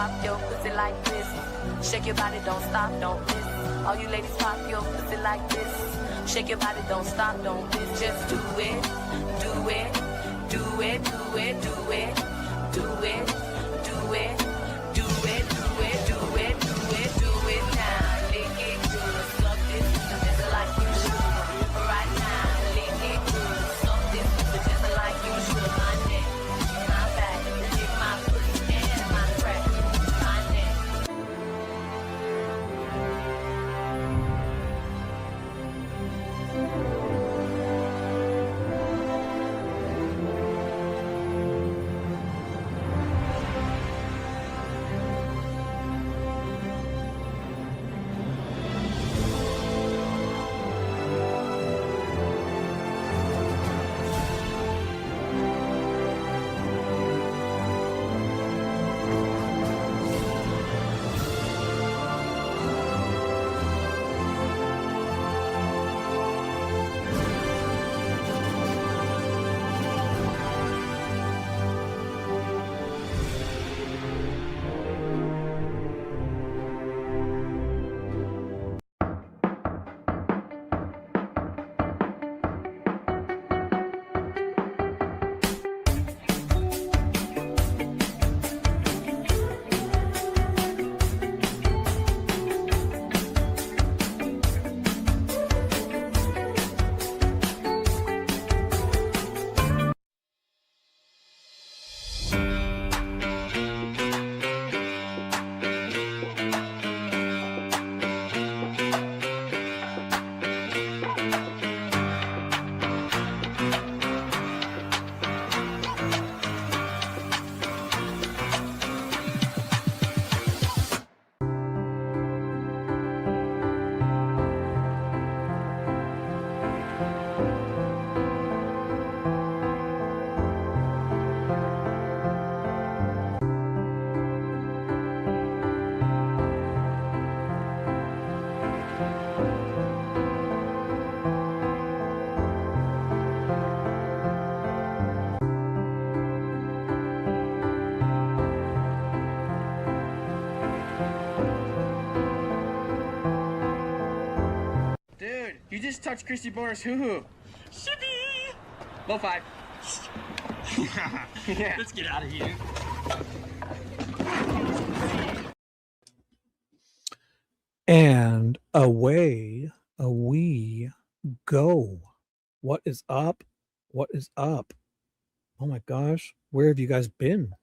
pop your pussy like this. Shake your body, don't stop, don't miss. All you ladies pop your pussy like this. Shake your body, don't stop, don't miss. Just do it, do it, do it, do it, do it, do it, do it, do it, do it, do it, do it, do it now. Lick it good, suck this just like you should. Right now, lick it good, suck this just like you should. My neck, my back, lick my pussy and my crack. My neck. Dude, you just touched Christy Boner's hoo-hoo. Shippy! Low five. Yeah. Let's get out of here. And away we go. What is up? What is up? Oh my gosh, where have you guys been?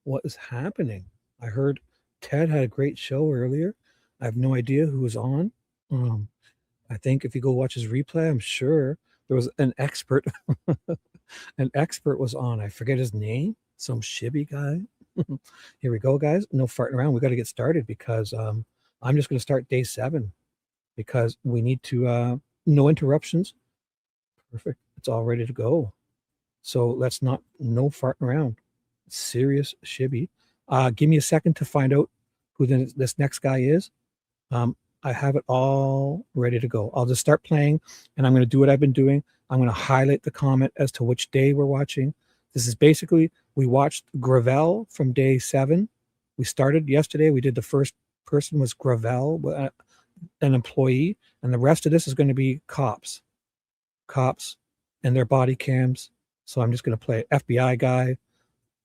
What is happening? I heard Ted had a great show earlier. I have no idea who was on. I think if you go watch his replay, I'm sure there was an expert. An expert was on. I forget his name. Some shibby guy. Here we go, guys. No farting around. We got to get started because I'm just going to start day 7 because we need to no interruptions. Perfect. It's all ready to go. So let's no farting around. Serious shibby. Give me a second to find out who this next guy is. I have it all ready to go. I'll just start playing and I'm going to do what I've been doing. I'm going to highlight the comment as to which day we're watching. This is basically, we watched Gravel from day 7. We started yesterday. We did the first person was Gravel, an employee, and the rest of this is going to be cops and their body cams. So I'm just going to play FBI guy.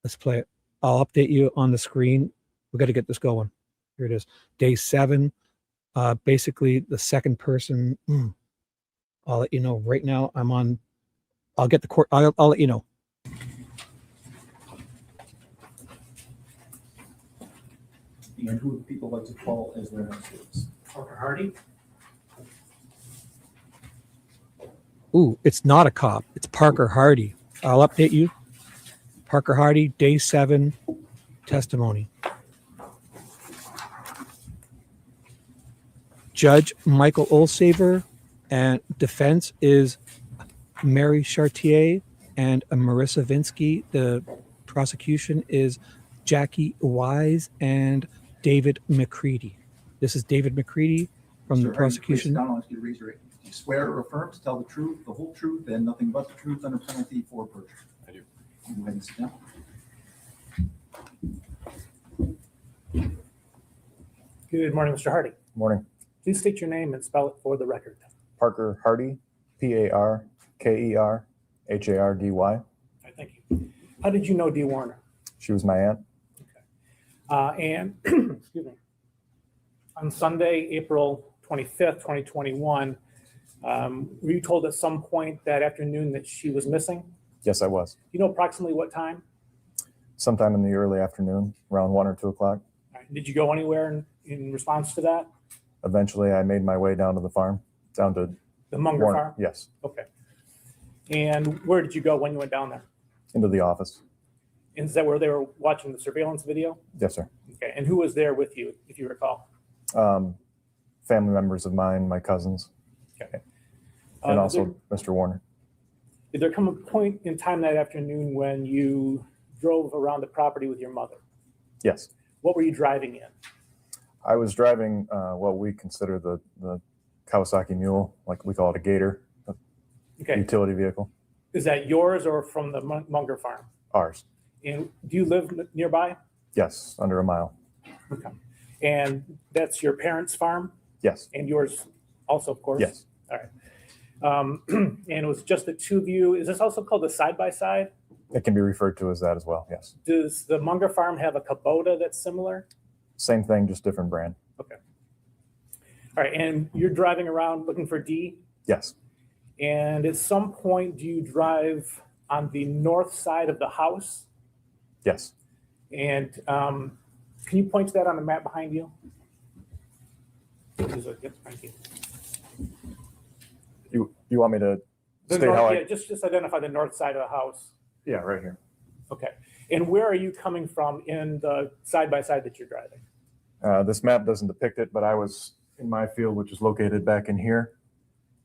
Let's play it. I'll update you on the screen. We got to get this going. Here it is. Day 7. Basically the second person. I'll let you know right now. I'm on. I'll get the court. I'll let you know. And who people like to call as their names? Parker Hardy. Ooh, it's not a cop. It's Parker Hardy. I'll update you. Parker Hardy, day 7, testimony. Judge Michael Olsaver, and defense is Mary Chartier and Marissa Vinsky. The prosecution is Jackie Wise and David McCready. This is David McCready from the prosecution. I'll ask you to raise your hand. Do you swear or affirm to tell the truth, the whole truth, and nothing but the truth under penalty for perjury? I do. Go ahead and sit down. Good morning, Mr. Hardy. Morning. Please state your name and spell it for the record. Parker Hardy, Parkerhardy. All right, thank you. How did you know Dee Warner? She was my aunt. And excuse me, on Sunday, April 25th, 2021, were you told at some point that afternoon that she was missing? Yes, I was. You know approximately what time? Sometime in the early afternoon, around 1 or 2 o'clock. All right, did you go anywhere in response to that? Eventually, I made my way down to the farm, down to The Munger Warner. farm? Yes, Okay. And where did you go when you went down there? into the office. Is that where they were watching the surveillance video? Yes, sir. Okay. And who was there with you, if you recall? Family members of mine, my cousins, Okay. and also Mr. Warner. Did there come a point in time that afternoon when you drove around the property with your mother? Yes, What were you driving in? I was driving what we consider the Kawasaki Mule, like we call it a Gator, Okay. utility vehicle. Is that yours or from the Munger farm? Ours. And do you live nearby? Yes, under a mile. Okay. And that's your parents' farm Yes, and yours also, of course? yes. All right. And it was just the two of you. Is this also called a side-by-side? It can be referred to as that as well, yes. Does the Munger farm have a Kubota that's similar? Same thing, just different brand. Okay. All right. And you're driving around looking for Dee? Yes, And at some point, do you drive on the north side of the house? yes. And can you point to that on the map behind you? Yep, thank you. You want me to The state north- how yeah, just identify the north side of the house. Yeah, right here. Okay. And where are you coming from in the side-by-side that you're driving? This map doesn't depict it, but I was in my field, which is located back in here.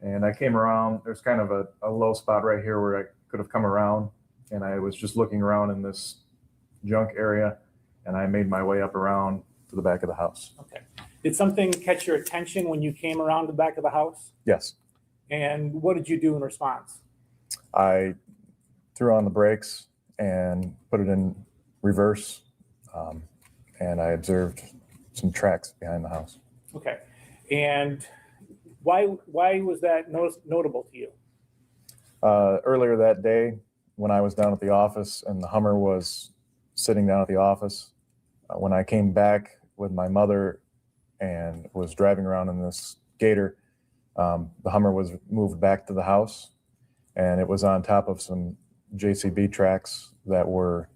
And I came around, there's kind of a low spot right here where I could have come around. And I was just looking around in this junk area, and I made my way up around to the back of the house. Okay. Did something catch your attention when you came around the back of the house? Yes, And what did you do in response? I threw on the brakes and put it in reverse, and I observed some tracks behind the house. Okay. And why was that notable to you? Earlier that day, when I was down at the office and the Hummer was sitting down at the office, when I came back with my mother and was driving around in this Gator, the Hummer was moved back to the house, and it was on top of some JCB tracks that were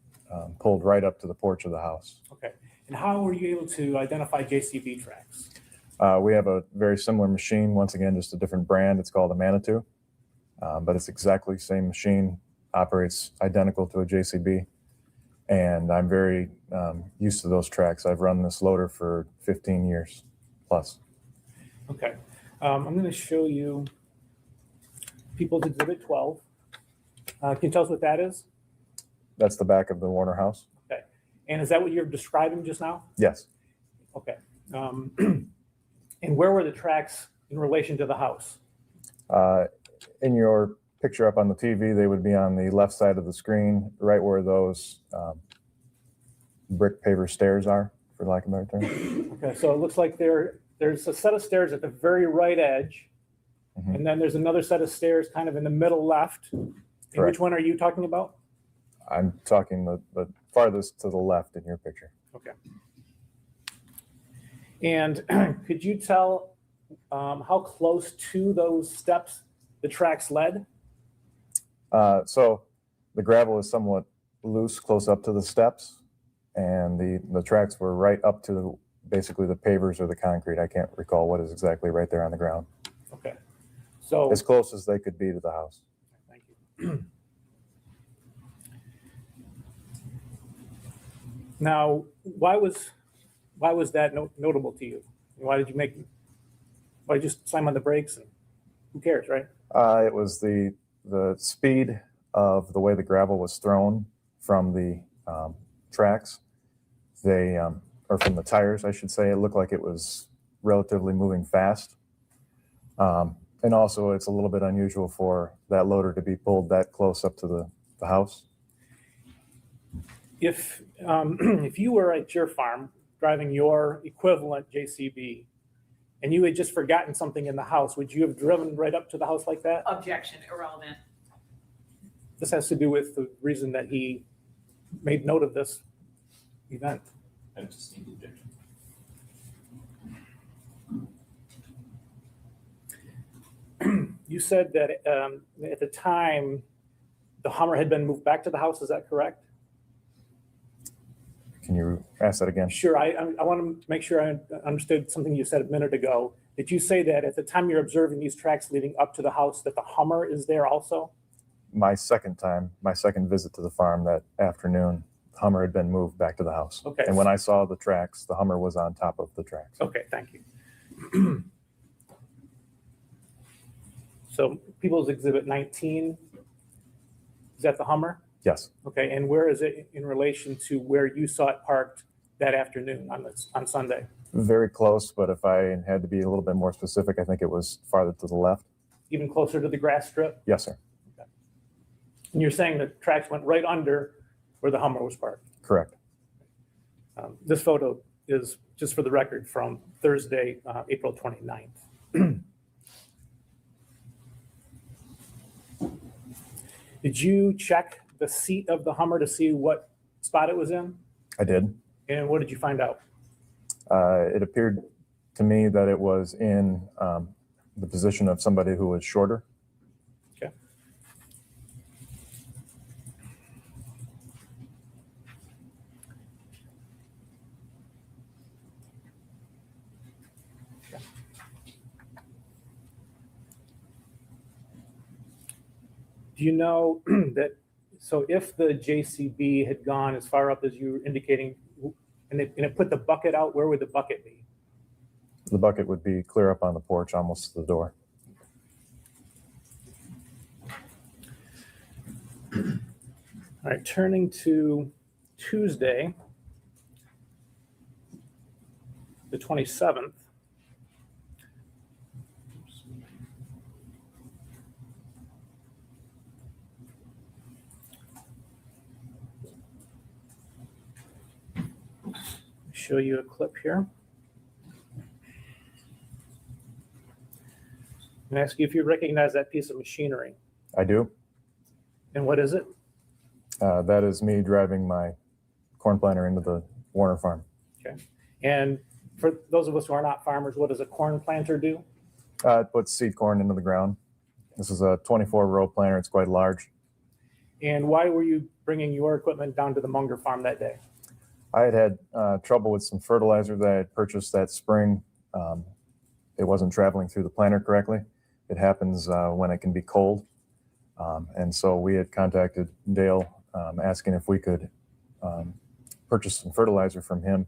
pulled right up to the porch of the house. Okay. And how were you able to identify JCB tracks? We have a very similar machine, once again, just a different brand. It's called a Manitou, but it's exactly the same machine, operates identical to a JCB. And I'm very used to those tracks. I've run this loader for 15 years plus. Okay. I'm going to show you People's Exhibit 12. Can you tell us what that is? That's the back of the Warner house? Okay. And is that what you're describing just now? Yes. Okay. And where were the tracks in relation to the house? In your picture up on the TV, they would be on the left side of the screen, right where those brick paver stairs are, for lack of a better term. Okay, so it looks like there's a set of stairs at the very right edge, Mhm. and then there's another set of stairs kind of in the middle left. And Correct. which one are you talking about? I'm talking the farthest to the left in your picture. Okay. And could you tell how close to those steps the tracks led? So the gravel is somewhat loose close up to the steps, and the tracks were right up to basically the pavers or the concrete. I can't recall what is exactly right there on the ground. Okay. So As close as they could be to the house. thank you. Now, why was that notable to you? Why did you just slam on the brakes and who cares, right? It was the speed of the way the gravel was thrown from the tracks. Or from the tires, I should say. It looked like it was relatively moving fast. And also, it's a little bit unusual for that loader to be pulled that close up to the house. If you were at your farm, driving your equivalent JCB, and you had just forgotten something in the house, would you have driven right up to the house like that? Objection, irrelevant. This has to do with the reason that he made note of this event. I just need the objection. You said that at the time, the Hummer had been moved back to the house. Is that correct? Can you ask that again? Sure. I want to make sure I understood something you said a minute ago. Did you say that at the time you're observing these tracks leading up to the house, that the Hummer is there also? My second visit to the farm that afternoon, the Hummer had been moved back to the house. Okay. And when I saw the tracks, the Hummer was on top of the tracks. Okay, thank you. So People's Exhibit 19, is that the Hummer? Yes. Okay, and where is it in relation to where you saw it parked that afternoon on Sunday? Very close, but if I had to be a little bit more specific, I think it was farther to the left. Even closer to the grass strip? Yes, sir. Okay. And you're saying the tracks went right under where the Hummer was parked? Correct. This photo is, just for the record, from Thursday, April 29th. Did you check the seat of the Hummer to see what spot it was in? I did. And what did you find out? It appeared to me that it was in the position of somebody who was shorter. Okay. Do you know that, so if the JCB had gone as far up as you were indicating, and it put the bucket out, where would the bucket be? The bucket would be clear up on the porch, almost to the door. All right, turning to Tuesday, the 27th. Show you a clip here. And ask you if you recognize that piece of machinery. I do. And what is it? That is me driving my corn planter into the Warner farm. Okay. And for those of us who are not farmers, what does a corn planter do? It puts seed corn into the ground. This is a 24-row planter. It's quite large. And why were you bringing your equipment down to the Munger farm that day? I had trouble with some fertilizer that I had purchased that spring. It wasn't traveling through the planter correctly. It happens when it can be cold. And so we had contacted Dale asking if we could purchase some fertilizer from him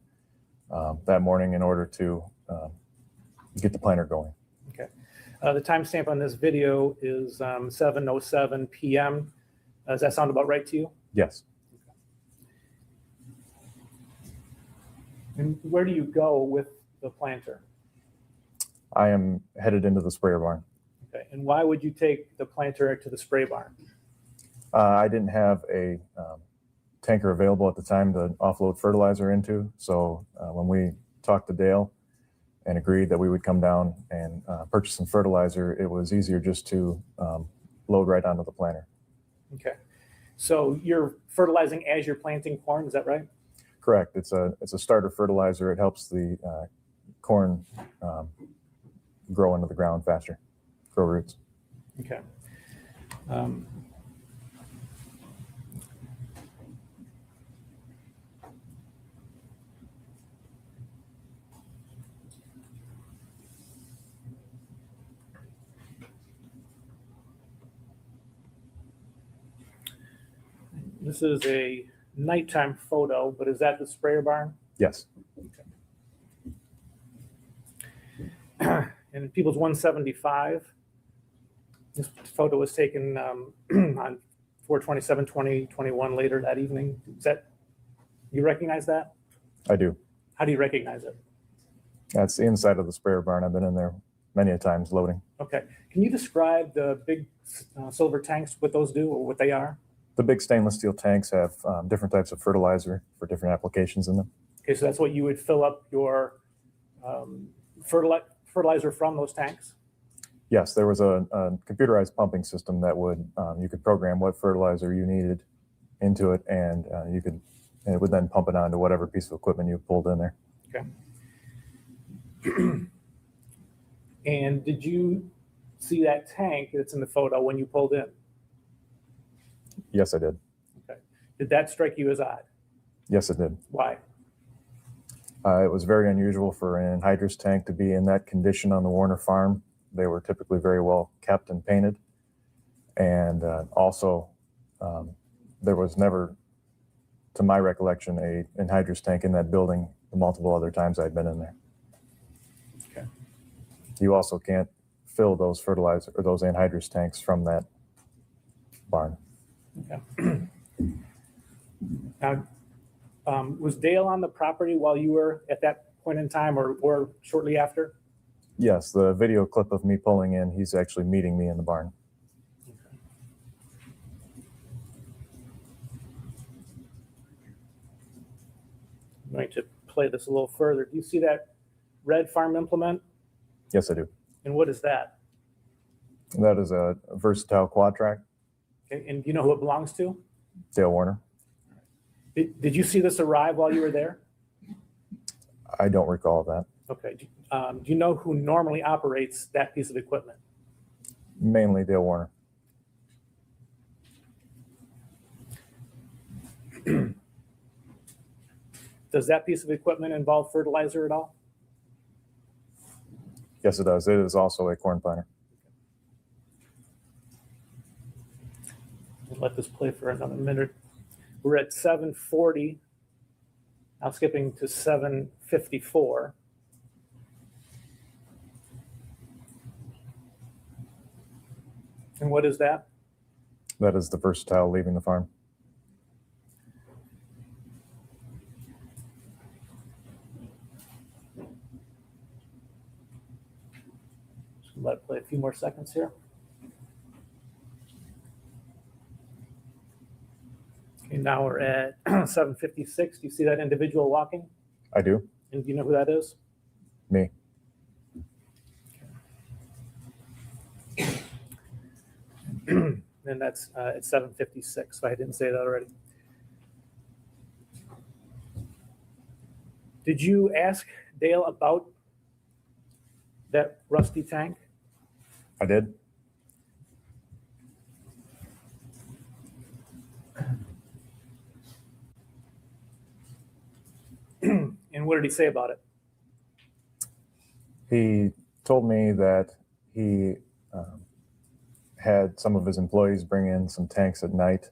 that morning in order to get the planter going. Okay. The timestamp on this video is 7:07 p.m. Does that sound about right to you? Yes. And where do you go with the planter? I am headed into the sprayer barn. Okay. And why would you take the planter to the spray barn? I didn't have a tanker available at the time to offload fertilizer into. So when we talked to Dale and agreed that we would come down and purchase some fertilizer, it was easier just to load right onto the planter. Okay. So you're fertilizing as you're planting corn, is that right? Correct. It's a starter fertilizer. It helps the corn grow into the ground faster, grow roots. Okay. This is a nighttime photo, but is that the sprayer barn? Yes. And People's 175. This photo was taken on 4/27/2021 later that evening. Is that, you recognize that? I do. How do you recognize it? That's the inside of the sprayer barn. I've been in there many a times loading. Okay. Can you describe the big silver tanks, what those do or what they are? The big stainless steel tanks have different types of fertilizer for different applications in them. Okay, so that's what you would fill up your fertilizer from, those tanks? Yes, there was a computerized pumping system that would, you could program what fertilizer you needed into it, and it would then pump it onto whatever piece of equipment you pulled in there. Okay. And did you see that tank that's in the photo when you pulled in? Yes, I did. Okay. Did that strike you as odd? Yes, it did. Why? It was very unusual for an anhydrous tank to be in that condition on the Warner farm. They were typically very well kept and painted. And also, there was never, to my recollection, an anhydrous tank in that building the multiple other times I'd been in there. Okay. You also can't fill those fertilizer or those anhydrous tanks from that barn. Okay. Now, was Dale on the property while you were at that point in time, or shortly after? Yes, the video clip of me pulling in, he's actually meeting me in the barn. I'm going to play this a little further. Do you see that red farm implement? Yes, I do. And what is that? That is a versatile quad track, Okay. And do you know who it belongs to? Dale Warner. Did you see this arrive while you were there? I don't recall that. Okay. Do you know who normally operates that piece of equipment? Mainly Dale Warner. Does that piece of equipment involve fertilizer at all? Yes, it does. It is also a corn planter. We'll let this play for another minute. We're at 7:40. Now skipping to 7:54. And what is that? That is the versatile leaving the farm. Just let it play a few more seconds here. Okay, now we're at 7:56. Do you see that individual walking? I do. And do you know who that is? Me. And that's at 7:56. So I didn't say that already. Did you ask Dale about that rusty tank? I did. And what did he say about it? He told me that he had some of his employees bring in some tanks at night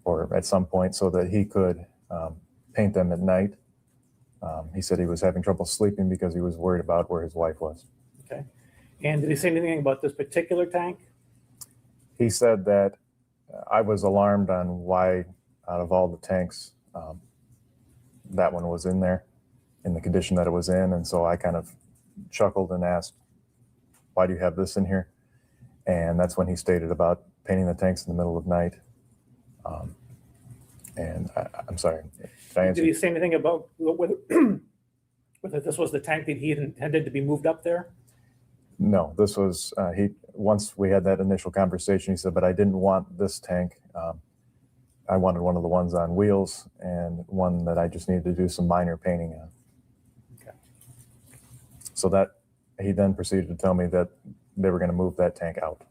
or at some point so that he could paint them at night. He said he was having trouble sleeping because he was worried about where his wife was. Okay. And did he say anything about this particular tank? He said that I was alarmed on why out of all the tanks, that one was in there in the condition that it was in. And so I kind of chuckled and asked, why do you have this in here? And that's when he stated about painting the tanks in the middle of night. And I'm sorry. Did he say anything about whether this was the tank that he intended to be moved up there? No, this was, once we had that initial conversation, he said, but I didn't want this tank. I wanted one of the ones on wheels and one that I just needed to do some minor painting on. Okay. So that he then proceeded to tell me that they were going to move that tank out.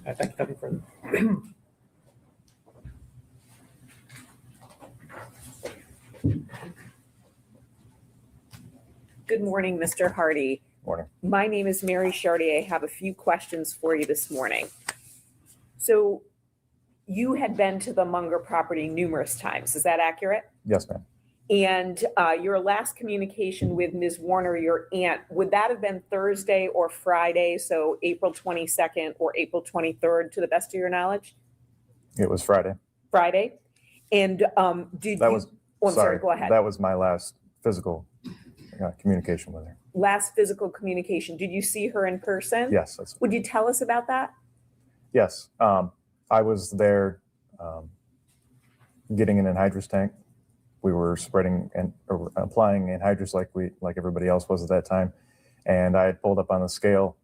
I think nothing further. Good morning, Mr. Hardy. Morning. My name is Mary Chartier. I have a few questions for you this morning. So you had been to the Munger property numerous times. Is that accurate? Yes, ma'am. And your last communication with Ms. Warner, your aunt, would that have been Thursday or Friday? So April 22nd or April 23rd, to the best of your knowledge? It was Friday. Friday. And did That you? was, Oh, I'm sorry, go ahead. That was my last physical communication with her. Last physical communication. Did you see her in person? Yes. Would you tell us about that? Yes. I was there getting an anhydrous tank. We were spreading and applying anhydrous like everybody else was at that time. And I had pulled up on the scale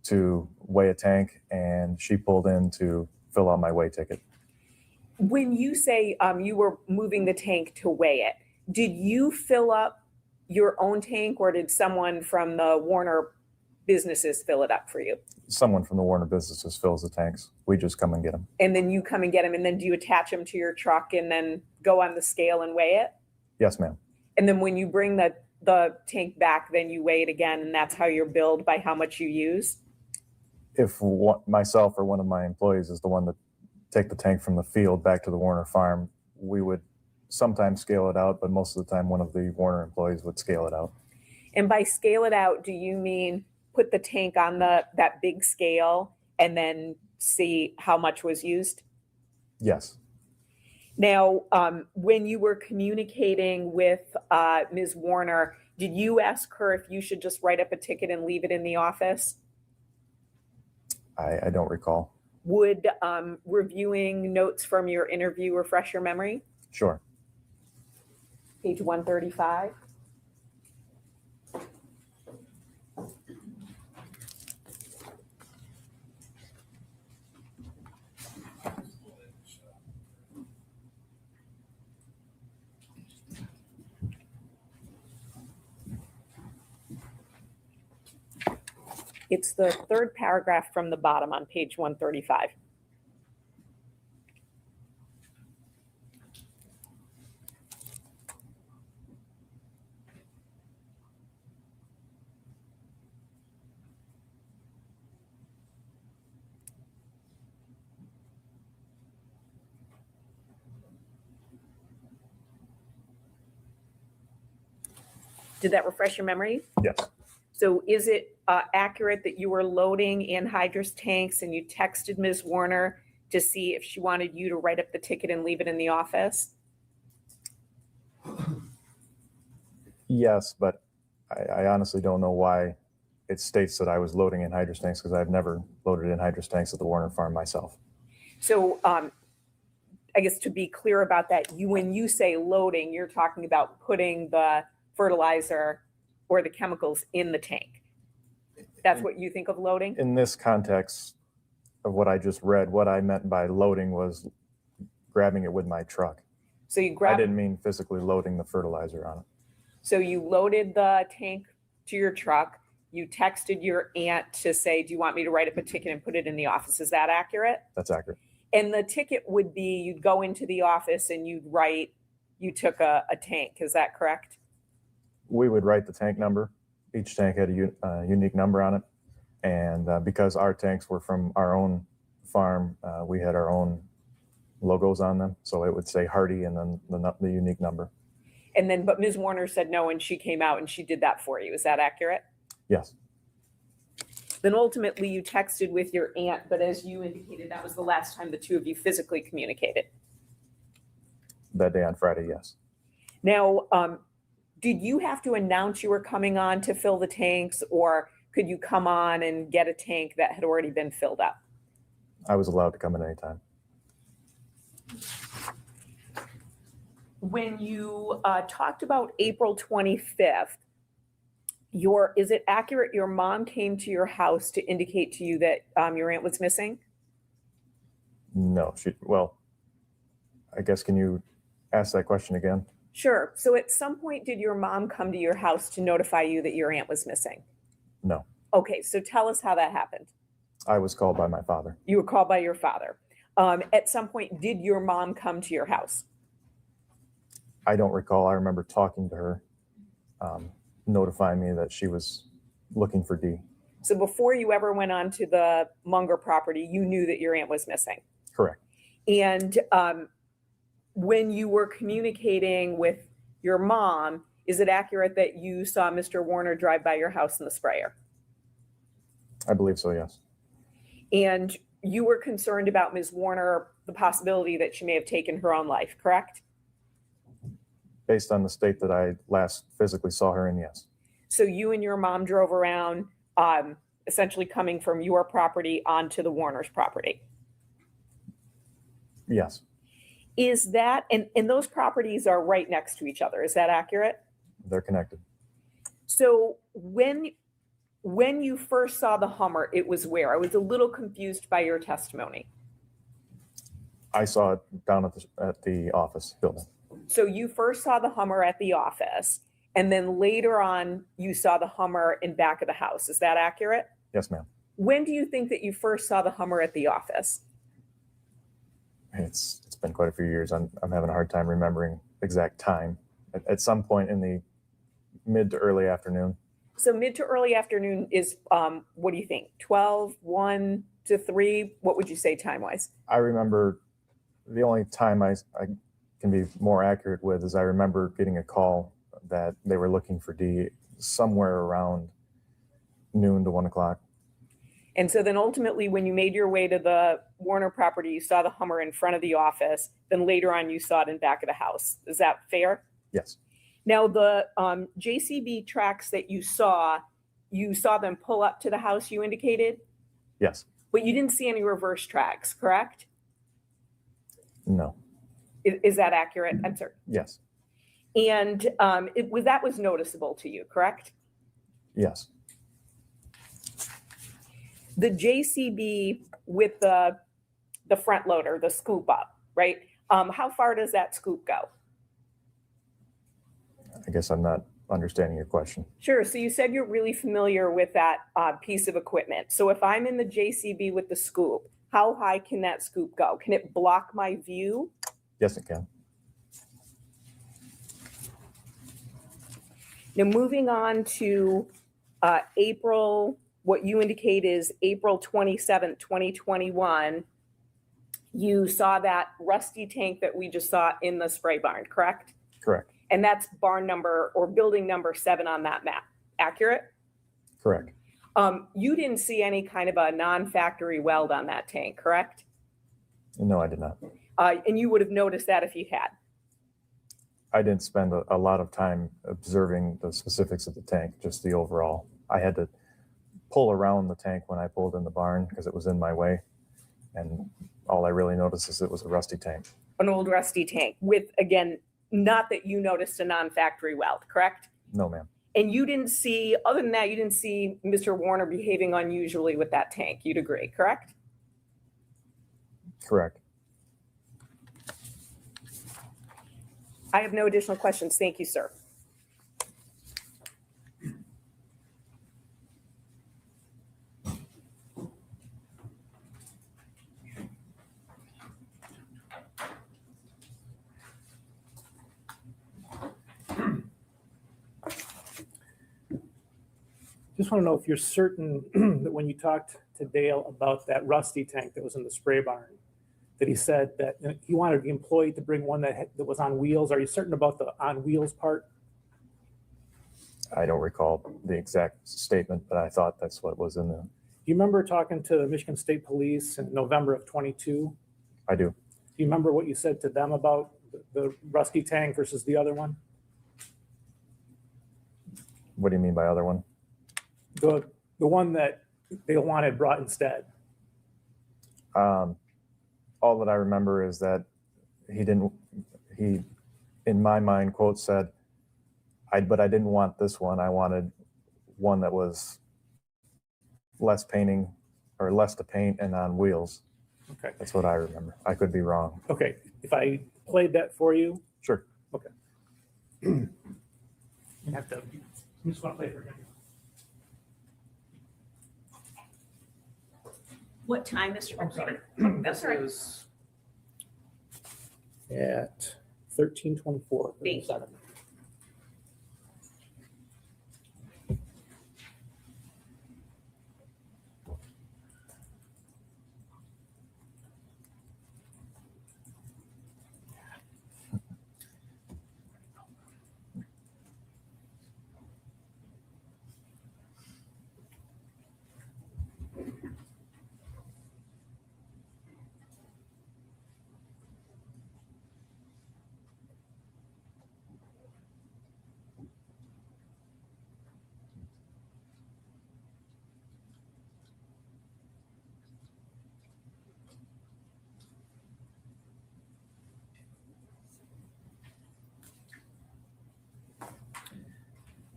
to weigh a tank, and she pulled in to fill out my weigh ticket. When you say you were moving the tank to weigh it, did you fill up your own tank, or did someone from the Warner businesses fill it up for you? Someone from the Warner businesses fills the tanks. We just come and get them. And then you come and get them, and then do you attach them to your truck and then go on the scale and weigh it? Yes, ma'am. And then when you bring the tank back, then you weigh it again, and that's how you're billed by how much you use? If myself or one of my employees is the one that take the tank from the field back to the Warner farm, we would sometimes scale it out, but most of the time one of the Warner employees would scale it out. And by scale it out, do you mean put the tank on that big scale and then see how much was used? Yes. Now, when you were communicating with Ms. Warner, did you ask her if you should just write up a ticket and leave it in the office? I don't recall. Would reviewing notes from your interview refresh your memory? Sure. Page 135. It's the third paragraph from the bottom on page 135. Did that refresh your memory? Yes. So is it accurate that you were loading anhydrous tanks and you texted Ms. Warner to see if she wanted you to write up the ticket and leave it in the office? Yes, but I honestly don't know why it states that I was loading anhydrous tanks, because I've never loaded anhydrous tanks at the Warner farm myself. So I guess to be clear about that, when you say loading, you're talking about putting the fertilizer or the chemicals in the tank. That's what you think of loading? In this context of what I just read, what I meant by loading was grabbing it with my truck. So you I grab. didn't mean physically loading the fertilizer on it. So you loaded the tank to your truck. You texted your aunt to say, do you want me to write up a ticket and put it in the office? Is that accurate? That's accurate. And the ticket would be, you'd go into the office and you'd write, you took a tank. Is that correct? We would write the tank number. Each tank had a unique number on it. And because our tanks were from our own farm, we had our own logos on them. So it would say Hardy and then the unique number. And then, but Ms. Warner said no, and she came out and she did that for you. Is that accurate? Yes. Then ultimately you texted with your aunt, but as you indicated, that was the last time the two of you physically communicated. That day on Friday, yes. Now, did you have to announce you were coming on to fill the tanks, or could you come on and get a tank that had already been filled up? I was allowed to come in anytime. When you talked about April 25th, is it accurate your mom came to your house to indicate to you that your aunt was missing? No, well, I guess, can you ask that question again? Sure. So at some point, did your mom come to your house to notify you that your aunt was missing? No. Okay, so tell us how that happened. I was called by my father. You were called by your father. At some point, did your mom come to your house? I don't recall. I remember talking to her, notifying me that she was looking for Dee. So before you ever went on to the Munger property, you knew that your aunt was missing. Correct. And when you were communicating with your mom, is it accurate that you saw Mr. Warner drive by your house in the sprayer? I believe so, yes. And you were concerned about Ms. Warner the possibility that she may have taken her own life, correct? Based on the state that I last physically saw her in, yes. So you and your mom drove around, essentially coming from your property onto the Warner's property. Yes, Is that, and those properties are right next to each other, is that accurate? they're connected. So when you first saw the Hummer, it was where? I was a little confused by your testimony. I saw it down at the office building. So you first saw the Hummer at the office, and then later on, you saw the Hummer in back of the house. Is that accurate? Yes, ma'am. When do you think that you first saw the Hummer at the office? It's been quite a few years. I'm having a hard time remembering exact time. At some point in the mid to early afternoon. So mid to early afternoon is, what do you think? 12, 1 to 3? What would you say time-wise? I remember the only time I can be more accurate with is I remember getting a call that they were looking for Dee somewhere around noon to 1 o'clock. And so then ultimately, when you made your way to the Warner property, you saw the Hummer in front of the office. Then later on, you saw it in back of the house. Is that fair? Yes, Now, the JCB tracks that you saw them pull up to the house you indicated, yes, but you didn't see any reverse tracks, correct? no, Is that accurate? I'm sorry. yes, And that was noticeable to you, correct? yes. The JCB with the front loader, the scoop up, right? How far does that scoop go? I guess I'm not understanding your question. Sure. So you said you're really familiar with that piece of equipment. So if I'm in the JCB with the scoop, how high can that scoop go? Can it block my view? Yes, it can. Now, moving on to April, what you indicate is April 27th, 2021, you saw that rusty tank that we just saw in the spray barn, correct? Correct, And that's barn number or building number 7 on that map, accurate? correct. You didn't see any kind of a non-factory weld on that tank, correct? No, I did not. And you would have noticed that if you had. I didn't spend a lot of time observing the specifics of the tank, just the overall. I had to pull around the tank when I pulled in the barn because it was in my way. And all I really noticed is it was a rusty tank. An old rusty tank with, again, not that you noticed a non-factory weld, correct? No, ma'am. And you didn't see, other than that, you didn't see Mr. Warner behaving unusually with that tank. You'd agree, correct? Correct. I have no additional questions. Thank you, sir. Just want to know if you're certain that when you talked to Dale about that rusty tank that was in the spray barn, that he said that he wanted the employee to bring one that was on wheels. Are you certain about the on wheels part? I don't recall the exact statement, but I thought that's what was in the. Do you remember talking to the Michigan State Police in November of 22? I do. Do you remember what you said to them about the rusty tank versus the other one? What do you mean by other one? The one that they wanted brought instead. All that I remember is that he, in my mind, quote said, but I didn't want this one. I wanted one that was less painting or less to paint and on wheels. Okay. That's what I remember. I could be wrong. Okay. If I played that for you, Sure. okay. You have to. I just want to play it for him. What time, Mr. I'm sorry. That's This all right. is at 13:24. Thank you.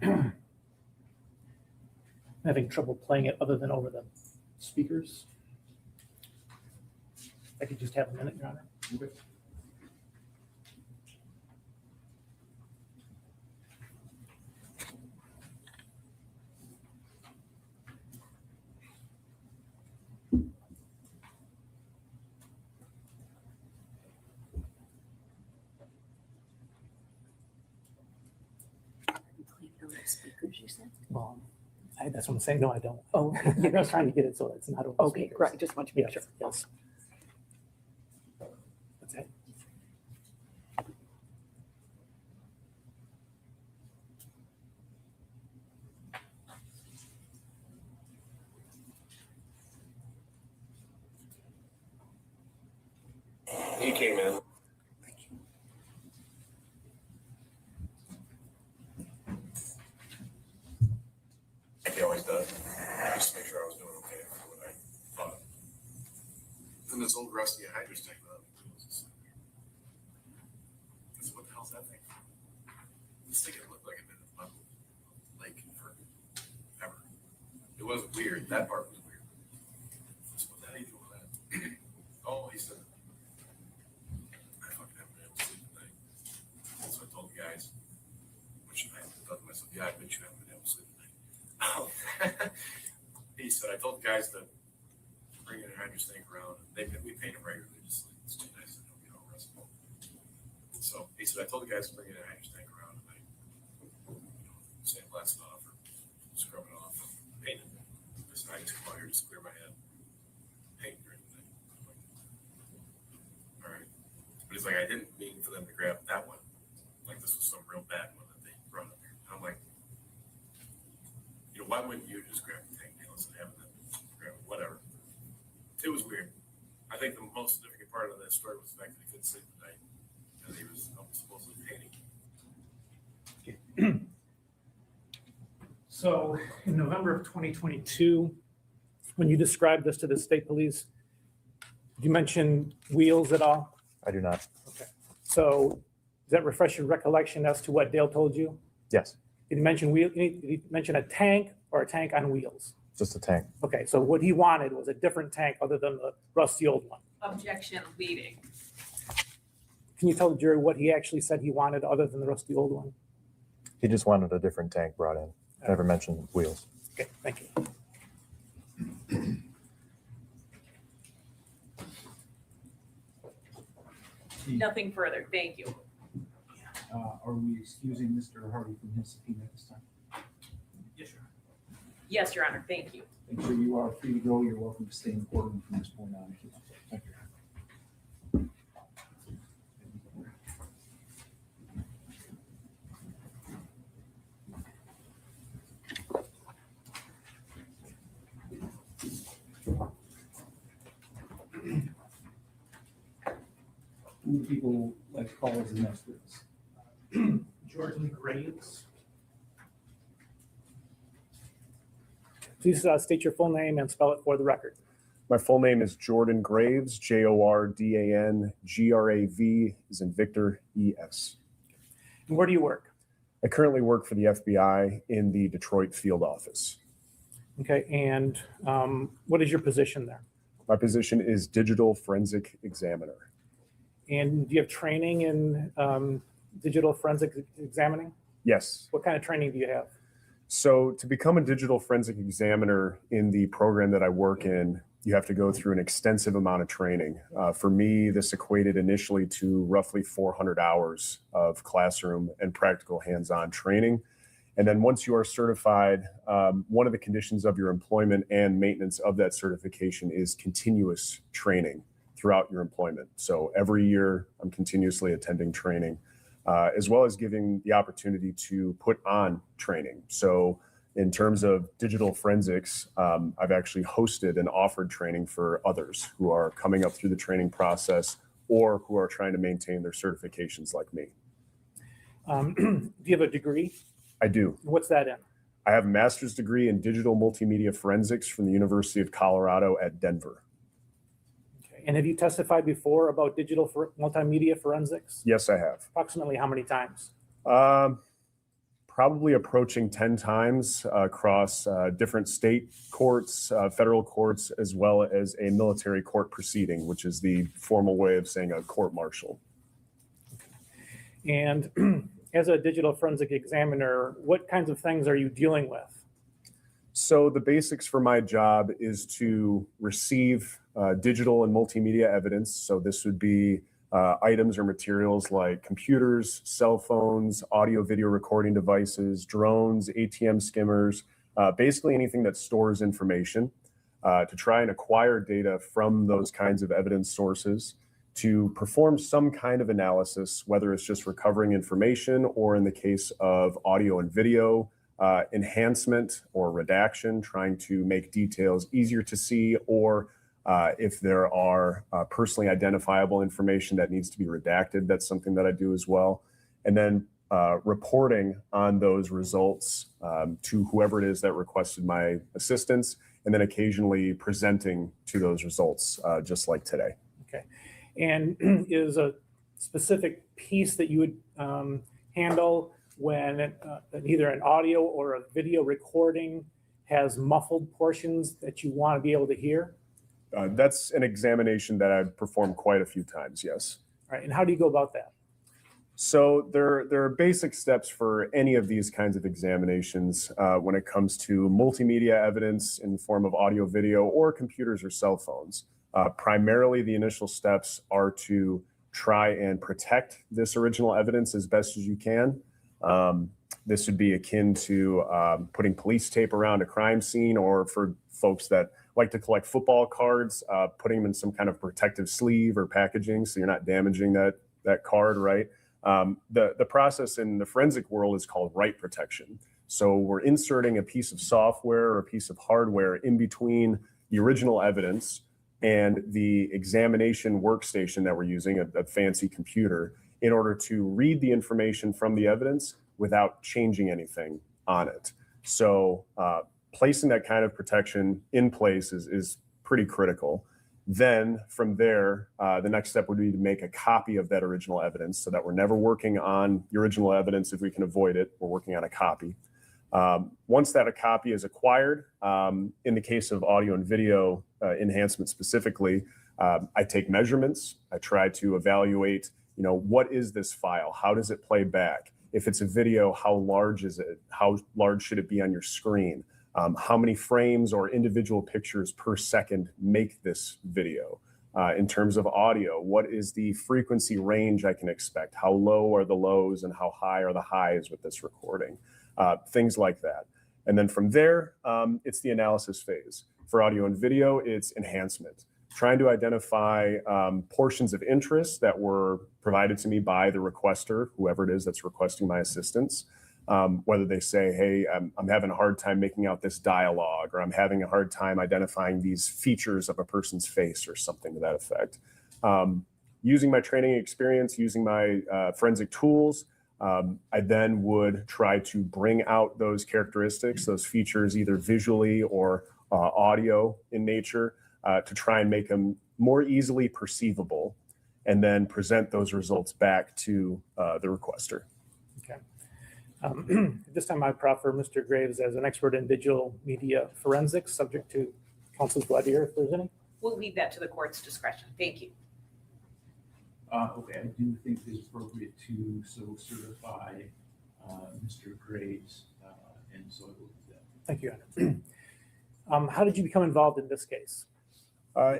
I'm having trouble playing it other than over the speakers. I could just have a minute, Your Honor. Speakers, you said? Well, that's what I'm saying. No, I don't. Oh, I'm just trying to get it so it's not over the okay, speakers. great. Just want to make Yes, sure. yes. What's that? He came in. He always does. Just to make sure I was doing okay for what I thought. And this old rusty hydrous tank that I said, what the hell's that thing? This thing looked like it had been a lake forever. It wasn't weird. That part was weird. So what the hell are you doing with that? Oh, he said, I fucking haven't been able to sleep at night. So I told the guys, which I thought to myself, yeah, I bet you haven't been able to sleep at night. Oh. He said, I told the guys to bring in a hydrous tank around. We paint them regularly, just like it's too nice to don't get all restful. So he said, I told the guys to bring in a hydrous tank around and I, sandblast it off or scrub it off and paint it. I said, I just come out here just clear my head, paint during the night. I'm like, all right. But it's like, I didn't mean for them to grab that one. Like this was some real bad one that they brought up here. And I'm like, why wouldn't you just grab the tank nails and have them grab it? Whatever. It was weird. I think the most significant part of that story was the fact that he couldn't sleep at night and he was supposedly painting. So in November of 2022, when you described this to the state police, did you mention wheels at all? I do not. Okay. So does that refresh your recollection as to what Dale told you? Yes, Did he mention wheel? Did he mention a tank or a tank on wheels? just a tank. Okay, so what he wanted was a different tank other than the rusty old one. Objection leading. Can you tell the jury what he actually said he wanted other than the rusty old one? He just wanted a different tank brought in. Never mentioned wheels. Okay, thank you. Nothing further. Thank you. Are we excusing Mr. Hardy from his subpoena at this time? Yes, Your Honor. Yes, Your Honor. Thank you. Make sure you are free to go. You're welcome to stay in the courtroom from this point on if you want. Thank you. Who do people like to call as the next witness? Jordan Graves. Please state your full name and spell it for the record. My full name is Jordan Graves, Jordan Grav, as in Victor, ES. And where do you work? I currently work for the FBI in the Detroit field office. Okay, and what is your position there? My position is digital forensic examiner. And do you have training in digital forensic examining? Yes. What kind of training do you have? So to become a digital forensic examiner in the program that I work in, you have to go through an extensive amount of training. For me, this equated initially to roughly 400 hours of classroom and practical hands-on training. And then once you are certified, one of the conditions of your employment and maintenance of that certification is continuous training throughout your employment. So every year I'm continuously attending training, as well as giving the opportunity to put on training. So in terms of digital forensics, I've actually hosted and offered training for others who are coming up through the training process or who are trying to maintain their certifications like me. Do you have a degree? I do. What's that in? I have a master's degree in digital multimedia forensics from the University of Colorado at Denver. Okay. And have you testified before about digital multimedia forensics? Yes, I have. Approximately how many times? probably approaching 10 times across different state courts, federal courts, as well as a military court proceeding, which is the formal way of saying a court martial. And as a digital forensic examiner, what kinds of things are you dealing with? So the basics for my job is to receive digital and multimedia evidence. So this would be items or materials like computers, cell phones, audio video recording devices, drones, ATM skimmers, basically anything that stores information, to try and acquire data from those kinds of evidence sources, to perform some kind of analysis, whether it's just recovering information or in the case of audio and video, enhancement or redaction, trying to make details easier to see, or if there are personally identifiable information that needs to be redacted, that's something that I do as well. And then reporting on those results to whoever it is that requested my assistance, and then occasionally presenting to those results, just like today. Okay. And is a specific piece that you would handle when either an audio or a video recording has muffled portions that you want to be able to hear? That's an examination that I've performed quite a few times, yes. All right, and how do you go about that? So there are basic steps for any of these kinds of examinations when it comes to multimedia evidence in the form of audio, video, or computers or cell phones. Primarily, the initial steps are to try and protect this original evidence as best as you can. This would be akin to putting police tape around a crime scene, or for folks that like to collect football cards, putting them in some kind of protective sleeve or packaging so you're not damaging that card, right? The process in the forensic world is called write protection. So we're inserting a piece of software or a piece of hardware in between the original evidence and the examination workstation that we're using, a fancy computer, in order to read the information from the evidence without changing anything on it. So placing that kind of protection in place is pretty critical. Then from there, the next step would be to make a copy of that original evidence, so that we're never working on the original evidence if we can avoid it. We're working on a copy. Once that a copy is acquired, in the case of audio and video enhancement specifically, I take measurements. I try to evaluate, what is this file? How does it play back? If it's a video, how large is it? How large should it be on your screen? How many frames or individual pictures per second make this video? In terms of audio, what is the frequency range I can expect? How low are the lows and how high are the highs with this recording? Things like that. And then from there, it's the analysis phase. For audio and video, it's enhancement. Trying to identify portions of interest that were provided to me by the requester, whoever it is that's requesting my assistance. Whether they say, hey, I'm having a hard time making out this dialogue, or I'm having a hard time identifying these features of a person's face, or something to that effect. Using my training experience, using my forensic tools, I then would try to bring out those characteristics, those features, either visually or audio in nature, to try and make them more easily perceivable, and then present those results back to the requester. Okay. This time I proffer Mr. Graves as an expert in digital media forensics, subject to counsel's blood here, if there's any. We'll leave that to the court's discretion. Thank you. Okay, I do think it is appropriate to so certify Mr. Graves, and so I will do that. Thank you, Adam. How did you become involved in this case?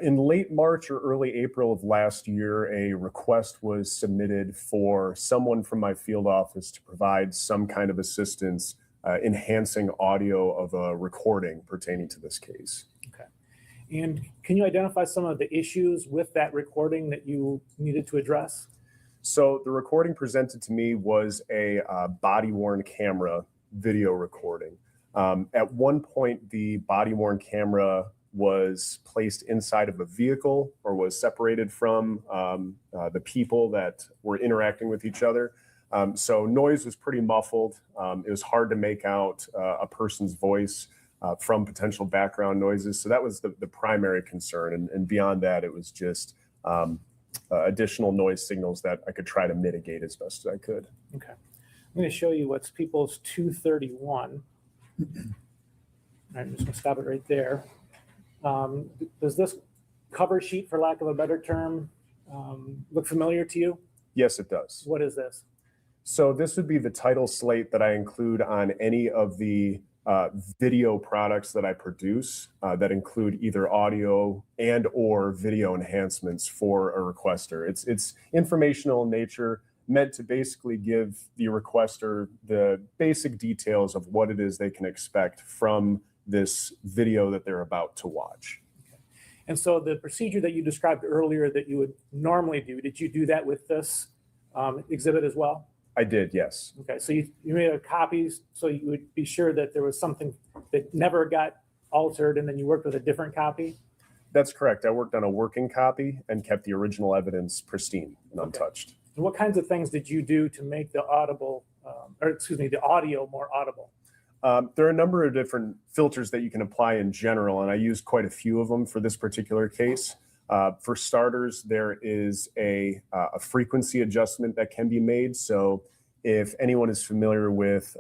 In late March or early April of last year, a request was submitted for someone from my field office to provide some kind of assistance enhancing audio of a recording pertaining to this case. Okay. And can you identify some of the issues with that recording that you needed to address? So the recording presented to me was a body-worn camera video recording. At one point, the body-worn camera was placed inside of a vehicle, or was separated from the people that were interacting with each other. So noise was pretty muffled. It was hard to make out a person's voice from potential background noises. So that was the primary concern. And beyond that, it was just additional noise signals that I could try to mitigate as best as I could. Okay. I'm going to show you what's People's 231. I'm just going to stop it right there. Does this cover sheet, for lack of a better term, look familiar to you? Yes, it does. What is this? So this would be the title slate that I include on any of the video products that I produce that include either audio and or video enhancements for a requester. It's informational in nature, meant to basically give the requester the basic details of what it is they can expect from this video that they're about to watch. And so the procedure that you described earlier that you would normally do, did you do that with this exhibit as well? I did, yes. Okay, so you made a copies so you would be sure that there was something that never got altered, and then you worked with a different copy? That's correct. I worked on a working copy and kept the original evidence pristine and untouched. And what kinds of things did you do to make the audible, the audio more audible? There are a number of different filters that you can apply in general, and I used quite a few of them for this particular case. For starters, there is a frequency adjustment that can be made. So if anyone is familiar with,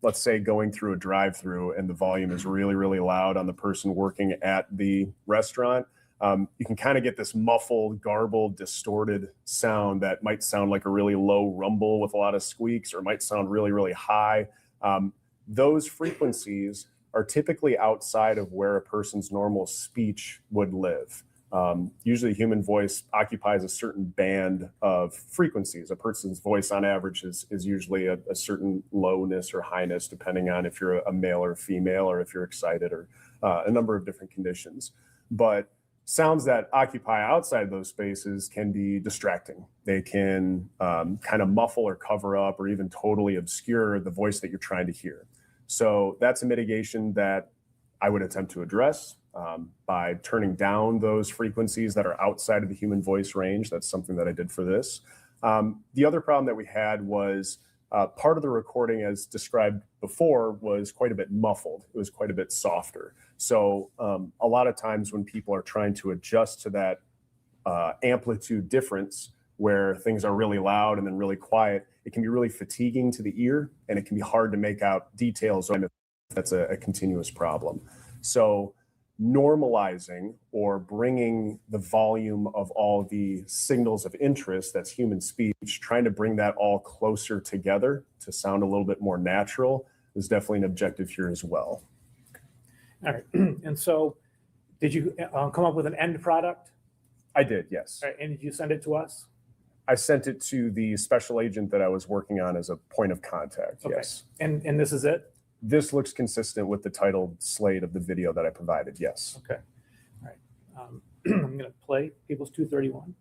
let's say, going through a drive-through and the volume is really, really loud on the person working at the restaurant, you can kind of get this muffled, garbled, distorted sound that might sound like a really low rumble with a lot of squeaks, or might sound really, really high. Those frequencies are typically outside of where a person's normal speech would live. Usually human voice occupies a certain band of frequencies. A person's voice on average is usually a certain lowness or highness, depending on if you're a male or female, or if you're excited, or a number of different conditions. But sounds that occupy outside those spaces can be distracting. They can kind of muffle or cover up or even totally obscure the voice that you're trying to hear. So that's a mitigation that I would attempt to address by turning down those frequencies that are outside of the human voice range. That's something that I did for this. The other problem that we had was part of the recording, as described before, was quite a bit muffled. It was quite a bit softer. So a lot of times when people are trying to adjust to that amplitude difference, where things are really loud and then really quiet, it can be really fatiguing to the ear, and it can be hard to make out details if that's a continuous problem. So normalizing or bringing the volume of all the signals of interest, that's human speech, trying to bring that all closer together to sound a little bit more natural is definitely an objective here as well. All right, and so did you come up with an end product? I did, yes. All right, and did you send it to us? I sent it to the special agent that I was working on as a point of contact, Okay. yes. And this is it? This looks consistent with the titled slate of the video that I provided, yes. Okay, all right. I'm gonna play People's 231.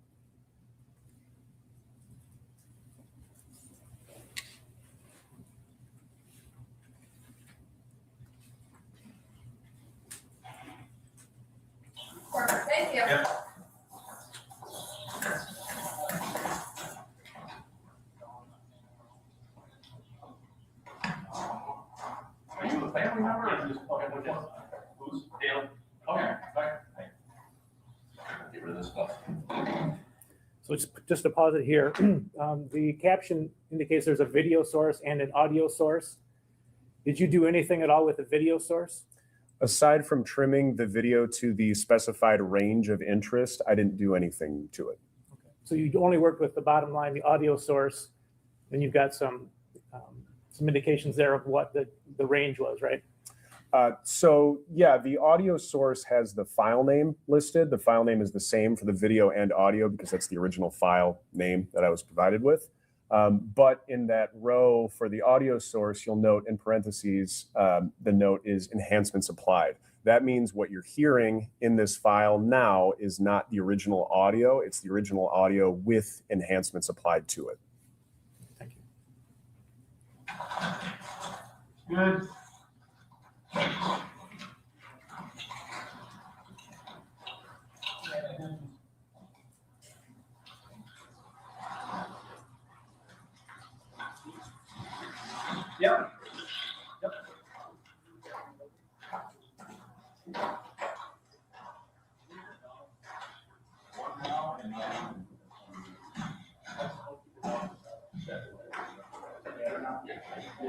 Thank you. Yeah. Are you a family member or just who's Dale? Okay, back. Get rid of this stuff. So just to pause it here, the caption indicates there's a video source and an audio source. Did you do anything at all with the video source? Aside from trimming the video to the specified range of interest, I didn't do anything to it. Okay. So you only worked with the bottom line, the audio source, and you've got some indications there of what the range was, right? So yeah, the audio source has the file name listed. The file name is the same for the video and audio because that's the original file name that I was provided with. But in that row for the audio source, you'll note in parentheses, the note is enhancements applied. That means what you're hearing in this file now is not the original audio. It's the original audio with enhancements applied to it. Thank you. Good. Yep. Yep. I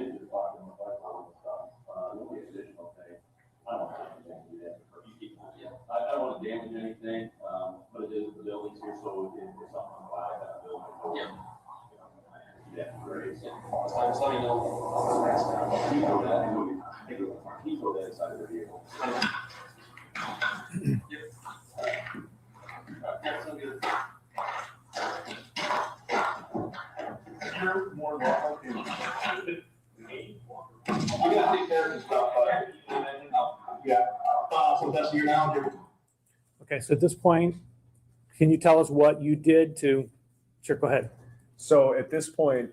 don't want to damage anything, but it is the buildings here, so if something flies out of the building. Yeah. Great. So let me know. He throw that. He throw that inside of the vehicle. You're more welcome to. I'm gonna take care of this stuff, yeah. So that's your now. Okay, so at this point, can you tell us what you did to, sure, go ahead. So at this point,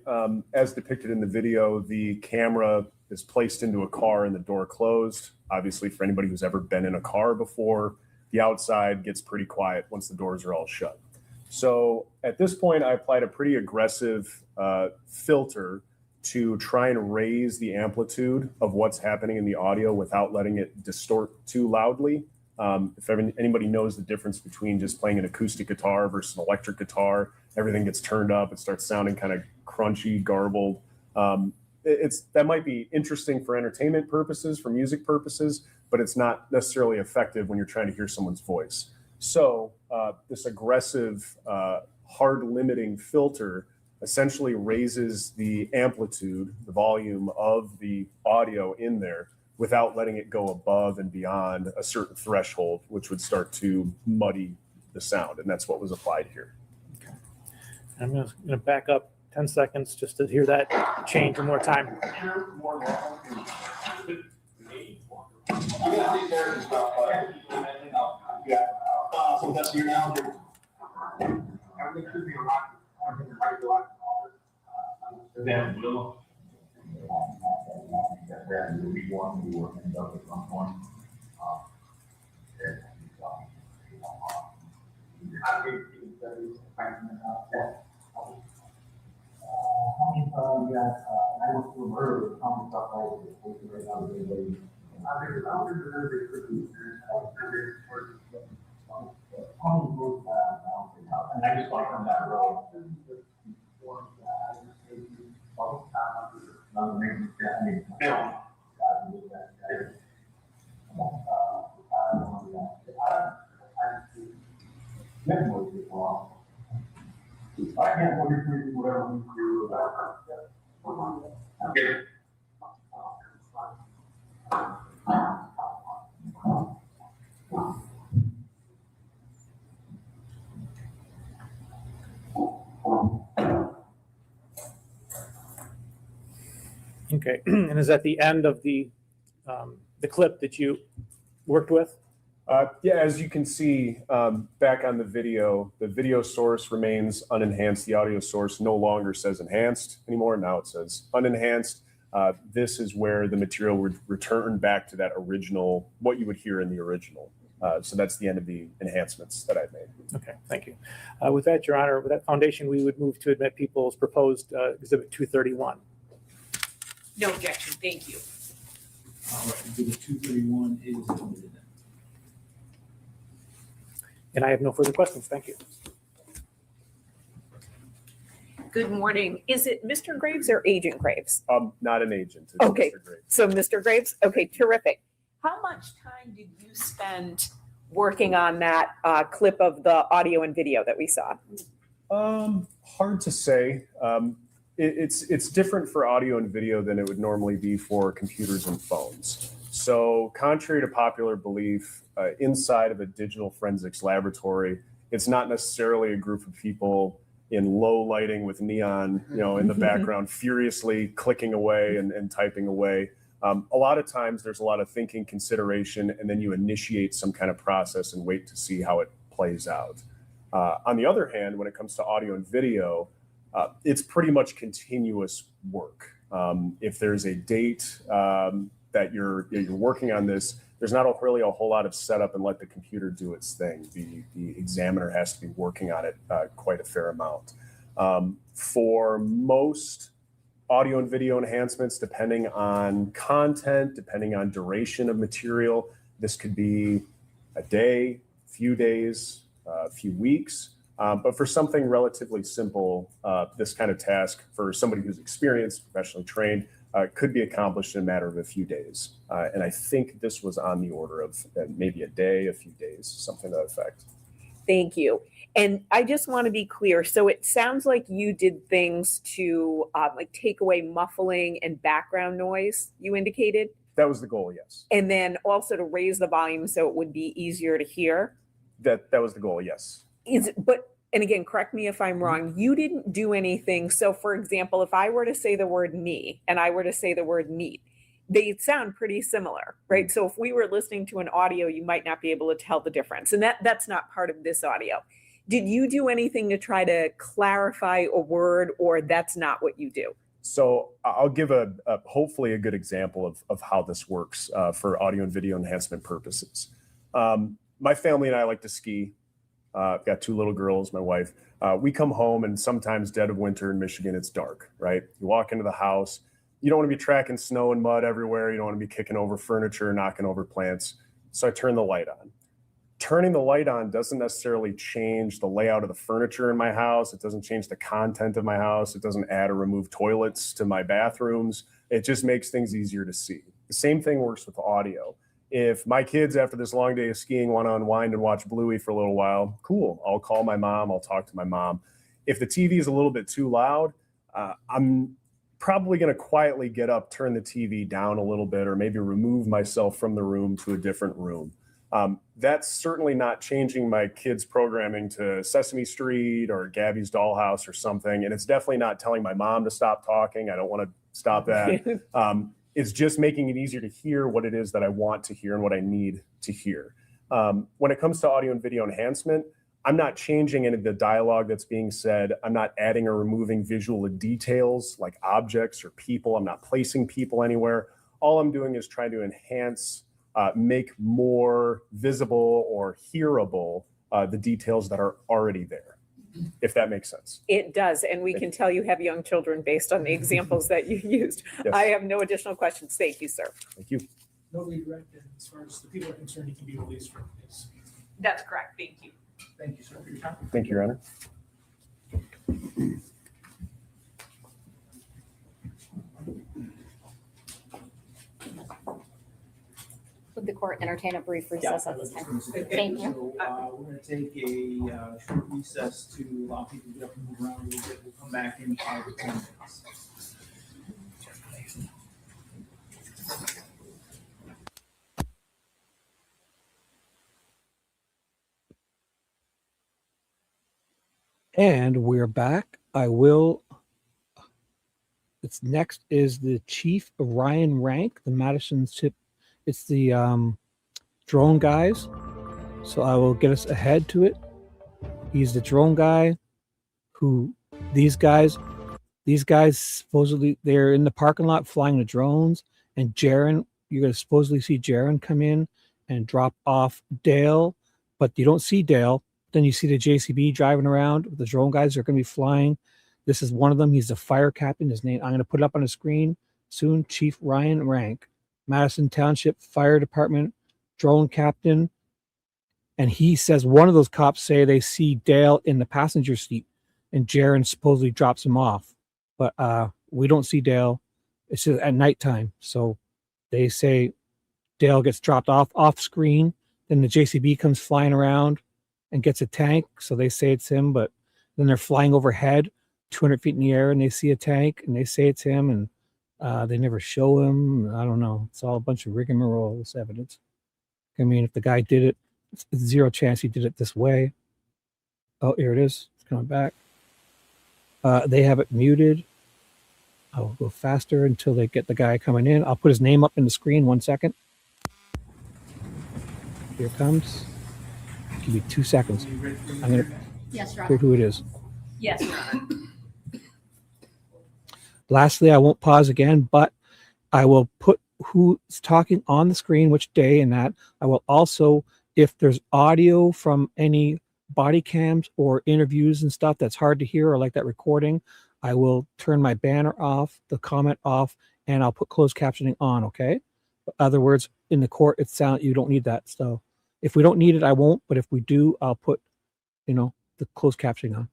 as depicted in the video, the camera is placed into a car and the door closed. Obviously, for anybody who's ever been in a car before, the outside gets pretty quiet once the doors are all shut. So at this point, I applied a pretty aggressive filter to try and raise the amplitude of what's happening in the audio without letting it distort too loudly. If anybody knows the difference between just playing an acoustic guitar versus an electric guitar, everything gets turned up, it starts sounding kind of crunchy, garbled. That might be interesting for entertainment purposes, for music purposes, but it's not necessarily effective when you're trying to hear someone's voice. So this aggressive, hard limiting filter essentially raises the amplitude, the volume of the audio in there without letting it go above and beyond a certain threshold, which would start to muddy the sound. And that's what was applied here. Okay. I'm going to back up 10 seconds just to hear that change one more time. You're more welcome to. I'm gonna take care of this stuff, yeah. So that's your now. Everything should be right. Then we'll. And I just walked on that road. I can't whatever we do. Okay. Okay, and is that the end of the clip that you worked with? Yeah, as you can see back on the video source remains unenhanced. The audio source no longer says enhanced anymore. Now it says unenhanced. This is where the material would return back to that original, what you would hear in the original. So that's the end of the enhancements that I've made. Okay, thank you. With that, Your Honor, with that foundation, we would move to admit people's proposed Exhibit 231. No objection, thank you. All right, Exhibit 231 is admitted. And I have no further questions. Thank you. Good morning. Is it Mr. Graves or Agent Graves? Not an agent. It's Okay, Mr. Graves. so Mr. Graves, okay, terrific. How much time did you spend working on that clip of the audio and video that we saw? Hard to say. It's different for audio and video than it would normally be for computers and phones. So contrary to popular belief, inside of a digital forensics laboratory, it's not necessarily a group of people in low lighting with neon, in the background, furiously clicking away and typing away. A lot of times there's a lot of thinking, consideration, and then you initiate some kind of process and wait to see how it plays out. On the other hand, when it comes to audio and video, it's pretty much continuous work. If there's a date that you're working on this, there's not really a whole lot of setup and let the computer do its thing. The examiner has to be working on it quite a fair amount. For most audio and video enhancements, depending on content, depending on duration of material, this could be a day, few days, a few weeks. But for something relatively simple, this kind of task for somebody who's experienced, professionally trained, could be accomplished in a matter of a few days. And I think this was on the order of maybe a day, a few days, something to that effect. Thank you. And I just want to be clear. So it sounds like you did things to like take away muffling and background noise, you indicated? That was the goal, yes. And then also to raise the volume so it would be easier to hear? That was the goal, yes. And again, correct me if I'm wrong, you didn't do anything. So for example, if I were to say the word knee and I were to say the word neat, they sound pretty similar, right? So if we were listening to an audio, you might not be able to tell the difference. And that's not part of this audio. Did you do anything to try to clarify a word, or that's not what you do? So I'll give hopefully a good example of how this works for audio and video enhancement purposes. My family and I like to ski. I've got 2 little girls, my wife. We come home, and sometimes dead of winter in Michigan, it's dark, right? You walk into the house. You don't want to be tracking snow and mud everywhere. You don't want to be kicking over furniture, knocking over plants. So I turn the light on. Turning the light on doesn't necessarily change the layout of the furniture in my house. It doesn't change the content of my house. It doesn't add or remove toilets to my bathrooms. It just makes things easier to see. The same thing works with audio. If my kids, after this long day of skiing, want to unwind and watch Bluey for a little while, cool. I'll call my mom. I'll talk to my mom. If the TV is a little bit too loud, I'm probably going to quietly get up, turn the TV down a little bit, or maybe remove myself from the room to a different room. That's certainly not changing my kids' programming to Sesame Street or Gabby's Dollhouse or something. And it's definitely not telling my mom to stop talking. I don't want to stop that. It's just making it easier to hear what it is that I want to hear and what I need to hear. When it comes to audio and video enhancement, I'm not changing any of the dialogue that's being said. I'm not adding or removing visual details like objects or people. I'm not placing people anywhere. All I'm doing is trying to enhance, make more visible or hearable the details that are already there, if that makes sense. It does. And we can tell you have young children based on the examples that you used. Yes. I have no additional questions. Thank you, sir. Thank you. No redirect, and as far as the people are concerned, he can be released from this. That's correct. Thank you. Thank you, sir, for your time. Thank you, Your Honor. Would the court entertain a brief recess at this time? Thank you. So we're going to take a short recess to allow people to get up and move around a little bit. We'll come back in 5 or 10 minutes. And we're back. It's next is the Chief Ryan Rank, the Madison tip. It's the drone guys. So I will get us ahead to it. He's the drone guy who these guys supposedly they're in the parking lot flying the drones, and Jaron, you're gonna supposedly see Jaron come in and drop off Dale, but you don't see Dale. Then you see the JCB driving around. The drone guys are going to be flying. This is one of them. He's the fire captain. His name, I'm going to put it up on the screen soon. Chief Ryan Rank, Madison Township Fire Department drone captain. And he says one of those cops say they see Dale in the passenger seat, and Jaron supposedly drops him off. But we don't see Dale. It's just at nighttime. So they say Dale gets dropped off screen. Then the JCB comes flying around and gets a tank. So they say it's him, but then they're flying overhead 200 feet in the air and they see a tank and they say it's him, and they never show him. I don't know. It's all a bunch of rigmarole, this evidence. I mean, if the guy did it, it's zero chance he did it this way. Oh, here it is. It's coming back. They have it muted. I'll go faster until they get the guy coming in. I'll put his name up in the screen 1 second. Here it comes. Give me 2 seconds. I'm going to hear who it is. Yes, Your Honor. Lastly, I won't pause again, but I will put who's talking on the screen, which day, and that. I will also, if there's audio from any body cams or interviews and stuff that's hard to hear or like that recording, I will turn my banner off, the comment off, and I'll put closed captioning on, okay? In other words, in the court, it's sound, you don't need that. So if we don't need it, I won't, but if we do, I'll put, the closed captioning on.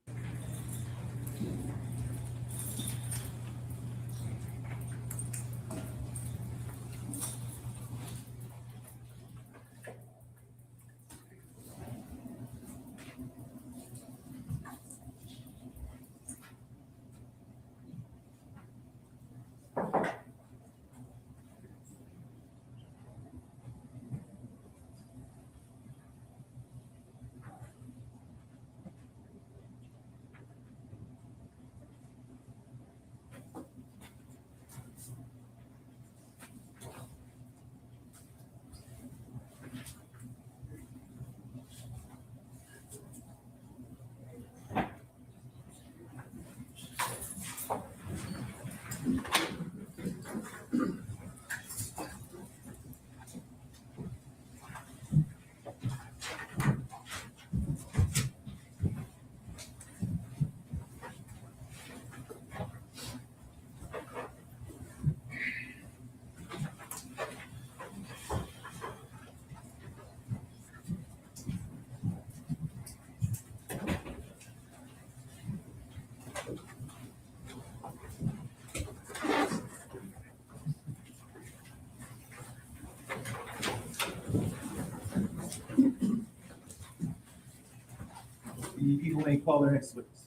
The people may call their next witness.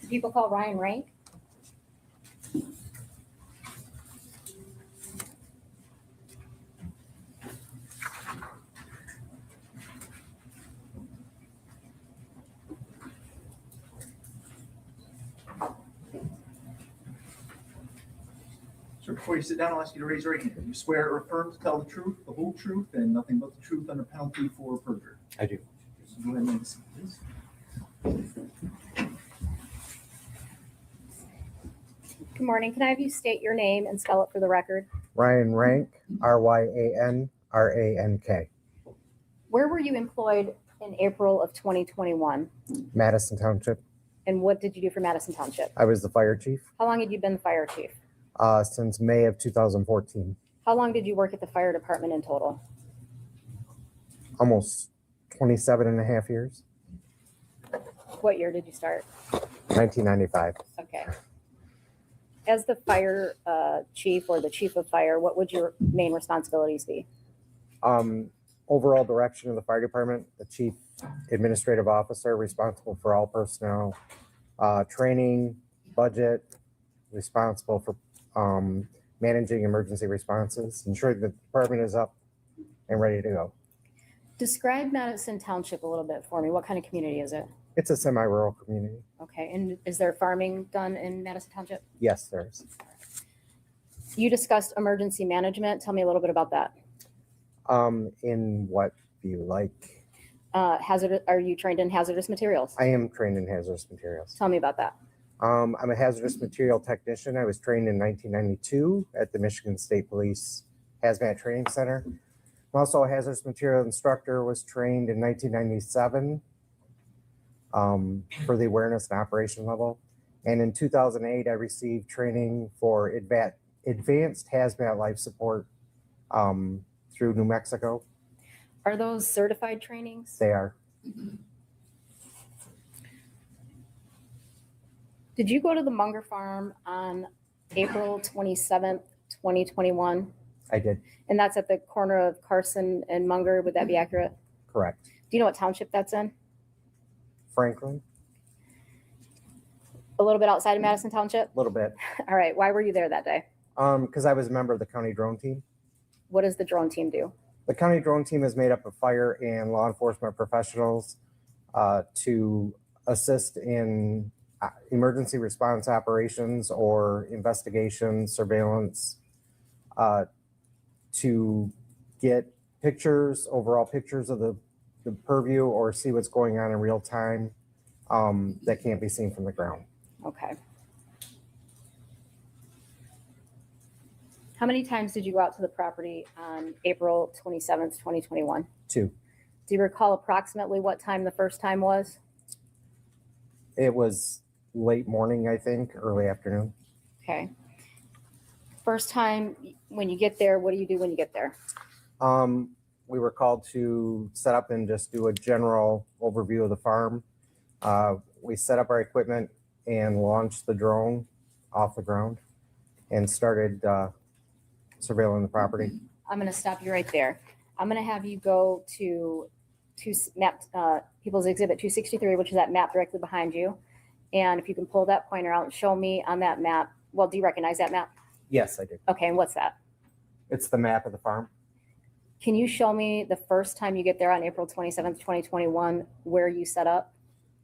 Do people call Ryan Rank? Sir, before you sit down, I'll ask you to raise your right hand. You swear or affirm to tell the truth, the whole truth, and nothing but the truth under penalty for perjury? I do. So go ahead and make a seat, please. Good morning. Can I have you state your name and spell it for the record? Ryan Rank, RyanRank. Where were you employed in April of 2021? Madison Township. And what did you do for Madison Township? I was the fire chief How long had you been the fire chief? since May of 2014. How long did you work at the fire department in total? Almost 27 and a half years. What year did you start? 1995. Okay. As the fire chief or the chief of fire, what would your main responsibilities be? Overall direction of the fire department, the chief administrative officer responsible for all personnel, training, budget, responsible for managing emergency responses, ensuring the department is up and ready to go. Describe Madison Township a little bit for me. What kind of community is it? It's a semi-rural community. Okay. And is there farming done in Madison Township? Yes, there is. You discussed emergency management. Tell me a little bit about that. In what view? Like, Are you trained in hazardous materials? I am trained in hazardous materials. Tell me about that. I'm a hazardous material technician. I was trained in 1992 at the Michigan State Police Hazmat Training Center. I'm also a hazardous material instructor, was trained in 1997 for the awareness and operation level. And in 2008, I received training for advanced hazmat life support through New Mexico. Are those certified trainings? They are. Did you go to the Munger farm on April 27th, 2021? I did. And that's at the corner of Carson and Munger. Would that be accurate? Correct. Do you know what township that's in? Franklin, A little bit outside of Madison Township? a little bit. All right. Why were you there that day? Because I was a member of the county drone team. What does the drone team do? The county drone team is made up of fire and law enforcement professionals to assist in emergency response operations or investigation, surveillance, to get pictures, overall pictures of the purview or see what's going on in real time that can't be seen from the ground. Okay. How many times did you go out to the property on April 27th, 2021? 2. Do you recall approximately what time the first time was? It was late morning, I think, early afternoon. Okay. First time when you get there, what do you do when you get there? We were called to set up and just do a general overview of the farm. We set up our equipment and launched the drone off the ground and started surveilling the property. I'm going to stop you right there. I'm going to have you go to map People's Exhibit 263, which is that map directly behind you. And if you can pull that pointer out and show me on that map. Well, do you recognize that map? Yes, I do. Okay, and what's that? It's the map of the farm. Can you show me the first time you get there on April 27th, 2021, where you set up?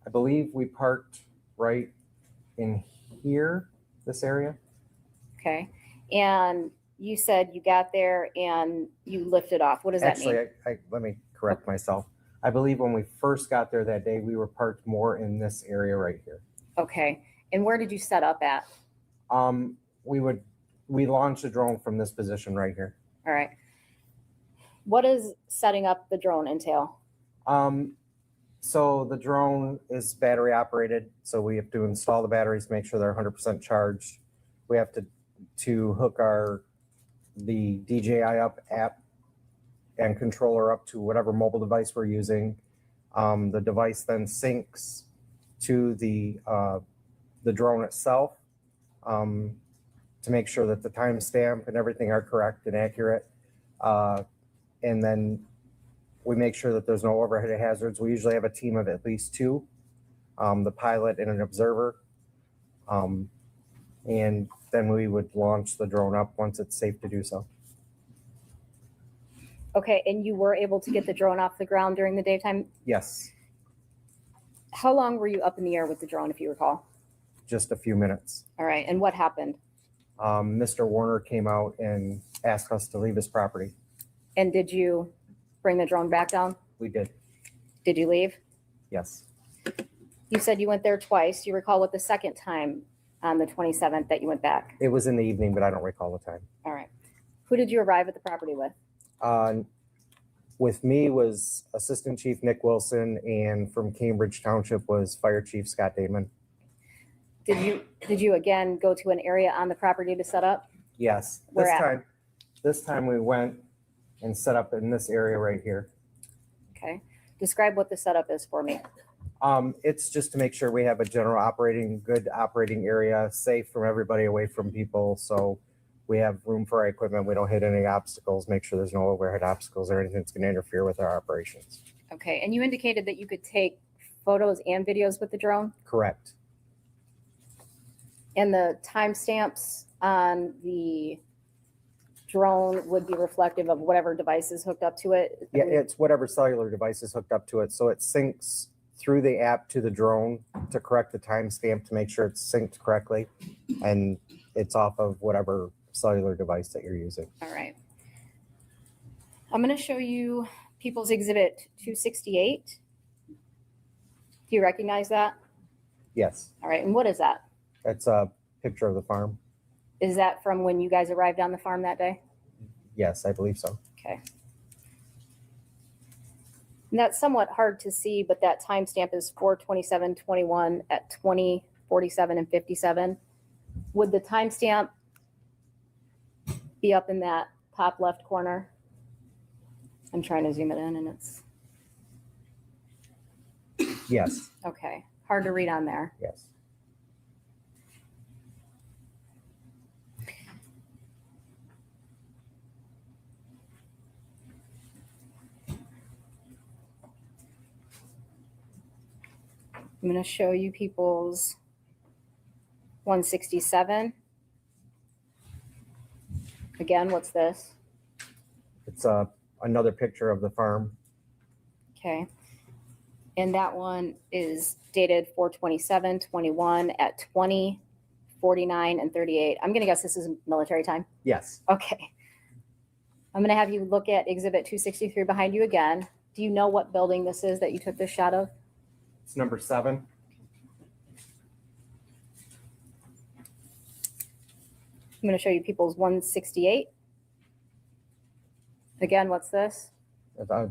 I believe we parked right in here, this area. Okay. And you said you got there and you lifted off. What does that mean? Actually, let me correct myself. I believe when we first got there that day, we were parked more in this area right here. Okay. And where did you set up at? We launched a drone from this position right here. All right. What does setting up the drone entail? So the drone is battery operated. So we have to install the batteries, make sure they're 100% charged. We have to hook the DJI up app and controller up to whatever mobile device we're using. The device then syncs to the drone itself to make sure that the timestamp and everything are correct and accurate. And then we make sure that there's no overhead hazards. We usually have a team of at least two, the pilot and an observer. And then we would launch the drone up once it's safe to do so. Okay, and you were able to get the drone off the ground during the daytime? Yes, How long were you up in the air with the drone, if you recall? just a few minutes. All right, and what happened? Mr. Warner came out and asked us to leave his property. And did you bring the drone back down? We did, Did you leave? yes. You said you went there twice. Do you recall what the second time on the 27th that you went back? It was in the evening, but I don't recall the time. All right. Who did you arrive at the property with? With me was Assistant Chief Nick Wilson, and from Cambridge Township was Fire Chief Scott Damon. Did you again go to an area on the property to set up? Yes, Where at? this time we went and set up in this area right here. Okay. Describe what the setup is for me. It's just to make sure we have a general good operating area, safe from everybody, away from people. So we have room for our equipment. We don't hit any obstacles, make sure there's no overhead obstacles or anything that's going to interfere with our operations. Okay. And you indicated that you could take photos and videos with the drone? Correct. And the timestamps on the drone would be reflective of whatever device is hooked up to it? Yeah, it's whatever cellular device is hooked up to it. So it syncs through the app to the drone to correct the timestamp to make sure it's synced correctly. And it's off of whatever cellular device that you're using. All right. I'm going to show you People's Exhibit 268. Do you recognize that? Yes, All right. And what is that? it's a picture of the farm. Is that from when you guys arrived on the farm that day? Yes, I believe so. Okay. And that's somewhat hard to see, but that timestamp is 4/27/21 at 20:47 and 57. Would the timestamp be up in that top left corner? I'm trying to zoom it in and it's, Yes, okay, hard to read on there. yes. I'm going to show you People's 167. Again, what's this? It's another picture of the farm. Okay. And that one is dated 4/27/21 at 20:49 and 38. I'm going to guess this is military time. Yes, Okay. I'm going to have you look at Exhibit 263 behind you again. Do you know what building this is that you took this shot of? it's number 7. I'm going to show you People's 168. Again, what's this?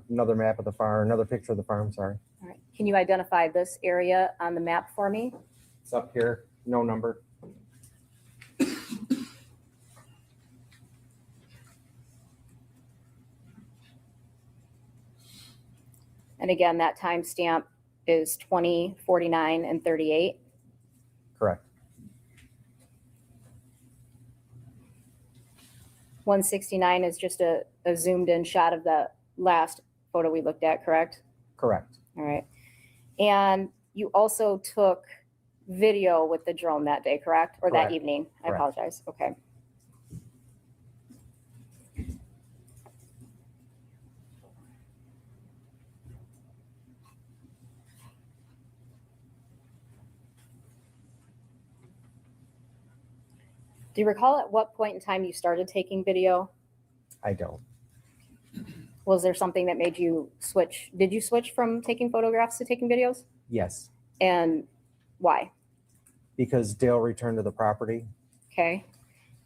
Another map of the farm, another picture of the farm, sorry. All right. Can you identify this area on the map for me? It's up here, no number. And again, that timestamp is 20:49 and 38. Correct. 169 is just a zoomed in shot of the last photo we looked at, correct? Correct. All right. And you also took video with the drone that day, correct? Or that Correct. evening? I Correct. apologize. Okay. Do you recall at what point in time you started taking video? I don't. Was there something that made you switch? Did you switch from taking photographs to taking videos? Yes, And why? because Dale returned to the property. Okay.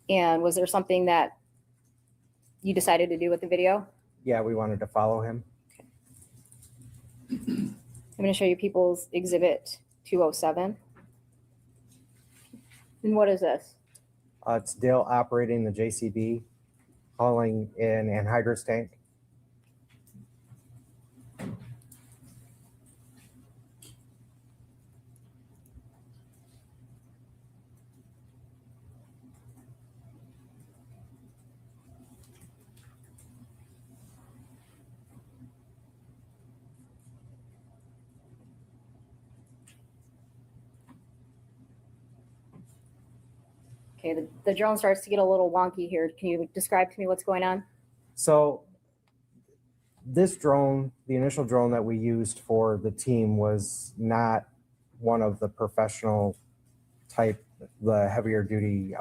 And was there something that you decided to do with the video? Yeah, we wanted to follow him. I'm going to show you People's Exhibit 207. And what is this? It's Dale operating the JCB, hauling an anhydrous tank. Okay, the drone starts to get a little wonky here. Can you describe to me what's going on? So this drone, the initial drone that we used for the team, was not one of the professional type, the heavier duty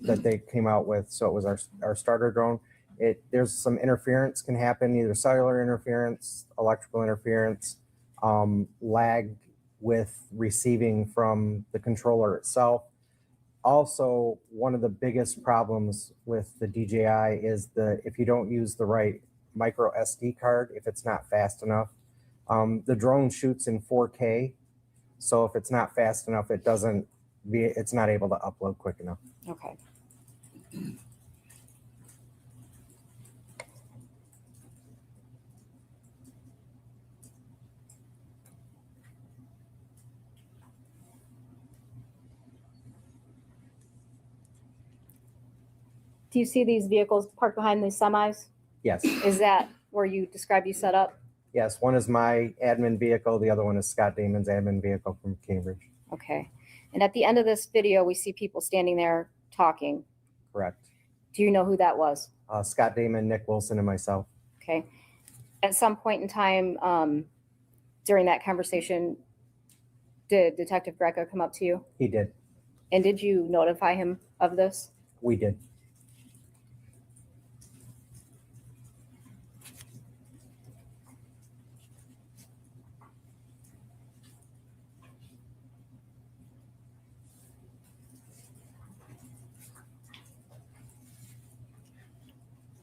that they came out with. So it was our starter drone. There's some interference can happen, either cellular interference, electrical interference, lag with receiving from the controller itself. Also, one of the biggest problems with the DJI is if you don't use the right micro SD card, if it's not fast enough. The drone shoots in 4K, so if it's not fast enough, it's not able to upload quick enough. Okay. Do you see these vehicles parked behind these semis? Yes. Is that where you described you set up? Yes, one is my admin vehicle. The other one is Scott Damon's admin vehicle from Cambridge. Okay. And at the end of this video, we see people standing there talking. Correct. Do you know who that was? Scott Damon, Nick Wilson, and myself. Okay. At some point in time during that conversation, did Detective Greco come up to you? He did. And did you notify him of this? We did.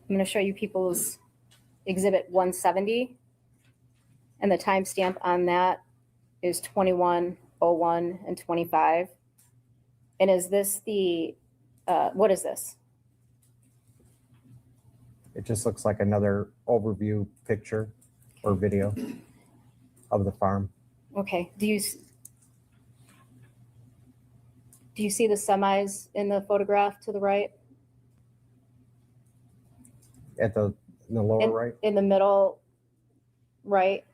I'm going to show you people's Exhibit 170. And the timestamp on that is 21:01 and 25. And is this what is this? It just looks like another overview picture or video of the farm. Okay. Do you see the semis in the photograph to the right? At the lower right? In the middle right?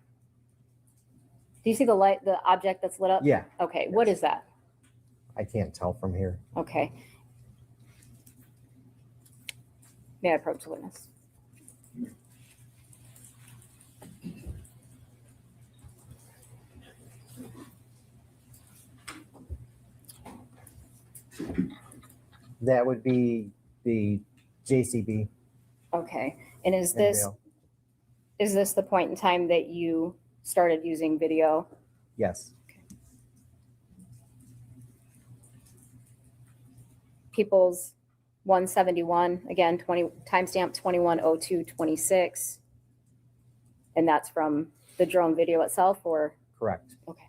Do you see the light, the object that's lit up? Yeah. Okay. What is that? I can't tell from here. Okay. May I approach the witness? That would be the JCB. Okay. And is this the point in time that you started using video? Yes. People's 171, again, timestamp 21:02:26. And that's from the drone video itself, or? Correct. Okay.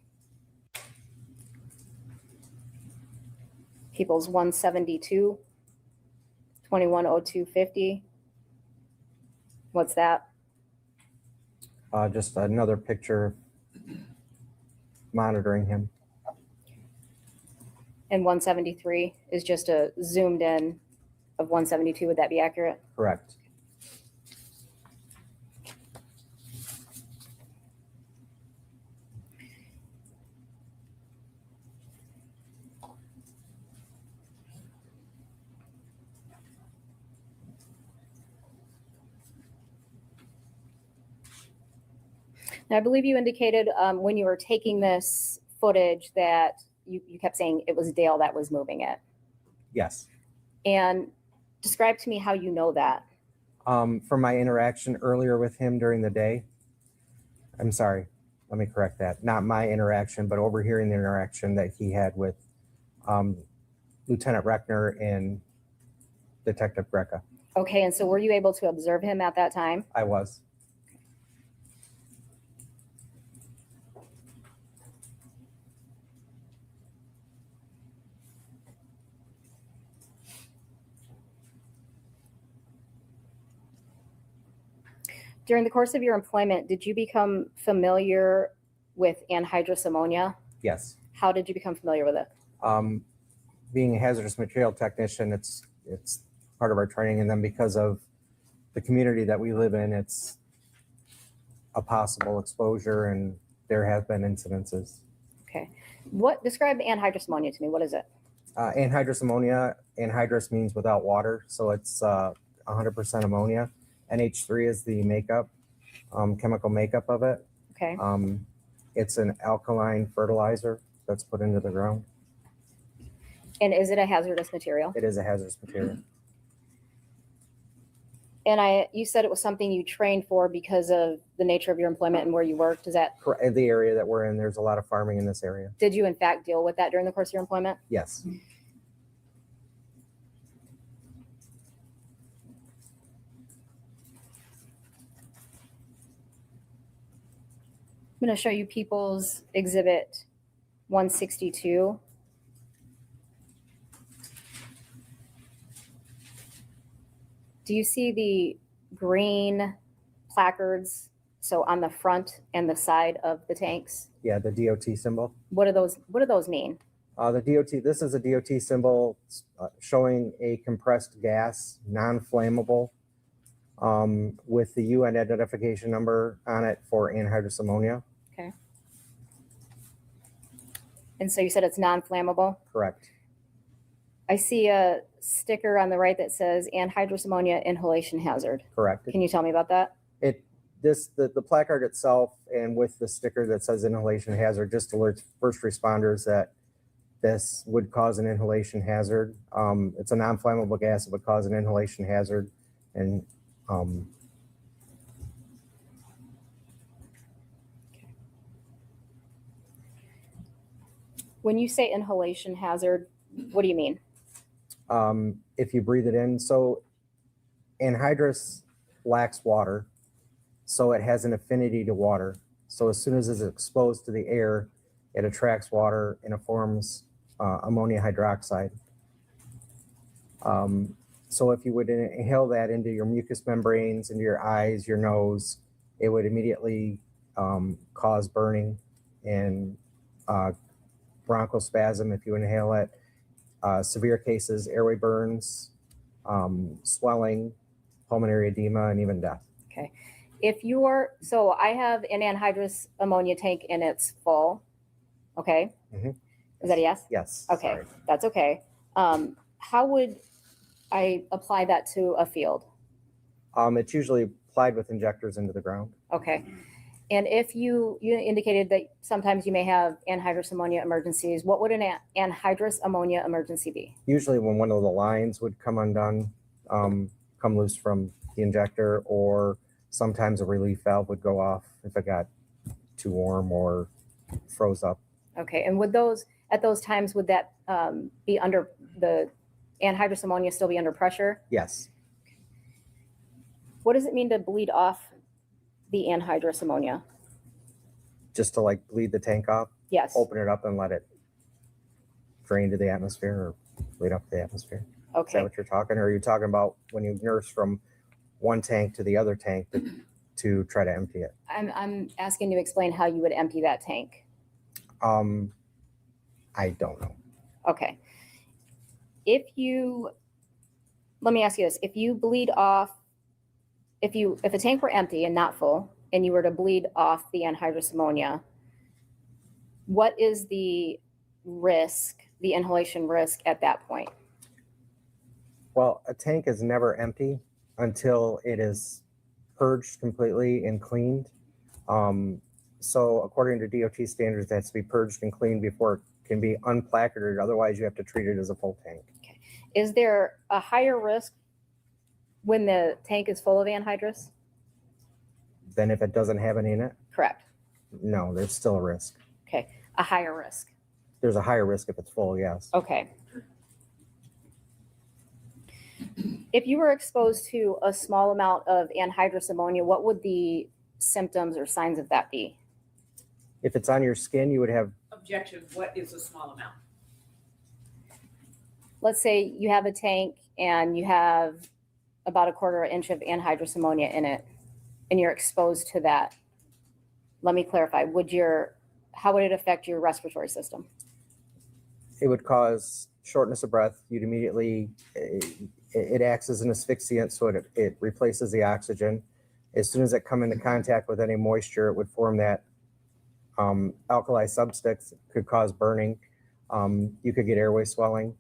People's 172, 21:02:50. What's that? Just another picture monitoring him. And 173 is just a zoomed in of 172. Would that be accurate? Correct. Now, I believe you indicated when you were taking this footage that you kept saying it was Dale that was moving it. Yes. And describe to me how you know that. From my interaction earlier with him during the day. I'm sorry, let me correct that. Not my interaction, but overhearing the interaction that he had with Lieutenant Reckner and Detective Greca. Okay, and so were you able to observe him at that time? I was. During the course of your employment, did you become familiar with anhydrous ammonia? Yes. How did you become familiar with it? Being a hazardous material technician, it's part of our training. And then because of the community that we live in, it's a possible exposure, and there have been incidences. Okay. Describe anhydrous ammonia to me. What is it? Anhydrous ammonia, anhydrous means without water, so it's 100% ammonia. NH3 is the makeup, chemical makeup of it. Okay. It's an alkaline fertilizer that's put into the ground. And is it a hazardous material? It is a hazardous material. And you said it was something you trained for because of the nature of your employment and where you worked. Is that The area that we're in, there's a lot of farming in this area. did you in fact deal with that during the course of your employment? Yes. I'm going to show you People's Exhibit 162. Do you see the green placards? So on the front and the side of the tanks? Yeah, the DOT symbol. What do those mean? The DOT, this is a DOT symbol showing a compressed gas, non-flammable, with the UN identification number on it for anhydrous ammonia. Okay. And so you said it's non-flammable? Correct. I see a sticker on the right that says anhydrous ammonia inhalation hazard. Correct. Can you tell me about that? The placard itself and with the sticker that says inhalation hazard just alerts first responders that this would cause an inhalation hazard. It's a non-flammable gas. It would cause an inhalation hazard. And when you say inhalation hazard, what do you mean? if you breathe it in, so anhydrous lacks water, so it has an affinity to water. So as soon as it's exposed to the air, it attracts water and it forms ammonia hydroxide. So if you would inhale that into your mucous membranes, into your eyes, your nose, it would immediately cause burning and bronchospasm if you inhale it. Severe cases, airway burns, swelling, pulmonary edema, and even death. Okay. If you're, so I have an anhydrous ammonia tank and it's full. Okay. Mm-hmm. Is that a yes? Yes. Okay. Sorry. That's okay. How would I apply that to a field? It's usually applied with injectors into the ground. Okay. And if you indicated that sometimes you may have anhydrous ammonia emergencies, what would an anhydrous ammonia emergency be? Usually when one of the lines would come undone, come loose from the injector, or sometimes a relief valve would go off if it got too warm or froze up. Okay. And would those, at those times, would that be under the anhydrous ammonia still be under pressure? Yes. What does it mean to bleed off the anhydrous ammonia? Just to like bleed the tank off? Yes. Open it up and let it drain to the atmosphere or bleed up the atmosphere. Okay. Is that what you're talking? Or are you talking about when you nurse from one tank to the other tank to try to empty it? I'm asking you to explain how you would empty that tank. I don't know. Okay. If you, let me ask you this, if you bleed off, if a tank were empty and not full, and you were to bleed off the anhydrous ammonia, what is the risk, the inhalation risk at that point? Well, a tank is never empty until it is purged completely and cleaned. So according to DOT standards, it has to be purged and cleaned before it can be unplacarted. Otherwise, you have to treat it as a full tank. Okay. Is there a higher risk when the tank is full of anhydrous? Then if it doesn't have any in it? Correct. No, there's still a risk. Okay. A higher risk. There's a higher risk if it's full, yes. Okay. If you were exposed to a small amount of anhydrous ammonia, what would the symptoms or signs of that be? If it's on your skin, you would have... Objection, what is a small amount? Let's say you have a tank and you have about 1/4 inch of anhydrous ammonia in it, and you're exposed to that. Let me clarify. How would it affect your respiratory system? It would cause shortness of breath. You'd immediately, it acts as an asphyxiant, so it replaces the oxygen. As soon as it come into contact with any moisture, it would form that alkali substance, could cause burning. You could get airway swelling.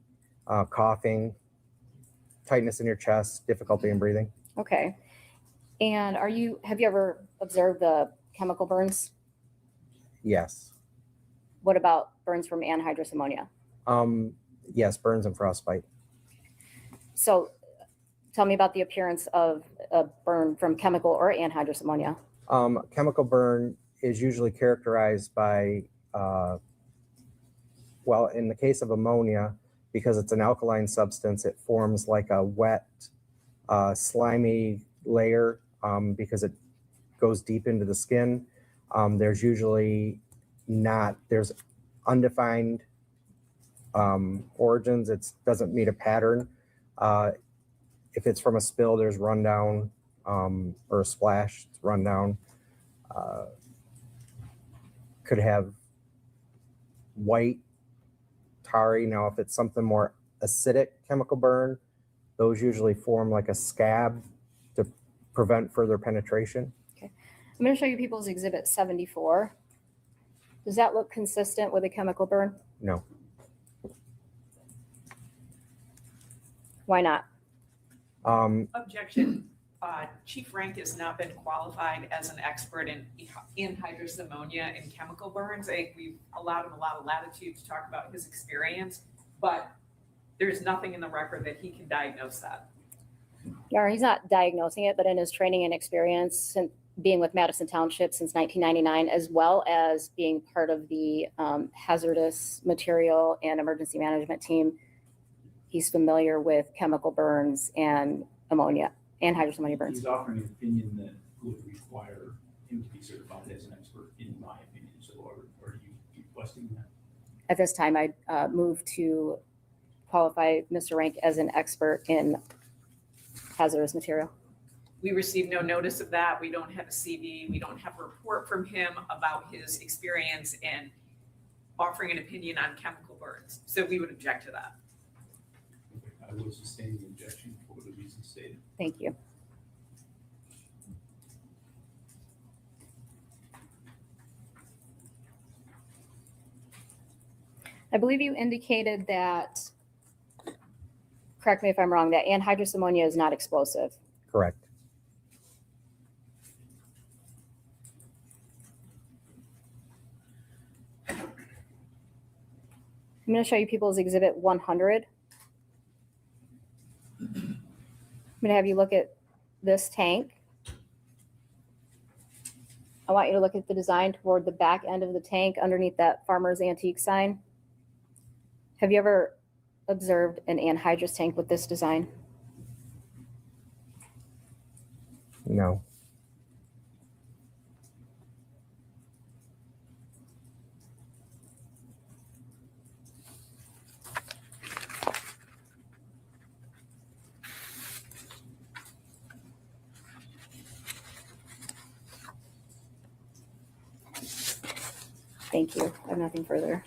coughing, tightness in your chest, difficulty in breathing. Okay. And have you ever observed the chemical burns? Yes. What about burns from anhydrous ammonia? Yes, burns and frostbite. So tell me about the appearance of a burn from chemical or anhydrous ammonia. Chemical burn is usually characterized by, well, in the case of ammonia, because it's an alkaline substance, it forms like a wet, slimy layer because it goes deep into the skin. There's usually there's undefined origins. It doesn't meet a pattern. If it's from a spill, there's rundown, or a splash, it's rundown. Could have white, tarry. Now, if it's something more acidic chemical burn, those usually form like a scab to prevent further penetration. Okay. I'm going to show you people's exhibit 74. Does that look consistent with a chemical burn? No. Why not? Objection. Chief Rank has not been qualified as an expert in anhydrous ammonia and chemical burns. We've allowed him a lot of latitude to talk about his experience, but there's nothing in the record that he can diagnose that. Yeah, he's not diagnosing it, but in his training and experience and being with Madison Township since 1999, as well as being part of the hazardous material and emergency management team, he's familiar with chemical burns and ammonia, anhydrous ammonia burns. He's offering an opinion that would require him to be certified as an expert, in my opinion. So are you requesting that? At this time, I move to qualify Mr. Rank as an expert in hazardous material. We received no notice of that. We don't have a CV. We don't have a report from him about his experience in offering an opinion on chemical burns. So we would object to that. I will sustain the objection for the reasons stated. Thank you. I believe you indicated that, correct me if I'm wrong, that anhydrous ammonia is not explosive. Correct. I'm going to show you people's exhibit 100. I'm going to have you look at this tank. I want you to look at the design toward the back end of the tank underneath that Farmer's Antique sign. Have you ever observed an anhydrous tank with this design? No. Thank you. I have nothing further.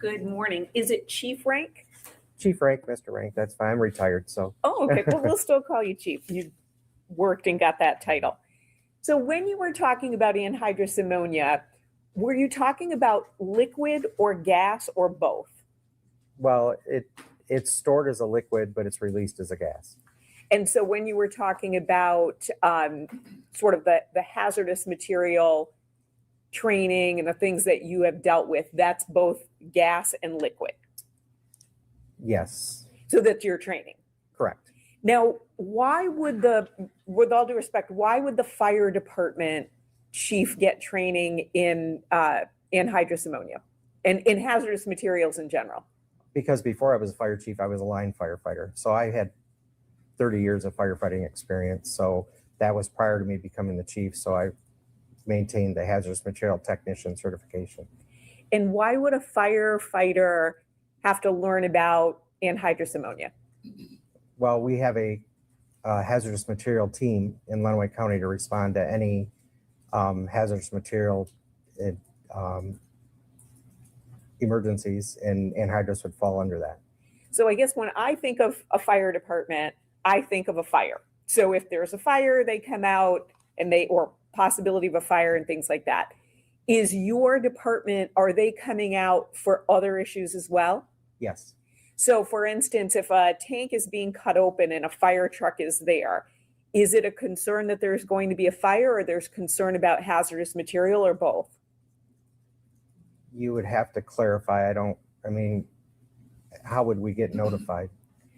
Good morning. Is it Chief Rank? Chief Rank, Mr. Rank, that's fine. I'm retired, so. Oh, okay. Well, we'll still call you Chief. You worked and got that title. So when you were talking about anhydrous ammonia, were you talking about liquid or gas or both? Well, it's stored as a liquid, but it's released as a gas. And so when you were talking about sort of the hazardous material training and the things that you have dealt with, that's both gas and liquid. Yes. So that's your training. Correct. Now, why would with all due respect, why would the fire department chief get training in anhydrous ammonia and in hazardous materials in general? Because before I was a fire chief, I was a line firefighter. So I had 30 years of firefighting experience. So that was prior to me becoming the chief. So I maintained the hazardous material technician certification. And why would a firefighter have to learn about anhydrous ammonia? Well, we have a hazardous material team in Lenawee County to respond to any hazardous material emergencies, and anhydrous would fall under that. So I guess when I think of a fire department, I think of a fire. So if there's a fire, they come out and or possibility of a fire and things like that. Is your department, are they coming out for other issues as well? Yes. So for instance, if a tank is being cut open and a fire truck is there, is it a concern that there's going to be a fire, or there's concern about hazardous material, or both? You would have to clarify. I mean, how would we get notified?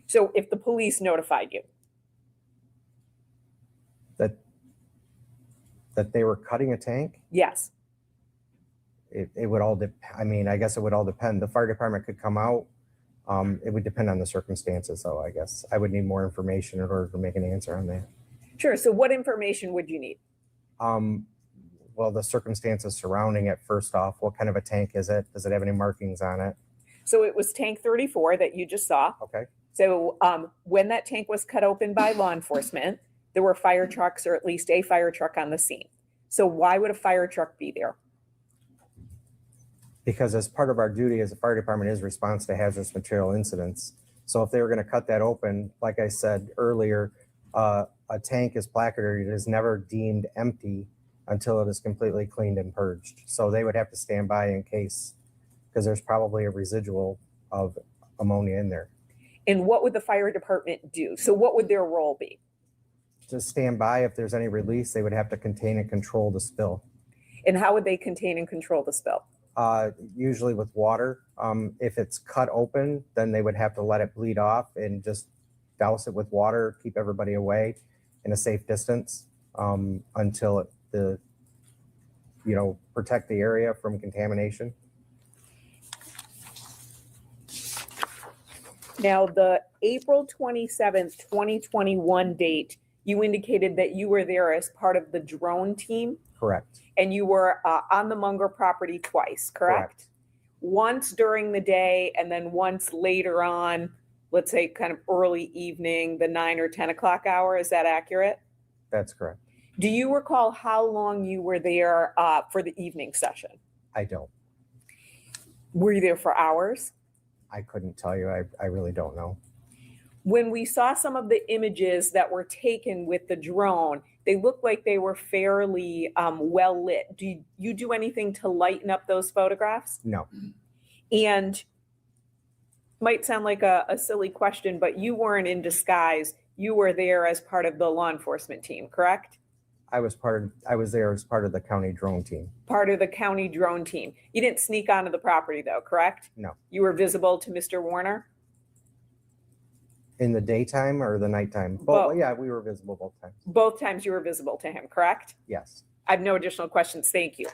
So if the police notified you, That they were cutting a tank? yes. It would all I mean, I guess it would all depend. The fire department could come out. It would depend on the circumstances, though, I guess. I would need more information in order to make an answer on that. Sure. So what information would you need? Well, the circumstances surrounding it, first off, what kind of a tank is it? Does it have any markings on it? So it was tank 34 that you just saw. Okay. So when that tank was cut open by law enforcement, there were fire trucks, or at least a fire truck on the scene. So why would a fire truck be there? Because as part of our duty as a fire department is response to hazardous material incidents. So if they were going to cut that open, like I said earlier, a tank is placarded. It is never deemed empty until it is completely cleaned and purged. So they would have to stand by in case, because there's probably a residual of ammonia in there. And what would the fire department do? So what would their role be? To stand by, if there's any release, they would have to contain and control the spill. And how would they contain and control the spill? Usually with water. If it's cut open, then they would have to let it bleed off and just douse it with water, keep everybody away in a safe distance until protect the area from contamination. Now, the April 27th, 2021 date, you indicated that you were there as part of the drone team. Correct. And you were on the Munger property twice, correct? Once during the day and then once later on, let's say kind of early evening, the 9 or 10 o'clock hour. Is that accurate? That's correct. Do you recall how long you were there for the evening session? I don't. Were you there for hours? I couldn't tell you. I really don't know. When we saw some of the images that were taken with the drone, they looked like they were fairly well lit. Do you do anything to lighten up those photographs? No. And might sound like a silly question, but you weren't in disguise. You were there as part of the law enforcement team, correct? I was there as part of the county drone team. Part of the county drone team. You didn't sneak onto the property though, correct? No. You were visible to Mr. Warner? In the daytime or the nighttime? Both. Yeah, we were visible both times. Both times you were visible to him, correct? Yes. I have no additional questions. Thank you.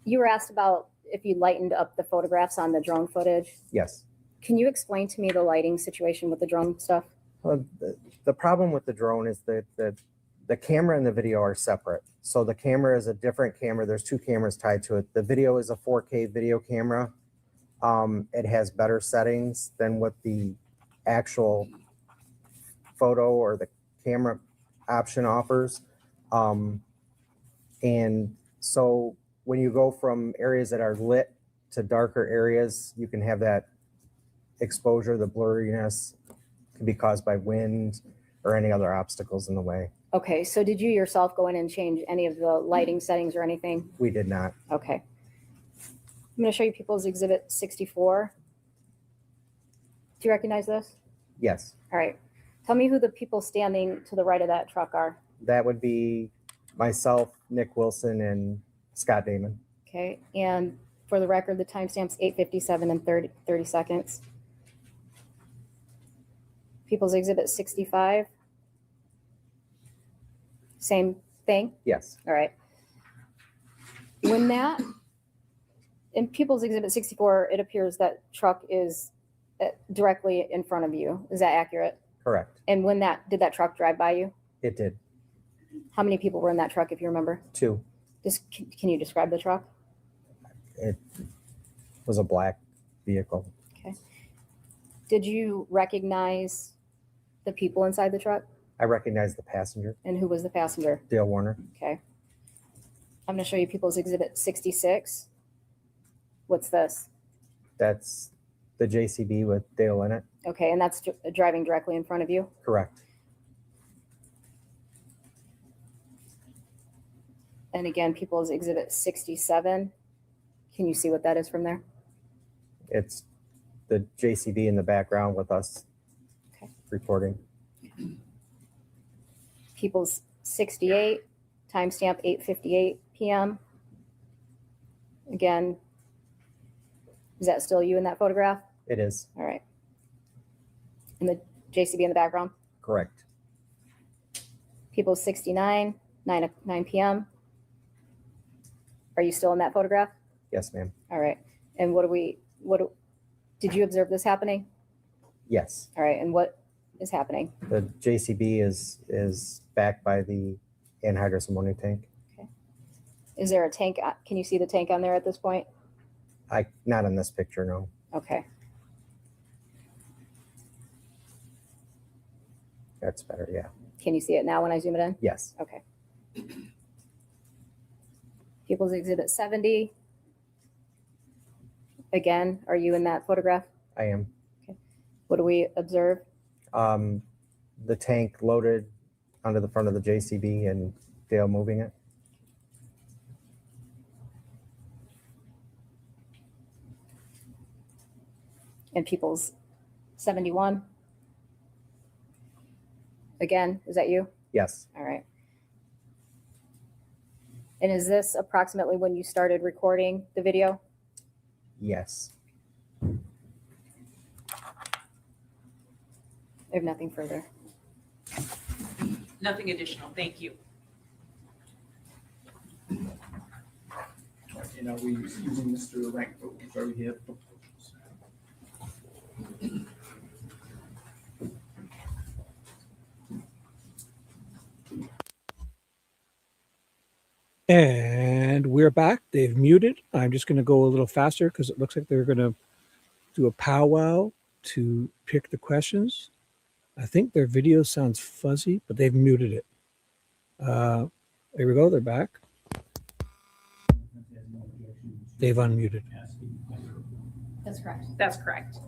You were asked about if you lightened up the photographs on the drone footage. Yes. Can you explain to me the lighting situation with the drone stuff? Well, the problem with the drone is that the camera and the video are separate. So the camera is a different camera. There's two cameras tied to it. The video is a 4K video camera. It has better settings than what the actual photo or the camera option offers. And so when you go from areas that are lit to darker areas, you can have that exposure, the blurriness can be caused by wind or any other obstacles in the way. Okay, so did you yourself go in and change any of the lighting settings or anything? We did not. Okay. I'm going to show you People's Exhibit 64. Do you recognize this? Yes. All right. Tell me who the people standing to the right of that truck are. That would be myself, Nick Wilson, and Scott Damon. Okay, and for the record, the timestamp's 8:57 and 30 seconds. People's Exhibit 65. Same thing? Yes. All right. When that, in People's Exhibit 64, it appears that truck is directly in front of you. Is that accurate? Correct. And when did that truck drive by you? It did. How many people were in that truck, if you remember? 2. Can you describe the truck? It was a black vehicle. Okay. Did you recognize the people inside the truck? I recognized the passenger. And who was the passenger? Dale Warner. Okay. I'm going to show you People's Exhibit 66. What's this? That's the JCB with Dale in it. Okay, and that's driving directly in front of you? Correct. And again, People's Exhibit 67. Can you see what that is from there? It's the JCB in the background with us reporting. People's 68, timestamp 8:58 p.m. Again, is that still you in that photograph? It is. All right. And the JCB in the background? Correct. People's 69, 9 p.m. Are you still in that photograph? Yes, ma'am. All right. And did you observe this happening? Yes. All right. And what is happening? The JCB is backed by the anhydrous ammonia tank. Is there a tank? Can you see the tank on there at this point? Not in this picture, no. Okay. That's better, yeah. Can you see it now when I zoom it in? Yes. Okay. People's Exhibit 70. Again, are you in that photograph? I am. Okay. What do we observe? The tank loaded onto the front of the JCB and Dale moving it. And People's 71. Again, is that you? Yes. All right. And is this approximately when you started recording the video? Yes. I have nothing further. Nothing additional. Thank you. And are we using Mr. Rank totals? Are we have totals? And we're back. They've muted. I'm just going to go a little faster because it looks like they're going to do a powwow to pick the questions. I think their video sounds fuzzy, but they've muted it. There we go. They're back. They've unmuted. That's correct. That's correct.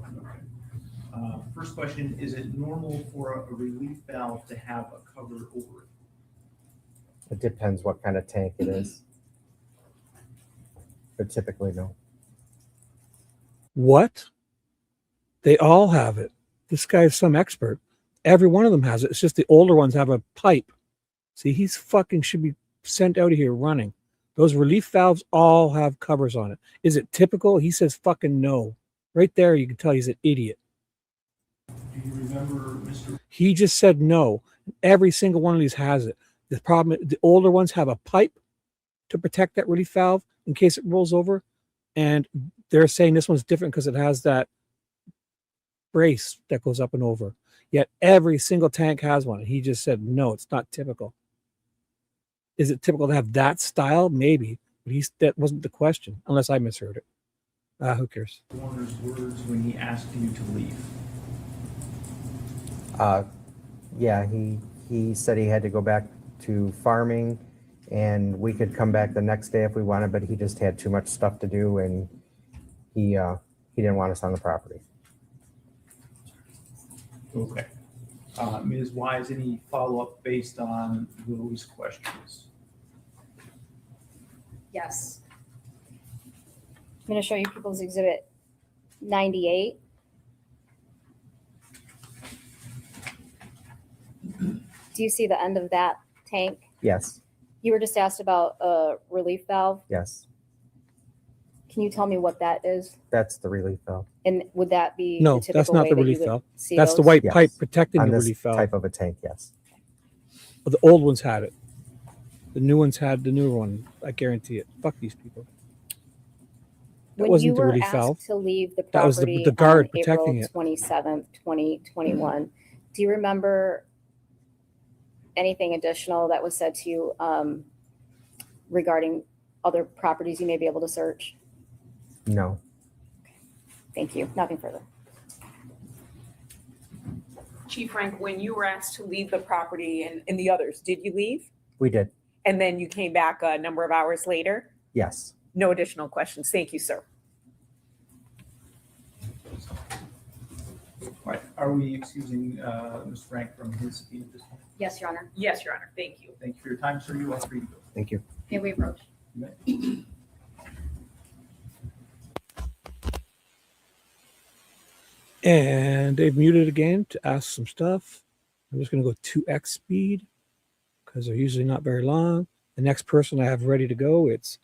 First question, is it normal for a relief valve to have a cover over it? It depends what kind of tank it is. But typically, no. What? They all have it. This guy's some expert. Every one of them has it. It's just the older ones have a pipe. See, he's fucking should be sent out of here running. Those relief valves all have covers on it. Is it typical? He says fucking no. Right there, you can tell he's an idiot. Do you remember Mr. He just said no. Every single one of these has it. The problem, the older ones have a pipe to protect that relief valve in case it rolls over. And they're saying this one's different because it has that brace that goes up and over. Yet every single tank has one. And he just said, no, it's not typical. Is it typical to have that style? Maybe. But that wasn't the question, unless I misheard it. Who cares? Warner's words when he asked you to leave. Yeah, he said he had to go back to farming and we could come back the next day if we wanted, but he just had too much stuff to do and he didn't want us on the property. Okay. Ms. Wise, any follow-up based on those questions? Yes. I'm going to show you People's Exhibit 98. Do you see the end of that tank? Yes. You were just asked about a relief valve. Yes. Can you tell me what that is? That's the relief valve. And would that be No, the typical that's not way the that you relief would valve. see That's the those? white Yes. pipe protecting On the this relief valve. type of a tank, yes. But the old ones had it. The new ones had the newer one. I guarantee it. Fuck these people. That When wasn't you the were relief asked valve. to leave the That was property the guard on protecting April it. 27th, 2021, do you remember anything additional that was said to you regarding other properties you may be able to search? No. Thank you. Nothing further. Chief Frank, when you were asked to leave the property and the others, did you leave? We did. And then you came back a number of hours later? Yes. No additional questions. Thank you, sir. Are we excusing Mr. Frank from his subpoena at this point? Yes, Your Honor. Yes, Your Honor, thank you. Thank you for your time, sir. You are free to go. Thank you. May we approach? You may. And they've muted again to ask some stuff. I'm just going to go 2x speed because they're usually not very long. The next person I have ready to go, it's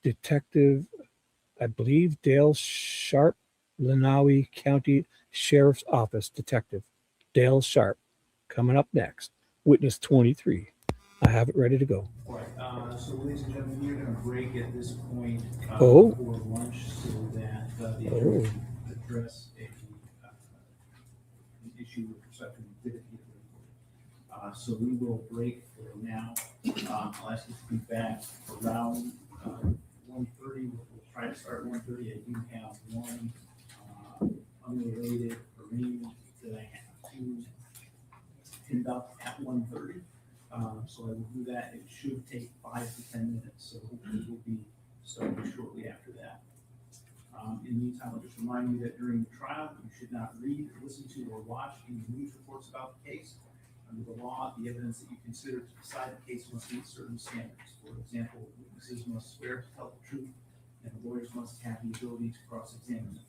Detective, I believe, Dale Sharp, Lenawi County Sheriff's Office Detective. Dale Sharp, coming up next. Witness 23. I have it ready to go. All right, so ladies and gentlemen, we're going to break at this point Oh. for lunch so that the Oh. attorney can address an issue with respect to the exhibit. So we will break for now. I'll ask you to be back around 1:30. We'll try to start at 1:30. I do have one unrelated arraignment that I have to conduct at 1:30. So I will do that. It should take 5 to 10 minutes. So hopefully we'll be starting shortly after that. In the meantime, I'll just remind you that during the trial, you should not read, listen to, or watch any news reports about the case. Under the law, the evidence that you consider to decide the case must meet certain standards. For example, witnesses must swear to tell the truth, and the lawyers must have the ability to cross-examine them.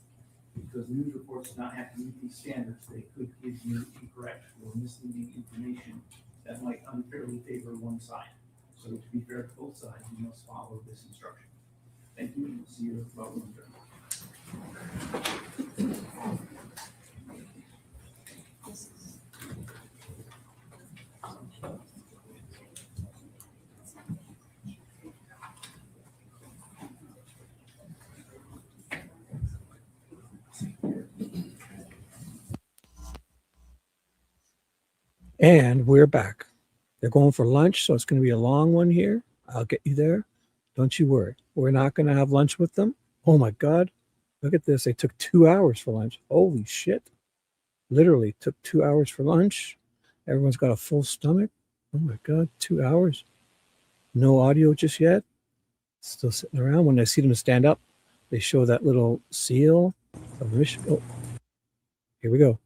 Because news reports do not have to meet these standards, they could give you incorrect or misleading information that might unfairly favor one side. So to be fair to both sides, you must follow this instruction. Thank you, and we'll see you about 1:30. And we're back. They're going for lunch, so it's going to be a long one here. I'll get you there. Don't you worry. We're not going to have lunch with them. Oh my God. Look at this. They took 2 hours for lunch. Holy shit. Literally took 2 hours for lunch. Everyone's got a full stomach. Oh my God. 2 hours. No audio just yet. Still sitting around. When I see them stand up, they show that little seal of Michigan. Oh, here we go.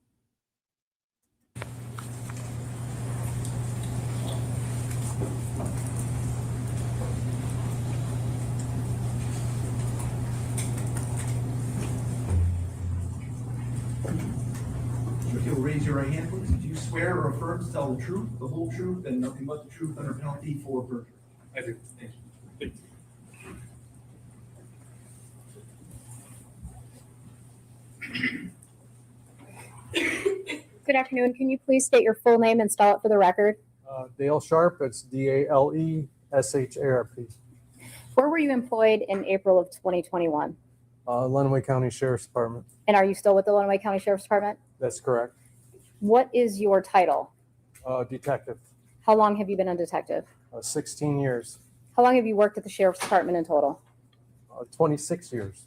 If you'll raise your right hand, please. Do you swear or affirm to tell the truth, the whole truth, and nothing but the truth under penalty for perjury? I do. Thank you. Good afternoon. Can you please state your full name and spell it for the record? Dale Sharp, it's DALESHARP. Where were you employed in April of 2021? Lenawee County Sheriff's Department. And are you still with the Lenawee County Sheriff's Department? That's correct. What is your title? Detective. How long have you been a detective? 16 years. How long have you worked at the Sheriff's Department in total? 26 years.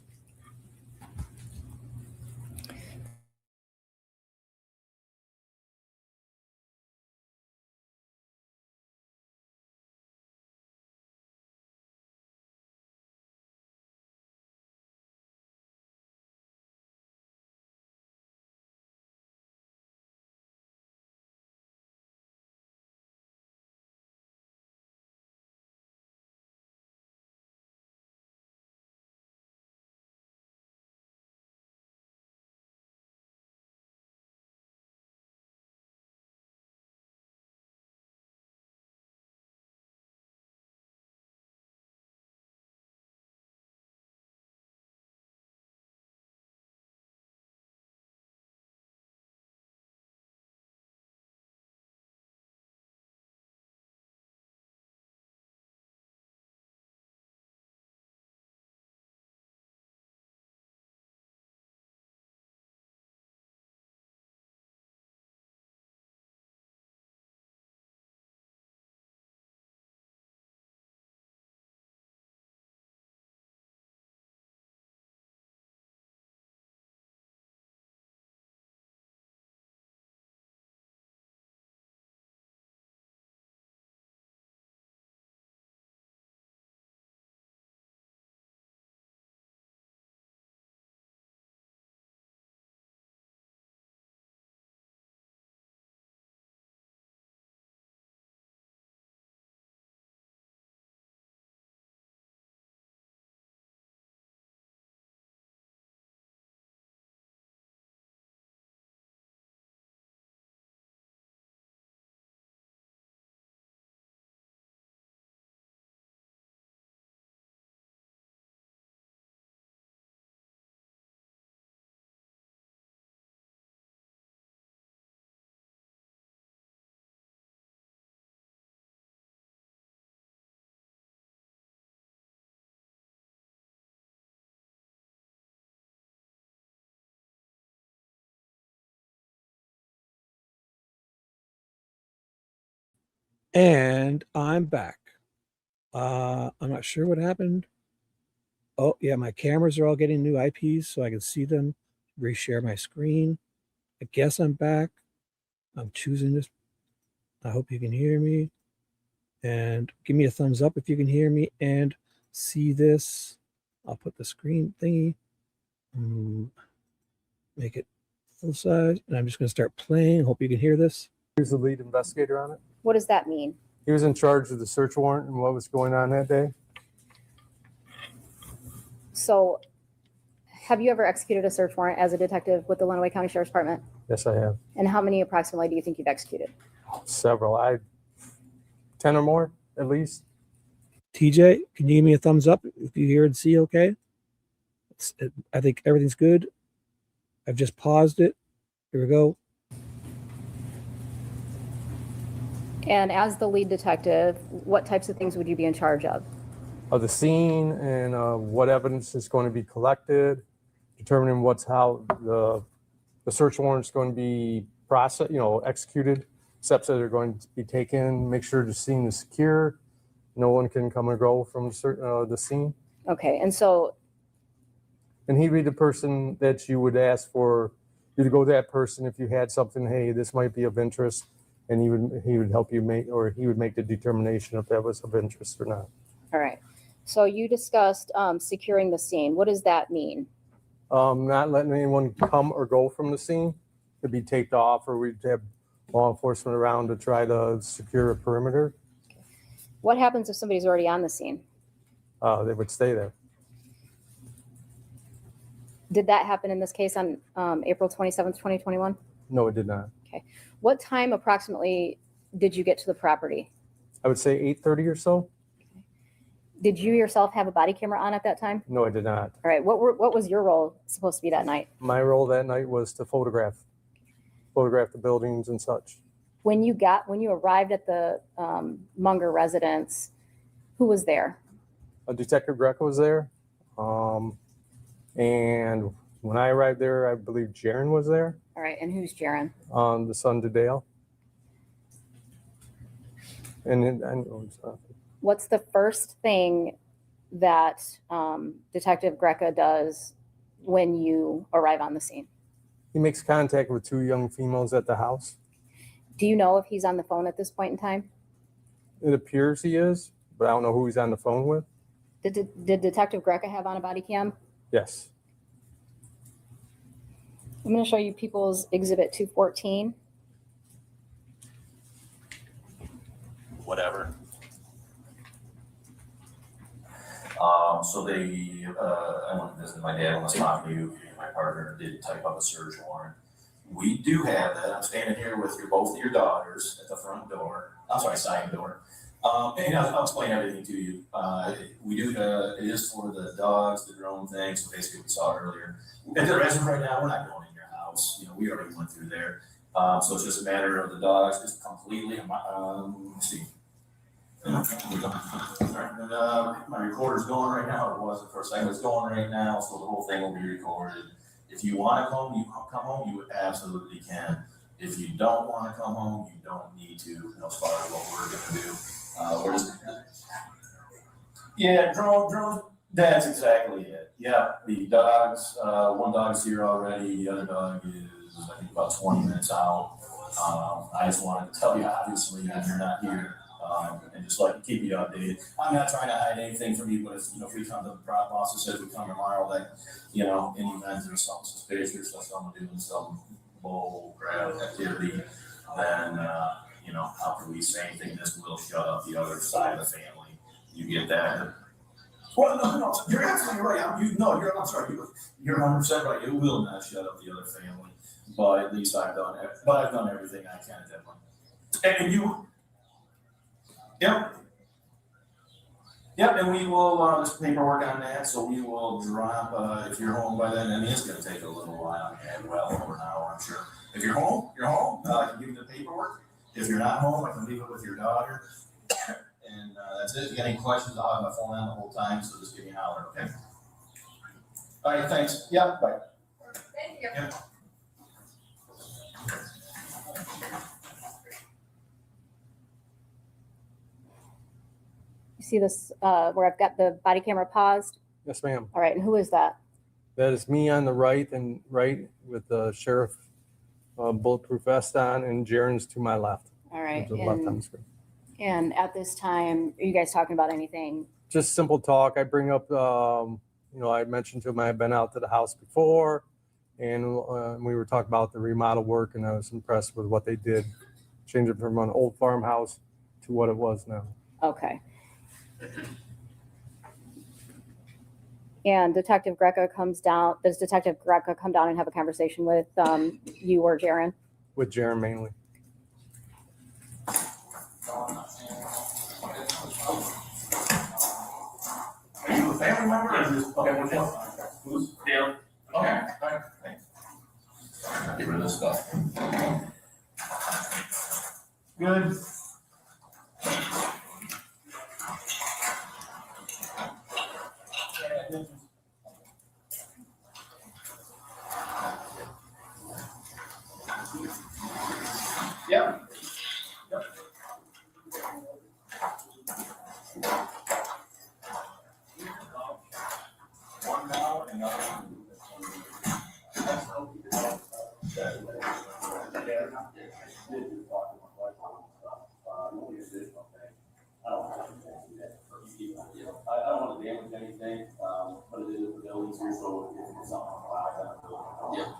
And I'm back. I'm not sure what happened. Oh, yeah, my cameras are all getting new IPs so I can see them. Reshare my screen. I guess I'm back. I'm choosing this. I hope you can hear me. And give me a thumbs up if you can hear me and see this. I'll put the screen thingy. Make it full size. And I'm just going to start playing. Hope you can hear this. He was the lead investigator on it. What does that mean? He was in charge of the search warrant and what was going on that day. So have you ever executed a search warrant as a detective with the Lenawee County Sheriff's Department? Yes, I have. And how many approximately do you think you've executed? Several. 10 or more, at least. TJ, can you give me a thumbs up if you hear and see okay? I think everything's good. I've just paused it. Here we go. And as the lead detective, what types of things would you be in charge of? Of the scene and what evidence is going to be collected, determining how the search warrant is going to be processed, executed, steps that are going to be taken, make sure the scene is secure, no one can come or go from the scene. Okay, and so. And he'd be the person that you would ask for you to go to that person if you had something, hey, this might be of interest, and he would help you he would make the determination if that was of interest or not. All right. So you discussed securing the scene. What does that mean? Not letting anyone come or go from the scene. It'd be taped off, or we'd have law enforcement around to try to secure a perimeter. What happens if somebody's already on the scene? They would stay there. Did that happen in this case on April 27th, 2021? No, it did not. Okay. What time approximately did you get to the property? I would say 8:30 or so. Did you yourself have a body camera on at that time? No, I did not. All right. What was your role supposed to be that night? My role that night was to photograph the buildings and such. When you arrived at the Munger residence, who was there? Detective Greco was there. And when I arrived there, I believe Jaron was there. All right. And who's Jaron? The son to Dale. What's the first thing that Detective Greco does when you arrive on the scene? He makes contact with two young females at the house. Do you know if he's on the phone at this point in time? It appears he is, but I don't know who he's on the phone with. Did Detective Greco have on a body cam? Yes. I'm going to show you People's Exhibit 214. Whatever. So I went to visit my dad on the spot. My partner did type up a search warrant. We do have that. I'm standing here with both of your daughters at the front door. I'm sorry, side door. And I'll explain everything to you. We do. It is for the dogs, the drone thing. So basically, we saw it earlier. As of right now, we're not going in your house. We already went through there. So it's just a matter of the dogs just completely. Let's see. My recorder's going right now. It wasn't for a second. It's going right now, so the whole thing will be recorded. If you want to come home, you absolutely can. If you don't want to come home, you don't need to. As far as what we're going to do, we're just drone. That's exactly it. Yeah, the dogs. One dog's here already. The other dog is, I think, about 20 minutes out. I just wanted to tell you, obviously, that you're not here. And just like to keep you updated. I'm not trying to hide anything from you, but if we come to the prop boss says we come tomorrow, that in the event there's something suspicious or someone doing some bull crap activity, then how can we say anything? This will shut up the other side of the family. You get that? Well, no, you're absolutely right. I'm sorry. You're 100% right. It will not shut up the other family, but at least I've done it. But I've done everything I can at that point. And you. Yep, and we will, there's paperwork on that, so we will drop, if you're home by then, it's gonna take a little while, over an hour, I'm sure. If you're home, I can give you the paperwork. If you're not home, I can leave it with your daughter. And that's it. If you got any questions, I'll have my phone on the whole time, so just give me a holler, okay? All right, thanks. Yeah, bye. Thank you. Yeah. see this, where I've got the body camera paused? Yes, ma'am. All right, and who is that? That is me on the right with the sheriff bulletproof vest on, and Jaren's to my left. All right, To the left on the screen. and at this time, are you guys talking about anything? Just simple talk. I bring up, I mentioned to him I had been out to the house before, and we were talking about the remodel work, and I was impressed with what they did, change it from an old farmhouse to what it was now. Okay. And Detective Greca comes down. Does Detective Greca come down and have a conversation with you or Jaren? With Jaren mainly. Are you a family member or just, okay, which one? Who's? Dale. Okay, all right, thanks. Get rid of this stuff. Good. Yep. Yep. One now and another one. I don't want to damage anything, but it is the buildings here, so if it's something on fire, yeah.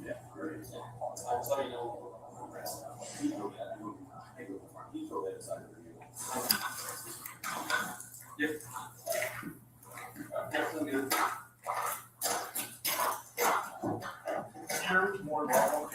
Yeah, great. So you know. Yep. Definitely good. Sure, more involved.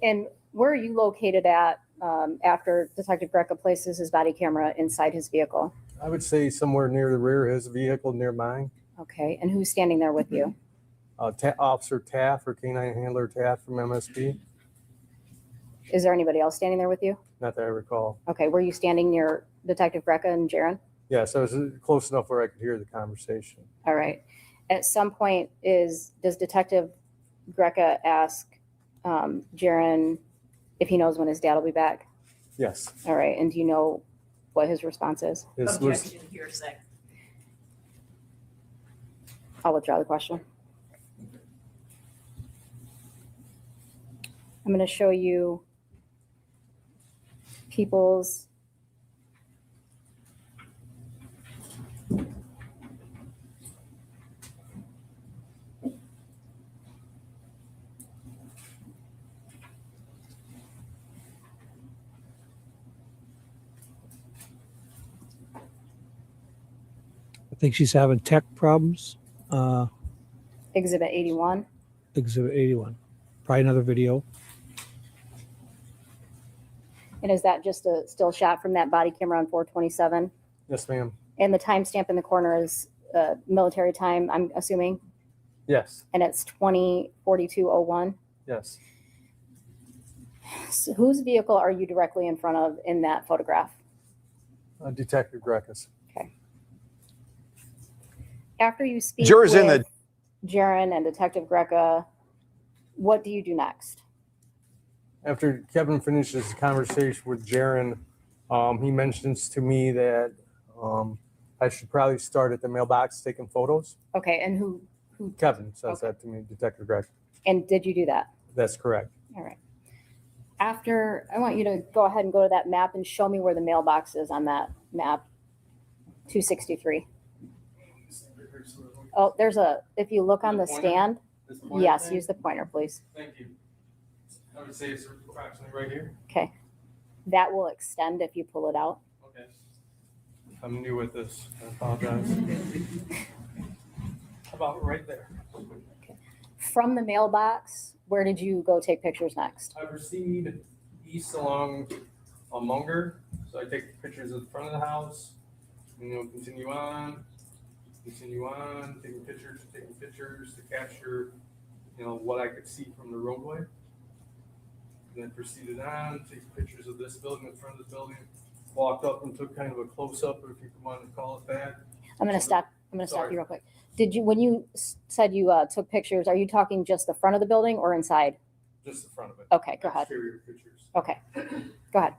And where are you located at after Detective Greca places his body camera inside his vehicle? I would say somewhere near the rear of his vehicle, near mine. Okay, and who's standing there with you? Officer Taff or Canine Handler Taff from MSP. Is there anybody else standing there with you? Not that I recall. Okay, were you standing near Detective Greca and Jaren? Yes, I was close enough where I could hear the conversation. All right. At some point, does Detective Greca ask Jaren if he knows when his dad will be back? Yes. All right, and do you know what his response is? Objection, hearsay. I'll withdraw the question. I'm going to show you people's I think she's having tech problems. Exhibit 81. Exhibit 81. Probably another video. And is that just a still shot from that body camera on 427? Yes, ma'am. And the timestamp in the corner is military time, I'm assuming? Yes. And it's 20:42:01? Yes. So whose vehicle are you directly in front of in that photograph? Detective Greca's. Okay. After you speak Jurors with in the- Jaren and Detective Greca, what do you do next? After Kevin finishes the conversation with Jaren, he mentions to me that I should probably start at the mailbox taking photos. Okay, and who Kevin says that to me, Detective Greca. and did you do that? That's correct. All right. After, I want you to go ahead and go to that map and show me where the mailbox is on that map 263. Oh, there's a, if you look on the stand, yes, use the pointer, please. Thank you. I would say it's approximately right here. Okay. That will extend if you pull it out. Okay. I'm new with this. I apologize. How about right there? From the mailbox, where did you go take pictures next? I proceed east along Munger. So I take pictures of the front of the house, and continue on, taking pictures to capture, what I could see from the roadway. And then proceeded on, taking pictures of this building, the front of the building, walked up and took kind of a close-up, if you want to call it that. I'm going to stop you real quick. Did you, when you said you took pictures, are you talking just the front of the building or inside? Just the front of it. Okay, go ahead. Exterior pictures. Okay, go ahead.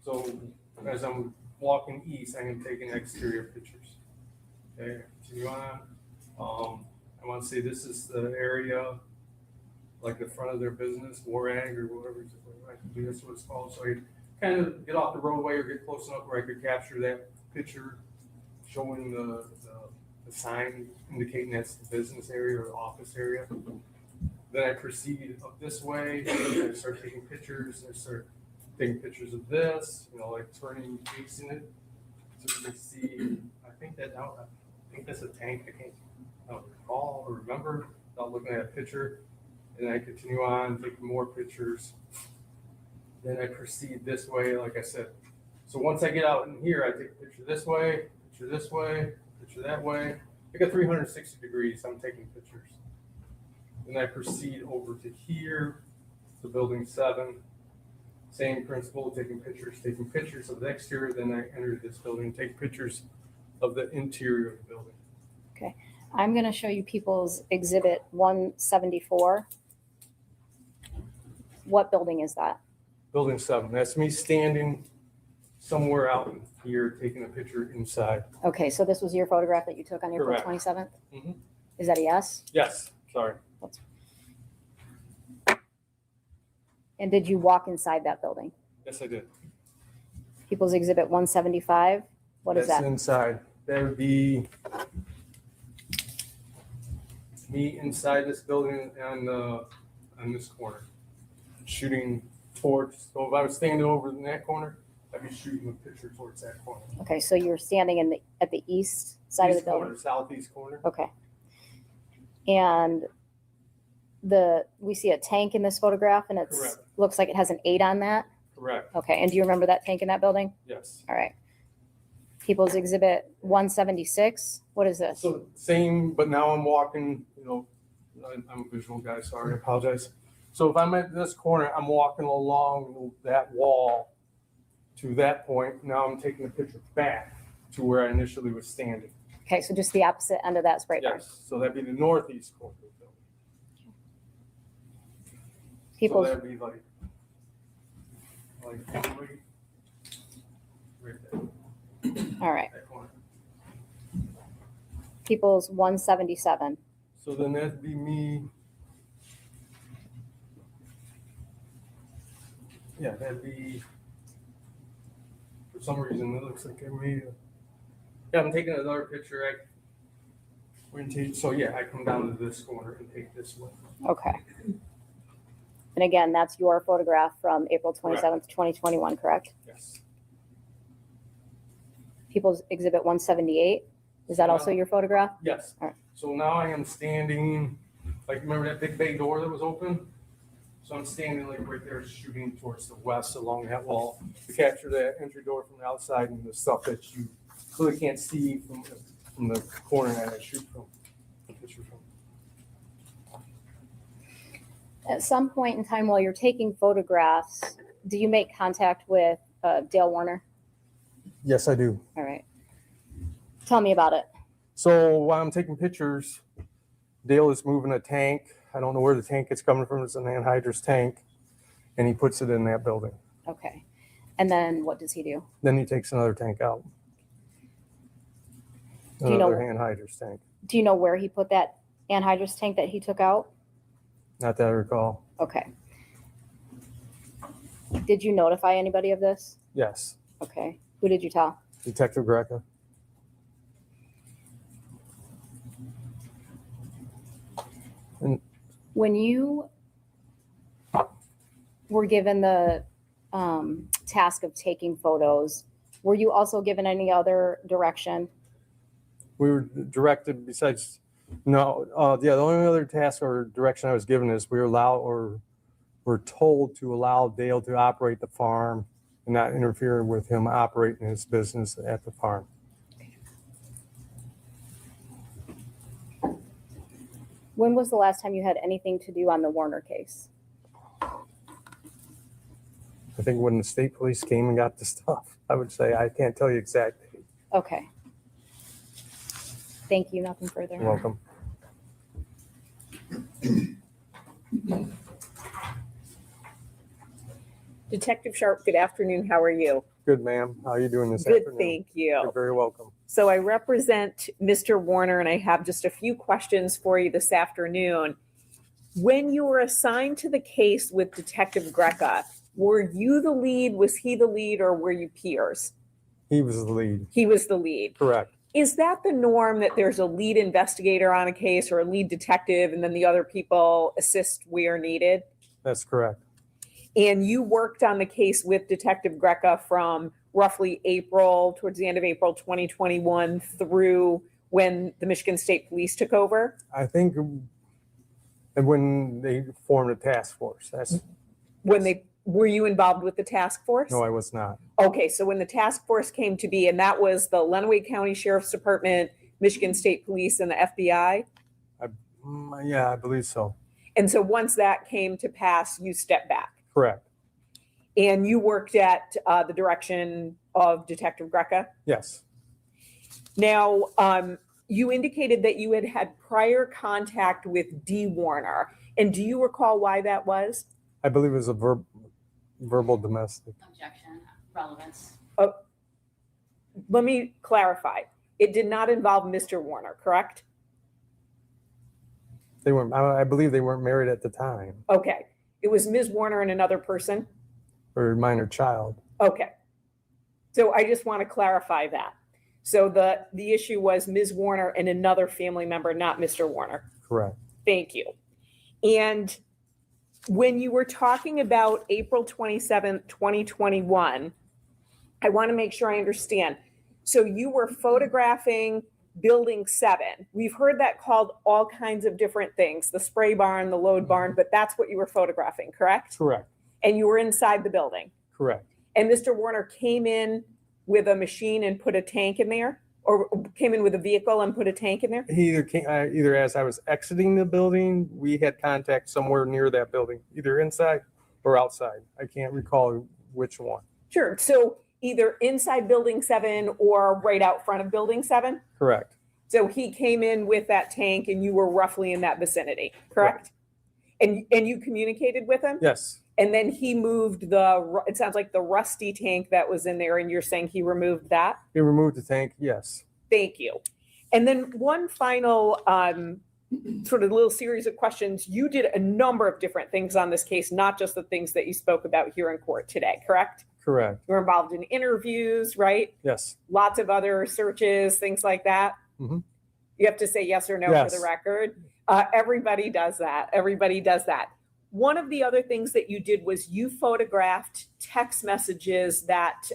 So as I'm walking east, I am taking exterior pictures. Okay, continue on. I want to say this is the area, like the front of their business, Warag or whatever. That's what it's called. So I kind of get off the roadway or get close enough where I could capture that picture, showing the sign indicating that's the business area or the office area. Then I proceed up this way. I start taking pictures. I start taking pictures of this, like turning, facing it. So you can see, I think that's a tank. I can't recall or remember without looking at a picture. And I continue on taking more pictures. Then I proceed this way, like I said. So once I get out in here, I take a picture this way, picture that way. I got 360 degrees, I'm taking pictures. Then I proceed over to here, to building 7. Same principle, taking pictures of the exterior. Then I enter this building, take pictures of the interior of the building. Okay, I'm going to show you People's Exhibit 174. What building is that? Building 7. That's me standing somewhere out here taking a picture inside. Okay, so this was your photograph that you took on April Correct. 27th? Mm-hmm. Is that a yes? Yes, sorry. And did you walk inside that building? Yes, I did. People's Exhibit 175, what is That's that? inside. That would be me inside this building on this corner, shooting towards. So if I was standing over in that corner, I'd be shooting a picture towards that corner. Okay, so you're standing at the east side East of the building? corner, southeast corner. Okay. And we see a tank in this photograph, and it Correct. looks like it has an 8 on that? Correct. Okay, and do you remember that tank in that building? Yes. All right. People's Exhibit 176, what is this? So same, but now I'm walking, I'm a visual guy, sorry, I apologize. So if I'm at this corner, I'm walking along that wall to that point. Now I'm taking a picture back to where I initially was standing. Okay, so just the opposite end of that spray bar. Yes, so that'd be the northeast corner of the building. People's, So that'd be like right there. all right. That corner. People's 177. So then that'd be me. Yeah, that'd be, for some reason, it looks like I made yeah, I'm taking another picture. So yeah, I come down to this corner and take this one. Okay. And again, that's your photograph from April 27th, 2021, correct? Yes. People's Exhibit 178, is that also your photograph? Yes. All right. So now I am standing, like, remember that big bay door that was open? So I'm standing like right there shooting towards the west along that wall to capture that entry door from the outside and the stuff that you clearly can't see from the corner that I shoot from, the picture from. At some point in time while you're taking photographs, do you make contact with Dale Warner? Yes, I do. All right. Tell me about it. So while I'm taking pictures, Dale is moving a tank. I don't know where the tank is coming from. It's an anhydrous tank, and he puts it in that building. Okay. And then what does he do? Then he takes another tank out. Do you know- Another anhydrous tank. Do you know where he put that anhydrous tank that he took out? Not that I recall. Okay. Did you notify anybody of this? Yes. Okay. Who did you tell? Detective Greca. And When you were given the task of taking photos, were you also given any other direction? we were directed besides, no, yeah, the only other task or direction I was given is we were told to allow Dale to operate the farm and not interfere with him operating his business at the farm. When was the last time you had anything to do on the Warner case? I think when the state police came and got the stuff, I would say, I can't tell you exactly. Okay. Thank you. Nothing further. You're welcome. Detective Sharp, good afternoon. How are you? Good, ma'am. How are you doing this Good, afternoon? thank you. You're very welcome. So I represent Mr. Warner, and I have just a few questions for you this afternoon. When you were assigned to the case with Detective Greca, were you the lead, was he the lead, or were you peers? He was the lead. He was the lead. Correct. Is that the norm, that there's a lead investigator on a case or a lead detective, and then the other people assist where needed? That's correct. And you worked on the case with Detective Greca from roughly April, towards the end of April 2021 through when the Michigan State Police took over? I think when they formed a task force. That's Were you involved with the task force? No, I was not. Okay, so when the task force came to be, and that was the Lenawee County Sheriff's Department, Michigan State Police, and the FBI? Yeah, I believe so. And so once that came to pass, you stepped back? Correct. And you worked at the direction of Detective Greca? Yes. Now, you indicated that you had had prior contact with D. Warner. And do you recall why that was? I believe it was a verbal domestic. Objection, relevance. Let me clarify. It did not involve Mr. Warner, correct? They weren't. I believe they weren't married at the time. Okay. It was Ms. Warner and another person? Or a minor child. Okay. So I just want to clarify that. So the issue was Ms. Warner and another family member, not Mr. Warner. Correct. Thank you. And when you were talking about April 27th, 2021, I want to make sure I understand. So you were photographing Building 7. We've heard that called all kinds of different things, the spray barn, the load barn, but that's what you were photographing, correct? Correct. And you were inside the building. Correct. And Mr. Warner came in with a machine and put a tank in there, or came in with a vehicle and put a tank in there? He either came, either as I was exiting the building, we had contact somewhere near that building, either inside or outside. I can't recall which one. Sure. So either inside Building 7 or right out front of Building 7? Correct. So he came in with that tank and you were roughly in that vicinity, correct? Right. And you communicated with him? Yes. And then he moved it sounds like the rusty tank that was in there, and you're saying he removed that? He removed the tank, yes. Thank you. And then one final sort of little series of questions. You did a number of different things on this case, not just the things that you spoke about here in court today, correct? Correct. You were involved in interviews, right? Yes. Lots of other searches, things like that. Mm-hmm. You have to say yes or no Yes. for the record. Everybody does that. Everybody does that. One of the other things that you did was you photographed text messages that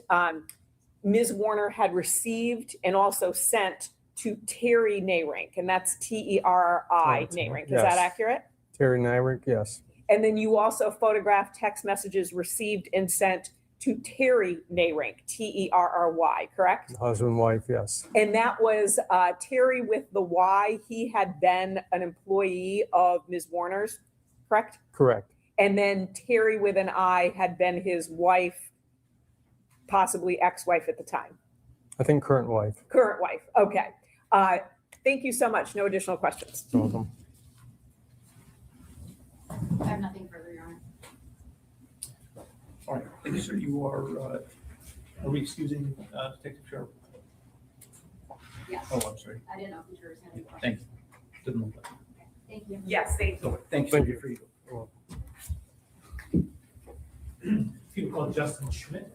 Ms. Warner had received and also sent to Terry Nayrink, and that's Terri Nayrink. Is Yes. that accurate? Terry Nayrink, yes. And then you also photographed text messages received and sent to Terry Nayrink, Terry, correct? Husband, wife, yes. And that was Terry with the Y. He had been an employee of Ms. Warner's, correct? Correct. And then Terry with an I had been his wife, possibly ex-wife at the time. I think current wife. Current wife. Okay. Thank you so much. No additional questions. You're welcome. I have nothing further, Your Honor. All right, thank you, sir. You are we excusing Detective Sharp? Yes. Oh, I'm sorry. I didn't know if you were going to. Thank you. Didn't look like Thank you. Yes, thank you. it. Thank you. Thank you. For you. People call Justin Schmidt.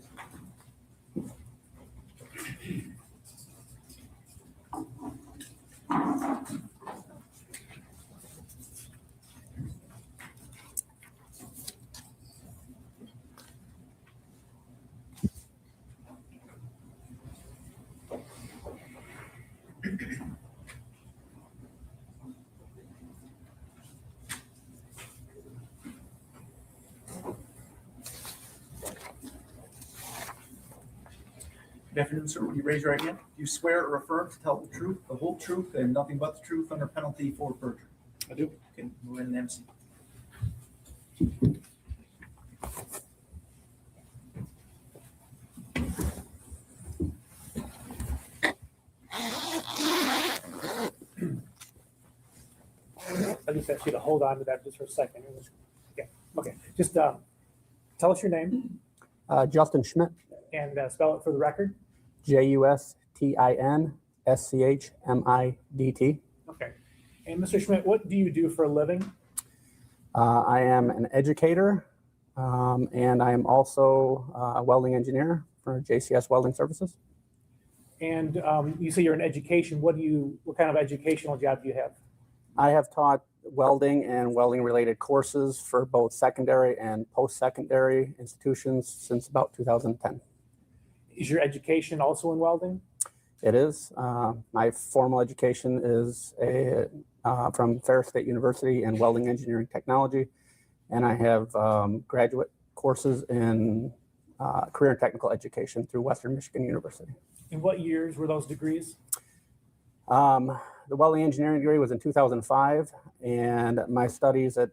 Good afternoon, sir. Will you raise your right hand? Do you swear or affirm to tell the truth, the whole truth, and nothing but the truth under penalty for perjury? I do. Okay, move in and MC. I just ask you to hold on to that just for a second. Okay. Just tell us your name Justin Schmidt, and spell it for the record. JUSTIN SCHMIDT. Okay. And Mr. Schmidt, what do you do for a living? I am an educator, and I am also a welding engineer for JCS Welding Services. And you say you're in education. What kind of educational job do you have? I have taught welding and welding related courses for both secondary and post-secondary institutions since about 2010. Is your education also in welding? It is. My formal education is from Ferris State University in welding engineering technology, and I have graduate courses in career and technical education through Western Michigan University. In what years were those degrees? The welding engineering degree was in 2005, and my studies at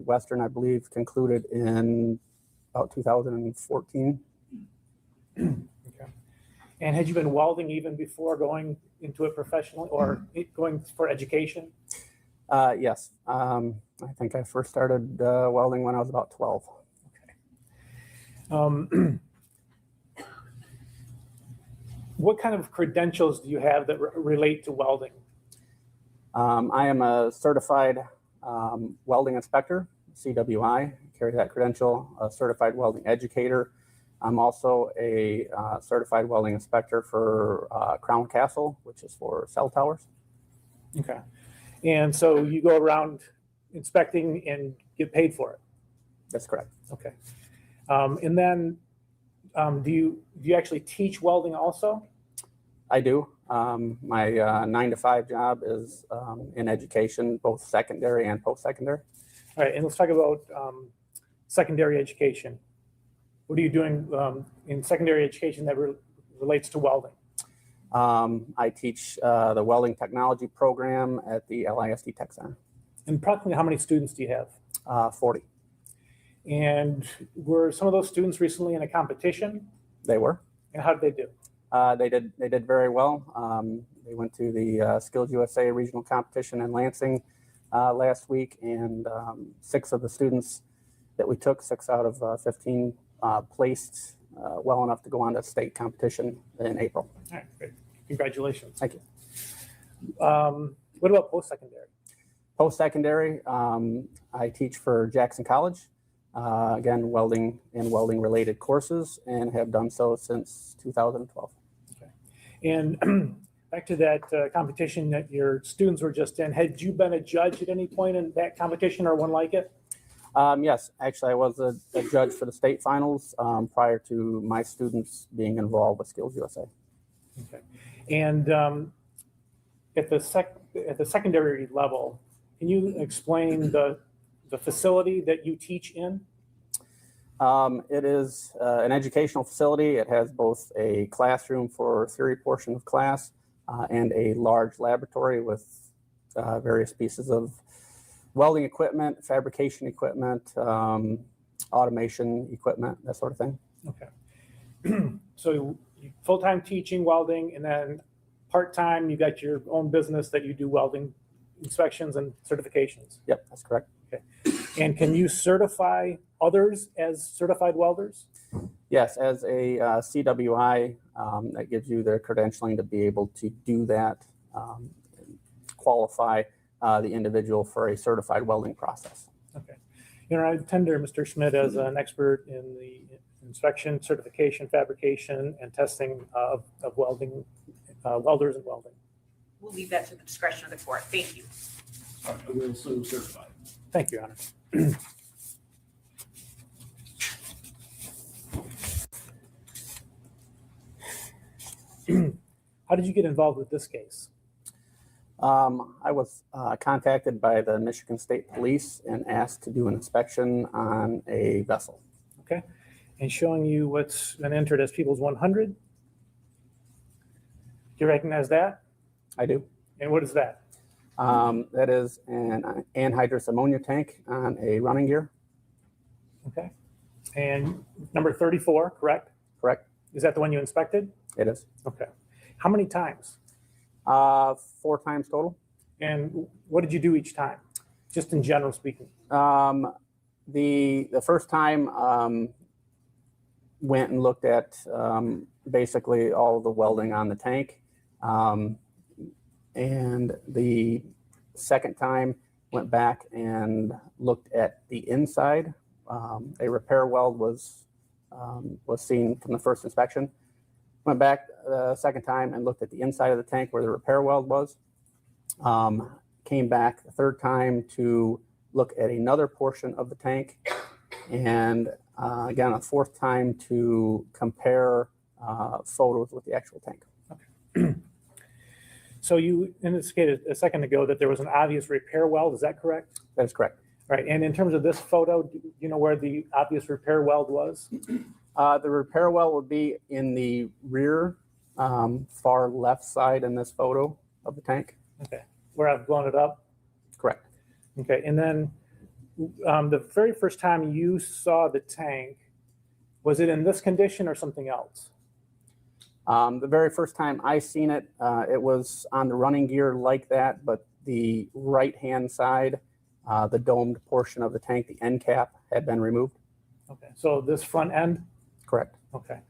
Western, I believe, concluded in about 2014. Okay. And had you been welding even before going into it professionally or going for education? Yes. I think I first started welding when I was about 12. Okay. What kind of credentials do you have that relate to welding? I am a certified welding inspector, CWI, carry that credential, a certified welding educator. I'm also a certified welding inspector for Crown Castle, which is for cell towers. Okay. And so you go around inspecting and get paid for it? That's correct. Okay. And then do you actually teach welding also? I do. My 9-to-5 job is in education, both secondary and post-secondary. All right, and let's talk about secondary education. What are you doing in secondary education that relates to welding? I teach the welding technology program at the LISD Tech Center. And approximately how many students do you have? 40. And were some of those students recently in a competition? They were. And how did they do? They did very well. They went to the Skills USA regional competition in Lansing last week, and 6 of the students that we took, 6 out of 15, placed well enough to go on to state competition in April. All right, great. Congratulations. Thank you. What about post-secondary? Post-secondary, I teach for Jackson College. Again, welding and welding related courses, and have done so since 2012. Okay. And back to that competition that your students were just in, had you been a judge at any point in that competition or one like it? Yes, actually I was a judge for the state finals prior to my students being involved with Skills USA. Okay. And at the secondary level, can you explain the facility that you teach in? It is an educational facility. It has both a classroom for theory portion of class and a large laboratory with various pieces of welding equipment, fabrication equipment, automation equipment, that sort of thing. Okay. So full-time teaching welding, and then part-time you got your own business that you do welding inspections and certifications. Yep, that's correct. Okay. And can you certify others as certified welders? Yes, as a CWI, that gives you the credentialing to be able to do that, qualify the individual for a certified welding process. Okay. You know, I tender Mr. Schmidt as an expert in the inspection, certification, fabrication, and testing of welding, welders and welding. we'll leave that to the discretion of the court. Thank you. I will so certify. Thank you, Your Honor. How did you get involved with this case? I was contacted by the Michigan State Police and asked to do an inspection on a vessel. Okay. And showing you what's been entered as People's 100. Do you recognize that? I do. And what is that? That is an anhydrous ammonia tank on a running gear. Okay. And number 34, correct? Correct. Is that the one you inspected? It is. Okay. How many times? 4 times total. And what did you do each time? Just in general speaking. The first time went and looked at basically all of the welding on the tank. And the second time went back and looked at the inside. A repair weld was seen from the first inspection. Went back the second time and looked at the inside of the tank where the repair weld was. Came back the third time to look at another portion of the tank. And again, a fourth time to compare photos with the actual tank. Okay. So you indicated a second ago that there was an obvious repair weld. Is that correct? That is correct. All right. And in terms of this photo, do you know where the obvious repair weld was? The repair weld would be in the rear, far left side in this photo of the tank. Okay. Where I've blown it up? Correct. Okay. And then the very first time you saw the tank, was it in this condition or something else? The very first time I seen it, it was on the running gear like that, but the right-hand side, the domed portion of the tank, the end cap, had been removed. Okay. So this front end? Correct. Okay.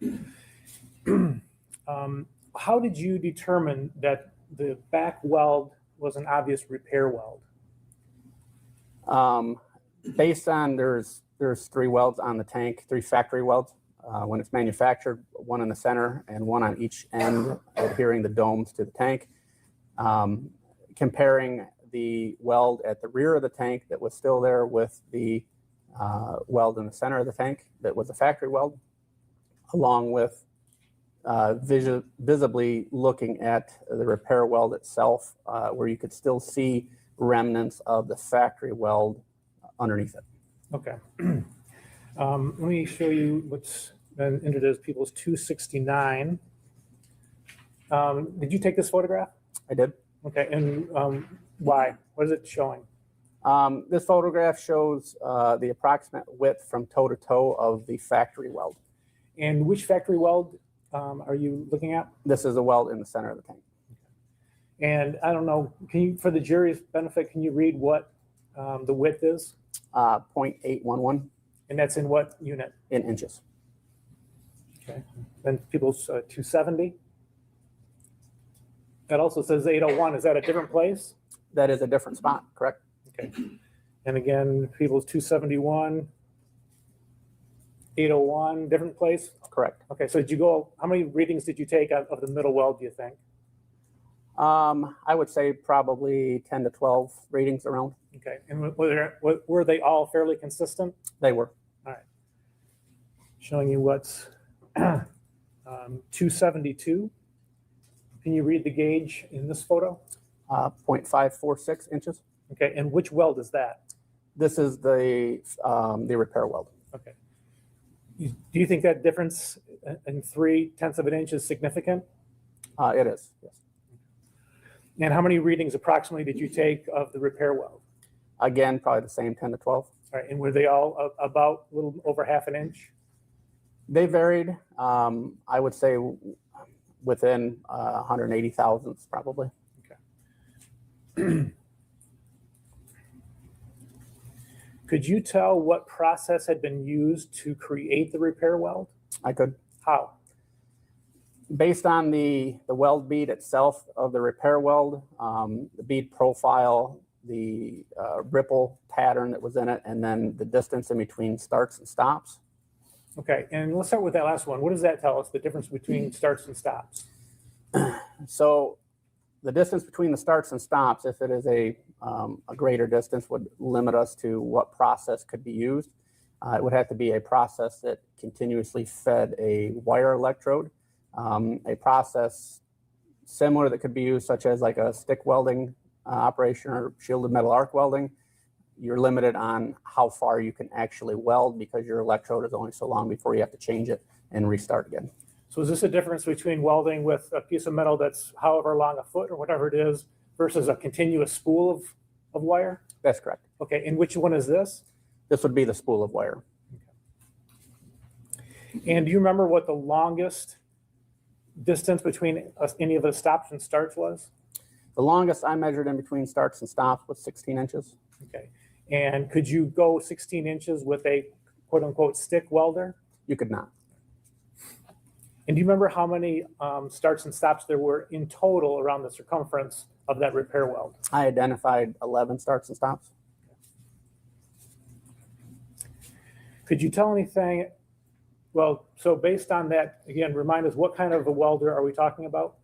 How did you determine that the back weld was an obvious repair weld? Based on there's 3 welds on the tank, 3 factory welds. When it's manufactured, 1 in the center and 1 on each end, adhering the domes to the tank. Comparing the weld at the rear of the tank that was still there with the weld in the center of the tank that was a factory weld, along with visibly looking at the repair weld itself, where you could still see remnants of the factory weld underneath it. Okay. Let me show you what's been entered as People's 269. Did you take this photograph? I did. Okay, and why? What is it showing? This photograph shows the approximate width from toe to toe of the factory weld. And which factory weld are you looking at? This is a weld in the center of the tank. And I don't know, can you, for the jury's benefit, can you read what the width is? 0.811. And that's in what unit? In inches. Okay. Then People's 270. That also says 801. Is that a different place? That is a different spot, correct? Okay. And again, People's 271, 801, different place? Correct. Okay, so did you go, how many readings did you take of the middle weld, do you think? I would say probably 10 to 12 readings around. Okay, and were they all fairly consistent? They were. All right. Showing you what's 272. Can you read the gauge in this photo? 0.546 inches. Okay, and which weld is that? This is the repair weld. Okay. Do you think that difference in 0.3 of an inch is significant? It is, yes. And how many readings approximately did you take of the repair weld? Again, probably the same 10 to 12. All right, and were they all about a little over half an inch? They varied. I would say within 180 thousandths probably. Okay. Could you tell what process had been used to create the repair weld? I could. How? Based on the weld bead itself of the repair weld, the bead profile, the ripple pattern that was in it, and then the distance in between starts and stops. Okay, and let's start with that last one. What does that tell us, the difference between starts and stops? So the distance between the starts and stops, if it is a greater distance, would limit us to what process could be used. It would have to be a process that continuously fed a wire electrode, a process similar that could be used, such as like a stick welding operation or shielded metal arc welding. You're limited on how far you can actually weld because your electrode is only so long before you have to change it and restart again. So is this a difference between welding with a piece of metal that's however long, a foot or whatever it is, versus a continuous spool of wire? That's correct. Okay, and which one is this? This would be the spool of wire. And do you remember what the longest distance between any of the stops and starts was? The longest I measured in between starts and stops was 16 inches. Okay, and could you go 16 inches with a quote unquote stick welder? You could not. And do you remember how many starts and stops there were in total around the circumference of that repair weld? I identified 11 starts and stops. Could you tell anything? Well, so based on that, again, remind us, what kind of a welder are we talking about?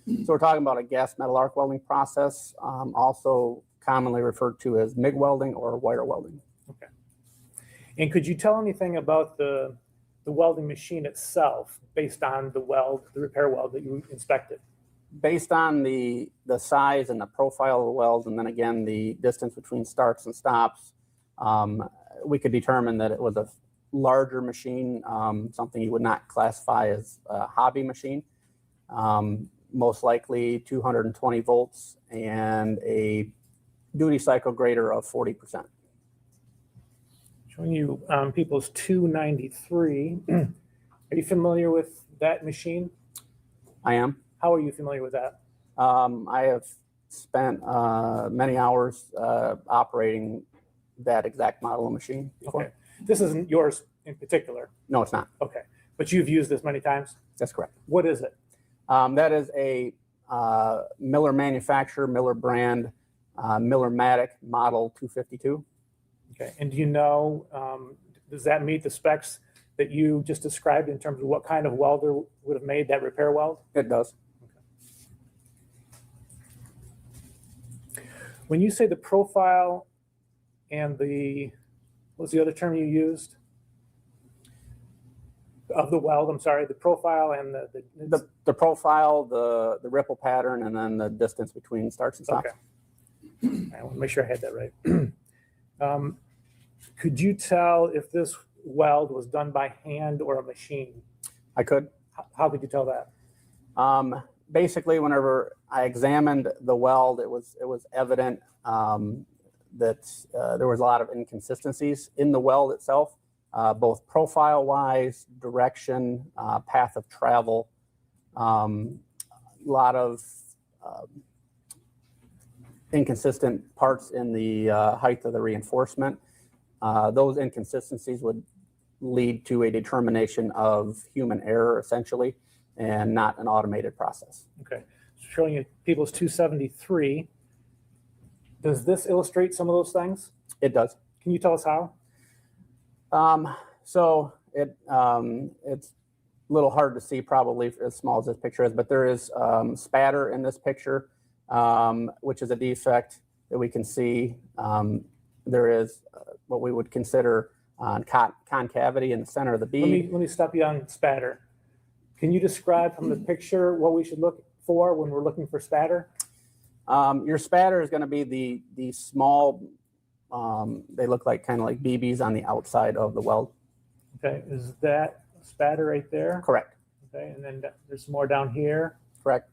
So we're talking about a gas metal arc welding process, also commonly referred to as MIG welding or wire welding. Okay. And could you tell anything about the welding machine itself based on the repair weld that you inspected? Based on the size and the profile of the weld, and then again, the distance between starts and stops, we could determine that it was a larger machine, something you would not classify as a hobby machine. Most likely 220 volts and a duty cycle greater of 40%. Showing you People's 293. Are you familiar with that machine? I am. How are you familiar with that? I have spent many hours operating that exact model of machine before. Okay. This isn't yours in particular. No, it's not. Okay. But you've used this many times? That's correct. What is it? That is a Miller manufacturer, Miller brand, Miller-Matic model 252. Okay. And do you know, does that meet the specs that you just described in terms of what kind of welder would have made that repair weld? It does. Okay. When you say the profile and what was the other term you used? Of the weld, I'm sorry, the profile and the profile, the ripple pattern, and then the distance between starts and stops. Okay. I want to make sure I had that right. Could you tell if this weld was done by hand or a machine? I could. How could you tell that? Basically, whenever I examined the weld, it was evident that there was a lot of inconsistencies in the weld itself, both profile-wise, direction, path of travel, a lot of inconsistent parts in the height of the reinforcement. Those inconsistencies would lead to a determination of human error, essentially, and not an automated process. Okay. Showing you People's 273. Does this illustrate some of those things? It does. Can you tell us how? So it's a little hard to see probably as small as this picture is, but there is spatter in this picture, which is a defect that we can see. There is what we would consider concavity in the center of the bead. Let me stop you on spatter. Can you describe from the picture what we should look for when we're looking for spatter? Your spatter is going to be the small, they look like kind of like BBs on the outside of the weld. Okay, is that spatter right there? Correct. Okay, and then there's some more down here. Correct.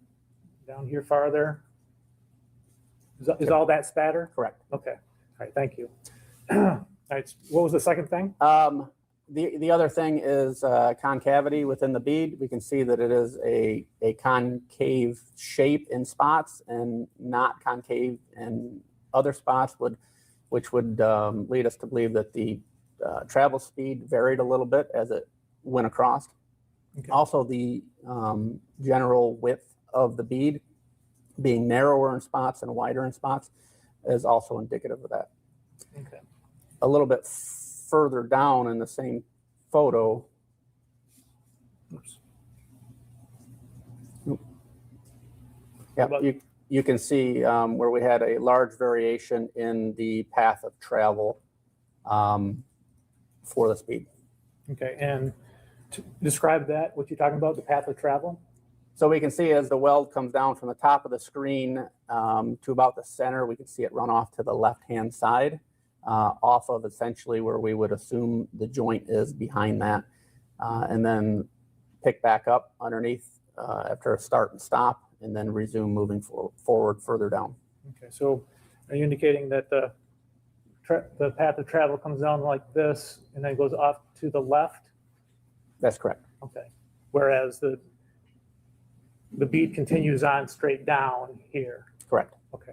Down here farther. Is all that spatter? Correct. Okay. All right, thank you. All right, what was the second thing? The other thing is concavity within the bead. We can see that it is a concave shape in spots and not concave in other spots, which would lead us to believe that the travel speed varied a little bit as it went across. Okay. Also, the general width of the bead being narrower in spots and wider in spots is also indicative of that. Okay. A little bit further down in the same photo. Oops. Yeah, you can see where we had a large variation in the path of travel for the speed. Okay, and to describe that, what you're talking about, the path of travel? So we can see as the weld comes down from the top of the screen to about the center, we can see it run off to the left-hand side, off of essentially where we would assume the joint is behind that, and then pick back up underneath after a start and stop, and then resume moving forward further down. Okay, so are you indicating that the path of travel comes down like this and then goes off to the left? That's correct. Okay, whereas the bead continues on straight down here. Correct. Okay.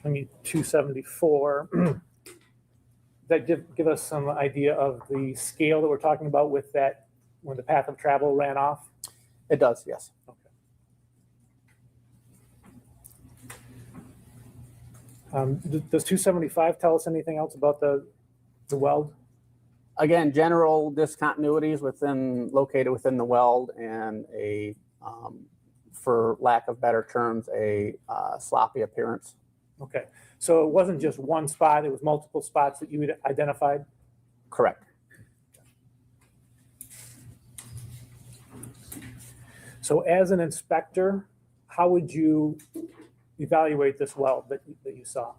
Showing you 274. That give us some idea of the scale that we're talking about with that when the path of travel ran off? It does, yes. Does 275 tell us anything else about the weld? Again, general discontinuities located within the weld, and for lack of better terms, a sloppy appearance. Okay, so it wasn't just one spot, it was multiple spots that you had identified? Correct. So as an inspector, how would you evaluate this weld that you saw?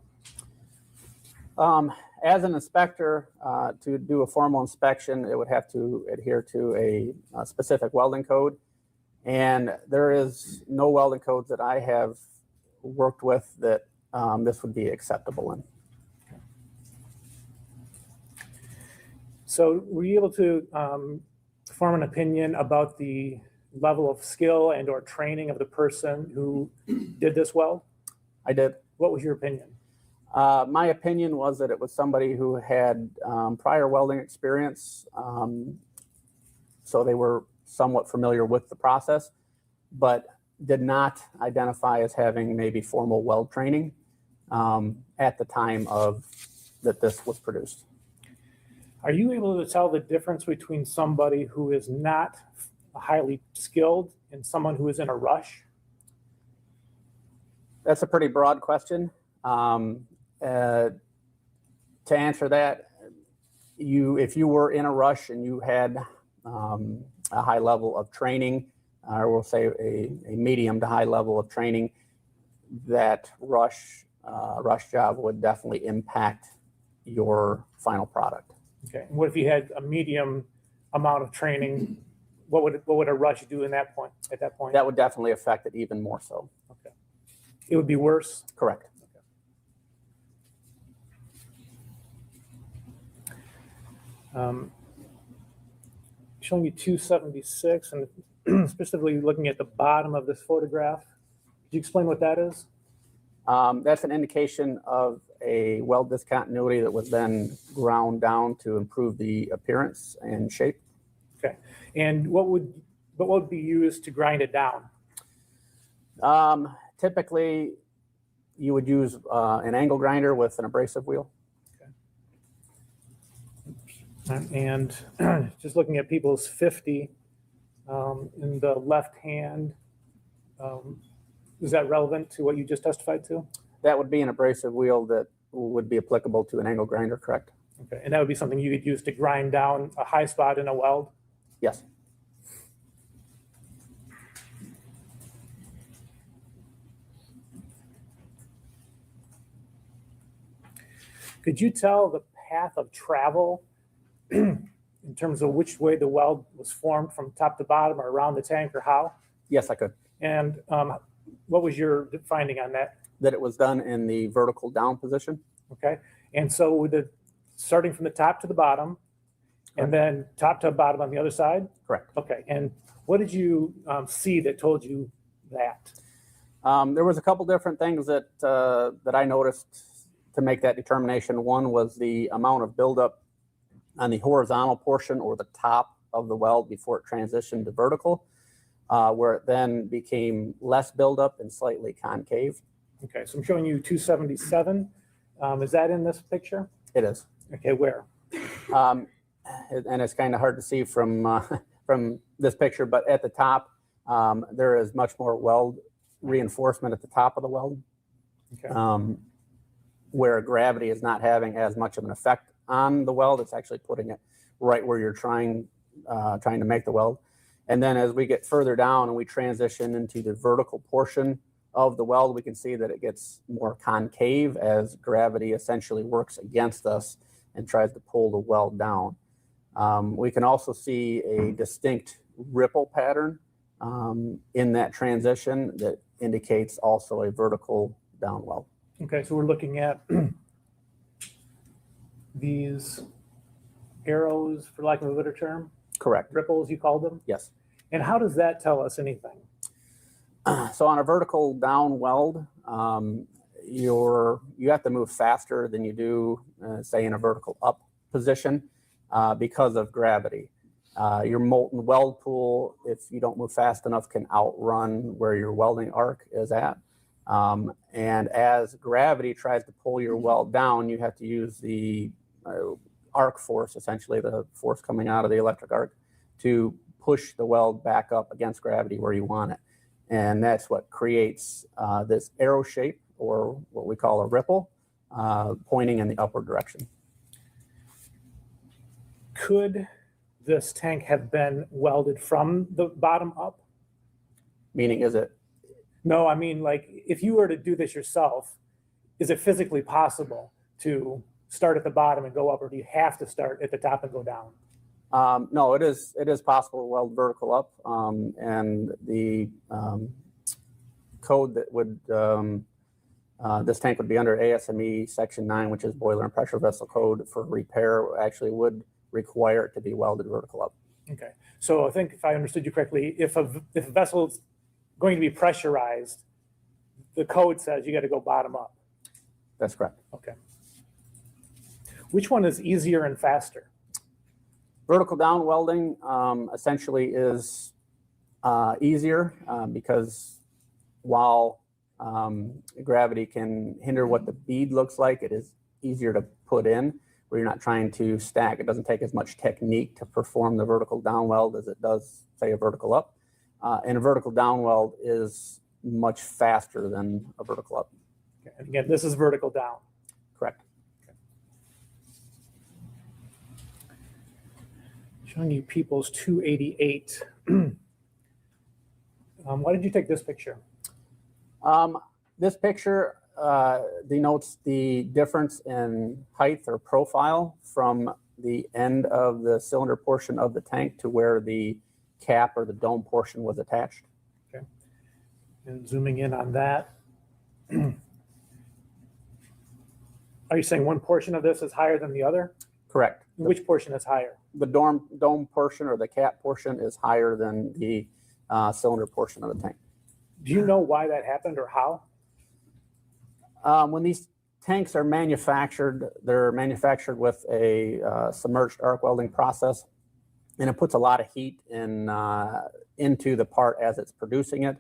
As an inspector, to do a formal inspection, it would have to adhere to a specific welding code. And there is no welding codes that I have worked with that this would be acceptable in. So were you able to form an opinion about the level of skill and or training of the person who did this weld? I did. What was your opinion? My opinion was that it was somebody who had prior welding experience, so they were somewhat familiar with the process, but did not identify as having maybe formal weld training at the time that this was produced. Are you able to tell the difference between somebody who is not highly skilled and someone who is in a rush? That's a pretty broad question. To answer that, if you were in a rush and you had a high level of training, or we'll say a medium to high level of training, that rush job would definitely impact your final product. Okay. And what if you had a medium amount of training? What would a rush do at that point? That would definitely affect it even more so. Okay. It would be worse? Correct. Showing you 276 and specifically looking at the bottom of this photograph. Could you explain what that is? That's an indication of a weld discontinuity that was then ground down to improve the appearance and shape. Okay. And what would be used to grind it down? Typically, you would use an angle grinder with an abrasive wheel. And just looking at people's 50 in the left hand, is that relevant to what you just testified to? That would be an abrasive wheel that would be applicable to an angle grinder, correct? Okay, and that would be something you could use to grind down a high spot in a weld? Yes. Could you tell the path of travel in terms of which way the weld was formed from top to bottom or around the tank or how? Yes, I could. And what was your finding on that? That it was done in the vertical down position. Okay. And so with starting from the top to the bottom, and then top to bottom on the other side? Correct. Okay. And what did you see that told you that? There was a couple different things that I noticed to make that determination. One was the amount of buildup on the horizontal portion or the top of the weld before it transitioned to vertical, where it then became less buildup and slightly concave. Okay, so I'm showing you 277. Is that in this picture? It is. Okay, where? and it's kind of hard to see from from this picture, but at the top, there is much more weld reinforcement at the top of the weld, where gravity is not having as much of an effect on the weld. It's actually putting it right where you're trying to make the weld. And then as we get further down and we transition into the vertical portion of the weld, we can see that it gets more concave as gravity essentially works against us and tries to pull the weld down. We can also see a distinct ripple pattern in that transition that indicates also a vertical down weld. Okay, so we're looking at these arrows, for lack of a better term? Correct. Ripples, you called them? Yes. And how does that tell us anything? So on a vertical down weld, you have to move faster than you do, say, in a vertical up position because of gravity. Your molten weld pool, if you don't move fast enough, can outrun where your welding arc is at. And as gravity tries to pull your weld down, you have to use the arc force, essentially the force coming out of the electric arc, to push the weld back up against gravity where you want it. And that's what creates this arrow shape, or what we call a ripple, pointing in the upward direction. Could this tank have been welded from the bottom up? Meaning, is it? No, I mean, like, if you were to do this yourself, is it physically possible to start at the bottom and go up, or do you have to start at the top and go down? No, it is possible to weld vertical up, and the code that would this tank would be under ASME Section 9, which is Boiler and Pressure Vessel Code for repair, actually would require it to be welded vertical up. Okay, so I think if I understood you correctly, if a vessel is going to be pressurized, the code says you got to go bottom up. That's correct. Okay. Which one is easier and faster? Vertical down welding essentially is easier because while gravity can hinder what the bead looks like, it is easier to put in where you're not trying to stack. It doesn't take as much technique to perform the vertical down weld as it does, say, a vertical up. And a vertical down weld is much faster than a vertical up. Okay. And again, this is vertical down. Correct. Showing you People's 288. Why did you take this picture? This picture denotes the difference in height or profile from the end of the cylinder portion of the tank to where the cap or the dome portion was attached. Okay. And zooming in on that. Are you saying one portion of this is higher than the other? Correct. Which portion is higher? The dome portion or the cap portion is higher than the cylinder portion of the tank. Do you know why that happened or how? When these tanks are manufactured, they're manufactured with a submerged arc welding process, and it puts a lot of heat into the part as it's producing it.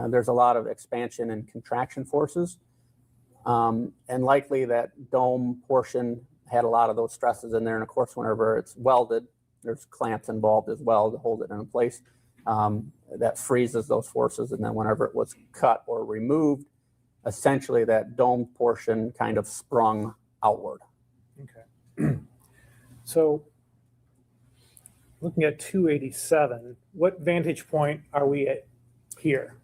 There's a lot of expansion and contraction forces, and likely that dome portion had a lot of those stresses in there. And of course, whenever it's welded, there's clamps involved as well to hold it in place. That freezes those forces, and then whenever it was cut or removed, essentially that dome portion kind of sprung outward. Okay. So looking at 287, what vantage point are we at here?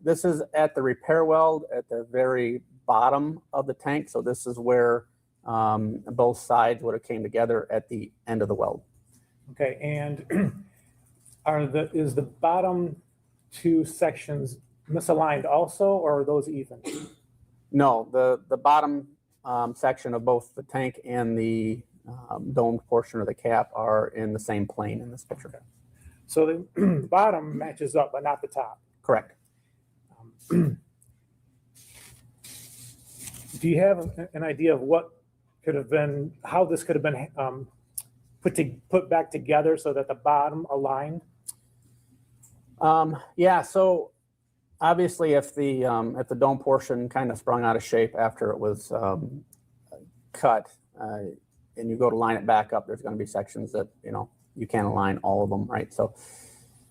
This is at the repair weld at the very bottom of the tank. So this is where both sides would have came together at the end of the weld. Okay, and is the bottom two sections misaligned also, or are those even? No, the bottom section of both the tank and the domed portion of the cap are in the same plane in this picture. Okay. So the bottom matches up, but not the top. Correct. Do you have an idea of what could have been, how this could have been put back together so that the bottom aligned? Yeah, so obviously if the dome portion kind of sprung out of shape after it was cut, and you go to line it back up, there's going to be sections that, you know, you can't align all of them, right? So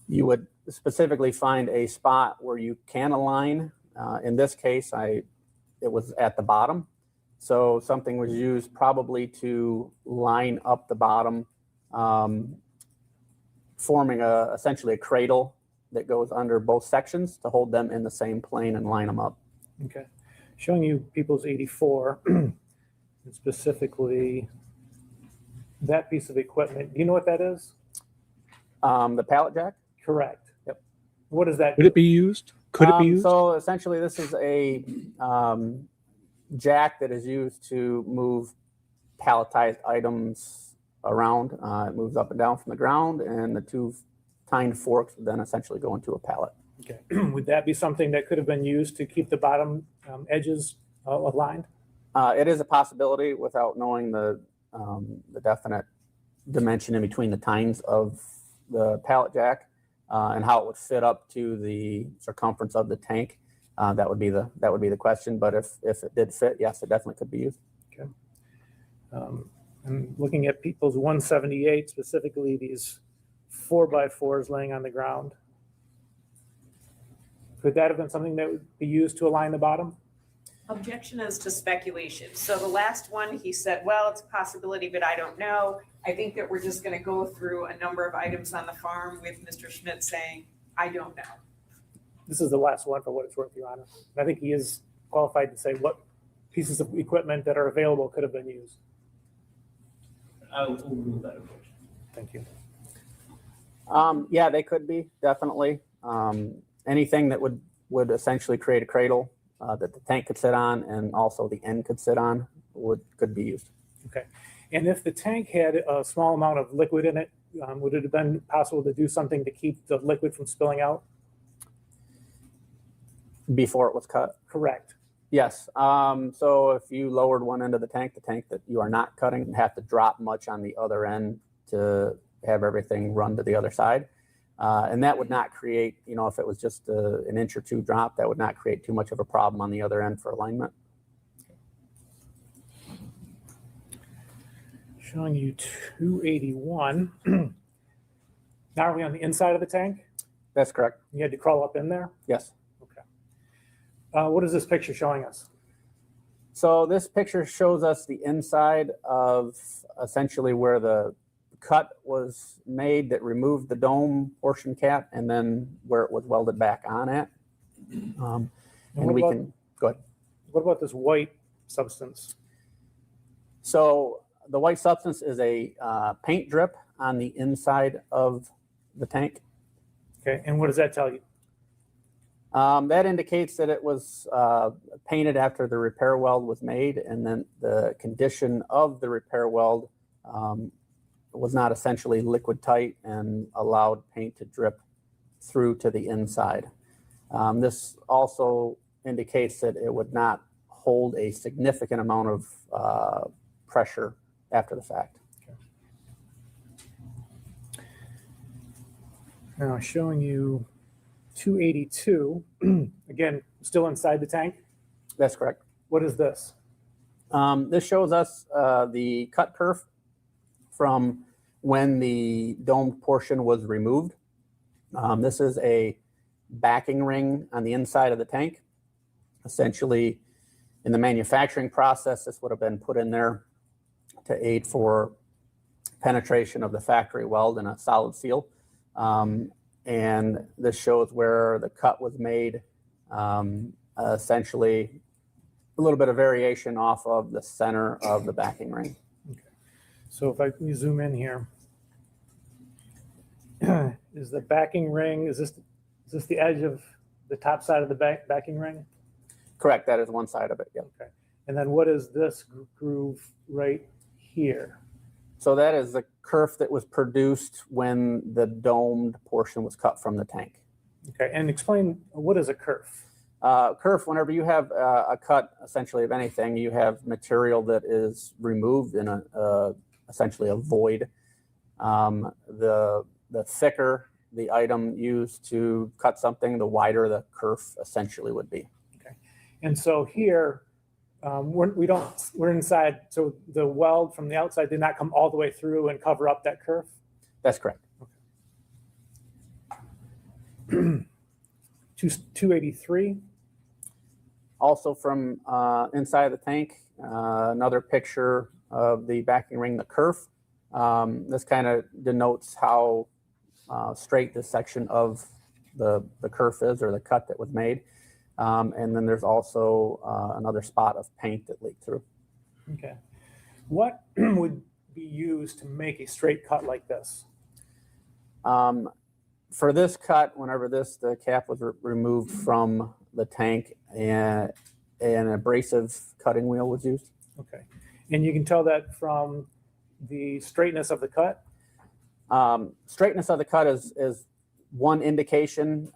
you would specifically find a spot where you can align. In this case, it was at the bottom. So something was used probably to line up the bottom, forming essentially a cradle that goes under both sections to hold them in the same plane and line them up. Okay. Showing you People's 84, and specifically that piece of equipment. Do you know what that is? The pallet jack? Correct. Yep. What is that? Could it be used? Could it be used? So essentially this is a jack that is used to move palletized items around. It moves up and down from the ground, and the two tined forks would then essentially go into a pallet. Okay. Would that be something that could have been used to keep the bottom edges aligned? It is a possibility without knowing the definite dimension in between the tines of the pallet jack and how it would fit up to the circumference of the tank. That would be the question. But if it did fit, yes, it definitely could be used. Okay. I'm looking at People's 178, specifically these 4x4s laying on the ground. Could that have been something that would be used to align the bottom? Objection is to speculation. So the last one, he said, well, it's a possibility, but I don't know. I think that we're just going to go through a number of items on the farm with Mr. Schmidt saying, I don't know. This is the last one for what it's worth, Your Honor. And I think he is qualified to say what pieces of equipment that are available could have been used. I will rule that approach. Thank you. Yeah, they could be, definitely. Anything that would essentially create a cradle that the tank could sit on and also the end could sit on could be used. Okay. And if the tank had a small amount of liquid in it, would it have been possible to do something to keep the liquid from spilling out? Before it was cut? Correct. Yes. So if you lowered one end of the tank that you are not cutting, you have to drop much on the other end to have everything run to the other side. And that would not create, you know, if it was just an inch or two drop, that would not create too much of a problem on the other end for alignment. Showing you 281. Now are we on the inside of the tank? That's correct. You had to crawl up in there? Yes. Okay. What is this picture showing us? So this picture shows us the inside of essentially where the cut was made that removed the dome portion cap and then where it was welded back on at. And we can, go ahead. What about this white substance? So the white substance is a paint drip on the inside of the tank. Okay, and what does that tell you? That indicates that it was painted after the repair weld was made, and then the condition of the repair weld was not essentially liquid tight and allowed paint to drip through to the inside. This also indicates that it would not hold a significant amount of pressure after the fact. Okay. Now showing you 282, again, still inside the tank? That's correct. What is this? This shows us the cut kerf from when the domed portion was removed. This is a backing ring on the inside of the tank. Essentially, in the manufacturing process, this would have been put in there to aid for penetration of the factory weld in a solid seal. And this shows where the cut was made, essentially a little bit of variation off of the center of the backing ring. Okay. So if we zoom in here, is the backing ring, is this the edge of the top side of the backing ring? Correct, that is one side of it, yeah. Okay. And then what is this groove right here? So that is the kerf that was produced when the domed portion was cut from the tank. Okay, and explain, what is a kerf? Kerf, whenever you have a cut, essentially of anything, you have material that is removed in essentially a void. The thicker the item used to cut something, the wider the kerf essentially would be. Okay, and so here, we're inside, so the weld from the outside did not come all the way through and cover up that kerf? That's correct. 283. Also from inside the tank, another picture of the backing ring, the kerf. This kind of denotes how straight this section of the kerf is, or the cut that was made. And then there's also another spot of paint that leaked through. Okay. What would be used to make a straight cut like this? For this cut, whenever the cap was removed from the tank, and an abrasive cutting wheel was used. Okay. And you can tell that from the straightness of the cut? Straightness of the cut is one indication.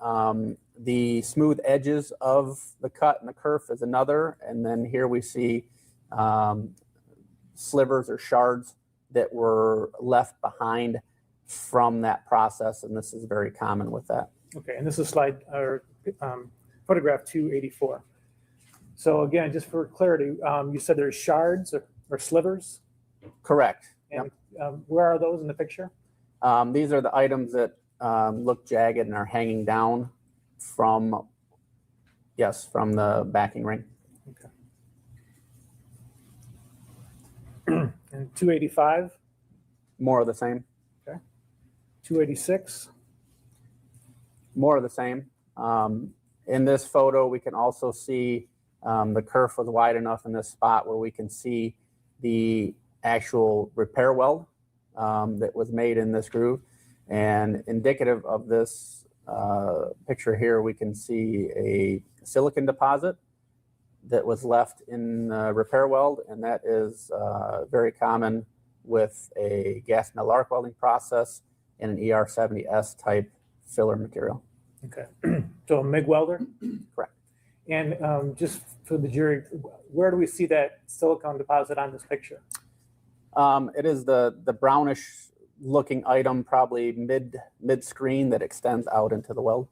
The smooth edges of the cut and the kerf is another. And then here we see slivers or shards that were left behind from that process. And this is very common with that. Okay, and this is photograph 284. So again, just for clarity, you said there's shards or slivers? Correct. And where are those in the picture? These are the items that look jagged and are hanging down from the backing ring. Okay. And 285? More of the same. Okay. 286? More of the same. In this photo, we can also see the kerf was wide enough in this spot where we can see the actual repair weld that was made in this groove. And indicative of this picture here, we can see a silicon deposit that was left in the repair weld, and that is very common with a gas mill arc welding process and an ER70S type filler material. Okay, so a MIG welder? Correct. And just for the jury, where do we see that silicone deposit on this picture? It is the brownish looking item, probably mid screen, that extends out into the weld.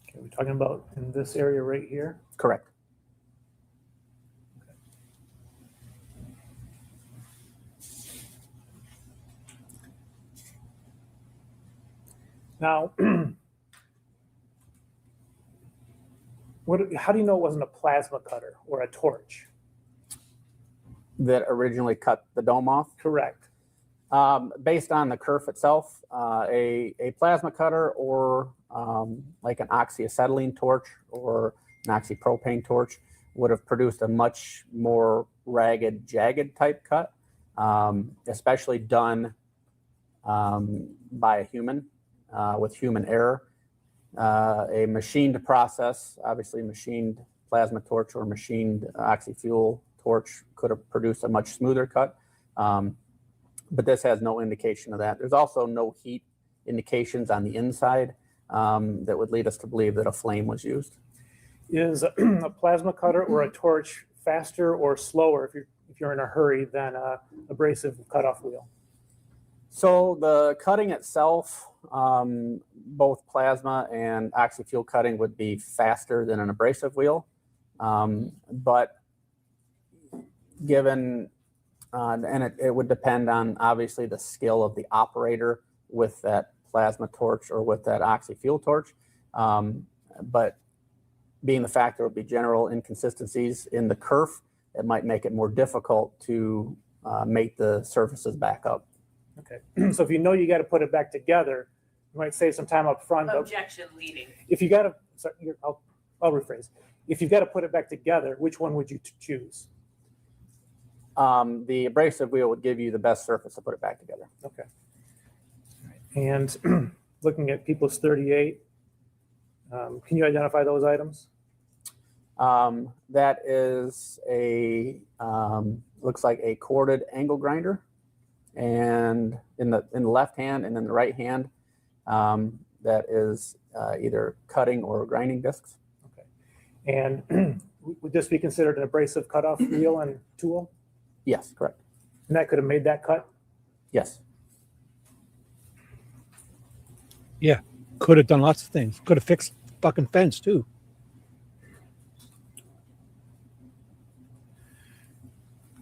Okay, we're talking about in this area right here? Correct. Now, how do you know it wasn't a plasma cutter or a torch? That originally cut the dome off? Correct. Based on the kerf itself, a plasma cutter or like an oxyacetylene torch or an oxypropane torch would have produced a much more ragged, jagged type cut, especially done by a human with human error. A machined process, obviously machined plasma torch or machined oxy-fuel torch could have produced a much smoother cut. But this has no indication of that. There's also no heat indications on the inside that would lead us to believe that a flame was used. Is a plasma cutter or a torch faster or slower if you're in a hurry than a abrasive cutoff wheel? So the cutting itself, both plasma and oxy-fuel cutting would be faster than an abrasive wheel. But given and it would depend on obviously the skill of the operator with that plasma torch or with that oxy-fuel torch. But being the fact there would be general inconsistencies in the kerf, it might make it more difficult to mate the surfaces back up. Okay, so if you know you got to put it back together, you might save some time up front. Objection leading. If you got to, sorry, I'll rephrase. If you've got to put it back together, which one would you choose? The abrasive wheel would give you the best surface to put it back together. Okay. And looking at People's 38, can you identify those items? That is looks like a corded angle grinder, and in the left hand, and in the right hand, that is either cutting or grinding discs. Okay. And would this be considered an abrasive cutoff wheel and tool? Yes, correct. And that could have made that cut? Yes. Yeah, could have done lots of things. Could have fixed fucking fence too.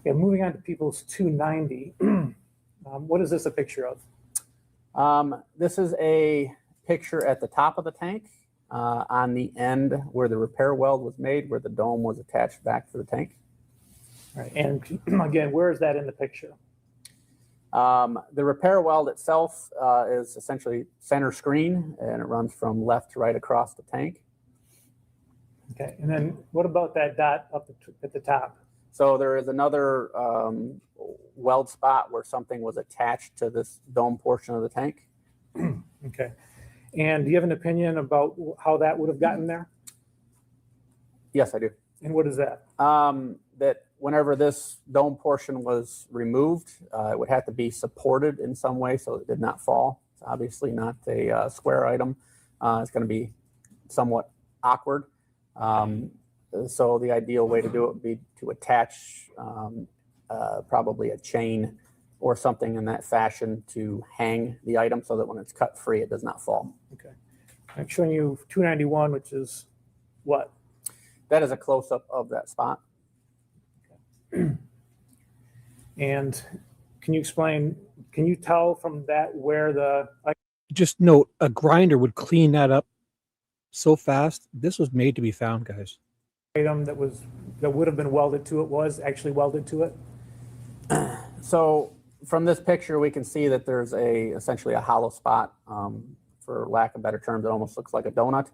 Okay, moving on to People's 290. What is this a picture of? This is a picture at the top of the tank on the end where the repair weld was made, where the dome was attached back to the tank. All right, and again, where is that in the picture? The repair weld itself is essentially center screen, and it runs from left to right across the tank. Okay, and then what about that dot up at the top? So there is another weld spot where something was attached to this dome portion of the tank. Okay, and do you have an opinion about how that would have gotten there? Yes, I do. And what is that? That whenever this dome portion was removed, it would have to be supported in some way so it did not fall. It's obviously not a square item. It's going to be somewhat awkward. So the ideal way to do it would be to attach probably a chain or something in that fashion to hang the item so that when it's cut free, it does not fall. Okay. I'm showing you 291, which is what? That is a close-up of that spot. And can you explain, can you tell from that where the... Just note, a grinder would clean that up so fast. This was made to be found, guys. Item that would have been welded to it was actually welded to it? So from this picture, we can see that there's essentially a hollow spot. For lack of better terms, it almost looks like a donut.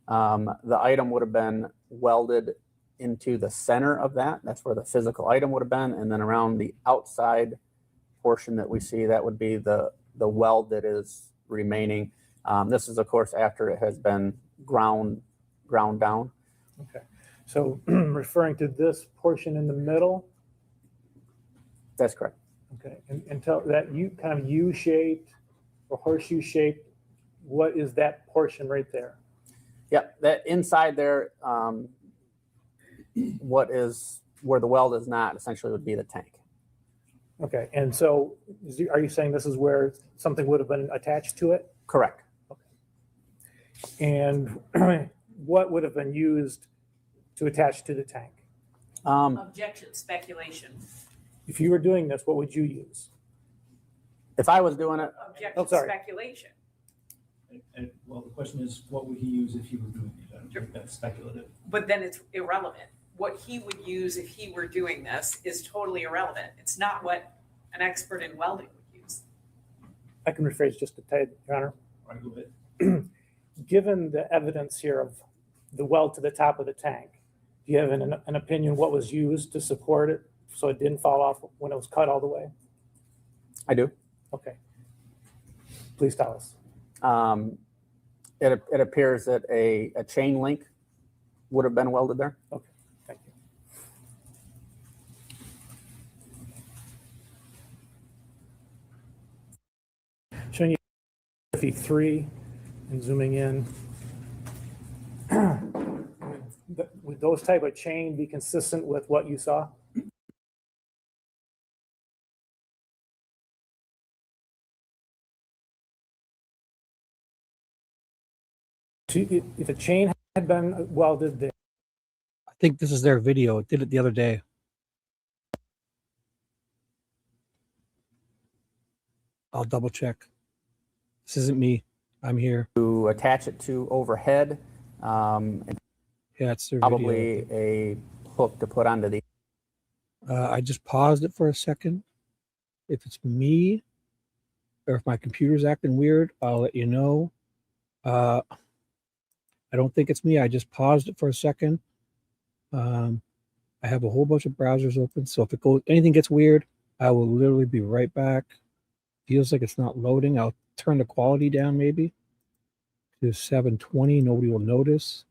The item would have been welded into the center of that. That's where the physical item would have been. And then around the outside portion that we see, that would be the weld that is remaining. This is, of course, after it has been ground down. Okay. So referring to this portion in the middle? That's correct. Okay. And tell that kind of U-shaped or horseshoe shaped, what is that portion right there? Yep, that inside there, what is where the weld is not essentially would be the tank. Okay, and so are you saying this is where something would have been attached to it? Correct. Okay. And what would have been used to attach to the tank? Objection, speculation. If you were doing this, what would you use? If I was doing it, Objection, sorry. speculation. Well, the question is, what would he use if he were doing it? I don't think that's speculative. But then it's irrelevant. What he would use if he were doing this is totally irrelevant. It's not what an expert in welding would use. I can rephrase just a tad, Your Honor. All right, go ahead. Given the evidence here of the weld to the top of the tank, do you have an opinion what was used to support it so it didn't fall off when it was cut all the way? I do. Okay. Please tell us. It appears that a chain link would have been welded there. Okay, thank you. Showing you 53 and zooming in. Would those type of chain be consistent with what you saw? If a chain had been welded there. I think this is their video. It did it the other day. I'll double check. This isn't me. I'm here. To attach it to overhead. And yeah, it's their probably video. A hook to put onto the. I just paused it for a second. If it's me or if my computer's acting weird, I'll let you know. I don't think it's me. I just paused it for a second. I have a whole bunch of browsers open, so if anything gets weird, I will literally be right back. Feels like it's not loading. I'll turn the quality down maybe to 720. Nobody will notice.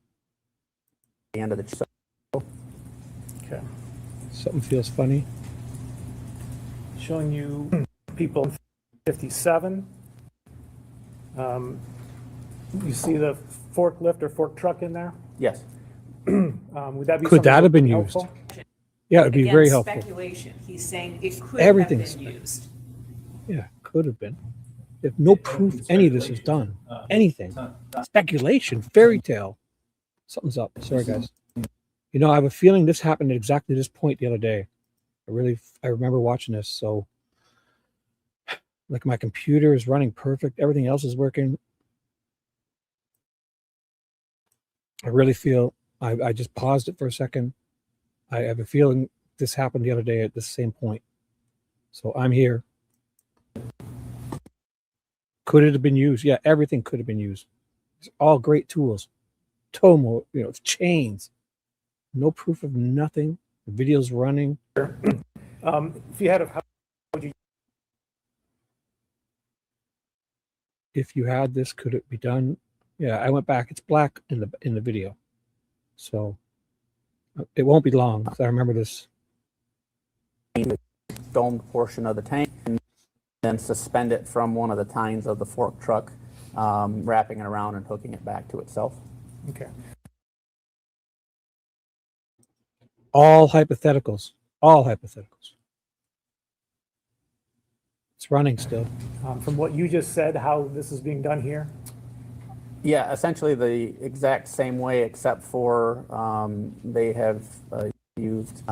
The end of the show. Okay. Something feels funny. Showing you people 57. You see the forklift or fork truck in there? Yes. Would that be Could that have been helpful? used? Yeah, it'd be Again, very helpful. Speculation. He's saying it could Everything's have been used. Yeah, could have been. If no proof any of this is done, anything, speculation, fairy tale, something's up. Sorry, guys. You know, I have a feeling this happened at exactly this point the other day. I remember watching this. So like my computer is running perfect. Everything else is working. I really feel I just paused it for a second. I have a feeling this happened the other day at the same point. So I'm here. Could it have been used? Yeah, everything could have been used. It's all great tools. Tomo, it's chains. No proof of nothing. The video's running. If you had a, how would you? If you had this, could it be done? Yeah, I went back. It's black in the video, so it won't be long. I remember this. Domed portion of the tank, and then suspend it from one of the tines of the fork truck, wrapping it around and hooking it back to itself. Okay. All hypotheticals. All hypotheticals. It's running still. From what you just said, how this is being done here? Yeah, essentially the exact same way, except for they have used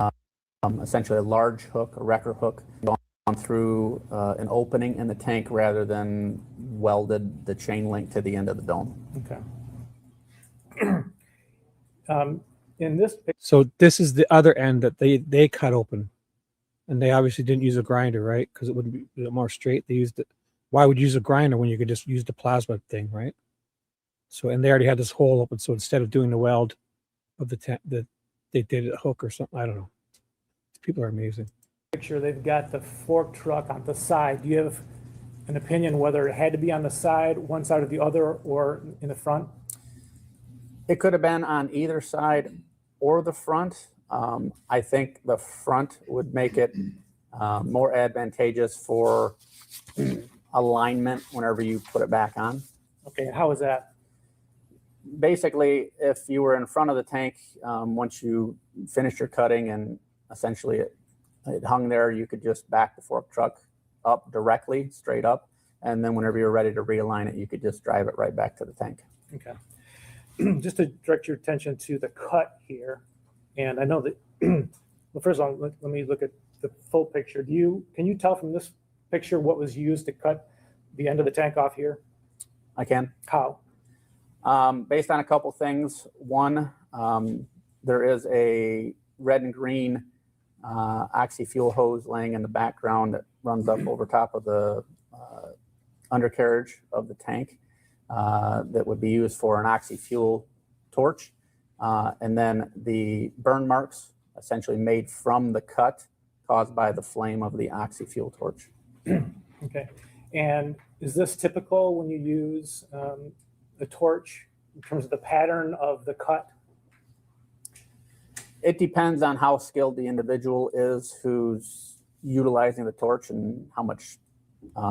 essentially a large hook, a wrecker hook, gone through an opening in the tank rather than welded the chain link to the end of the dome. Okay. In this picture, So this is the other end that they cut open, and they obviously didn't use a grinder, right? Because it wouldn't be more straight. They used it. Why would you use a grinder when you could just use the plasma thing, right? So, and they already had this hole open. So instead of doing the weld of they did a hook or something. I don't know. People are amazing. picture, they've got the fork truck on the side. Do you have an opinion whether it had to be on the side, one side or the other, or in the front? It could have been on either side or the front. I think the front would make it more advantageous for alignment whenever you put it back on. Okay, how is that? Basically, if you were in front of the tank, once you finished your cutting and essentially it hung there, you could just back the fork truck up directly, straight up. And then whenever you're ready to realign it, you could just drive it right back to the tank. Okay. Just to direct your attention to the cut here. And I know that, well, first of all, let me look at the full picture. Can you tell from this picture what was used to cut the end of the tank off here? I can. How? Based on a couple things. One, there is a red and green oxy-fuel hose laying in the background that runs up over top of the undercarriage of the tank that would be used for an oxy-fuel torch. And then the burn marks essentially made from the cut caused by the flame of the oxy-fuel torch. Okay. And is this typical when you use the torch in terms of the pattern of the cut? It depends on how skilled the individual is who's utilizing the torch and how much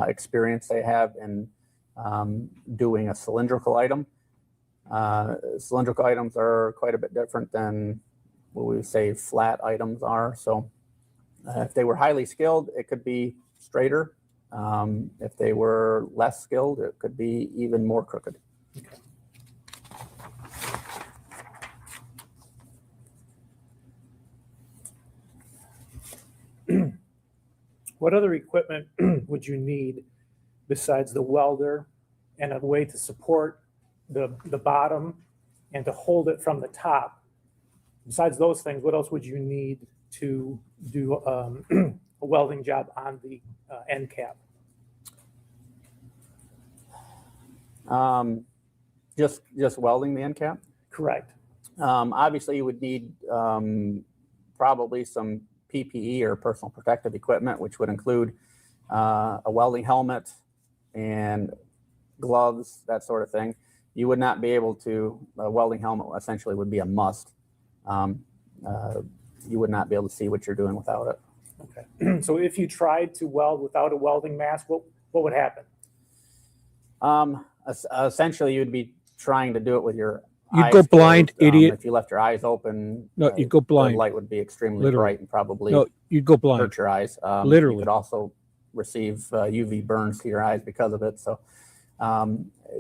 experience they have in doing a cylindrical item. Cylindrical items are quite a bit different than what we say flat items are. So if they were highly skilled, it could be straighter. If they were less skilled, it could be even more crooked. Okay. What other equipment would you need besides the welder and a way to support the bottom and to hold it from the top? Besides those things, what else would you need to do a welding job on the end cap? Just welding the end cap? Correct. Obviously, you would need probably some PPE or personal protective equipment, which would include a welding helmet and gloves, that sort of thing. You would not be able to, a welding helmet essentially would be a must. You would not be able to see what you're doing without it. Okay. So if you tried to weld without a welding mask, what would happen? Essentially, you'd be trying to do it with your You'd eyes go blind, closed. idiot. If you left your eyes open, No, you'd go blind. The light would be extremely Literally. bright and probably No, you'd go blind. hurt your eyes. Literally. You could also receive UV burns to your eyes because of it. So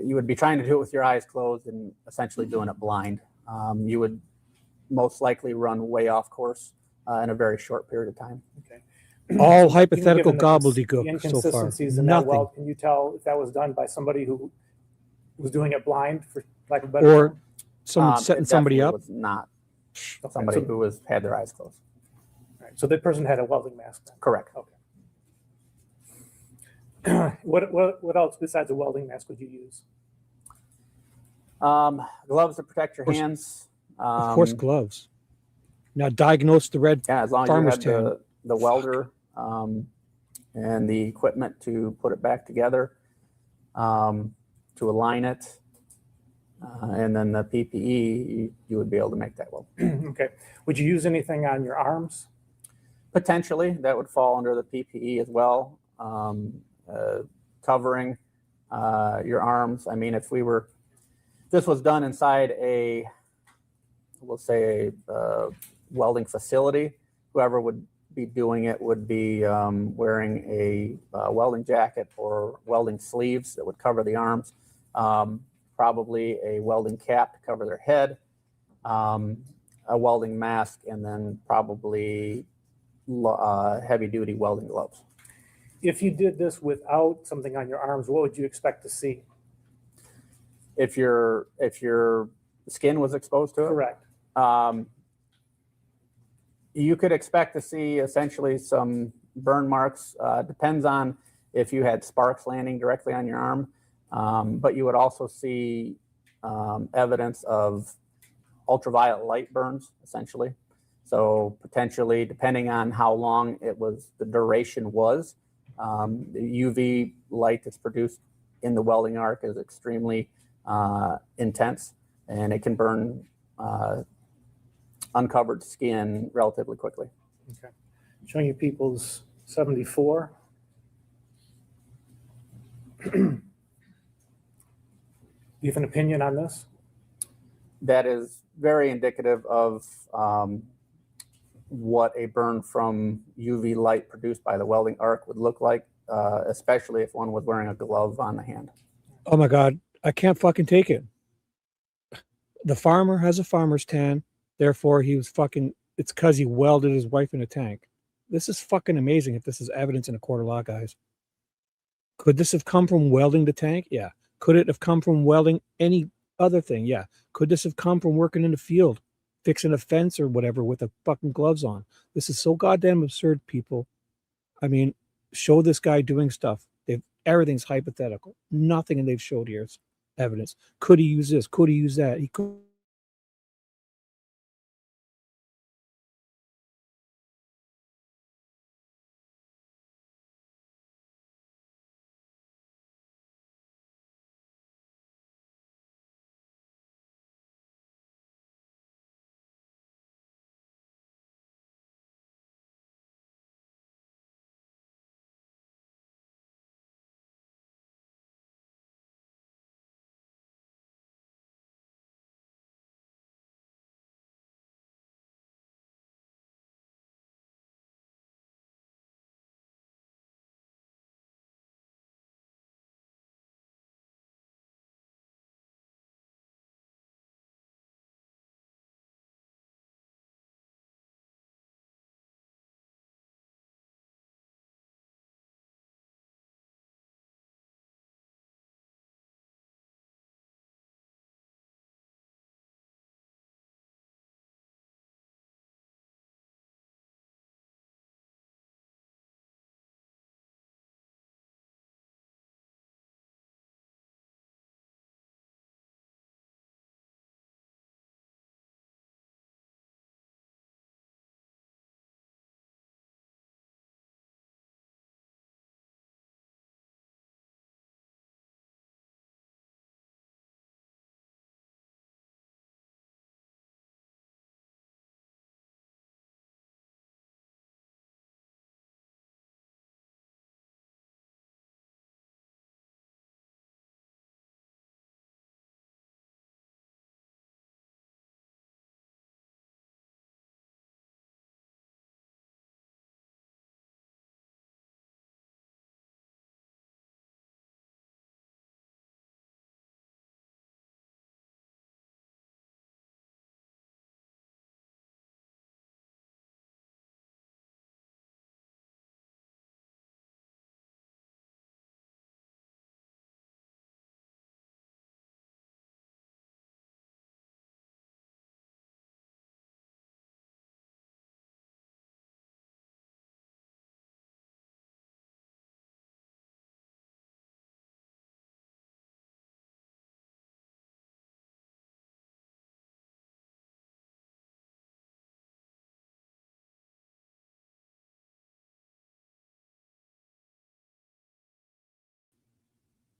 you would be trying to do it with your eyes closed and essentially doing it blind. You would most likely run way off course in a very short period of time. Okay. All Even hypothetical given the gobbledygook so far. inconsistencies in that Nothing. weld, can you tell if that was done by somebody who was doing it blind, for lack of a better Or term? someone setting It somebody definitely up. was not Okay, somebody so- who had their eyes closed. All right, so that person had a welding mask then? Correct. Okay. What else besides a welding mask would you use? Gloves to protect your course- hands. Of course, gloves. Now diagnose the red Yeah, as long as you farmer's had tan. the welder and the equipment to put it back together, to align it, and then the PPE, you would be able to make that weld. Okay. Would you use anything on your arms? Potentially, that would fall under the PPE as well. Covering your arms. I mean, if this was done inside we'll say a welding facility, whoever would be doing it would be wearing a welding jacket or welding sleeves that would cover the arms, probably a welding cap to cover their head, a welding mask, and then probably heavy-duty welding gloves. If you did this without something on your arms, what would you expect to see? If your skin was exposed to it, Correct. You could expect to see essentially some burn marks. Depends on if you had sparks landing directly on your arm, but you would also see evidence of ultraviolet light burns, essentially. So potentially, depending on how long the duration was, the UV light that's produced in the welding arc is extremely intense, and it can burn uncovered skin relatively quickly. Okay. Showing you people's 74. Do you have an opinion on this? That is very indicative of what a burn from UV light produced by the welding arc would look like, especially if one was wearing a glove on the hand. Oh my God, I can't fucking take it. The farmer has a farmer's tan, therefore he was fucking, it's because he welded his wife in a tank. This is fucking amazing if this is evidence in a court of law, guys. Could this have come from welding the tank? Yeah. Could it have come from welding any other thing? Yeah. Could this have come from working in the field, fixing a fence or whatever with the fucking gloves on? This is so goddamn absurd, people. I mean, show this guy doing stuff. Everything's hypothetical. Nothing and they've showed here is evidence. Could he use this? Could he use that? He could.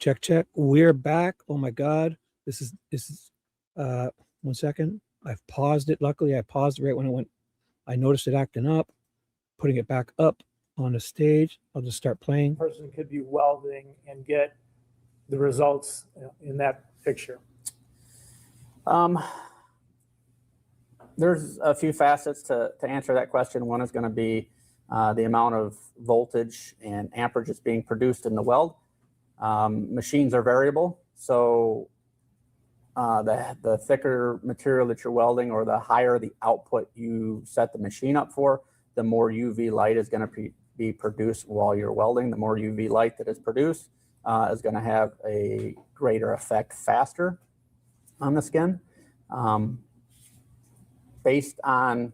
Check, check. We're back. Oh my God. This is 1 second. I've paused it. Luckily, I paused it right when it went. I noticed it acting up, putting it back up on the stage. I'll just start playing. Person could be welding and get the results in that picture. There's a few facets to answer that question. One is going to be the amount of voltage and amperage that's being produced in the weld. Machines are variable, so the thicker material that you're welding or the higher the output you set the machine up for, the more UV light is going to be produced while you're welding. The more UV light that is produced is going to have a greater effect faster on the skin. Based on,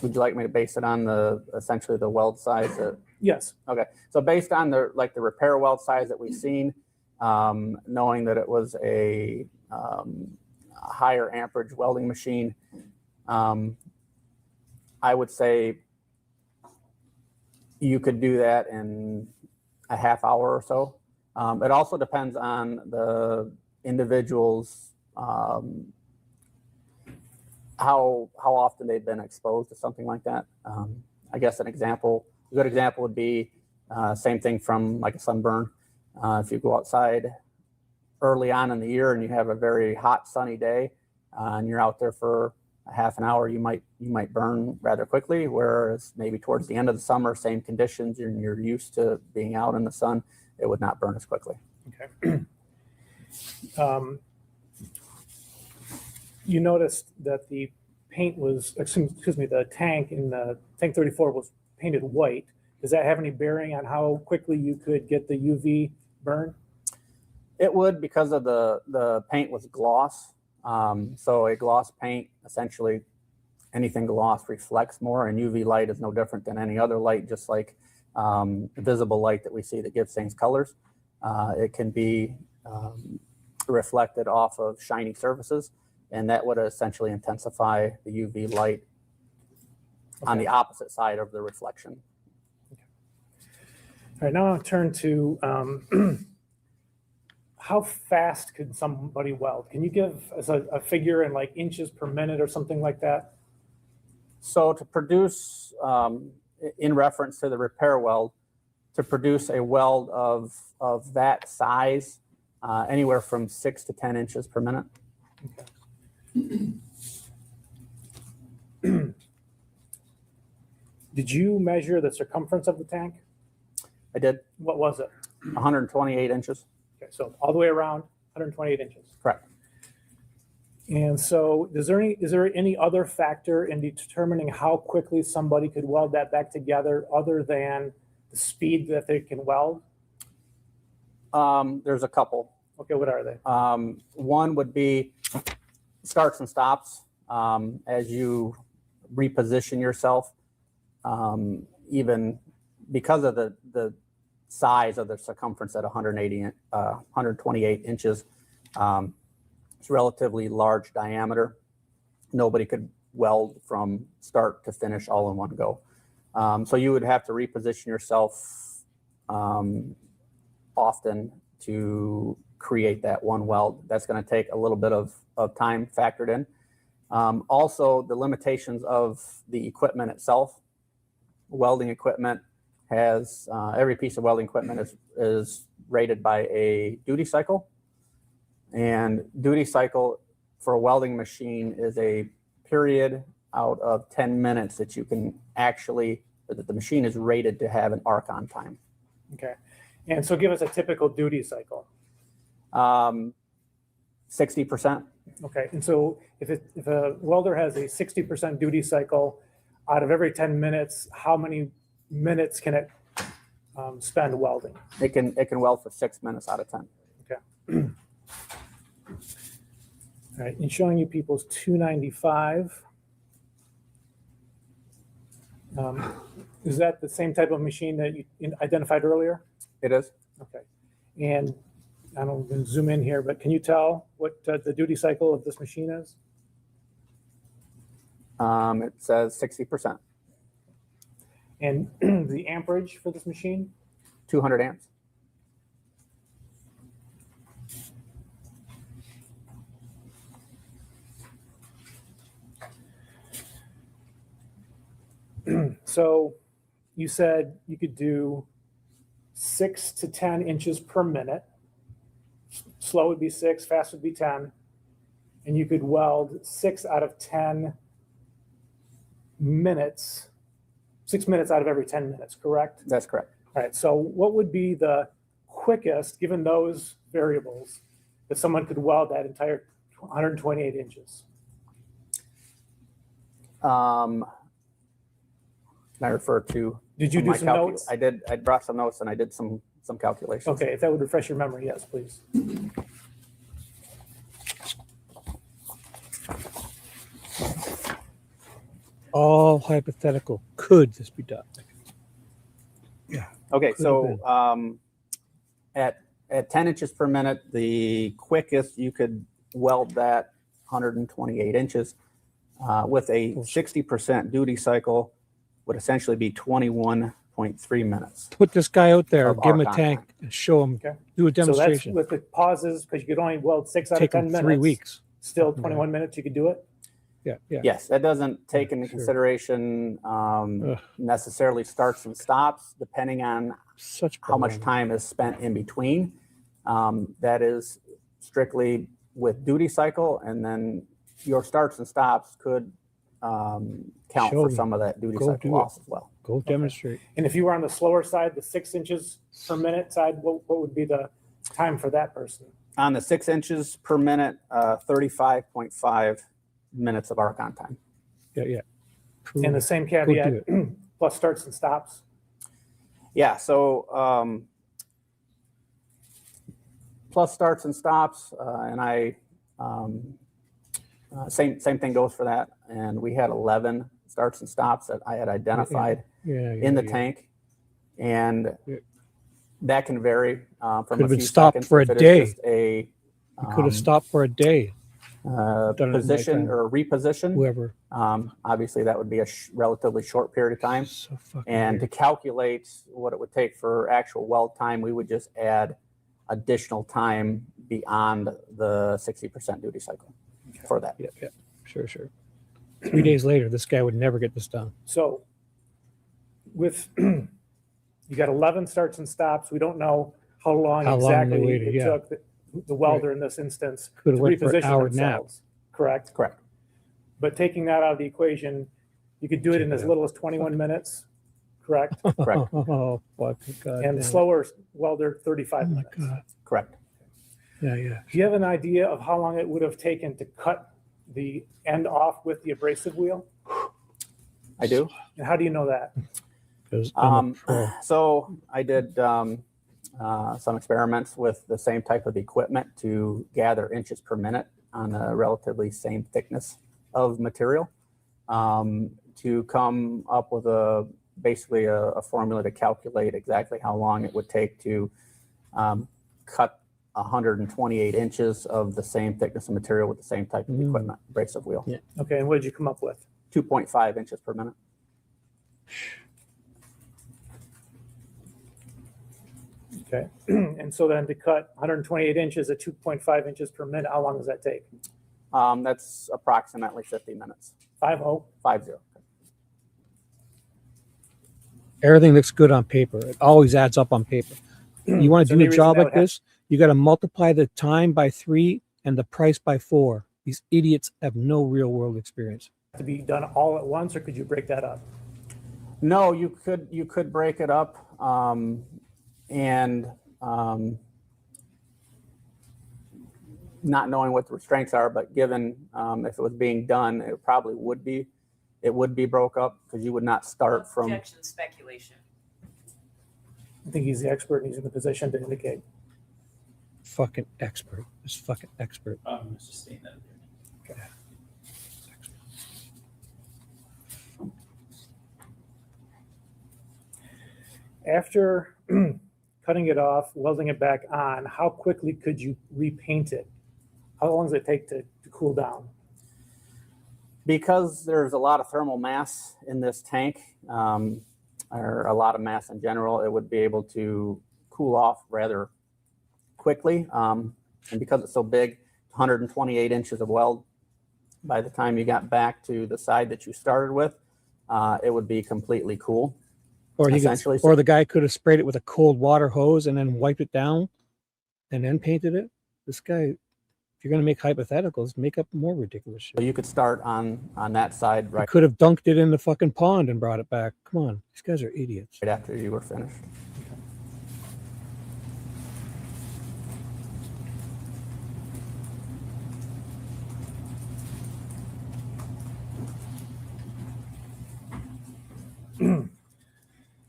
would you like me to base it on essentially the weld size? Yes. Okay. So based on the repair weld size that we've seen, knowing that it was a higher amperage welding machine, I would say you could do that in a half hour or so. It also depends on the individual's how often they've been exposed to something like that. I guess a good example would be same thing from like a sunburn. If you go outside early on in the year and you have a very hot sunny day and you're out there for a half an hour, you might burn rather quickly, whereas maybe towards the end of the summer, same conditions and you're used to being out in the sun, it would not burn as quickly. Okay. You noticed that the paint was, excuse me, the tank in the tank 34 was painted white. Does that have any bearing on how quickly you could get the UV burn? It would, because of the paint was gloss. So a gloss paint, essentially anything gloss reflects more, and UV light is no different than any other light, just like visible light that we see that gives things colors. It can be reflected off of shiny surfaces, and that would essentially intensify the UV light on the opposite side of the reflection. All right, now I'll turn to how fast could somebody weld? Can you give us a figure in like inches per minute or something like that? So to produce, in reference to the repair weld, to produce a weld of that size, anywhere from 6 to 10 inches per minute. Okay. Did you measure the circumference of the tank? I did. What was it? 128 inches. Okay, so all the way around 128 inches. Correct. And so is there any other factor in determining how quickly somebody could weld that back together other than the speed that they can weld? There's a couple. Okay, what are they? One would be starts and stops. As you reposition yourself, even because of the size of the circumference at 128 inches, it's relatively large diameter. Nobody could weld from start to finish all in one go. So you would have to reposition yourself often to create that one weld. That's going to take a little bit of time factored in. Also, the limitations of the equipment itself. Welding equipment has, every piece of welding equipment is rated by a duty cycle. And duty cycle for a welding machine is a period out of 10 minutes that you can actually, that the machine is rated to have an arc-on time. Okay. And so give us a typical duty cycle. 60%. Okay. And so if a welder has a 60% duty cycle, out of every 10 minutes, how many minutes can it spend welding? It can weld for 6 minutes out of 10. Okay. All right, and showing you people's 295. Is that the same type of machine that you identified earlier? It is. Okay. And I'm going to zoom in here, but can you tell what the duty cycle of this machine is? It says 60%. And the amperage for this machine? 200 amps. So you said you could do 6 to 10 inches per minute. Slow would be 6, fast would be 10. And you could weld 6 out of 10 minutes, 6 minutes out of every 10 minutes, correct? That's correct. All right, so what would be the quickest, given those variables, that someone could weld that entire 128 inches? Can I refer to? Did you do some notes? I did. I brought some notes and I did some calculations. Okay, if that would refresh your memory, yes, please. All hypothetical. Could this be done? Yeah. Okay, Could so at 10 inches per minute, the quickest you could weld that 128 inches with a 60% duty cycle would essentially be 21.3 minutes. Put this guy out there, Of give him a arc tank, contact. and show him. Okay. Do a So that's demonstration. with the pauses, because you could only weld 6 out of Take 10 him minutes. 3 weeks. Still 21 minutes, you could do it? Yeah, yeah. Yes, that doesn't take into sure. consideration necessarily starts and stops, depending on Such how much baloney. time is spent in between. That is strictly with duty cycle, and then your starts and stops could count Show for me. some of that duty Go cycle do it. loss as well. Go demonstrate. And if you were on the slower side, the 6 inches per minute side, what would be the time for that person? On the 6 inches per minute, 35.5 minutes of arc on time. Yeah, yeah. And the same Go do caveat, plus starts and stops? Yeah, so plus starts and stops, and I same thing goes for that. And we had 11 starts and stops that I had identified in the tank, and that can vary from Could have a been few stopped seconds for if a it is day. just a You could have stopped for a day. Done it position like that. or reposition. Whoever. Obviously, that would be a relatively short period of time. So fucking And weird. to calculate what it would take for actual weld time, we would just add additional time beyond the 60% duty cycle for that. Yeah, yeah. Sure, sure. 3 days later, this guy would never get this done. So with, you got 11 starts and stops. We don't know how long How long exactly they waited, it yeah. took the welder in this instance to Could have went for an reposition hour nap. themselves, correct? Correct. But taking that out of the equation, you could do it in as little as 21 minutes, correct? Correct. Oh, fuck. God And the damn it. slower welder, 35 minutes. God. Correct. Yeah, yeah. Do you have an idea of how long it would have taken to cut the end off with the abrasive wheel? I do. And how do you know that? Because I'm a pro. So I did some experiments with the same type of equipment to gather inches per minute on a relatively same thickness of material to come up with basically a formula to calculate exactly how long it would take to cut 128 inches of the same thickness of material with the same type of equipment, abrasive wheel. Yeah. Okay, and what did you come up with? 2.5 inches per minute. Okay, and so then to cut 128 inches at 2.5 inches per minute, how long does that take? That's approximately 50 minutes. 5-0? 50. Everything looks good on paper. It always adds up on paper. You want So to the do a reason job that like would this, you got to multiply the time by 3 and the price by 4. These idiots have no real world experience. To be done all at once, or could you break that up? No, you could break it up, and not knowing what the restraints are, but given if it was being done, it probably would be. It would be broke up because you would not start from. Objection, speculation. I think he's the expert and he's in the position to indicate. Fucking expert. This fucking expert. I'm going to sustain that. Okay. After cutting it off, welding it back on, how quickly could you repaint it? How long does it take to cool down? Because there's a lot of thermal mass in this tank, or a lot of mass in general, it would be able to cool off rather quickly. And because it's so big, 128 inches of weld, by the time you got back to the side that you started with, it would be completely cool. Or essentially. or the guy could have sprayed it with a cold water hose and then wiped it down and then painted it. This guy, if you're going to make hypotheticals, make up more ridiculous shit. So you could start on that side You right could have dunked it in the fucking pond and brought it back. Come on, these guys are idiots. right after you were finished.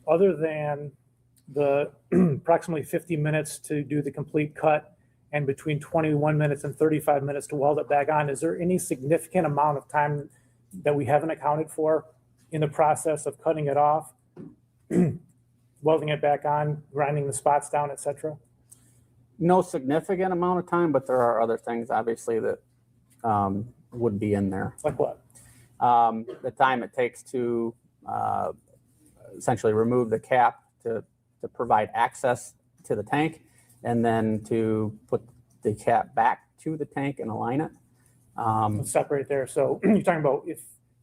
Other than the approximately 50 minutes to do the complete cut and between 21 minutes and 35 minutes to weld it back on, is there any significant amount of time that we haven't accounted for in the process of cutting it off, welding it back on, grinding the spots down, etc.? No significant amount of time, but there are other things obviously that would be in there. Like what? The time it takes to essentially remove the cap to provide access to the tank, and then to put the cap back to the tank and align it. Let's separate there. So you're talking about if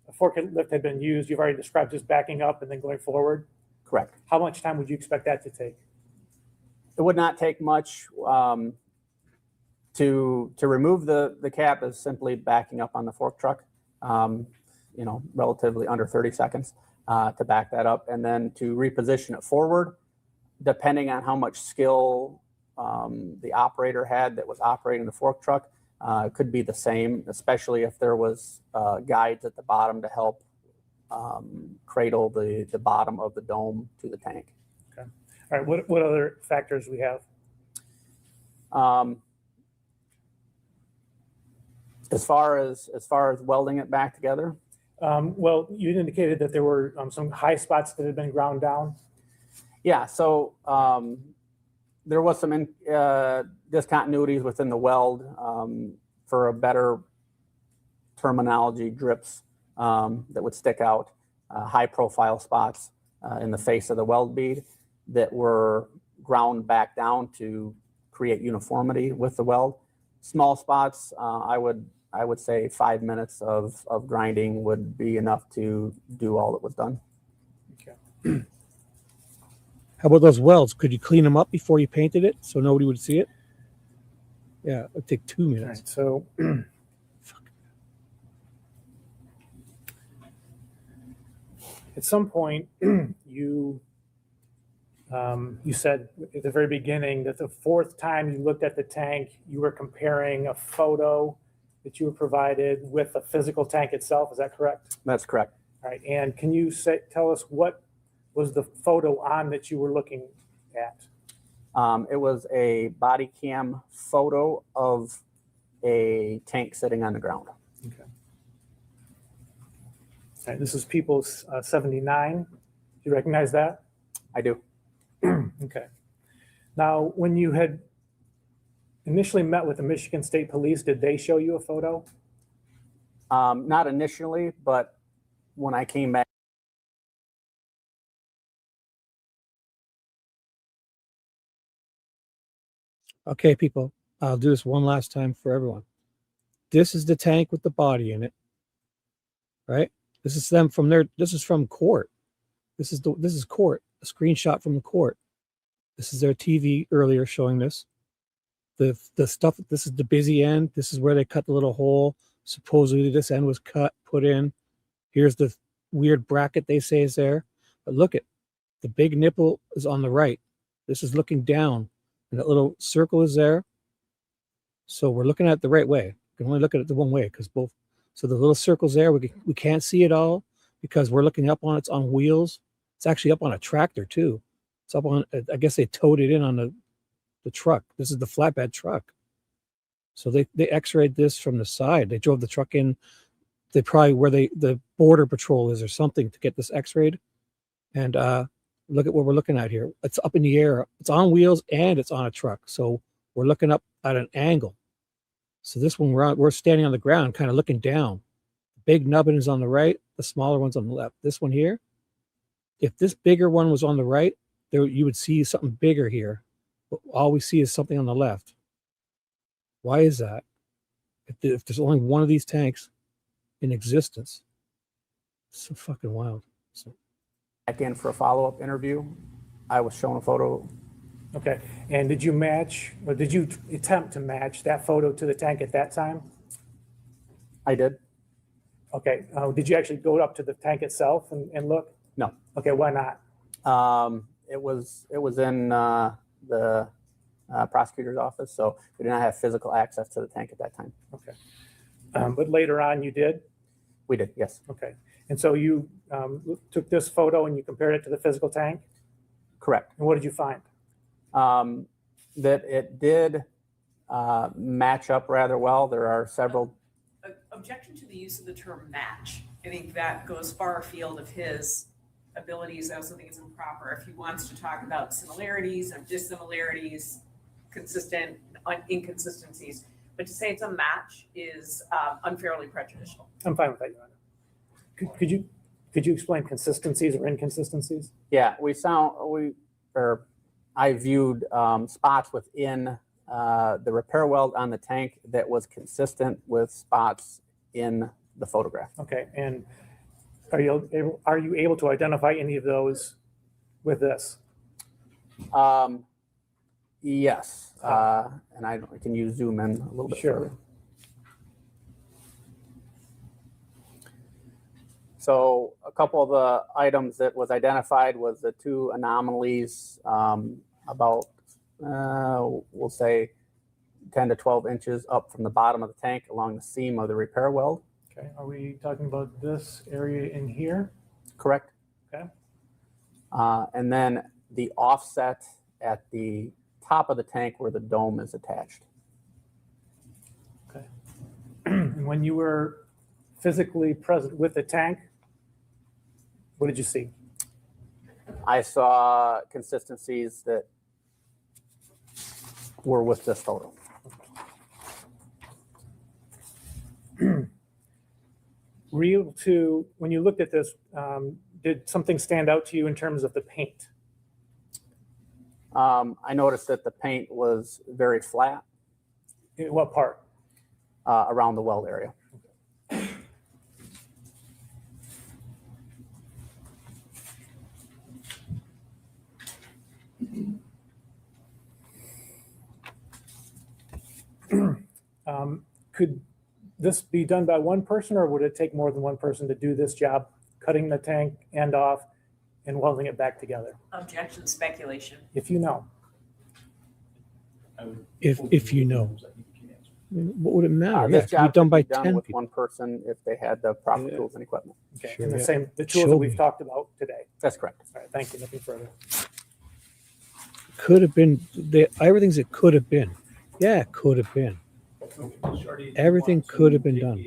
a forklift had been used, you've already described just backing up and then going forward. Correct. How much time would you expect that to take? It would not take much. To remove the cap is simply backing up on the fork truck, relatively under 30 seconds to back that up, and then to reposition it forward, depending on how much skill the operator had that was operating the fork truck. It could be the same, especially if there was guides at the bottom to help cradle the bottom of the dome to the tank. Okay. All right. What other factors we have? As far as welding it back together. Well, you indicated that there were some high spots that had been ground down. Yeah. So there was some discontinuities within the weld. For a better terminology, drips that would stick out, high profile spots in the face of the weld bead that were ground back down to create uniformity with the weld. Small spots, I would say 5 minutes of grinding would be enough to do all that was done. Okay. How about those welds? Could you clean them up before you painted it so nobody would see it? Yeah, it would take 2 minutes. All right, so at some point you said at the very beginning that the fourth time you looked at the tank, you were comparing a photo that you were provided with the physical tank itself. Is that correct? That's correct. All right. And can you tell us what was the photo on that you were looking at? It was a body cam photo of a tank sitting on the ground. Okay. All right, this is People's 79. Do you recognize that? I do. Okay. Now, when you had initially met with the Michigan State Police, did they show you a photo? Not initially, but when I came back. Okay, people, I'll do this one last time for everyone. This is the tank with the body in it, right? This is them from their. This is from court. This is court. A screenshot from the court. This is their TV earlier showing this. The stuff. This is the busy end. This is where they cut the little hole. Supposedly this end was cut, put in. Here's the weird bracket they say is there. But look at the big nipple is on the right. This is looking down. And that little circle is there. So we're looking at it the right way. We can only look at it the one way because both. So the little circle's there. We can't see it all because we're looking up on it's on wheels. It's actually up on a tractor too. It's up on, I guess they towed it in on the truck. This is the flatbed truck. So they x-rayed this from the side. They drove the truck in. They probably where the border patrol is or something to get this x-rayed. And look at what we're looking at here. It's up in the air. It's on wheels and it's on a truck. So we're looking up at an angle. So this one we're standing on the ground, kind of looking down. The big nubbin is on the right. The smaller one's on the left. This one here, if this bigger one was on the right, there you would see something bigger here. But all we see is something on the left. Why is that? If there's only one of these tanks in existence, So fucking wild. So, Back in for a follow-up interview. I was shown a photo. Okay, and did you match, or did you attempt to match that photo to the tank at that time? I did. Okay, did you actually go up to the tank itself and look? No. Okay, why not? It was in the prosecutor's office, so we did not have physical access to the tank at that time. Okay. But later on you did? We did, yes. Okay. And so you took this photo and you compared it to the physical tank? Correct. And what did you find? That it did match up rather well. There are several. Objection to the use of the term match. I think that goes far afield of his abilities. I also think it's improper. If he wants to talk about similarities and dissimilarities, consistent inconsistencies, but to say it's a match is unfairly prejudicial. I'm fine with that, Your Honor. Could you explain consistencies or inconsistencies? Yeah, I viewed spots within the repair weld on the tank that was consistent with spots in the photograph. Okay, and are you able to identify any of those with this? Yes, and can you zoom in a little bit further? So a couple of the items that was identified was the two anomalies about, we'll say 10 to 12 inches up from the bottom of the tank along the seam of the repair weld. Okay, are we talking about this area in here? Correct. Okay. And then the offset at the top of the tank where the dome is attached. Okay. And when you were physically present with the tank, what did you see? I saw consistencies that were with this photo. Were you able to, when you looked at this, did something stand out to you in terms of the paint? I noticed that the paint was very flat. In what part? Around the weld area. Could this be done by one person, or would it take more than one person to do this job, cutting the tank end off and welding it back together? Objection, speculation. If you know. if you know, what would it matter? This It could be job done could by be done 10 with people. one person if they had the proper tools and equipment. Okay, Sure, and yeah. the tools Show that we've me. talked about today. That's correct. All right, thank you, nothing further. Could have been, everything's it could have been. Yeah, it could have been. Everything could have been done.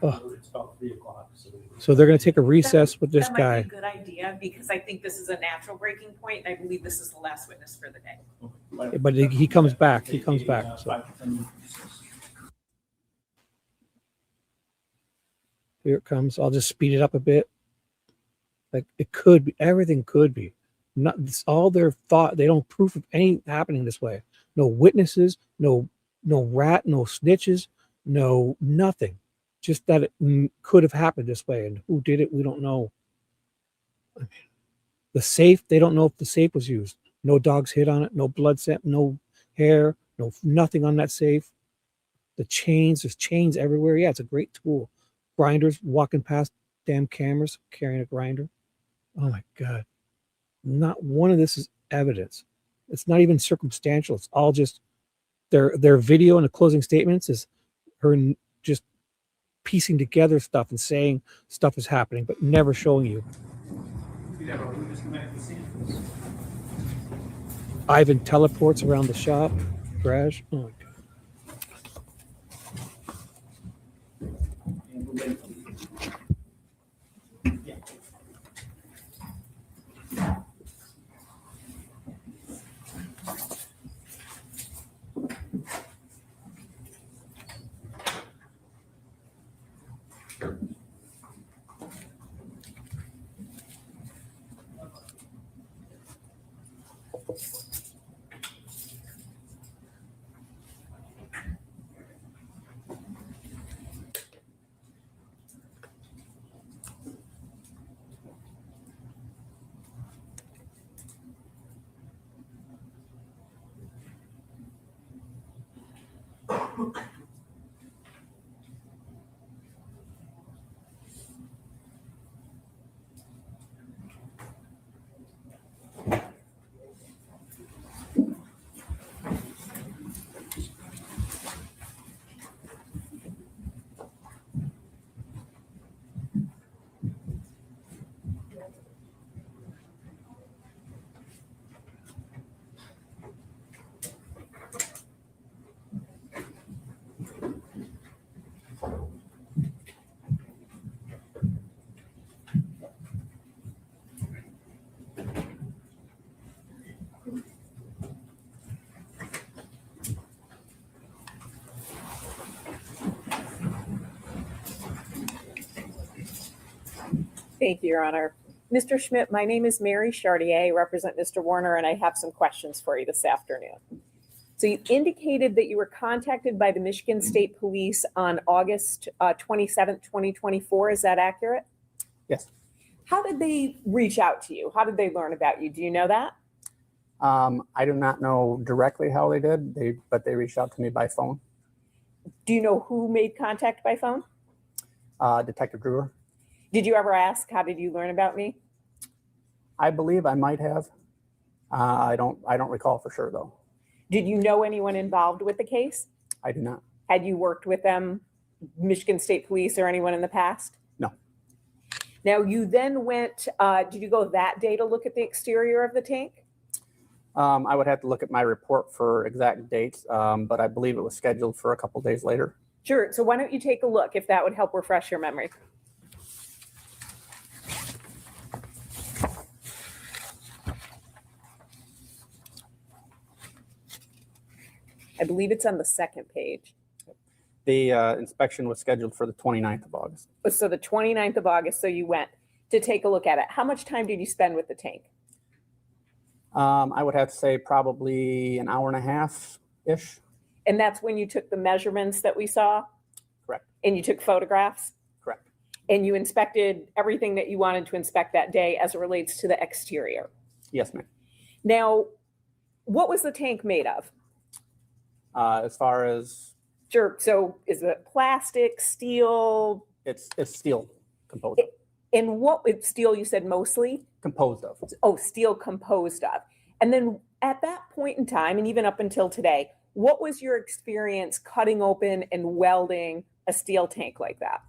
Oh. It's about 3 o'clock. So they're going to take a recess with this That guy. might be a good idea because I think this is a natural breaking point. And I believe this is the last witness for the day. But he comes back. He comes back. So here it comes. I'll just speed it up a bit. Like it could be, everything could be. Not it's all their thought. They don't proof of any happening this way. No witnesses, no rat, no snitches, no nothing. Just that it could have happened this way, and who did it, we don't know. I mean, the safe, they don't know if the safe was used. No dogs hit on it, no blood set, no hair, no nothing on that safe. The chains, there's chains everywhere. Yeah, it's a great tool. Grinders walking past damn cameras, carrying a grinder. Oh my God. Not one of this is evidence. It's not even circumstantial. It's all just their video and the closing statements is her just piecing together stuff and saying stuff is happening, but never showing you. Ivan teleports around the shop, garage. Oh my God. Thank you, Your Honor. Mr. Schmidt, my name is Mary Chartier. I represent Mr. Warner, and I have some questions for you this afternoon. So you indicated that you were contacted by the Michigan State Police on August 27th, 2024. Is that accurate? Yes. How did they reach out to you? How did they learn about you? Do you know that? I do not know directly how they did, but they reached out to me by phone. Do you know who made contact by phone? Detective Brewer. Did you ever ask, how did you learn about me? I believe I might have. I don't recall for sure though. Did you know anyone involved with the case? I do not. Had you worked with them, Michigan State Police or anyone in the past? No. Now you then went, did you go that day to look at the exterior of the tank? I would have to look at my report for exact dates, but I believe it was scheduled for a couple days later. Sure, so why don't you take a look if that would help refresh your memory. I believe it's on the second page. The inspection was scheduled for the 29th of August. So the 29th of August, so you went to take a look at it. How much time did you spend with the tank? I would have to say probably an hour and a half-ish. And that's when you took the measurements that we saw? Correct. And you took photographs? Correct. And you inspected everything that you wanted to inspect that day as it relates to the exterior? Yes, ma'am. Now, what was the tank made of? As far as... Sure, so is it plastic, steel? It's steel composed. And what steel you said mostly? Composed of. Oh, steel composed of. And then at that point in time, and even up until today, what was your experience cutting open and welding a steel tank like that?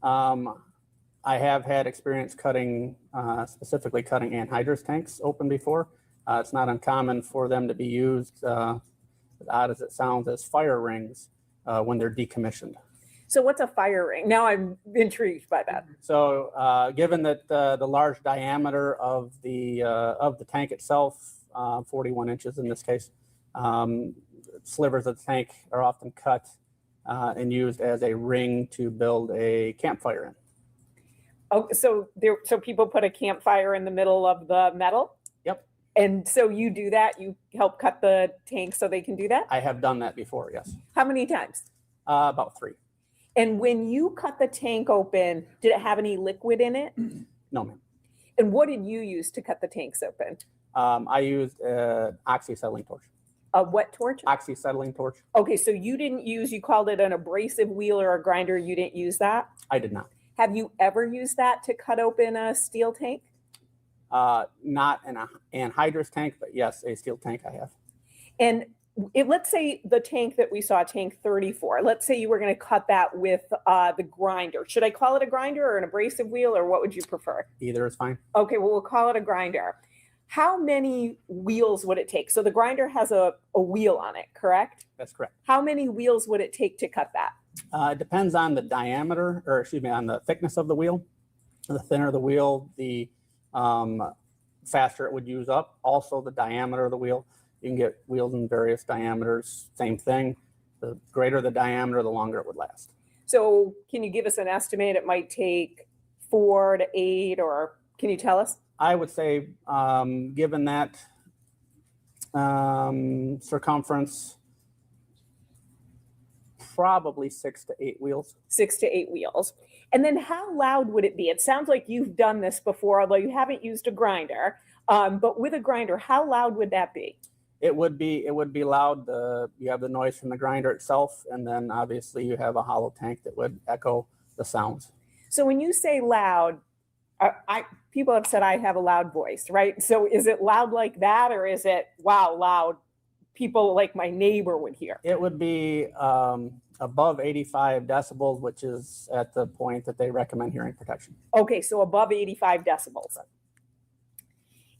I have had experience cutting, specifically cutting anhydrous tanks open before. It's not uncommon for them to be used, as odd as it sounds, as fire rings when they're decommissioned. So what's a fire ring? Now I'm intrigued by that. So given that the large diameter of the tank itself, 41 inches in this case, slivers of the tank are often cut and used as a ring to build a campfire in. Oh, so people put a campfire in the middle of the metal? Yep. And so you do that? You help cut the tank so they can do that? I have done that before, yes. How many times? About 3. And when you cut the tank open, did it have any liquid in it? No, ma'am. And what did you use to cut the tanks open? I used an oxyacetylene torch. A what torch? Oxyacetylene torch. Okay, so you didn't use, you called it an abrasive wheel or a grinder. You didn't use that? I did not. Have you ever used that to cut open a steel tank? Not an anhydrous tank, but yes, a steel tank I have. And let's say the tank that we saw, tank 34, let's say you were going to cut that with the grinder. Should I call it a grinder or an abrasive wheel, or what would you prefer? Either is fine. Okay, well, we'll call it a grinder. How many wheels would it take? So the grinder has a wheel on it, correct? That's correct. How many wheels would it take to cut that? It depends on the diameter, or excuse me, on the thickness of the wheel. The thinner the wheel, the faster it would use up. Also the diameter of the wheel. You can get wheels in various diameters, same thing. The greater the diameter, the longer it would last. So can you give us an estimate? It might take 4 to 8, or can you tell us? I would say, given that circumference, probably 6 to 8 wheels. 6 to 8 wheels. And then how loud would it be? It sounds like you've done this before, although you haven't used a grinder. But with a grinder, how loud would that be? It would be loud. You have the noise from the grinder itself, and then obviously you have a hollow tank that would echo the sounds. So when you say loud, people have said I have a loud voice, right? So is it loud like that, or is it wow loud? People like my neighbor would hear. It would be above 85 decibels, which is at the point that they recommend hearing protection. Okay, so above 85 decibels.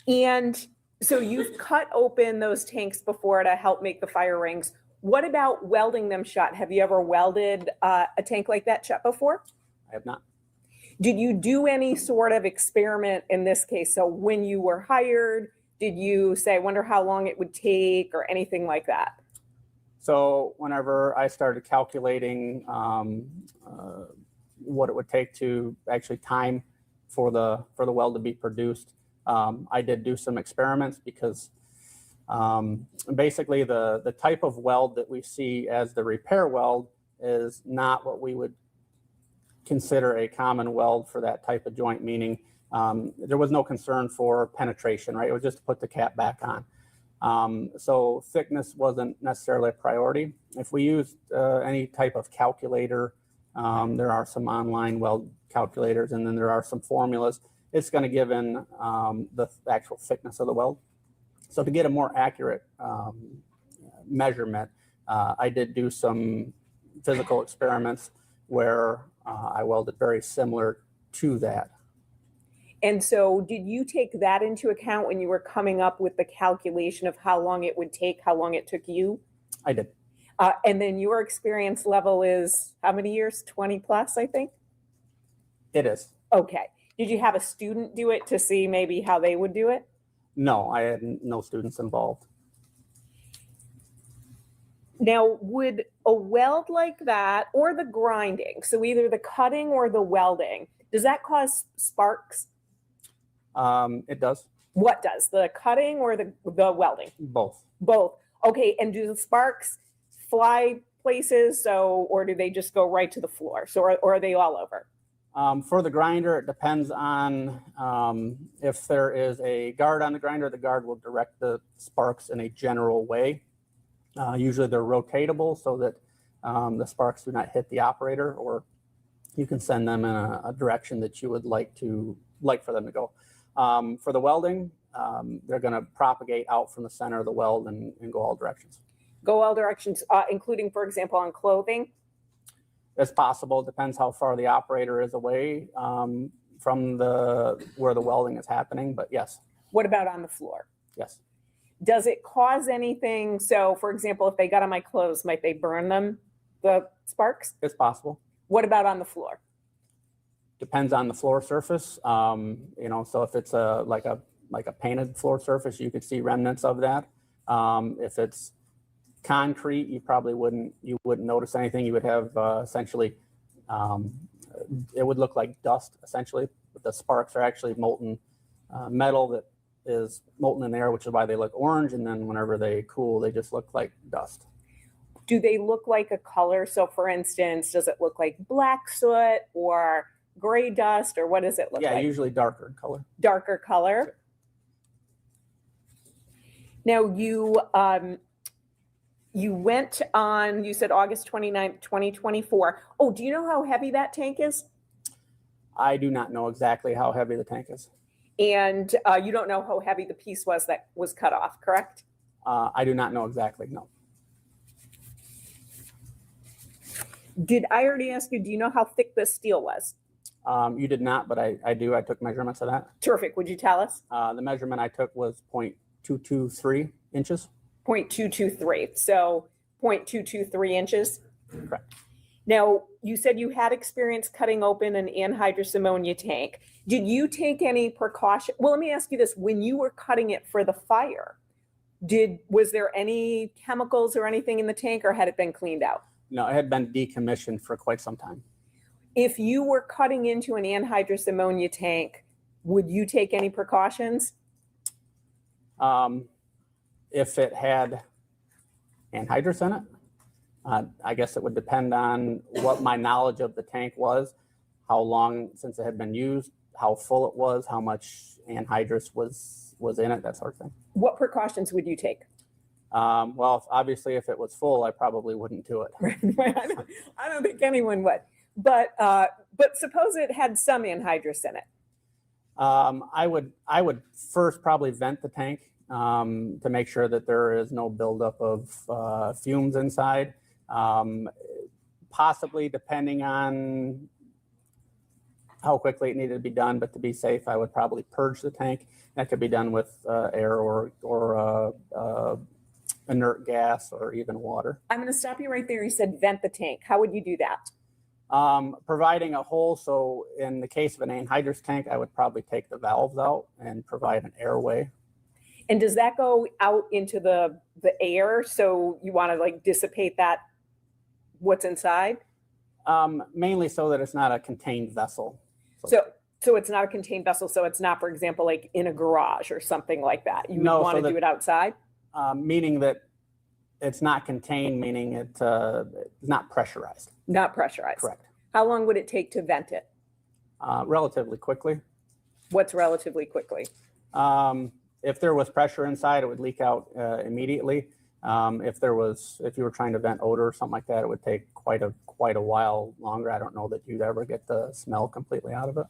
And so you've cut open those tanks before to help make the fire rings. What about welding them shut? Have you ever welded a tank like that shut before? I have not. Did you do any sort of experiment in this case? So when you were hired, did you say, I wonder how long it would take or anything like that? So whenever I started calculating what it would take to actually time for the weld to be produced, I did do some experiments because basically the type of weld that we see as the repair weld is not what we would consider a common weld for that type of joint, meaning there was no concern for penetration, right? It was just to put the cap back on. So thickness wasn't necessarily a priority. If we used any type of calculator, there are some online weld calculators, and then there are some formulas. It's going to give in the actual thickness of the weld. So to get a more accurate measurement, I did do some physical experiments where I welded very similar to that. And so did you take that into account when you were coming up with the calculation of how long it would take, how long it took you? I did. And then your experience level is how many years? 20 plus, I think? It is. Okay. Did you have a student do it to see maybe how they would do it? No, I had no students involved. Now, would a weld like that or the grinding, so either the cutting or the welding, does that cause sparks? It does. What does? The cutting or the welding? Both. Both. Okay, and do the sparks fly places, or do they just go right to the floor? So or are they all over? For the grinder, it depends on if there is a guard on the grinder. The guard will direct the sparks in a general way. Usually they're rotatable so that the sparks do not hit the operator, or you can send them in a direction that you would like for them to go. For the welding, they're going to propagate out from the center of the weld and go all directions. Go all directions, including, for example, on clothing? It's possible. It depends how far the operator is away from where the welding is happening, but yes. What about on the floor? Yes. Does it cause anything? So, for example, if they got on my clothes, might they burn them, the sparks? It's possible. What about on the floor? Depends on the floor surface. So if it's like a painted floor surface, you could see remnants of that. If it's concrete, you probably wouldn't notice anything. You would have essentially, it would look like dust essentially, but the sparks are actually molten metal that is molten in air, which is why they look orange. And then whenever they cool, they just look like dust. Do they look like a color? So for instance, does it look like black soot or gray dust, or what does it look like? Yeah, usually darker color. Darker color. Now you went on, you said August 29th, 2024. Oh, do you know how heavy that tank is? I do not know exactly how heavy the tank is. And you don't know how heavy the piece was that was cut off, correct? I do not know exactly, no. Did I already ask you, do you know how thick the steel was? You did not, but I do. I took measurements of that. Terrific. Would you tell us? The measurement I took was 0.223 inches. 0.223. So 0.223 inches? Correct. Now, you said you had experience cutting open an anhydrous ammonia tank. Did you take any precaution? Well, let me ask you this. When you were cutting it for the fire, was there any chemicals or anything in the tank, or had it been cleaned out? No, it had been decommissioned for quite some time. If you were cutting into an anhydrous ammonia tank, would you take any precautions? If it had anhydrous in it, I guess it would depend on what my knowledge of the tank was, how long since it had been used, how full it was, how much anhydrous was in it, that sort of thing. What precautions would you take? Well, obviously, if it was full, I probably wouldn't do it. I don't think anyone would. But suppose it had some anhydrous in it. I would first probably vent the tank to make sure that there is no buildup of fumes inside. Possibly, depending on how quickly it needed to be done, but to be safe, I would probably purge the tank. That could be done with air or inert gas or even water. I'm going to stop you right there. You said vent the tank. How would you do that? Providing a hole. So in the case of an anhydrous tank, I would probably take the valves out and provide an airway. And does that go out into the air? So you want to like dissipate that, what's inside? Mainly so that it's not a contained vessel. So it's not a contained vessel. So it's not, for example, like in a garage or something like that. You would want to do it outside? Meaning that it's not contained, meaning it's not pressurized. Not pressurized. Correct. How long would it take to vent it? Relatively quickly. What's relatively quickly? If there was pressure inside, it would leak out immediately. If you were trying to vent odor or something like that, it would take quite a while longer. I don't know that you'd ever get the smell completely out of it.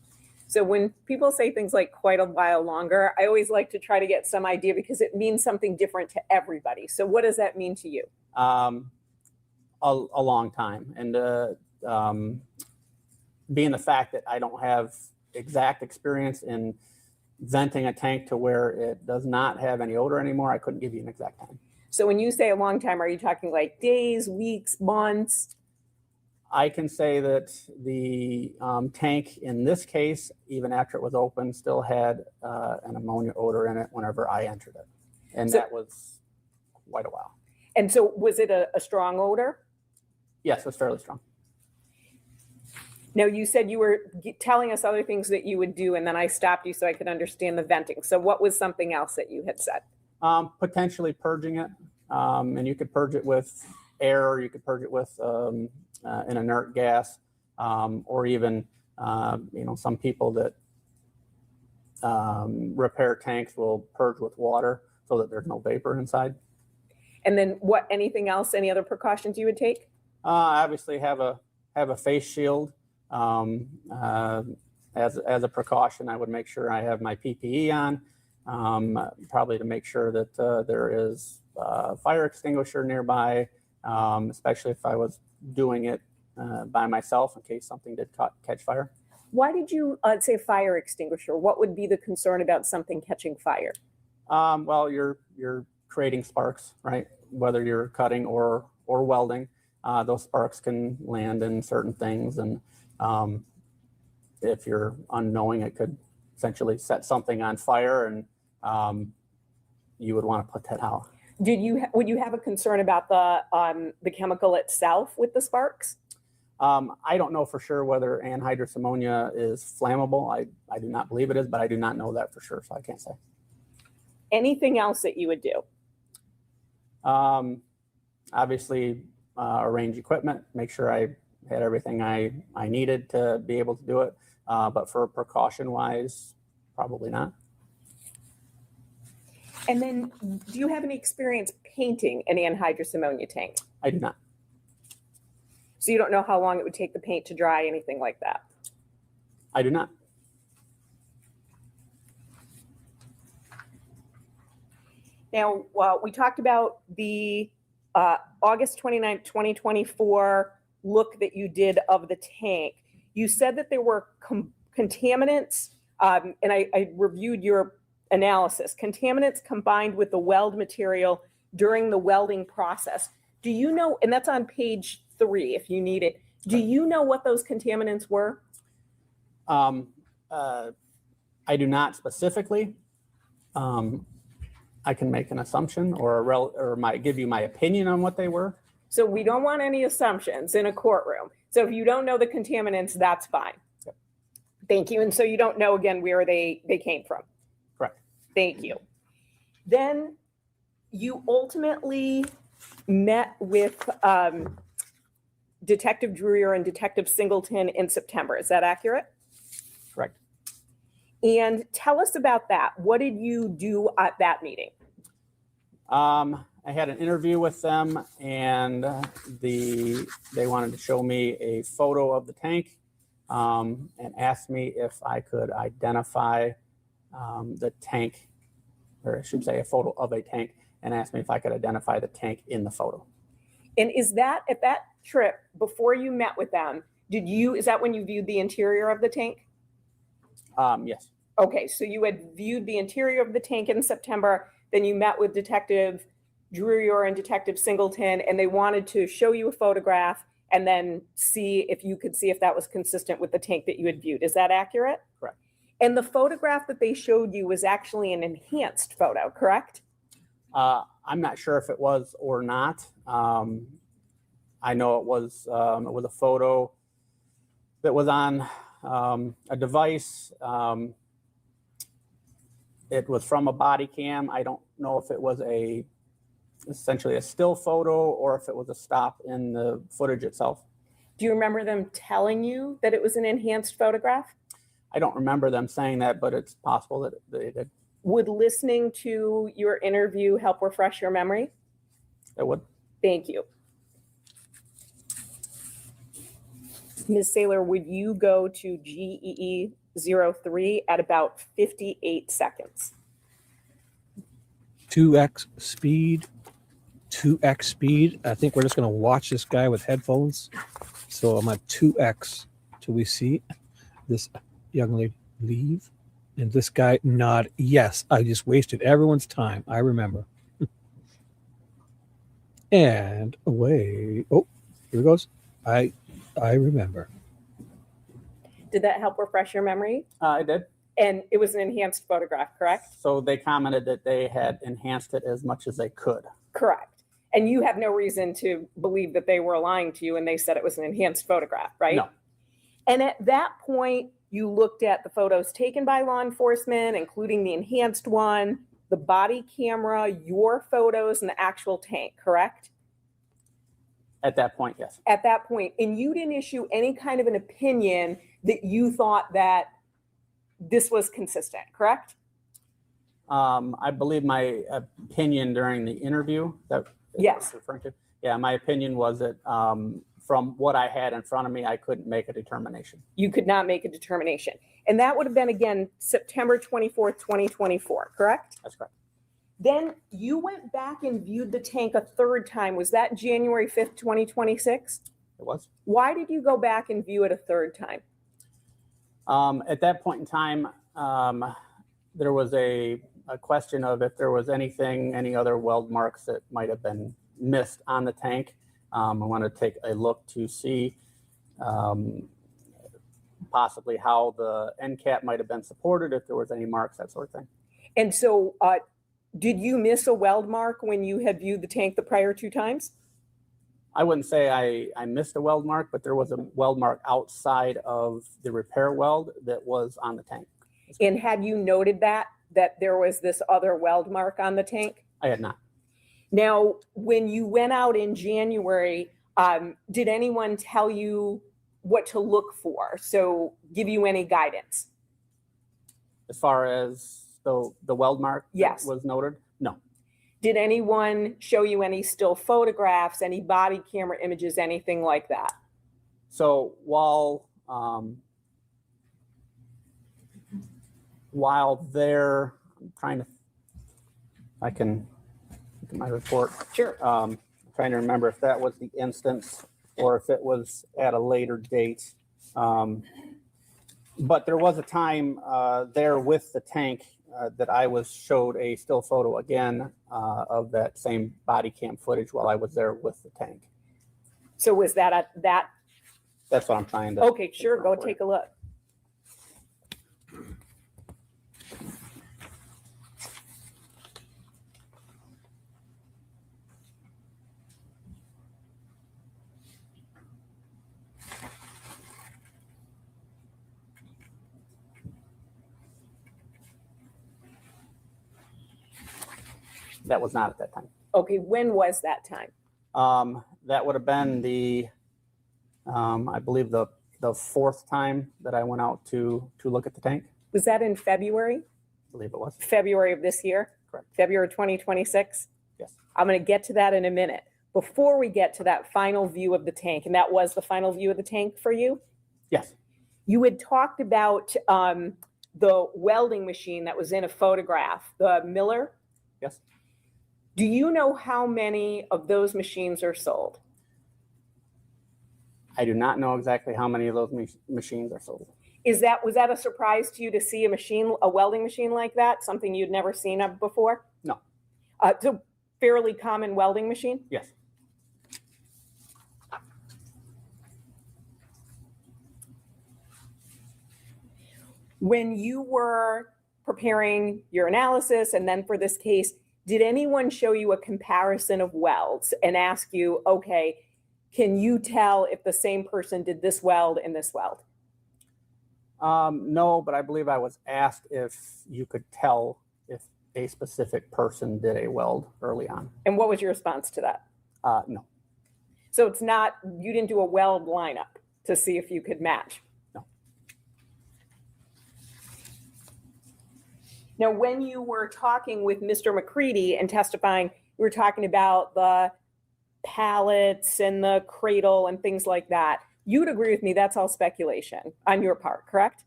So when people say things like quite a while longer, I always like to try to get some idea because it means something different to everybody. So what does that mean to you? A long time. And being the fact that I don't have exact experience in venting a tank to where it does not have any odor anymore, I couldn't give you an exact time. So when you say a long time, are you talking like days, weeks, months? I can say that the tank in this case, even after it was open, still had an ammonia odor in it whenever I entered it. And that was quite a while. And so was it a strong odor? Yes, it was fairly strong. Now, you said you were telling us other things that you would do, and then I stopped you so I could understand the venting. So what was something else that you had said? Potentially purging it. And you could purge it with air, or you could purge it with an inert gas, or even, some people that repair tanks will purge with water so that there's no vapor inside. And then anything else, any other precautions you would take? Obviously have a face shield. As a precaution, I would make sure I have my PPE on, probably to make sure that there is a fire extinguisher nearby, especially if I was doing it by myself in case something did catch fire. Why did you say fire extinguisher? What would be the concern about something catching fire? Well, you're creating sparks, right? Whether you're cutting or welding, those sparks can land in certain things, and if you're unknowing, it could essentially set something on fire, and you would want to put that out. Would you have a concern about the chemical itself with the sparks? I don't know for sure whether anhydrous ammonia is flammable. I do not believe it is, but I do not know that for sure, so I can't say. Anything else that you would do? Obviously, arrange equipment, make sure I had everything I needed to be able to do it. But for precaution-wise, probably not. And then, do you have any experience painting an anhydrous ammonia tank? I do not. So you don't know how long it would take the paint to dry, anything like that? I do not. Now, we talked about the August 29th, 2024 look that you did of the tank. You said that there were contaminants, and I reviewed your analysis, contaminants combined with the weld material during the welding process. Do you know, and that's on page 3 if you need it, do you know what those contaminants were? I do not specifically. I can make an assumption or give you my opinion on what they were. So we don't want any assumptions in a courtroom. So if you don't know the contaminants, that's fine. Yep. Thank you. And so you don't know again where they came from. Correct. Thank you. Then you ultimately met with Detective Drewer and Detective Singleton in September. Is that accurate? Correct. And tell us about that. What did you do at that meeting? had an interview with them, and they wanted to show me a photo of the tank, and asked me if I could identify the tank, or I should say a photo of a tank, and asked me if I could identify the tank in the photo. And is that at that trip before you met with them, is that when you viewed the interior of the tank? Yes. Okay, so you had viewed the interior of the tank in September, then you met with Detective Drew and Detective Singleton, and they wanted to show you a photograph and then see if that was consistent with the tank that you had viewed. Is that accurate? Correct. And the photograph that they showed you was actually an enhanced photo, correct? I'm not sure if it was or not. I know it was a photo that was on a device. It was from a body cam. I don't know if it was essentially a still photo or if it was a stop in the footage itself. Do you remember them telling you that it was an enhanced photograph? I don't remember them saying that, but it's possible that they did. Would listening to your interview help refresh your memory? It would. Thank you. Ms. Saylor, would you go to GEE 03 at about 58 seconds? 2x speed, 2x speed. I think we're just going to watch this guy with headphones. So I'm at 2x till we see this young lady leave and this guy nod. Yes, I just wasted everyone's time. I remember. And away. Oh, here it goes. I remember. Did that help refresh your memory? It did. And it was an enhanced photograph, correct? So they commented that they had enhanced it as much as they could. Correct. And you have no reason to believe that they were lying to you and they said it was an enhanced photograph, right? No. And at that point, you looked at the photos taken by law enforcement, including the enhanced one, the body camera, your photos, and the actual tank, correct? At that point, yes. At that point, and you didn't issue any kind of an opinion that you thought that this was consistent, correct? I believe my opinion during the interview that yes, referring to. Yeah, my opinion was that from what I had in front of me, I couldn't make a determination. You could not make a determination. And that would have been, again, September 24th, 2024, correct? That's correct. Then you went back and viewed the tank a third time. Was that January 5th, 2026? It was. Why did you go back and view it a third time? At that point in time, there was a question of if there was any other weld marks that might have been missed on the tank. I want to take a look to see possibly how the end cap might have been supported, if there was any marks, that sort of thing. And so did you miss a weld mark when you had viewed the tank the prior two times? I wouldn't say I missed a weld mark, but there was a weld mark outside of the repair weld that was on the tank. And had you noted that there was this other weld mark on the tank? I had not. Now, when you went out in January, did anyone tell you what to look for? So give you any guidance? As far as the weld mark yes. was noted? No. Did anyone show you any still photographs, any body camera images, anything like that? So while there, I'm trying to, I can look at my report. Sure. I'm trying to remember if that was the instance or if it was at a later date. But there was a time there with the tank that I was showed a still photo again of that same body cam footage while I was there with the tank. So was that at that? That's what I'm trying to. Okay, sure. Go take a look. That was not at that time. Okay, when was that time? That would have been the, I believe the fourth time that I went out to look at the tank. Was that in February? I believe it was. February of this year? Correct. February 2026? Yes. I'm going to get to that in a minute. Before we get to that final view of the tank, and that was the final view of the tank for you? Yes. You had talked about the welding machine that was in a photograph, the Miller. Yes. Do you know how many of those machines are sold? I do not know exactly how many of those machines are sold. Was that a surprise to you to see a welding machine like that, something you'd never seen of before? No. It's a fairly common welding machine? Yes. When you were preparing your analysis and then for this case, did anyone show you a comparison of welds and ask you, okay, can you tell if the same person did this weld and this weld? No, but I believe I was asked if you could tell if a specific person did a weld early on. And what was your response to that? No. So it's not, you didn't do a weld lineup to see if you could match? No. Now, when you were talking with Mr. McCready and testifying, you were talking about the pallets and the cradle and things like that. You'd agree with me, that's all speculation on your part, correct?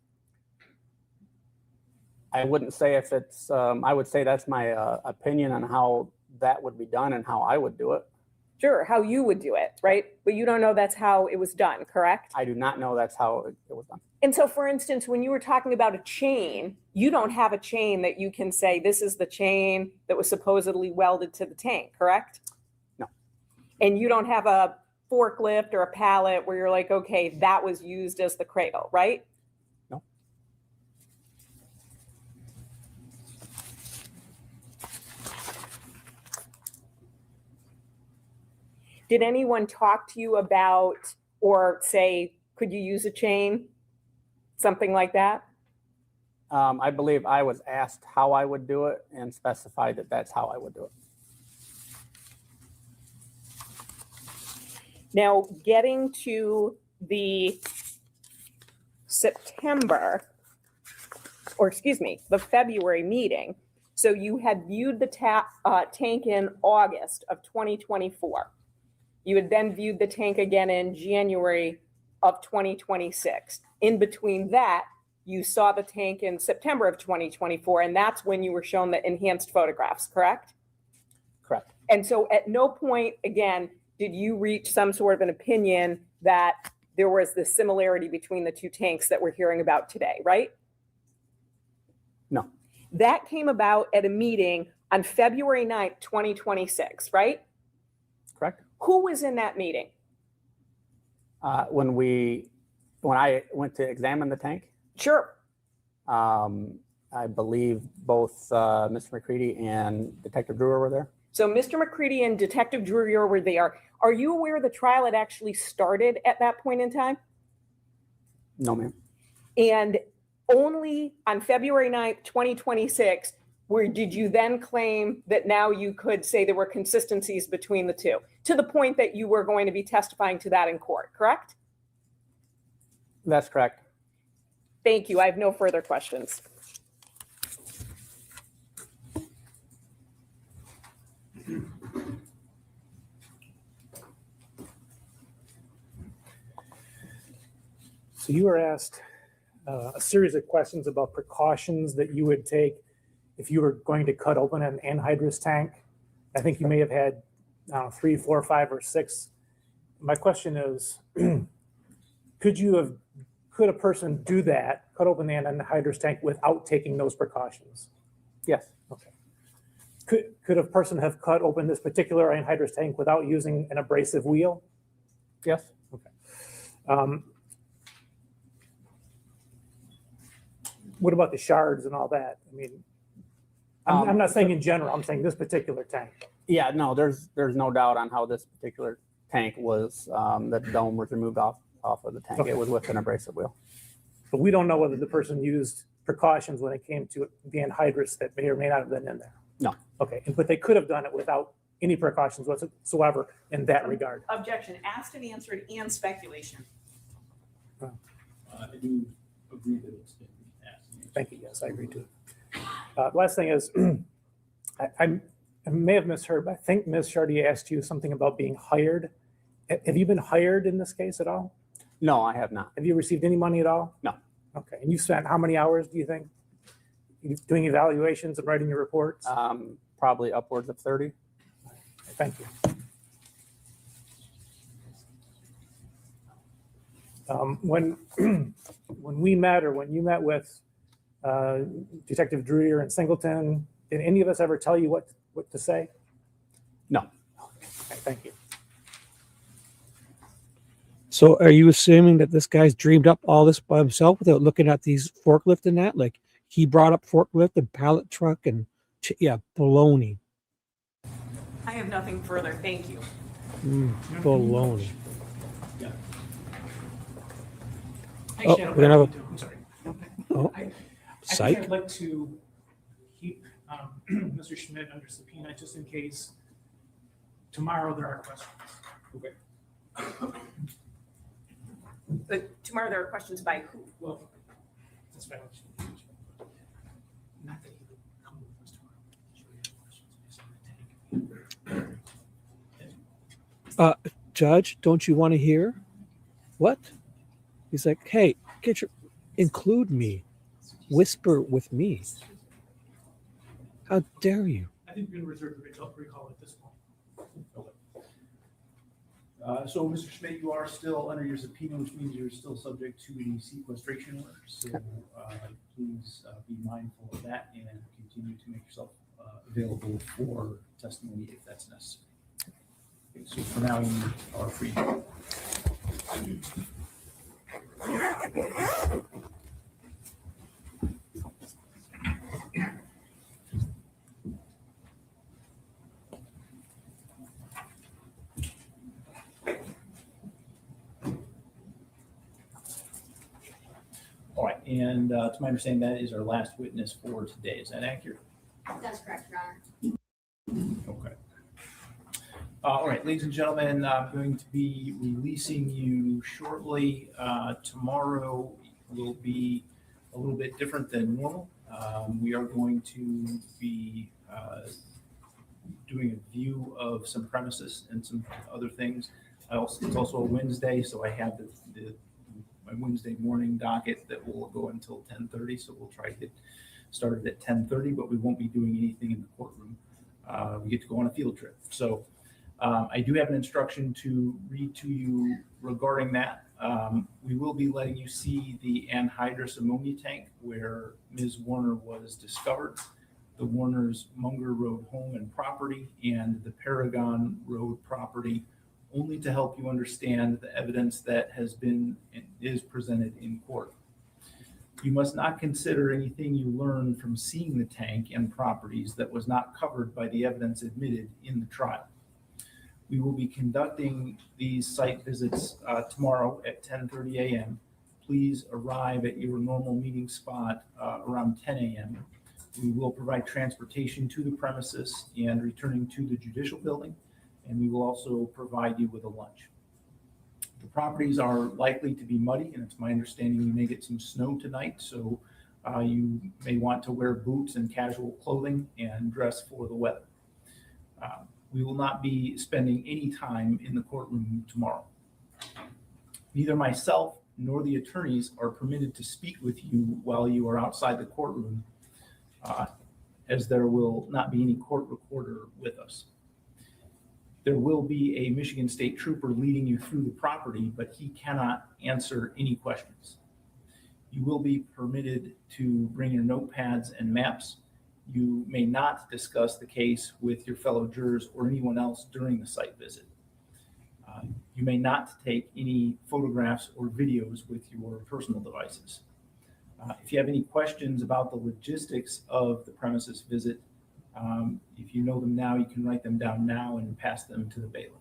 I wouldn't say if it's, I would say that's my opinion on how that would be done and how I would do it. Sure, how you would do it, right? But you don't know that's how it was done, correct? I do not know that's how it was done. And so, for instance, when you were talking about a chain, you don't have a chain that you can say, this is the chain that was supposedly welded to the tank, correct? No. And you don't have a forklift or a pallet where you're like, okay, that was used as the cradle, right? No. Did anyone talk to you about, or say, could you use a chain? Something like that? I believe I was asked how I would do it and specified that that's how I would do it. Now, getting to the September, or excuse me, the February meeting. So you had viewed the tank in August of 2024. You had then viewed the tank again in January of 2026. In between that, you saw the tank in September of 2024, and that's when you were shown the enhanced photographs, correct? Correct. And so at no point, again, did you reach some sort of an opinion that there was this similarity between the two tanks that we're hearing about today, right? No. That came about at a meeting on February 9th, 2026, right? Correct. Who was in that meeting? When I went to examine the tank? Sure. I believe both Mr. McCready and Detective Brewer were there. So Mr. McCready and Detective Brewer were there. Are you aware the trial had actually started at that point in time? No, ma'am. And only on February 9th, 2026, did you then claim that now you could say there were consistencies between the two, to the point that you were going to be testifying to that in court, correct? That's correct. Thank you. I have no further questions. So you were asked a series of questions about precautions that you would take if you were going to cut open an anhydrous tank. I think you may have had 3, 4, 5, or 6. My question is, could a person do that, cut open the anhydrous tank without taking those precautions? Yes. Okay. Could a person have cut open this particular anhydrous tank without using an abrasive wheel? Yes. Okay. What about the shards and all that? I mean, I'm not saying in general, I'm saying this particular tank. Yeah, no, there's no doubt on how this particular tank was, the dome was removed off of the tank. Okay. It was with an abrasive wheel. But we don't know whether the person used precautions when it came to the anhydrous that may or may not have been in there. No. Okay, but they could have done it without any precautions whatsoever in that regard. Objection, asked and answered, and speculation. I do agree that it's been asked. Thank you. Yes, I agree too. Last thing is, I may have misheard, but I think Ms. Chartier asked you something about being hired. Have you been hired in this case at all? No, I have not. Have you received any money at all? No. Okay, and you spent how many hours, do you think? Doing evaluations and writing your reports? Probably upwards of 30. Thank you. When we met, or when you met with Detective Dreer and Singleton, did any of us ever tell you what to say? No. Okay, thank you. So are you assuming that this guy's dreamed up all this by himself without looking at these forklift and that? Like he brought up forklift and pallet truck and yeah, baloney. I have nothing further. Thank you. Baloney. Yeah. Oh, Actually, I don't we're gonna have I'm sorry. Oh, I think psych. I'd like to keep Mr. Schmidt under subpoena just in case tomorrow there are questions. Okay. But tomorrow there are questions by who? Well, that's fine. Not that he would come with us tomorrow. Judge, don't you want to hear? What? He's like, hey, include me. Whisper with me. How dare you? I think we're going to reserve the recall at this point. So, Mr. Schmidt, you are still under your subpoena, which means you're still subject to the sequestration order. So please be mindful of that and continue to make yourself available for testimony if that's necessary. Okay, so for now, you are free. All right, and to my understanding, that is our last witness for today. Is that accurate? That's correct, Your Honor. Okay. All right, ladies and gentlemen, I'm going to be releasing you shortly. Tomorrow will be a little bit different than normal. We are going to be doing a view of some premises and some other things. It's also a Wednesday, so I have my Wednesday morning docket that will go until 10:30. So we'll try to get started at 10:30, but we won't be doing anything in the courtroom. We get to go on a field trip. So I do have an instruction to read to you regarding that. We will be letting you see the anhydrous ammonia tank where Ms. Warner was discovered, the Warner's Munger Road home and property, and the Paragon Road property, only to help you understand the evidence that has been and is presented in court. You must not consider anything you learn from seeing the tank and properties that was not covered by the evidence admitted in the trial. We will be conducting these site visits tomorrow at 10:30 a.m. Please arrive at your normal meeting spot around 10 a.m. We will provide transportation to the premises and returning to the judicial building, and we will also provide you with a lunch. The properties are likely to be muddy, and it's my understanding we may get some snow tonight, so you may want to wear boots and casual clothing and dress for the weather. We will not be spending any time in the courtroom tomorrow. Neither myself nor the attorneys are permitted to speak with you while you are outside the courtroom, as there will not be any court recorder with us. There will be a Michigan State Trooper leading you through the property, but he cannot answer any questions. You will be permitted to bring your notepads and maps. You may not discuss the case with your fellow jurors or anyone else during the site visit. You may not take any photographs or videos with your personal devices. If you have any questions about the logistics of the premises visit, if you know them now, you can write them down now and pass them to the bailiff.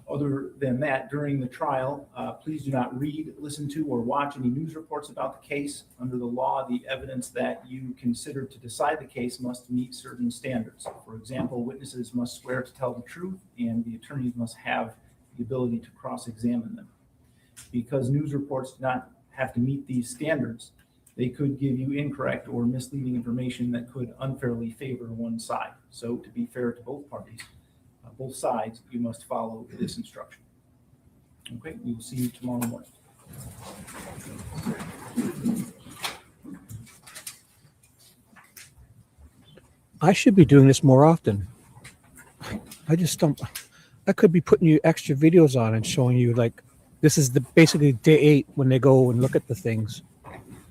Other than that, during the trial, please do not read, listen to, or watch any news reports about the case. Under the law, the evidence that you consider to decide the case must meet certain standards. For example, witnesses must swear to tell the truth, and the attorneys must have the ability to cross-examine them. Because news reports do not have to meet these standards, they could give you incorrect or misleading information that could unfairly favor one side. So to be fair to both parties, both sides, you must follow this instruction. Okay, we will see you tomorrow morning. I should be doing this more often. I just don't. I could be putting you extra videos on and showing you, like, this is the basically day 8 when they go and look at the things.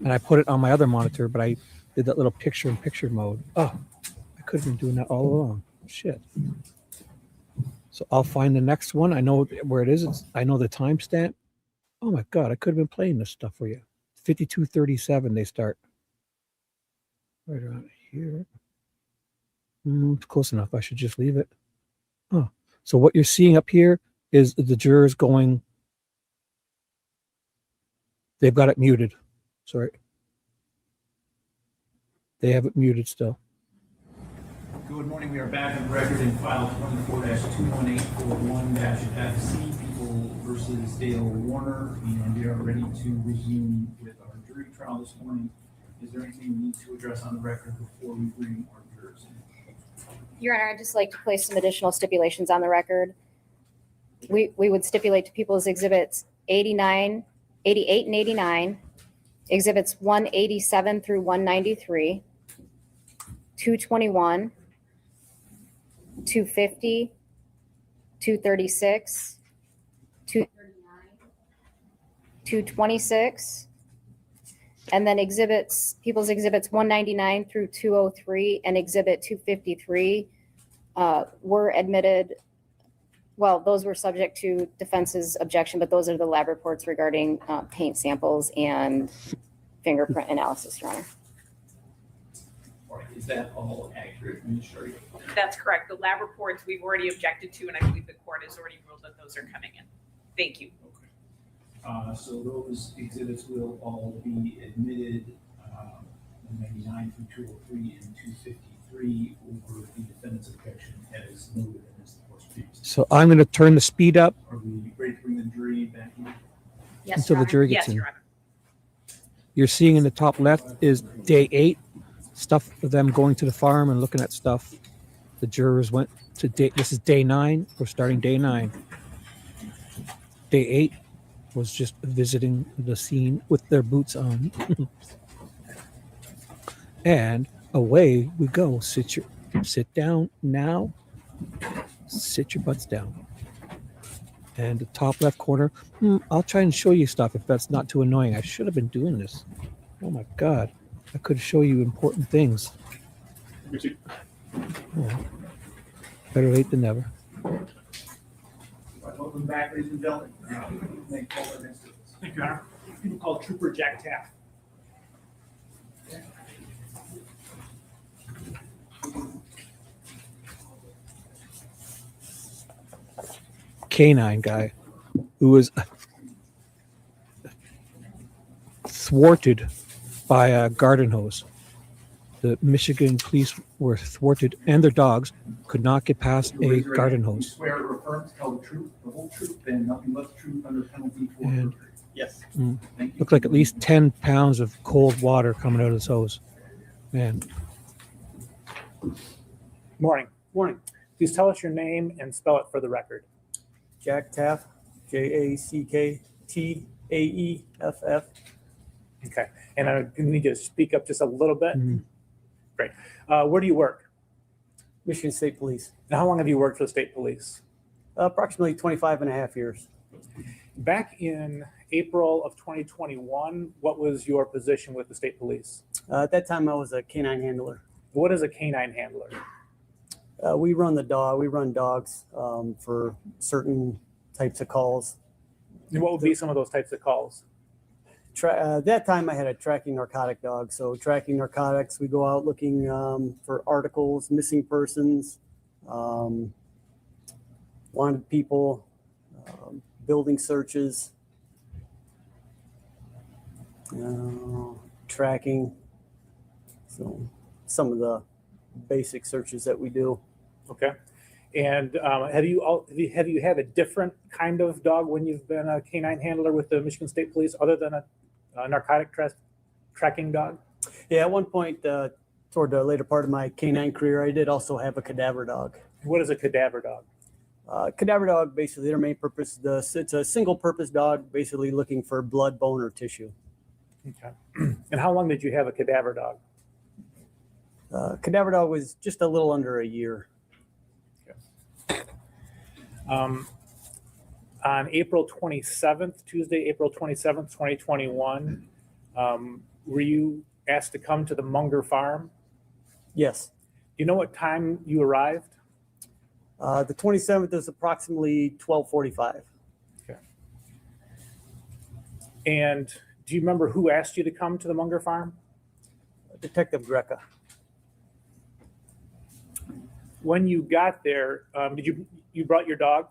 And I put it on my other monitor, but I did that little picture-in-picture mode. Oh, I could have been doing that all along. Shit. So I'll find the next one. I know where it is. I know the timestamp. Oh my God, I could have been playing this stuff for you. 52:37 they start. Right around here. Close enough. I should just leave it. Oh, so what you're seeing up here is the jurors going. They've got it muted. Sorry. They have it muted still. Good morning. We are back on the record in file 24-21841-FC, People versus Dale Warner, and we are ready to resume with our jury trial this morning. Is there anything we need to address on the record before we bring our jurors in? Your Honor, I'd just like to place some additional stipulations on the record. We would stipulate to People's Exhibits 88 and 89, Exhibits 187 through 193, 221, 250, 236, 239, 226, and then People's Exhibits 199 through 203 and Exhibit 253 were admitted. Well, those were subject to defense's objection, but those are the lab reports regarding paint samples and fingerprint analysis, Your Honor. All right, is that all accurate, Administrator? That's correct. The lab reports we've already objected to, and I believe the court has already ruled that those are coming in. Thank you. So those exhibits will all be admitted, 199 through 203 and 253 over the defendant's objection as noted in this court's previously. So I'm going to turn the speed up. Are we ready to bring the jury back in? Yes, until Your the jury Honor. gets Yes, in. Your Honor. You're seeing in the top left is day 8, stuff of them going to the farm and looking at stuff. The jurors went to day. This is day 9. We're starting day 9. Day 8 was just visiting the scene with their boots on. And away we go. Sit down now. Sit your butts down. And the top left corner, I'll try and show you stuff if that's not too annoying. I should have been doing this. Oh my God. I could show you important things. Oh, better late than never. Welcome back, ladies and gentlemen. May call our next witness. Thank you, Your Honor. People call Trooper Jack Taft. Canine guy who was thwarted by a garden hose. The Michigan police were thwarted, and their dogs could not get past a garden You hose. swear or affirm to tell the truth, the whole truth, and nothing but the truth under penalty for And perjury? Yes. Thank you. looked like at least 10 pounds of cold water coming out of this hose. Man, Morning. Morning. Please tell us your name and spell it for the record. Jack Taft, Jacktaeff. Okay. And I need you to speak up just a little bit. Great. Where do you work? Michigan State Police. And how long have you worked for the state police? Approximately 25 and a half years. Back in April of 2021, what was your position with the state police? At that time, I was a canine handler. What is a canine handler? We run dogs for certain types of calls. And what would be some of those types of calls? That time I had a tracking narcotic dog. So tracking narcotics, we go out looking for articles, missing persons, wanted people, building searches, tracking. So some of the basic searches that we do. Okay. And have you had a different kind of dog when you've been a canine handler with the Michigan State Police other than a narcotic tracking dog? Yeah, at one point, toward the later part of my canine career, I did also have a cadaver dog. What is a cadaver dog? Cadaver dog, basically, their main purpose, it's a single-purpose dog, basically looking for blood, bone, or tissue. Okay. And how long did you have a cadaver dog? Cadaver dog was just a little under a year. On April 27th, Tuesday, April 27th, 2021, were you asked to come to the Munger farm? Yes. Do you know what time you arrived? The 27th is approximately 12:45. Okay. And do you remember who asked you to come to the Munger farm? Detective Greca. When you got there, you brought your dog?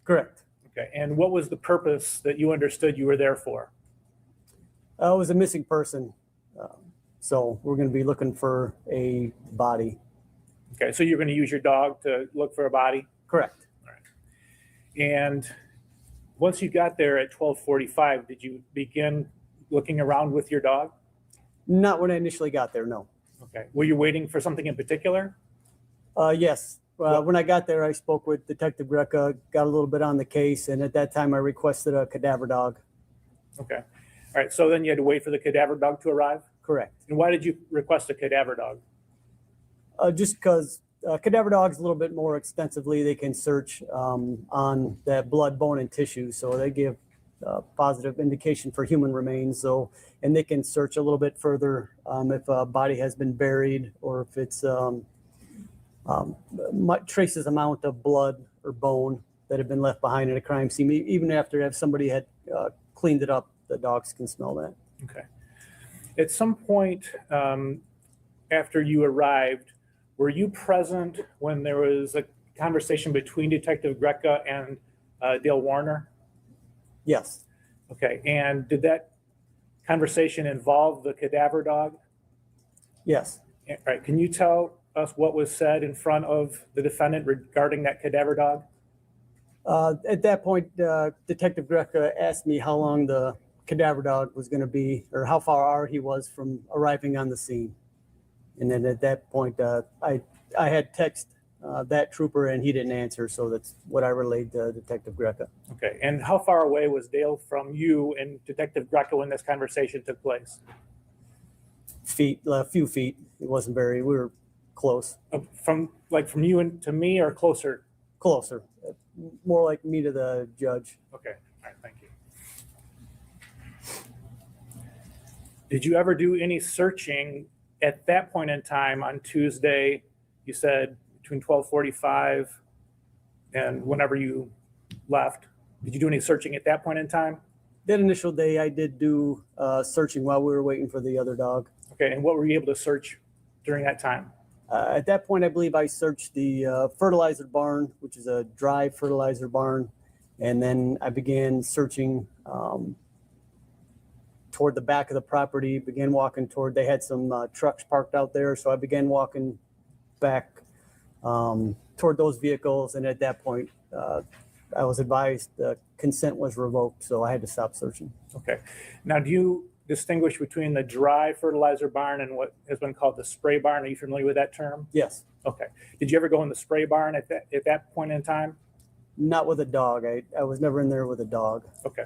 Correct. Okay. And what was the purpose that you understood you were there for? It was a missing person. So we're going to be looking for a body. Okay. So you're going to use your dog to look for a body? Correct. All right. And once you got there at 12:45, did you begin looking around with your dog? Not when I initially got there, no. Okay. Were you waiting for something in particular? Yes. When I got there, I spoke with Detective Greca, got a little bit on the case, and at that time I requested a cadaver dog. Okay. All right. So then you had to wait for the cadaver dog to arrive? Correct. And why did you request a cadaver dog? Just because cadaver dogs a little bit more extensively, they can search on that blood, bone, and tissue. So they give positive indication for human remains. So, and they can search a little bit further if a body has been buried or if it's traces amount of blood or bone that have been left behind in a crime scene. Even after somebody had cleaned it up, the dogs can smell that. Okay. At some point after you arrived, were you present when there was a conversation between Detective Greca and Dale Warner? Yes. Okay. And did that conversation involve the cadaver dog? Yes. All right. Can you tell us what was said in front of the defendant regarding that cadaver dog? At that point, Detective Greca asked me how long the cadaver dog was going to be or how far he was from arriving on the scene. And then at that point, I had text that trooper and he didn't answer. So that's what I relayed to Detective Greca. Okay. And how far away was Dale from you and Detective Greca when this conversation took place? A few feet. It wasn't very, we were close. From you and to me or closer? Closer. More like me to the judge. Okay. All right. Thank you. Did you ever do any searching at that point in time on Tuesday? You said between 12:45 and whenever you left. Did you do any searching at that point in time? That initial day, I did do searching while we were waiting for the other dog. Okay. And what were you able to search during that time? At that point, I believe I searched the fertilizer barn, which is a dry fertilizer barn. And then I began searching toward the back of the property, began walking toward, they had some trucks parked out there. So I began walking back toward those vehicles. And at that point, I was advised the consent was revoked. So I had to stop searching. Okay. Now, do you distinguish between the dry fertilizer barn and what has been called the spray barn? Are you familiar with that term? Yes. Okay. Did you ever go in the spray barn at that point in time? Not with a dog. I was never in there with a dog. Okay.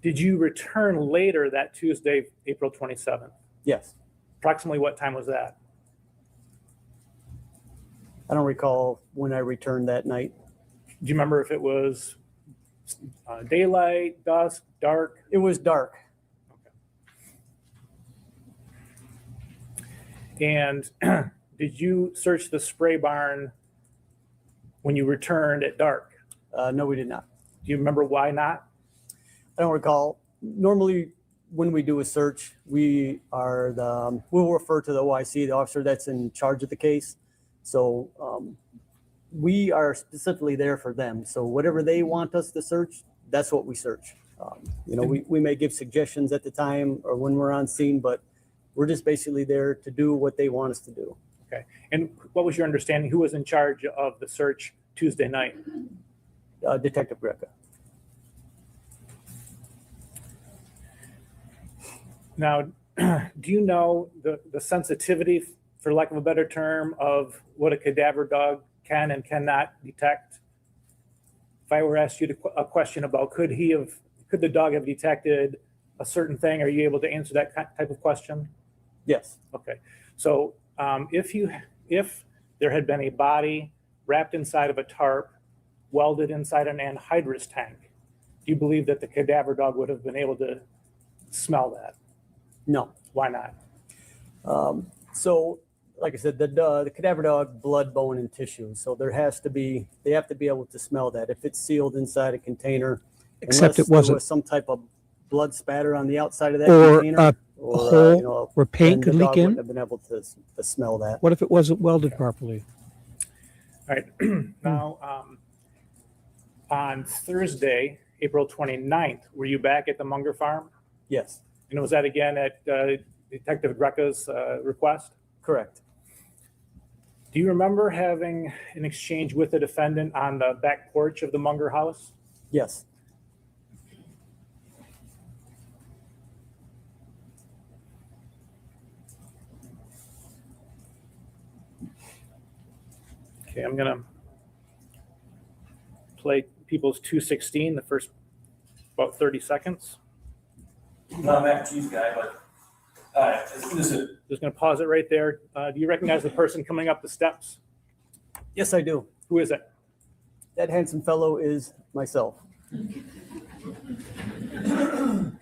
Did you return later that Tuesday, April 27th? Yes. Approximately what time was that? I don't recall when I returned that night. Do you remember if it was daylight, dusk, dark? It was dark. Okay. And did you search the spray barn when you returned at dark? No, we did not. Do you remember why not? I don't recall. Normally, when we do a search, we'll refer to the OIC, the officer that's in charge of the case. So we are specifically there for them. So whatever they want us to search, that's what we search. We may give suggestions at the time or when we're on scene, but we're just basically there to do what they want us to do. Okay. And what was your understanding? Who was in charge of the search Tuesday night? Detective Greca. Now, do you know the sensitivity, for lack of a better term, of what a cadaver dog can and cannot detect? If I were to ask you a question about could the dog have detected a certain thing, are you able to answer that type of question? Yes. Okay. So if there had been a body wrapped inside of a tarp, welded inside an anhydrous tank, do you believe that the cadaver dog would have been able to smell that? No. Why not? So, like I said, the cadaver dog, blood, bone, and tissue. So they have to be able to smell that. If it's sealed inside a container, Except unless it wasn't. there was some type of blood spatter on the outside of that Or container, a hole where paint then could the leak dog in? wouldn't have been able to smell that. What if it wasn't welded properly? All right. Now, on Thursday, April 29th, were you back at the Munger farm? Yes. And was that again at Detective Greca's request? Correct. Do you remember having an exchange with the defendant on the back porch of the Munger house? Yes. Okay, I'm gonna play People's 216, the first about 30 seconds. Not a mac and cheese guy, but this is Just gonna pause it right there. Do you recognize the person coming up the steps? Yes, I do. Who is it? That handsome fellow is myself.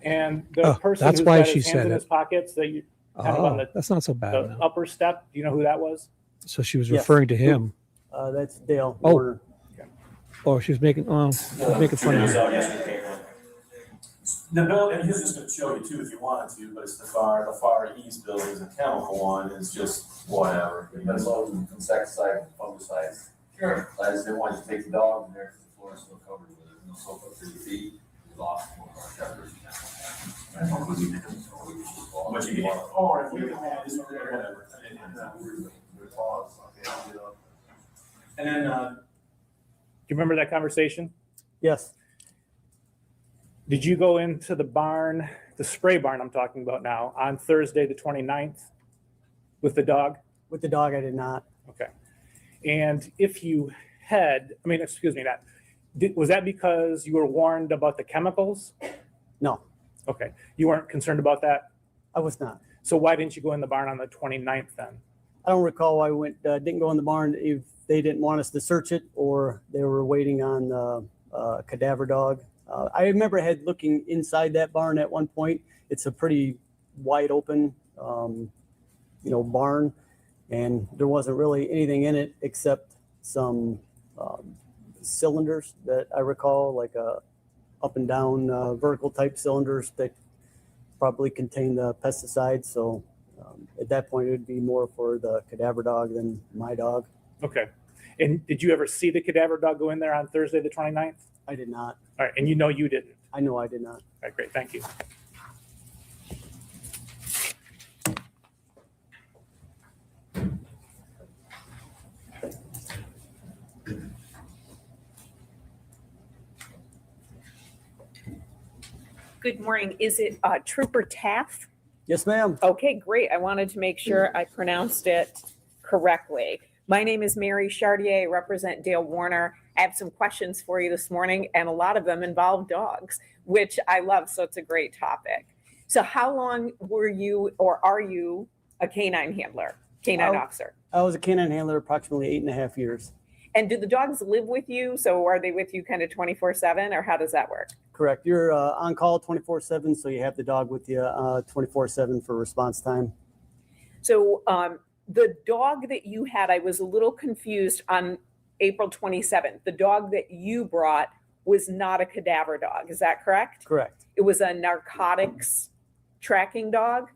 And the person that's who's why got she his hands said in it. his pockets that you kind of on the, That's not so bad. the now. upper step, do you know who that was? So she was Yes. referring to him. That's Dale. Oh. Warner. Oh, she was making fun of him. The building, and here's just to show you too if you wanted to, but it's the far east building is a chemical one, it's just whatever. That's all insecticide and fungicides. Sure. I just didn't want you to take the dog in there because the floor is still covered with it, no soap up to your feet. You lost one of our shepherd's. What you get? Or if you had this or whatever. And then, Do you remember that conversation? Yes. Did you go into the barn, the spray barn I'm talking about now, on Thursday, the 29th with the dog? With the dog, I did not. Okay. And if you had, was that because you were warned about the chemicals? No. Okay. You weren't concerned about that? I was not. So why didn't you go in the barn on the 29th then? I don't recall why we didn't go in the barn, if they didn't want us to search it or they were waiting on a cadaver dog. I remember looking inside that barn at one point. It's a pretty wide open, barn, and there wasn't really anything in it except some cylinders that I recall, like up and down vertical type cylinders that probably contain the pesticides. So at that point, it would be more for the cadaver dog than my dog. Okay. And did you ever see the cadaver dog go in there on Thursday, the 29th? I did not. All right. And you know you didn't? I know I did not. All right, great. Thank you. Good morning. Is it Trooper Taff? Yes, ma'am. Okay, great. I wanted to make sure I pronounced it correctly. My name is Mary Chartier. I represent Dale Warner. I have some questions for you this morning, and a lot of them involve dogs, which I love, so it's a great topic. So how long were you or are you a canine handler, canine officer? I was a canine handler approximately 8.5 years. And do the dogs live with you? So are they with you kind of 24/7, or how does that work? Correct. You're on call 24/7, so you have the dog with you 24/7 for response time. So the dog that you had, I was a little confused on April 27th. The dog that you brought was not a cadaver dog. Is that correct? Correct. It was a narcotics tracking dog?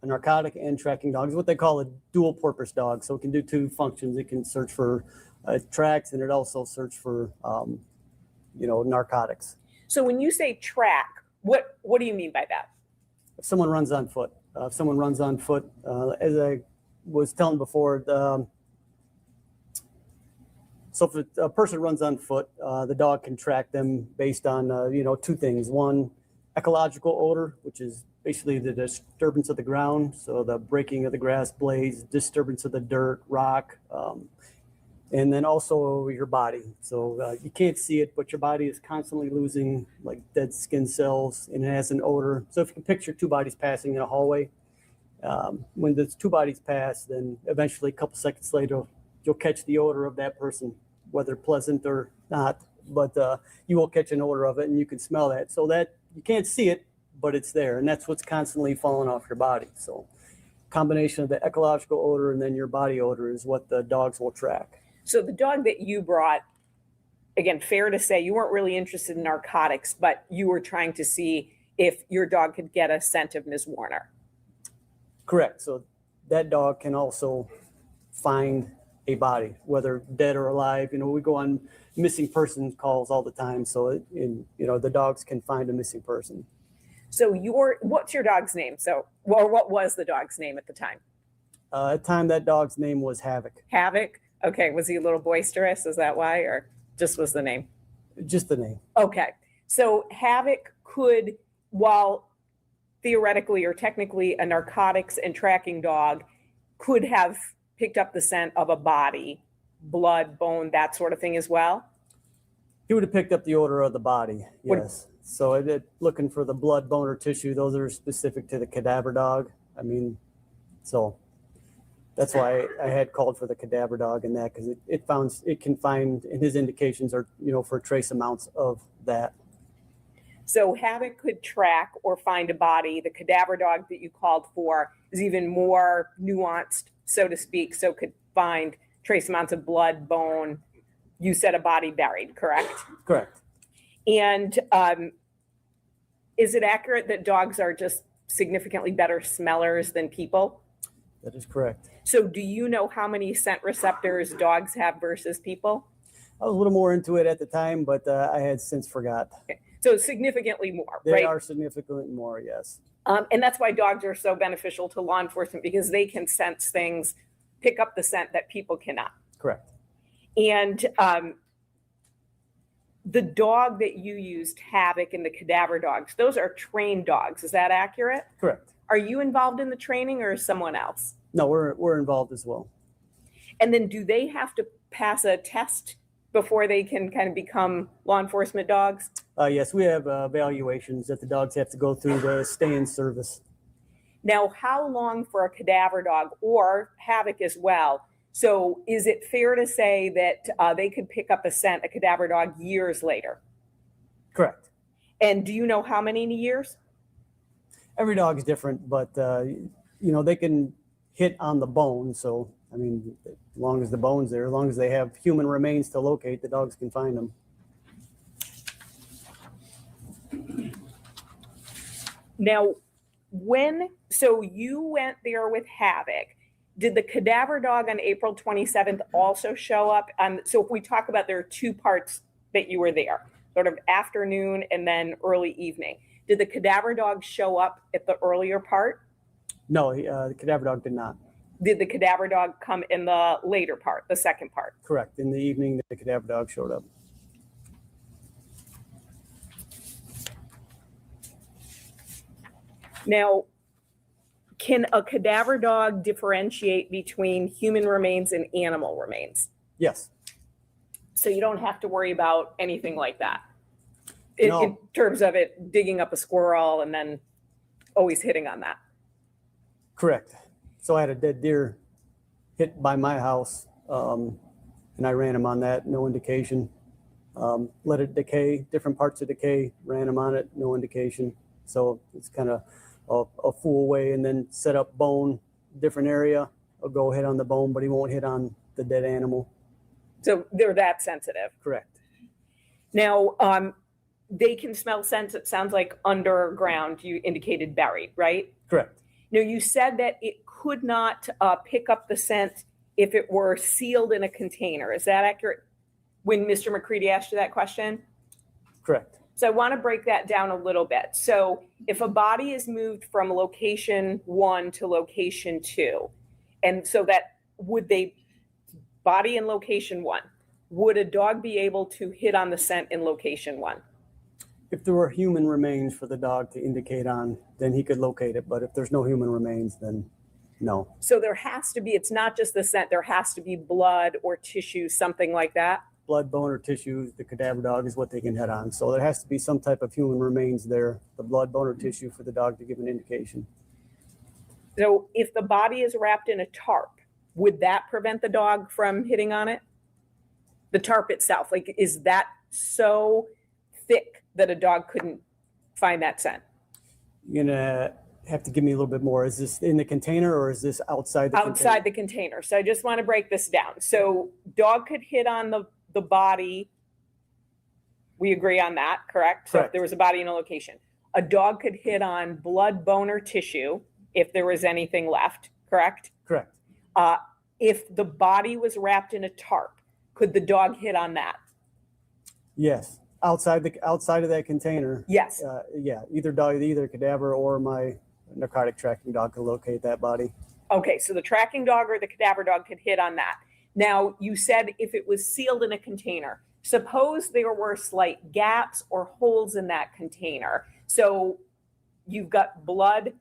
A narcotic and tracking dog is what they call a dual purpose dog. So it can do two functions. It can search for tracks, and it also search for, narcotics. So when you say track, what do you mean by that? If someone runs on foot, as I was telling before, so if a person runs on foot, the dog can track them based on, two things. One, ecological odor, which is basically the disturbance of the ground, so the breaking of the grass blades, disturbance of the dirt, rock, and then also your body. So you can't see it, but your body is constantly losing like dead skin cells, and it has an odor. So if you can picture two bodies passing in a hallway, when the two bodies pass, then eventually a couple seconds later, you'll catch the odor of that person, whether pleasant or not, but you will catch an odor of it and you can smell that. So that you can't see it, but it's there. And that's what's constantly falling off your body. So combination of the ecological odor and then your body odor is what the dogs will track. So the dog that you brought, again, fair to say you weren't really interested in narcotics, but you were trying to see if your dog could get a scent of Ms. Warner. Correct. So that dog can also find a body, whether dead or alive. You know, we go on missing person calls all the time. So, the dogs can find a missing person. So what's your dog's name? What was the dog's name at the time? At the time, that dog's name was Havoc. Havoc? Okay. Was he a little boisterous? Is that why? Or just was the name? Just the name. Okay. So Havoc could, while theoretically or technically a narcotics and tracking dog, could have picked up the scent of a body, blood, bone, that sort of thing as well? He would have picked up the odor of the body, yes. So looking for the blood, bone, or tissue, those are specific to the cadaver dog. I mean, so that's why I had called for the cadaver dog in that, because it can find, and his indications are, for trace amounts of that. So Havoc could track or find a body. The cadaver dog that you called for is even more nuanced, so to speak, so could find trace amounts of blood, bone. You said a body buried, correct? Correct. And is it accurate that dogs are just significantly better smellers than people? That is correct. So do you know how many scent receptors dogs have versus people? I was a little more into it at the time, but I had since forgot. Okay. So significantly more, They right? are significantly more, yes. And that's why dogs are so beneficial to law enforcement, because they can sense things, pick up the scent that people cannot. Correct. And the dog that you used, Havoc, and the cadaver dogs, those are trained dogs. Is that accurate? Correct. Are you involved in the training or someone else? No, we're involved as well. And then do they have to pass a test before they can kind of become law enforcement dogs? Yes, we have evaluations that the dogs have to go through to stay in service. Now, how long for a cadaver dog or Havoc as well? So is it fair to say that they could pick up a scent, a cadaver dog, years later? Correct. And do you know how many years? Every dog is different, but they can hit on the bone. So, I mean, as long as the bone's there, as long as they have human remains to locate, the dogs can find them. Now, so you went there with Havoc, did the cadaver dog on April 27th also show up? So if we talk about, there are two parts that you were there, sort of afternoon and then early evening. Did the cadaver dog show up at the earlier part? No, the cadaver dog did not. Did the cadaver dog come in the later part, the second part? Correct. In the evening, the cadaver dog showed up. Now, can a cadaver dog differentiate between human remains and animal remains? Yes. So you don't have to worry about anything like that No. in terms of it digging up a squirrel and then always hitting on that. Correct. So I had a dead deer hit by my house, and I ran him on that, no indication. Let it decay, different parts of decay, ran him on it, no indication. So it's kind of a fool way, and then set up bone, different area. I'll go hit on the bone, but he won't hit on the dead animal. So they're that sensitive. Correct. Now, they can smell scents, it sounds like underground, you indicated buried, right? Correct. Now, you said that it could not pick up the scent if it were sealed in a container. Is that accurate? When Mr. McCready asked you that question? Correct. So I want to break that down a little bit. So if a body is moved from location 1 to location 2, and so that body in location 1, would a dog be able to hit on the scent in location 1? If there were human remains for the dog to indicate on, then he could locate it. But if there's no human remains, then no. So there has to be, it's not just the scent, there has to be blood or tissue, something like that? Blood, bone, or tissue, the cadaver dog is what they can head on. So there has to be some type of human remains there, the blood, bone, or tissue for the dog to give an indication. So if the body is wrapped in a tarp, would that prevent the dog from hitting on it? The tarp itself, like, is that so thick that a dog couldn't find that scent? You're gonna have to give me a little bit more. Is this in the container or is this outside the container? Outside the container. So I just want to break this down. So dog could hit on the body. We agree on that, correct? So if there was a body in a location. A dog could hit on blood, bone, or tissue if there was anything left, correct? Correct. If the body was wrapped in a tarp, could the dog hit on that? Yes. Outside of that container. Yes. Yeah. Either cadaver or my narcotic tracking dog can locate that body. Okay, so the tracking dog or the cadaver dog could hit on that. Now, you said if it was sealed in a container, suppose there were slight gaps or holes in that container. So you've got blood,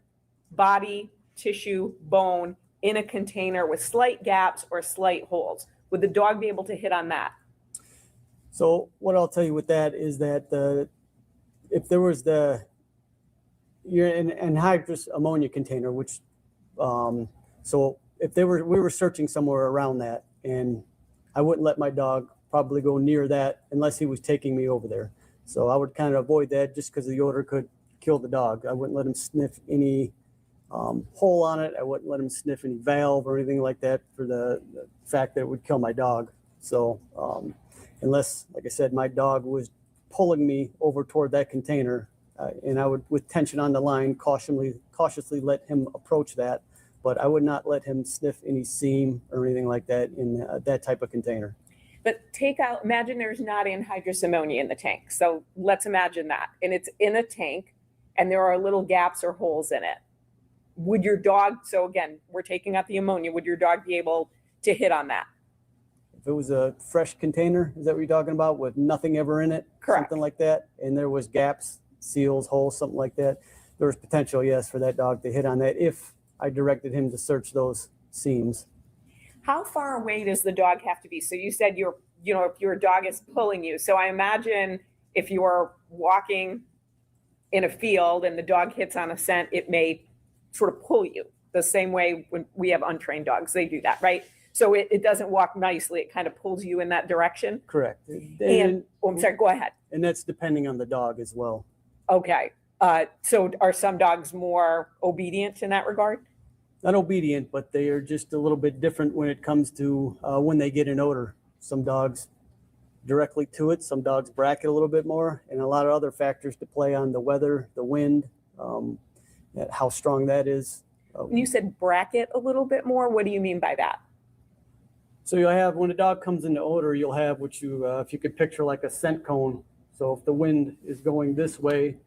body, tissue, bone in a container with slight gaps or slight holes. Would the dog be able to hit on that? So what I'll tell you with that is that if there was you're in anhydrous ammonia container, which so if we were searching somewhere around that, and I wouldn't let my dog probably go near that unless he was taking me over there. So I would kind of avoid that just because the odor could kill the dog. I wouldn't let him sniff any hole on it. I wouldn't let him sniff any valve or anything like that for the fact that it would kill my dog. So unless, like I said, my dog was pulling me over toward that container, and I would, with tension on the line, cautiously let him approach that, but I would not let him sniff any seam or anything like that in that type of container. But imagine there's not anhydrous ammonia in the tank. So let's imagine that. And it's in a tank and there are little gaps or holes in it. Would your dog, so again, we're taking out the ammonia, would your dog be able to hit on that? If it was a fresh container, is that what you're talking about, with nothing ever in it? Correct. Something like that, and there was gaps, seals, holes, something like that, there was potential, yes, for that dog to hit on that if I directed him to search those seams. How far away does the dog have to be? So you said if your dog is pulling you. So I imagine if you are walking in a field and the dog hits on a scent, it may sort of pull you the same way when we have untrained dogs, they do that, right? So it doesn't walk nicely. It kind of pulls you in that direction. Correct. And I'm sorry, go ahead. And that's depending on the dog as well. Okay. So are some dogs more obedient in that regard? Not obedient, but they are just a little bit different when it comes to when they get an odor. Some dogs directly to it, some dogs bracket a little bit more, and a lot of other factors to play on the weather, the wind, how strong that is. When you said bracket a little bit more, what do you mean by that? So you'll have, when a dog comes into odor, you'll have what you, if you could picture like a scent cone. So if the wind is going this way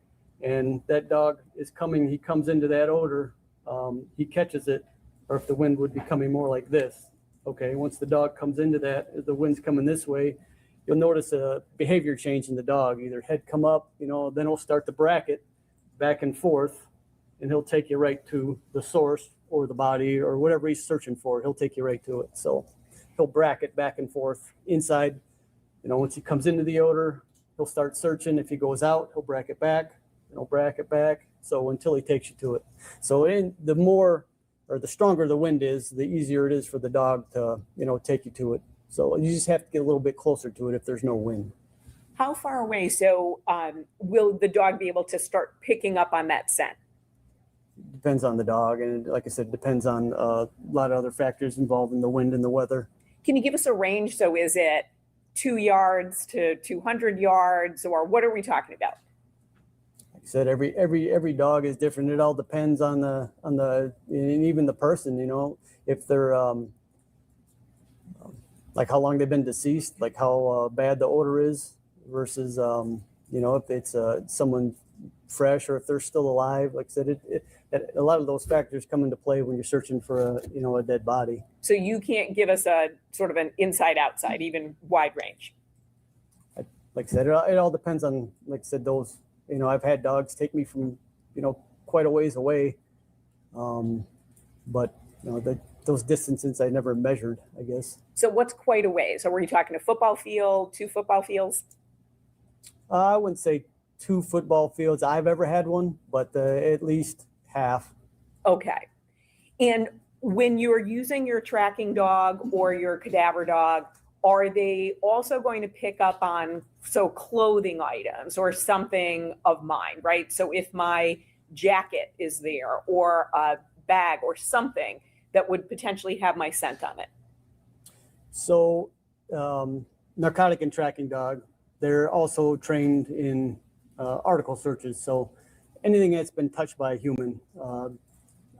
and that dog is coming, he comes into that odor, he catches it, or if the wind would be coming more like this. Okay, once the dog comes into that, if the wind's coming this way, you'll notice a behavior change in the dog, either head come up, then he'll start to bracket back and forth, and he'll take you right to the source or the body or whatever he's searching for. He'll take you right to it. So he'll bracket back and forth inside. Once he comes into the odor, he'll start searching. If he goes out, he'll bracket back, bracket back. So until he takes you to it. So the more or the stronger the wind is, the easier it is for the dog to, take you to it. So you just have to get a little bit closer to it if there's no wind. How far away? So will the dog be able to start picking up on that scent? Depends on the dog. And like I said, depends on a lot of other factors involved in the wind and the weather. Can you give us a range? So is it 2 yards to 200 yards, or what are we talking about? Like I said, every dog is different. It all depends on the and even the person, if they're like how long they've been deceased, like how bad the odor is versus if it's someone fresh or if they're still alive. Like I said, a lot of those factors come into play when you're searching for a dead body. So you can't give us a sort of an inside outside, even wide range. Like I said, it all depends on, like I said, those You know, I've had dogs take me from, you know, quite a ways away. But, you know, those distances I never measured, I guess. So what's quite a ways? So were you talking a football field, 2 football fields? I wouldn't say 2 football fields I've ever had one, but at least half. Okay. And when you're using your tracking dog or your cadaver dog, are they also going to pick up on, so clothing items or something of mine, right? So if my jacket is there or a bag or something that would potentially have my scent on it? So narcotic and tracking dog, they're also trained in article searches. So anything that's been touched by a human.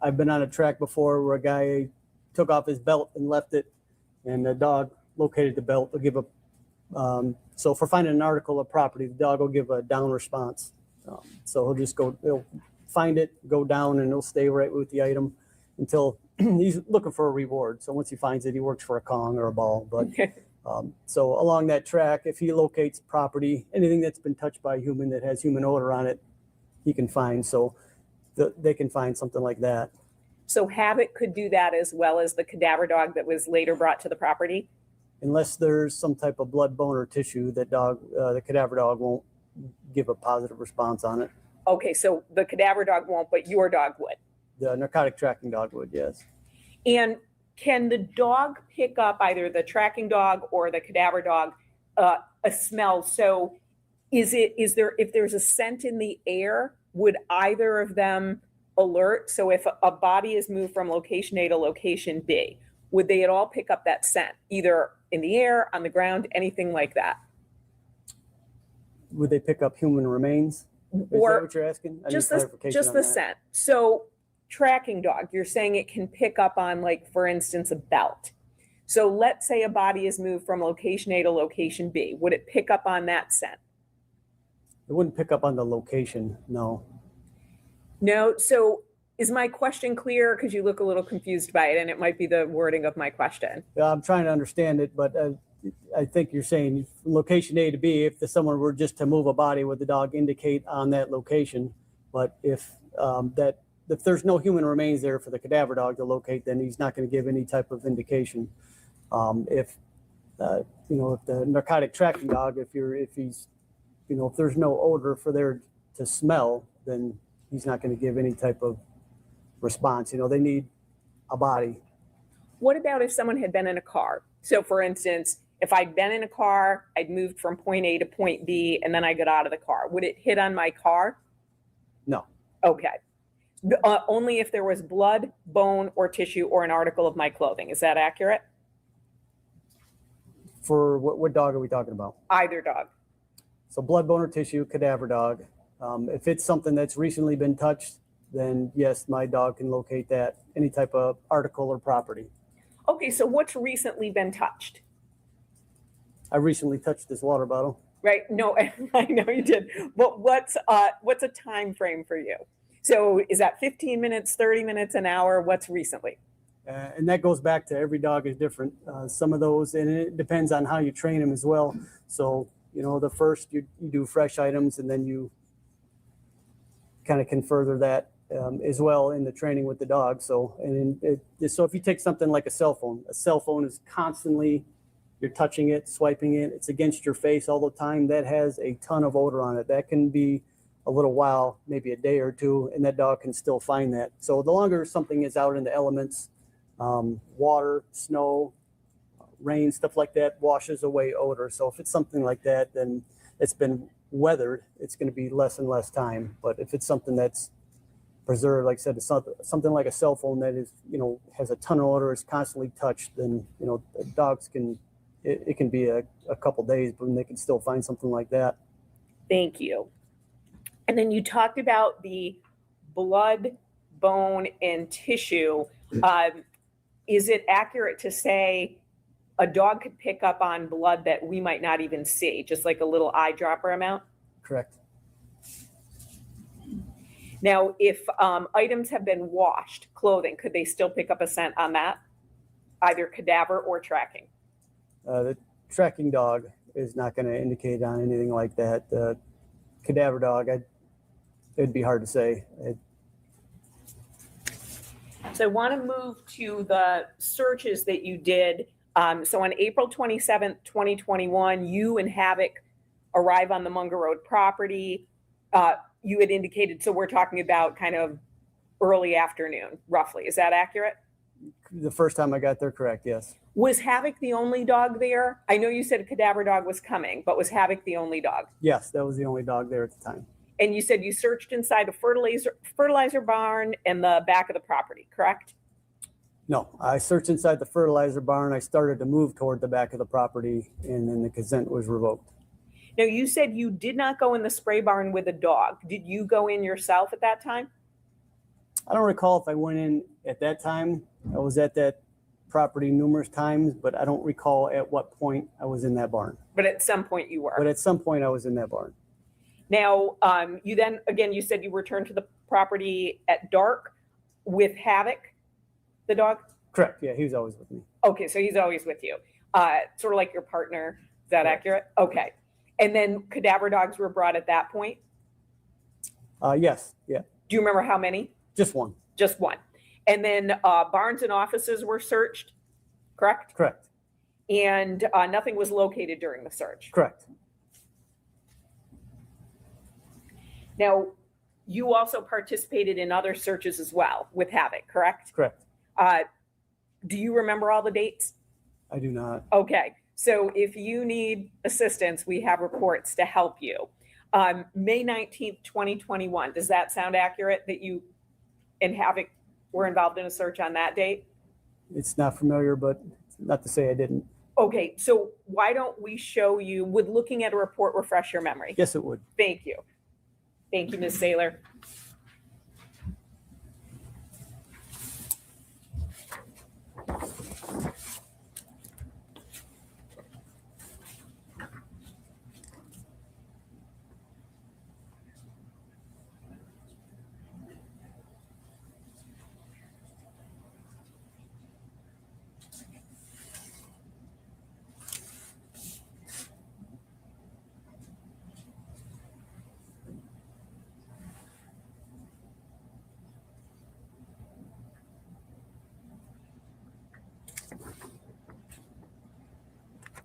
I've been on a track before where a guy took off his belt and left it, and the dog located the belt. They'll give a, so for finding an article of property, the dog will give a down response. So he'll just go, he'll find it, go down, and he'll stay right with the item until he's looking for a reward. So once he finds it, he works for a Kong or a ball. But so along that track, if he locates property, anything that's been touched by a human that has human odor on it, he can find. So they can find something like that. So Habit could do that as well as the cadaver dog that was later brought to the property? Unless there's some type of blood, bone, or tissue, that dog, the cadaver dog won't give a positive response on it. Okay, so the cadaver dog won't, but your dog would? The narcotic tracking dog would, yes. And can the dog pick up, either the tracking dog or the cadaver dog, a smell? So if there's a scent in the air, would either of them alert? So if a body is moved from location A to location B, would they at all pick up that scent, either in the air, on the ground, anything like that? Would they pick up human remains? Is that what you're asking? Just the scent. So tracking dog, you're saying it can pick up on, like, for instance, a belt. So let's say a body is moved from location A to location B. Would it pick up on that scent? It wouldn't pick up on the location, no. No. So is my question clear? Because you look a little confused by it, and it might be the wording of my question. I'm trying to understand it, but I think you're saying location A to B, if someone were just to move a body, would the dog indicate on that location? But if there's no human remains there for the cadaver dog to locate, then he's not going to give any type of indication. If the narcotic tracking dog, if there's no odor for there to smell, then he's not going to give any type of response. They need a body. What about if someone had been in a car? So for instance, if I'd been in a car, I'd moved from point A to point B, and then I got out of the car. Would it hit on my car? No. Okay. Only if there was blood, bone, or tissue, or an article of my clothing. Is that accurate? For what dog are we talking about? Either dog. So blood, bone, or tissue, cadaver dog. If it's something that's recently been touched, then yes, my dog can locate that, any type of article or property. Okay, so what's recently been touched? I recently touched this water bottle. Right, no, I know you did. But what's a time frame for you? So is that 15 minutes, 30 minutes, an hour? What's recently? And that goes back to every dog is different. Some of those, and it depends on how you train them as well. So, the first you do fresh items, and then you kind of can further that as well in the training with the dog. So, so if you take something like a cell phone is constantly, you're touching it, swiping it, it's against your face all the time. That has a ton of odor on it. That can be a little while, maybe a day or two, and that dog can still find that. So the longer something is out in the elements, water, snow, rain, stuff like that, washes away odor. So if it's something like that, then it's been weathered, it's going to be less and less time. But if it's something that's preserved, like I said, it's something like a cell phone that is, has a ton of odor, is constantly touched, then, dogs can, it can be a couple days, but they can still find something like that. Thank you. And then you talked about the blood, bone, and tissue. Is it accurate to say a dog could pick up on blood that we might not even see, just like a little eyedropper amount? Correct. Now, if items have been washed, clothing, could they still pick up a scent on that? Either cadaver or tracking? The tracking dog is not going to indicate on anything like that. The cadaver dog, It'd be hard to say. So I want to move to the searches that you did. So on April 27th, 2021, you and Havoc arrive on the Munger Road property. You had indicated, so we're talking about kind of early afternoon, roughly. Is that accurate? The first time I got there, correct, yes. Was Havoc the only dog there? I know you said a cadaver dog was coming, but was Havoc the only dog? Yes, that was the only dog there at the time. And you said you searched inside the fertilizer barn and the back of the property, correct? No, I searched inside the fertilizer barn. I started to move toward the back of the property, and then the consent was revoked. Now, you said you did not go in the spray barn with a dog. Did you go in yourself at that time? I don't recall if I went in at that time. I was at that property numerous times, but I don't recall at what point I was in that barn. But at some point you were. But at some point I was in that barn. Now, you then, again, you said you returned to the property at dark with Havoc, the dog? Correct, yeah, he was always with me. Okay, so he's always with you. Sort of like your partner. Is that accurate? Okay. And then cadaver dogs were brought at that point? Yes, yeah. Do you remember how many? Just one. Just one. And then barns and offices were searched, correct? Correct. And nothing was located during the search? Correct. Now, you also participated in other searches as well with Havoc, correct? Correct. Do you remember all the dates? I do not. Okay. So if you need assistance, we have reports to help you. May 19th, 2021, does that sound accurate that you and Havoc were involved in a search on that date? It's not familiar, but not to say I didn't. Okay, so why don't we show you, would looking at a report refresh your memory? Yes, it would. Thank you. Thank you, Ms. Saylor.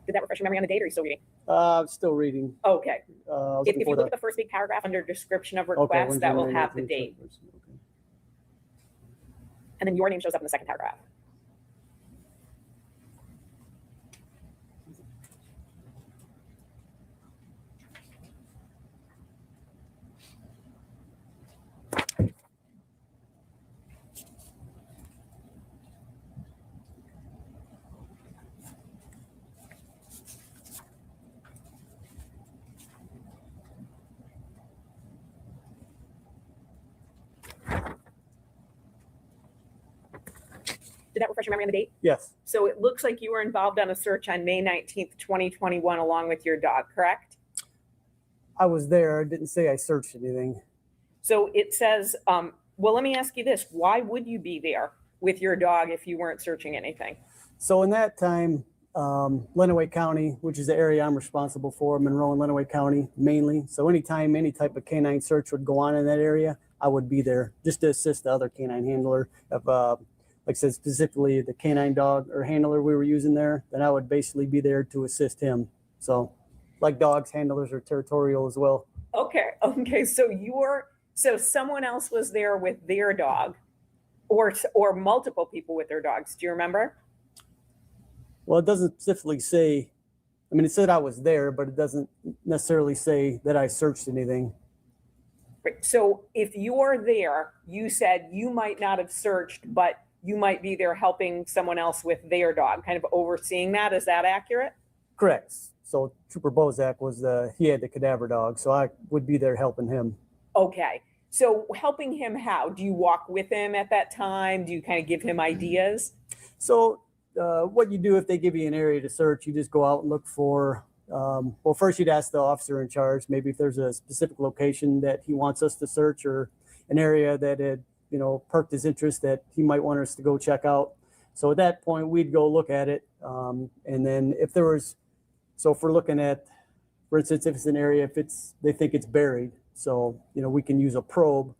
Did that refresh your memory on the date, or are you still reading? I'm still reading. Okay. If you for look at the first big paragraph under description of request, when that will January have the 19th, date. okay. And then your name shows up in the second paragraph. Did that refresh your memory on the date? Yes, So it looks like you were involved on a search on May 19th, 2021, along with your dog, correct? I was there. I didn't say I searched anything. So it says, well, let me ask you this. Why would you be there with your dog if you weren't searching anything? So in that time, Lenawee County, which is the area I'm responsible for, Monroe and Lenawee County mainly. So anytime any type of canine search would go on in that area, I would be there just to assist the other canine handler. If, like I said, specifically the canine dog or handler we were using there, then I would basically be there to assist him. So like dogs, handlers are territorial as well. Okay. So someone else was there with their dog, or multiple people with their dogs. Do you remember? Well, it doesn't specifically say, I mean, it said I was there, but it doesn't necessarily say that I searched anything. Right. So if you're there, you said you might not have searched, but you might be there helping someone else with their dog, kind of overseeing that. Is that accurate? Correct. So Trooper Bozak he had the cadaver dog, so I would be there helping him. Okay. So helping him how? Do you walk with him at that time? Do you kind of give him ideas? So what you do if they give you an area to search, you just go out and look for, well, first you'd ask the officer in charge, maybe if there's a specific location that he wants us to search or an area that had, perked his interest that he might want us to go check out. So at that point, we'd go look at it. And then if we're looking at, for instance, if it's an area, they think it's buried. So, we can use a probe,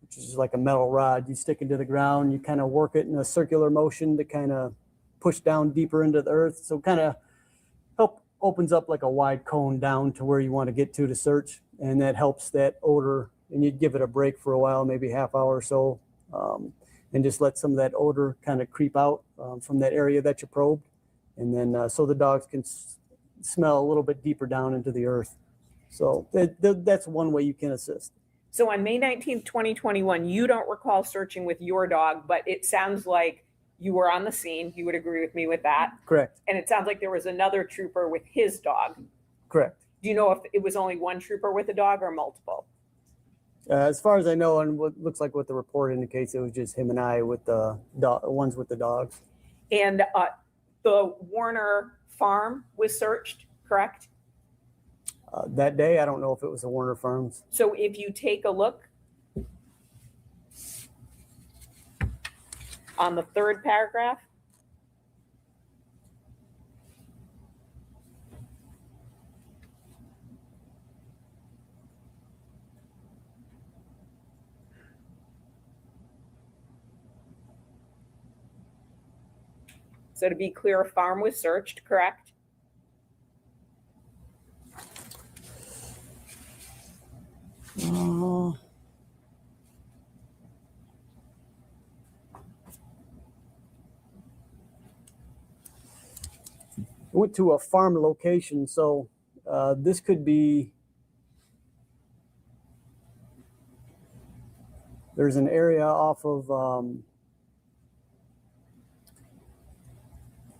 which is like a metal rod. You stick into the ground, you kind of work it in a circular motion to kind of push down deeper into the earth. So kind of opens up like a wide cone down to where you want to get to search. And that helps that odor. And you'd give it a break for a while, maybe half hour or so, and just let some of that odor kind of creep out from that area that you probed. And then so the dogs can smell a little bit deeper down into the earth. So that's one way you can assist. So on May 19th, 2021, you don't recall searching with your dog, but it sounds like you were on the scene. You would agree with me with that? Correct. And it sounds like there was another trooper with his dog. Correct. Do you know if it was only one trooper with a dog or multiple? As far as I know, and what looks like what the report indicates, it was just him and I with the ones with the dogs. And the Warner farm was searched, correct? That day, I don't know if it was the Warner Farms. So if you take a look on the third paragraph, so to be clear, a farm was searched, correct? Went to a farm location, so this could be. There's an area off of. I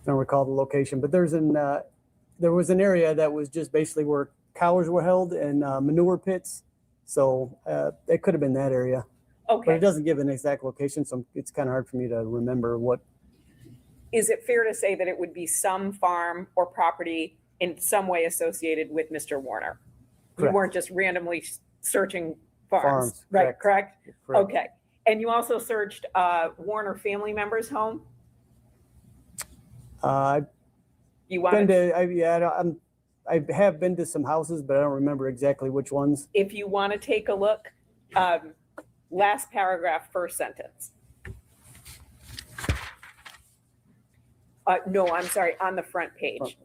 don't recall the location, but there was an area that was just basically where cows were held and manure pits. So it could have been that area. Okay. But it doesn't give an exact location, so it's kind of hard for me to remember what. Is it fair to say that it would be some farm or property in some way associated with Mr. Warner? Correct. You weren't just randomly searching farms, Farms, right? Correct? Correct. Okay. And you also searched Warner family member's home? You wanted I have been to some houses, but I don't remember exactly which ones. If you want to take a look, last paragraph, first sentence. No, I'm sorry, on the front page.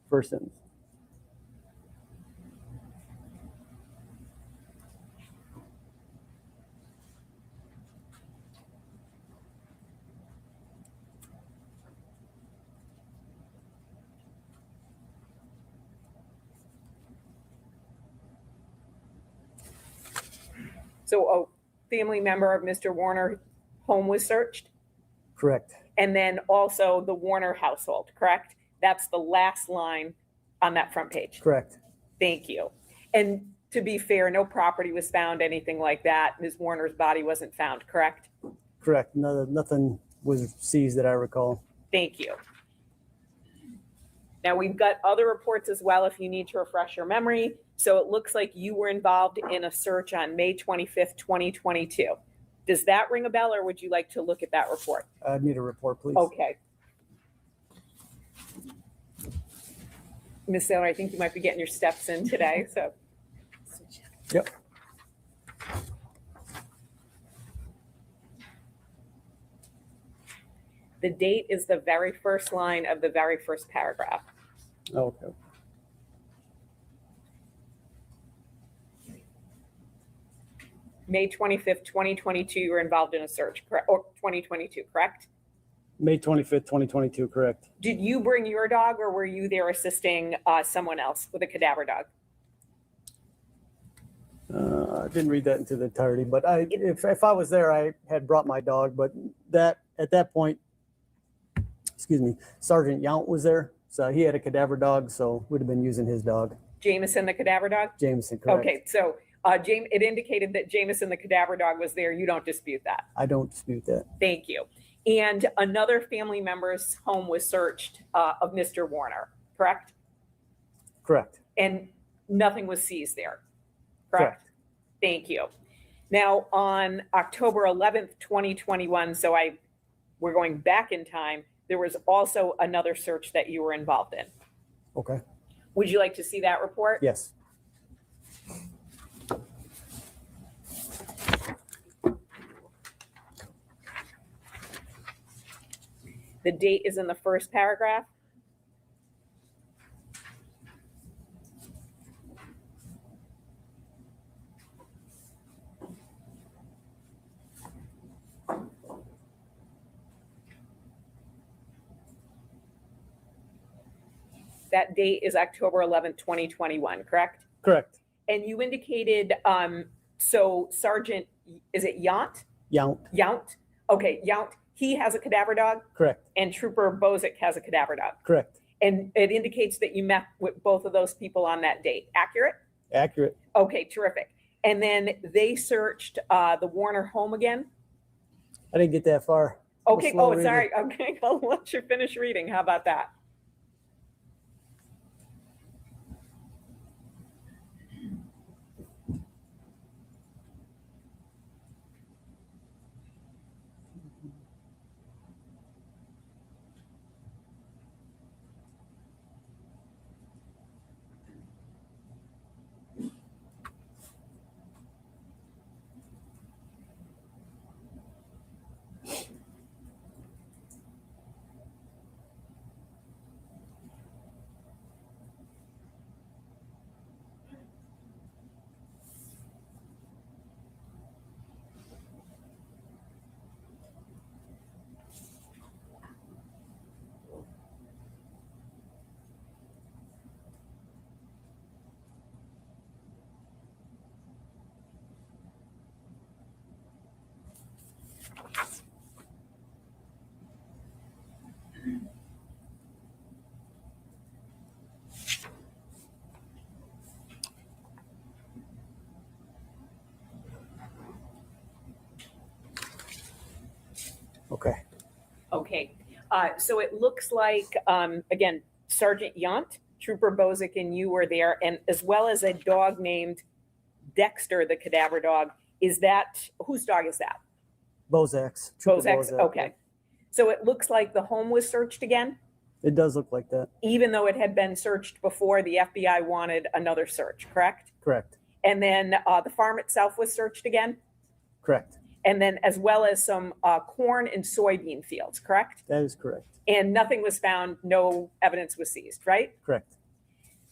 First sentence. So a family member of Mr. Warner's home was searched? Correct. And then also the Warner household, correct? That's the last line on that front page. Correct. Thank you. And to be fair, no property was found, anything like that. Ms. Warner's body wasn't found, correct? Correct. Nothing was seized that I recall. Thank you. Now we've got other reports as well if you need to refresh your memory. So it looks like you were involved in a search on May 25th, 2022. Does that ring a bell, or would you like to look at that report? I need a report, please. Okay. Ms. Saylor, I think you might be getting your steps in today, so. Yep. The date is the very first line of the very first paragraph. Okay. May 25th, 2022, you were involved in a search, or 2022, correct? May 25th, 2022, correct. Did you bring your dog, or were you there assisting someone else with a cadaver dog? I didn't read that into the entirety, but if I was there, I had brought my dog, but at that point, excuse me, Sergeant Yount was there. So he had a cadaver dog, so we'd have been using his dog. Jameson, the cadaver dog? Jameson, correct. Okay, so it indicated that Jameson, the cadaver dog, was there. You don't dispute that? I don't dispute that. Thank you. And another family member's home was searched of Mr. Warner, correct? Correct. And nothing was seized there, correct? Thank you. Now, on October 11th, 2021, so we're going back in time, there was also another search that you were involved in. Okay. Would you like to see that report? Yes. The date is in the first paragraph. That date is October 11th, 2021, correct? Correct. And you indicated, so Sergeant, is it Yount? Yount. Yount? Okay, Yount, he has a cadaver dog? Correct. And Trooper Bozick has a cadaver dog? Correct. And it indicates that you met with both of those people on that date, accurate? Accurate. Okay, terrific. And then they searched the Warner home again? I didn't get that far. Okay, I'm a slow oh, sorry, reader. okay, I'll let you finish reading, how about that? Okay. Okay, so it looks like, again, Sergeant Yount, Trooper Bozick, and you were there, and as well as a dog named Dexter, the cadaver dog. Is that, whose dog is that? Bozak's. Trooper Bozak's, Bozak, okay. So it looks like the home was searched again, yeah. It does look like that. even though it had been searched before, the FBI wanted another search, correct? Correct. And then the farm itself was searched again? Correct. And then as well as some corn and soybean fields, correct? That is correct. And nothing was found, no evidence was seized, right? Correct.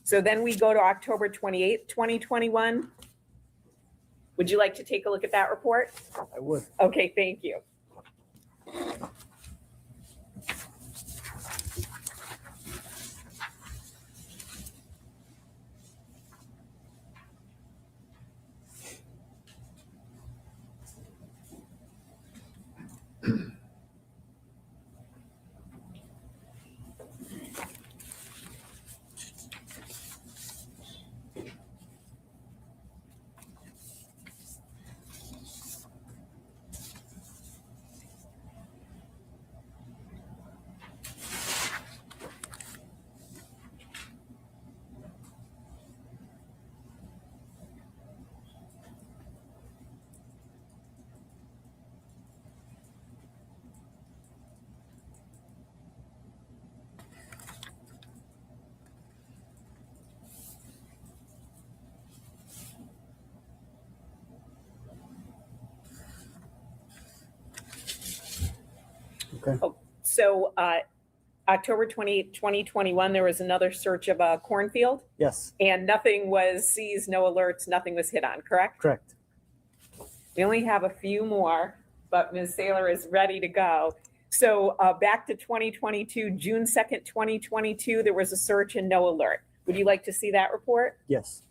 So then we go to October 28th, 2021. Would you like to take a look at that report? I would. Okay, thank you. Okay. Oh, so October 28th, 2021, there was another search of a cornfield Yes. and nothing was seized, no alerts, nothing was hit on, correct? Correct. We only have a few more, but Ms. Saylor is ready to go. So back to 2022, June 2nd, 2022, there was a search and no alert. Would you like to see that report? Yes.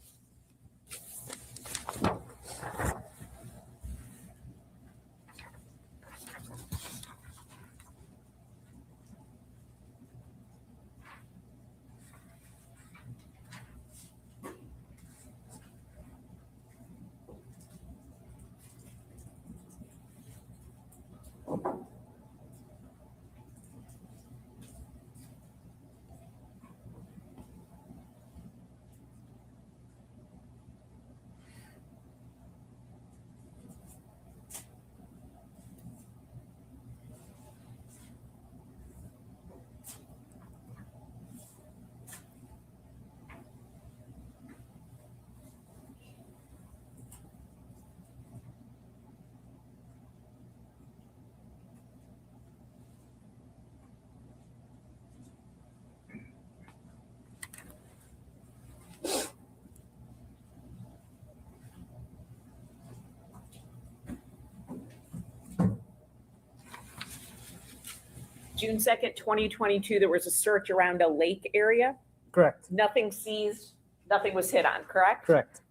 June 2nd, 2022, there was a search around a lake area. Correct. Nothing seized, nothing was hit on, correct? Correct.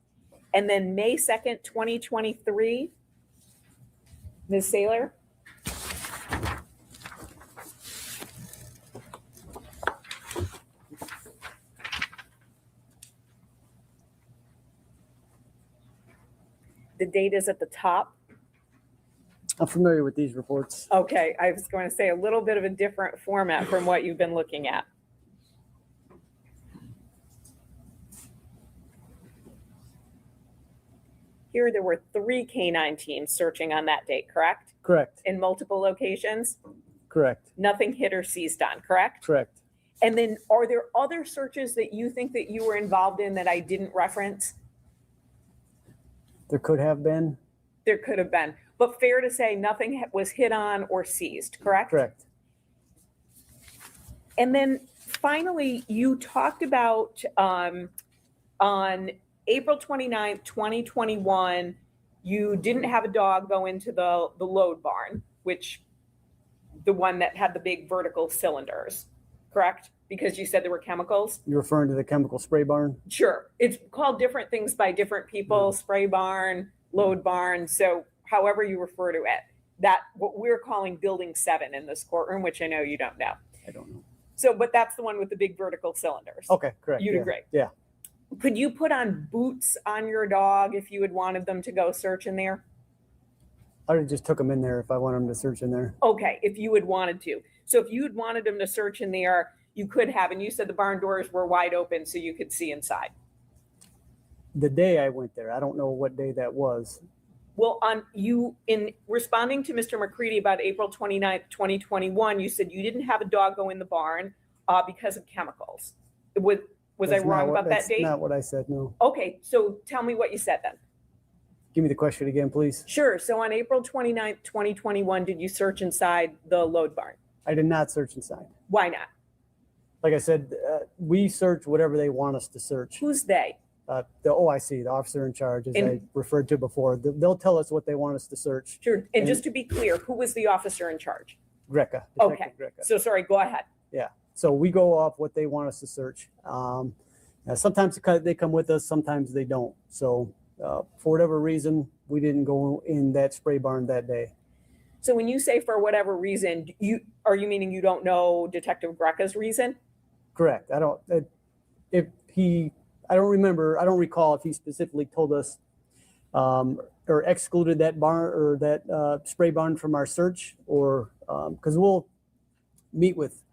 And then May 2nd, 2023, Ms. Saylor? The date is at the top. I'm familiar with these reports. Okay, I was going to say a little bit of a different format from what you've been looking at. Here, there were 3 canine teams searching on that date, correct? Correct. In multiple locations? Correct. Nothing hit or seized on, correct? Correct. And then are there other searches that you think that you were involved in that I didn't reference? There could have been. There could have been, but fair to say nothing was hit on or seized, correct? Correct. And then finally, you talked about on April 29th, 2021, you didn't have a dog go into the load barn, which the one that had the big vertical cylinders, correct? Because you said there were chemicals. You're referring to the chemical spray barn? Sure. It's called different things by different people, spray barn, load barn. So however you refer to it, that what we're calling building 7 in this courtroom, which I know you don't know. I don't know. So, but that's the one with the big vertical cylinders. Okay, correct. You'd yeah. agree. Yeah. Could you put on boots on your dog if you had wanted them to go search in there? I would have just took them in there if I wanted them to search in there. Okay, if you had wanted to. So if you had wanted them to search in there, you could have, and you said the barn doors were wide open so you could see inside. The day I went there, I don't know what day that was. Well, in responding to Mr. McCready about April 29th, 2021, you said you didn't have a dog go in the barn because of chemicals. Was I wrong about that date? That's not what I said, no. Okay, so tell me what you said then. Give me the question again, please. Sure. So on April 29th, 2021, did you search inside the load barn? I did not search inside. Why not? Like I said, we search whatever they want us to search. Who's they? The OIC, the officer in charge, as I referred to before. They'll tell us what they want us to search. Sure. And just to be clear, who was the officer in charge? Greca. Okay. Greca. So sorry, go ahead. Yeah. So we go off what they want us to search. Sometimes they come with us, sometimes they don't. So for whatever reason, we didn't go in that spray barn that day. So when you say for whatever reason, are you meaning you don't know Detective Greca's reason? Correct. I don't remember. I don't recall if he specifically told us or excluded that barn or that spray barn from our search, or because we'll meet with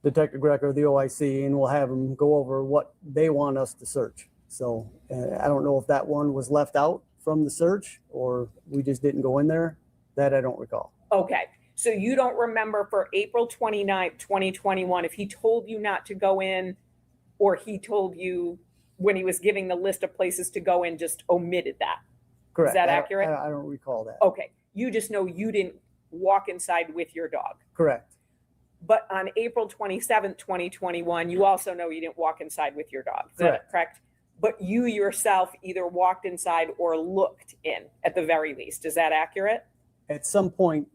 Detective Greca or the OIC and we'll have them go over what they want us to search. So I don't know if that one was left out from the search or we just didn't go in there. That I don't recall. Okay. So you don't remember for April 29th, 2021, if he told you not to go in, or he told you when he was giving the list of places to go in, just omitted that. Correct. Is that accurate? I don't recall that. Okay. You just know you didn't walk inside with your dog. Correct. But on April 27th, 2021, you also know you didn't walk inside with your dog. Is that correct? But you yourself either walked inside or looked in at the very least. Is that accurate? At some point.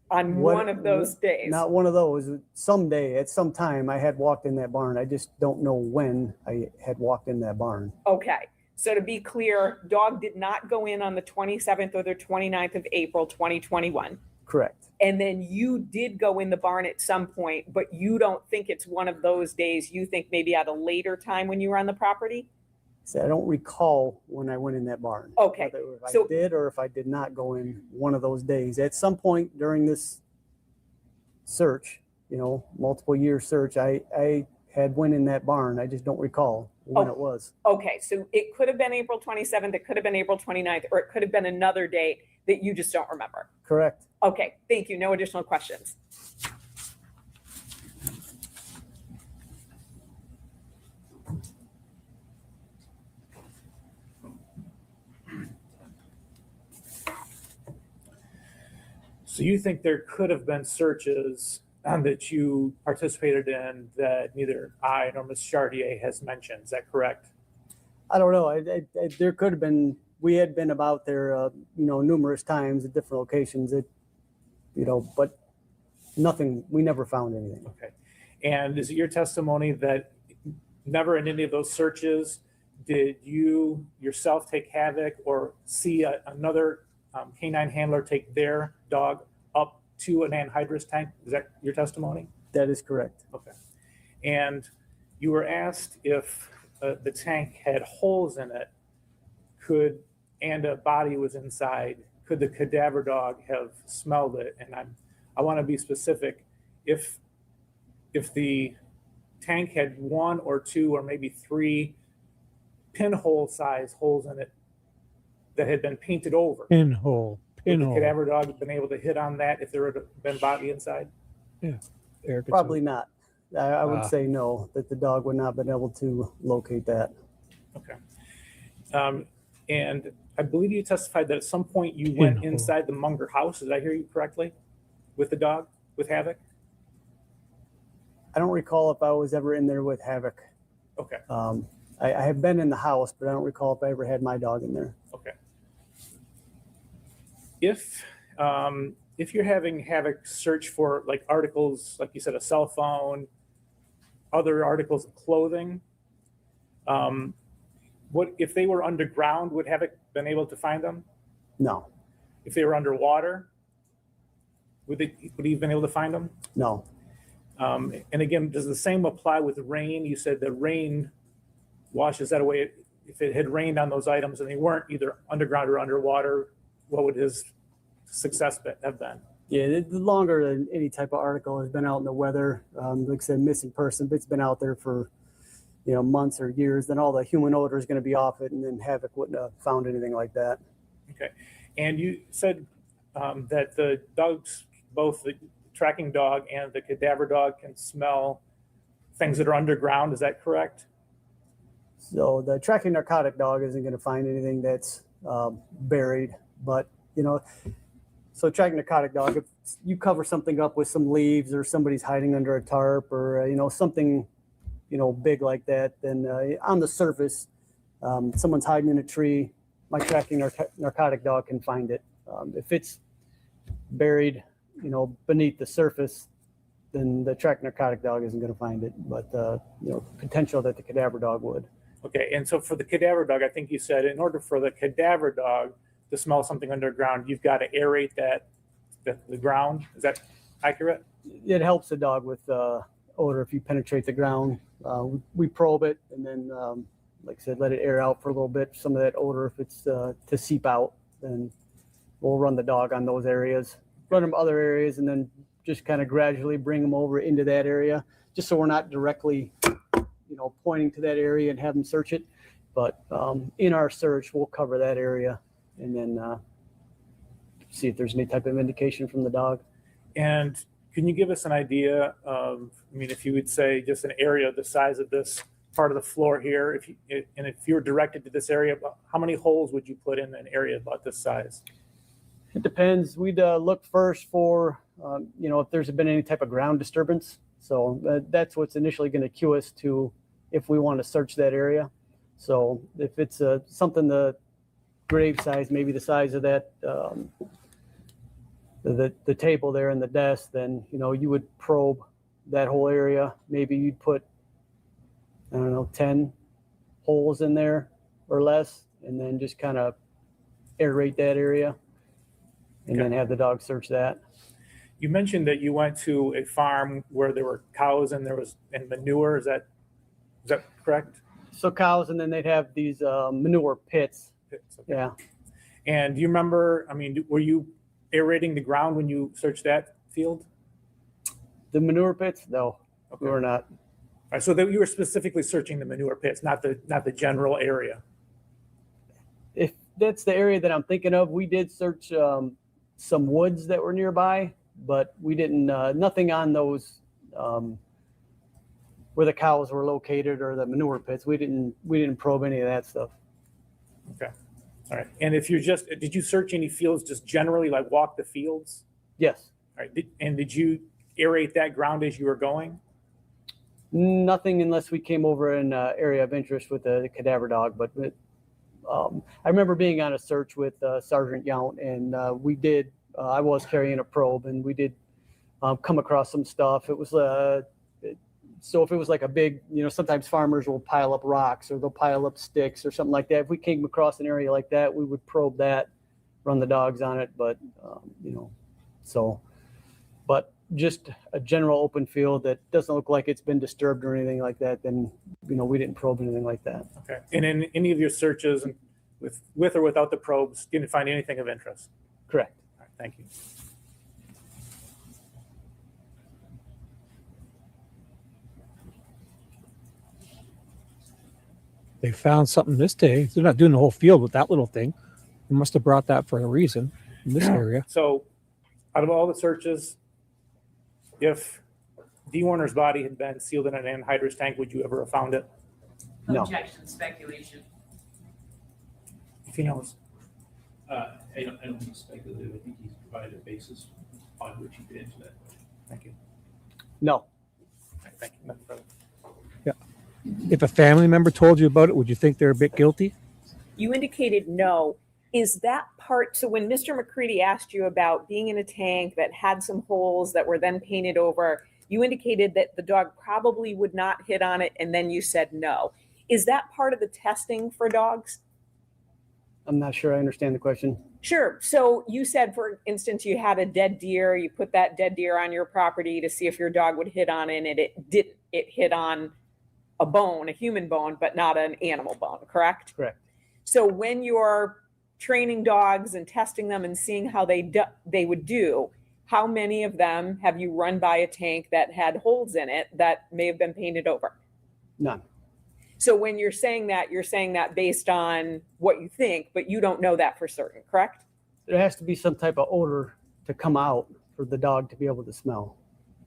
On one of those days. Not one of those. Someday, at some time, I had walked in that barn. I just don't know when I had walked in that barn. Okay. So to be clear, dog did not go in on the 27th or the 29th of April, 2021. Correct. And then you did go in the barn at some point, but you don't think it's one of those days. You think maybe at a later time when you were on the property? So I don't recall when I went in that barn. Okay. Whether if I did or if I did not go in one of those days. At some point during this search, multiple year search, I had went in that barn. I just don't recall when it was. Okay. So it could have been April 27th. It could have been April 29th, or it could have been another date that you just don't remember. Correct. Okay. Thank you. No additional questions. So you think there could have been searches that you participated in that neither I nor Ms. Chartier has mentioned. Is that correct? I don't know. There could have been. We had been about there, numerous times at different locations. But Nothing, we never found anything. Okay. And is it your testimony that never in any of those searches did you yourself take Havoc or see another canine handler take their dog up to an anhydrous tank? Is that your testimony? That is correct. Okay. And you were asked if the tank had holes in it, and a body was inside, could the cadaver dog have smelled it? And I want to be specific. If the tank had 1 or 2 or maybe 3 pinhole size holes in it that had been painted over, Pinhole. would the cadaver dog have been able to hit on that if there had been body inside? Yeah. Eric, Probably not. I would say no, that the dog would not have been able to locate that. Okay. And I believe you testified that at some point you went inside the Munger house. Did I hear you correctly? With the dog, with Havoc? I don't recall if I was ever in there with Havoc. Okay. I have been in the house, but I don't recall if I ever had my dog in there. Okay. If you're having Havoc search for like articles, like you said, a cell phone, other articles of clothing, what if they were underground? Would Havoc been able to find them? No. If they were underwater, would he have been able to find them? No. And again, does the same apply with rain? You said the rain washes that away. If it had rained on those items and they weren't either underground or underwater, what would his success have been? Yeah, the longer than any type of article has been out in the weather, like I said, missing person, but it's been out there for, months or years, then all the human odor is going to be off it, and then Havoc wouldn't have found anything like that. Okay. And you said that the dogs, both the tracking dog and the cadaver dog, can smell things that are underground. Is that correct? So the tracking narcotic dog isn't going to find anything that's buried, but, so tracking narcotic dog, if you cover something up with some leaves or somebody's hiding under a tarp or, something, big like that, then on the surface, someone's hiding in a tree, my tracking narcotic dog can find it. If it's buried, beneath the surface, then the tracking narcotic dog isn't going to find it, but, potential that the cadaver dog would. Okay. And so for the cadaver dog, I think you said in order for the cadaver dog to smell something underground, you've got to aerate the ground. Is that accurate? It helps the dog with odor if you penetrate the ground. We probe it and then, like I said, let it air out for a little bit. Some of that odor, if it's to seep out, then we'll run the dog on those areas, run them other areas, and then just kind of gradually bring them over into that area, just so we're not directly, pointing to that area and have them search it. But in our search, we'll cover that area and then see if there's any type of indication from the dog. And can you give us an idea of, if you would say just an area the size of this part of the floor here, if you were directed to this area, how many holes would you put in an area about this size? It depends. We'd look first for, if there's been any type of ground disturbance. So that's what's initially going to cue us to if we want to search that area. So if it's something the grave size, maybe the size of that, the table there and the desk, then, you would probe that whole area. Maybe you'd put, 10 holes in there or less, and then just kind of aerate that area and then have the dog search that. You mentioned that you went to a farm where there were cows and and manure. Is that correct? So cows, and then they'd have these manure pits. Okay. Yeah. And do you remember, were you aerating the ground when you searched that field? The manure pits? No, okay. We were not. All right, so you were specifically searching the manure pits, not the general area. If that's the area that I'm thinking of, we did search some woods that were nearby, but we didn't, nothing on those where the cows were located or the manure pits. We didn't probe any of that stuff. Okay. All right. And did you search any fields just generally, like walk the fields? Yes. All right. Did you aerate that ground as you were going? Nothing unless we came over an area of interest with the cadaver dog. But I remember being on a search with Sergeant Yount, and I was carrying a probe, and we did come across some stuff. It was so if it was like a big, sometimes farmers will pile up rocks or they'll pile up sticks or something like that. If we came across an area like that, we would probe that, run the dogs on it. But, but just a general open field that doesn't look like it's been disturbed or anything like that, then, we didn't probe anything like that. Okay. And in any of your searches with or without the probes, didn't find anything of interest? Correct. All right, thank you. They found something this day. They're not doing the whole field with that little thing. They must have brought that for a reason in this area. So out of all the searches, if Dee Warner's body had been sealed in an anhydrous tank, would you ever have found it? No. Objection, speculation. If he knows. I don't think he's speculative. I think he's provided a basis on which he could answer that question. Thank you. No. Thank you. Nothing further. Yeah. If a family member told you about it, would you think they're a bit guilty? You indicated no. Is that part, so when Mr. McCready asked you about being in a tank that had some holes that were then painted over, you indicated that the dog probably would not hit on it, and then you said no. Is that part of the testing for dogs? I'm not sure I understand the question. Sure. So you said, for instance, you had a dead deer, you put that dead deer on your property to see if your dog would hit on it, and it didn't. It hit on a bone, a human bone, but not an animal bone, correct? Correct. So when you're training dogs and testing them and seeing how they would do, how many of them have you run by a tank that had holes in it that may have been painted over? None. So when you're saying that based on what you think, but you don't know that for certain, correct? There has to be some type of odor to come out for the dog to be able to smell.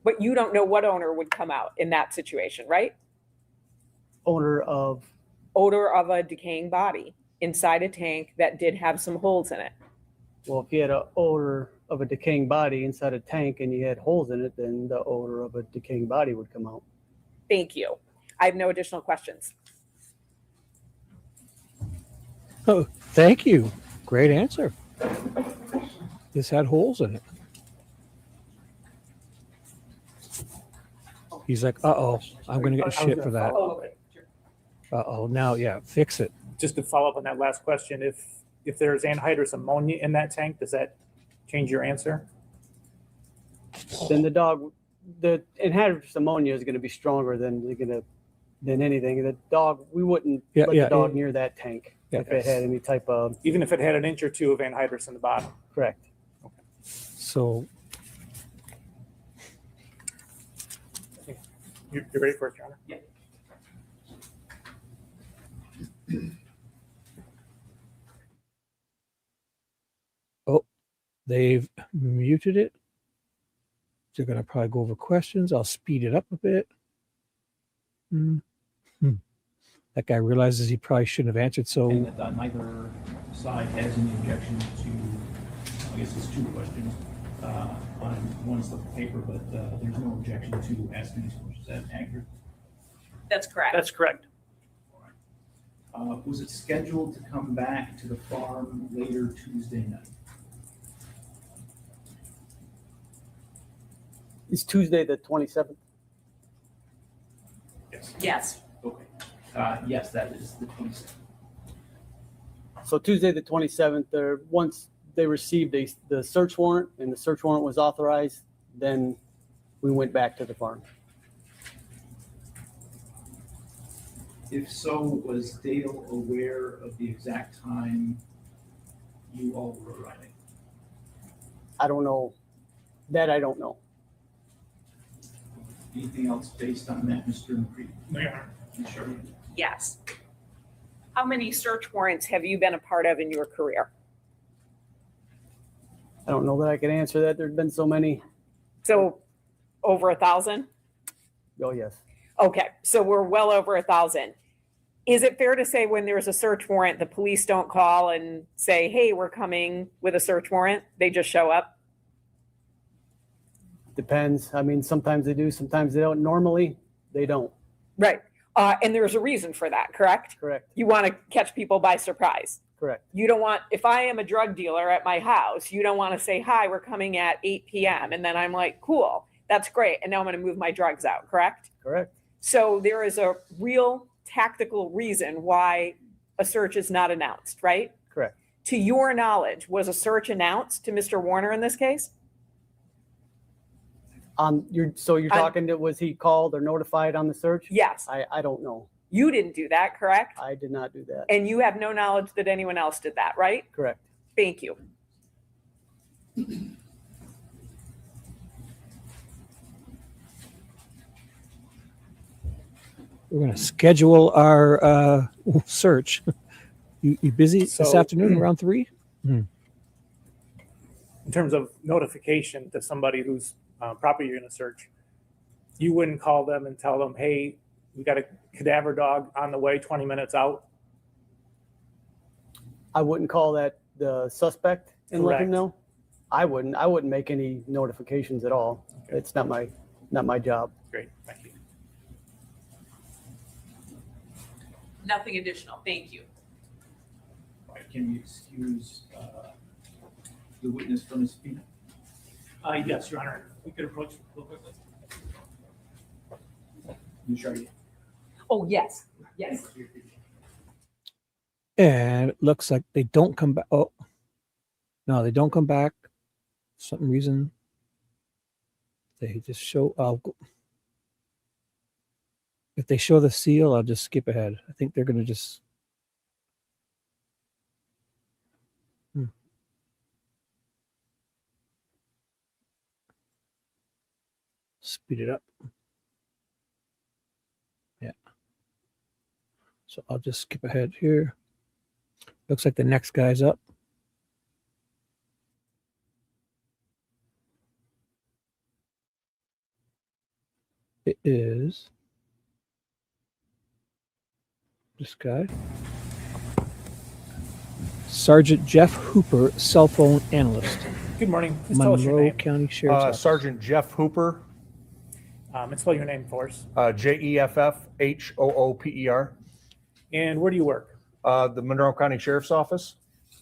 But you don't know what odor would come out in that situation, right? Odor of a decaying body inside a tank that did have some holes in it. Well, if you had an odor of a decaying body inside a tank and you had holes in it, then the odor of a decaying body would come out. Thank you. I have no additional questions. Oh, thank you. Great answer. This had holes in it. He's like, uh-oh, I'm going to get shit for that. Uh-oh, now, yeah, fix it. Just to follow up on that last question, if there's anhydrous ammonia in that tank, does that change your answer? Then the anhydrous ammonia is going to be stronger than anything. The dog, we wouldn't put the dog near that tank if it had any type of. Even if it had an inch or two of anhydrous in the bottom. Correct. Okay. So. You're ready for it, Your Honor? Yeah. Oh, they've muted it. They're going to probably go over questions. I'll speed it up a bit. That guy realizes he probably shouldn't have answered. So and that neither side has any objection to, I guess it's two questions. On one's the paper, but there's no objection to asking these questions. Is that accurate? That's correct. That's correct. Was it scheduled to come back to the farm later Tuesday night? It's Tuesday the 27th. Yes. Yes. Okay. Yes, that is the 27th. So Tuesday the 27th, once they received the search warrant and the search warrant was authorized, then we went back to the farm. If so, was Dale aware of the exact time you all were arriving? I don't know. That I don't know. Anything else based on that, Mr. McCready? No, Your Honor. Sure. Yes. How many search warrants have you been a part of in your career? I don't know that I can answer that. There's been so many. So over 1,000? Oh, yes. Okay, so we're well over 1,000. Is it fair to say when there's a search warrant, the police don't call and say, hey, we're coming with a search warrant? They just show up? Depends. I mean, sometimes they do, sometimes they don't. Normally, they don't. Right. And there's a reason for that, correct? Correct. You want to catch people by surprise. Correct. You don't want, if I am a drug dealer at my house, you don't want to say, hi, we're coming at 8 p.m. And then I'm like, cool, that's great. And now I'm going to move my drugs out, correct? Correct. So there is a real tactical reason why a search is not announced, right? Correct. To your knowledge, was a search announced to Mr. Warner in this case? You're talking to, was he called or notified on the search? Yes. I don't know. You didn't do that, correct? I did not do that. And you have no knowledge that anyone else did that, right? Correct. Thank you. We're going to schedule our search. You busy this So- afternoon around 3? In terms of notification to somebody whose property you're going to search, you wouldn't call them and tell them, hey, we got a cadaver dog on the way 20 minutes out? I wouldn't call that the suspect and let him Correct. know. I wouldn't make any notifications at all. Okay. It's not my job. Great, thank you. Nothing additional, thank you. All right, can we excuse the witness from his speech? Yes, Your Honor, we could approach real quickly. You sure? Oh, yes, yes. And it looks like they don't come back. Oh, no, they don't come back. Some reason they just show. If they show the seal, I'll just skip ahead. I think they're going to just. Speed it up. Yeah. So I'll just skip ahead here. Looks like the next guy's up. It is this guy. Sergeant Jeff Hooper, cell phone analyst. Good morning. Please tell us your Monroe name. County Sheriff's Office. Sergeant Jeff Hooper, And spell your name for us. JEFFHOOPER, And where do you work? the Monroe County Sheriff's Office.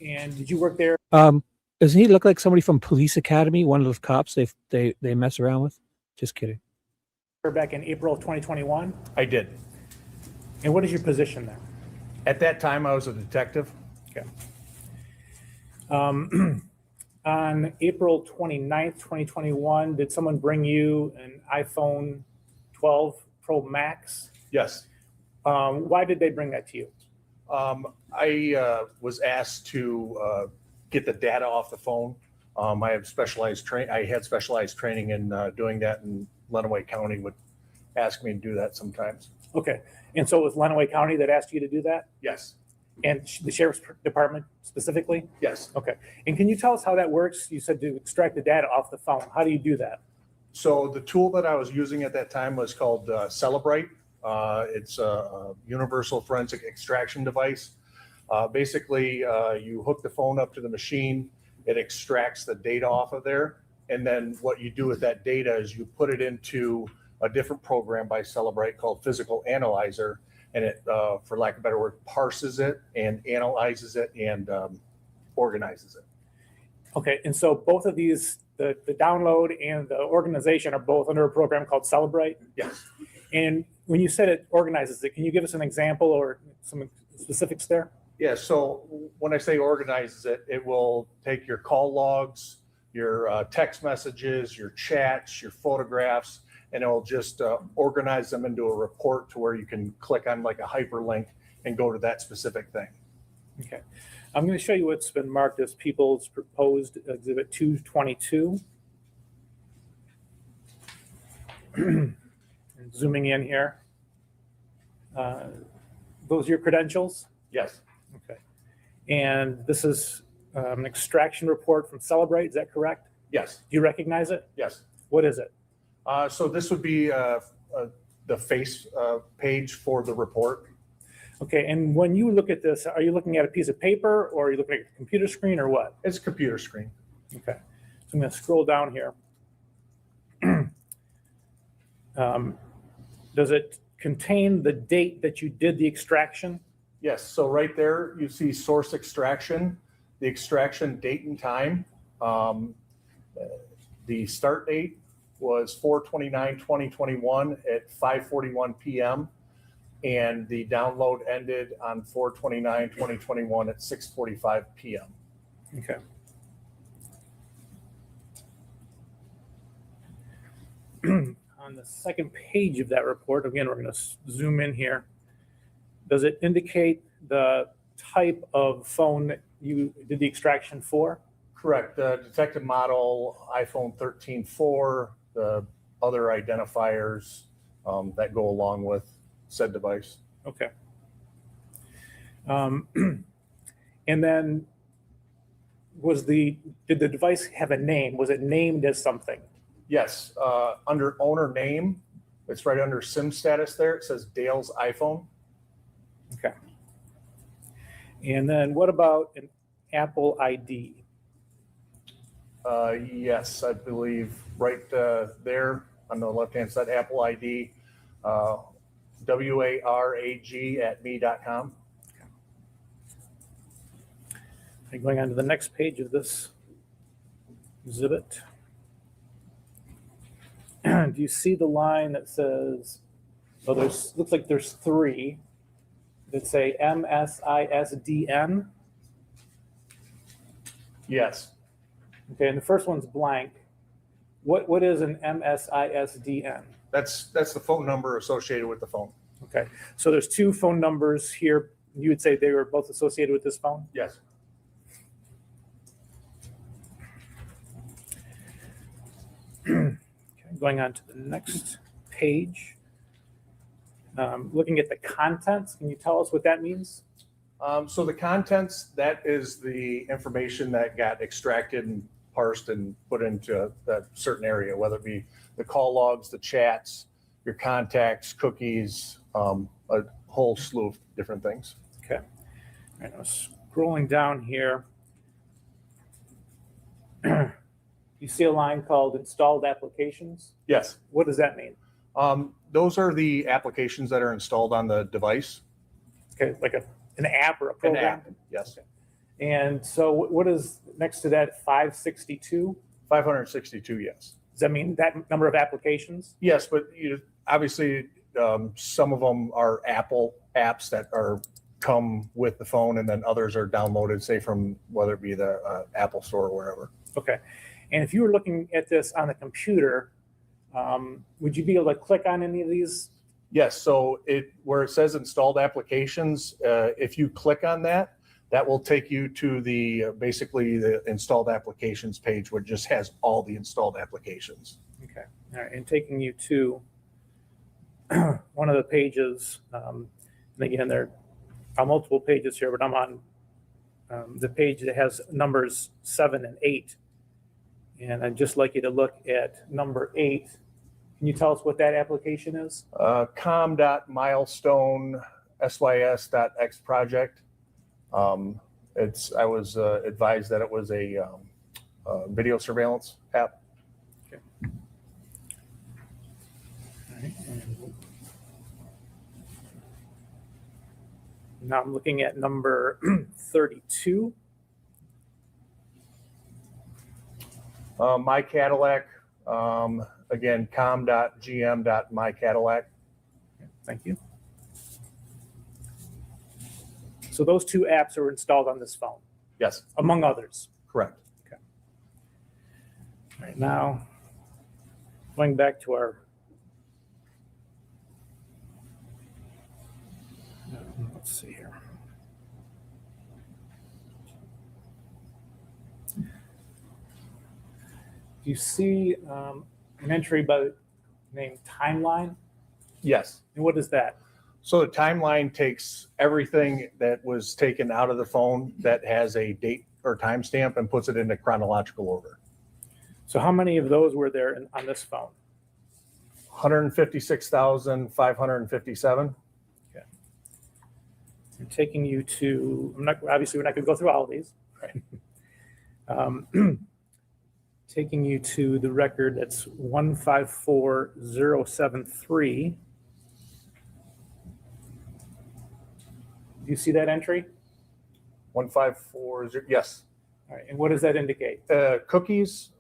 And did you work there? Doesn't he look like somebody from Police Academy? One of those cops they mess around with? Just kidding. Back in April of 2021? I did. And what is your position there? At that time, I was a detective. Okay. On April 29th, 2021, did someone bring you an iPhone 12 Pro Max? Yes. Why did they bring that to you? I was asked to get the data off the phone. I had specialized training in doing that, and Lenawee County would ask me to do that sometimes. Okay. And so it was Lenawee County that asked you to do that? Yes. And the Sheriff's Department specifically? Yes. Okay. And can you tell us how that works? You said to extract the data off the phone. How do you do that? So the tool that I was using at that time was called Celebrate. It's a universal forensic extraction device. Basically, you hook the phone up to the machine, it extracts the data off of there, and then what you do with that data is you put it into a different program by Celebrate called Physical Analyzer, and it, for lack of a better word, parses it and analyzes it and organizes it. Okay. And so both of these, the download and the organization are both under a program called Celebrate? Yes. And when you said it organizes it, can you give us an example or some specifics there? Yeah, so when I say organizes it, it will take your call logs, your text messages, your chats, your photographs, and it will just organize them into a report to where you can click on like a hyperlink and go to that specific thing. Okay. I'm going to show you what's been marked as People's Proposed Exhibit 222. And zooming in here. Those are your credentials? Yes. Okay. And this is an extraction report from Celebrate, is that correct? Yes. Do you recognize it? Yes. What is it? So this would be the face page for the report. Okay, and when you look at this, are you looking at a piece of paper or are you looking at a computer screen or what? It's a computer screen. Okay, so I'm going to scroll down here. Does it contain the date that you did the extraction? Yes, so right there, you see source extraction, the extraction date and time. The start date was 4/29/2021 at 5:41 p.m. And the download ended on 4/29/2021 at 6:45 p.m. Okay. On the second page of that report, again, we're going to zoom in here. Does it indicate the type of phone that you did the extraction for? Correct. The detected model, iPhone 13.4, the other identifiers that go along with said device. Okay. And then did the device have a name? Was it named as something? Yes, under owner name, it's right under SIM status there. It says Dale's iPhone. Okay. And then what about an Apple ID? Yes, I believe right there on the left-hand side, Apple ID, warag@me.com. Okay. Going on to the next page of this exhibit. Do you see the line that says, well, looks like there's three that say MSISDN? Yes. Okay, and the first one's blank. What is an MSISDN? That's the phone number associated with the phone. Okay, so there's two phone numbers here. You would say they were both associated with this phone? Yes. Okay, going on to the next page. Looking at the contents, can you tell us what that means? So the contents, that is the information that got extracted and parsed and put into that certain area, whether it be the call logs, the chats, your contacts, cookies, a whole slew of different things. Okay. All right, now scrolling down here. You see a line called installed applications? Yes. What does that mean? Those are the applications that are installed on the device. Okay, like an app or a program? An app, yes. Okay. And so what is next to that, 562? 562, yes. Does that mean that number of applications? Yes, but obviously some of them are Apple apps that come with the phone, and then others are downloaded, say from whether it be the Apple Store or wherever. Okay. And if you were looking at this on the computer, would you be able to click on any of these? Yes, so where it says installed applications, if you click on that, that will take you to basically the installed applications page, which just has all the installed applications. Okay. All right. And taking you to one of the pages, and again, there are multiple pages here, but I'm on the page that has numbers 7 and 8. And I'd just like you to look at number 8. Can you tell us what that application is? com.milestone.sys.x project. I was advised that it was a video surveillance app. Okay. All right. And now I'm looking at number 32. My Cadillac, again, com.gm.mycadillac. Thank you. So those two apps are installed on this phone? Yes. Among others? Correct. Okay. All right, now, going back to our, let's see here. Do you see an entry by the name timeline? Yes. And what is that? So the timeline takes everything that was taken out of the phone that has a date or timestamp and puts it into chronological order. So how many of those were there on this phone? 156,557. Okay. I'm taking you to, obviously we're not going to go through all of these. Right. Taking you to the record that's 154073. you see that entry? 1540, yes. All right, and what does that indicate? Cookies,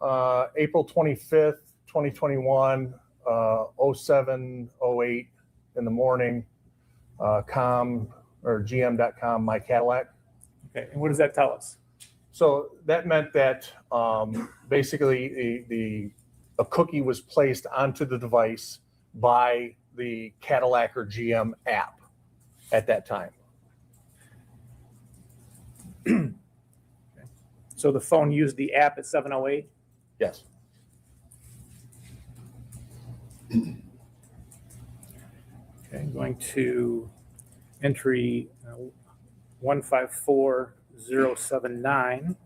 April 25th, 2021, 0708 in the morning, com or gm.com, my Cadillac. Okay, and what does that tell us? So that meant that basically a cookie was placed onto the device by the Cadillac or GM app at that time. So the phone used the app at 7:08? Yes. Okay, going to entry 154079.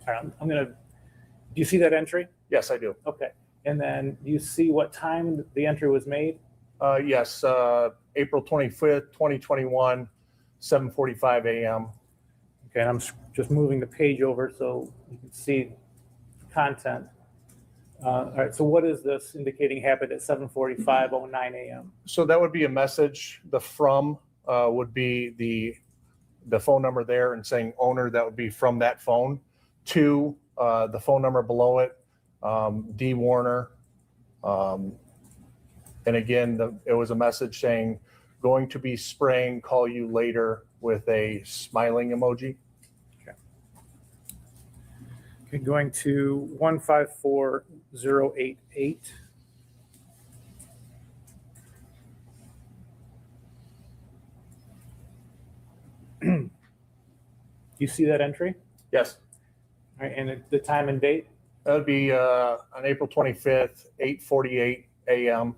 I'm gonna, do you see that entry? Yes, I do. Okay, and then do you see what time the entry was made? Yes, April 25th, 2021, 7:45 a.m. Okay, and I'm just moving the page over so you can see content. All right, so what is this indicating happened at 7:45:09 a.m.? So that would be a message. The from would be the phone number there and saying owner, that would be from that phone, to the phone number below it, D. Warner. And again, it was a message saying, going to be spraying, call you later, with a smiling emoji. Okay, going to 154088. You see that entry? Yes. All right, and the time and date? That would be on April 25th, 8:48 a.m.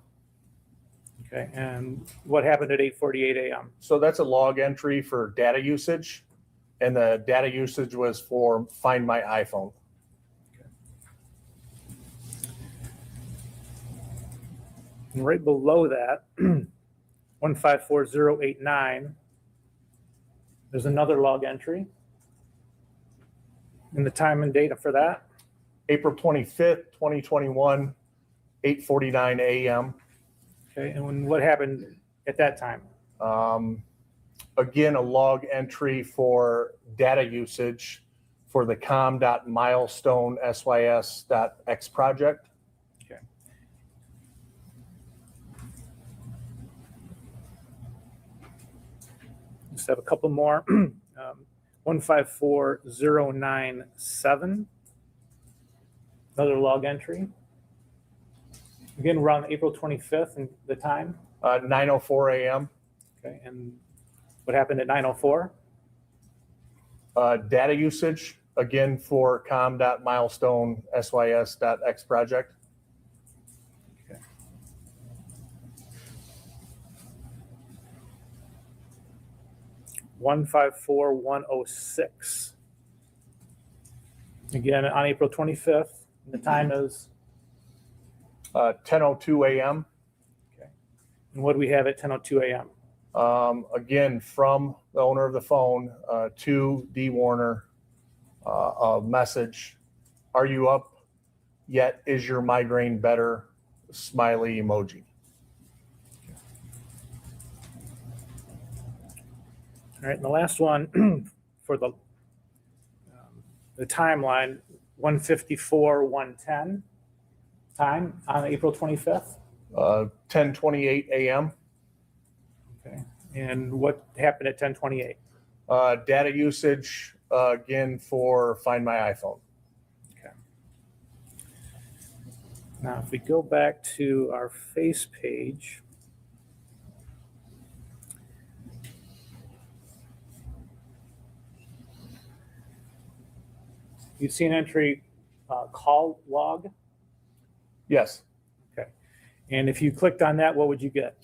Okay, and what happened at 8:48 a.m.? So that's a log entry for data usage, and the data usage was for Find My iPhone. And right below that, 154089, there's another log entry. And the time and date for that? April 25th, 2021, 8:49 a.m. Okay, and what happened at that time? Again, a log entry for data usage for the com.milestonесys.x project. Okay. Just have a couple more. 154097. Another log entry. Again, we're on April 25th and the time? 9:04 a.m. Okay, and what happened at 9:04? Data usage, again, for com.milestonesys.x project. Okay. $154,106. Again, on April 25th, and the time is? 10:02 a.m. Okay. And what do we have at 10:02 a.m.? Again, from the owner of the phone to D. Warner, a message, are you up yet? Is your migraine better? Smiley emoji. All right, and the last one for the timeline, 1:54:110 time on April 25th. 10:28 a.m. Okay, and what happened at 10:28? Data usage, again, for Find My iPhone. Okay. Now, if we go back to our face page, you see an entry call log? Yes. Okay. And if you clicked on that, what would you get?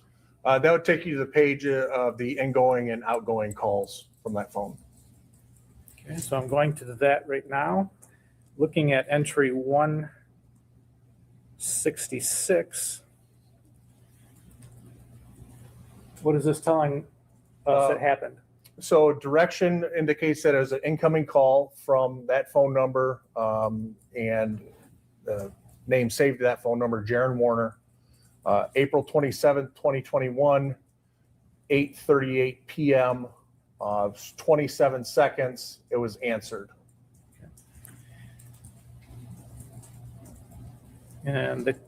That would take you to the page of the ingoing and outgoing calls from that phone. Okay, so I'm going to that right now. Looking at entry 166. What is this telling us that happened? So direction indicates that it was an incoming call from that phone number, and the name saved to that phone number, Jaron Warner. April 27th, 2021, 8:38 p.m., 27 seconds, it was answered. And the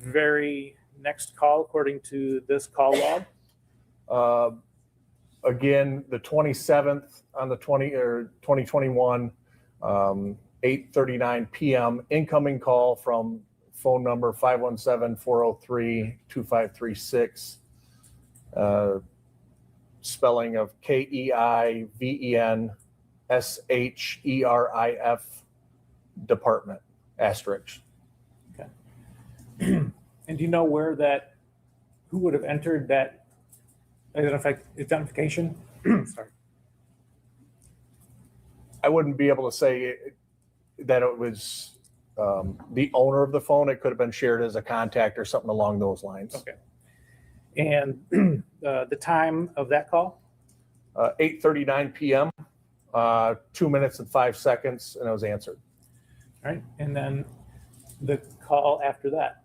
very next call, according to this call log? Again, the 27th on the 2021, 8:39 p.m., incoming call from phone number 517-403-2536, spelling of KEIVENSHERIF department, asterisk. Okay. And do you know where who would have entered that identification? Sorry. I wouldn't be able to say that it was the owner of the phone. It could have been shared as a contact or something along those lines. Okay. And the time of that call? 8:39 p.m., 2 minutes and 5 seconds, and it was answered. All right. And then the call after that?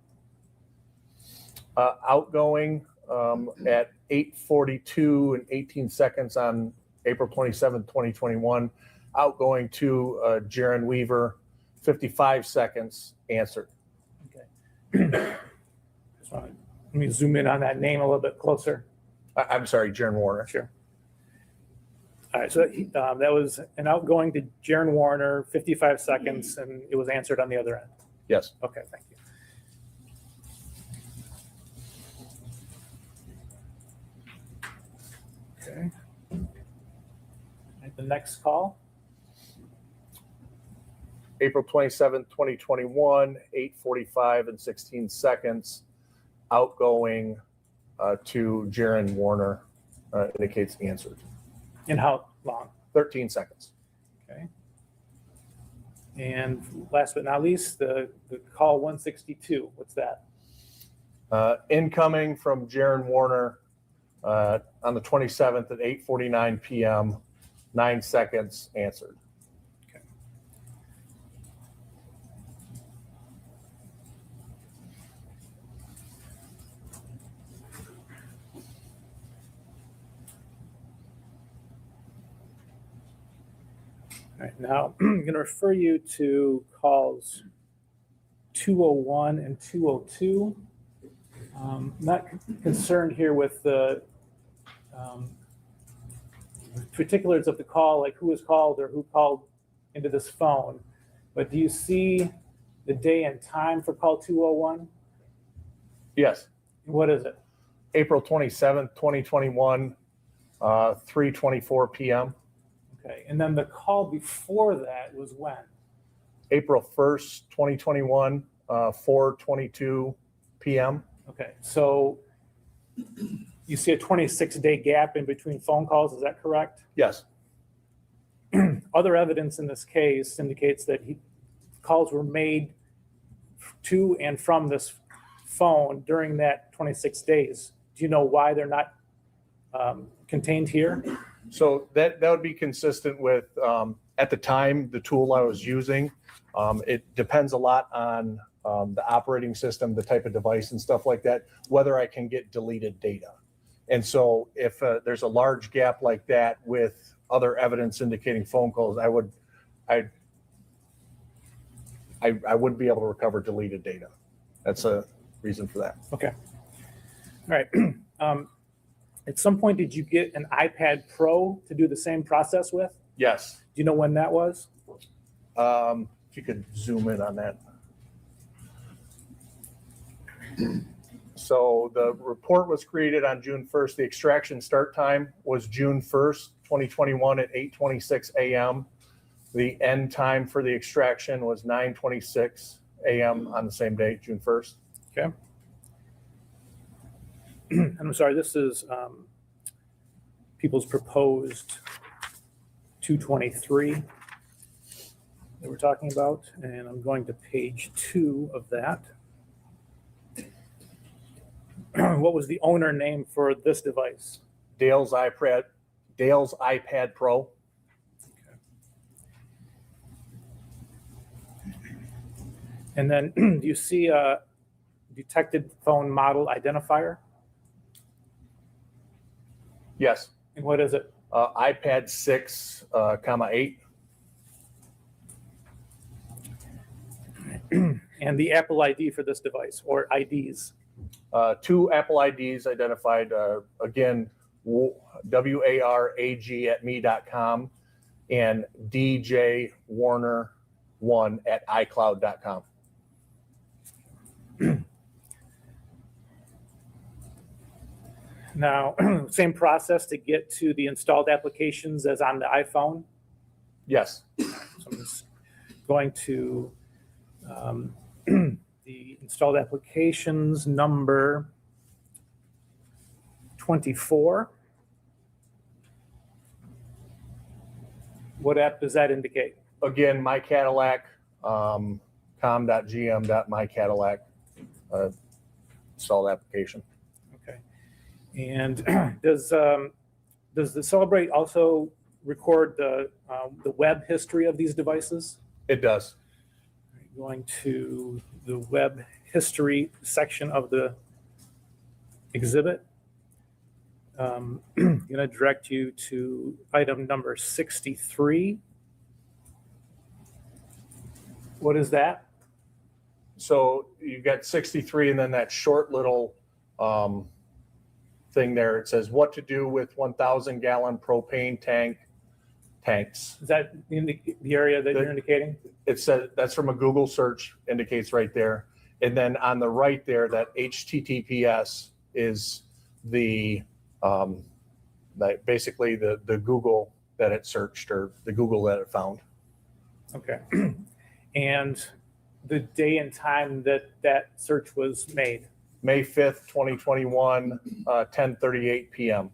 Outgoing at 8:42 and 18 seconds on April 27, 2021. Outgoing to Jaron Weaver, 55 seconds, answered. Okay. Let me zoom in on that name a little bit closer. I'm sorry, Jaron Warner. Sure. All right, so that was an outgoing to Jaron Warner, 55 seconds, and it was answered on the other end. Yes. Okay, thank you. Okay. All right, the next call. April 27, 2021, 8:45 and 16 seconds. Outgoing to Jaron Warner, indicates answered. And how long? 13 seconds. Okay. And last but not least, the call 162. What's that? Incoming from Jaron Warner on the 27th at 8:49 p.m., 9 seconds, answered. Okay. All right, now I'm going to refer you to calls 201 and 202. Not concerned here with the particulars of the call, like who was called or who called into this phone, but do you see the day and time for call 201? Yes. What is it? April 27th, 2021, 3:24 p.m. Okay, and then the call before that was when? April 1st, 2021, 4:22 p.m. Okay, so you see a 26-day gap in between phone calls, is that correct? Yes. Other evidence in this case indicates that calls were made to and from this phone during that 26 days. Do you know why they're not contained here? So that would be consistent with, at the time, the tool I was using. It depends a lot on the operating system, the type of device and stuff like that, whether I can get deleted data. And so if there's a large gap like that with other evidence indicating phone calls, I would be able to recover deleted data. That's a reason for that. Okay. All right. At some point, did you get an iPad Pro to do the same process with? Yes. Do you know when that was? If you could zoom in on that. So the report was created on June 1st. The extraction start time was June 1st, 2021 at 8:26 a.m. The end time for the extraction was 9:26 a.m. on the same day, June 1st. Okay. And I'm sorry, this is people's proposed 223 that we're talking about, and I'm going to page 2 of that. What was the owner name for this device? Dale's iPad Pro. And then do you see detected phone model identifier? Yes. And what is it? iPad 6, comma 8. And the Apple ID for this device, or IDs? 2 Apple IDs identified, again, warag@me.com and djwarner1@icloud.com. Now, same process to get to the installed applications as on the iPhone? Yes. So I'm just going to the installed applications number 24. What app does that indicate? Again, My Cadillac, com.gm.mycadillac, installed application. Okay. And does the Celebrate also record the web history of these devices? It does. Going to the web history section of the exhibit. I'm going to direct you to item number 63. What is that? So you've got 63 and then that short little thing there. It says what to do with 1,000-gallon propane tanks. Is that in the area that you're indicating? It says that's from a Google search, indicates right there. And then on the right there, that HTTPS is the basically the Google that it searched, or the Google that it found. Okay. And the day and time that that search was made? May 5th, 2021, 10:38 p.m.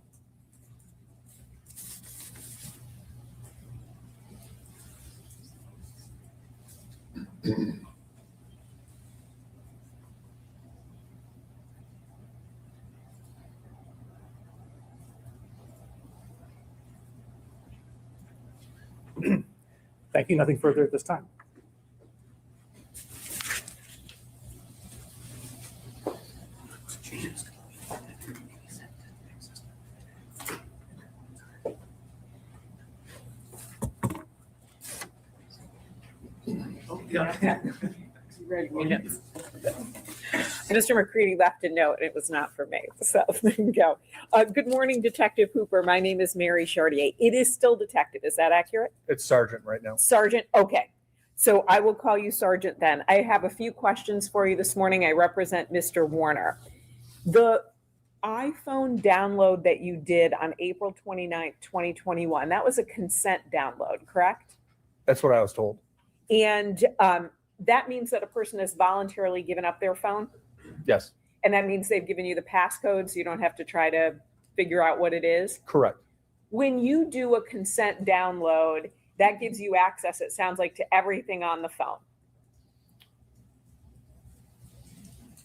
Thank you. Nothing further at this time. Mr. McCready left a note. It was not for me. So there you go. Good morning, Detective Hooper. My name is Mary Chartier. It is still detective. Is that accurate? It's Sergeant right now. Sergeant. Okay. So I will call you Sergeant then. I have a few questions for you this morning. I represent Mr. Warner. The iPhone download that you did on April 29th, 2021, that was a consent download, correct? That's what I was told. And that means that a person has voluntarily given up their phone? Yes. And that means they've given you the passcode so you don't have to try to figure out what it is? Correct. When you do a consent download, that gives you access, it sounds like, to everything on the phone.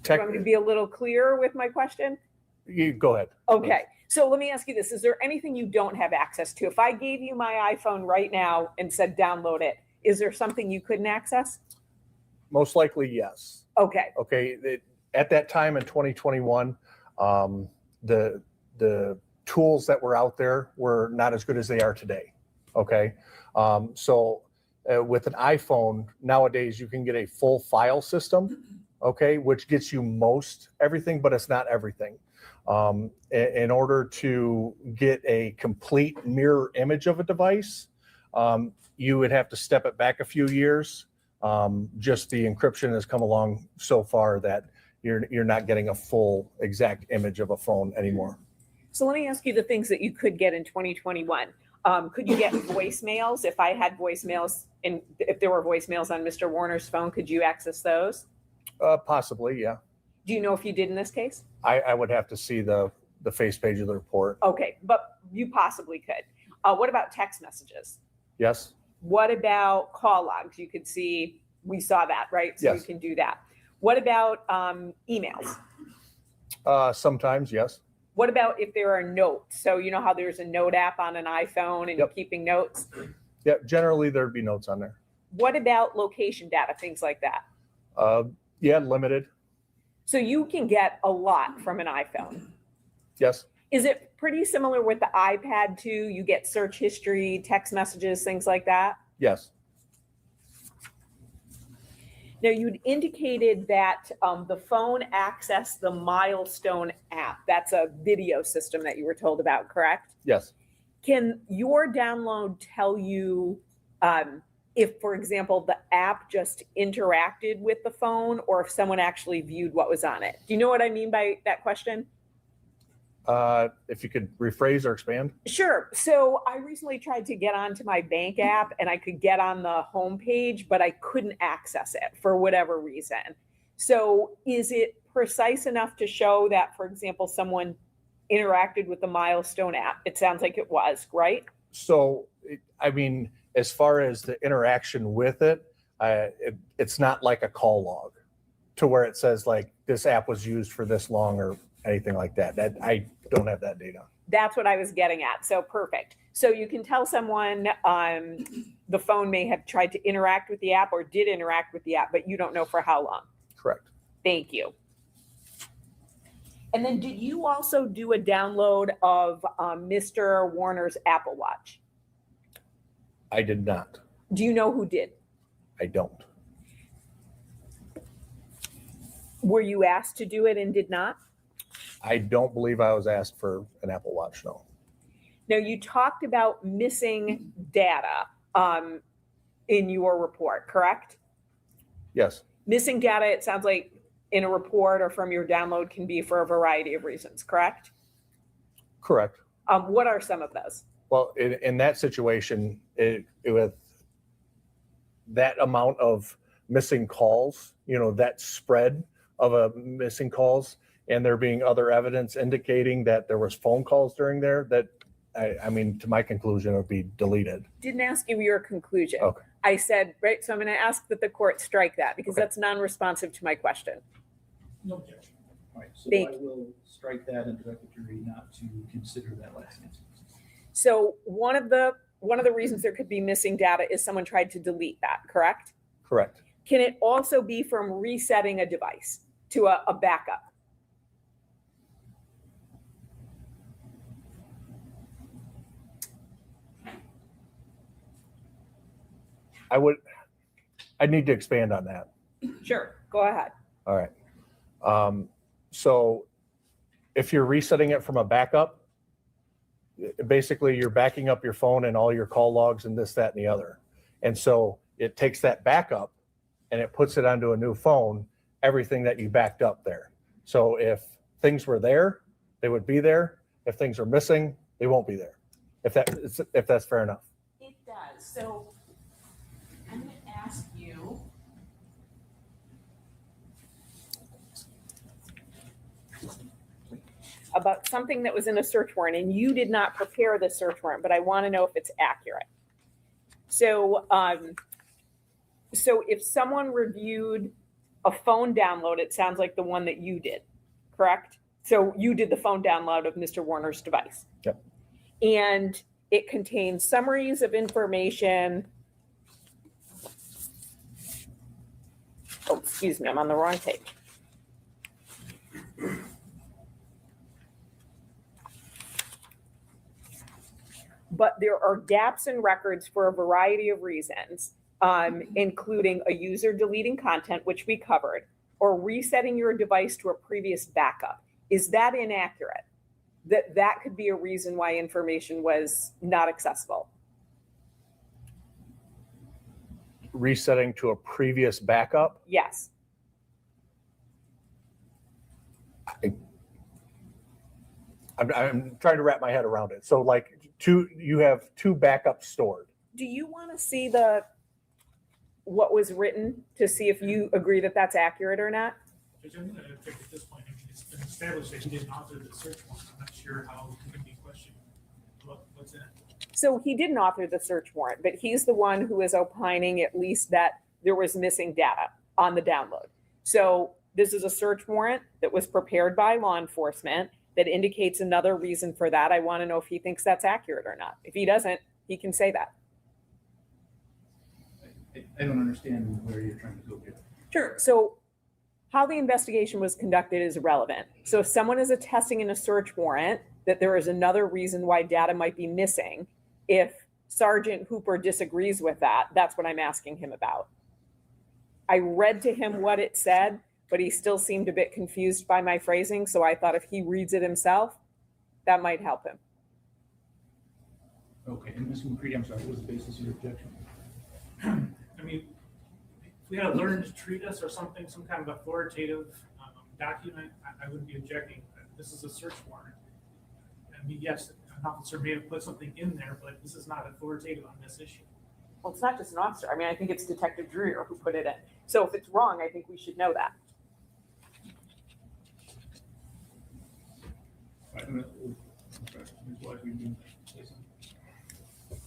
Do you want me to be a little clearer with my question? You go ahead. Okay. So let me ask you this. Is there anything you don't have access to? If I gave you my iPhone right now and said download it, is there something you couldn't access? Most likely, yes. Okay. Okay. At that time in 2021, the tools that were out there were not as good as they are today. Okay. So with an iPhone nowadays, you can get a full file system, okay, which gets you most everything, but it's not everything. In order to get a complete mirror image of a device, you would have to step it back a few years. Just the encryption has come along so far that you're not getting a full exact image of a phone anymore. So let me ask you the things that you could get in 2021. Could you get voicemails? If I had voicemails, and if there were voicemails on Mr. Warner's phone, could you access those? Possibly, yeah. Do you know if you did in this case? I would have to see the face page of the report. Okay, but you possibly could. What about text messages? Yes. What about call logs? You could see, we saw that, right? So Yes. you can do that. What about emails? Sometimes, yes. What about if there are notes? So you know how there's a note app on an iPhone and you're keeping notes? Yeah, generally there'd be notes on there. What about location data, things like that? Yeah, limited. So you can get a lot from an iPhone. Yes. Is it pretty similar with the iPad too? You get search history, text messages, things like that? Yes. Now, you'd indicated that the phone accessed the Milestone app. That's a video system that you were told about, correct? Yes. Can your download tell you if, for example, the app just interacted with the phone or if someone actually viewed what was on it? Do you know what I mean by that question? If you could rephrase or expand. Sure. So I recently tried to get onto my bank app and I could get on the homepage, but I couldn't access it for whatever reason. So is it precise enough to show that, for example, someone interacted with the Milestone app? It sounds like it was, right? So, I mean, as far as the interaction with it, it's not like a call log to where it says like this app was used for this long or anything like that. That I don't have that data. That's what I was getting at. So perfect. So you can tell someone the phone may have tried to interact with the app or did interact with the app, but you don't know for how long. Correct. Thank you. And then did you also do a download of Mr. Warner's Apple Watch? I did not. Do you know who did? I don't. Were you asked to do it and did not? I don't believe I was asked for an Apple Watch, no. Now, you talked about missing data in your report, correct? Yes. Missing data, it sounds like in a report or from your download can be for a variety of reasons, correct? Correct. What are some of those? Well, in that situation, with that amount of missing calls, that spread of missing calls, and there being other evidence indicating that there was phone calls during there, that I mean, to my conclusion, it would be deleted. Didn't ask you your conclusion. Okay. I said, right, so I'm going to ask that the court strike that because that's non-responsive to my question. No objection. All right, so Thank I will strike that and direct the jury not to consider that last answer. So one of the reasons there could be missing data is someone tried to delete that, correct? Correct. Can it also be from resetting a device to a backup? I'd need to expand on that. Sure, go ahead. All right. So if you're resetting it from a backup, basically you're backing up your phone and all your call logs and this, that, and the other. And so it takes that backup and it puts it onto a new phone, everything that you backed up there. So if things were there, they would be there. If things are missing, they won't be there. If that's fair enough. It does. So I'm going to ask you. About something that was in a search warrant, and you did not prepare the search warrant, but I want to know if it's accurate. So, so if someone reviewed a phone download, it sounds like the one that you did, correct? So you did the phone download of Mr. Warner's device. Yep. And it contains summaries of information. Oh, excuse me, I'm on the wrong page. But there are gaps in records for a variety of reasons, including a user deleting content, which we covered, or resetting your device to a previous backup. Is that inaccurate? That could be a reason why information was not accessible. Resetting to a previous backup? Yes. I'm trying to wrap my head around it. So like you have two backups stored. Do you want to see what was written to see if you agree that that's accurate or not? Judge, I'm going to take at this point, I mean, it's been established that he didn't author the search warrant. I'm not sure how he can be questioned. What's in it? So he didn't author the search warrant, but he's the one who is opining at least that there was missing data on the download. So this is a search warrant that was prepared by law enforcement that indicates another reason for that. I want to know if he thinks that's accurate or not. If he doesn't, he can say that. I don't understand where you're trying to go here. Sure. So how the investigation was conducted is irrelevant. So if someone is attesting in a search warrant that there is another reason why data might be missing, if Sergeant Hooper disagrees with that, that's what I'm asking him about. I read to him what it said, but he still seemed a bit confused by my phrasing. So I thought if he reads it himself, that might help him. Okay, and Ms. McCready, I'm sorry, what was the basis of your objection? I mean, if we had a learn to treat us or something, some kind of authoritative document, I wouldn't be objecting. This is a search warrant. I mean, yes, an officer may have put something in there, but this is not authoritative on this issue. Well, it's not just an officer. I mean, I think it's Detective Dreer who put it in. So if it's wrong, I think we should know that.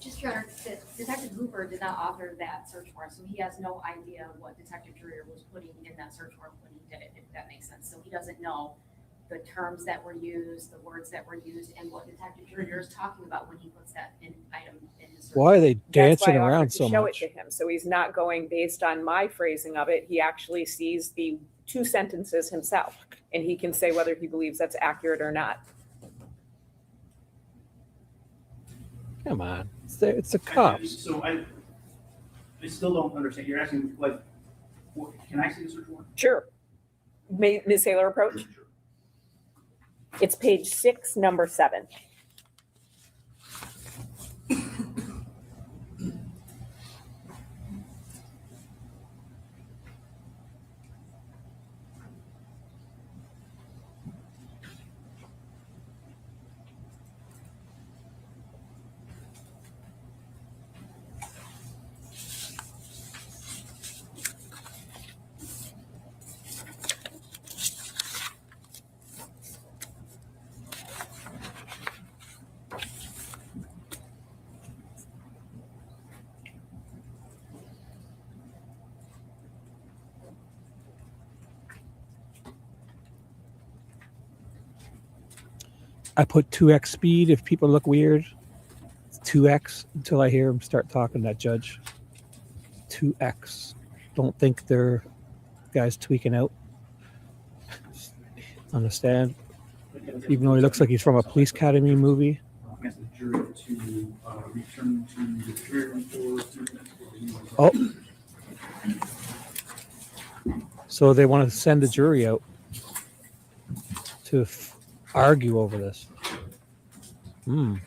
Just your honor, Detective Hooper did not author that search warrant, so he has no idea what Detective Dreer was putting in that search warrant when he did it, if that makes sense. So he doesn't know the terms that were used, the words that were used, and what Detective Dreer is talking about when he puts that item in his search. Why are they That's why dancing I offered around to so show much? it to him. So he's not going based on my phrasing of it. He actually sees the 2 sentences himself, and he can say whether he believes that's accurate or not. Come on, it's the cops. So I still don't understand. You're asking, like, can I see the search warrant? Sure. May Ms. Saylor approach? It's page 6, number 7. I put 2x speed if people look weird. It's 2x until I hear them start talking, that judge. 2x. Don't think they're guys tweaking out. Understand? Even though he looks like he's from a police academy movie. Ask the jury to return to the jury report. Oh. So they want to send the jury out to argue over this. So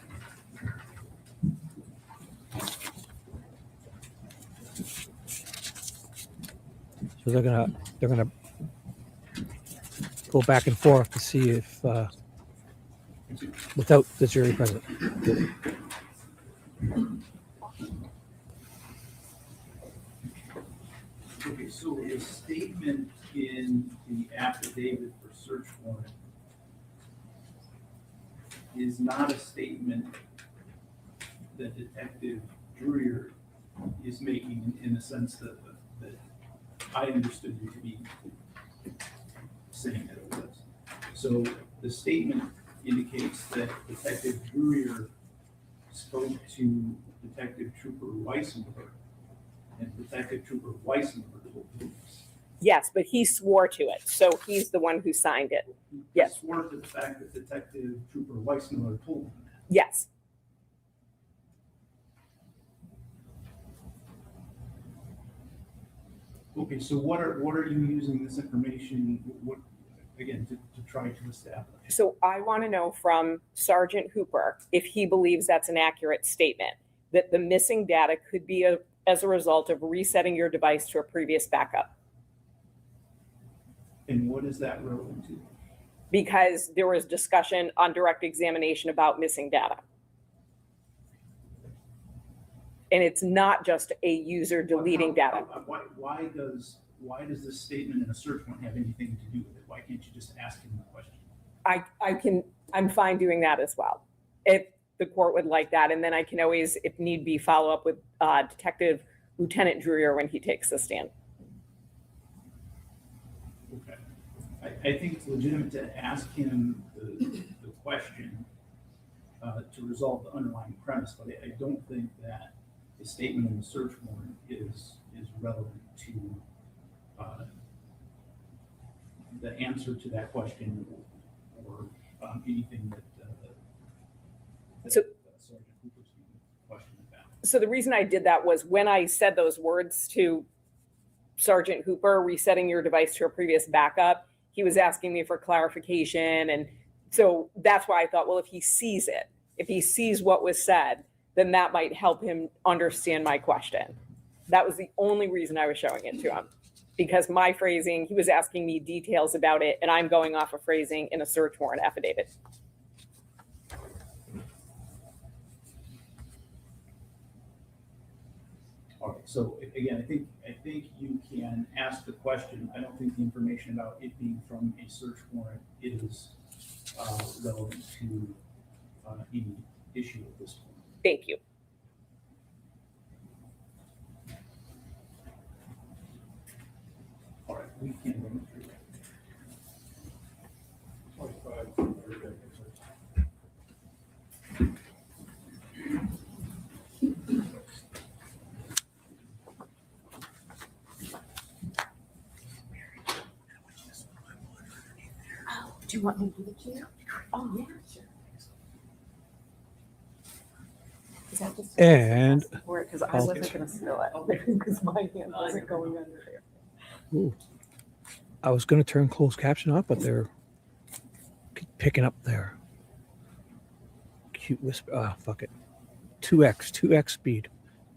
they're gonna go back and forth to see if without the jury present. Okay, so the statement in the affidavit for search warrant is not a statement that Detective Dreer is making in the sense that I understood you to be saying that it was. So the statement indicates that Detective Dreer spoke to Detective Trooper Weissenberg, and Detective Trooper Weissenberg told police. Yes, but he swore to it, so he's the one who signed it. Yes. Swore to the fact that Detective Trooper Weissenberg told him that. Yes. Okay, so what are you using this information, what, again, to try to establish? So I want to know from Sergeant Hooper if he believes that's an accurate statement, that the missing data could be as a result of resetting your device to a previous backup. And what is that relevant to? Because there was discussion on direct examination about missing data. And it's not just a user deleting data. Why does this statement in a search warrant have anything to do with it? Why can't you just ask him the question? I'm fine doing that as well, if the court would like that. And then I can always, if need be, follow up with Detective Lieutenant Dreer when he takes the stand. Okay. I think it's legitimate to ask him the question to resolve the underlying premise, but I don't think that the statement in the search warrant is relevant to the answer to that question or anything that So- Sergeant Hooper's question about. So the reason I did that was when I said those words to Sergeant Hooper, resetting your device to a previous backup, he was asking me for clarification. And so that's why I thought, well, if he sees it, if he sees what was said, then that might help him understand my question. That was the only reason I was showing it to him, because my phrasing, he was asking me details about it, and I'm going off of phrasing in a search warrant affidavit. All right, so again, I think you can ask the question. I don't think the information about it being from a search warrant is relevant to any issue at this point. Thank you. All right, we can run through that. Do you want me to give it to you? Oh, yeah, sure. Is that just And because I I'll- wasn't going to spill it because my hand wasn't going under there. Ooh. I was going to turn closed caption off, but they're picking up there. Cute whisper. Ah, fuck it. 2x speed.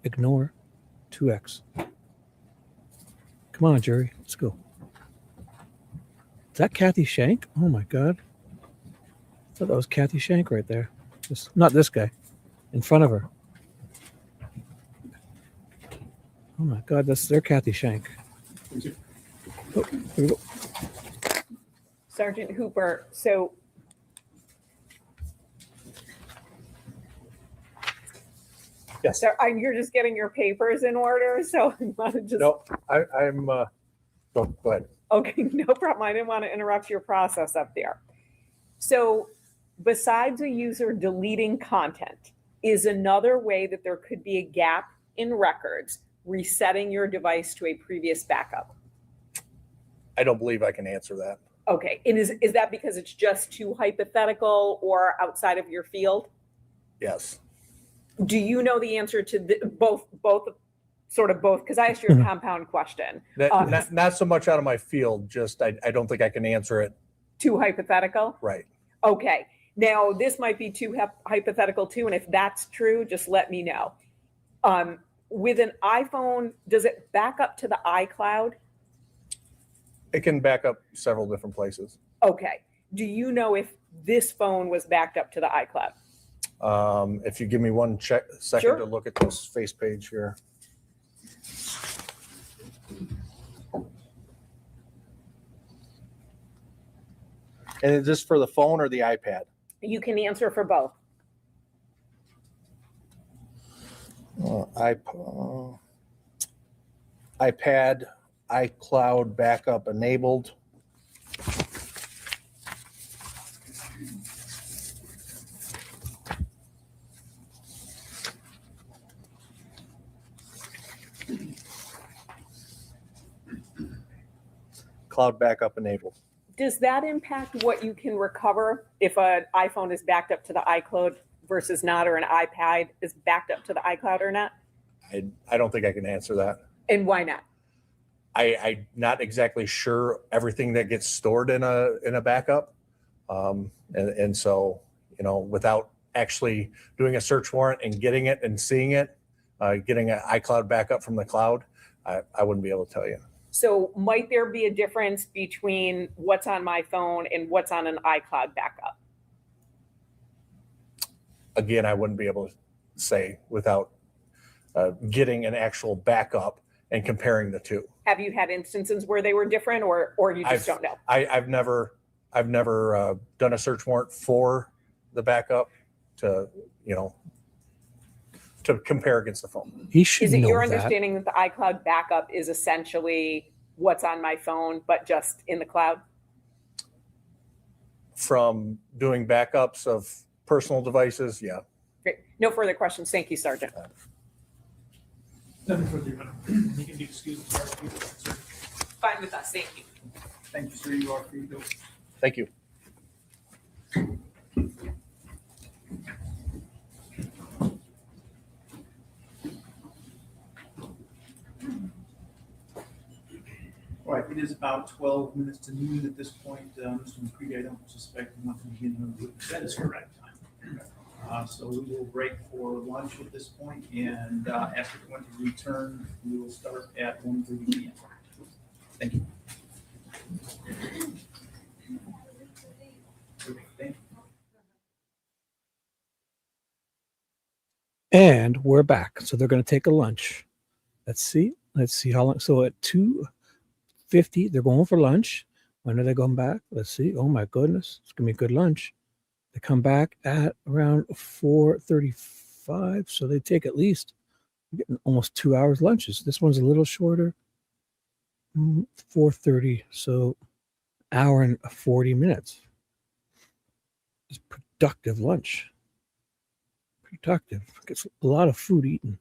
Ignore 2x. Come on, Jerry. Let's go. Is that Kathy Shank? Oh my God. I thought that was Kathy Shank right there. Not this guy. In front of her. Oh my God, they're Kathy Shank. Oh, here we go. Sergeant Hooper, so Yes. so you're just getting your papers in order, so I want to just No, I'm, go ahead. Okay, no problem. I didn't want to interrupt your process up there. So besides a user deleting content, is another way that there could be a gap in records resetting your device to a previous backup? I don't believe I can answer that. Okay, and is that because it's just too hypothetical or outside of your field? Yes. Do you know the answer to both, because I asked you a compound question. Not so much out of my field, just I don't think I can answer it. Too hypothetical? Right. Okay. Now, this might be too hypothetical too, and if that's true, just let me know. With an iPhone, does it back up to the iCloud? It can back up several different places. Okay. Do you know if this phone was backed up to the iCloud? If you give me one second Sure. to look at this face page here. And is this for the phone or the iPad? You can answer for both. iPad, iCloud backup enabled. Cloud backup enabled. Does that impact what you can recover if an iPhone is backed up to the iCloud versus not, or an iPad is backed up to the iCloud or not? I don't think I can answer that. And why not? I'm not exactly sure everything that gets stored in a backup. And so, without actually doing a search warrant and getting it and seeing it, getting an iCloud backup from the cloud, I wouldn't be able to tell you. So might there be a difference between what's on my phone and what's on an iCloud backup? Again, I wouldn't be able to say without getting an actual backup and comparing the two. Have you had instances where they were different, or you just don't know? I've never done a search warrant for the backup to compare against the phone. He should Is it know your that. understanding that the iCloud backup is essentially what's on my phone, but just in the cloud? From doing backups of personal devices, yeah. Great. No further questions. Thank you, Sergeant. Nothing further. You can be excused. Fine with us, thank you. Thank you, sir. You are free to go. Thank you. All right, it is about 12 minutes to noon at this point. Mr. McCready, I don't suspect you want to begin when that is correct time. So we will break for lunch at this point, and after going to return, we will start at 1:30 p.m. Thank you. Thank you. And we're back. So they're going to take a lunch. Let's see how long. So at 2:50, they're going for lunch. When are they going back? Let's see. Oh my goodness. It's going to be a good lunch. They come back at around 4:35. So they take at least getting almost 2 hours lunches. This one's a little shorter. 4:30. So hour and 40 minutes. It's productive lunch. Productive. Gets a lot of food eaten.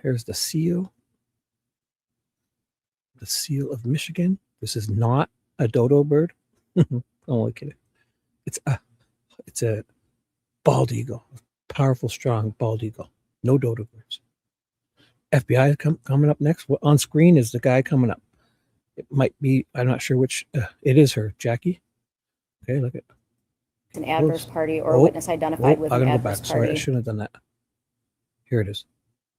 Here's the seal. The seal of Michigan. This is not a dodo bird. I'm only kidding. It's a bald eagle. Powerful, strong bald eagle. No dodo birds. FBI coming up next. What on screen is the guy coming up? It might be. I'm not sure which. It is her, Jackie. Okay, look at. An adverse party or a witness identified with I'm an gonna go adverse back. party. Sorry, I shouldn't have done that. Here it is.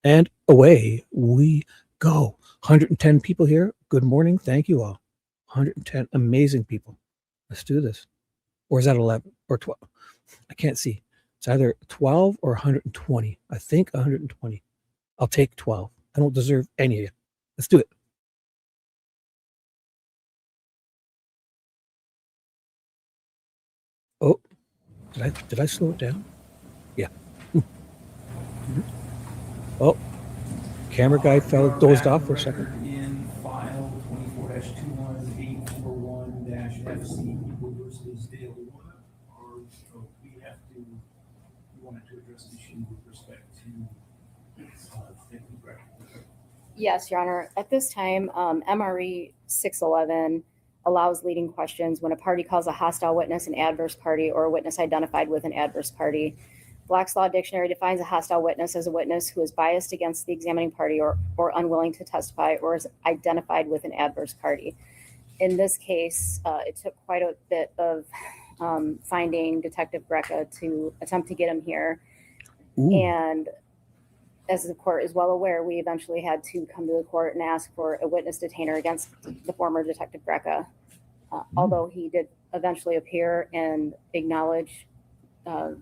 And away we go. 110 people here. Good morning. Thank you all. 110 amazing people. Let's do this. Or is that 11 or 12? I can't see. It's either 12 or 120. I think 120. I'll take 12. I don't deserve any of you. Let's do it. Oh, did I slow it down? Yeah. Oh, camera guy dozed off for a second. In file 24-21841-FC People versus Dale One, or we have to, we wanted to address the issue with respect to Detective Breck. Yes, Your Honor. At this time, MRE 611 allows leading questions when a party calls a hostile witness an adverse party or a witness identified with an adverse party. Black's Law Dictionary defines a hostile witness as a witness who is biased against the examining party or unwilling to testify or is identified with an adverse party. In this case, it took quite a bit of finding Detective Greca to attempt to get him here. Ooh. And as the court is well aware, we eventually had to come to the court and ask for a witness detainer against the former Detective Greca. Although he did eventually appear and acknowledge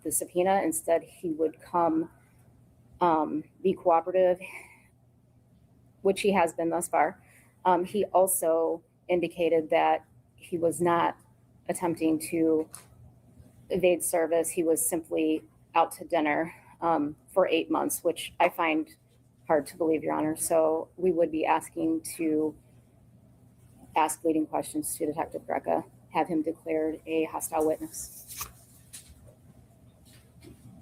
the subpoena, instead he would come be cooperative, which he has been thus far. He also indicated that he was not attempting to evade service. He was simply out to dinner for 8 months, which I find hard to believe, Your Honor. So we would be asking to ask leading questions to Detective Greca, have him declared a hostile witness.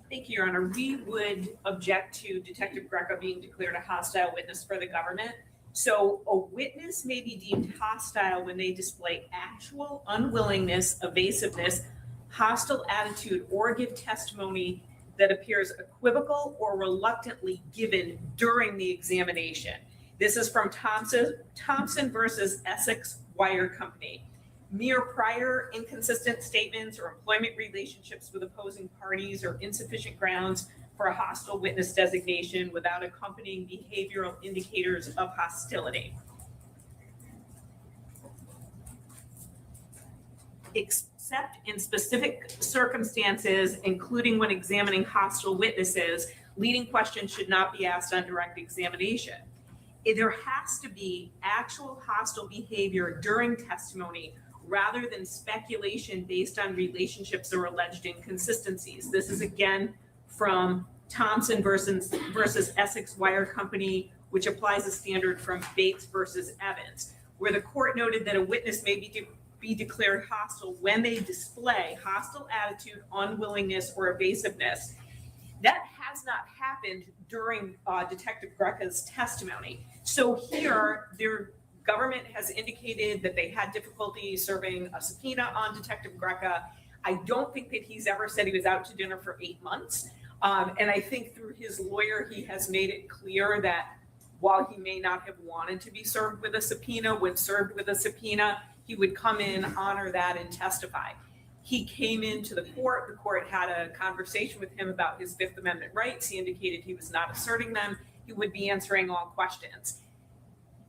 Thank you, Your Honor. We would object to Detective Greca being declared a hostile witness for the government. So a witness may be deemed hostile when they display actual unwillingness, evasiveness, hostile attitude, or give testimony that appears equivocal or reluctantly given during the examination. This is from Thompson versus Essex Wire Company. Mere prior inconsistent statements or employment relationships with opposing parties are insufficient grounds for a hostile witness designation without accompanying behavioral indicators of hostility. Except in specific circumstances, including when examining hostile witnesses, leading questions should not be asked on direct examination. There has to be actual hostile behavior during testimony rather than speculation based on relationships or alleged inconsistencies. This is again from Thompson versus Essex Wire Company, which applies a standard from Bates versus Evans, where the court noted that a witness may be declared hostile when they display hostile attitude, unwillingness, or evasiveness. That has not happened during Detective Greca's testimony. So here, government has indicated that they had difficulty serving a subpoena on Detective Greca. I don't think that he's ever said he was out to dinner for 8 months. And I think through his lawyer, he has made it clear that while he may not have wanted to be served with a subpoena, when served with a subpoena, he would come in, honor that, and testify. He came into the court had a conversation with him about his Fifth Amendment rights. He indicated he was not asserting them. He would be answering all questions.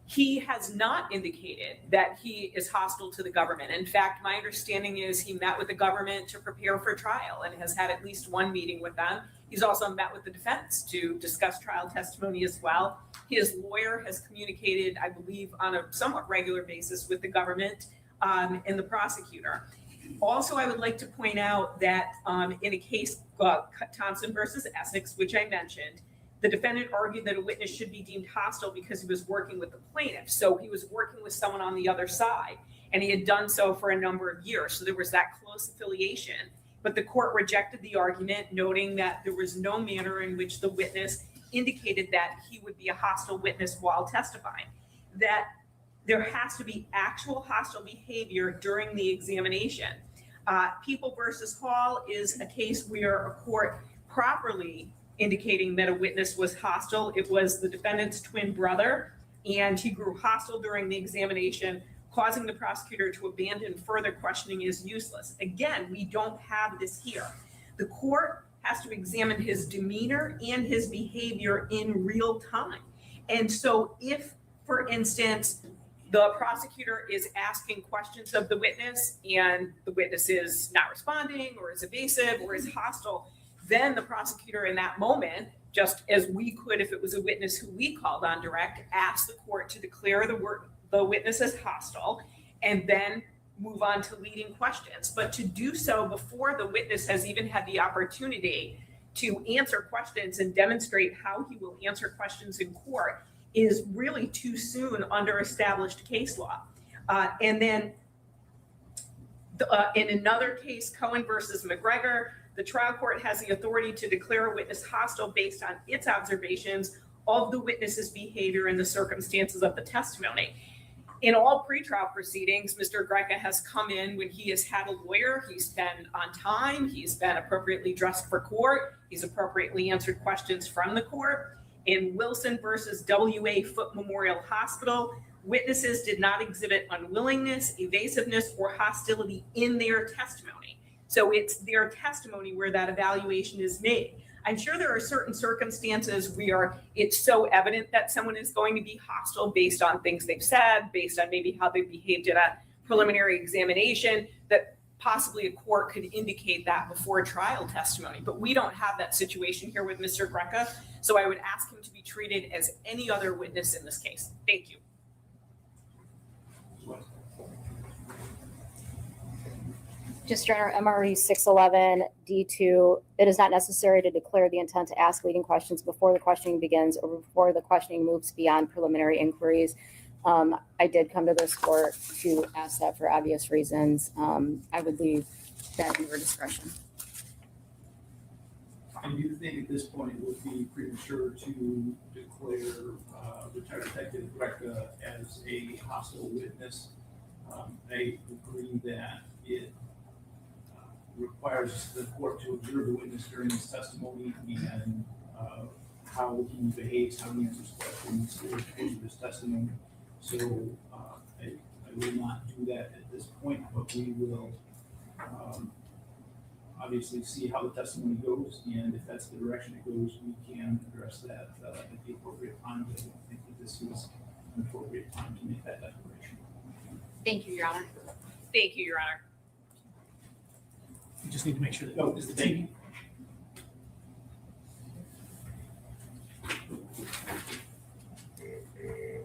He has not indicated that he is hostile to the government. In fact, my understanding is he met with the government to prepare for trial and has had at least one meeting with them. He's also met with the defense to discuss trial testimony as well. His lawyer has communicated, I believe, on a somewhat regular basis with the government and the prosecutor. Also, I would like to point out that in a case, Thompson versus Essex, which I mentioned, the defendant argued that a witness should be deemed hostile because he was working with the plaintiff. So he was working with someone on the other side, and he had done so for a number of years. So there was that close affiliation. But the court rejected the argument, noting that there was no manner in which the witness indicated that he would be a hostile witness while testifying, that there has to be actual hostile behavior during the examination. People versus Hall is a case where a court properly indicating that a witness was hostile. It was the defendant's twin brother, and he grew hostile during the examination, causing the prosecutor to abandon further questioning is useless. Again, we don't have this here. The court has to examine his demeanor and his behavior in real time. And so if, for instance, the prosecutor is asking questions of the witness and the witness is not responding or is evasive or is hostile, then the prosecutor in that moment, just as we could if it was a witness who we called on direct, ask the court to declare the witness as hostile and then move on to leading questions. But to do so before the witness has even had the opportunity to answer questions and demonstrate how he will answer questions in court is really too soon under established case law. And then in another case, Cohen versus McGregor, the trial court has the authority to declare a witness hostile based on its observations of the witness's behavior and the circumstances of the testimony. In all pretrial proceedings, Mr. Greca has come in when he has had a lawyer, he's been on time, he's been appropriately dressed for court, he's appropriately answered questions from the court. In Wilson versus W.A. Foote Memorial Hospital, witnesses did not exhibit unwillingness, evasiveness, or hostility in their testimony. So it's their testimony where that evaluation is made. I'm sure there are certain circumstances where it's so evident that someone is going to be hostile based on things they've said, based on maybe how they behaved at a preliminary examination, that possibly a court could indicate that before trial testimony. But we don't have that situation here with Mr. Greca, so I would ask him to be treated as any other witness in this case. Thank you. Just under MRE 611 D2, it is not necessary to declare the intent to ask leading questions before the questioning begins or before the questioning moves beyond preliminary inquiries. I did come to this court to ask that for obvious reasons. I would leave that in your discretion. And you think at this point it would be premature to declare retired Detective Greca as a hostile witness? I agree that it requires the court to observe the witness during his testimony and how he behaves, how he answers questions over the course of his testimony. So I will not do that at this point, but we will obviously see how the testimony goes, and if that's the direction it goes, we can address that at the appropriate time. But I don't think that this is an appropriate time to make that declaration. Thank you, Your Honor. Thank you, Your Honor. You just need to make sure that is the tape.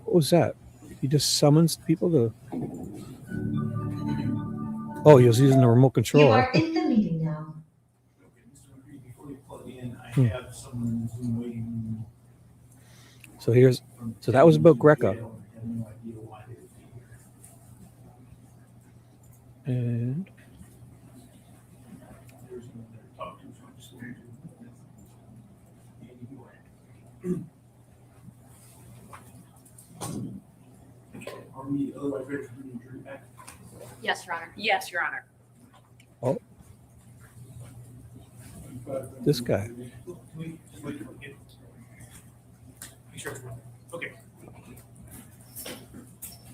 What was that? He just summons people to. Oh, he was using the remote control. You are in the meeting now. Okay, Mr. McCree, before you plug in, I have someone in the Zoom waiting. So that was about Greca. I have no idea why they would be here. And There's no one there to talk to, so I'm just going to. Okay, Are we otherwise ready to bring the jury back? Yes, Your Honor. Yes, Your Honor. Oh, this guy. Can we just wait till we get? Make sure. Okay.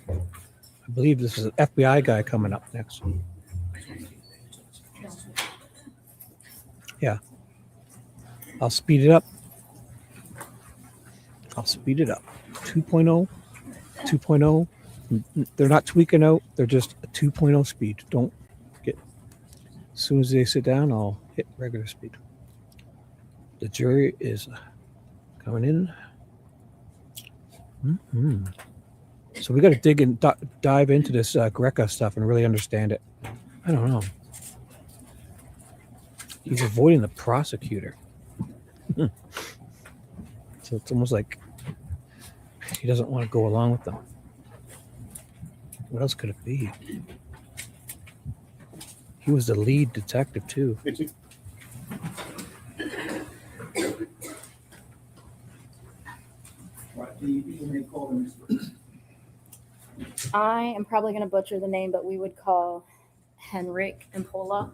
I believe this is an FBI guy coming up next. Yeah. I'll speed it up. 2.0, 2.0. They're not tweaking out. They're just a 2.0 speed. Don't get, as soon as they sit down, I'll hit regular speed. The jury is coming in. Mm-hmm. So we got to dig and dive into this Greca stuff and really understand it. I don't know. He's avoiding the prosecutor. So it's almost like he doesn't want to go along with them. What else could it be? He was the lead detective too. Right, the people may call them Mr. I am probably going to butcher the name, but we would call Henrik Impola.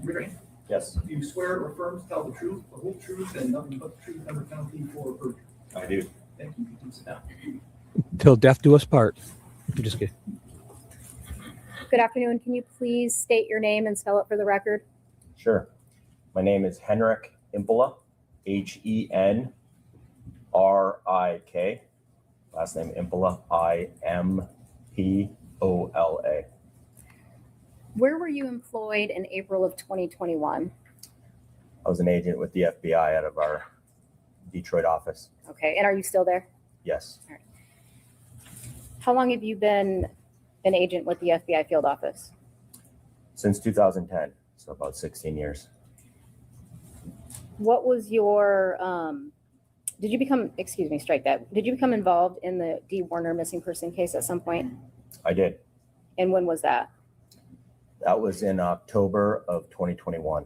Rick, Yes, do you swear or affirm to tell the truth, the whole truth, and nothing but the truth under penalty for perjury? I do. Thank you. You can sit down. Till death do us part. I'm just kidding. Good afternoon. Can you please state your name and spell it for the record? Sure. My name is Henrik Impola, Henrik. Last name Impola, Impola. Where were you employed in April of 2021? I was an agent with the FBI out of our Detroit office. Okay. And are you still there? Yes. All right. How long have you been an agent with the FBI field office? Since 2010, so about 16 years. What was your, did you become involved in the D. Warner missing person case at some point? I did. And when was that? That was in October of 2021.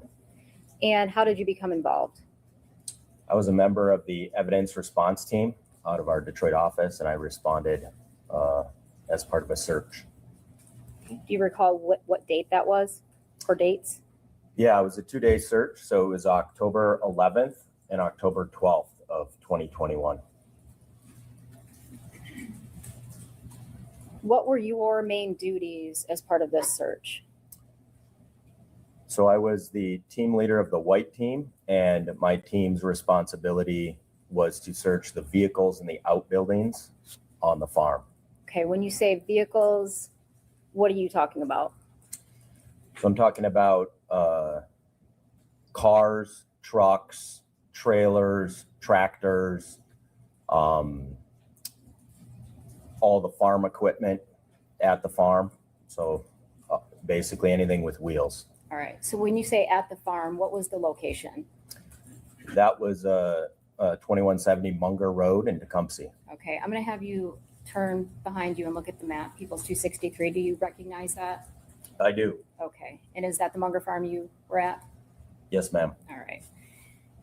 And how did you become involved? I was a member of the evidence response team out of our Detroit office, and I responded as part of a search. Do you recall what date that was, or dates? Yeah, it was a 2-day search. So it was October 11th and October 12th of 2021. What were your main duties as part of this search? So I was the team leader of the white team, and my team's responsibility was to search the vehicles in the outbuildings on the farm. Okay, when you say vehicles, what are you talking about? So I'm talking about cars, trucks, trailers, tractors, all the farm equipment at the farm. So basically anything with wheels. All right, so when you say at the farm, what was the location? That was 2170 Munger Road in Tecumseh. Okay, I'm gonna have you turn behind you and look at the map, People's 263. Do you recognize that? I do. Okay, and is that the Munger farm you were at? Yes, ma'am. All right.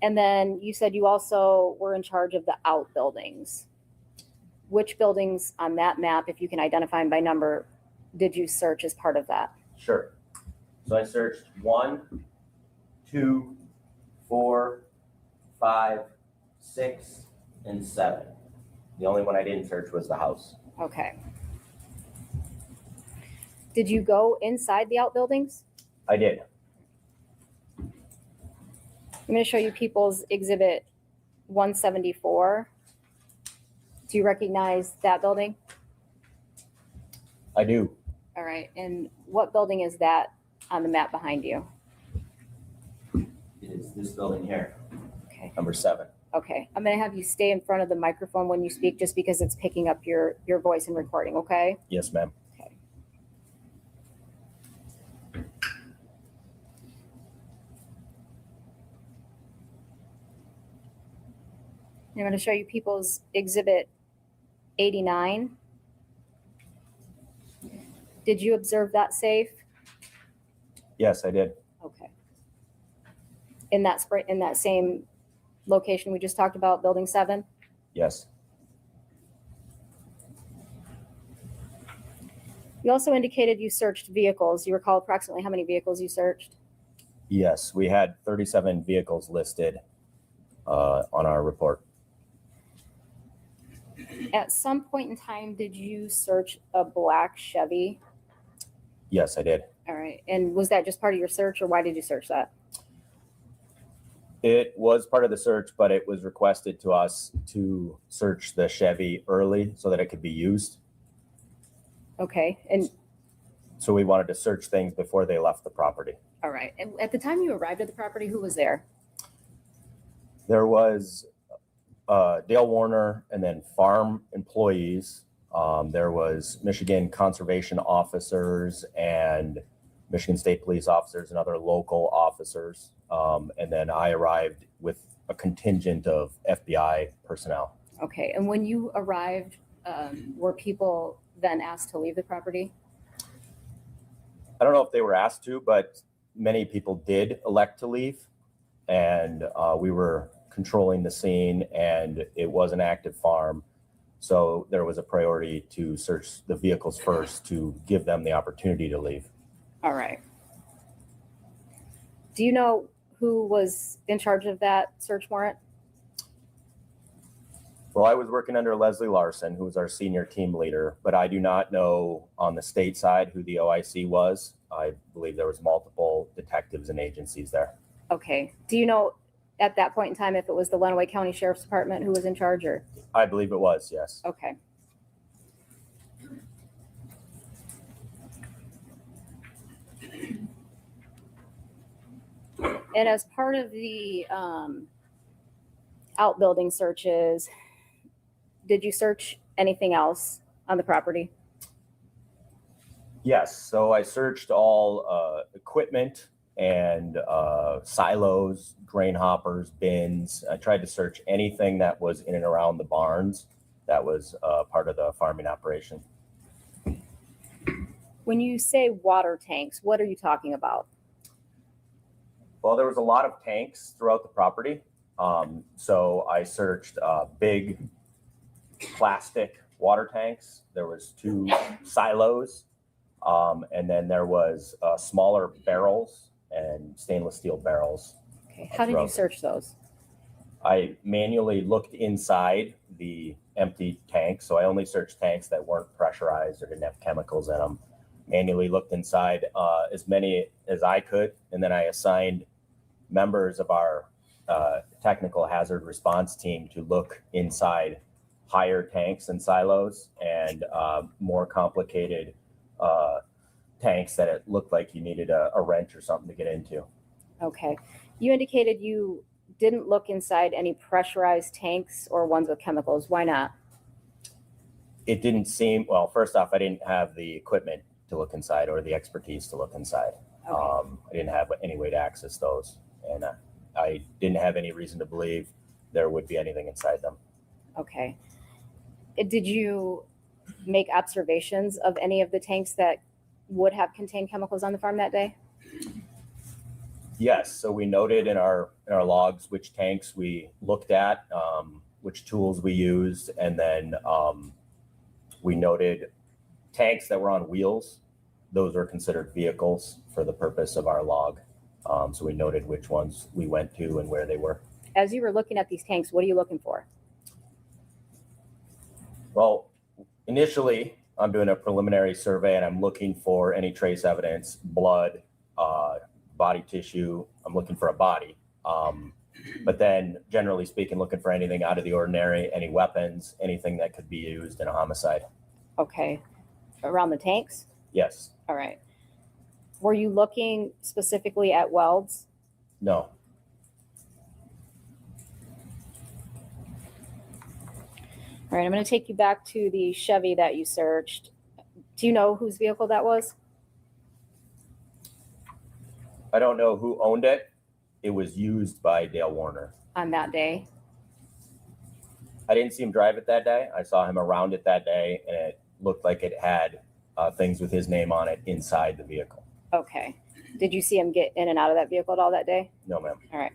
And then you said you also were in charge of the outbuildings. Which buildings on that map, if you can identify them by number, did you search as part of that? Sure. So I searched 1, 2, 4, 5, 6, and 7. The only one I didn't search was the house. Okay. Did you go inside the outbuildings? I did. I'm going to show you People's Exhibit 174. Do you recognize that building? I do. All right. And what building is that on the map behind you? It is this building here. Okay. Number 7. Okay. I'm going to have you stay in front of the microphone when you speak, just because it's picking up your voice and recording. Okay. Yes, ma'am. Okay. I'm going to show you People's Exhibit 89. Did you observe that safe? Yes, I did. Okay. In that same location we just talked about, building 7? Yes. You also indicated you searched vehicles. You recall approximately how many vehicles you searched? Yes, we had 37 vehicles listed on our report. At some point in time, did you search a black Chevy? Yes, I did. All right. And was that just part of your search, or why did you search that? It was part of the search, but it was requested to us to search the Chevy early so that it could be used. Okay. And so we wanted to search things before they left the property. all right. And at the time you arrived at the property, who was there? There was Dale Warner and then farm employees. There was Michigan conservation officers and Michigan State police officers and other local officers. And then I arrived with a contingent of FBI personnel. Okay. And when you arrived, were people then asked to leave the property? I don't know if they were asked to, but many people did elect to leave. And we were controlling the scene, and it was an active farm. So there was a priority to search the vehicles first to give them the opportunity to leave. All right. Do you know who was in charge of that search warrant? Well, I was working under Leslie Larson, who was our senior team leader, but I do not know on the state side who the OIC was. I believe there was multiple detectives and agencies there. Okay. Do you know at that point in time if it was the Lenawee County Sheriff's Department who was in charge, or? I believe it was, yes. Okay. And as part of the outbuilding searches, did you search anything else on the property? Yes, so I searched all equipment and silos, grain hoppers, bins. I tried to search anything that was in and around the barns that was part of the farming operation. When you say water tanks, what are you talking about? Well, there was a lot of tanks throughout the property. So I searched big plastic water tanks. There was 2 silos. And then there was smaller barrels and stainless steel barrels. Okay. How did you search those? I manually looked inside the empty tank. So I only searched tanks that weren't pressurized or didn't have chemicals in them. Manually looked inside as many as I could. And then I assigned members of our technical hazard response team to look inside higher tanks and silos and more complicated tanks that it looked like you needed a wrench or something to get into. Okay. You indicated you didn't look inside any pressurized tanks or ones with chemicals. Why not? It didn't seem, well, first off, I didn't have the equipment to look inside or the expertise to look inside. Okay. I didn't have any way to access those. And I didn't have any reason to believe there would be anything inside them. Okay. Did you make observations of any of the tanks that would have contained chemicals on the farm that day? Yes. So we noted in our logs which tanks we looked at, which tools we used, and then we noted tanks that were on wheels. Those were considered vehicles for the purpose of our log. So we noted which ones we went to and where they were. As you were looking at these tanks, what are you looking for? Well, initially, I'm doing a preliminary survey and I'm looking for any trace evidence, blood, body tissue. I'm looking for a body. But then, generally speaking, looking for anything out of the ordinary, any weapons, anything that could be used in a homicide. Okay. Around the tanks? Yes. All right. Were you looking specifically at welds? No. All right, I'm going to take you back to the Chevy that you searched. Do you know whose vehicle that was? I don't know who owned it. It was used by Dale Warner. On that day? I didn't see him drive it that day. I saw him around it that day, and it looked like it had things with his name on it inside the vehicle. Okay. Did you see him get in and out of that vehicle at all that day? No, ma'am. All right.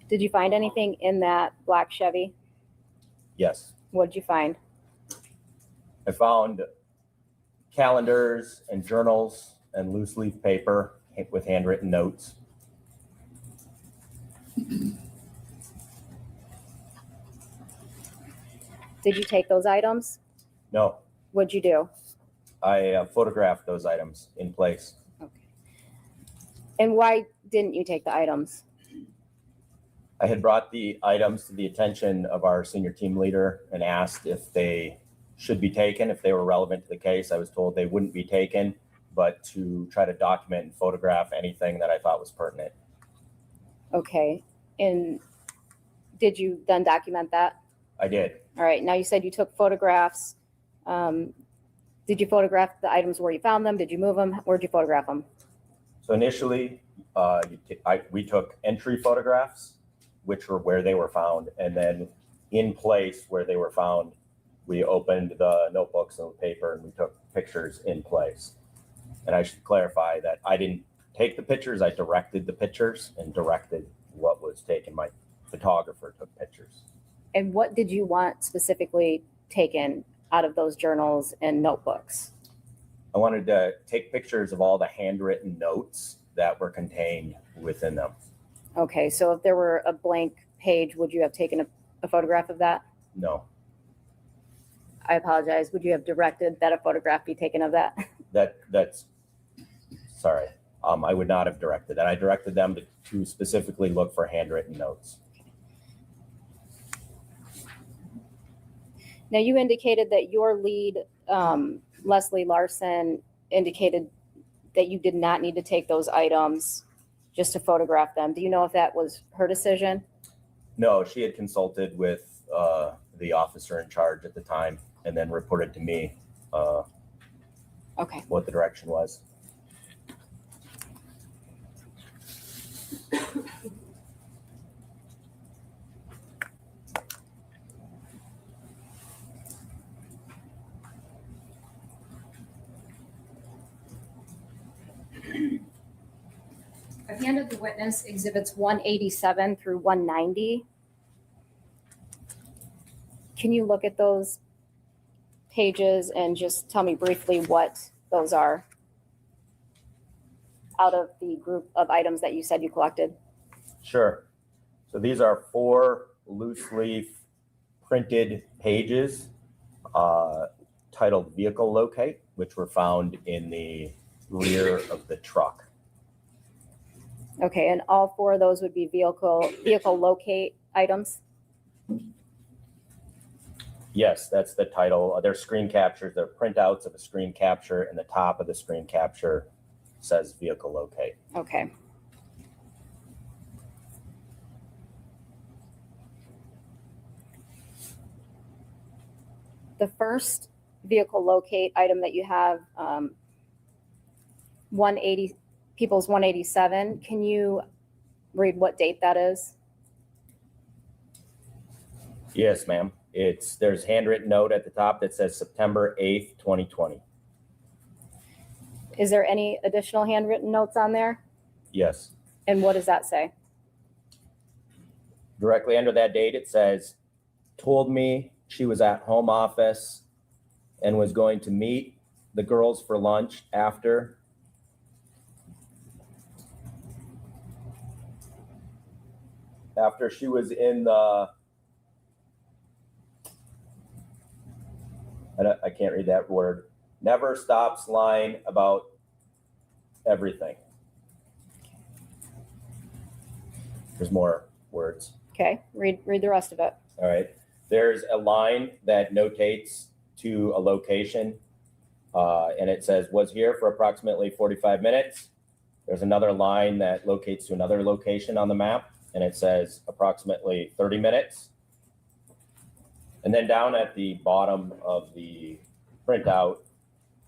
Did you find anything in that black Chevy? Yes. What did you find? I found calendars and journals and loose leaf paper with handwritten notes. Did you take those items? No, What'd you do? I photographed those items in place. And why didn't you take the items? I had brought the items to the attention of our senior team leader and asked if they should be taken, if they were relevant to the case. I was told they wouldn't be taken, but to try to document and photograph anything that I thought was pertinent. Okay. And did you then document that? I did. All right. Now you said you took photographs. Did you photograph the items where you found them? Did you move them? Where'd you photograph them? So initially, we took entry photographs, which were where they were found. And then in place where they were found, we opened the notebooks and the paper and we took pictures in place. And I should clarify that I didn't take the pictures. I directed the pictures and directed what was taken. My photographer took pictures. And what did you want specifically taken out of those journals and notebooks? I wanted to take pictures of all the handwritten notes that were contained within them. Okay. So if there were a blank page, would you have taken a photograph of that? No, I apologize. Would you have directed that a photograph be taken of that? that's sorry. I would not have directed that. I directed them to specifically look for handwritten notes. Now you indicated that your lead, Leslie Larson, indicated that you did not need to take those items just to photograph them. Do you know if that was her decision? No, she had consulted with the officer in charge at the time and then reported to me Okay. what the direction was. I've handed the witness exhibits 187 through 190. Can you look at those pages and just tell me briefly what those are out of the group of items that you said you collected? Sure. So these are 4 loose leaf printed pages titled Vehicle Locate, which were found in the rear of the truck. Okay, and all 4 of those would be vehicle locate items? Yes, that's the title. They're screen captures. They're printouts of a screen capture, and the top of the screen capture says Vehicle Locate. Okay. The first vehicle locate item that you have, 180, People's 187, can you read what date that is? Yes, ma'am. There's handwritten note at the top that says September 8th, 2020. Is there any additional handwritten notes on there? Yes. And what does that say? Directly under that date, it says, told me she was at home office and was going to meet the girls for lunch after. After she was in the, I can't read that word, never stops lying about everything. There's more words. Okay, read the rest of it. All right. There's a line that notates to a location, and it says, was here for approximately 45 minutes. There's another line that locates to another location on the map, and it says approximately 30 minutes. And then down at the bottom of the printout,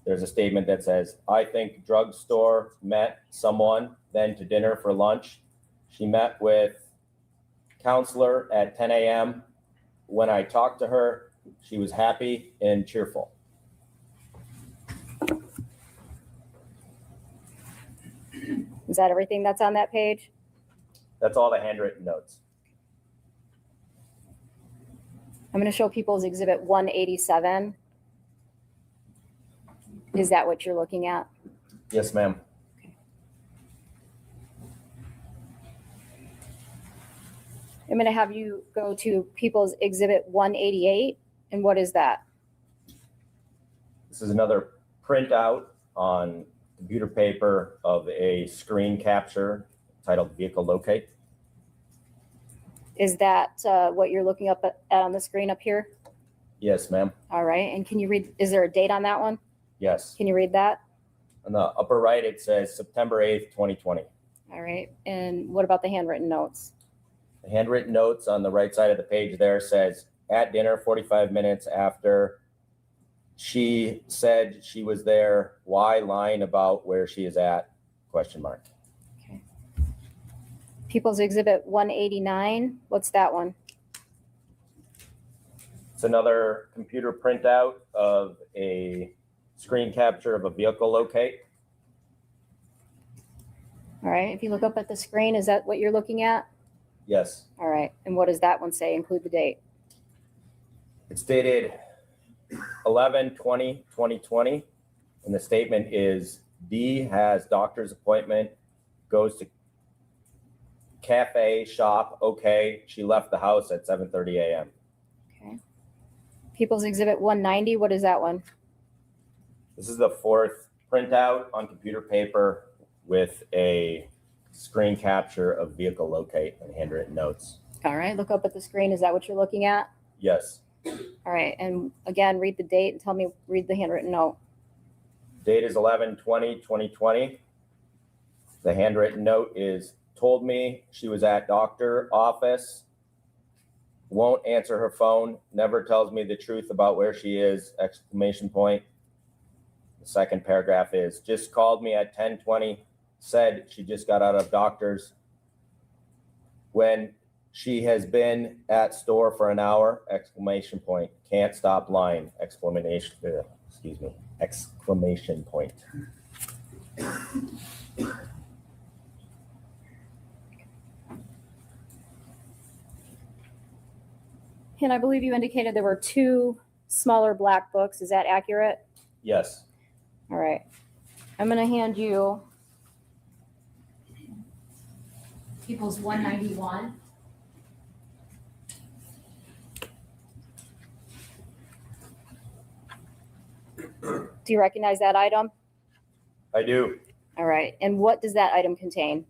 there's a statement that says, I think drugstore, met someone, then to dinner for lunch. She met with counselor at 10 a.m. When I talked to her, she was happy and cheerful. Is that everything that's on that page? That's all the handwritten notes. I'm going to show People's Exhibit 187. Is that what you're looking at? Yes, ma'am. I'm going to have you go to People's Exhibit 188. And what is that? This is another printout on computer paper of a screen capture titled Vehicle Locate. Is that what you're looking up at on the screen up here? Yes, ma'am. All right. And can you read, is there a date on that one? Yes. Can you read that? On the upper right, it says September 8th, 2020. All right. And what about the handwritten notes? The handwritten notes on the right side of the page there says, at dinner 45 minutes after she said she was there, why lying about where she is at? Question mark. Okay. People's Exhibit 189. What's that one? It's another computer printout of a screen capture of a vehicle locate. All right. If you look up at the screen, is that what you're looking at? Yes. All right. And what does that one say? Include the date. It's dated 11/20/2020, and the statement is D has doctor's appointment, goes to cafe, shop, okay. She left the house at 7:30 a.m. Okay. People's Exhibit 190. What is that one? This is the fourth printout on computer paper with a screen capture of vehicle locate and handwritten notes. All right. Look up at the screen. Is that what you're looking at? Yes. All right. And again, read the date and tell me, read the handwritten note. Date is 11/20/2020. The handwritten note is, told me she was at doctor office, won't answer her phone, never tells me the truth about where she is, exclamation point. The second paragraph is, just called me at 10:20, said she just got out of doctor's. When she has been at store for an hour, exclamation point. Can't stop lying, exclamation point. And I believe you indicated there were 2 smaller black books. Is that accurate? Yes. All right. I'm going to hand you People's 191. Do you recognize that item? I do. All right. And what does that item contain?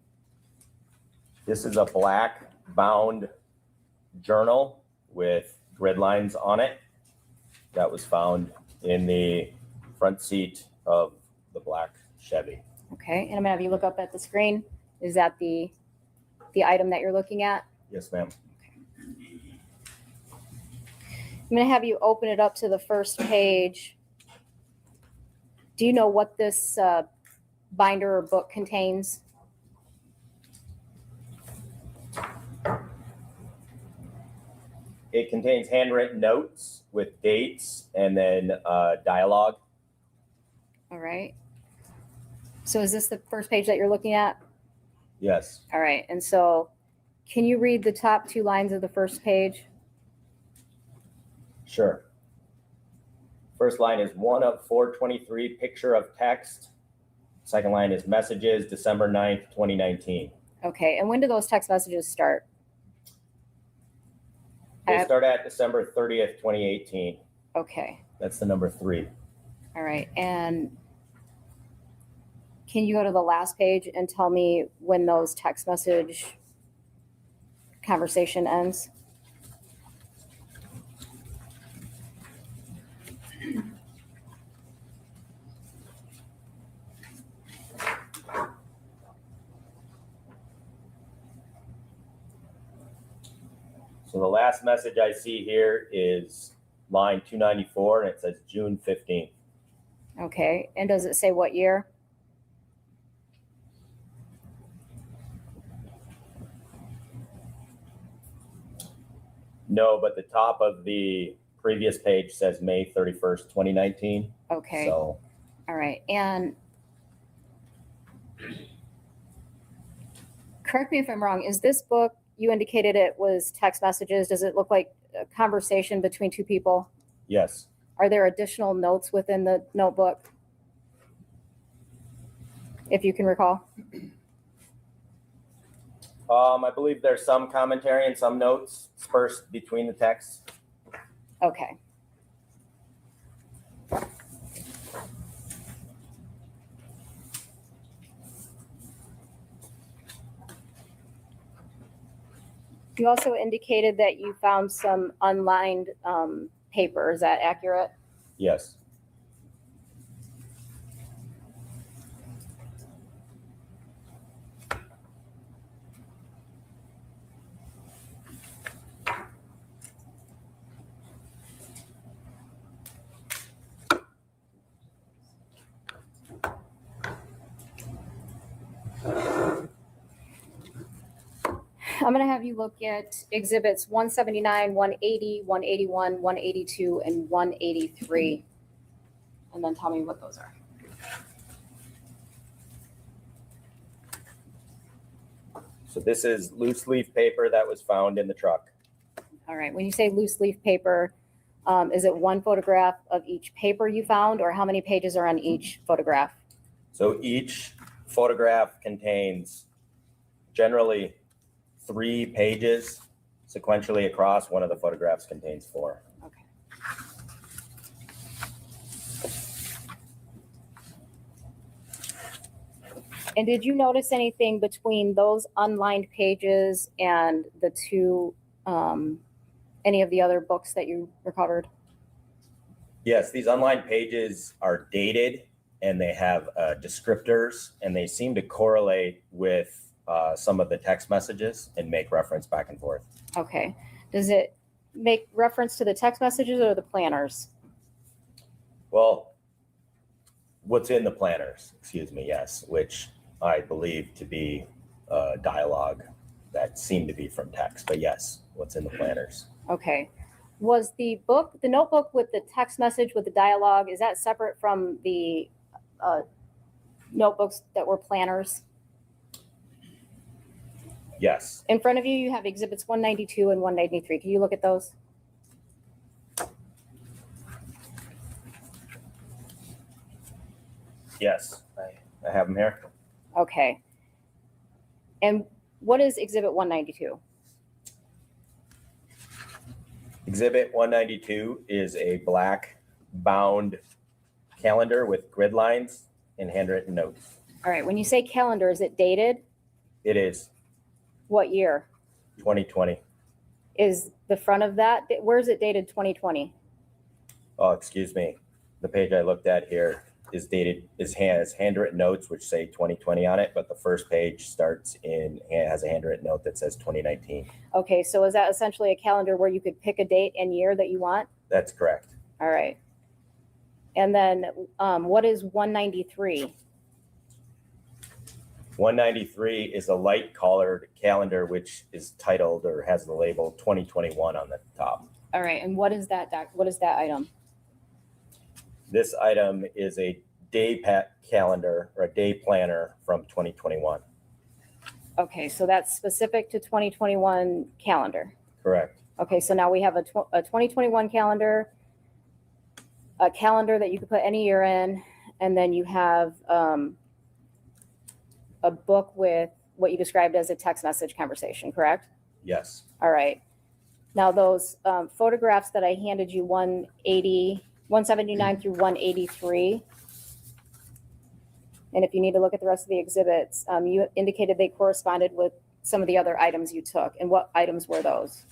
This is a black bound journal with grid lines on it that was found in the front seat of the black Chevy. Okay. And I'm going to have you look up at the screen. Is that the item that you're looking at? Yes, ma'am. I'm going to have you open it up to the first page. Do you know what this binder or book contains? It contains handwritten notes with dates and then dialogue. All right. So is this the first page that you're looking at? Yes. All right. And so can you read the top 2 lines of the first page? Sure. First line is 1 of 423, picture of text. Second line is messages, December 9th, 2019. Okay. And when do those text messages start? They start at December 30th, 2018. Okay. That's the number 3. All right. And can you go to the last page and tell me when those text message conversation ends? So the last message I see here is line 294, and it says June 15th. Okay. And does it say what year? No, but the top of the previous page says May 31st, 2019. Okay. So All right. And correct me if I'm wrong, is this book, you indicated it was text messages. Does it look like a conversation between two people? Yes. Are there additional notes within the notebook? If you can recall. I believe there's some commentary and some notes dispersed between the texts. Okay. You also indicated that you found some unlined paper. Is that accurate? Yes. I'm going to have you look at exhibits 179, 180, 181, 182, and 183, and then tell me what those are. So this is loose leaf paper that was found in the truck. All right. When you say loose leaf paper, is it one photograph of each paper you found, or how many pages are on each photograph? So each photograph contains generally 3 pages sequentially across. One of the photographs contains 4. Okay. And did you notice anything between those unlined pages and the two, any of the other books that you recovered? Yes, these unlined pages are dated and they have descriptors, and they seem to correlate with some of the text messages and make reference back and forth. Okay. Does it make reference to the text messages or the planners? Well, what's in the planners, excuse me, yes, which I believe to be dialogue that seemed to be from text, but yes, what's in the planners. Okay. Was the book, the notebook with the text message with the dialogue, is that separate from the notebooks that were planners? Yes. In front of you, you have exhibits 192 and 193. Can you look at those? Yes, I have them here. Okay. And what is exhibit 192? Exhibit 192 is a black bound calendar with grid lines and handwritten notes. All right. When you say calendar, is it dated? It is What year? 2020. Is the front of that, where is it dated 2020? Oh, excuse me. The page I looked at here is dated, has handwritten notes which say 2020 on it, but the first page has a handwritten note that says 2019. Okay, so is that essentially a calendar where you could pick a date and year that you want? That's correct. All right. And then what is 193? 193 is a light colored calendar which is titled or has the label 2021 on the top. All right, and what is that item? This item is a day calendar or a day planner from 2021. Okay, so that's specific to 2021 calendar. Correct. Okay, so now we have a 2021 calendar, a calendar that you could put any year in, and then you have a book with what you described as a text message conversation, correct? Yes. All right. Now those photographs that I handed you, 179 through 183, and if you need to look at the rest of the exhibits, you indicated they corresponded with some of the other items you took. And what items were those?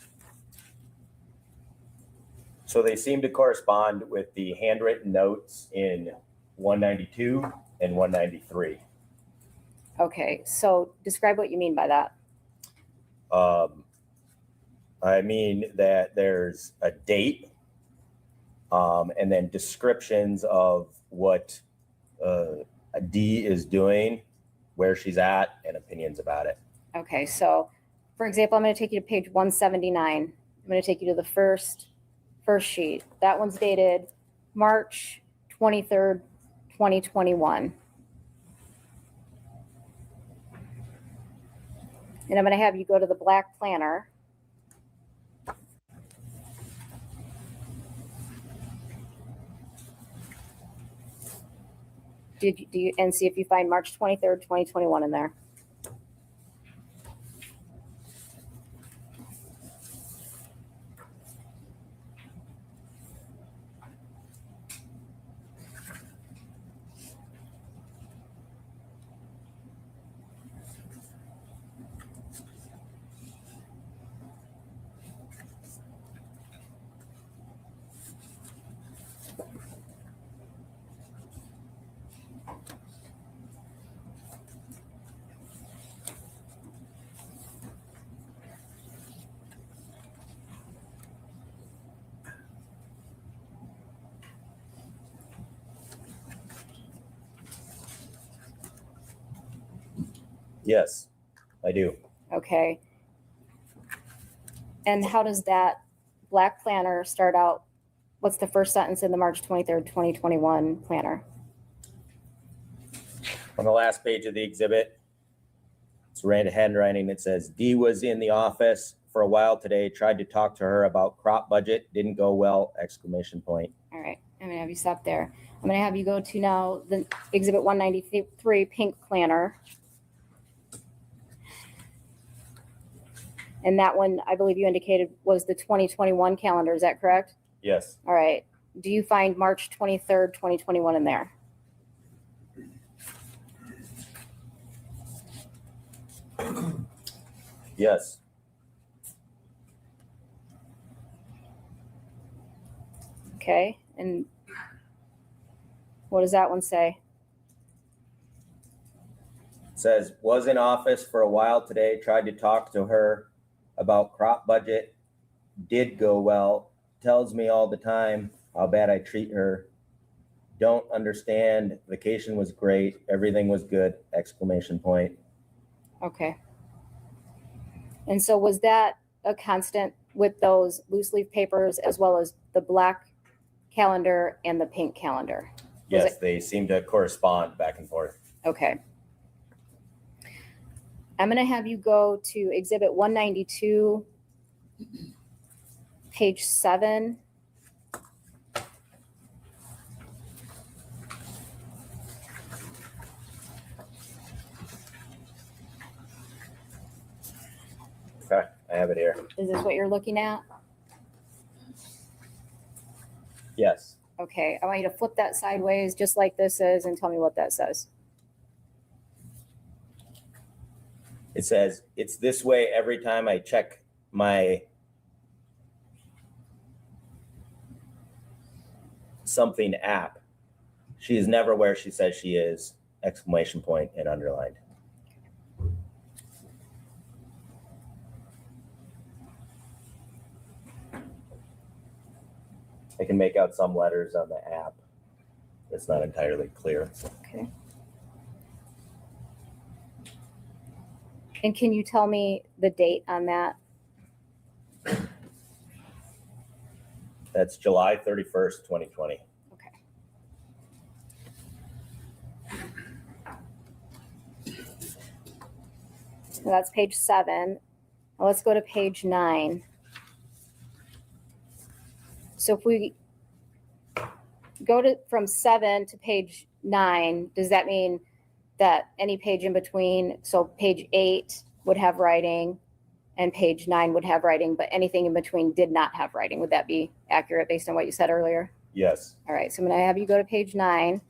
So they seem to correspond with the handwritten notes in 192 and 193. Okay, so describe what you mean by that. I mean that there's a date and then descriptions of what a D is doing, where she's at, and opinions about it. Okay, so for example, I'm going to take you to page 179. I'm going to take you to the first sheet. That one's dated March 23rd, 2021. And I'm going to have you go to the black planner. And see if you find March 23rd, 2021 in there. Yes, I do. Okay. And how does that black planner start out? What's the first sentence in the March 23rd, 2021 planner? On the last page of the exhibit, it's red handwriting. It says, Dee was in the office for a while today, tried to talk to her about crop budget, didn't go well, exclamation point. All right, I'm gonna have you stop there. I'm gonna have you go to now the exhibit 193 pink planner. And that one, I believe you indicated was the 2021 calendar, is that correct? Yes. All right, do you find March 23rd, 2021 in there? Yes. Okay, and what does that one say? It says, was in office for a while today, tried to talk to her about crop budget, did go well, tells me all the time how bad I treat her, don't understand, vacation was great, everything was good, exclamation point. Okay. And so was that a constant with those loose leaf papers as well as the black calendar and the pink calendar? Yes, they seem to correspond back and forth. Okay. I'm going to have you go to exhibit 192, page 7. Okay, I have it here. Is this what you're looking at? Yes. Okay, I want you to flip that sideways just like this is and tell me what that says. It says, it's this way every time I check my something app. She is never where she says she is, exclamation point and underlined. I can make out some letters on the app. It's not entirely clear. Okay. And can you tell me the date on that? That's July 31st, 2020. So that's page 7. Now let's go to page 9. So if we go to from 7 to page 9, does that mean that any page in between, so page 8 would have writing and page 9 would have writing, but anything in between did not have writing? Would that be accurate based on what you said earlier? Yes. All right, so I'm going to have you go to page 9.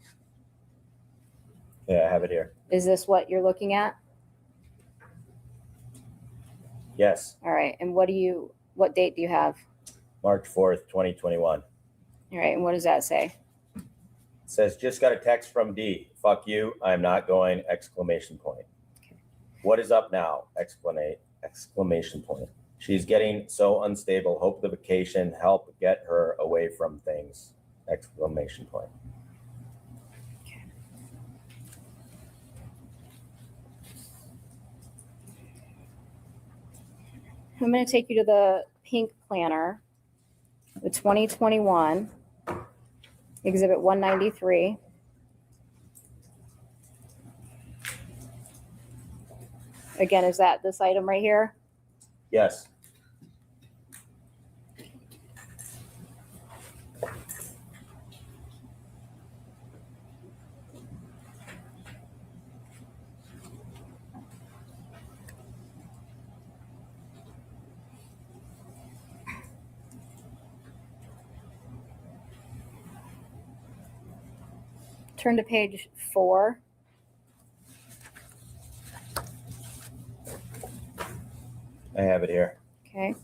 Yeah, I have it here. Is this what you're looking at? Yes. All right, and what date do you have? March 4th, 2021. All right, and what does that say? It says, just got a text from D. Fuck you, I'm not going, exclamation point. Okay. What is up now? Exclamation point. She's getting so unstable. Hope the vacation help get her away from things, exclamation point. Okay. I'm going to take you to the pink planner, the 2021, exhibit 193. Again, is that this item right here? Yes. Turn to page 4. I have it here. Okay.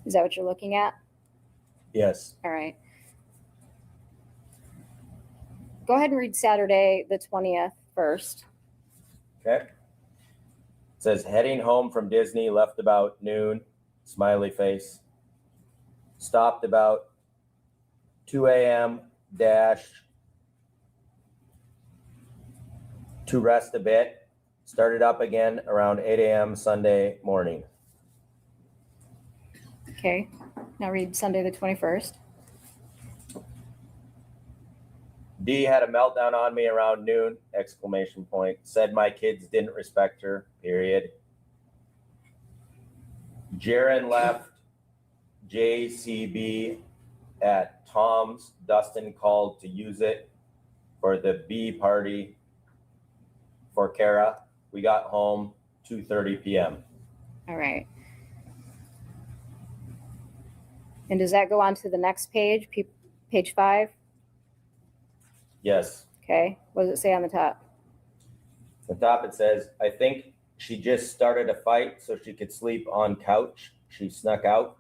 Is that what you're looking at? Yes. All right. Go ahead and read Saturday, the 20th first. Okay. It says heading home from Disney, left about noon, smiley face. Stopped about 2 a.m. dash to rest a bit. Started up again around 8 a.m. Sunday morning. Okay. Now read Sunday, the 21st. D had a meltdown on me around noon, exclamation point. Said my kids didn't respect her, period. Jaron left JCB at Tom's. Dustin called to use it for the B party for Kara. We got home 2:30 p.m. All right. And does that go on to the next page, page 5? Yes. Okay. What does it say on the top? On top it says, I think she just started a fight so she could sleep on couch. She snuck out.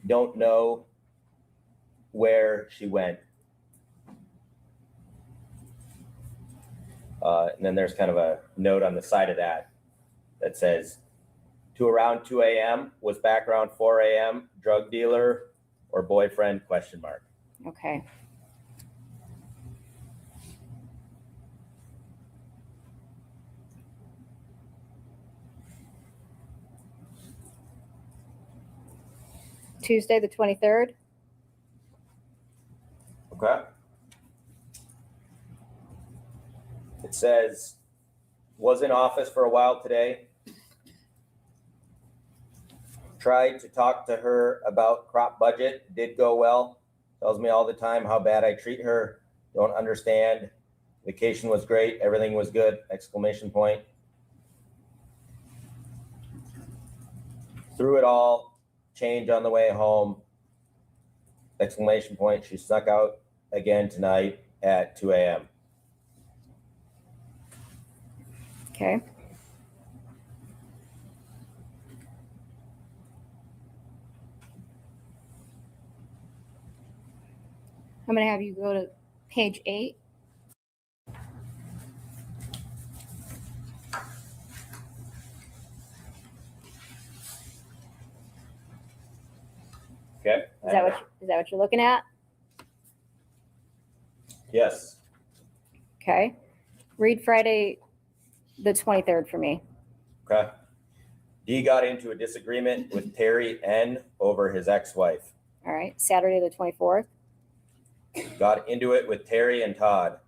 Don't know where she went. And then there's kind of a note on the side of that that says, to around 2 a.m., was back around 4 a.m., drug dealer or boyfriend, question mark. Okay. Tuesday, the 23rd. Okay. It says, was in office for a while today. Tried to talk to her about crop budget, did go well. Tells me all the time how bad I treat her. Don't understand. Vacation was great. Everything was good, exclamation point. Through it all, change on the way home, exclamation point. She snuck out again tonight at 2 a.m. Okay. I'm going to have you go to page 8. Okay. Is that what you're looking at? Yes. Okay. Read Friday, the 23rd for me. Okay. D got into a disagreement with Terry N over his ex-wife. All right. Saturday, the 24th. Got into it with Terry and Todd.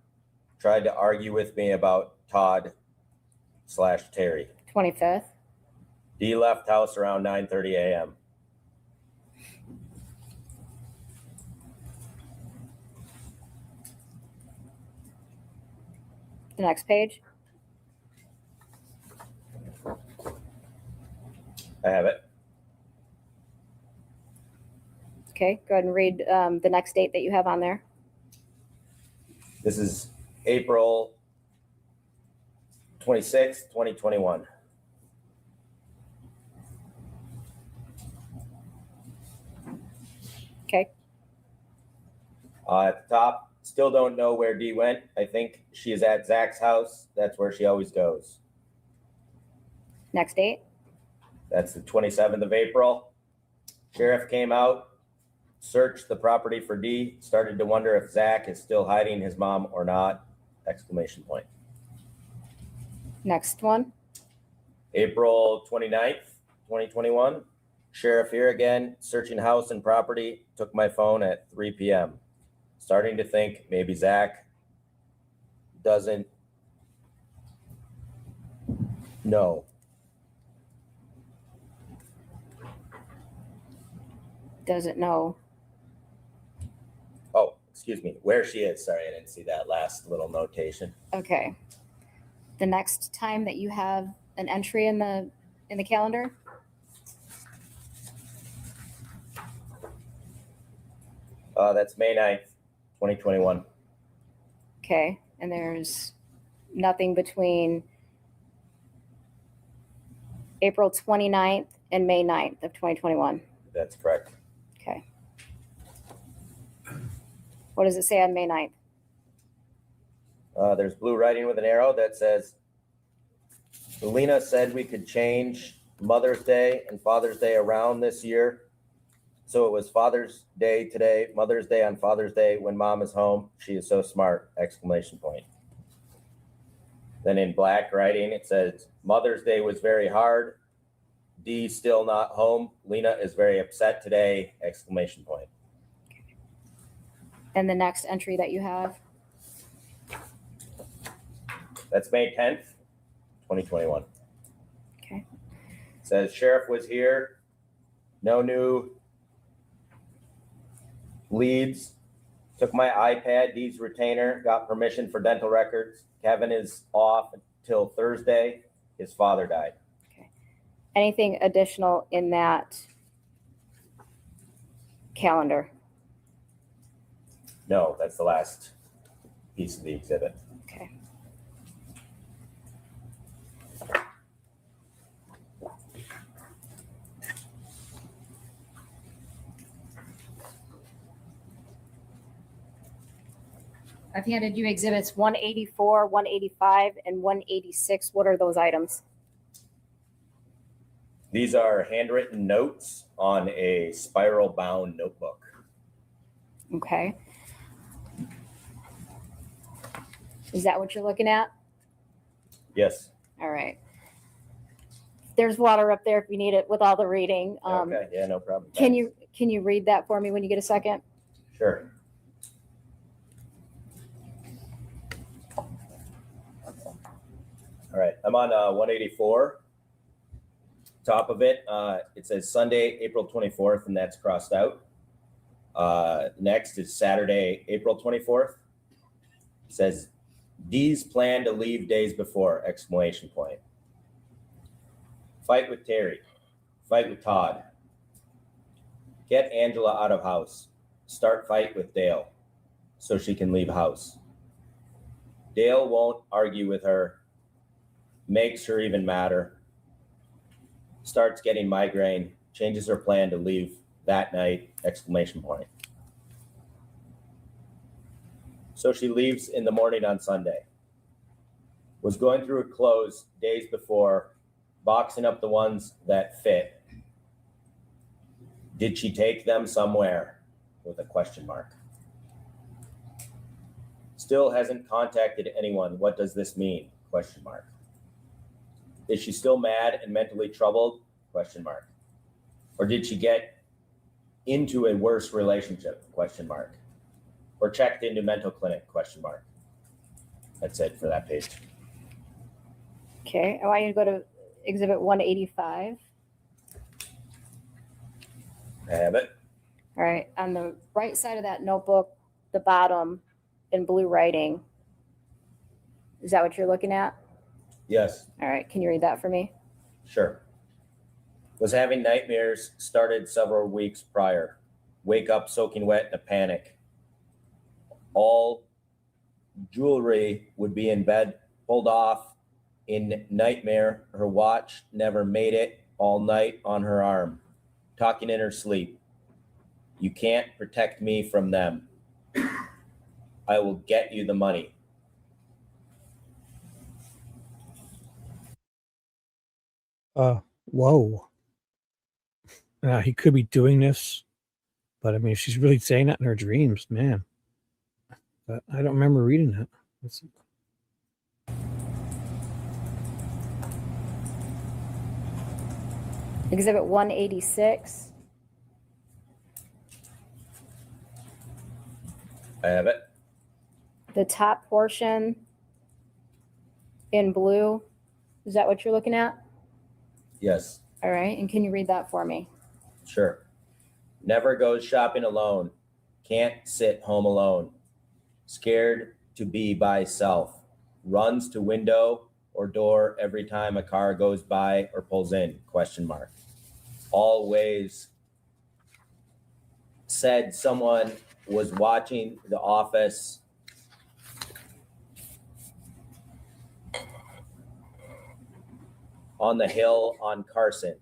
Tried to argue with me about Todd/Terry. 25th. D left house around 9:30 a.m. The next page. I have it. Okay. Go ahead and read the next date that you have on there. This is April 26th, 2021. Okay. At the top, still don't know where D went. I think she is at Zach's house. That's where she always goes. Next date. That's the 27th of April. Sheriff came out, searched the property for D, started to wonder if Zach is still hiding his mom or not, exclamation point. Next one. April 29th, 2021. Sheriff here again, searching house and property, took my phone at 3 p.m. Starting to think maybe Zach doesn't know. Doesn't know. Oh, excuse me, where she is. Sorry, I didn't see that last little notation. Okay. The next time that you have an entry in the calendar? That's May 9th, 2021. Okay. And there's nothing between April 29th and May 9th of 2021. That's correct. Okay. What does it say on May 9th? There's blue writing with an arrow that says, Lena said we could change Mother's Day and Father's Day around this year. So it was Father's Day today, Mother's Day on Father's Day when Mom is home. She is so smart, exclamation point. Then in black writing, it says, Mother's Day was very hard. D still not home. Lena is very upset today, exclamation point. And the next entry that you have? That's May 10th, 2021. Okay. It says sheriff was here. No new leads. Took my iPad, D's retainer, got permission for dental records. Kevin is off until Thursday. His father died. Anything additional in that calendar? No, that's the last piece of the exhibit. Okay. I've handed you exhibits 184, 185, and 186. What are those items? These are handwritten notes on a spiral bound notebook. Okay. Is that what you're looking at? Yes. All right. There's water up there if you need it with all the reading. Okay, yeah, no problem. Can you read that for me when you get a second? Sure. All right, I'm on 184. Top of it, it says Sunday, April 24th, and that's crossed out. Next is Saturday, April 24th. It says D's plan to leave days before, exclamation point. Fight with Terry. Fight with Todd. Get Angela out of house. Start fight with Dale so she can leave house. Dale won't argue with her. Makes her even madder. Starts getting migraine. Changes her plan to leave that night, exclamation point. So she leaves in the morning on Sunday. Was going through her clothes days before, boxing up the ones that fit. Did she take them somewhere? With a question mark. Still hasn't contacted anyone. What does this mean? Question mark. Is she still mad and mentally troubled? Question mark. Or did she get into a worse relationship? Question mark. Or checked into mental clinic? Question mark. That's it for that page. Okay, I want you to go to exhibit 185. I have it. All right, on the right side of that notebook, the bottom in blue writing. Is that what you're looking at? Yes. All right, can you read that for me? Sure. Was having nightmares, started several weeks prior. Wake up soaking wet in a panic. All jewelry would be in bed, pulled off in nightmare. Her watch never made it all night on her arm. Talking in her sleep. You can't protect me from them. I will get you the money. Whoa. Now he could be doing this, but I mean, if she's really saying that in her dreams, man. But I don't remember reading that. Let's see. Exhibit 186. I have it. The top portion in blue, is that what you're looking at? Yes, All right, and can you read that for me? sure. Never goes shopping alone. Can't sit home alone. Scared to be by self. Runs to window or door every time a car goes by or pulls in, ? Always said someone was watching The Office. On the hill on Carson, .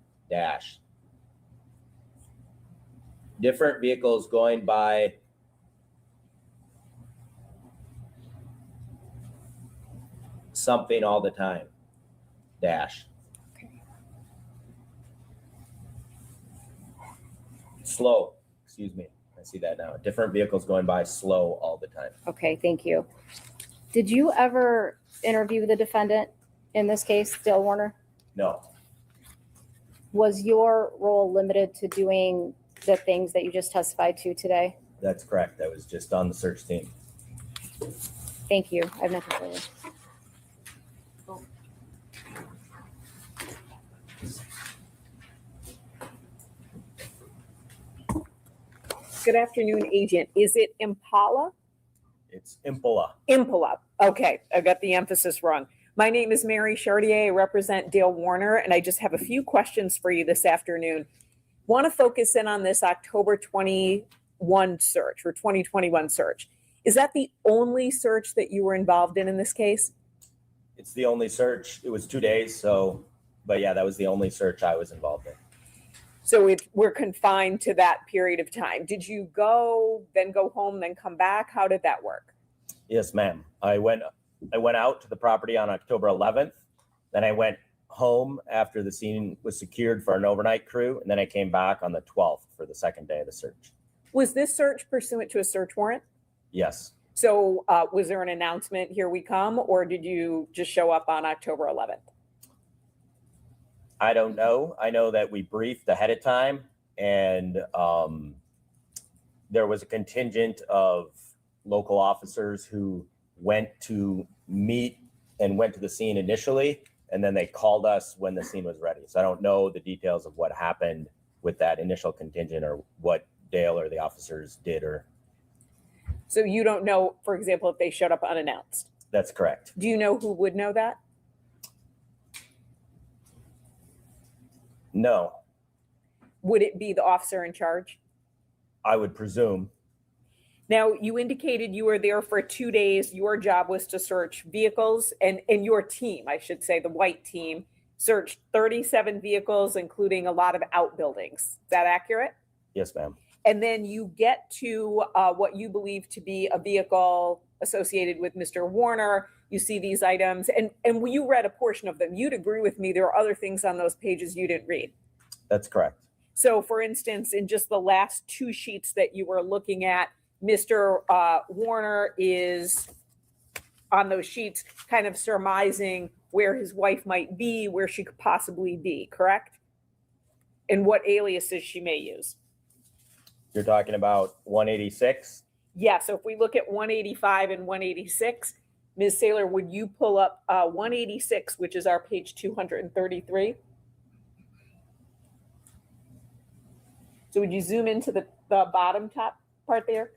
Different vehicles going by. Something all the time, . Slow, excuse me. I see that now. Different vehicles going by slow all the time. Okay, thank you. Did you ever interview the defendant in this case, Dale Warner? No, Was your role limited to doing the things that you just testified to today? that's correct. I was just on the search team. Thank you. I have nothing further. Good afternoon, Agent. Is it Impala? It's Impola. Impala. Okay, I got the emphasis wrong. My name is Mary Chartier. I represent Dale Warner, and I just have a few questions for you this afternoon. Want to focus in on this October 21 search or 2021 search. Is that the only search that you were involved in this case? It's the only search. It was 2 days, but yeah, that was the only search I was involved in. So we're confined to that period of time. Did you go, then go home, then come back? How did that work? Yes, ma'am. I went out to the property on October 11th. Then I went home after the scene was secured for an overnight crew. And then I came back on the 12th for the second day of the search. Was this search pursuant to a search warrant? Yes. So was there an announcement, here we come, or did you just show up on October 11th? I don't know. I know that we briefed ahead of time, and there was a contingent of local officers who went to meet and went to the scene initially, and then they called us when the scene was ready. So I don't know the details of what happened with that initial contingent or what Dale or the officers did. Or So you don't know, for example, if they showed up unannounced? That's correct. Do you know who would know that? No, Would it be the officer in charge? I would presume. Now, you indicated you were there for 2 days. Your job was to search vehicles, and your team, I should say, the white team, searched 37 vehicles, including a lot of outbuildings. Is that accurate? Yes, ma'am. And then you get to what you believe to be a vehicle associated with Mr. Warner. You see these items, and you read a portion of them. You'd agree with me, there are other things on those pages you didn't read. That's correct. So for instance, in just the last 2 sheets that you were looking at, Mr. Warner is on those sheets kind of surmising where his wife might be, where she could possibly be, correct? And what aliases she may use. You're talking about 186? Yeah, so if we look at 185 and 186, Ms. Saylor, would you pull up 186, which is our page 233? So would you zoom into the bottom top part there?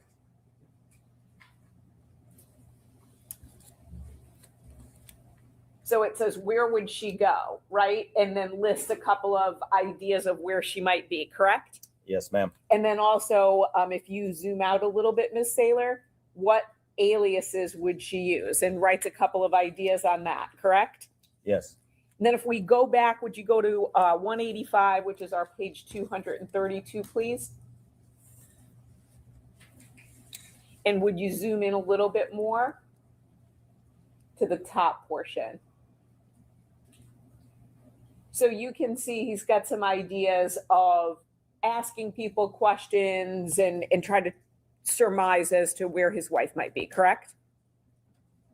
So it says, where would she go, right? And then lists a couple of ideas of where she might be, correct? Yes, ma'am. And then also, if you zoom out a little bit, Ms. Saylor, what aliases would she use? And writes a couple of ideas on that, correct? Yes. And then if we go back, would you go to 185, which is our page 232, please? And would you zoom in a little bit more to the top portion? So you can see he's got some ideas of asking people questions and trying to surmise as to where his wife might be, correct?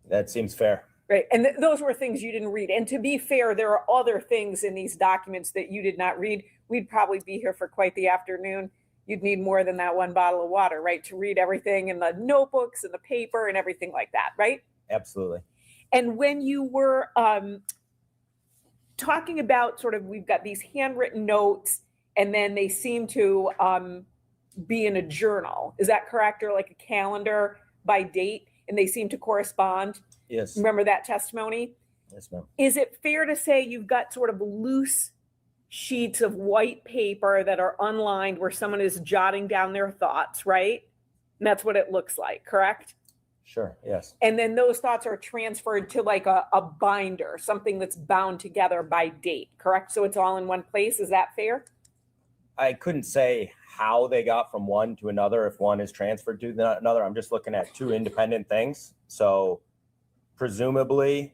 That seems fair. Right. And those were things you didn't read. And to be fair, there are other things in these documents that you did not read. We'd probably be here for quite the afternoon. you'd need more than that one bottle of water, right? To read everything in the notebooks and the paper and everything like that, right? Absolutely. And when you were talking about sort of, we've got these handwritten notes and then they seem to be in a journal. Is that correct? Or like a calendar by date, and they seem to correspond? Yes. Remember that testimony? Yes, ma'am. Is it fair to say you've got sort of loose sheets of white paper that are unlined where someone is jotting down their thoughts, right? And that's what it looks like, correct? Sure, yes. And then those thoughts are transferred to like a binder, something that's bound together by date, correct? So it's all in one place. Is that fair? I couldn't say how they got from one to another if one is transferred to another. I'm just looking at two independent things. So presumably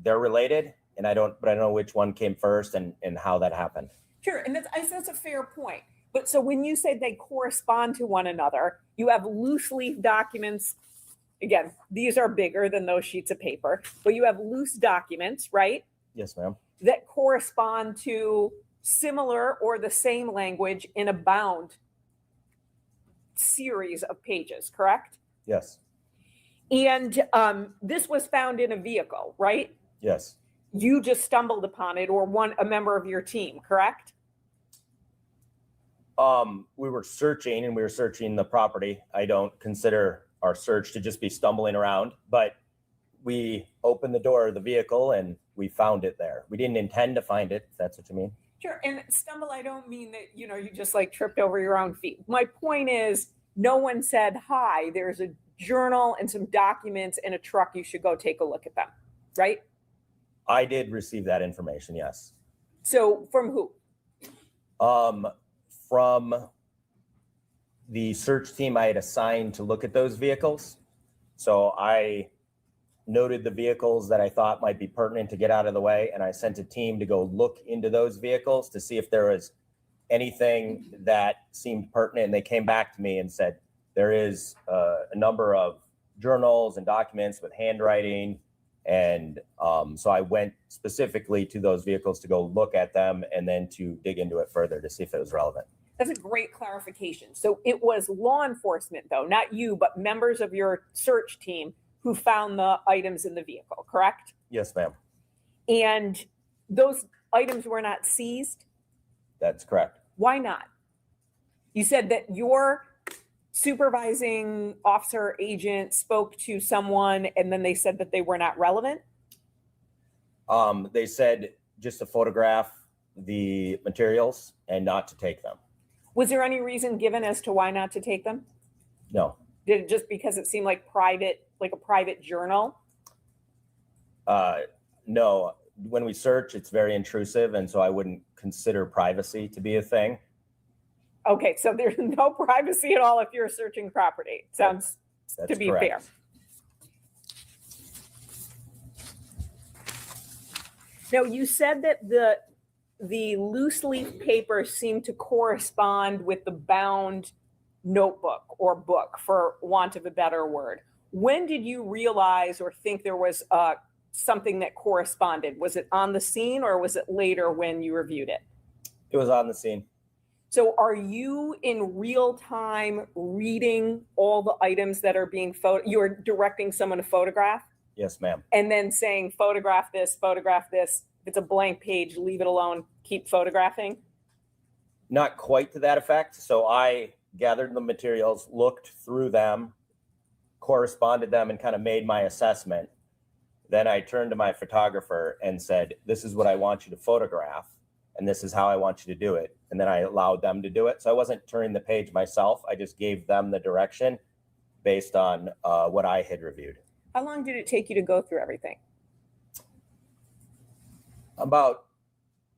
they're related, but I don't know which one came first and how that happened. Sure, and that's a fair point. But so when you say they correspond to one another, you have loose leaf documents. Again, these are bigger than those sheets of paper, but you have loose documents, right? Yes, ma'am. That correspond to similar or the same language in a bound series of pages, correct? Yes. And this was found in a vehicle, right? Yes. You just stumbled upon it, or a member of your team, correct? We were searching the property. I don't consider our search to just be stumbling around, but we opened the door of the vehicle and we found it there. We didn't intend to find it, if that's what you mean. Sure, and stumble, I don't mean that, you just like tripped over your own feet. My point is, no one said, hi, there's a journal and some documents in a truck, you should go take a look at them, right? I did receive that information, yes. So from who? From the search team I had assigned to look at those vehicles. So I noted the vehicles that I thought might be pertinent to get out of the way, and I sent a team to go look into those vehicles to see if there was anything that seemed pertinent. And they came back to me and said, there is a number of journals and documents with handwriting. And so I went specifically to those vehicles to go look at them and then to dig into it further to see if it was relevant. That's a great clarification. So it was law enforcement, though, not you, but members of your search team who found the items in the vehicle, correct? Yes, ma'am. And those items were not seized? That's correct. Why not? You said that your supervising officer agent spoke to someone and then they said that they were not relevant? They said just to photograph the materials and not to take them. Was there any reason given as to why not to take them? No. Did it just because it seemed like a private journal? No. When we search, it's very intrusive, and so I wouldn't consider privacy to be a thing. Okay, so there's no privacy at all if you're searching property. Sounds That's to be correct. fair. Now, you said that the loose leaf paper seemed to correspond with the bound notebook or book, for want of a better word. When did you realize or think there was something that corresponded? Was it on the scene or was it later when you reviewed it? It was on the scene. So are you in real time reading all the items that are being you're directing someone to photograph? Yes, ma'am. And then saying, photograph this, photograph this. If it's a blank page, leave it alone, keep photographing? Not quite to that effect. So I gathered the materials, looked through them, corresponded them, and kind of made my assessment. Then I turned to my photographer and said, this is what I want you to photograph, and this is how I want you to do it. And then I allowed them to do it. So I wasn't turning the page myself. I just gave them the direction based on what I had reviewed. How long did it take you to go through everything? About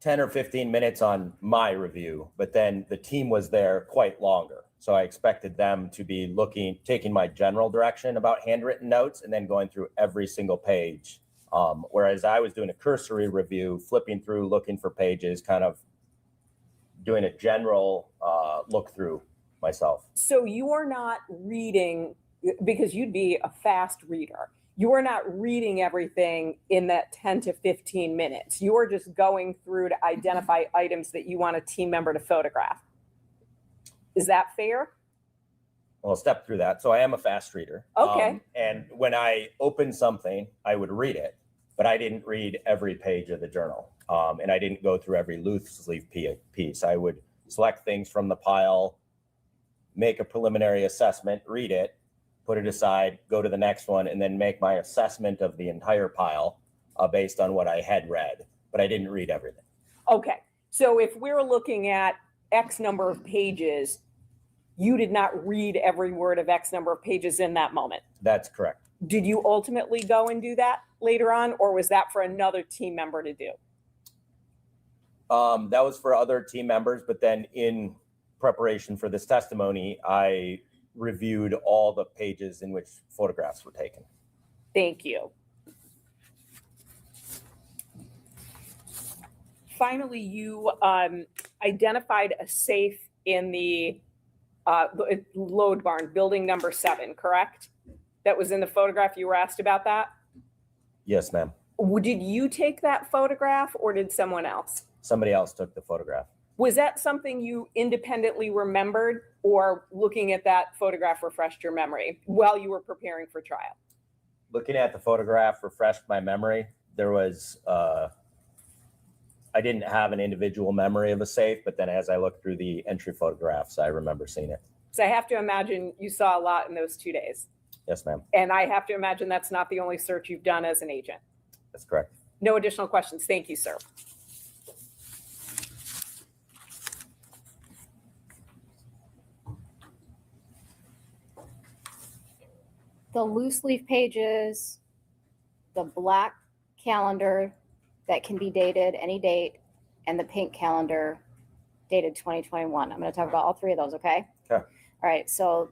10 or 15 minutes on my review, but then the team was there quite longer. So I expected them to be taking my general direction about handwritten notes and then going through every single page. Whereas I was doing a cursory review, flipping through, looking for pages, kind of doing a general look through myself. So you are not reading, because you'd be a fast reader, you are not reading everything in that 10 to 15 minutes. You are just going through to identify items that you want a team member to photograph. Is that fair? Well, I'll step through that. So I am a fast reader. Okay. And when I opened something, I would read it, but I didn't read every page of the journal. And I didn't go through every loose leaf piece. I would select things from the pile, make a preliminary assessment, read it, put it aside, go to the next one, and then make my assessment of the entire pile based on what I had read. But I didn't read everything. Okay. So if we're looking at X number of pages, you did not read every word of X number of pages in that moment. That's correct. Did you ultimately go and do that later on, or was that for another team member to do? That was for other team members, but then in preparation for this testimony, I reviewed all the pages in which photographs were taken. Thank you. Finally, you identified a safe in the load barn, building number 7, correct? That was in the photograph. You were asked about that? Yes, ma'am. Did you take that photograph or did someone else? Somebody else took the photograph. Was that something you independently remembered, or looking at that photograph refreshed your memory while you were preparing for trial? Looking at the photograph refreshed my memory. There was, I didn't have an individual memory of a safe, but then as I looked through the entry photographs, I remember seeing it. So I have to imagine you saw a lot in those 2 days. Yes, ma'am. And I have to imagine that's not the only search you've done as an agent. That's correct. No additional questions. Thank you, sir. The loose leaf pages, the black calendar that can be dated any date, and the pink calendar dated 2021. I'm going to talk about all 3 of those, okay? Okay. All right, so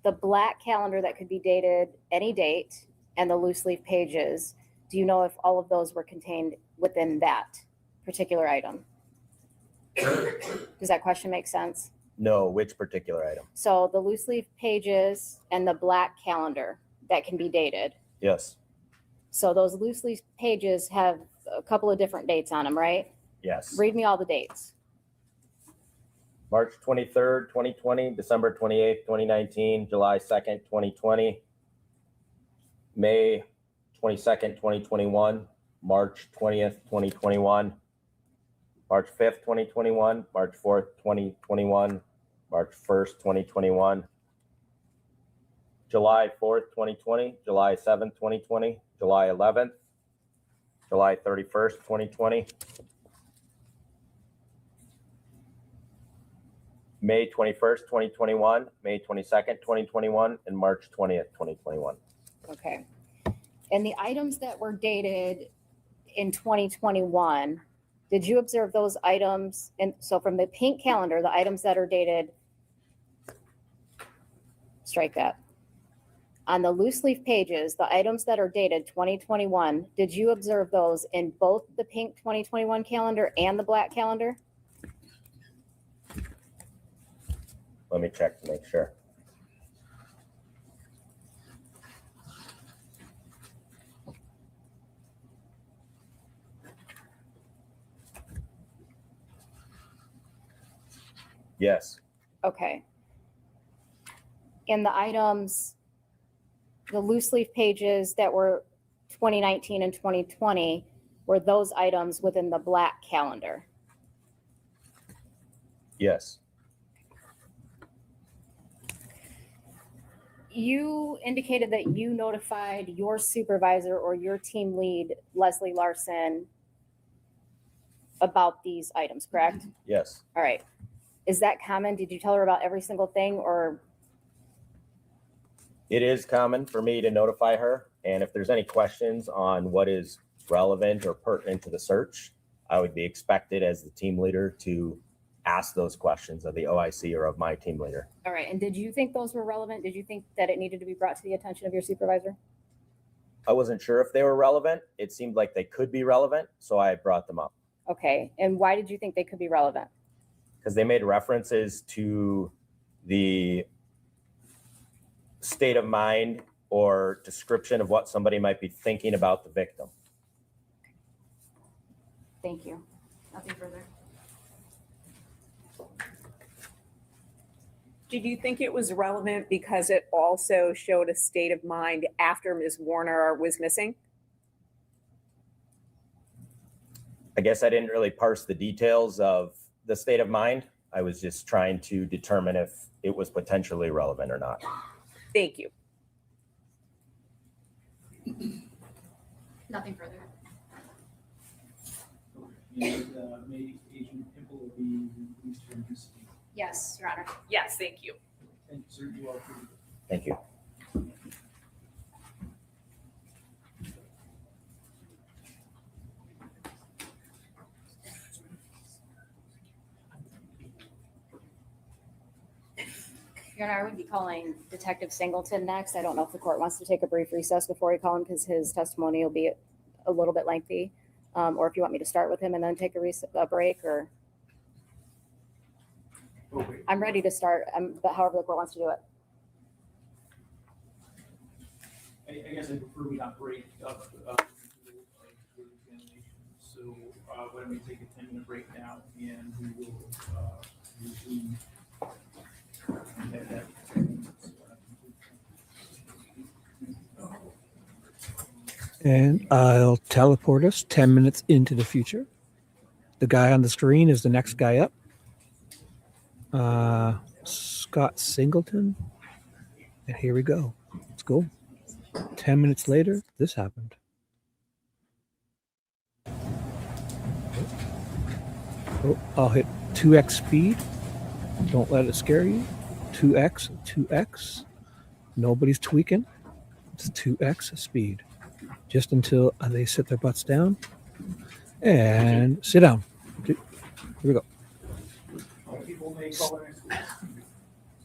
the black calendar that could be dated any date and the loose leaf pages, do you know if all of those were contained within that particular item? Does that question make sense? No, which particular item? So the loose leaf pages and the black calendar that can be dated. Yes. So those loose leaf pages have a couple of different dates on them, right? Yes. Read me all the dates. March 23rd, 2020, December 28th, 2019, July 2nd, 2020, May 22nd, 2021, March 20th, 2021, March 5th, 2021, March 4th, 2021, March 1st, 2021, July 4th, 2020, July 7th, 2020, July 11th, July 31st, 2020, May 21st, 2021, May 22nd, 2021, and March 20th, 2021. Okay. And the items that were dated in 2021, did you observe those items? And so from the pink calendar, the items that are dated, strike that. On the loose leaf pages, the items that are dated 2021, did you observe those in both the pink 2021 calendar and the black calendar? Let me check to make sure. Yes. Okay. And the items, the loose leaf pages that were 2019 and 2020, were those items within the black calendar? Yes. You indicated that you notified your supervisor or your team lead, Leslie Larson, about these items, correct? Yes. All right. Is that common? Did you tell her about every single thing, or? It is common for me to notify her. And if there's any questions on what is relevant or pertinent to the search, I would be expected as the team leader to ask those questions of the OIC or of my team leader. All right. And did you think those were relevant? Did you think that it needed to be brought to the attention of your supervisor? I wasn't sure if they were relevant. It seemed like they could be relevant, so I brought them up. Okay. And why did you think they could be relevant? Because they made references to the state of mind or description of what somebody might be thinking about the victim. Thank you. Nothing further. Did you think it was relevant because it also showed a state of mind after Ms. Warner was missing? I guess I didn't really parse the details of the state of mind. I was just trying to determine if it was potentially relevant or not. Thank you. Nothing further. And maybe Agent Pimple will be released from his seat. Yes, Your Honor. Yes, thank you. Thank you, sir. You are free. Thank you. Your Honor, I would be calling Detective Singleton next. I don't know if the court wants to take a brief recess before we call him because his testimony will be a little bit lengthy. Or if you want me to start with him and then take a break, or I'm ready to start, but however the court wants to do it. I guess I prefer we not break up the examination. So why don't we take a 10-minute break now, and we will resume at that. And I'll teleport us 10 minutes into the future. The guy on the screen is the next guy up. Scott Singleton. And here we go. Let's go. 10 minutes later, this happened. Oh, I'll hit 2x speed. Don't let it scare you. 2x, 2x. Nobody's tweaking. It's 2x speed. Just until they sit their butts down and sit down. Here we go.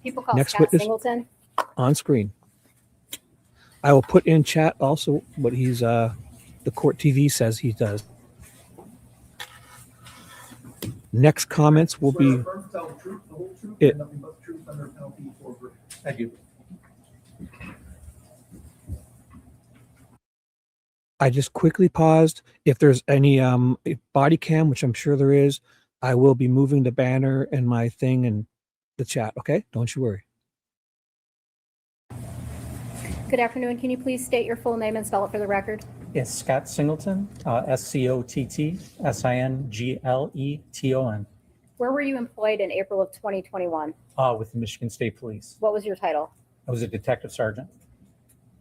People call Next Scott witness. Singleton. On screen. I will put in chat also what he's the court TV says he does. Next comments will be it. Thank you. I just quickly paused. If there's any body cam, which I'm sure there is, I will be moving the banner and my thing in the chat. Okay, don't you worry. Good afternoon. Can you please state your full name and spell it for the record? Yes, Scott Singleton, SCOTT-SINGLETON, Where were you employed in April of 2021? with the Michigan State Police. What was your title? I was a detective sergeant.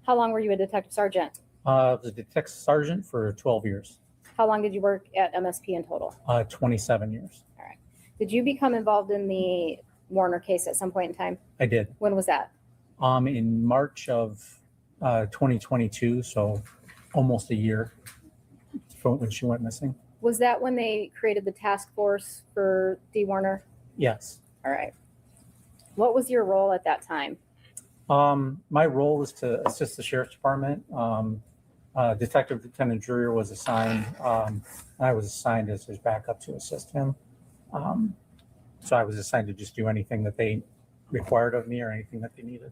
How long were you a detective sergeant? I was a detective sergeant for 12 years, How long did you work at MSP in total? 27 years. All right. Did you become involved in the Warner case at some point in time? I did. When was that? In March of 2022, so almost a year from when she went missing. Was that when they created the task force for Dee Warner? Yes. All right. What was your role at that time? My role was to assist the sheriff's department. Detective Lieutenant Dreyer was assigned. I was assigned as his backup to assist him. So I was assigned to just do anything that they required of me or anything that they needed.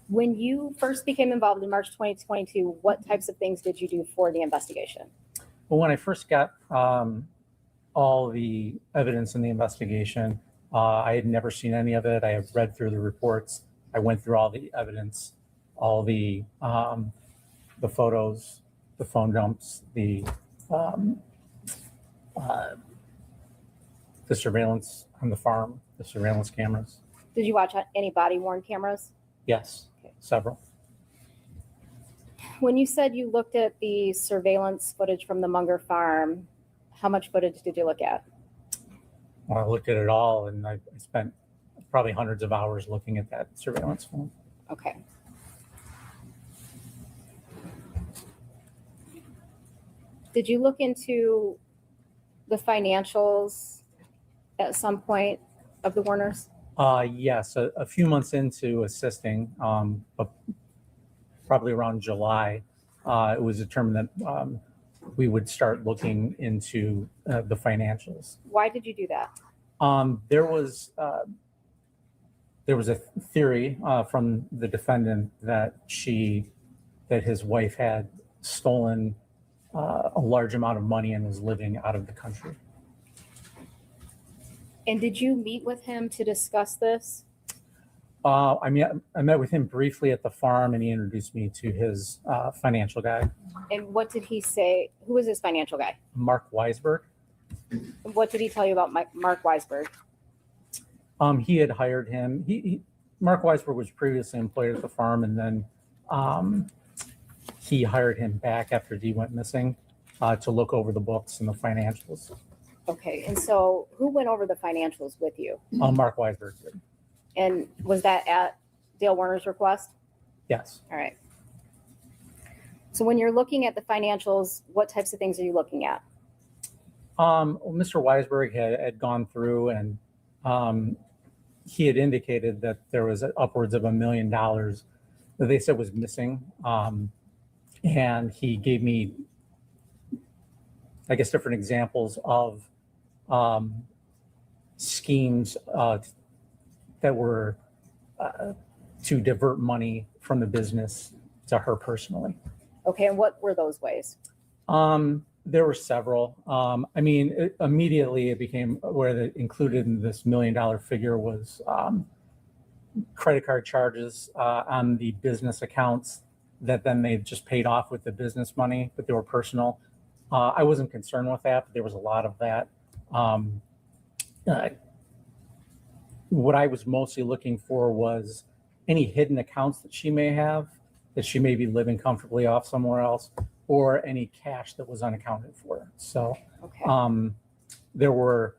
When you first became involved in March 2022, what types of things did you do for the investigation? Well, when I first got all the evidence in the investigation, I had never seen any of it. I had read through the reports. I went through all the evidence, all the photos, the phone dumps, the surveillance on the farm, the surveillance cameras. Did you watch any body-worn cameras? Yes, several. When you said you looked at the surveillance footage from the Munger farm, how much footage did you look at? Well, I looked at it all, and I spent probably hundreds of hours looking at that surveillance film. Okay. Did you look into the financials at some point of the Warners? Yes, a few months into assisting, but probably around July, it was determined that we would start looking into the financials. Why did you do that? There was a theory from the defendant that his wife had stolen a large amount of money and was living out of the country. And did you meet with him to discuss this? I mean, I met with him briefly at the farm, and he introduced me to his financial guy, And what did he say? Who was his financial guy? Mark Weisberg. What did he tell you about Mark Weisberg? He had hired him. Mark Weisberg was previously employed at the farm, and then he hired him back after Dee went missing to look over the books and the financials. Okay, and so who went over the financials with you? Mark Weisberg did. And was that at Dale Warner's request? Yes. All right. So when you're looking at the financials, what types of things are you looking at? Well, Mr. Weisberg had gone through, and he had indicated that there was upwards of $1 million that they said was missing. And he gave me, I guess, different examples of schemes that were to divert money from the business to her personally. Okay, and what were those ways? There were several. I mean, immediately it became where the included in this $1 million figure was credit card charges on the business accounts that then they just paid off with the business money, but they were personal. I wasn't concerned with that, but there was a lot of that. What I was mostly looking for was any hidden accounts that she may have, that she may be living comfortably off somewhere else, or any cash that was unaccounted for. So there were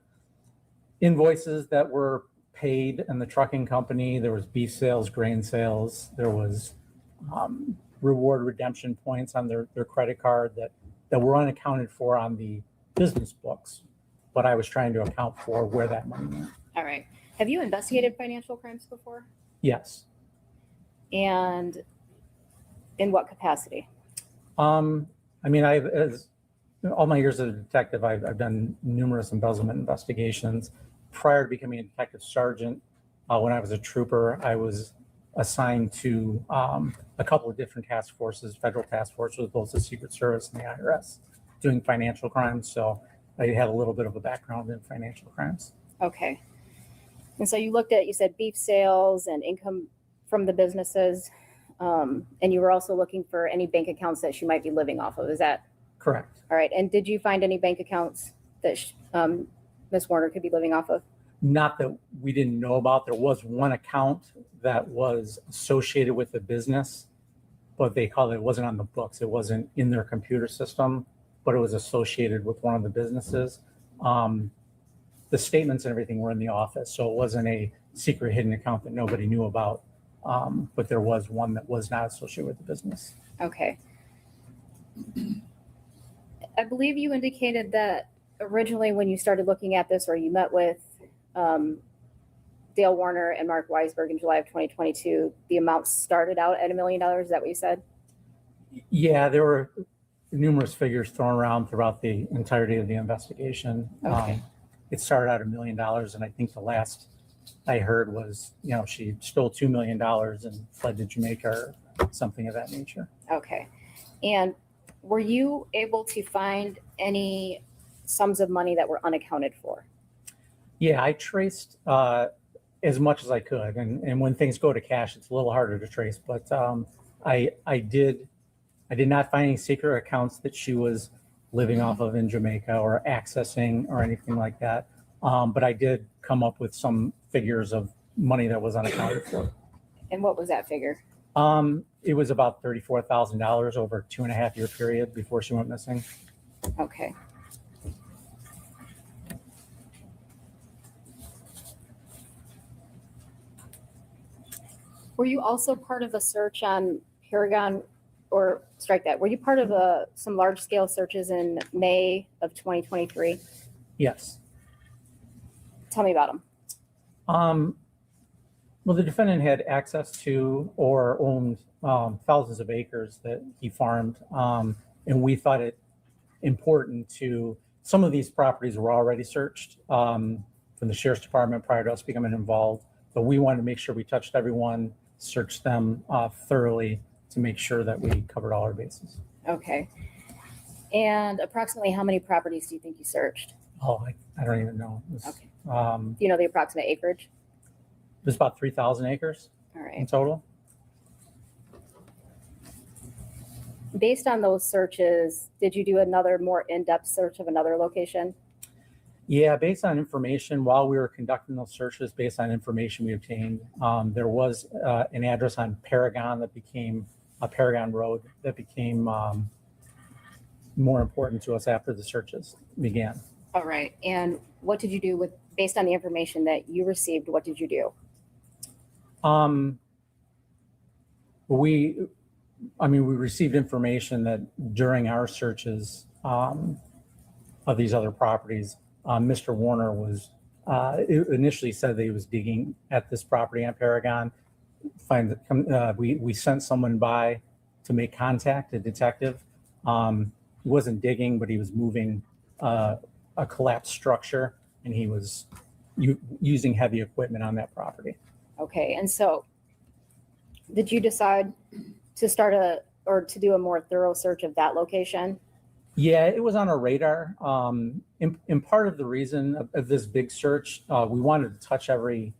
invoices that were paid in the trucking company. There was beef sales, grain sales. There was reward redemption points on their credit card that were unaccounted for on the business books. But I was trying to account for where that money went. All right. Have you investigated financial crimes before? Yes. And in what capacity? I mean, as all my years as a detective, I've done numerous embezzlement investigations. Prior to becoming a detective sergeant, when I was a trooper, I was assigned to a couple of different task forces, federal task forces, both the Secret Service and the IRS, doing financial crimes. So I had a little bit of a background in financial crimes. Okay. And so you looked at, you said beef sales and income from the businesses. And you were also looking for any bank accounts that she might be living off of. Is that correct? All right. And did you find any bank accounts that Ms. Warner could be living off of? Not that we didn't know about. There was one account that was associated with the business, but they called it wasn't on the books. It wasn't in their computer system, but it was associated with one of the businesses. The statements and everything were in the office, so it wasn't a secret hidden account that nobody knew about. But there was one that was not associated with the business. Okay. I believe you indicated that originally when you started looking at this, or you met with Dale Warner and Mark Weisberg in July of 2022, the amount started out at $1 million. Is that what you said? Yeah, there were numerous figures thrown around throughout the entirety of the investigation. Okay. It started out $1 million, and I think the last I heard was, she stole $2 million and fled to Jamaica or something of that nature. Okay. And were you able to find any sums of money that were unaccounted for? Yeah, I traced as much as I could. And when things go to cash, it's a little harder to trace. But I did not find any secret accounts that she was living off of in Jamaica or accessing or anything like that. But I did come up with some figures of money that was unaccounted for. And what was that figure? It was about $34,000 over a 2.5-year period before she went missing. Okay. Were you also part of a search on Paragon, or strike that? Were you part of some large scale searches in May of 2023? Yes. Tell me about them. Well, the defendant had access to or owned thousands of acres that he farmed. And we thought it important to, some of these properties were already searched from the Sheriff's Department prior to us becoming involved. But we wanted to make sure we touched everyone, searched them thoroughly to make sure that we covered all our bases. Okay. And approximately how many properties do you think you searched? Oh, I don't even know. Okay. Do you know the approximate acreage? was about 3,000 acres All in right. total. Based on those searches, did you do another more in-depth search of another location? Yeah, based on information, while we were conducting those searches, based on information we obtained, there was an address on Paragon that became a Paragon Road that became more important to us after the searches began. All right. And what did you do with, based on the information that you received, what did you do? We received information that during our searches of these other properties, Mr. Warner was initially said that he was digging at this property on Paragon. We sent someone by to make contact, a detective. He wasn't digging, but he was moving a collapsed structure, and he was using heavy equipment on that property. Okay. And so did you decide to to do a more thorough search of that location? Yeah, it was on our radar. And part of the reason of this big search, we wanted to touch every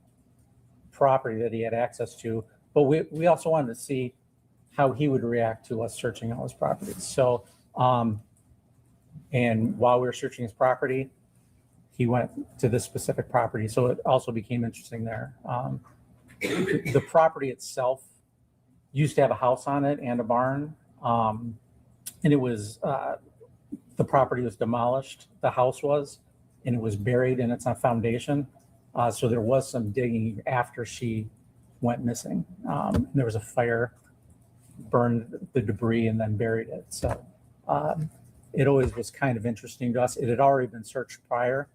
property that he had access to, but we also wanted to see how he would react to us searching all his properties. So, and while we were searching his property, he went to this specific property. So it also became interesting there. The property itself used to have a house on it and a barn. And it was, the property was demolished, the house was, and it was buried in its foundation. So there was some digging after she went missing. There was a fire, burned the debris and then buried it. So it always was kind of interesting to us. It had already been searched prior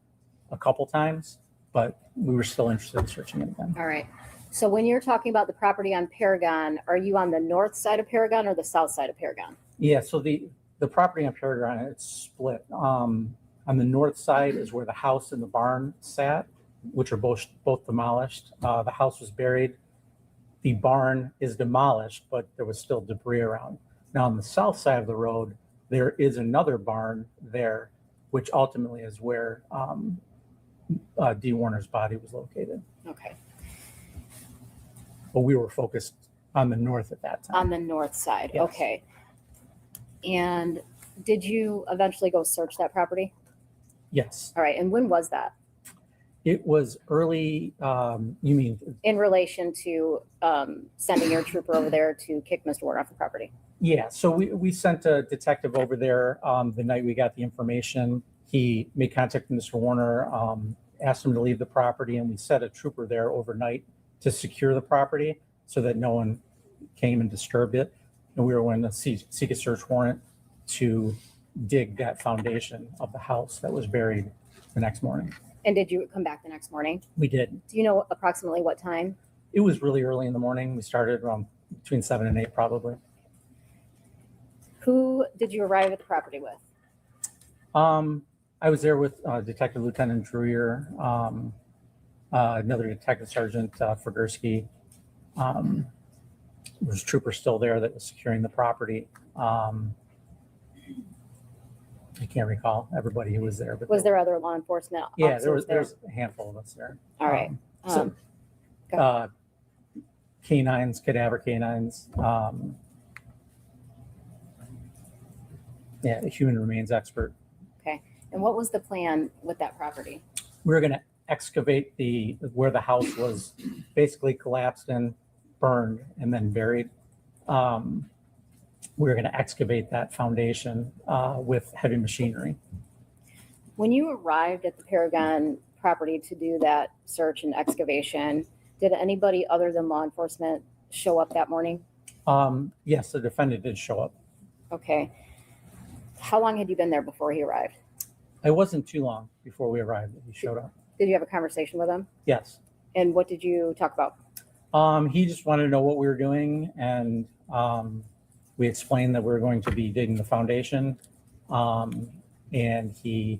a couple times, but we were still interested in searching it again. All right. So when you're talking about the property on Paragon, are you on the north side of Paragon or the south side of Paragon? Yeah, so the property on Paragon, it's split. On the north side is where the house and the barn sat, which are both demolished. The house was buried. The barn is demolished, but there was still debris around. Now on the south side of the road, there is another barn there, which ultimately is where D. Warner's body was located. Okay. But we were focused on the north at that time. On the north side. Yes. Okay. And did you eventually go search that property? Yes. All right. And when was that? It was early, you mean? In relation to sending your trooper over there to kick Mr. Warner off the property? Yeah, so we sent a detective over there the night we got the information. He made contact with Mr. Warner, asked him to leave the property, and we set a trooper there overnight to secure the property so that no one came and disturbed it. And we were going to seek a search warrant to dig that foundation of the house that was buried the next morning. And did you come back the next morning? We did. Do you know approximately what time? It was really early in the morning. We started around between 7 and 8 probably. Who did you arrive at the property with? I was there with Detective Lieutenant Drewer, another Detective Sergeant Fergursky. There was a trooper still there that was securing the property. I can't recall everybody who was there. But Was there other law enforcement yeah, officers there's a handful of us there. All right. Canines, cadaver canines. Yeah, a human remains expert. Okay. And what was the plan with that property? We were going to excavate where the house was basically collapsed and burned and then buried. We were going to excavate that foundation with heavy machinery. When you arrived at the Paragon property to do that search and excavation, did anybody other than law enforcement show up that morning? Yes, the defendant did show up. Okay. How long had you been there before he arrived? It wasn't too long before we arrived that he showed up. Did you have a conversation with him? Yes. And what did you talk about? He just wanted to know what we were doing, and we explained that we were going to be digging the foundation, and he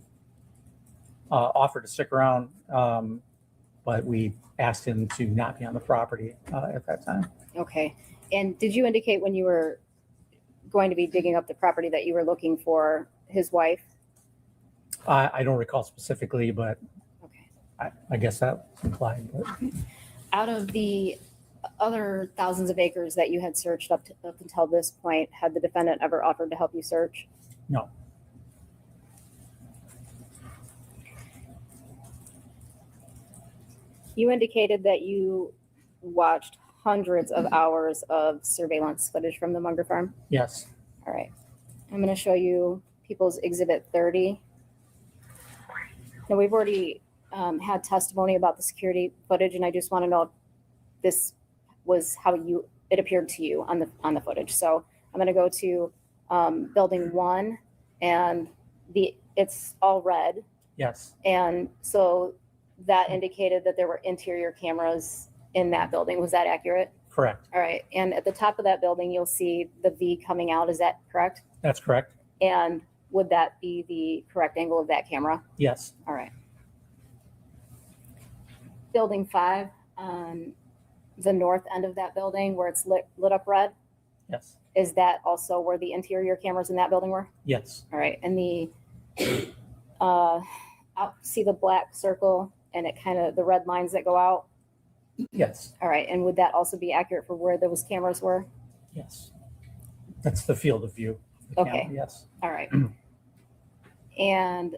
offered to stick around, but we asked him to not be on the property at that time. Okay. And did you indicate when you were going to be digging up the property that you were looking for his wife? I don't recall specifically, but okay. I guess that was implied. But. out of the other thousands of acres that you had searched up until this point, had the defendant ever offered to help you search? No. You indicated that you watched hundreds of hours of surveillance footage from the Munger farm. Yes. All right. I'm going to show you People's Exhibit 30. Now, we've already had testimony about the security footage, and I just want to know if this was how it appeared to you on the footage. So I'm going to go to building 1, and it's all red. Yes. And so that indicated that there were interior cameras in that building. Was that accurate? Correct. All right. And at the top of that building, you'll see the V coming out. Is that correct? That's correct. And would that be the correct angle of that camera? Yes. All right. Building 5, on the north end of that building where it's lit up red, Yes. is that also where the interior cameras in that building were? Yes. All right. And I'll see the black circle and it kind of the red lines that go out. Yes. All right. And would that also be accurate for where those cameras were? Yes. That's the field of view. Of the Okay. camera. Yes. All right. And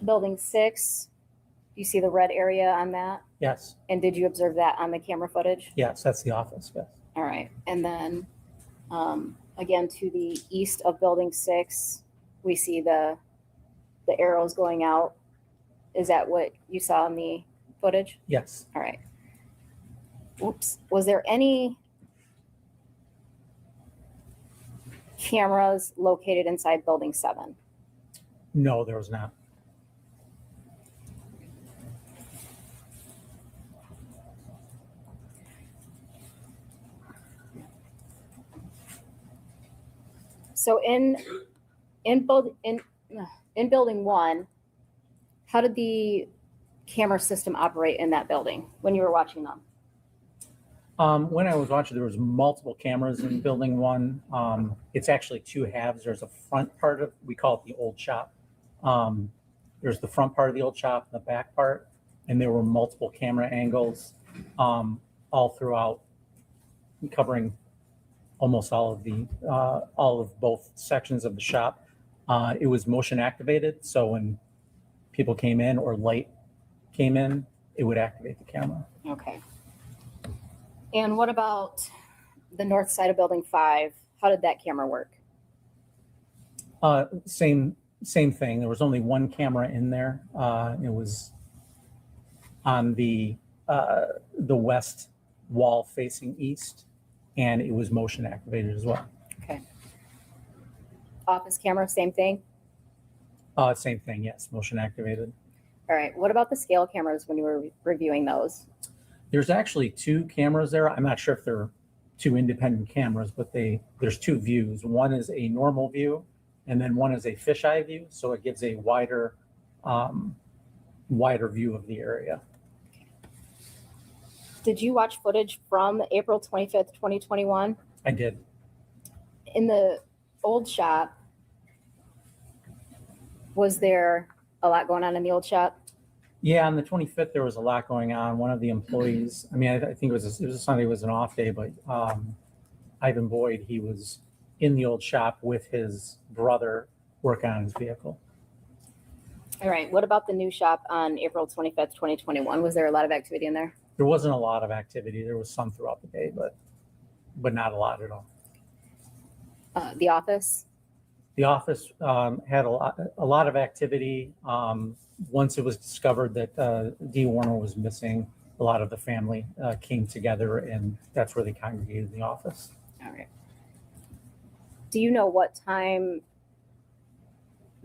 building 6, you see the red area on that? Yes. And did you observe that on the camera footage? Yes. That's the office. Yes. All right. And then again, to the east of building 6, we see the arrows going out. Is that what you saw in the footage? Yes. All right. Oops. Was there any cameras located inside building 7? No, there was not. So in building 1, how did the camera system operate in that building when you were watching them? When I was watching, there was multiple cameras in building 1. It's actually 2 halves. There's a front part of, we call it the old shop. There's the front part of the old shop and the back part, and there were multiple camera angles all throughout, covering almost all of both sections of the shop. It was motion activated, so when people came in or light came in, it would activate the camera. Okay. And what about the north side of building 5? How did that camera work? Same thing. There was only one camera in there. It was on the west wall facing east, and it was motion activated as well. Okay. Office camera, same thing? Same thing, yes, motion activated. All right. What about the scale cameras when you were reviewing those? There's actually 2 cameras there. I'm not sure if they're 2 independent cameras, but there's 2 views. One is a normal view, and then one is a fisheye view. So it gives a wider view of the area. Did you watch footage from April 25th, 2021? I did. In the old shop, was there a lot going on in the old shop? Yeah, on the 25th, there was a lot going on. One of the employees, I mean, I think it was a Sunday, it was an off day, but Ivan Boyd, he was in the old shop with his brother working on his vehicle. All right. What about the new shop on April 25th, 2021? Was there a lot of activity in there? There wasn't a lot of activity. There was some throughout the day, but not a lot at all. The office? The office had a lot of activity. Once it was discovered that Dee Warner was missing, a lot of the family came together, and that's where they congregated in the office. All right. Do you know what time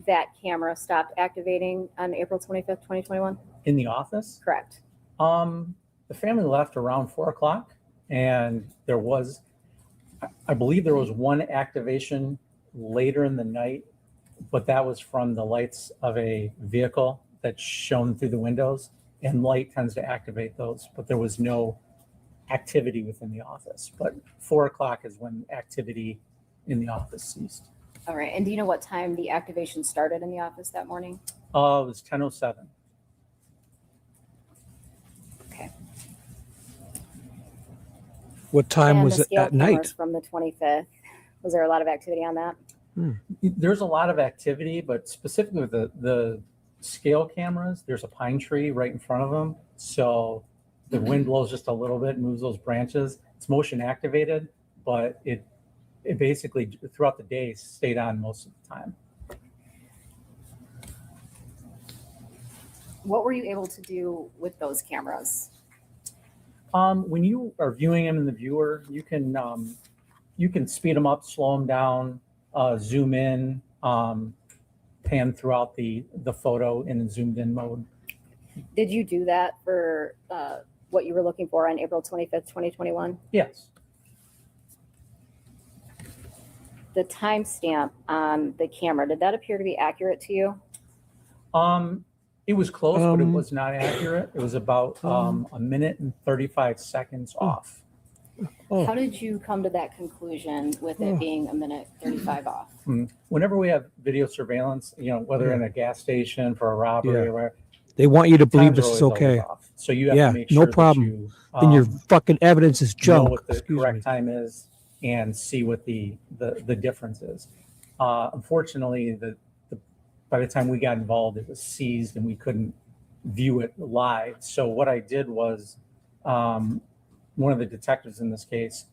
that camera stopped activating on April 25th, 2021? In the office? Correct. The family left around 4 o'clock, and there was, I believe there was one activation later in the night, but that was from the lights of a vehicle that shone through the windows, and light tends to activate those, but there was no activity within the office. But 4 o'clock is when activity in the office ceased. All right. And do you know what time the activation started in the office that morning? It was 10:07. What time And was the it scale at night? cameras from the 25th. Was there a lot of activity on that? There's a lot of activity, but specifically with the scale cameras, there's a pine tree right in front of them. So the wind blows just a little bit, moves those branches. It's motion activated, but it basically throughout the day stayed on most of the time. What were you able to do with those cameras? When you are viewing them in the viewer, you can speed them up, slow them down, zoom in, pan throughout the photo in the zoomed in mode. Did you do that for what you were looking for on April 25th, 2021? Yes. The timestamp on the camera, did that appear to be accurate to you? It was close, but it was not accurate. It was about a minute and 35 seconds off. How did you come to that conclusion with it being a minute 35 off? Whenever we have video surveillance, whether in a gas station for a robbery or whatever, They want you to believe times this are is always okay. off. So you have to make sure no that problem. you, Then your fucking evidence is know junk. what the Excuse correct me. time is and see what the difference is. Unfortunately, by the time we got involved, it was seized and we couldn't view it live. So what I did was, one of the detectives in this case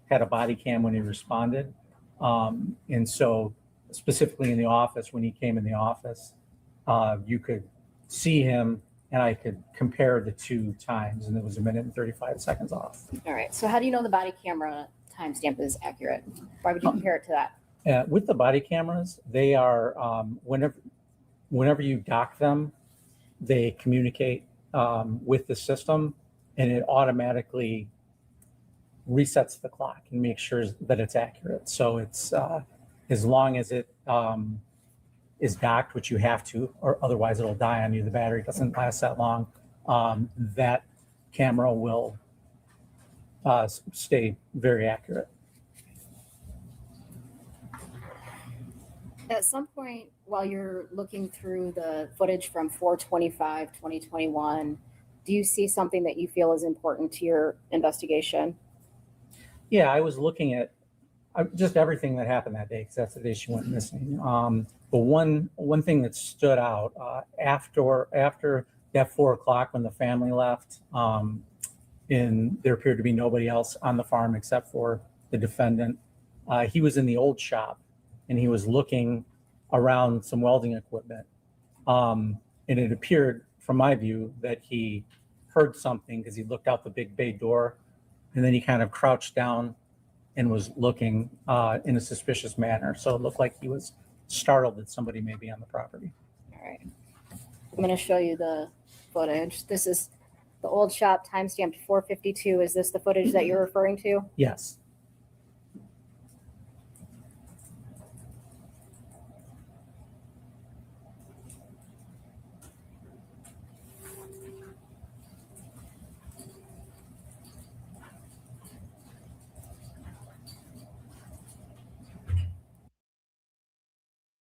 had a body cam when he responded. And so specifically in the office, when he came in the office, you could see him and I could compare the two times, and it was a minute and 35 seconds off. All right. So how do you know the body camera timestamp is accurate? Why would you compare it to that? With the body cameras, they are, whenever you dock them, they communicate with the system, and it automatically resets the clock and makes sure that it's accurate. So it's as long as it is docked, which you have to, or otherwise it'll die on you. The battery doesn't last that long. That camera will stay very accurate. At some point while you're looking through the footage from 4/25/2021, do you see something that you feel is important to your investigation? Yeah, I was looking at just everything that happened that day because that's the day she went missing. But one thing that stood out after that 4 o'clock when the family left, and there appeared to be nobody else on the farm except for the defendant. He was in the old shop and he was looking around some welding equipment. And it appeared, from my view, that he heard something because he looked out the big bay door, and then he kind of crouched down and was looking in a suspicious manner. So it looked like he was startled that somebody may be on the property. All right. I'm going to show you the footage. This is the old shop timestamped 4:52. Is this the footage that you're referring to? Yes.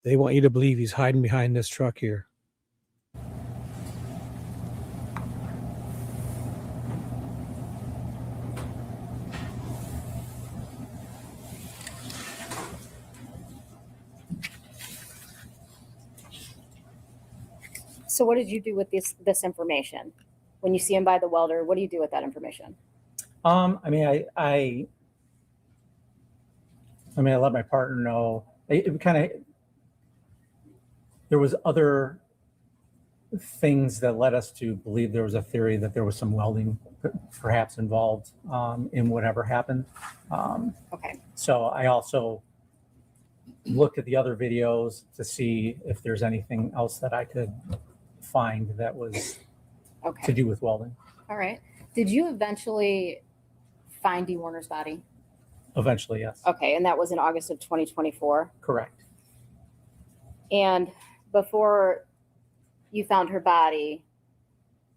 They want you to believe he's hiding behind this truck here. So what did you do with this information? When you see him by the welder, what do you do with that information? I let my partner know. There was other things that led us to believe there was a theory that there was some welding perhaps involved in whatever happened. Okay. So I also looked at the other videos to see if there's anything else that I could find that was to do with welding. All right. Did you eventually find D. Warner's body? Eventually, yes. Okay. And that was in August of 2024? Correct. And before you found her body,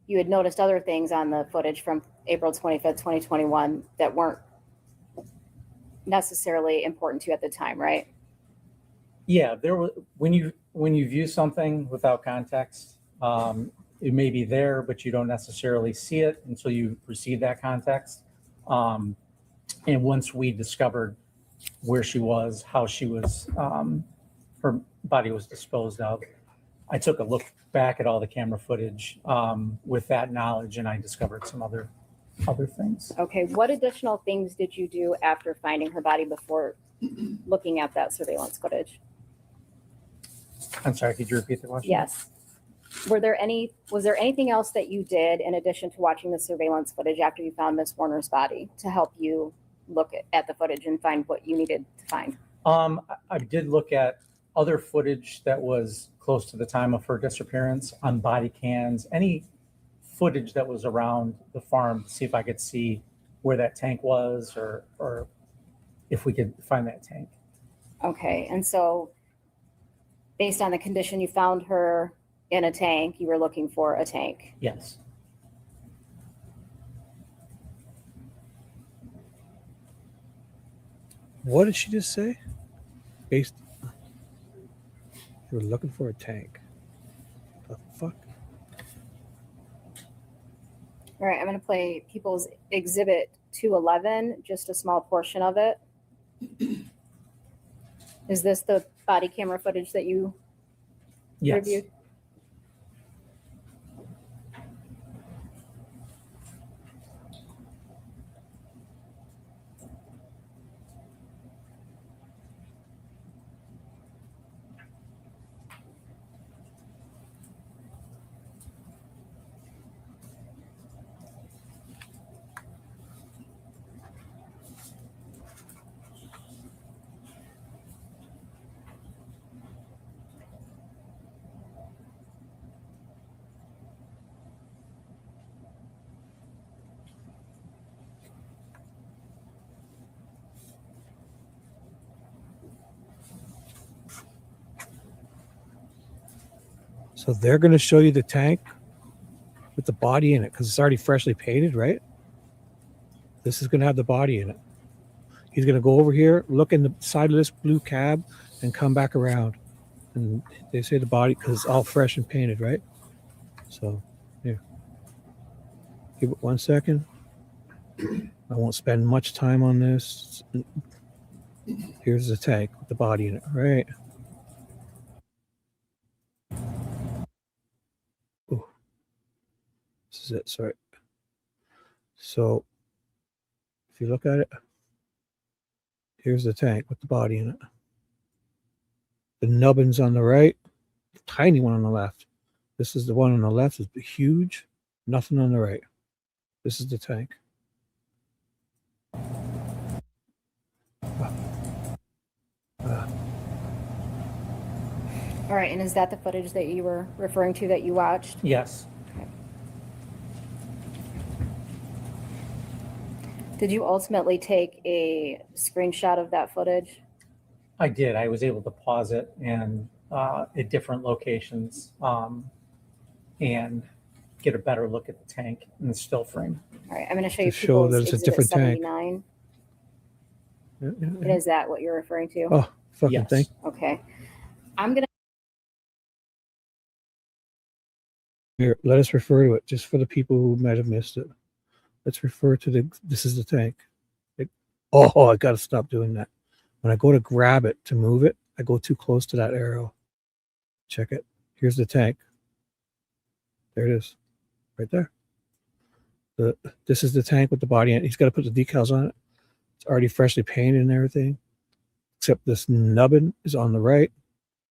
you had noticed other things on the footage from April 25th, 2021 that weren't necessarily important to you at the time, right? Yeah, there was when you view something without context, it may be there, but you don't necessarily see it until you receive that context. And once we discovered where she was, how she was, her body was disposed of, I took a look back at all the camera footage with that knowledge, and I discovered some other things. Okay, what additional things did you do after finding her body before looking at that surveillance footage? I'm sorry, could you repeat the question? Yes. Was there anything else that you did in addition to watching the surveillance footage after you found Miss Warner's body to help you look at the footage and find what you needed to find? I did look at other footage that was close to the time of her disappearance on body cams, any footage that was around the farm to see if I could see where that tank was or if we could find that tank. Okay, and so based on the condition you found her in a tank, you were looking for a tank. Yes. What did she just say? You were looking for a tank. The fuck? All right, I'm going to play People's Exhibit 211, just a small portion of it. Is this the body camera footage that you reviewed? So they're going to show you the tank with the body in it because it's already freshly painted, right? This is going to have the body in it. He's going to go over here, look in the side of this blue cab, and come back around. And they say the body because it's all fresh and painted, right? So, here. Give it 1 second. I won't spend much time on this. Here's the tank with the body in it, right? Ooh. This is it, sorry. So, if you look at it, here's the tank with the body in it. The nubbin's on the right, tiny one on the left. This is the one on the left, is huge, nothing on the right. This is the tank. All right, and is that the footage that you were referring to that you watched? Yes. Okay. Did you ultimately take a screenshot of that footage? I did. I was able to pause it and at different locations and get a better look at the tank in the still frame. All right, I'm going to show you show People's that it's a Exhibit different tank. 79. Yeah. And is that what you're referring to? Oh, fucking Yes. thing. Okay. I'm going to. Here, let us refer to it just for the people who might have missed it. Let's refer to this is the tank. I got to stop doing that. When I go to grab it to move it, I go too close to that arrow. Check it. Here's the tank. There it is. Right there. This is the tank with the body in it. He's got to put the decals on it. It's already freshly painted and everything. Except this nubbin is on the right.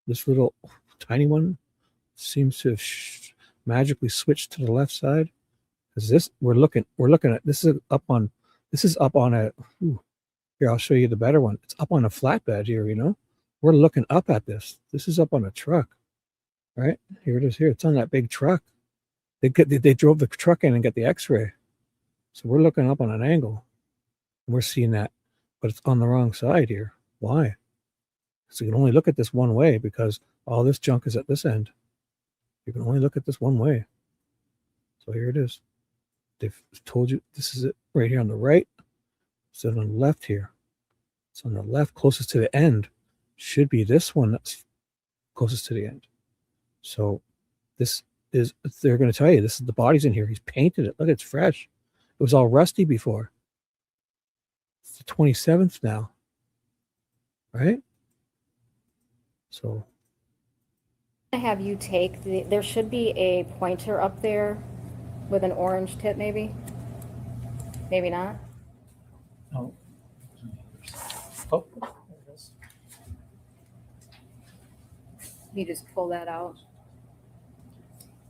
This little tiny one seems to have magically switched to the left side. Because this we're looking at this is up on a here, I'll show you the better one. It's up on a flatbed here, you know. We're looking up at this. This is up on a truck. Right? Here it is here. It's on that big truck. They drove the truck in and got the x-ray. So we're looking up on an angle. And we're seeing that, but it's on the wrong side here. Why? So you can only look at this one way because all this junk is at this end. You can only look at this one way. So here it is. They've told you this is it right here on the right. It's on the left here. It's on the left closest to the end. Should be this one that's closest to the end. So this is, they're going to tell you, this is the body's in here. He's painted it. Look, it's fresh. It was all rusty before. the 27th now, right? So I have you take there should be a pointer up there with an orange tip, maybe not. Oh. Oh, there it is. You just pull that out.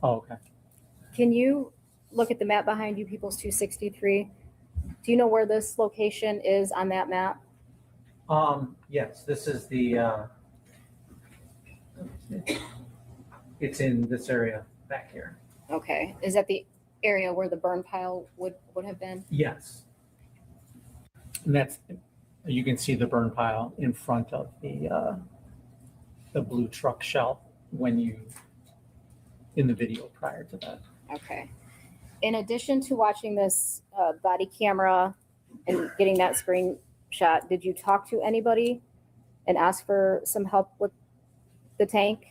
Oh, okay. Can you look at the map behind you, People's 263? Do you know where this location is on that map? Yes, this is the, it's in this area back here. Okay. Is that the area where the burn pile would have been? Yes. And that's, you can see the burn pile in front of the blue truck shell when you, in the video prior to that. Okay. In addition to watching this body camera and getting that screenshot, did you talk to anybody and ask for some help with the tank?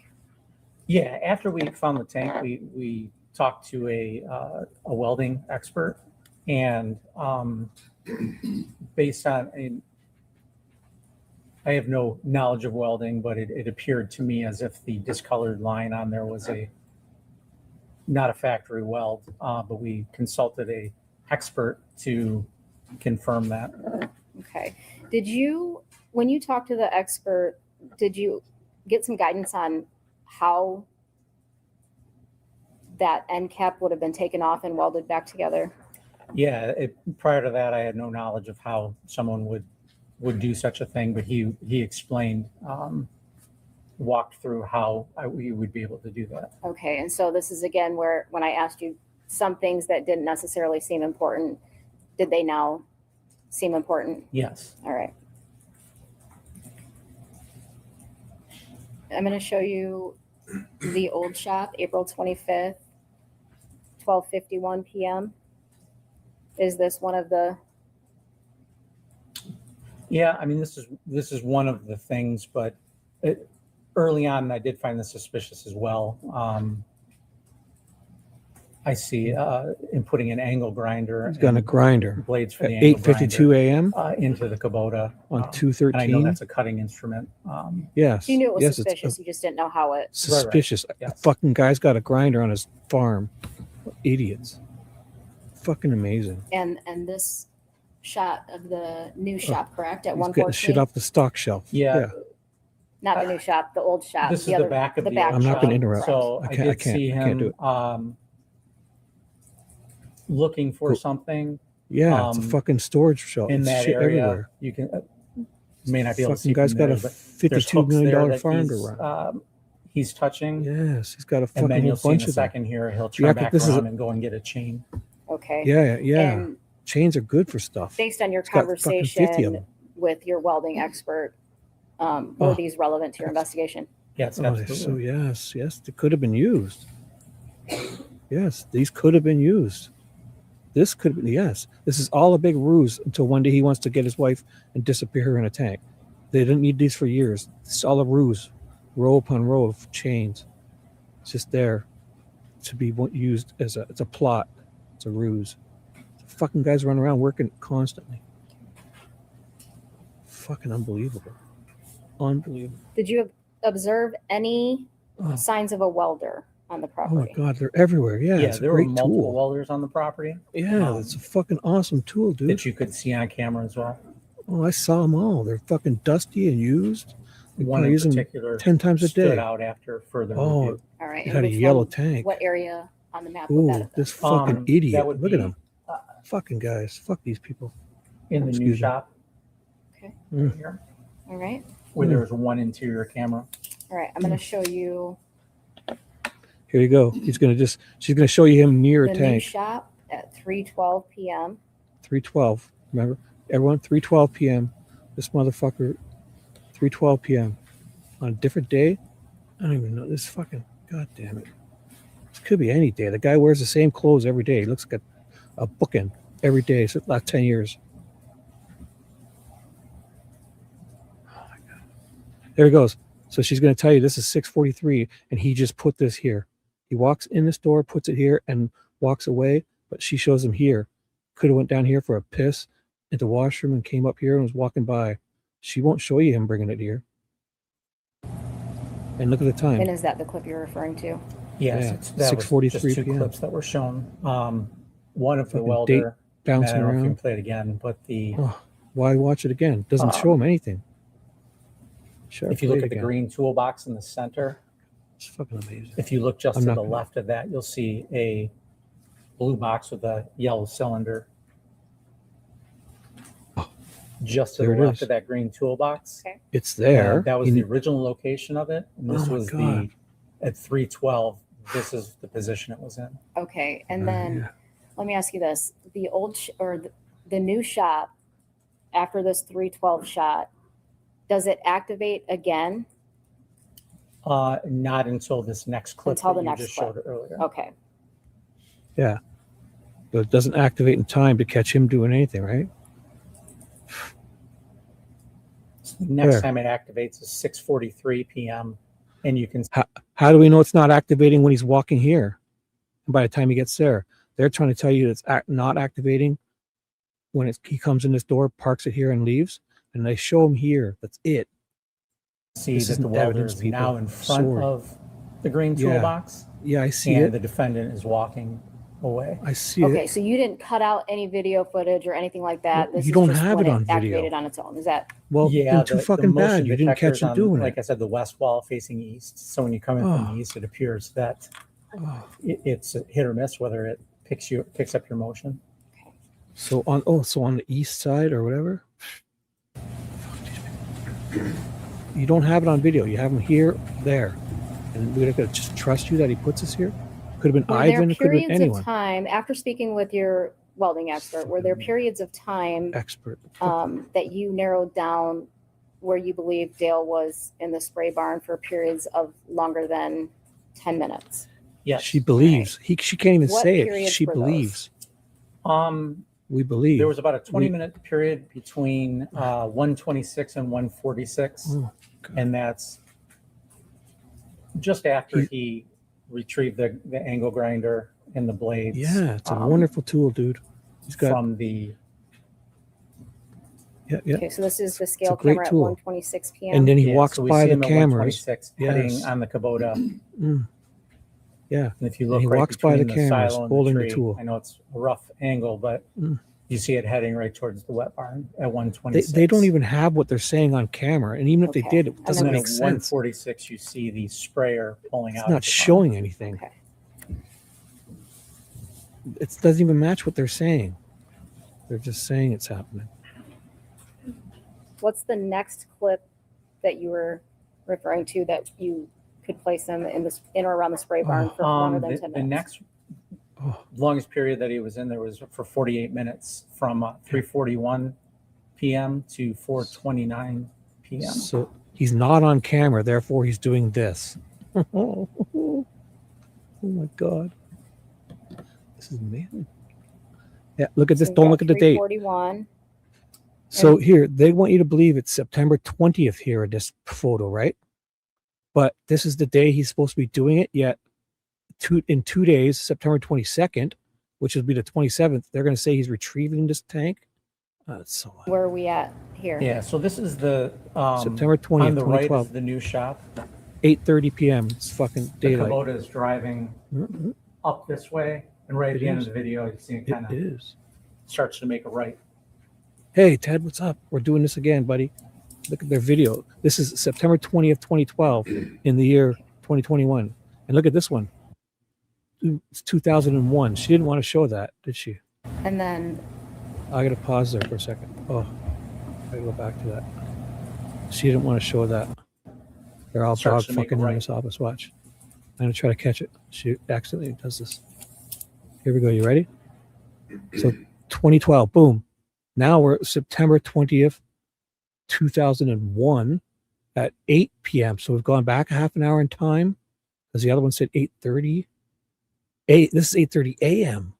Yeah, after we found the tank, we talked to a welding expert, and based on I have no knowledge of welding, but it appeared to me as if the discolored line on there was not a factory weld, but we consulted a expert to confirm that. Okay. When you talked to the expert, did you get some guidance on how that end cap would have been taken off and welded back together? Yeah, prior to that, I had no knowledge of how someone would do such a thing, but he explained, walked through how we would be able to do that. Okay. And so this is again where when I asked you some things that didn't necessarily seem important, did they now seem important? Yes. All right. I'm going to show you the old shop, April 25th, 12:51 p.m. Is this one of the? Yeah, I mean, this is one of the things, but early on, I did find this suspicious as well. I see in putting an angle grinder. He's got a grinder. Blades for the At angle 8:52 a.m. Into the Kubota on 213. I know that's a cutting instrument. Yes. You knew it was yes, suspicious. You just didn't know how it. Suspicious. Right. Yes. The fucking guy's got a grinder on his farm. Idiots. Fucking amazing. And this shot of the new shop, correct? At He's 114. getting shit off the stock shelf. Yeah. Not the new shop, the old shop. This is the back of the back old I'm not shop. going to interrupt. So I I can't. did see I can't do him it. looking for Cool. something. Yeah, it's a fucking storage shelf. In It's that shit area. everywhere. You can may not be able to see. Fucking guy's from got there, a but there's $52 hooks million there that farm to he's, run. He's touching. Yes, he's got a And fucking then you'll see in bunch a of them. second here, he'll turn Yeah, back this is around and go and get a chain. Okay. Yeah. And Chains are good for stuff. based on your It's got fucking 50 of conversation them. with your welding expert, were Oh. these relevant to your investigation? Yes, Oh, absolutely. so yes, they could have been used. Yes, these could have been used. This could be, yes. This is all a big ruse until one day he wants to get his wife and disappear her in a tank. They didn't need these for years. It's all a ruse, row upon row of chains. It's just there to be used as it's a plot. It's a ruse. The fucking guys run around working constantly. Fucking unbelievable. Unbelievable. Did you observe any Oh. signs of a welder on the Oh property? my God, they're everywhere. Yeah, Yeah, it's a there were great multiple tool. welders on the property. Yeah, it's a fucking awesome tool, dude. That you could see on camera as well. Oh, I saw them all. They're fucking dusty and used. They One probably in use them particular 10 times a stood day. out after further Oh, review. All right. it and had a which yellow one- tank. What area on the map would that Ooh, have this fucking that idiot. would Look at be, him. Fucking guys. Fuck these people. in the new Excuse me. shop. Okay. Mm. Here, been? All right. where there was one interior camera. All right. I'm going to show you Here you go. She's gonna show you him near the a new tank. shop at 3:12 p.m. 3:12. Remember? Everyone, 3:12 p.m. This motherfucker, 3:12 p.m. on a different day. I don't even know. This fucking, god damn it. This could be any day. The guy wears the same clothes every day. He looks like a bookend every day. So last 10 years. Oh my God. There he goes. So she's going to tell you this is 6:43, and he just put this here. He walks in this door, puts it here, and walks away. But she shows him here. Could have went down here for a piss. at the washroom and came up here and was walking by. She won't show you him bringing it here. And look at the time. And is that the clip you're referring to? Yes, Yeah, that was 6:43 just two p.m. clips that were shown. One of the Fucking welder, date and I bouncing don't know if you around. can play it again, but the Oh, why watch it again? Doesn't show him anything. Sure, if you play look it at the again. green toolbox in the center, It's fucking amazing. if you look just I'm to not the gonna- left of that, you'll see a blue box with a yellow cylinder. Just to there the it left is. of that green toolbox. Okay. It's there. And that was You- the original location of it. And this Oh my was God. at 312. This is the position it was in. Okay, and then yeah. let me ask you this: the old the new shot after this 312 shot, does it activate again? Not until this next clip Until that the you next just clip. showed earlier. Okay. Yeah. But it doesn't activate in time to catch him doing anything, right? The next There. time it activates is 6:43 p.m. And you can How do we know it's not activating when he's walking here? And by the time he gets there, they're trying to tell you it's not activating when he comes in this door, parks it here, and leaves. And they show him here. That's it. see This that isn't the welder evidence, is people. now in front Sorry. of the green Yeah. toolbox. Yeah, I see and it. the defendant is walking away. I see Okay, it. so you didn't cut out any video footage or anything like that. No, This you is don't just have when it on video. activated on its own. Is that Well, Yeah, then too the fucking motion bad. You didn't catch detectors him on, doing like it. I said, the west wall facing east. So when you come in from Oh. the east, it appears that Oh. it's a hit or miss whether it picks up your motion. So on the east side or whatever. You don't have it on video. You have him here, there, and we're gonna just trust you that he puts us here. Could have been were Ivan. there Could have been periods anyone. of time after speaking with your welding expert? Were there periods of time Expert. that you narrowed down where you believe Dale was in the spray barn for periods of longer than 10 minutes? Yes. She believes. She can't even What say it. periods She were those? believes. Um, We believe. there was about a 20 We- minute period between 126 and 146. Oh, and that's just after he retrieved the angle grinder and the blades. Yeah, it's a wonderful tool, dude. He's got from the yeah. Okay, so this is the scale great camera tool. at 126 p.m. And then he Yeah, walks so we by see the him at cameras. 126 heading Yes. on the Kubota. Yeah. And if you And look he right walks by the between cameras, silo and holding the tree, tool. I know it's a rough angle, but Mm. you see it heading right towards the wet barn at 126. They don't even have what they're saying on camera, and even if they Okay. did, it And doesn't And then make at sense. 146, you see the sprayer pulling It's out. not of the barn. showing anything. Okay. It doesn't even match what they're saying. They're just saying it's happening. What's the next clip that you were referring to that you could place them in or around the spray barn for longer than 10 The minutes? next Oh. longest period that he was in there was for 48 minutes from 3:41 p.m. to 4:29 p.m. So he's not on camera, therefore he's doing this. Oh my God. This is amazing. Yeah, look at this. So Don't we've look got at the date. 341. So And- here, they want you to believe it's September 20th here in this photo, right? But this is the day he's supposed to be doing it, yet in 2 days, September 22nd, which would be the 27th, they're going to say he's retrieving this tank. It's so Where are we at here? Yeah, so this is the September 20th, on the right 2012. is the new shop. 8:30 p.m. It's fucking The daylight. Kubota is driving Mhm. up this way, and right at It the end is. of the video, you see it It kind of is. starts to make a right. Hey, Ted, what's up? We're doing this again, buddy. Look at their video. This is September 20th, 2012 in the year 2021. And look at this one. It's 2001. She didn't want to show that, did she? And then I got to pause there for a second. Oh, I got to go back to that. She didn't want to show that. They're all dog Starts to make fucking a in right. this office. Watch. I'm going to try to catch it. She accidentally does this. Here we go. You ready? So 2012, boom. Now we're at September 20th, 2001 at 8 p.m. So we've gone back a half an hour in time because the other one said 8:30. This is 8:30 a.m.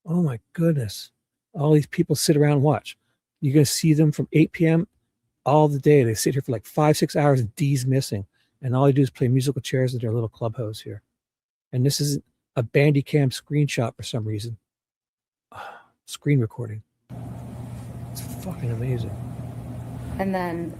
Oh my goodness. All these people sit around and watch. You're going to see them from 8 p.m. all the day. They sit here for like 5-6 hours and D's missing. And all they do is play musical chairs in their little clubhouse here. And this is a Bandicam screenshot for some reason. Screen recording. Fucking amazing. And then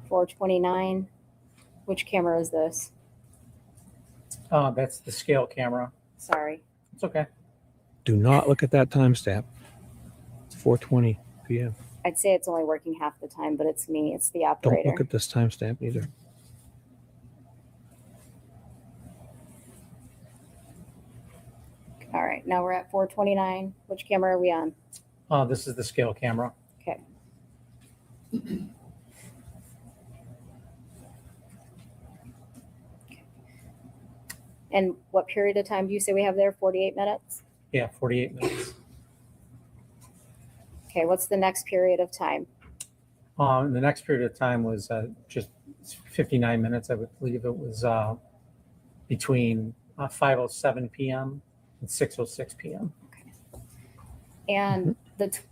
$429. Which camera is this? That's the scale camera. Sorry. It's okay. Do not look at that timestamp. It's 4:20 p.m. I'd say it's only working half the time, but it's me. It's the Don't operator. look at this timestamp either. All right, now we're at 429. Which camera are we on? This is the scale camera. Okay. And what period of time do you say we have there? 48 minutes? Yeah, 48 minutes. Okay, what's the next period of time? The next period of time was just 59 minutes. I would believe it was between 5:07 p.m. and 6:06 p.m. And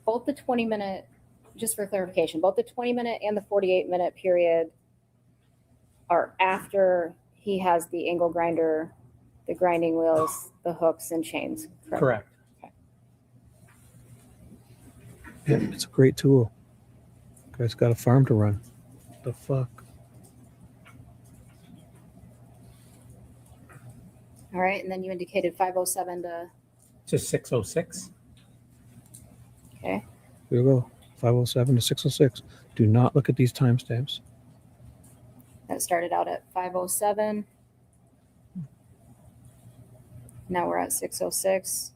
both the 20-minute, just for clarification, both the 20-minute and the 48-minute period are after he has the angle grinder, the grinding wheels, the hooks and chains. Correct. Yeah, it's a great tool. Guy's got a farm to run. The fuck? All right, and then you indicated 5:07 to 6:06. Okay. Here we go. 5:07 to 6:06. Do not look at these timestamps. That started out at 5:07. Now we're at 6:06.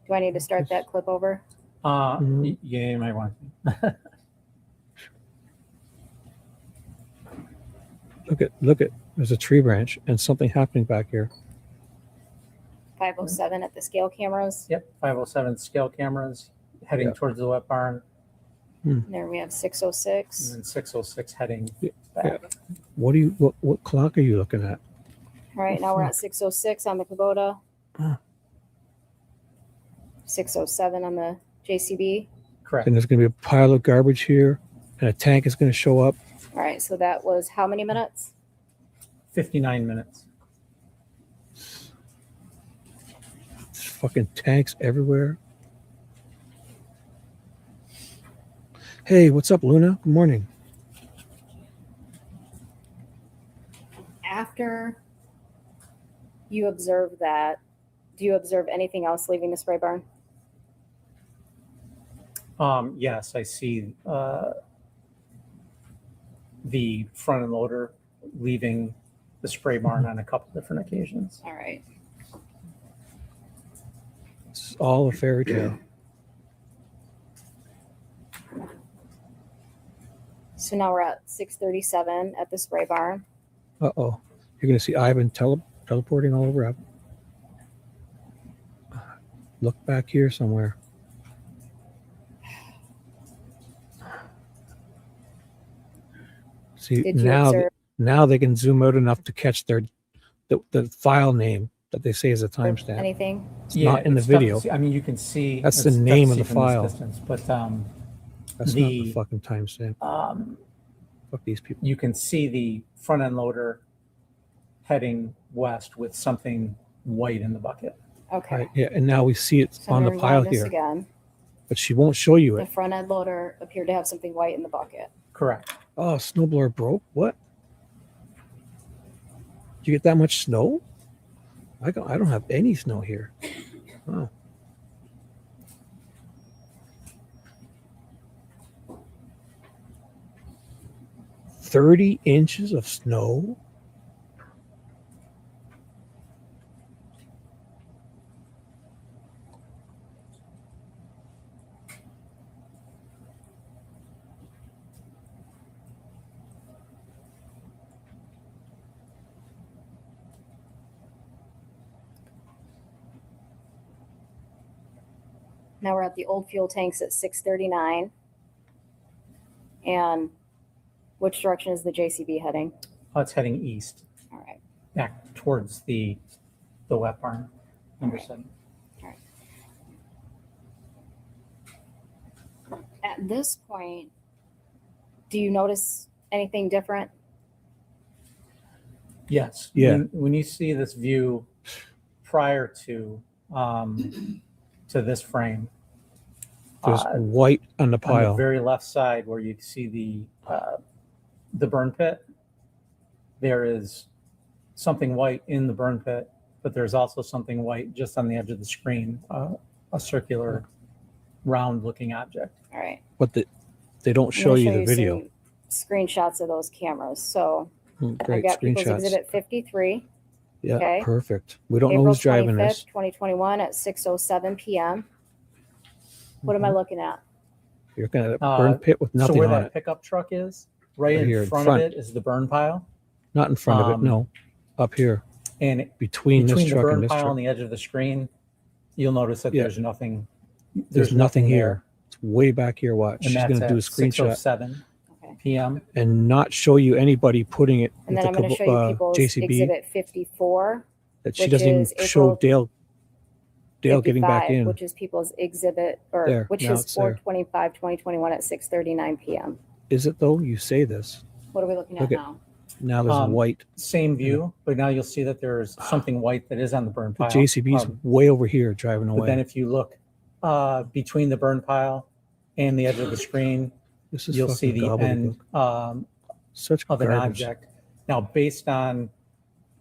Do I need to start that clip over? Yeah, you might want to. Look at. There's a tree branch and something happening back here. 5:07 at the scale cameras. Yep, 5:07 scale cameras heading towards the wet barn. There we have 6:06. And then 6:06 heading back. Yeah. What clock are you looking at? All right, now we're at 6:06 on the Kubota. 6:07 on the JCB. Correct. And there's going to be a pile of garbage here, and a tank is going to show up. All right, so that was how many minutes? 59 minutes. There's fucking tanks everywhere. Hey, what's up, Luna? Good morning. After you observe that, do you observe anything else leaving the spray barn? Yes, I see the front end loader leaving the spray barn on a couple different occasions. All right. It's all a fairy tale. So now we're at 6:37 at the spray barn. Uh-oh. You're going to see Ivan teleporting all over. Look back here somewhere. See, Did you now, observe- now they can zoom out enough to catch the file name that they say is a timestamp. Anything? It's not in the it's tough to video. see. I mean, you can see. That's the it's tough to name of see the from this file. distance, but That's not the fucking timestamp. Fuck these people. You can see the front end loader heading west with something white in the bucket. Okay. Right, yeah, and now we see it So on the I'm gonna pile rewind this here, again. but she won't show you The it. front end loader appeared to have something white in the bucket. Correct. Oh, snowblower broke? What? Did you get that much snow? I don't have any snow here. Oh. $30 inches of snow? Now we're at the old fuel tanks at 6:39. And which direction is the JCB heading? Oh, it's heading east. All right. Back towards the the wet barn, number 7. At this point, do you notice anything different? Yes. Yeah. When you see this view prior to this frame, There's white on the on the pile. very left side where you see the burn pit, there is something white in the burn pit, but there's also something white just on the edge of the screen, a circular round looking object. All right. But they don't I'm show gonna you the video. some screenshots of those cameras. So I've Great got People's screenshots. Exhibit 53. Yeah, Okay. perfect. We don't know April who's driving 25th, this. 2021 at 6:07 p.m. What am I looking at? You're looking at a burn pit with nothing so where on that it. pickup truck is, right Right in here in front front. of it is the burn pile. Not in front of it, Um, no. Up here. And Between this the truck burn and this pile truck. and the edge of the screen, you'll notice that Yeah. there's nothing. There's nothing there. here. It's way back here. Watch. And She's that's going to do a at screenshot 6:07 p.m. and not show you anybody putting it And with then I'm the going to show you People's JCB. Exhibit 54. That she which doesn't even is show April Dale getting back 55, in. which is People's Exhibit, or There, which now is it's there. 4/25/2021 at 6:39 p.m. Is it though? You say this. What are we looking at Look at now? now. There's white. Same view, but now you'll see that there's something white that is on the burn The pile. JCB's way over here driving But then away. if you look between the burn pile and the edge of the screen, This is you'll see the fucking end Such of an garbage. object. Now, based on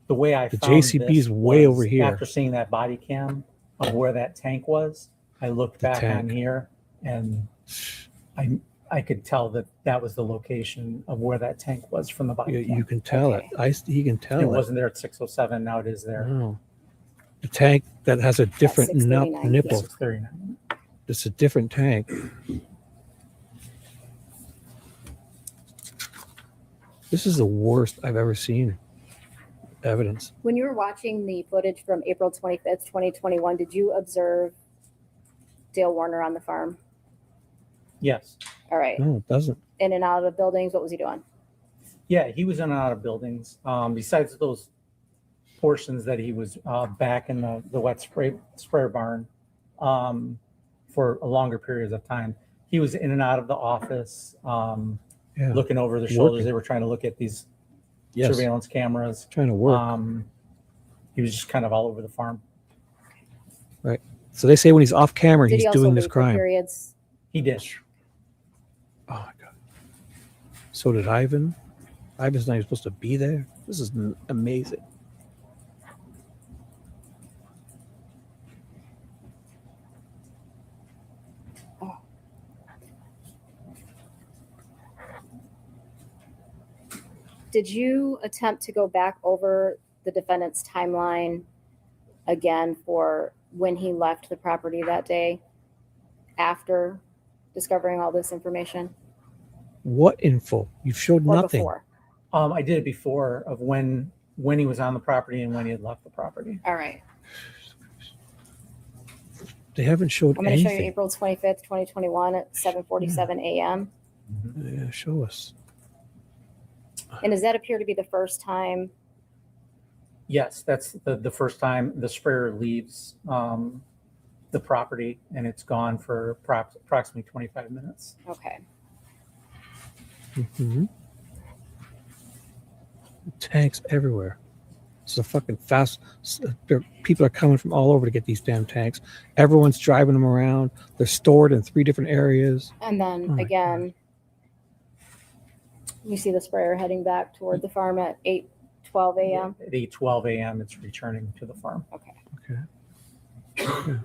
the way I The found JCB's this way was over here. After seeing that body cam of where that tank was, I looked back on tank. here and I could tell that that was the location of where that tank was from the body cam. You can tell it. He can tell It it. wasn't there at 6:07. Now it is there. No. The tank that has a different 6:39 nipple. 6:39. It's a different tank. This is the worst I've ever seen evidence. When you were watching the footage from April 25th, 2021, did you observe Dale Warner on the farm? Yes. All right. No, it doesn't. In and out of the buildings, what was he doing? Yeah, he was in and out of buildings. Besides those portions that he was back in the wet sprayer barn for a longer periods of time, he was in and out of the office, Yeah. looking over their shoulders. Working. They were trying to look at these Yes. surveillance cameras. Trying to work. He was just kind of all over the farm. Right. So they say when he's off camera, Did he's he also doing this leave for crime. periods? He did. Oh my God. So did Ivan. Ivan's not even supposed to be there. This is amazing. Did you attempt to go back over the defendant's timeline again for when he left the property that day after discovering all this information? What info? You've showed Or nothing. before? I did it before of when he was on the property and when he had left the property. All right. They haven't showed I'm going to show you anything. April 25th, 2021 at 7:47 a.m. Yeah, show us. And does that appear to be the first time? Yes, that's the first time the sprayer leaves the property, and it's gone for approximately 25 minutes. Okay. Mm-hmm. Tanks everywhere. It's a fucking fast. People are coming from all over to get these damn tanks. Everyone's driving them around. They're stored in 3 different areas. And then Oh my again, you see the sprayer heading back toward the farm at 8:12 a.m. At 8:12 a.m., it's returning to the farm. Okay. Okay.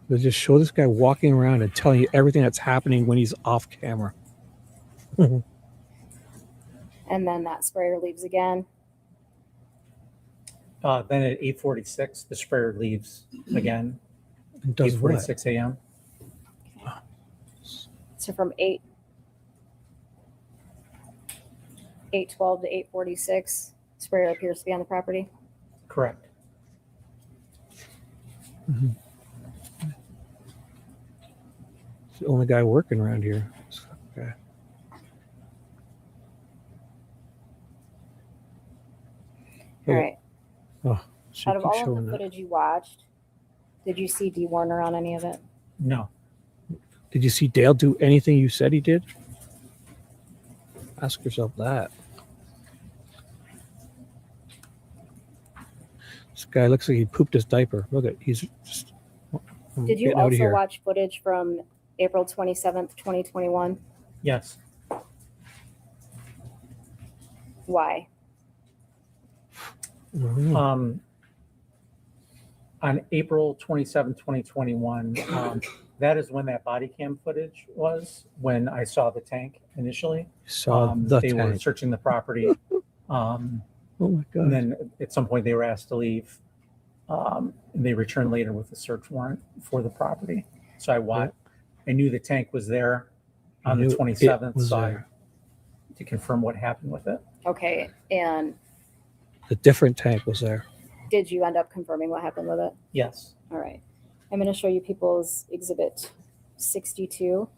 They just show this guy walking around and telling you everything that's happening when he's off camera. And then that sprayer leaves again. Then at 8:46, the sprayer leaves again. And does what? 8:46 a.m. So from 8:12 to 8:46, sprayer appears to be on the property. Correct. Mm-hmm. It's the only guy working around here. Okay. All right. Oh, she Out of keeps all of showing the that. footage you watched, did you see D. Warner on any of it? No. Did you see Dale do anything you said he did? Ask yourself that. This guy looks like he pooped his diaper. Look at he's just. I'm Did you getting out of also here. watch footage from April 27th, 2021? Yes. Why? On April 27, 2021, that is when that body cam footage was, when I saw the tank initially. Saw the they were tank. searching the property. Oh my God. And then at some point they were asked to leave. And they returned later with a search warrant for the property. So I knew the tank was there on the knew it 27th, was so there. to confirm what happened with it. Okay. And The different tank was there. did you end up confirming what happened with it? Yes. All right. I'm going to show you People's Exhibit 62.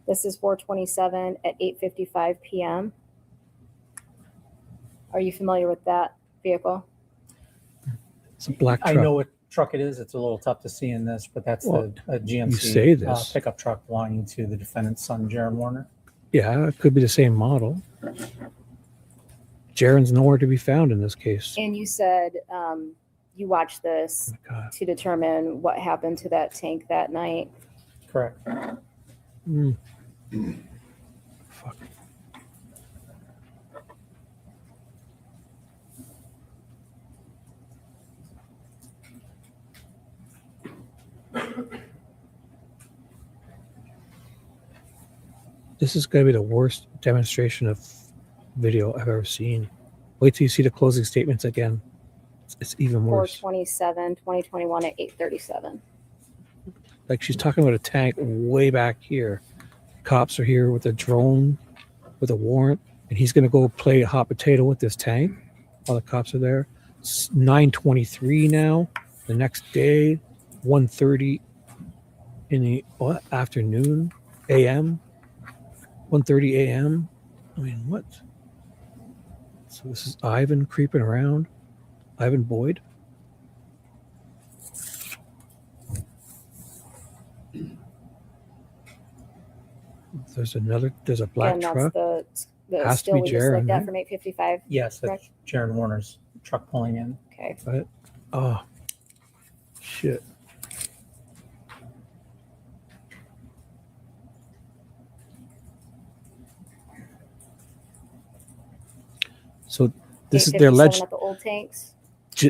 This is 427 at 8:55 p.m. Are you familiar with that vehicle? It's a black I truck. know what truck it is. It's a little tough to see in this, but that's Well, a GMC you say this. pickup truck belonging to the defendant's son, Jaron Warner. Yeah, it could be the same model. Jaron's nowhere to be found in this case. And you said you watched this to determine what happened to that tank that night. Correct. Mm. This is going to be the worst demonstration of video I've ever seen. Wait till you see the closing statements again. It's even worse. 427, 2021 at 8:37. Like she's talking about a tank way back here. Cops are here with a drone, with a warrant, and he's going to go play hot potato with this tank while the cops are there. It's 9:23 now. The next day, 1:30 in the afternoon, a.m. 1:30 a.m. I mean, what? So this is Ivan creeping around. Ivan Boyd. There's a black Again, truck. that's the Has to still be we just looked Jaron, at right? from 8:55. Yes, correct? that's Jaron Warner's truck pulling in. Okay. Right? Oh, shit. So this is their 8:57 alleged. at the old tanks.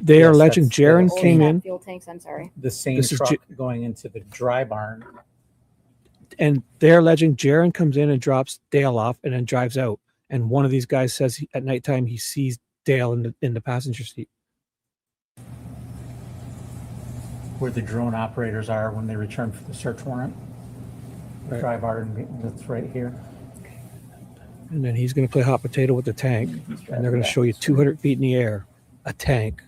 They are Yes, alleging that's Jaron the came Not in, fuel tanks. I'm sorry. The same This is truck going into the dry barn. and they're alleging Jaron comes in and drops Dale off and then drives out. And one of these guys says at nighttime he sees Dale in the passenger seat. Where the drone operators are when they return for the search warrant. Right. Dry barn, that's right here. And then he's going to play hot potato with the tank. And they're going to show you 200 feet in the air, a tank.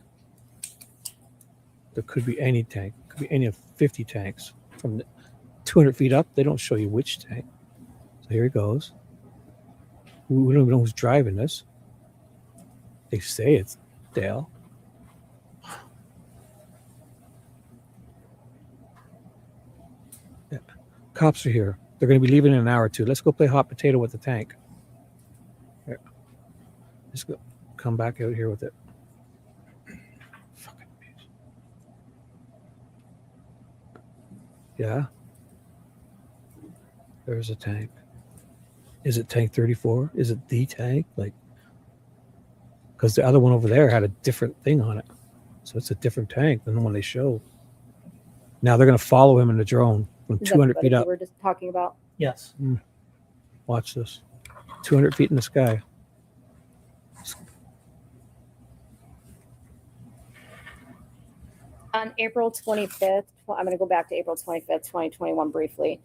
There could be any tank. Could be any of 50 tanks. From the 200 feet up, they don't show you which tank. So here he goes. We don't even know who's driving this. They say it's Dale. Yeah. Cops are here. They're going to be leaving in an hour or two. Let's go play hot potato with the tank. Here. Let's go. Come back out here with it. Fucking bitch. Yeah. There's a tank. Is it tank 34? Is it the tank? Like, because the other one over there had a different thing on it. So it's a different tank than the one they show. Now they're going to follow him in the drone from Is that 200 what feet you up. were just talking about? Yes. Watch this. 200 feet in the sky. On April 25th, I'm going to go back to April 25th, 2021 briefly.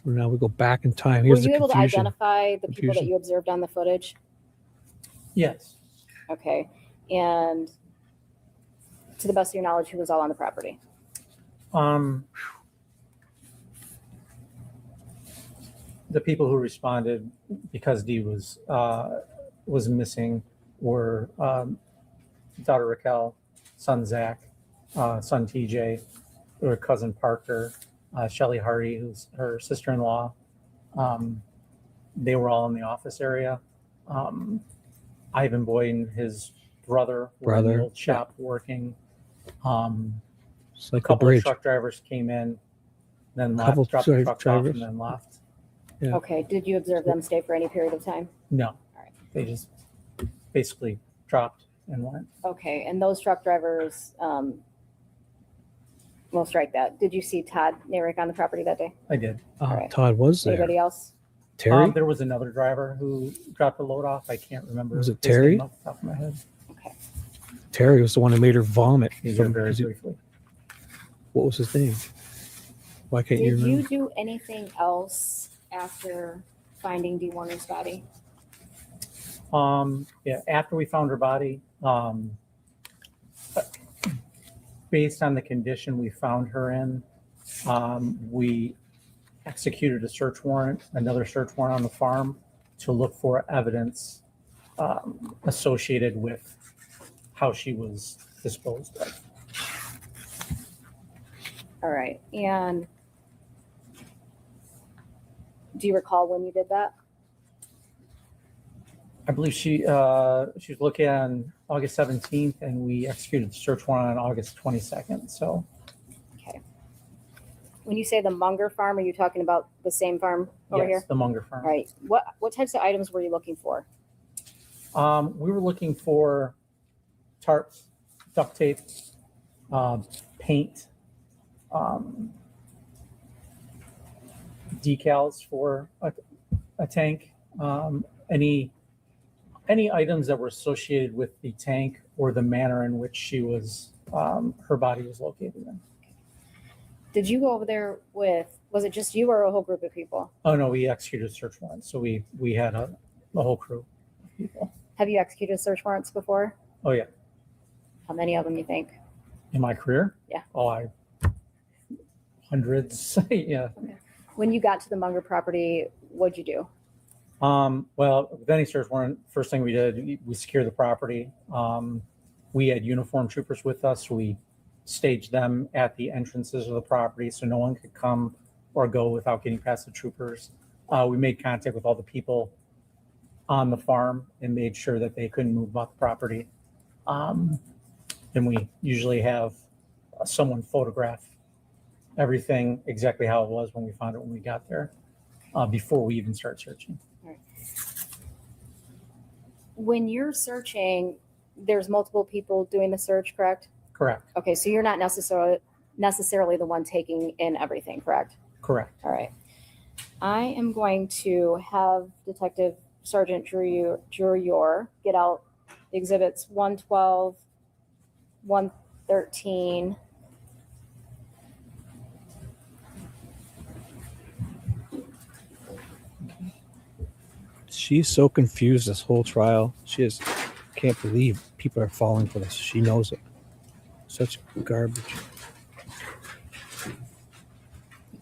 So now we go back in time. Were Here's you the able to confusion. identify the people that Confusion. you observed on the footage? Yes. Okay. And to the best of your knowledge, who was all on the property? The people who responded because Dee was missing were daughter Raquel, son Zach, son TJ, her cousin Parker, Shelly Hardy, who's her sister-in-law. They were all in the office area. Ivan Boyd and his brother were in the old shop working. It's like a couple a of bridge. truck drivers came in, then Couple left, dropped the truck trucks off, drivers. and then left. Yeah. Okay, did you observe them stay for any period of time? No, they just basically dropped and went. Okay, and those truck drivers, we'll strike that. Did you see Todd Narick on the property that day? I did. Alright. Todd was there. Anybody else? Terry? There was another driver who dropped a load off. I can't remember. Was it his Terry? name off the top of my head. Terry was the one who made her vomit. He's there very briefly. What was his name? Why can't you Did remember? you do anything else after finding Dee Warner's body? Yeah, after we found her body, based on the condition we found her in, we executed a search warrant, another search warrant on the farm to look for evidence associated with how she was disposed of. All right, and do you recall when you did that? I believe she was looking on August 17th, and we executed the search warrant on August 22nd. So, okay. When you say the Munger farm, are you talking about the same farm over yes, here? the Munger farm. All right. What types of items were you looking for? We were looking for tarps, duct tape, paint, decals for a tank, any items that were associated with the tank or the manner in which she was her body was located in. Did you go over there was it just you or a whole group of people? Oh no, we executed a search warrant, so we had a whole crew of people. Have you executed search warrants before? Oh yeah. How many of them you think? In my career? Yeah. Oh, hundreds. Yeah. When you got to the Munger property, what'd you do? Well, with any search warrant, first thing we did, we secured the property. We had uniformed troopers with us, so we staged them at the entrances of the property so no one could come or go without getting past the troopers. We made contact with all the people on the farm and made sure that they couldn't move about the property. And we usually have someone photograph everything exactly how it was when we found it when we got there, before we even start searching. When you're searching, there's multiple people doing the search, correct? Correct. Okay, so you're not necessarily the one taking in everything, correct? Correct. All right. I am going to have Detective Sergeant Drew get out exhibits 112, 113. She's so confused this whole trial. She just can't believe people are falling for this. She knows it. Such garbage.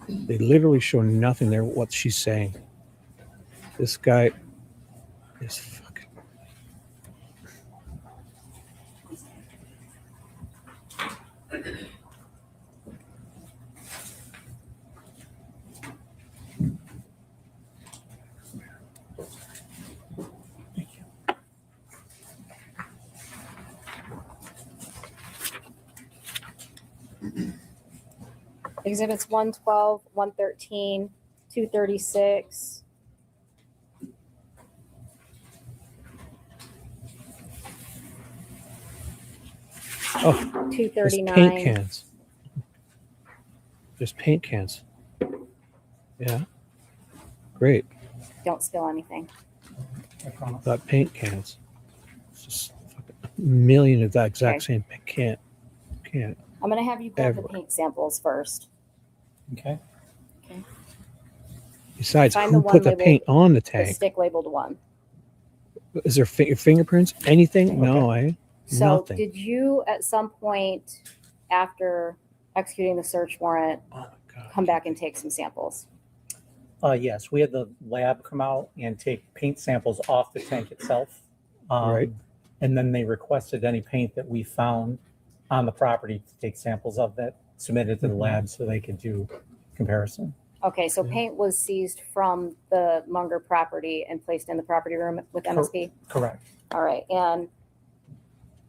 They literally show nothing there what she's saying. This guy is fucking. Exhibits 112, 113, 236. Oh, just 239. paint cans. Just paint cans. Yeah. Great. Don't spill anything. Got paint cans. It's just fucking a million of that exact same can. Can't. I'm going to have you pull Ever. the paint samples first. Okay. Besides, Find who the one put the labeled- paint on the The tank? stick labeled 1. Is there fingerprints? Anything? No, So nothing. did you at some point after executing the search warrant come back and take some samples? Yes, we had the lab come out and take paint samples off the tank itself. Right. And then they requested any paint that we found on the property to take samples of that, submitted to the lab so they could do comparison. Okay, so paint was seized from the Munger property and placed in the property room with MSP? Correct. All right, and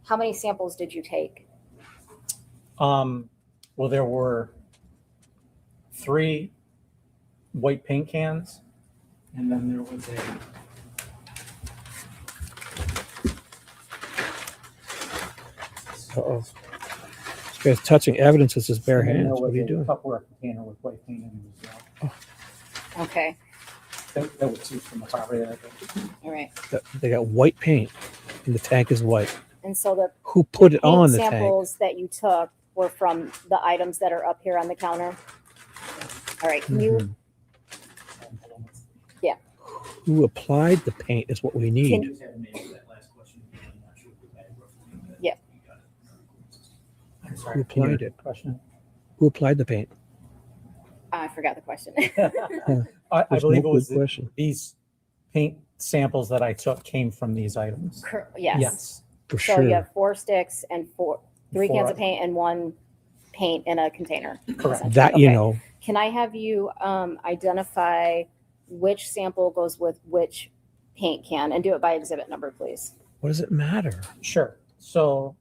how many samples did you take? Well, there were 3 white paint cans, and then there was a Uh-oh. This guy's touching evidence with his bare and then hands. there What was are you a doing? Tupperware container with white paint in it as well. Okay, That was 2 from the property. I think. all right. They got white paint, and the tank is white. And so the Who put it paint on the tank? samples that you took were from the items that are up here on the counter? All right, can you, Mhm. yeah, Who applied the paint is what we need. Can- Just haven't answered that last question. I'm not sure if we had roughly, but Yeah. you got it. I'm Who sorry. can you applied repeat it? the question? Who applied the paint? I forgot the question. I There's believe no it was good question. these paint samples that I took came from these items. Yes. Yes. For So sure. you have 4 sticks and 3 cans Four. of paint and 1 paint in a container. Correct. essentially. That you Okay. know. Can I have you identify which sample goes with which paint can and do it by exhibit number, please? What does it matter? Sure. So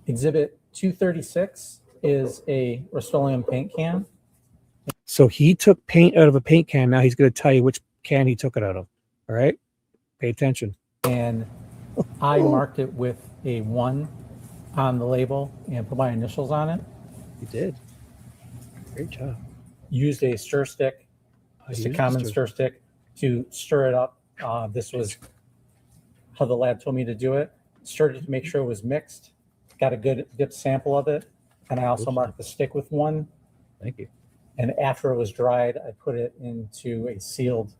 exhibit 236 is a Rust-Oleum paint can. So he took paint out of a paint can. Now he's going to tell you which can he took it out of. All right? Pay attention. And I marked it with a 1 on the label and put my initials on it. You did. Great job. Used a stir stick, just a common stir stick, to stir it up. This was how the lab told me to do it. Stirred it to make sure it was mixed. Got a good dip sample of it. And I also marked the stick with 1. Thank you. And after it was dried, I put it into a sealed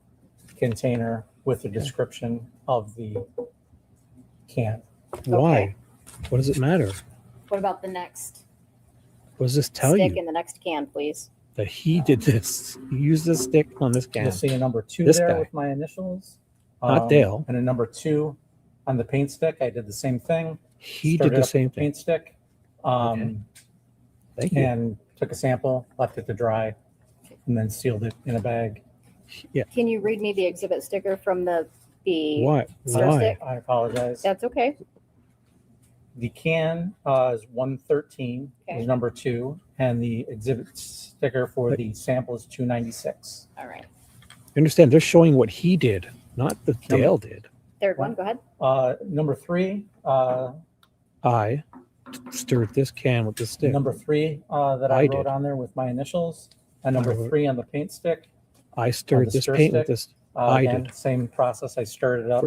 container with a description of the can. Why? Okay. What does it matter? What about the next What does this tell stick you? in the next can, please? That he did this. He used this stick on this can. You'll see a number 2 This there guy. with my initials. Not Dale. And a number 2 on the paint stick. I did the same thing. He Stirred did it the up same with the thing. paint stick. Thank you. And took a sample, left it to dry, and then sealed it in a bag. Yeah. Can you read me the exhibit sticker from the Why? stir Why? stick? I apologize. That's okay. The can is 113, Okay. is number 2, and the exhibit sticker for the sample is 296. All right. You understand? They're showing what he did, not what Dale did. Third one, go ahead. Number 3, I stirred this can with the stick. number 3 that I I wrote did. on there with my initials, and number I wrote- 3 on the paint stick. I stirred the this stir paint with stick. this. I Again, did. Same process. I stirred it up,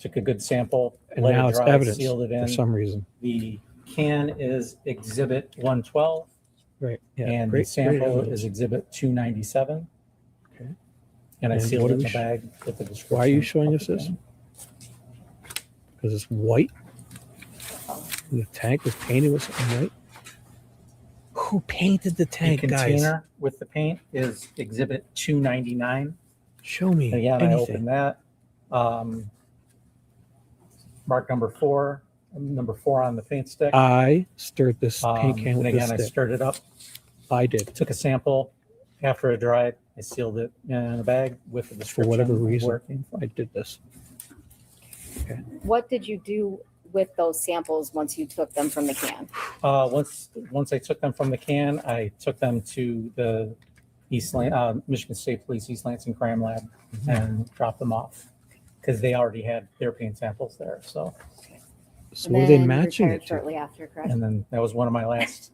took a good sample, And let now it it's dry, evidence sealed it in. for some reason. The can is exhibit 112, Right. Yeah. and great, the sample great evidence. is exhibit 297. Okay. And I And sealed what it are in we the bag with the description. Why are you showing of us the this? can. Because it's white. And the tank was painted with something white. Who painted the The tank, guys? container with the paint is exhibit 299. Show me Again, I anything. opened that. Mark number 4 on the paint stick. I stirred this paint can And with again, this I stick. stirred it up, I did. took a sample. After it dried, I sealed it in a bag with the For description whatever of reason, where it came from. I did this. What did you do with those samples once you took them from the can? Once I took them from the can, I took them to the Michigan State Police East Lansing Crime Lab and dropped them off because they already had their paint samples there. So, And what are they then you matching retired it to? shortly after, correct? and then that was one of my last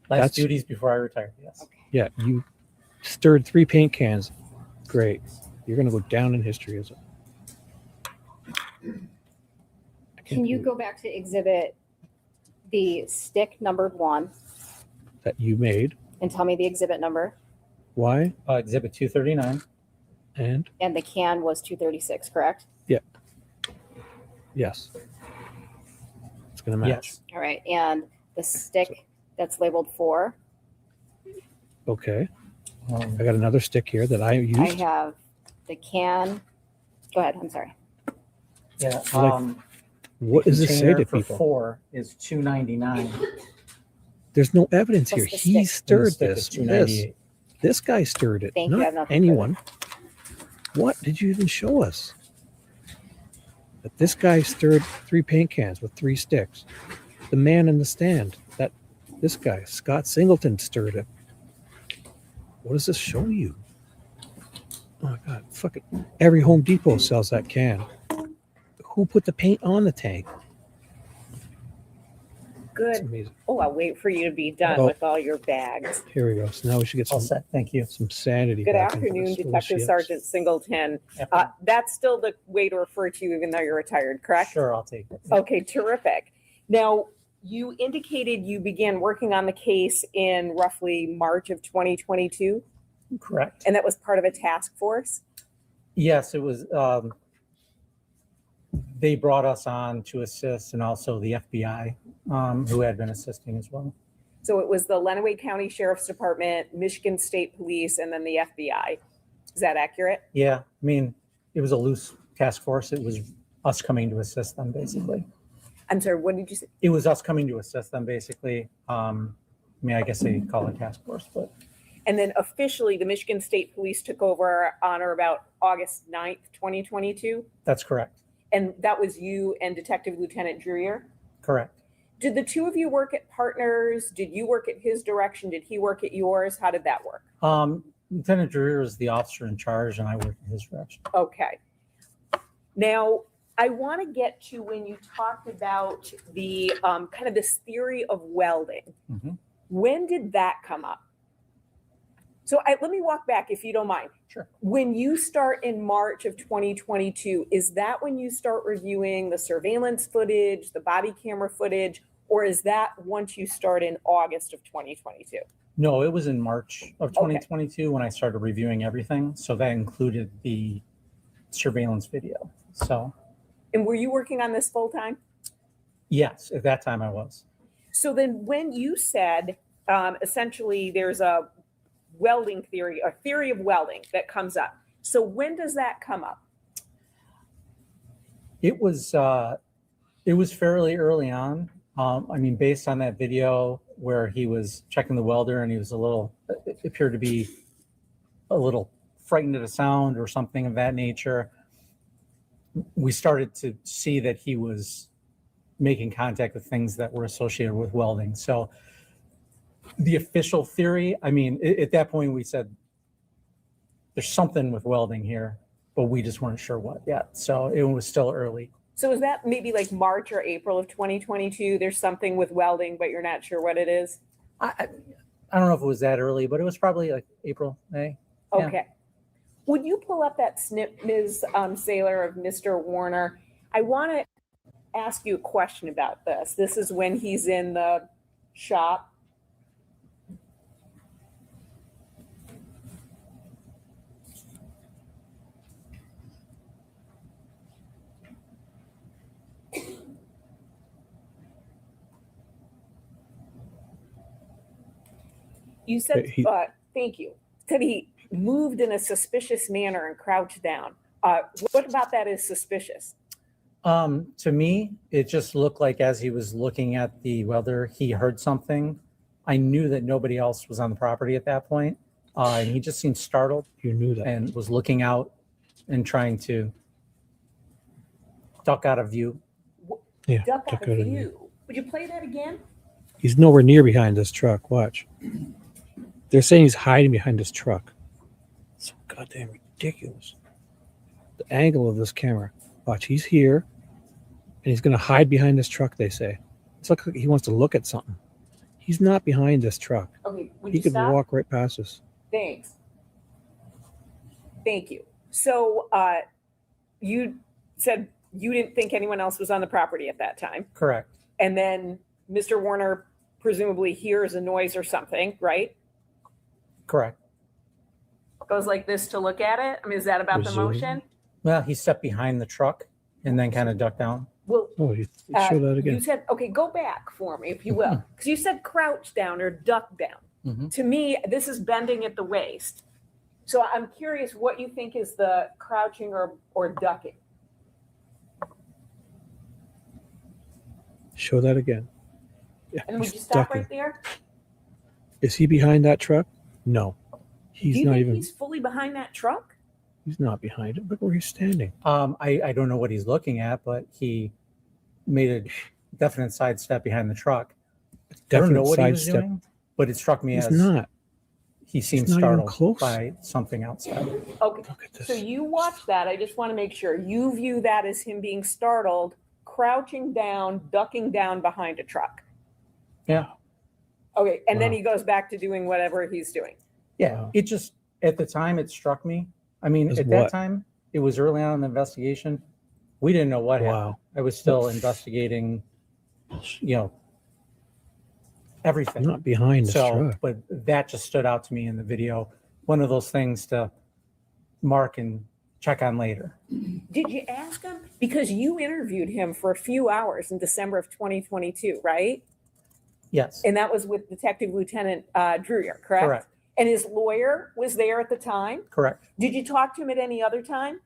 That's- duties before I retired. Yes. Yeah, you stirred 3 paint cans. Great. You're going to go down in history as a. Can you go back to exhibit the stick numbered 1 That you made. and tell me the exhibit number? Why? Exhibit 239. And And the can was 236, correct? yes, it's going to match. Yes. All right. And the stick that's labeled 4, Okay. I got another stick here that I used. I have the can Go ahead, I'm sorry. Yeah. Like, what the does this say container to for people? 4 is $2.99. There's no evidence here. What's the He stick? stirred stick this. is $2.98. This guy stirred it, Thank you, I not have nothing anyone. What did you even show us? That this guy stirred 3 paint cans with 3 sticks. The man in the stand, that this guy, Scott Singleton, stirred it. What does this show you? Oh my God, fuck it. Every Home Depot sells that can. Who put the paint on the tank? It's Good. amazing. Oh, I'll wait for you to be done Oh. with all your bags. Here we go. So now we should get All some, set. Thank you. some sanity. Good back into afternoon, this. Oh, Detective shit. Sergeant Singleton. That's still the way to refer to you even though you're retired, correct? Sure, I'll take it. Okay, terrific. Now, you indicated you began working on the case in roughly March of 2022, Correct. and that was part of a task force? Yes, it was. They brought us on to assist, and also the FBI, who had been assisting as well. So it was the Lenawee County Sheriff's Department, Michigan State Police, and then the FBI. Is that accurate? Yeah, I mean, it was a loose task force. It was us coming to assist them, basically. I'm sorry, what did you say? It was us coming to assist them, basically. I mean, I guess they call it task force, but And then officially, the Michigan State Police took over on or about August 9th, 2022. that's correct. And that was you and Detective Lieutenant Dreyer. Correct. Did the two of you work at partners? Did you work at his direction? Did he work at yours? How did that work? Lieutenant Dreyer is the officer in charge, and I work in his direction. Okay. Now, I want to get to when you talked about the kind of this theory of welding. Mhm. When did that come up? So let me walk back if you don't mind. Sure. When you start in March of 2022, is that when you start reviewing the surveillance footage, the body camera footage, or is that once you start in August of 2022? No, it was in March of Okay. 2022 when I started reviewing everything. So that included the surveillance video. So And were you working on this full time? yes, at that time I was. So then when you said essentially there's a welding theory, a theory of welding that comes up. So when does that come up? It was fairly early on. I mean, based on that video where he was checking the welder and he was it appeared to be a little frightened at a sound or something of that nature. We started to see that he was making contact with things that were associated with welding. So the official theory, I mean, at that point we said there's something with welding here, but we just weren't sure what yet. So it was still early. So is that maybe like March or April of 2022? There's something with welding, but you're not sure what it is? I don't know if it was that early, but it was probably like April, May. Yeah. Okay. Would you pull up that snip, Ms. Saylor, of Mr. Warner? I want to ask you a question about this. This is when he's in the shop. You said, thank you, said he moved in a suspicious manner and crouched down. What about that is suspicious? To me, it just looked like as he was looking at the welder, he heard something. I knew that nobody else was on the property at that point. And he just seemed startled. You knew that. And was looking out and trying to duck out of view. Yeah, Duck out duck of out of view. Would you play that again? He's nowhere near behind this truck. Watch. They're saying he's hiding behind this truck. So goddamn ridiculous. The angle of this camera. Watch, he's here, and he's going to hide behind this truck, they say. It's like he wants to look at something. He's not behind this truck. Okay, would He you could stop? walk right past us. Thanks. Thank you. So you said you didn't think anyone else was on the property at that time. Correct. And then Mr. Warner presumably hears a noise or something, right? Correct. Goes like this to look at it. I mean, is that about the Presume. motion? Well, he stepped behind the truck and then kind of ducked down. Well, you show that again. You said, okay, go back for me, if you will. Because you said crouch down or duck down. Mhm. To me, this is bending at the waist. So I'm curious what you think is the crouching or ducking. Show that again. Yeah, And would he's you stop ducking. right there? Is he behind that truck? No. Do He's you not think even, he's fully behind that truck? he's not behind it. Look where he's standing. I don't know what he's looking at, but he made a definite sidestep behind the truck. I don't know Definite what he was sidestep. doing, but it struck me He's as not. he seemed not even startled close. by something outside. Okay, so you watch that. I just want to make sure you view that as him being startled, crouching down, ducking down behind a truck. Yeah. Okay, and then Wow. he goes back to doing whatever he's doing. Yeah, it just, at the time, it struck me. I mean, As at what? that time, it was early on in the investigation. We didn't know what happened. Wow. I was still investigating, everything. Not behind this truck. But that just stood out to me in the video. One of those things to mark and check on later. Did you ask him? Because you interviewed him for a few hours in December of 2022, right? Yes. And that was with Detective Lieutenant Dreyer, correct? Correct. And his lawyer was there at the time? Correct. Did you talk to him at any other time?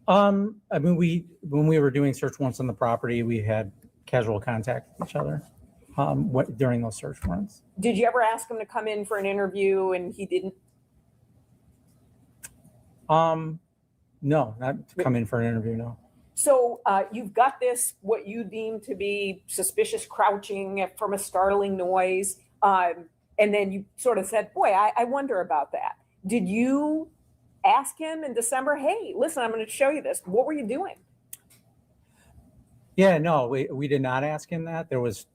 I mean, when we were doing search warrants on the property, we had casual contact with each other during those search warrants. Did you ever ask him to come in for an interview and he didn't? No, not to come in for an interview, no. So you've got this, what you deem to be suspicious crouching from a startling noise. And then you sort of said, boy, I wonder about that. Did you ask him in December, hey, listen, I'm going to show you this. What were you doing? Yeah, no, we did not ask him that. There was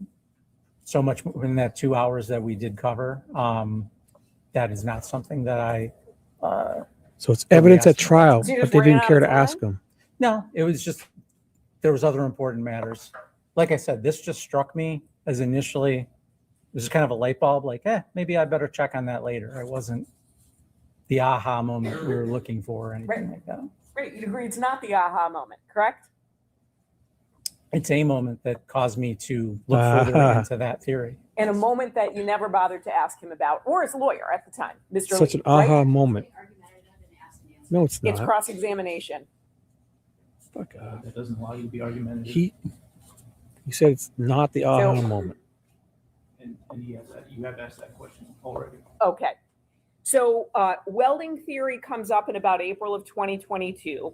so much in that 2 hours that we did cover. That is not something that I. So it's evidence at asked him. trial, So you but just they ran didn't out care of to time? ask him. No, it was just, there was other important matters. Like I said, this just struck me as initially, it was kind of a light bulb, like, maybe I better check on that later. It wasn't the aha moment we were looking for or anything like that. Great. You agree it's not the aha moment, correct? It's a moment that caused me to look further into that theory. And a moment that you never bothered to ask him about, or his lawyer at the time, Mr. Such Lee, an aha right? moment. No, it's It's not. cross-examination. Fuck off. That doesn't allow you to be argumentative. He said it's not the aha So- moment. And you have asked that question already. Okay. So welding theory comes up in about April of 2022.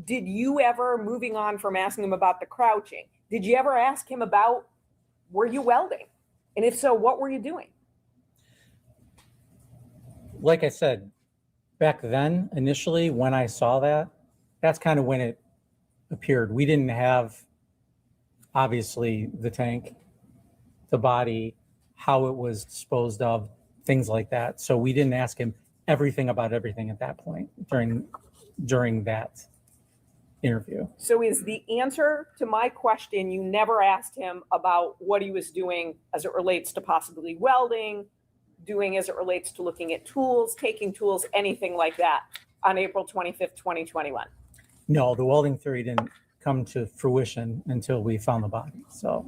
Did you ever, moving on from asking him about the crouching, did you ever ask him about, were you welding? And if so, what were you doing? Like I said, back then, initially, when I saw that, that's kind of when it appeared. We didn't have, obviously, the tank, the body, how it was disposed of, things like that. So we didn't ask him everything about everything at that point during that interview. So is the answer to my question, you never asked him about what he was doing as it relates to possibly welding, doing as it relates to looking at tools, taking tools, anything like that on April 25th, 2021? No, the welding theory didn't come to fruition until we found the body. So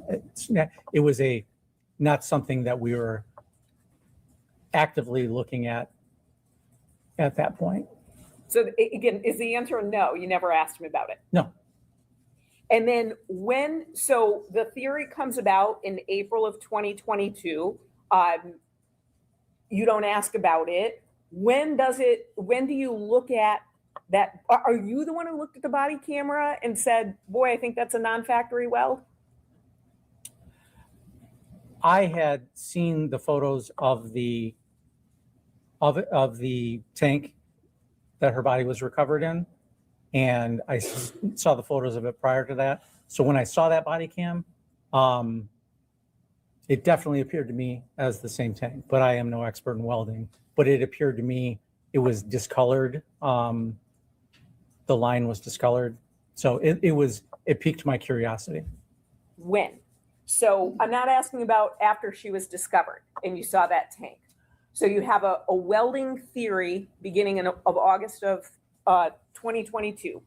it was not something that we were actively looking at that point. So again, is the answer no? You never asked him about it? No. And then so the theory comes about in April of 2022. You don't ask about it. When do you look at that? Are you the one who looked at the body camera and said, boy, I think that's a non-factory weld? I had seen the photos of the tank that her body was recovered in, and I saw the photos of it prior to that. So when I saw that body cam, it definitely appeared to me as the same tank, but I am no expert in welding. But it appeared to me it was discolored. The line was discolored. So it piqued my curiosity. When? So I'm not asking about after she was discovered and you saw that tank. So you have a welding theory beginning of August of 2022.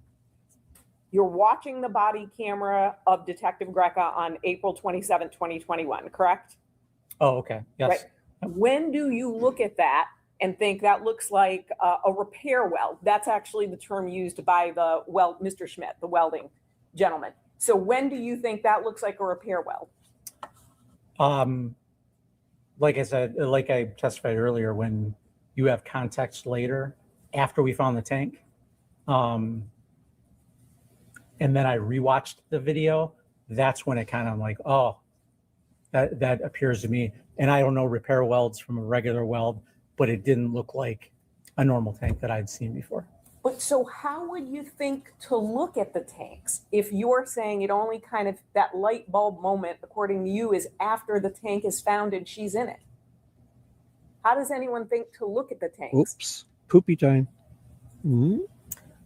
You're watching the body camera of Detective Greca on April 27, 2021, correct? Oh, okay. Yes. Right. When do you look at that and think that looks like a repair weld. That's actually the term used by the Mr. Schmidt, the welding gentleman. So when do you think that looks like a repair weld? Like I said, like I testified earlier, when you have context later after we found the tank, and then I rewatched the video, that's when it kind of like, oh, that appears to me. And I don't know repair welds from a regular weld, but it didn't look like a normal tank that I'd seen before. But so how would you think to look at the tanks if you're saying it only kind of, that light bulb moment, according to you, is after the tank is found and she's in it? How does anyone think to look at the tanks? Oops, poopy time. Mm-hmm.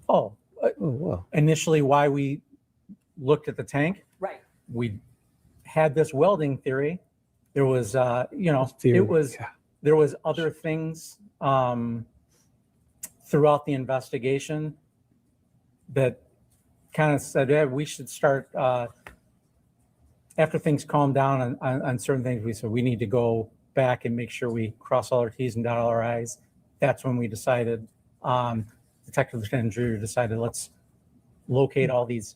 Oh, wow. Initially, why we looked at the tank, right? We had this welding theory. There was, Theory, it was, there was other things throughout the investigation that kind of said, yeah, we should start, after things calmed down on certain things, we said we need to go back and make sure we cross all our T's and dot all our I's. That's when we decided, Detective Lieutenant Dreer decided, let's locate all these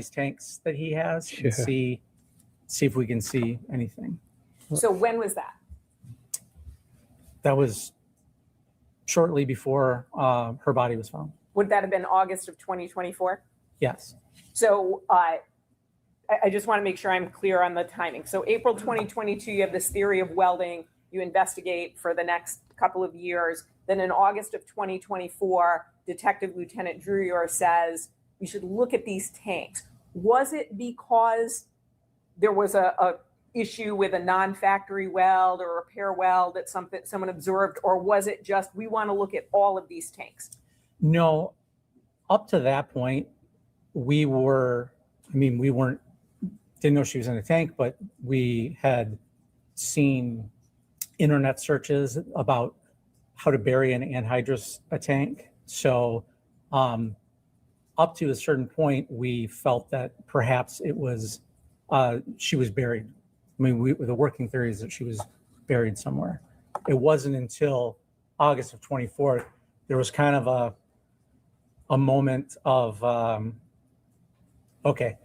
tanks that he has and see if we can see anything. So when was that? That was shortly before her body was found. Would that have been August of 2024? Yes. So I just want to make sure I'm clear on the timing. So April 2022, you have this theory of welding. You investigate for the next couple of years. Then in August of 2024, Detective Lieutenant Dreyer says, we should look at these tanks. Was it because there was a issue with a non-factory weld or a repair weld that someone observed, or was it just, we want to look at all of these tanks? No, up to that point, we didn't know she was in a tank, but we had seen internet searches about how to bury and anhydrous a tank. So up to a certain point, we felt that perhaps it was, she was buried. The working theory is that she was buried somewhere. It wasn't until August of 24, there was kind of a moment of, okay,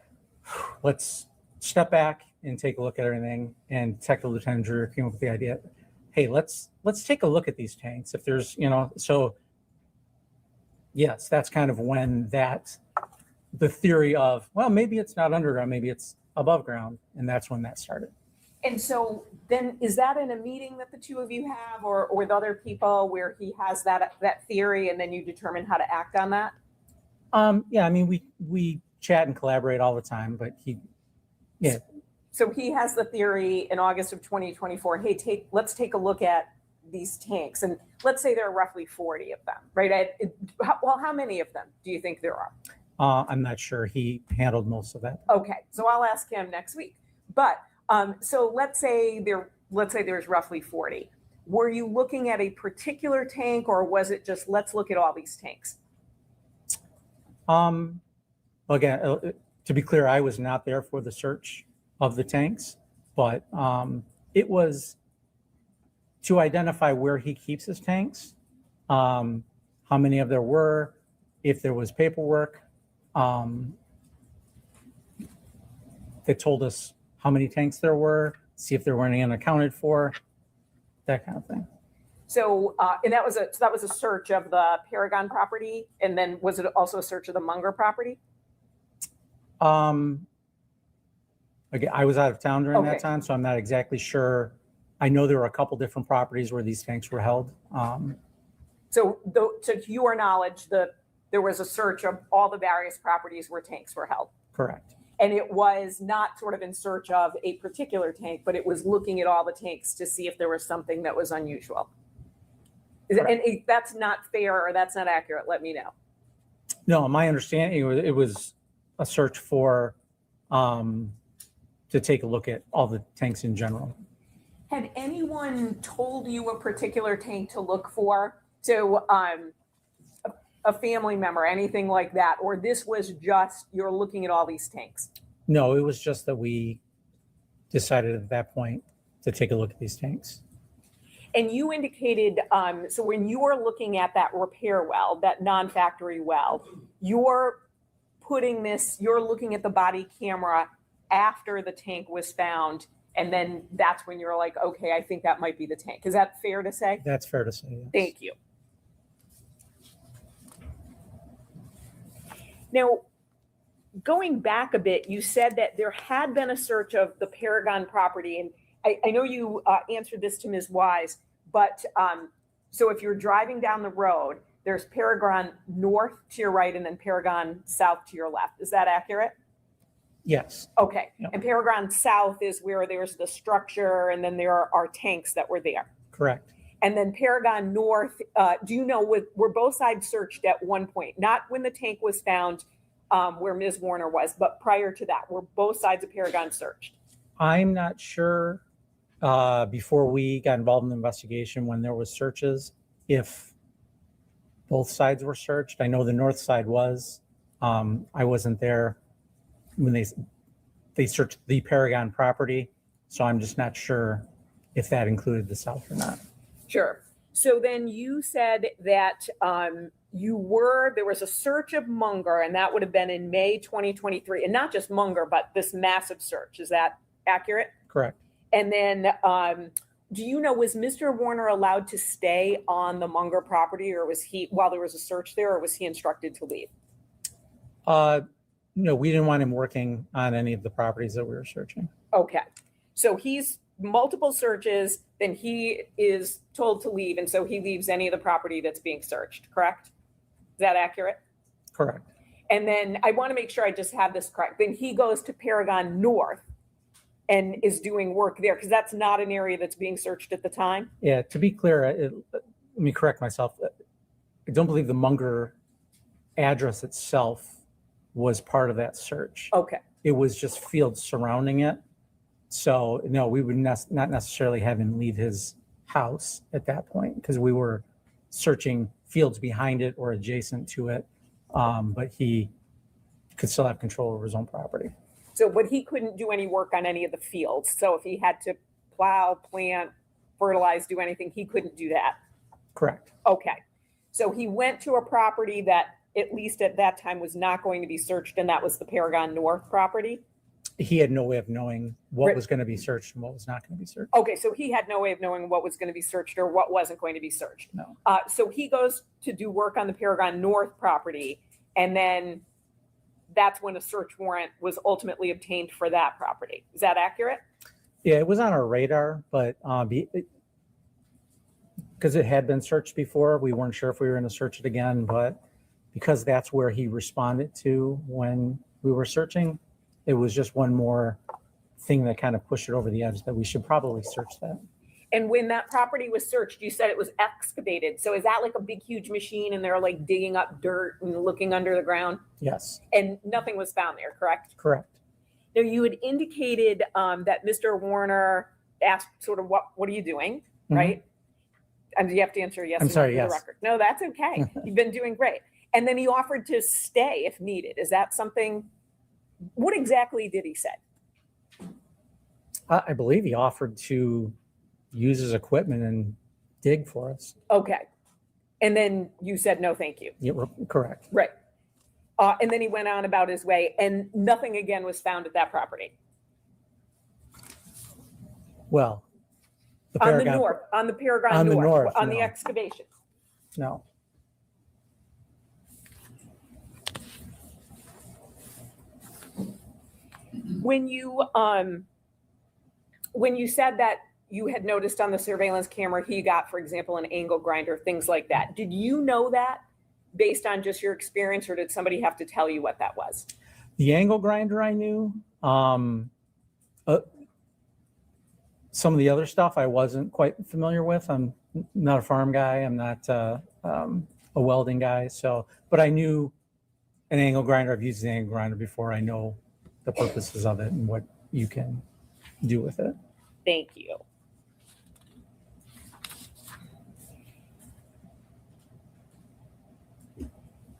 let's step back and take a look at everything. And Detective Lieutenant Dreyer came up with the idea, hey, let's take a look at these tanks. If there's, so yes, that's kind of when the theory of, well, maybe it's not underground, maybe it's above ground. And that's when that started. And so then is that in a meeting that the two of you have or with other people where he has that theory and then you determine how to act on that? Yeah, we chat and collaborate all the time, but yeah. So he has the theory in August of 2024, hey, let's take a look at these tanks. And let's say there are roughly 40 of them, right? How many of them do you think there are? I'm not sure. He handled most of that. Okay, so I'll ask him next week. But so let's say there's roughly 40. Were you looking at a particular tank, or was it just let's look at all these tanks? Again, to be clear, I was not there for the search of the tanks, but it was to identify where he keeps his tanks, how many of there were, if there was paperwork that told us how many tanks there were, see if there were any unaccounted for, that kind of thing. So, and that was a search of the Paragon property, and then was it also a search of the Munger property? Again, I was out of town during that time, so I'm not exactly sure. I know there were a couple different properties where these tanks were held. So to your knowledge, there was a search of all the various properties where tanks were held. Correct. And it was not sort of in search of a particular tank, but it was looking at all the tanks to see if there was something that was unusual. And if that's not fair or that's not accurate, let me know. No, my understanding, it was a search for, to take a look at all the tanks in general. Had anyone told you a particular tank to look for? So a family member, anything like that, or this was just you're looking at all these tanks? No, it was just that we decided at that point to take a look at these tanks. And you indicated, so when you are looking at that repair well, that non-factory well, you're looking at the body camera after the tank was found, and then that's when you're like, okay, I think that might be the tank. Is that fair to say? That's fair to say, yes. Thank you. Now, going back a bit, you said that there had been a search of the Paragon property, and I know you answered this to Ms. Wise, but so if you're driving down the road, there's Paragon North to your right and then Paragon South to your left. Is that accurate? Yes. Okay. Yep. And Paragon South is where there's the structure and then there are tanks that were there. Correct. And then Paragon North, do you know, were both sides searched at one point? Not when the tank was found where Ms. Warner was, but prior to that, were both sides of Paragon searched? I'm not sure before we got involved in the investigation when there was searches, if both sides were searched. I know the north side was. I wasn't there when they searched the Paragon property, so I'm just not sure if that included the south or not. Sure. So then you said that there was a search of Munger, and that would have been in May 2023, and not just Munger, but this massive search. Is that accurate? Correct. And then, do you know, was Mr. Warner allowed to stay on the Munger property, or was he, while there was a search there, or was he instructed to leave? No, we didn't want him working on any of the properties that we were searching. Okay. So he's multiple searches, then he is told to leave, and so he leaves any of the property that's being searched, correct? Is that accurate? Correct. And then I want to make sure I just have this correct. Then he goes to Paragon North and is doing work there, because that's not an area that's being searched at the time. Yeah, to be clear, let me correct myself. I don't believe the Munger address itself was part of that search. Okay. It was just fields surrounding it. So no, we would not necessarily have him leave his house at that point, because we were searching fields behind it or adjacent to it. But he could still have control over his own property. So, but he couldn't do any work on any of the fields. So if he had to plow, plant, fertilize, do anything, he couldn't do that. Correct. Okay. So he went to a property that at least at that time was not going to be searched, and that was the Paragon North property. He had no way of knowing what was going to be searched and what was not going to be searched. Okay, so he had no way of knowing what was going to be searched or what wasn't going to be searched. No. So he goes to do work on the Paragon North property, and then that's when a search warrant was ultimately obtained for that property. Is that accurate? Yeah, it was on our radar, but because it had been searched before, we weren't sure if we were going to search it again. But because that's where he responded to when we were searching, it was just one more thing that kind of pushed it over the edge that we should probably search that. And when that property was searched, you said it was excavated. So is that like a big, huge machine and they're like digging up dirt and looking under the ground? Yes. And nothing was found there, correct? Correct. Now, you had indicated that Mr. Warner asked sort of, what are you doing, right? And you have to answer yes. I'm sorry, for the yes. record. No, that's okay. You've been doing great. And then he offered to stay if needed. Is that something, what exactly did he say? I believe he offered to use his equipment and dig for us. Okay. And then you said, no, thank you. Yeah, correct. Right. And then he went on about his way, and nothing again was found at that property. Well, On the Paragon North, on the no. excavation. No. When you said that you had noticed on the surveillance camera he got, for example, an angle grinder, things like that, did you know that based on just your experience, or did somebody have to tell you what that was? The angle grinder I knew. Some of the other stuff I wasn't quite familiar with. I'm not a farm guy. I'm not a welding guy. So, but I knew an angle grinder. I've used the angle grinder before. I know the purposes of it and what you can do with it. Thank you.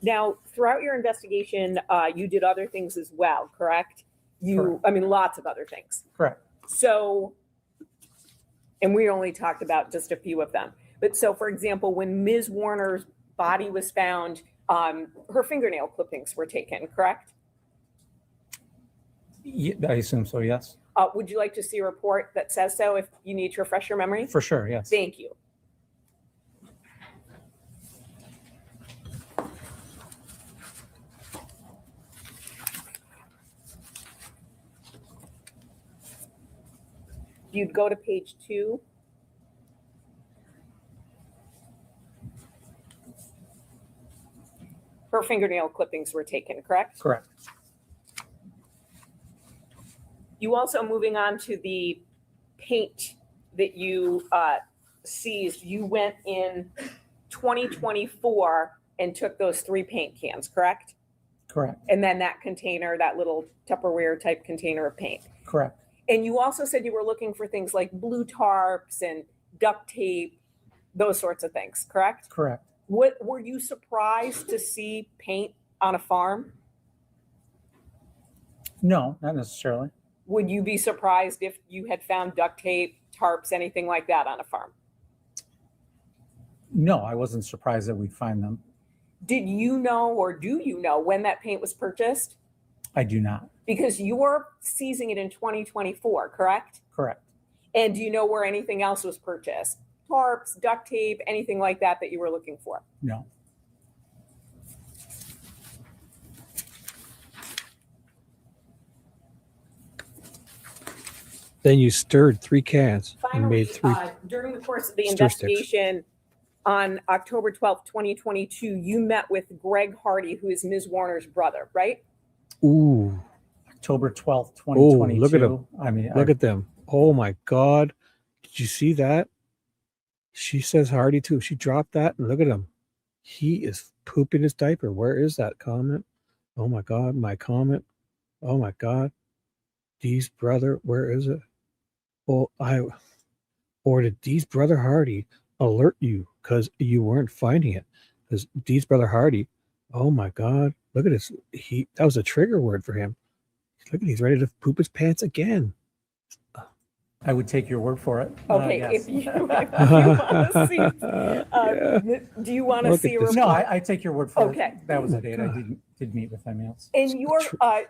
Now, throughout your investigation, you did other things as well, correct? Correct. I mean, lots of other things. Correct. So And we only talked about just a few of them. But so, for example, when Ms. Warner's body was found, her fingernail clippings were taken, correct? Yeah, I assume so, yes. Would you like to see a report that says so if you need to refresh your memory? For sure, yes. Thank you. You'd go to page 2. Her fingernail clippings were taken, correct? Correct. You also, moving on to the paint that you seized, you went in 2024 and took those 3 paint cans, correct? Correct. And then that container, that little Tupperware type container of paint. Correct. And you also said you were looking for things like blue tarps and duct tape, those sorts of things, correct? Correct. What were you surprised to see paint on a farm? No, not necessarily. Would you be surprised if you had found duct tape, tarps, anything like that on a farm? No, I wasn't surprised that we'd find them. Did you know, or do you know, when that paint was purchased? I do not. Because you're seizing it in 2024, correct? Correct. And do you know where anything else was purchased? Tarps, duct tape, anything like that that you were looking for? No. Then you stirred 3 cans and Finally, made 3. during the course of the stir sticks. investigation on October 12th, 2022, you met with Greg Hardy, who is Ms. Warner's brother, right? Ooh. October 12th, Oh, 2022. look at them. I mean, Look at them. Oh my God. Did you see that? She says Hardy too. She dropped that and look at him. He is pooping his diaper. Where is that comment? Oh my God. My comment. Oh my God. Dee's brother. Where is it? Or did Dee's brother Hardy alert you because you weren't finding it? Because Dee's brother Hardy, oh my God, look at this. That was a trigger word for him. Look at, he's ready to poop his pants again. I would take your word for it. Okay, Yes. if you want to see, do you want to see a report? No, I take your word for Okay. it. That was Oh a my date. God. I did meet with them, yes. And you're,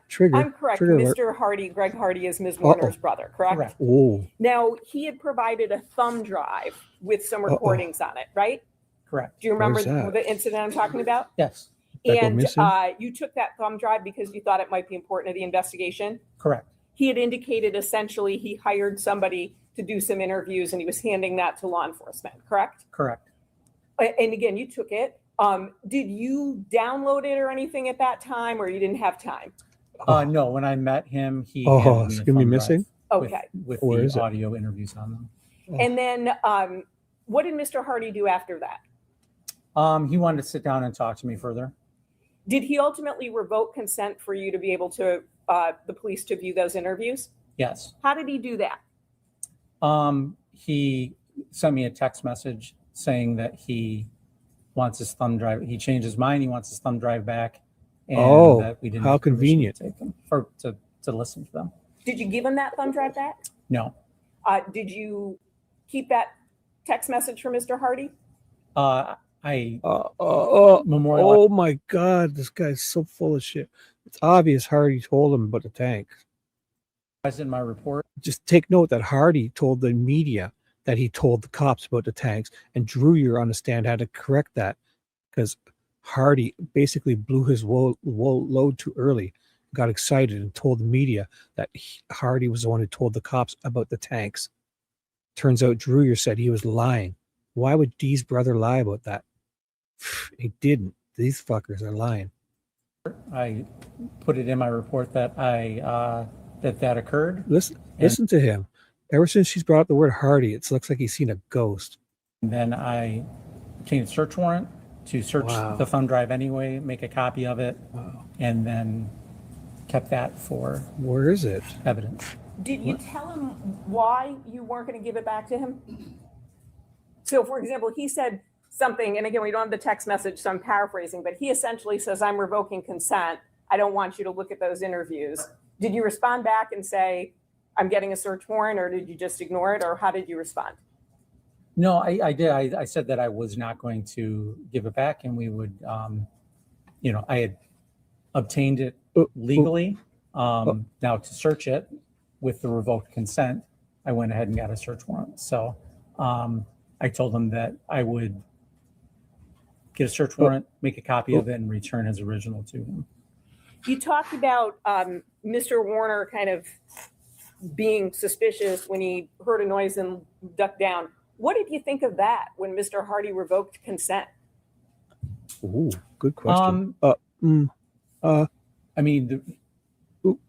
Trigger. I'm correct, Trigger alert. Mr. Hardy, Greg Hardy is Ms. Warner's brother, correct? Correct. Oh, Now, he had provided a thumb drive with some recordings on it, right? Correct. Do you remember Where's that? the incident I'm talking about? Yes. That go And missing? you took that thumb drive because you thought it might be important to the investigation? Correct. He had indicated essentially he hired somebody to do some interviews and he was handing that to law enforcement, correct? Correct. And again, you took it. Did you download it or anything at that time, or you didn't have time? No, when I met him, he Oh, handed me it's a gonna be thumb drive missing? Okay. with Where is the it? audio interviews on them. And then what did Mr. Hardy do after that? He wanted to sit down and talk to me further. Did he ultimately revoke consent for you to be able to, the police to view those interviews? Yes. How did he do that? He sent me a text message saying that he wants his thumb drive. He changed his mind. He wants his thumb drive back. And Oh, that we didn't how have permission convenient. to take them or to listen to them. Did you give him that thumb drive back? No. Did you keep that text message from Mr. Hardy? Memorial. Oh my God, this guy's so full of shit. It's obvious Hardy told him about the tank. In my report. Just take note that Hardy told the media that he told the cops about the tanks, and Drew, you're on the stand, had to correct that because Hardy basically blew his load too early, got excited, and told the media that Hardy was the one who told the cops about the tanks. Turns out Drew said he was lying. Why would Dee's brother lie about that? He didn't. These fuckers are lying. I put it in my report that that occurred. Listen to him. Ever since she's brought up the word Hardy, it looks like he's seen a ghost. And then I obtained a search warrant to search the thumb drive anyway, make a copy of it, and then kept that for where is it? Evidence. Did you tell him why you weren't going to give it back to him? So, for example, he said something, and again, we don't have the text message, so I'm paraphrasing, but he essentially says, I'm revoking consent. I don't want you to look at those interviews. Did you respond back and say, I'm getting a search warrant, or did you just ignore it, or how did you respond? No, I did. I said that I was not going to give it back, and we would, I had obtained it legally. Now to search it with the revoked consent, I went ahead and got a search warrant. So I told him that I would get a search warrant, make a copy of it, and return his original to him. You talked about Mr. Warner kind of being suspicious when he heard a noise and ducked down. What did you think of that when Mr. Hardy revoked consent? Ooh, good question. I mean,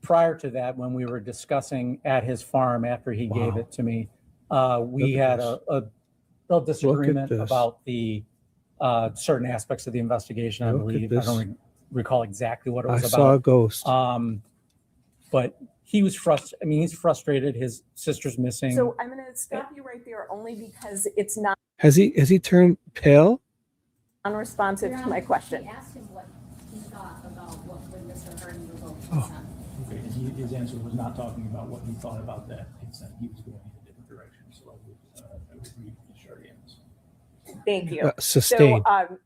prior to that, when we were discussing at his farm after he gave it to me, we had a little disagreement about the certain aspects of the investigation, I believe. I don't recall exactly what it was about. I saw a ghost. But he was frustrated. I mean, he's frustrated. His sister's missing. So I'm going to stop you right there only because it's not Has he turned pale? unresponsive to my question. Asked him what he thought about what when Mr. Hardy revoked Oh. consent. Okay, and his answer was not talking about what he thought about that consent. He was going in a different direction, so I would agree with the short answer. Thank you. Sustained. So,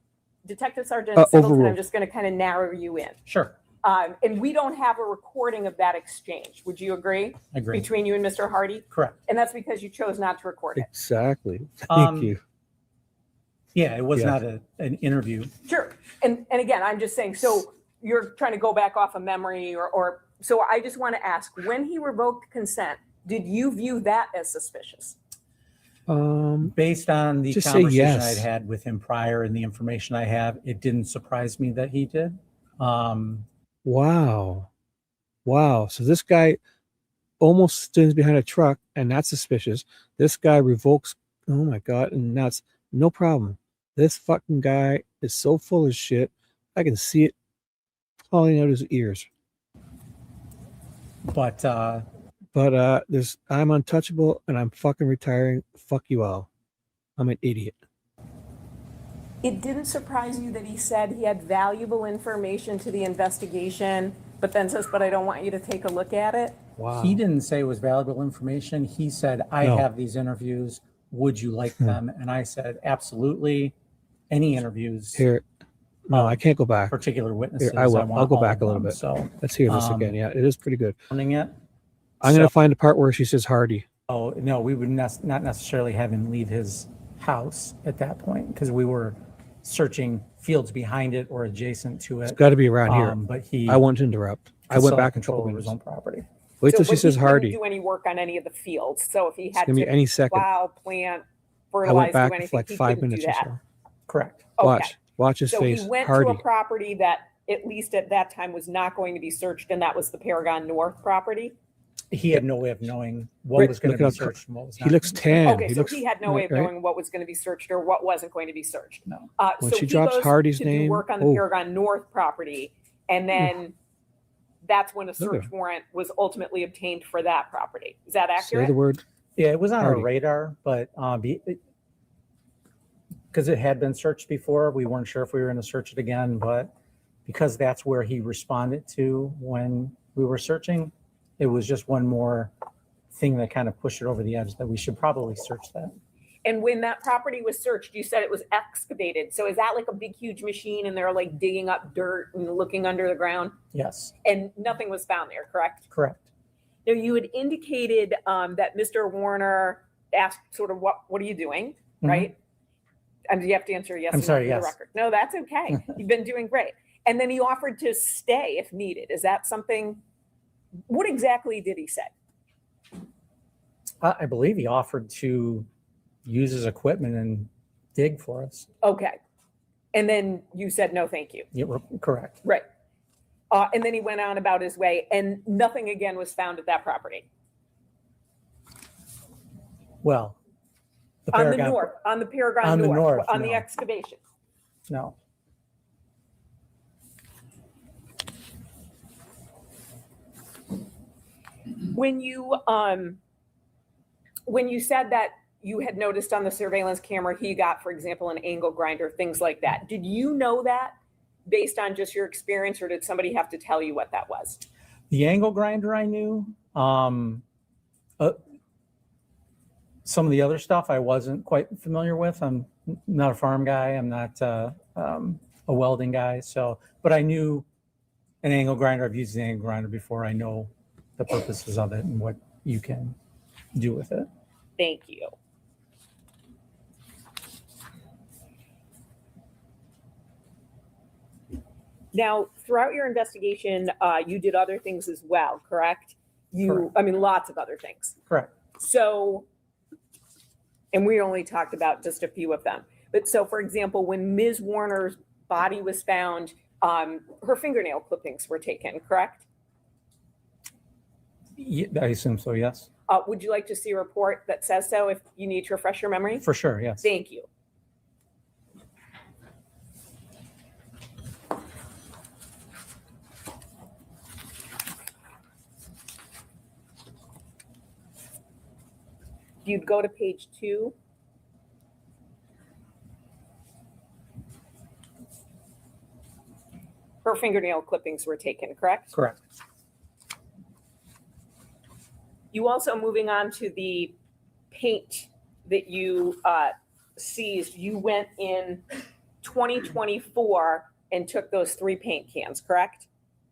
Detective Sergeant Singleton, overruled. I'm just going to kind of narrow you in. Sure. And we don't have a recording of that exchange. Would you agree? Agree. Between you and Mr. Hardy? Correct. And that's because you chose not to record it. Exactly. Thank you. Yeah, it was Yeah. not an interview. Sure. And again, I'm just saying, so you're trying to go back off of memory or so I just want to ask, when he revoked consent, did you view that as suspicious? Based on the Just say conversation yes. I'd had with him prior and the information I have, it didn't surprise me that he did. Wow. So this guy almost stands behind a truck, and that's suspicious. This guy revokes. Oh my God. And that's no problem. This fucking guy is so full of shit. I can see it falling out his ears. But I'm untouchable and I'm fucking retiring. Fuck you all. I'm an idiot. It didn't surprise you that he said he had valuable information to the investigation, but then says, but I don't want you to take a look at it? Wow. he didn't say it was valuable information. He said, I No. have these interviews. Would you like them? And I said, absolutely. Any interviews. Here. No, I can't go back. Particular witnesses. Here, I will. want I'll go all back of a little them. bit. So Let's hear this again. Yeah, it is pretty good. Finding it. I'm going to find the part where she says Hardy. Oh, no, we would not necessarily have him leave his house at that point because we were searching fields behind it or adjacent to it. It's got to be around here. But he. I won't interrupt. I went back and control took of his own property. Wait till So, she but says he couldn't Hardy. do any work on any of the fields. So if he had gonna be to any second. plow, plant, I fertilize, went do back anything, for like he 5 couldn't do minutes or that. so. Correct. Okay. Watch his So face. he went Hardy. to a property that at least at that time was not going to be searched, and that was the Paragon North property. He had no way of knowing what Right, was going look to be it up. searched and what was He not. looks gonna be tan. Okay, He so looks, he had no way of right? knowing what was going to be searched or what wasn't going to be searched. No. When So she he drops goes Hardy's to name, do work on the oh. Paragon North property, and then that's when a at search her. warrant was ultimately obtained for that property. Is that Say accurate? the word. Yeah, it was on Hardy. our radar, but because it had been searched before, we weren't sure if we were going to search it again. But because that's where he responded to when we were searching, it was just one more thing that kind of pushed it over the edge that we should probably search that. And when that property was searched, you said it was excavated. So is that like a big, huge machine and they're like digging up dirt and looking under the ground? Yes, And nothing was found there, correct? correct. Now, you had indicated that Mr. Warner asked sort of, what are you doing, Mhm. right? And you have to answer yes I'm or no sorry, for the yes. record. No, that's okay. You've been doing great. And then he offered to stay if needed. Is that something, what exactly did he say? I believe he offered to use his equipment and dig for us. Okay. And then you said, no, thank you. Yeah, correct. Right. And then he went on about his way and nothing again was found at that property. Well, the On the Paragon- north, on the Paragon On the North, north, on the no. excavation. No. When you said that you had noticed on the surveillance camera, he got, for example, an angle grinder, things like that. Did you know that based on just your experience, or did somebody have to tell you what that was? The angle grinder I knew. Some of the other stuff I wasn't quite familiar with. I'm not a farm guy. I'm not a welding guy. So, but I knew an angle grinder. I've used an angle grinder before. I know the purposes of it and what you can do with it. Thank you. Now, throughout your investigation, you did other things as well, correct? Correct. I mean, lots of other things. Correct. So, and we only talked about just a few of them. But so, for example, when Ms. Warner's body was found, her fingernail clippings were taken, correct? Yeah, I assume so, yes. Would you like to see a report that says so if you need to refresh your memory? For sure, yes. Thank you. You'd go to page 2. Her fingernail clippings were taken, correct? Correct. You also, moving on to the paint that you seized, you went in 2024 and took those 3 paint cans, correct?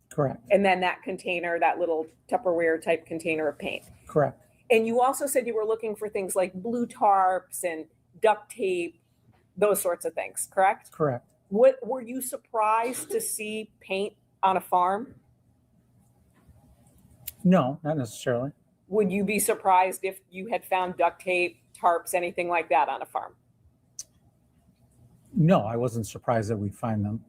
Correct. And then that container, that little Tupperware type container of paint. Correct. And you also said you were looking for things like blue tarps and duct tape, those sorts of things, correct? Correct. What were you surprised to see paint on a farm? No, not necessarily. Would you be surprised if you had found duct tape, tarps, anything like that on a farm? No, I wasn't surprised that we'd find them.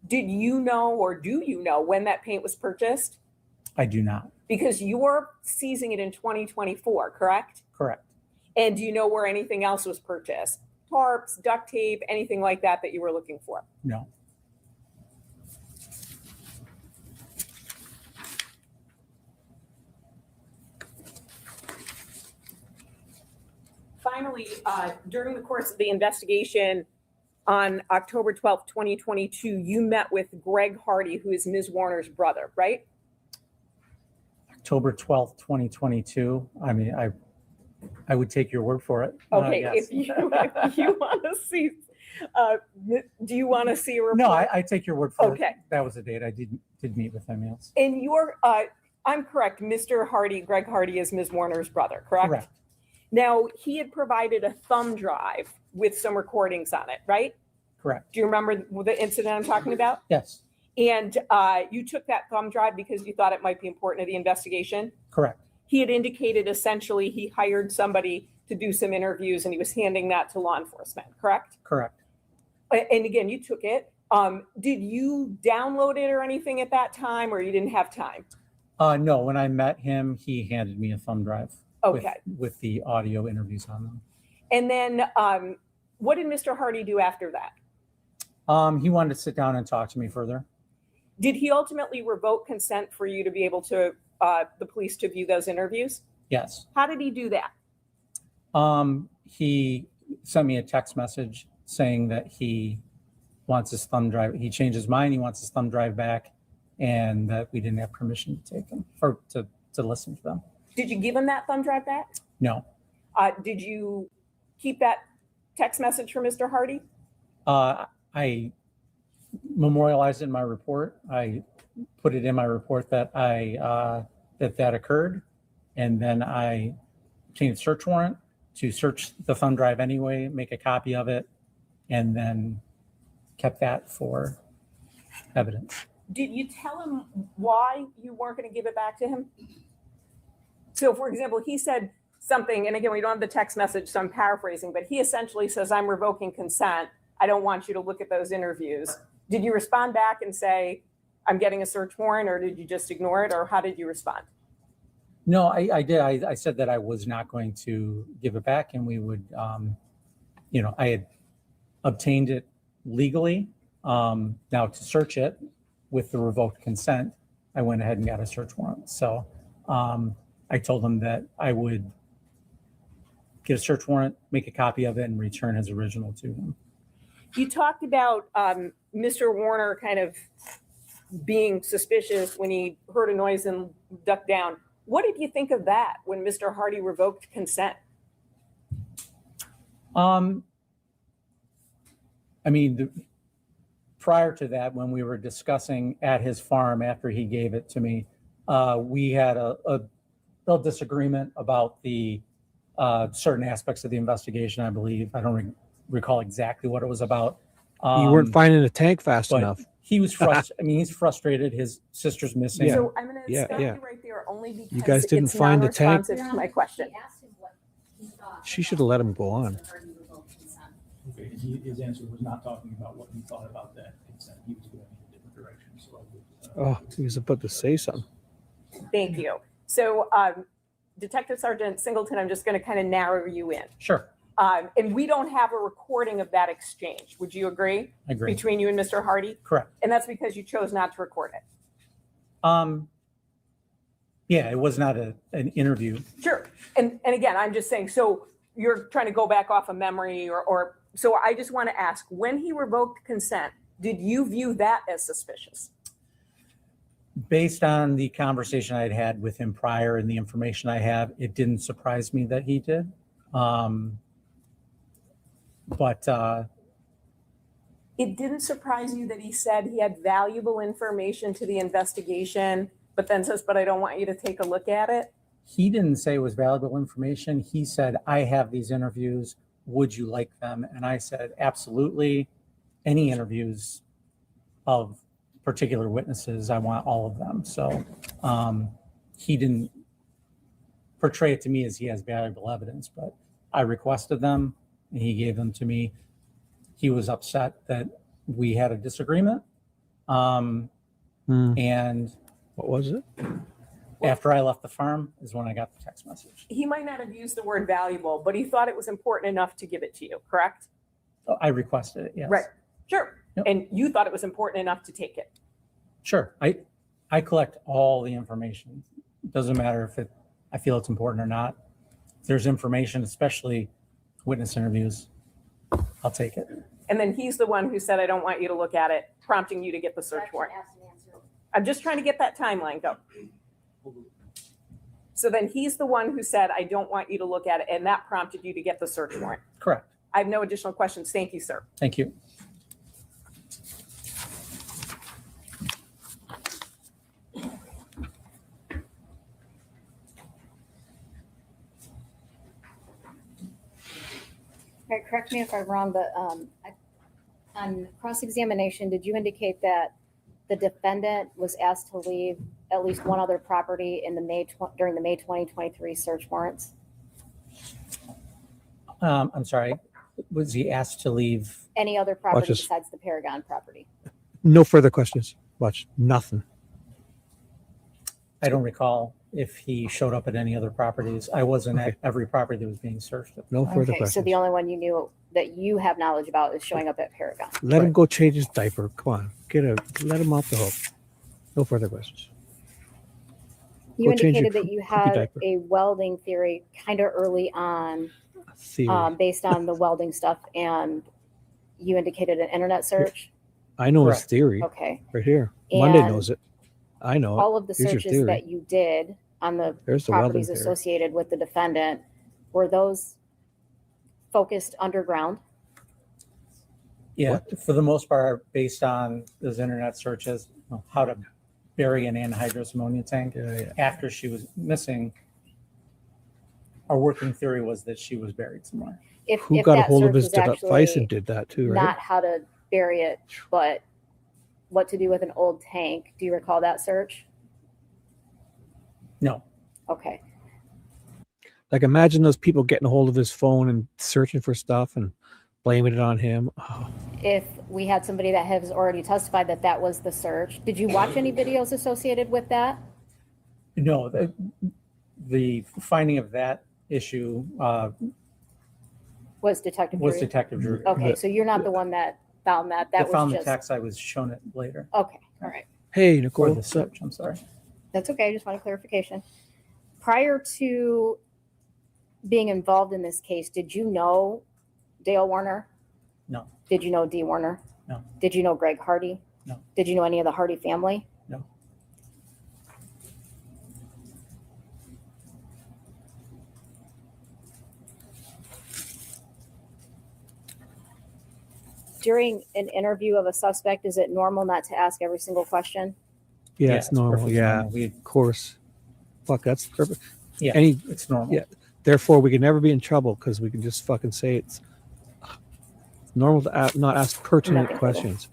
Did you know, or do you know, when that paint was purchased? I do not. Because you're seizing it in 2024, correct? Correct. And do you know where anything else was purchased? Tarps, duct tape, anything like that that you were looking for? No. Finally, during the course of the investigation on October 12th, 2022, you met with Greg Hardy, who is Ms. Warner's brother, right? October 12th, 2022. I mean, I would take your word for it. Okay, Yes. if you want to see, do you want to see a report? No, I take your word for Okay. it. That was the date. I did meet with him, yes. And I'm correct, Mr. Hardy, Greg Hardy is Ms. Warner's brother, correct? Correct. Now, he had provided a thumb drive with some recordings on it, right? Correct. Do you remember the incident I'm talking about? Yes. And you took that thumb drive because you thought it might be important to the investigation? Correct. He had indicated essentially he hired somebody to do some interviews and he was handing that to law enforcement, correct? Correct. And again, you took it. Did you download it or anything at that time, or you didn't have time? No, when I met him, he handed me a thumb drive. Okay. With the audio interviews on them. And then what did Mr. Hardy do after that? He wanted to sit down and talk to me further. Did he ultimately revoke consent for you to be able to, the police to view those interviews? Yes. How did he do that? He sent me a text message saying that he wants his thumb drive. He changed his mind. He wants his thumb drive back, and that we didn't have permission to take them or to listen to them. Did you give him that thumb drive back? No. Did you keep that text message from Mr. Hardy? I memorialized it in my report. I put it in my report that that occurred, and then I obtained a search warrant to search the thumb drive anyway, make a copy of it, and then kept that for evidence. Did you tell him why you weren't going to give it back to him? So, for example, he said something, and again, we don't have the text message, so I'm paraphrasing, but he essentially says, I'm revoking consent. I don't want you to look at those interviews. Did you respond back and say, I'm getting a search warrant, or did you just ignore it, or how did you respond? No, I did. I said that I was not going to give it back, and we would, I had obtained it legally. Now to search it with the revoked consent, I went ahead and got a search warrant. So I told him that I would get a search warrant, make a copy of it, and return his original to him. You talked about Mr. Warner kind of being suspicious when he heard a noise and ducked down. What did you think of that when Mr. Hardy revoked consent? I mean, prior to that, when we were discussing at his farm after he gave it to me, we had a little disagreement about the certain aspects of the investigation, I believe. I don't recall exactly what it was about. You weren't finding the tank fast but enough. He was frustrated. I mean, he's frustrated. His sister's missing. So I'm going to Yeah, stop yeah. you right there only because You guys didn't it's find the tank? non-responsive to my question. She should have let him go on. Okay, his answer was not talking about what he thought about that consent. He was going in a different direction. So I would, Oh, he was about to say something. Thank you. So Detective Sergeant Singleton, I'm just going to kind of narrow you in. Sure. And we don't have a recording of that exchange. Would you agree? I agree. Between you and Mr. Hardy? Correct. And that's because you chose not to record it. Yeah, it was not an interview. Sure. And again, I'm just saying, so you're trying to go back off of memory or so I just want to ask, when he revoked consent, did you view that as suspicious? Based on the conversation I'd had with him prior and the information I have, it didn't surprise me that he did. But it didn't surprise you that he said he had valuable information to the investigation, but then says, but I don't want you to take a look at it? he didn't say it was valuable information. He said, I have these interviews. Would you like them? And I said, absolutely. Any interviews of particular witnesses, I want all of them. So he didn't portray it to me as he has valuable evidence, but I requested them and he gave them to me. He was upset that we had a disagreement. And what was it? After I left the farm is when I got the text message. He might not have used the word valuable, but he thought it was important enough to give it to you, correct? I requested it, yes. Right. Sure. Yep. And you thought it was important enough to take it. Sure. I collect all the information. It doesn't matter if I feel it's important or not. If there's information, especially witness interviews, I'll take it. And then he's the one who said, I don't want you to look at it, prompting you to get the search warrant. I'm just trying to get that timeline go. So then he's the one who said, I don't want you to look at it, and that prompted you to get the search warrant. Correct. I have no additional questions. Thank you, sir. Thank you. All right, correct me if I'm wrong, but on cross-examination, did you indicate that the defendant was asked to leave at least one other property in the during the May 2023 search warrants? I'm sorry. Was he asked to leave? Any other property this. besides the Paragon property? No further questions. Watch. Nothing. I don't recall if he showed up at any other properties. I wasn't at every property that was being searched. No further Okay, questions. so the only one you knew that you have knowledge about is showing up at Paragon. Let him go change his diaper. Come on. Let him off the hook. No further questions. You Go change your indicated that you poopy had diaper. a welding theory kind of early on, Theory. based on the welding stuff, and you indicated an internet search. I know his Correct. theory. Okay. Right here. Monday And knows it. I know it. All of the Here's your searches theory. that you did on the There's the properties welding theory. associated with the defendant, were those focused underground? Yeah, for the most part, based on those internet searches, how to bury an anhydrous ammonia tank. After she was missing, our working theory was that she was buried somewhere. Who got a hold of his device and did that too, right? Not how to bury it, but what to do with an old tank. Do you recall that search? No. Okay. Like imagine those people getting a hold of his phone and searching for stuff and blaming it on him. Oh, If we had somebody that has already testified that that was the search, did you watch any videos associated with that? No, the finding of that issue Was Detective was Drew? Detective Drew. Okay, so you're not the one that found that. That I found was the just. text. I was shown it later. Okay, all right. Hey, For Nicole. the search, I'm sorry. That's okay. I just want a clarification. Prior to being involved in this case, did you know Dale Warner? No. Did you know Dee Warner? No. Did you know Greg Hardy? No. Did you know any of the Hardy family? No. during an interview of a suspect, is it normal not to ask every single question? Yeah, Yeah, it's it's normal. perfectly Yeah, normal. of course. Fuck, that's perfect. Yeah, Any, it's normal. yeah. Therefore, we can never be in trouble because we can just fucking say it's normal to not ask pertinent Nothing, questions.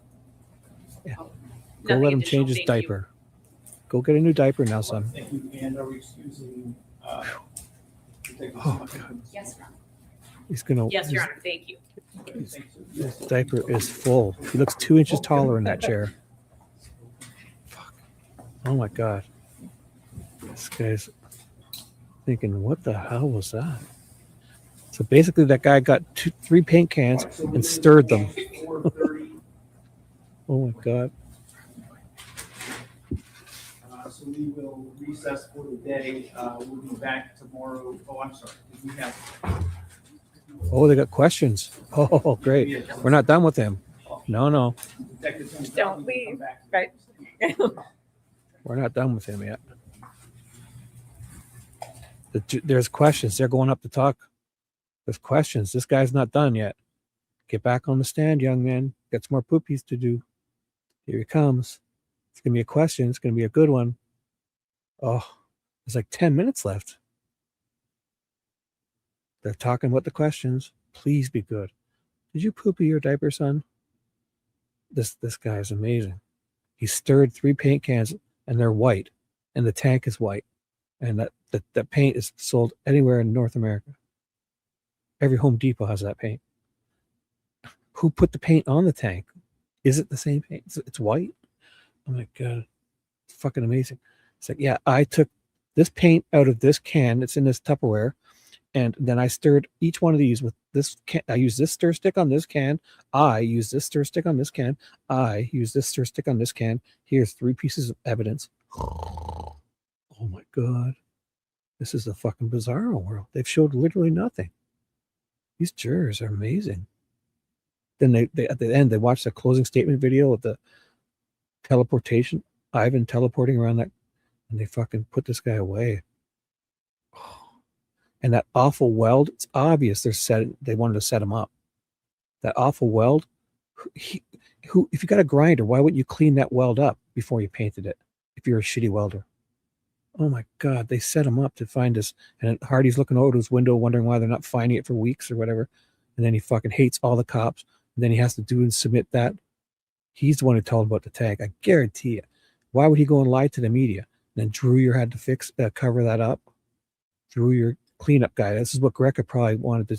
Yeah. Go Nothing let him additional, change his thank you. diaper. Go get a new diaper now, son. Thank you. And are we excusing, Oh, God. Yes, Your Honor. He's gonna. Yes, Your Honor, thank you. His diaper is full. He looks 2 inches taller in that chair. Fuck. Oh my God. This guy's thinking, what the hell was that? So basically, that guy got 3 paint cans and stirred them. Oh my God. So we will recess for the day. We'll be back tomorrow. Oh, I'm sorry. We have. Oh, they got questions. Oh, great. We're not done with him. No. Don't leave, right? We're not done with him yet. There's questions. They're going up to talk. There's questions. This guy's not done yet. Get back on the stand, young man. Got some more poopies to do. Here he comes. It's going to be a question. It's going to be a good one. Oh, there's like 10 minutes left. They're talking about the questions. Please be good. Did you poopy your diaper, son? This guy is amazing. He stirred 3 paint cans and they're white, and the tank is white, and that paint is sold anywhere in North America. Every Home Depot has that paint. Who put the paint on the tank? Is it the same paint? It's white. Oh my God, it's fucking amazing. It's like, yeah, I took this paint out of this can. It's in this Tupperware. And then I stirred each one of these with this can. I use this stir stick on this can. I use this stir stick on this can. I use this stir stick on this can. Here's 3 pieces of evidence. Oh my God. This is the fucking bizarro world. They've showed literally nothing. These jurors are amazing. Then they at the end, they watch the closing statement video of the teleportation, Ivan teleporting around that, and they fucking put this guy away. And that awful weld, it's obvious they wanted to set him up. That awful weld, if you got a grinder, why wouldn't you clean that weld up before you painted it if you're a shitty welder? Oh my God, they set him up to find this. And Hardy's looking out his window wondering why they're not finding it for weeks or whatever. And then he fucking hates all the cops. And then he has to do and submit that. He's the one who told him about the tank. I guarantee you. Why would he go and lie to the media? And then Drewer had to cover that up. Drewer cleanup guy. This is what Greca probably wanted to.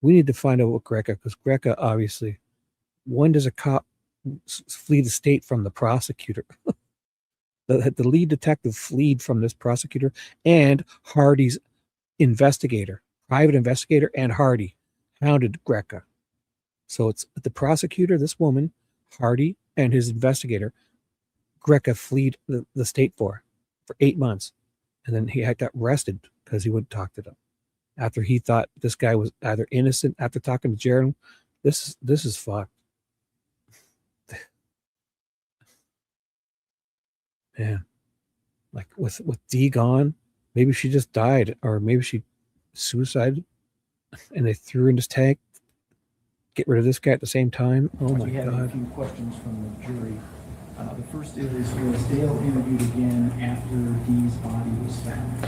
We need to find out what Greca, because Greca obviously, when does a cop flee the state from the prosecutor? The lead detective fled from this prosecutor and Hardy's investigator, private investigator, and Hardy hounded Greca. So it's the prosecutor, this woman, Hardy, and his investigator. Greca fled the state for 8 months. And then he got arrested because he wouldn't talk to them. After he thought this guy was either innocent after talking to Jared. This is fucked. Man. Like with Dee gone, maybe she just died, or maybe she suicided and they threw her in this tank. Get rid of this guy at the same time. Oh my We have a God. few questions from the jury. The first is, was Dale interviewed again after Dee's body was found?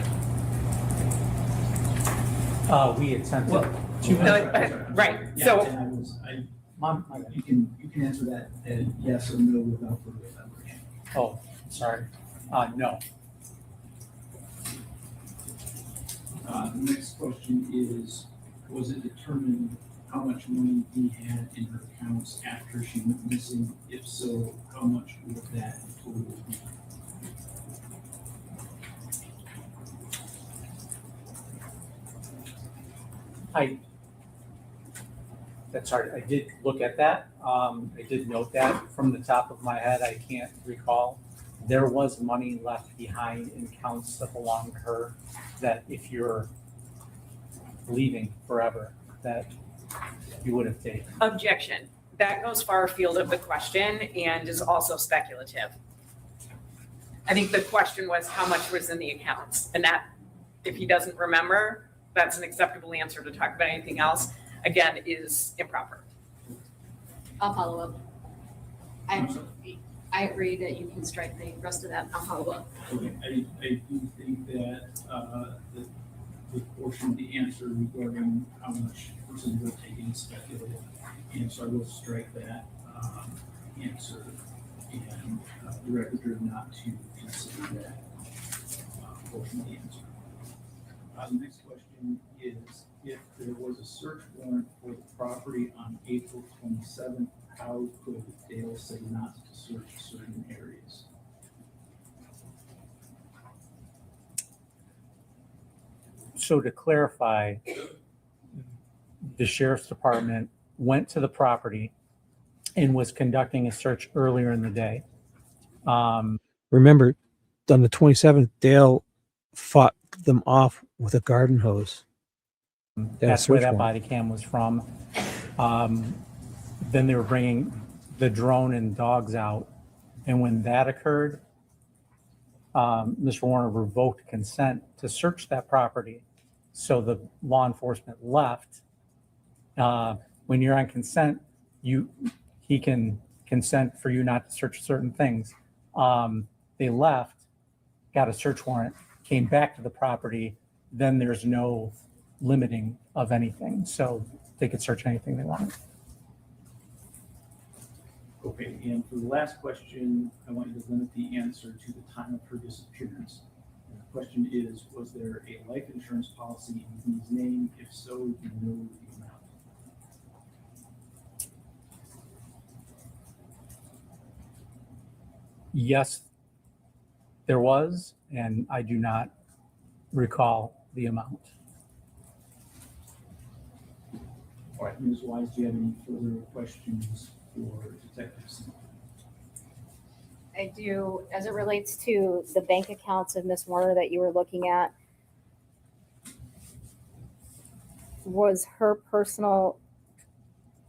We attempted. Right, Yeah, so. and you can answer that yes or no without further elaboration. Oh, sorry. No. The next question is, was it determined how much money Dee had in her accounts after she went missing? If so, how much would that total be? That's hard. I did look at that. I did note that. From the top of my head, I can't recall. There was money left behind in accounts that belong to her, that if you're leaving forever, that you would have taken. Objection. That goes far afield of the question and is also speculative. I think the question was how much was in the accounts, and that, if he doesn't remember, that's an acceptable answer. To talk about anything else, again, is improper. I'll follow up. I agree that you can strike the rest of that. I'll follow up. Okay, I do think that the portion of the answer regarding how much person will take is speculative, and so I will strike that answer and direct the jury not to consider that portion of the answer. The next question is, if there was a search warrant for the property on April 27th, how could Dale say not to search certain areas? So to clarify, the sheriff's department went to the property and was conducting a search earlier in the day. Remember, on the 27th, Dale fought them off with a garden hose. That's where that body cam was from. Then they were bringing the drone and dogs out. And when that occurred, Mr. Warner revoked consent to search that property. So the law enforcement left. When you're on consent, he can consent for you not to search certain things. They left, got a search warrant, came back to the property, then there's no limiting of anything. So they could search anything they want. Okay, and for the last question, I want you to limit the answer to the time of her disappearance. And the question is, was there a life insurance policy in his name? If so, do you know the amount? Yes, there was, and I do not recall the amount. All right, Ms. Wise, do you have any further questions for detectives? I do, as it relates to the bank accounts of Miss Warner that you were looking at, was her personal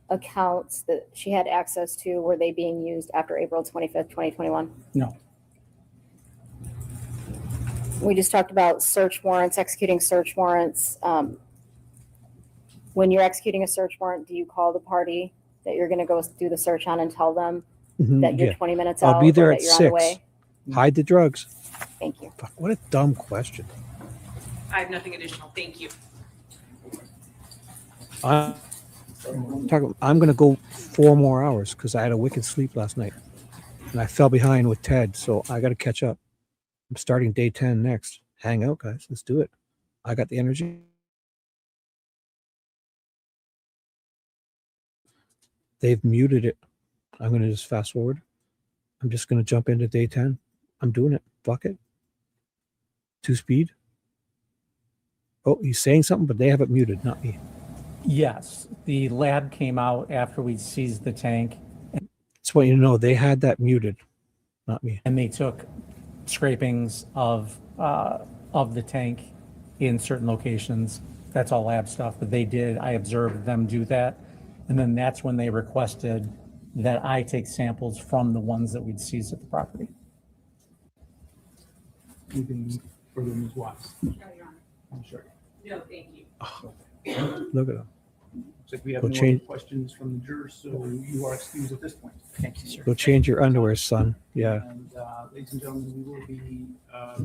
accounts that she had access to, were they being used after April 25th, 2021? No. We just talked about search warrants, executing search warrants. When you're executing a search warrant, do you call the party that you're going to go do the search on and tell them that you're 20 minutes out? I'll be there or at that you're on the 6. way? Hide the drugs. Thank you. Fuck, what a dumb question. I have nothing additional. Thank you. I'm going to go 4 more hours because I had a wicked sleep last night. And I fell behind with Ted, so I got to catch up. I'm starting day 10 next. Hang out, guys. Let's do it. I got the energy. They've muted it. I'm going to just fast forward. I'm just going to jump into day 10. I'm doing it. Fuck it. 2 speed. Oh, he's saying something, but they have it muted, not me. Yes, the lab came out after we seized the tank. Just want you to know they had that muted, not me. And they took scrapings of the tank in certain locations. That's all lab stuff, but they did. I observed them do that. And then that's when they requested that I take samples from the ones that we'd seized at the property. Anything further, Ms. Watts? No, Your Honor. I'm sure. No, thank you. Look at him. Looks like we have Go no change- other questions from the jurors, so you are excused at this point. Thank you, sir. Go change your underwear, son. Yeah. And ladies and gentlemen, we will be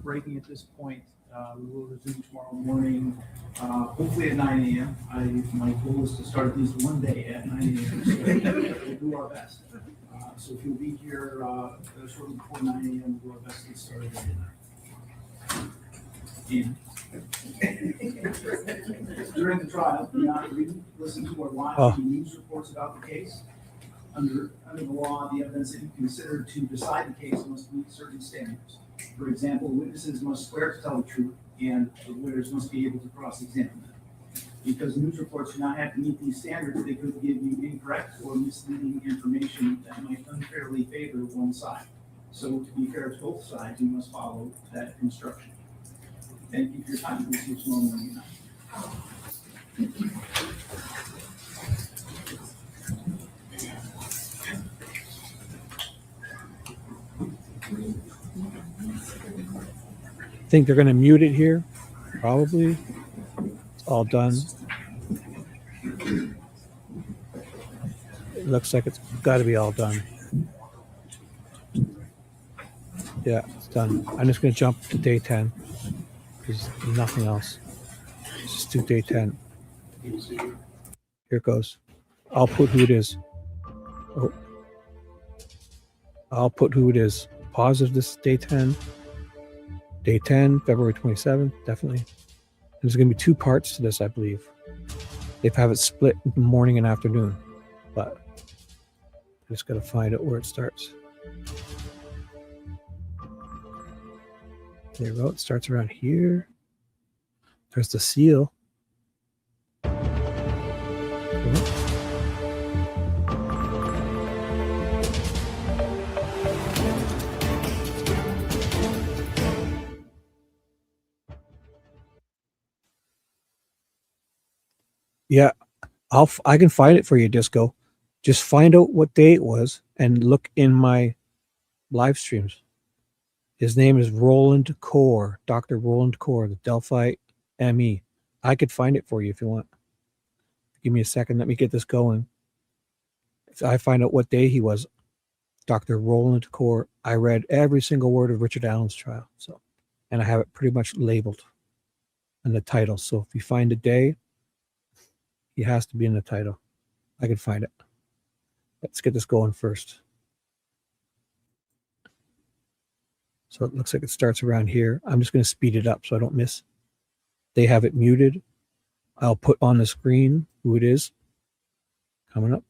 breaking at this point. We will resume tomorrow morning, hopefully at 9 a.m. My goal is to start at least one day at 9 a.m. So we'll do our best. So if you'll be here shortly before 9 a.m., we'll do our best to get started at 9. And during the trial, do not read, listen to, or watch any news reports about the case. Under the law, the evidence that you consider to decide the case must meet certain standards. For example, witnesses must swear to tell the truth, and the lawyers must be able to cross-examine them. Because news reports do not have to meet these standards, they could give you incorrect or misleading information that might unfairly favor one side. So to be fair to both sides, you must follow that instruction. Thank you for your time. We'll see you tomorrow morning at 9. Think they're going to mute it here? Probably. It's all done. looks like it's got to be all done. Yeah, it's done. I'm just going to jump to day 10 because nothing else. Let's just do day 10. Here it goes. I'll put who it is. Oh. I'll put who it is. Positive this is day 10. Day 10, February 27th, definitely. There's going to be 2 parts to this, I believe. They have it split in morning and afternoon, but I just got to find out where it starts. There you go. It starts around here. There's the seal. Yeah, I can find it for you, Disco. Just find out what day it was and look in my live streams. His name is Roland Core, Dr. Roland Core, the Delphi ME. I could find it for you if you want. Give me a second. Let me get this going. If I find out what day he was, Dr. Roland Core, I read every single word of Richard Allen's trial. So, and I have it pretty much labeled in the title. So if you find a day, he has to be in the title. I can find it. Let's get this going first. So it looks like it starts around here. I'm just going to speed it up so I don't miss. They have it muted. I'll put on the screen who it is. Coming up.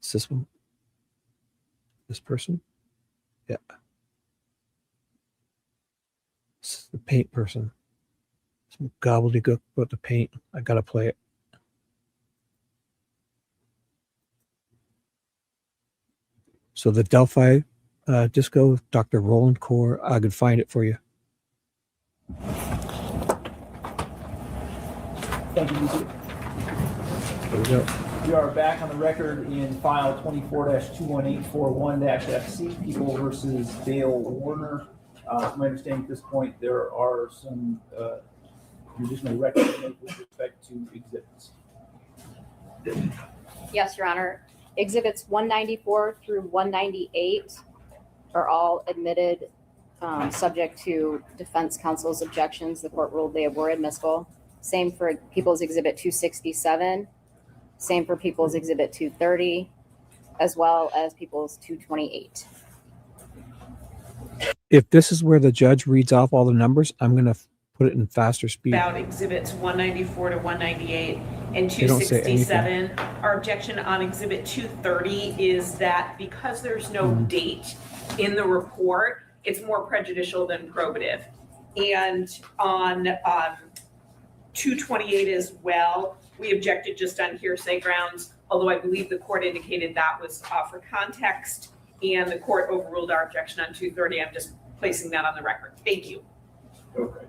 It's this one. This person. Yeah. It's the paint person. Some gobbledygook about the paint. I got to play it. So the Delphi Disco, Dr. Roland Core, I could find it for you. Thank you, DC. There we go. We are back on the record in file 24-21841-FC, People versus Dale Warner. From my understanding at this point, there are some additional records to make with respect to exhibits. Yes, Your Honor. Exhibits 194 through 198 are all admitted, subject to defense counsel's objections. The court ruled they were admissible. Same for People's Exhibit 267. Same for People's Exhibit 230, as well as People's 228. If this is where the judge reads off all the numbers, I'm going to put it in faster speed. About exhibits 194 to 198 and They don't say 267. Our objection on exhibit 230 is that because there's no date in the report, it's more prejudicial than probative. And on 228 as well, we objected just on hearsay grounds, although I believe the court indicated that was for context, and the court overruled our objection on 230. I'm just placing that on the record. Thank you. Okay.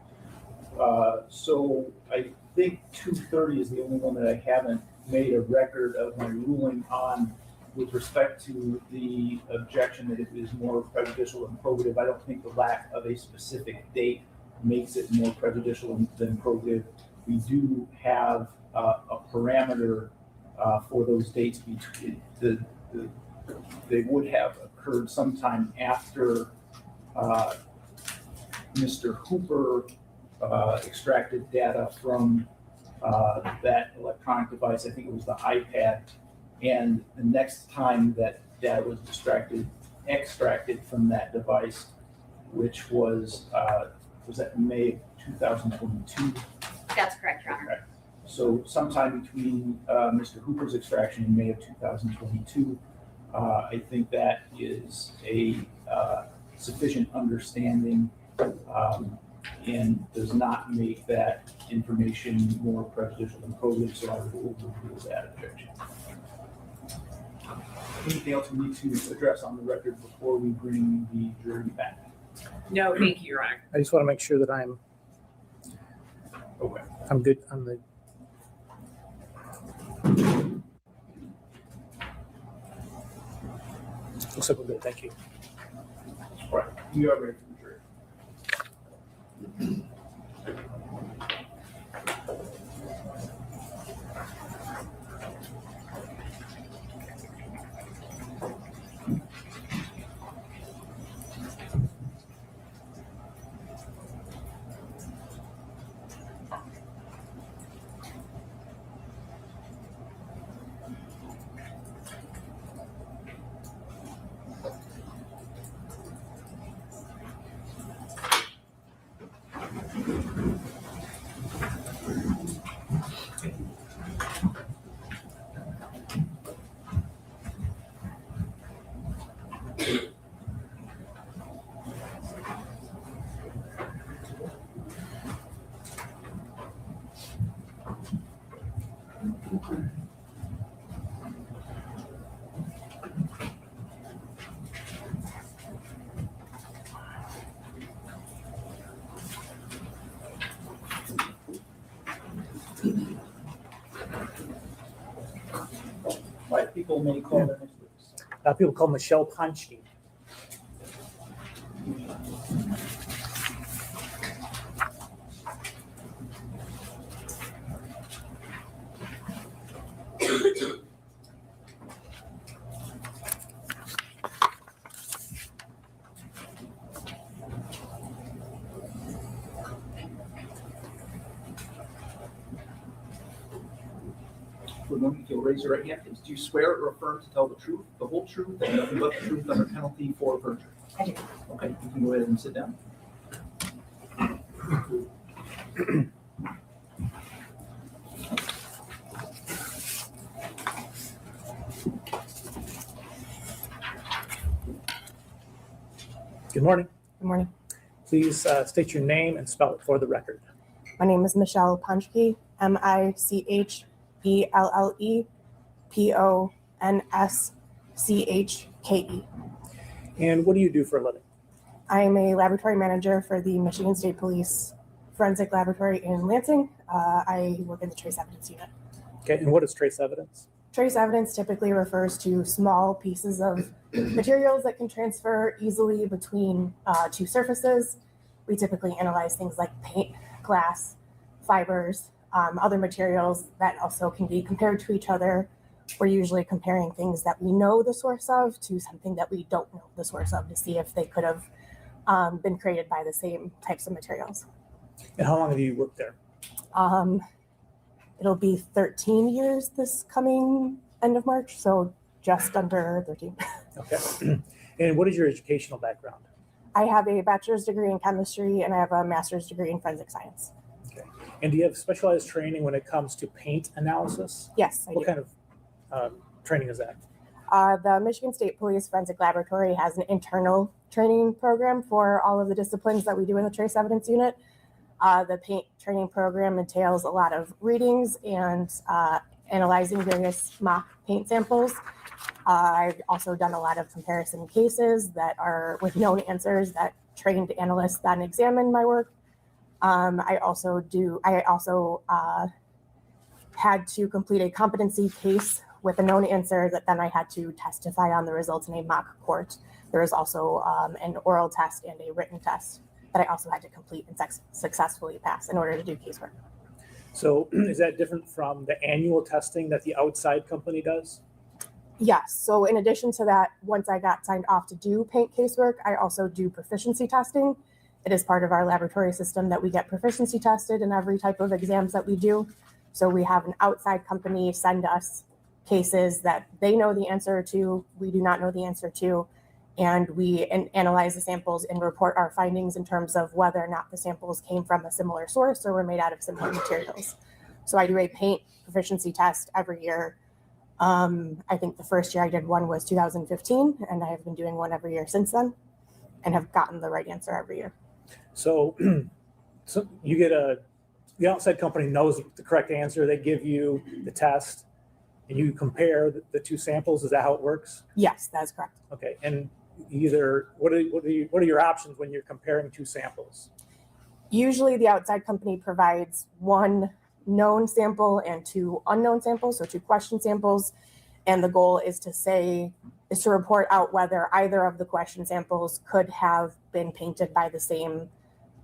So I think 230 is the only one that I haven't made a record of my ruling on with respect to the objection that it is more prejudicial than probative. I don't think the lack of a specific date makes it more prejudicial than probative. We do have a parameter for those dates between they would have occurred sometime after Mr. Hooper extracted data from that electronic device. I think it was the iPad. And the next time that data was extracted from that device, which was that May of 2022? That's correct, Your Honor. Okay. So sometime between Mr. Hooper's extraction in May of 2022, I think that is a sufficient understanding and does not make that information more prejudicial than probative, so I would overrule that objection. Anything else we need to address on the record before we bring the jury back? No, thank you, Your Honor. I just want to make sure that I'm good on the. Looks like we're good. Thank you. All right, you are ready for the jury. Why people may call them experts. People call Michelle Punchki. For a moment, if you'll raise your right hand, please. Do you swear or affirm to tell the truth, the whole truth, and nothing but the truth under penalty for perjury? I do. Okay, you can go ahead and sit down. Good morning. Good morning. Please state your name and spell it for the record. My name is Michelle Punchke, MICHELLEPONSCHKE. And what do you do for a living? I am a laboratory manager for the Michigan State Police Forensic Laboratory in Lansing. I work in the trace evidence unit. Okay, and what is trace evidence? Trace evidence typically refers to small pieces of materials that can transfer easily between two surfaces. We typically analyze things like paint, glass, fibers, other materials that also can be compared to each other. We're usually comparing things that we know the source of to something that we don't know the source of to see if they could have been created by the same types of materials. And how long have you worked there? It'll be 13 years this coming end of March, so just under 13. Okay. And what is your educational background? I have a bachelor's degree in chemistry and I have a master's degree in forensic science. Okay. And do you have specialized training when it comes to paint analysis? Yes, I do. What kind of training is that? The Michigan State Police Forensic Laboratory has an internal training program for all of the disciplines that we do in the trace evidence unit. The paint training program entails a lot of readings and analyzing various mock paint samples. I've also done a lot of comparison cases that are with known answers that trained analysts then examine my work. I also had to complete a competency case with a known answer that then I had to testify on the results in a mock court. There was also an oral test and a written test that I also had to complete and successfully pass in order to do casework. So is that different from the annual testing that the outside company does? Yes. So in addition to that, once I got signed off to do paint casework, I also do proficiency testing. It is part of our laboratory system that we get proficiency tested in every type of exams that we do. So we have an outside company send us cases that they know the answer to, we do not know the answer to, and we analyze the samples and report our findings in terms of whether or not the samples came from a similar source or were made out of similar materials. So I do a paint proficiency test every year. I think the first year I did one was 2015, and I have been doing one every year since then and have gotten the right answer every year. So, so you get the outside company knows the correct answer. They give you the test and you compare the two samples. Is that how it works? Yes, that is correct. Okay. And either what are your options when you're comparing two samples? Usually the outside company provides one known sample and two unknown samples, so two question samples. And the goal is to report out whether either of the question samples could have been painted by the same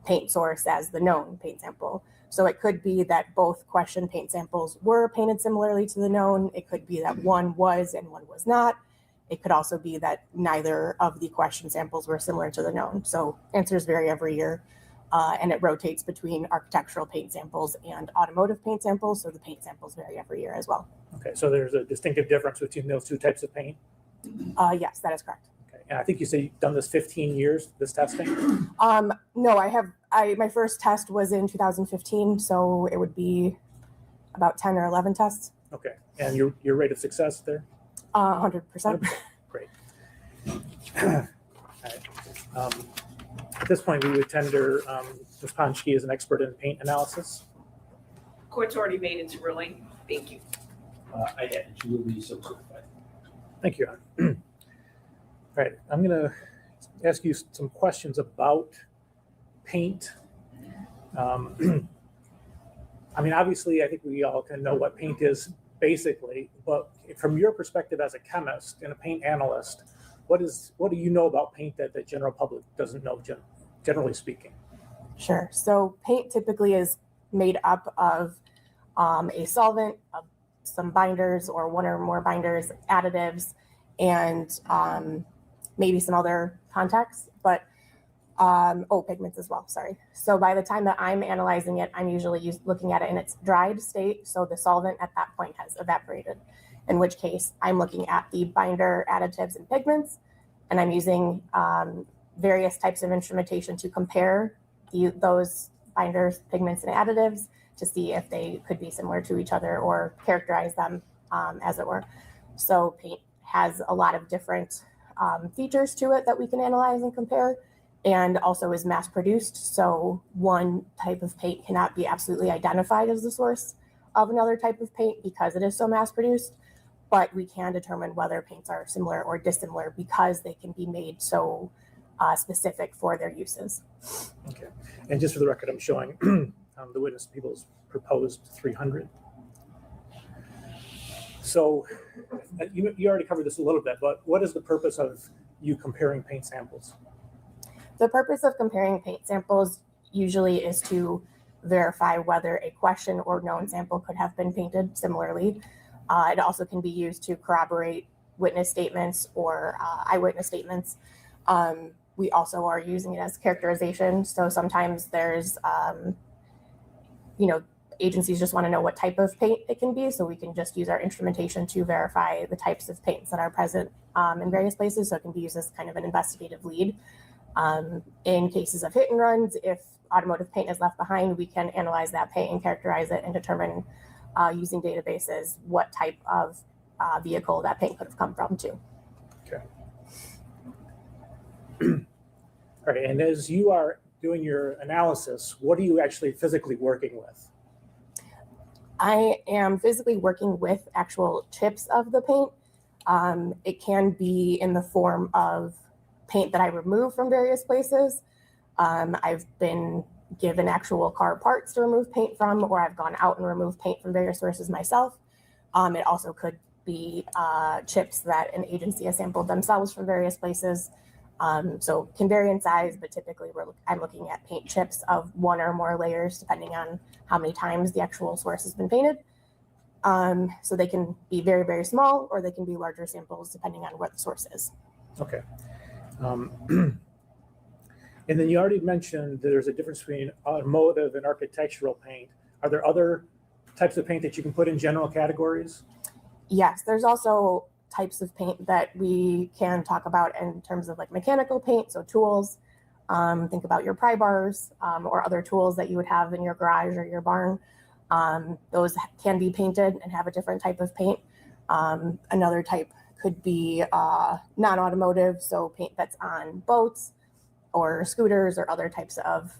paint source as the known paint sample. So it could be that both question paint samples were painted similarly to the known. It could be that one was and one was not. It could also be that neither of the question samples were similar to the known. So answers vary every year. And it rotates between architectural paint samples and automotive paint samples. So the paint samples vary every year as well. Okay, so there's a distinctive difference between those two types of paint? Yes, that is correct. Okay, and I think you say you've done this 15 years, this testing? No, my first test was in 2015, so it would be about 10 or 11 tests. Okay, and your rate of success there? 100%. Great. At this point, we would tender Ms. Ponchke as an expert in paint analysis. Court's already made its ruling. Thank you. I had, she will be so certified. Thank you. All right, I'm going to ask you some questions about paint. I mean, obviously, I think we all can know what paint is basically, but from your perspective as a chemist and a paint analyst, what do you know about paint that the general public doesn't know, generally speaking? Sure. So paint typically is made up of a solvent, of some binders or one or more binders, additives, and maybe some other contacts, but pigments as well, sorry. So by the time that I'm analyzing it, I'm usually looking at it in its dried state. So the solvent at that point has evaporated, in which case I'm looking at the binder, additives, and pigments, and I'm using various types of instrumentation to compare those binders, pigments, and additives to see if they could be similar to each other or characterize them, as it were. So paint has a lot of different features to it that we can analyze and compare, and also is mass produced. So one type of paint cannot be absolutely identified as the source of another type of paint because it is so mass produced, but we can determine whether paints are similar or dissimilar because they can be made so specific for their uses. Okay, and just for the record, I'm showing the witness people's proposed 300. So you already covered this a little bit, but what is the purpose of you comparing paint samples? The purpose of comparing paint samples usually is to verify whether a question or known sample could have been painted similarly. It also can be used to corroborate witness statements or eyewitness statements. We also are using it as characterization. So sometimes there's, agencies just want to know what type of paint it can be. So we can just use our instrumentation to verify the types of paints that are present in various places. So it can be used as kind of an investigative lead. In cases of hit and runs, if automotive paint is left behind, we can analyze that paint and characterize it and determine using databases what type of vehicle that paint could have come from too. Okay. All right, and as you are doing your analysis, what are you actually physically working with? I am physically working with actual chips of the paint. It can be in the form of paint that I remove from various places. I've been given actual car parts to remove paint from, or I've gone out and removed paint from various sources myself. It also could be chips that an agency has sampled themselves from various places. So can vary in size, but typically I'm looking at paint chips of one or more layers, depending on how many times the actual source has been painted. So they can be very, very small, or they can be larger samples, depending on where the source is. Okay. And then you already mentioned that there's a difference between automotive and architectural paint. Are there other types of paint that you can put in general categories? Yes, there's also types of paint that we can talk about in terms of like mechanical paint, so tools. Think about your pry bars or other tools that you would have in your garage or your barn. Those can be painted and have a different type of paint. Another type could be non-automotive, so paint that's on boats or scooters or other types of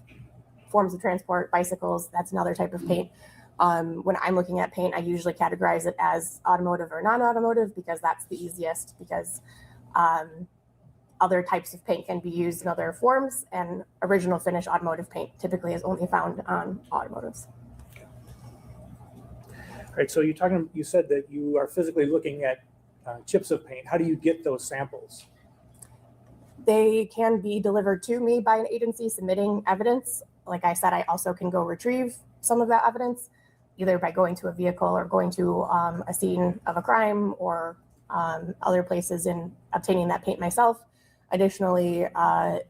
forms of transport, bicycles. That's another type of paint. When I'm looking at paint, I usually categorize it as automotive or non-automotive because that's the easiest, because other types of paint can be used in other forms, and original finish automotive paint typically is only found on automotives. All right, so you said that you are physically looking at chips of paint. How do you get those samples? They can be delivered to me by an agency submitting evidence. Like I said, I also can go retrieve some of that evidence, either by going to a vehicle or going to a scene of a crime or other places and obtaining that paint myself. Additionally, I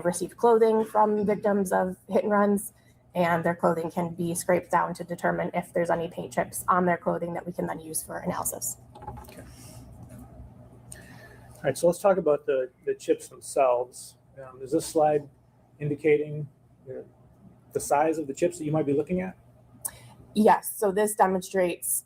received clothing from victims of hit and runs, and their clothing can be scraped down to determine if there's any paint chips on their clothing that we can then use for analysis. Okay. All right, so let's talk about the chips themselves. Is this slide indicating the size of the chips that you might be looking at? Yes, so this demonstrates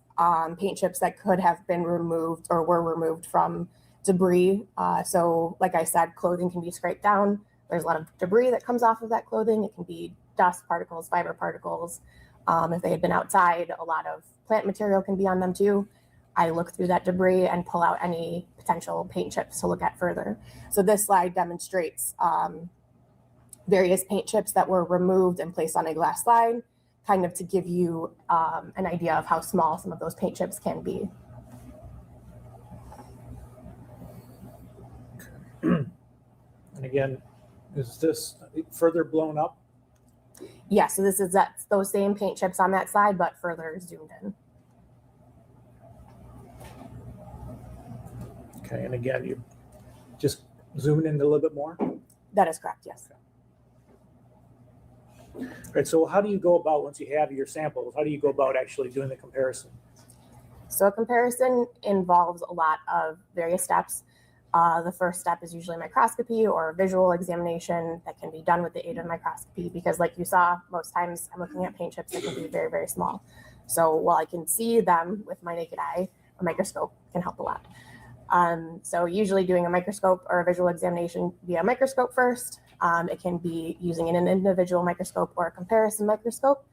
paint chips that could have been removed or were removed from debris. So like I said, clothing can be scraped down. There's a lot of debris that comes off of that clothing. It can be dust particles, fiber particles. If they had been outside, a lot of plant material can be on them too. I look through that debris and pull out any potential paint chips to look at further. So this slide demonstrates various paint chips that were removed and placed on a glass slide, kind of to give you an idea of how small some of those paint chips can be. And again, is this further blown up? Yeah, so this is those same paint chips on that slide, but further zoomed in. Okay, and again, you just zoom in a little bit more? That is correct, yes. All right, so how do you go about, once you have your samples, how do you go about actually doing the comparison? So a comparison involves a lot of various steps. The first step is usually microscopy or visual examination that can be done with the aid of microscopy, because like you saw, most times I'm looking at paint chips that can be very, very small. So while I can see them with my naked eye, a microscope can help a lot. So usually doing a microscope or a visual examination via microscope first. It can be using an individual microscope or a comparison microscope.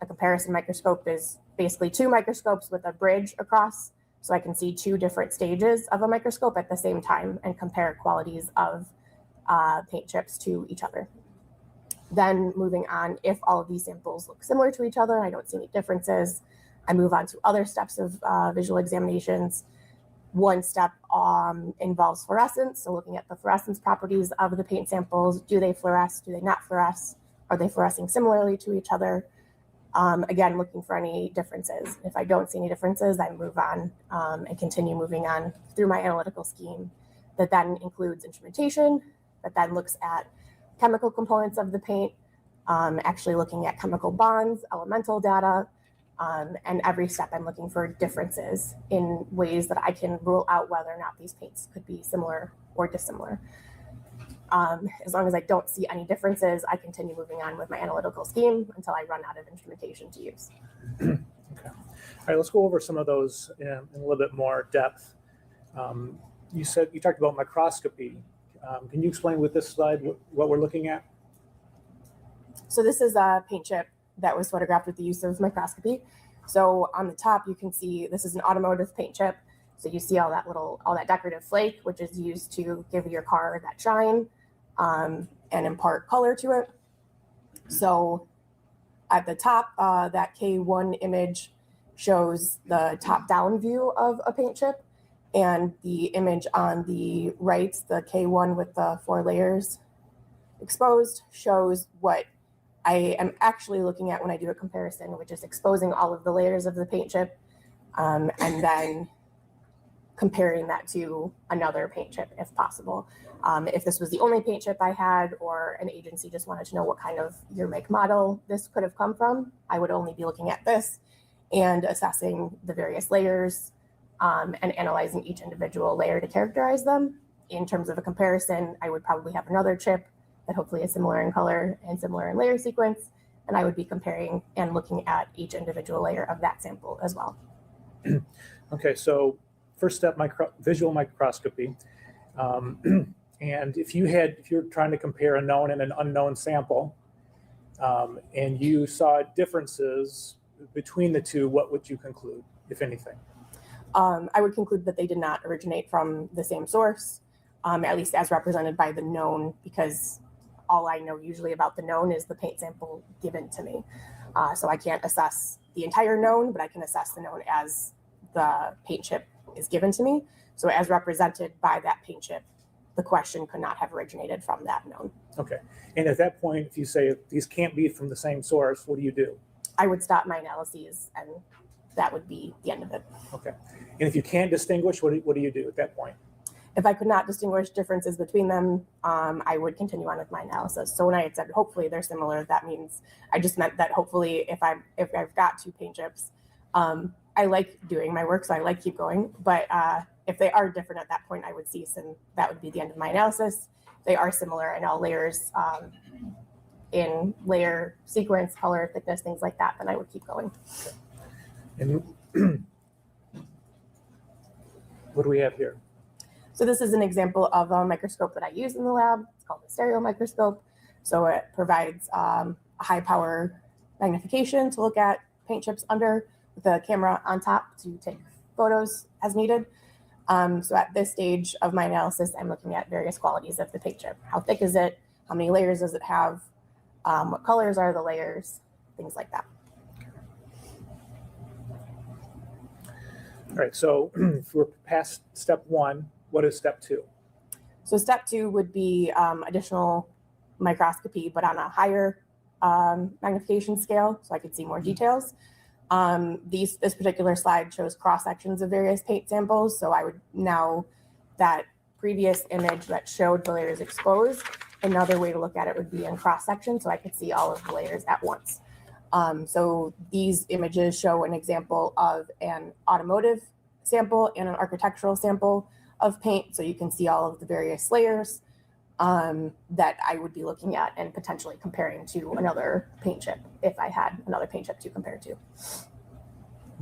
A comparison microscope is basically two microscopes with a bridge across, so I can see two different stages of a microscope at the same time and compare qualities of paint chips to each other. Then moving on, if all of these samples look similar to each other, I don't see any differences, I move on to other steps of visual examinations. One step involves fluorescence, so looking at the fluorescence properties of the paint samples. Do they fluoresce? Do they not fluoresce? Are they fluorescing similarly to each other? Again, looking for any differences. If I don't see any differences, I move on and continue moving on through my analytical scheme that then includes instrumentation, that then looks at chemical components of the paint, actually looking at chemical bonds, elemental data, and every step I'm looking for differences in ways that I can rule out whether or not these paints could be similar or dissimilar. As long as I don't see any differences, I continue moving on with my analytical scheme until I run out of instrumentation to use. Okay. All right, let's go over some of those in a little bit more depth. You talked about microscopy. Can you explain with this slide what we're looking at? So this is a paint chip that was photographed with the use of microscopy. So on the top, you can see this is an automotive paint chip. So you see all that decorative flake, which is used to give your car that shine and impart color to it. So at the top, that K1 image shows the top-down view of a paint chip, and the image on the right, the K1 with the 4 layers exposed, shows what I am actually looking at when I do a comparison, which is exposing all of the layers of the paint chip and then comparing that to another paint chip if possible. If this was the only paint chip I had, or an agency just wanted to know what kind of year, make, model this could have come from, I would only be looking at this and assessing the various layers and analyzing each individual layer to characterize them. In terms of a comparison, I would probably have another chip that hopefully is similar in color and similar in layer sequence, and I would be comparing and looking at each individual layer of that sample as well. Okay, so first step, visual microscopy. And if you're trying to compare a known and an unknown sample, and you saw differences between the two, what would you conclude, if anything? I would conclude that they did not originate from the same source, at least as represented by the known, because all I know usually about the known is the paint sample given to me. So I can't assess the entire known, but I can assess the known as the paint chip is given to me. So as represented by that paint chip, the question could not have originated from that known. Okay. And at that point, if you say these can't be from the same source, what do you do? I would stop my analyses, and that would be the end of it. Okay. And if you can't distinguish, what do you do at that point? If I could not distinguish differences between them, I would continue on with my analysis. So when I had said hopefully they're similar, that means I just meant that hopefully if I've got 2 paint chips, I like doing my work, so I like keep going. But if they are different at that point, I would cease, and that would be the end of my analysis. They are similar in all layers, in layer sequence, color, thickness, things like that, then I would keep going. Okay. And what do we have here? So this is an example of a microscope that I use in the lab. It's called a stereo microscope. So it provides a high power magnification to look at paint chips under with a camera on top to take photos as needed. So at this stage of my analysis, I'm looking at various qualities of the paint chip. How thick is it? How many layers does it have? What colors are the layers? Things like that. All right, so if we're past step 1, what is step 2? So step 2 would be additional microscopy, but on a higher magnification scale, so I could see more details. This particular slide shows cross sections of various paint samples. So I would now, that previous image that showed the layers exposed, another way to look at it would be in cross section, so I could see all of the layers at once. So these images show an example of an automotive sample and an architectural sample of paint, so you can see all of the various layers that I would be looking at and potentially comparing to another paint chip if I had another paint chip to compare to.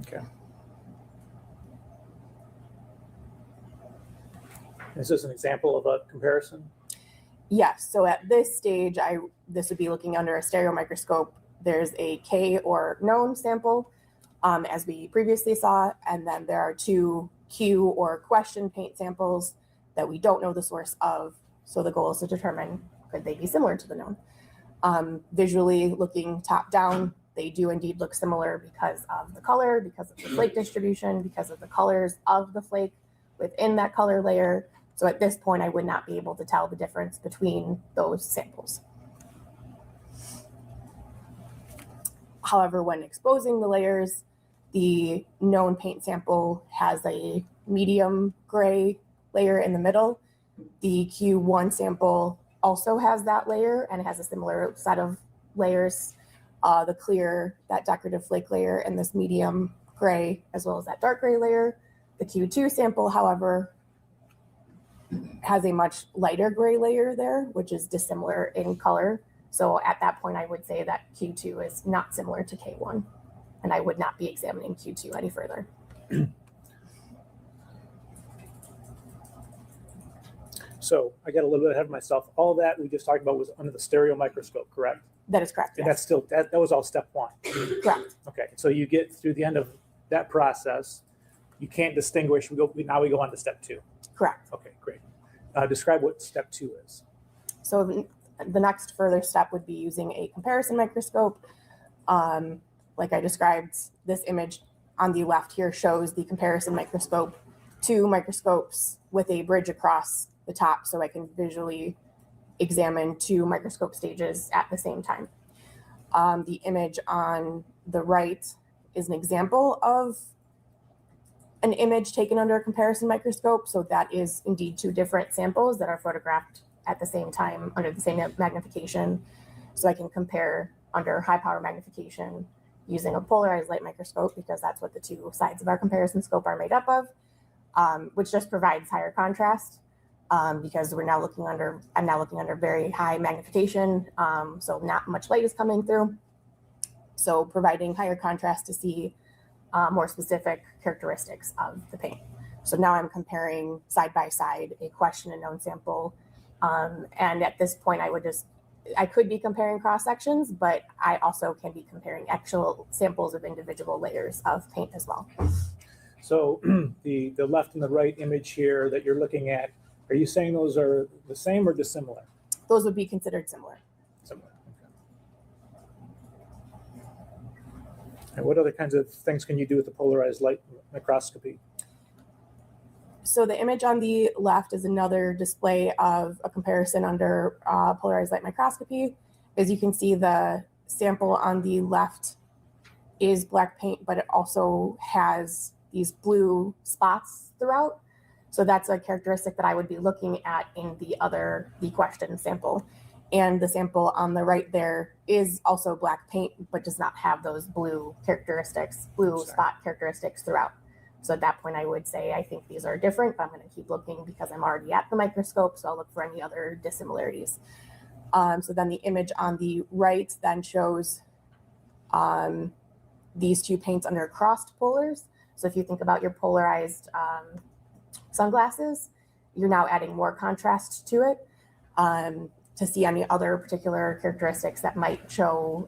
Okay. Is this an example of a comparison? Yes, so at this stage, this would be looking under a stereo microscope. There's a K or known sample, as we previously saw, and then there are 2 Q or question paint samples that we don't know the source of. So the goal is to determine, could they be similar to the known? Visually looking top down, they do indeed look similar because of the color, because of the flake distribution, because of the colors of the flake within that color layer. So at this point, I would not be able to tell the difference between those samples. However, when exposing the layers, the known paint sample has a medium gray layer in the middle. The Q1 sample also has that layer and has a similar set of layers. The clear, that decorative flake layer, and this medium gray, as well as that dark gray layer. The Q2 sample, however, has a much lighter gray layer there, which is dissimilar in color. So at that point, I would say that Q2 is not similar to K1, and I would not be examining Q2 any further. So I got a little bit ahead of myself. All that we just talked about was under the stereo microscope, correct? That is correct. And Yes. that's still, that was all step 1. Correct. Okay, so you get through the end of that process, you can't distinguish. Now we go on to step 2. Correct. Okay, great. Describe what step 2 is. So the next further step would be using a comparison microscope. Like I described, this image on the left here shows the comparison microscope, 2 microscopes with a bridge across the top, so I can visually examine 2 microscope stages at the same time. The image on the right is an example of an image taken under a comparison microscope. So that is indeed 2 different samples that are photographed at the same time under the same magnification. So I can compare under high power magnification using a polarized light microscope, because that's what the 2 sides of our comparison scope are made up of, which just provides higher contrast. Because I'm now looking under very high magnification, so not much light is coming through. So providing higher contrast to see more specific characteristics of the paint. So now I'm comparing side by side a question and known sample. And at this point, I could be comparing cross sections, but I also can be comparing actual samples of individual layers of paint as well. So the left and the right image here that you're looking at, are you saying those are the same or dissimilar? Those would be considered similar. Similar. Okay. And what other kinds of things can you do with the polarized light microscopy? So the image on the left is another display of a comparison under polarized light microscopy. As you can see, the sample on the left is black paint, but it also has these blue spots throughout. So that's a characteristic that I would be looking at in the question sample. And the sample on the right there is also black paint, but does not have those blue spot characteristics throughout. So at that point, I would say, I think these are different, but I'm going to keep looking because I'm already at the microscope. So I'll look for any other dissimilarities. So then the image on the right then shows these 2 paints under crossed polars. So if you think about your polarized sunglasses, you're now adding more contrast to it to see any other particular characteristics that might show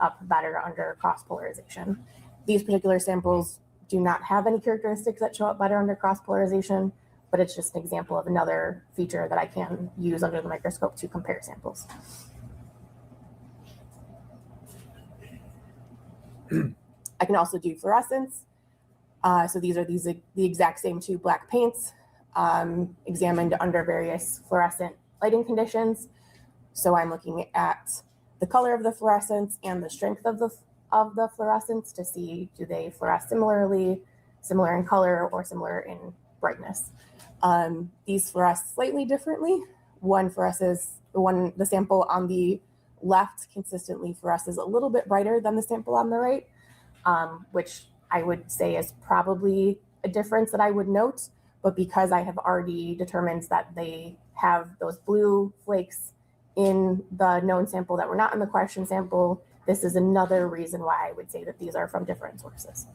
up better under cross polarization. These particular samples do not have any characteristics that show up better under cross polarization, but it's just an example of another feature that I can use under the microscope to compare samples. I can also do fluorescence. So these are the exact same two black paints examined under various fluorescent lighting conditions. So I'm looking at the color of the fluorescence and the strength of the fluorescence to see, do they fluoresce similarly, similar in color, or similar in brightness. These fluoresce slightly differently. The sample on the left consistently fluoresces a little bit brighter than the sample on the right, which I would say is probably a difference that I would note, but because I have already determined that they have those blue flakes in the known sample that were not in the question sample, this is another reason why I would say that these are from different sources.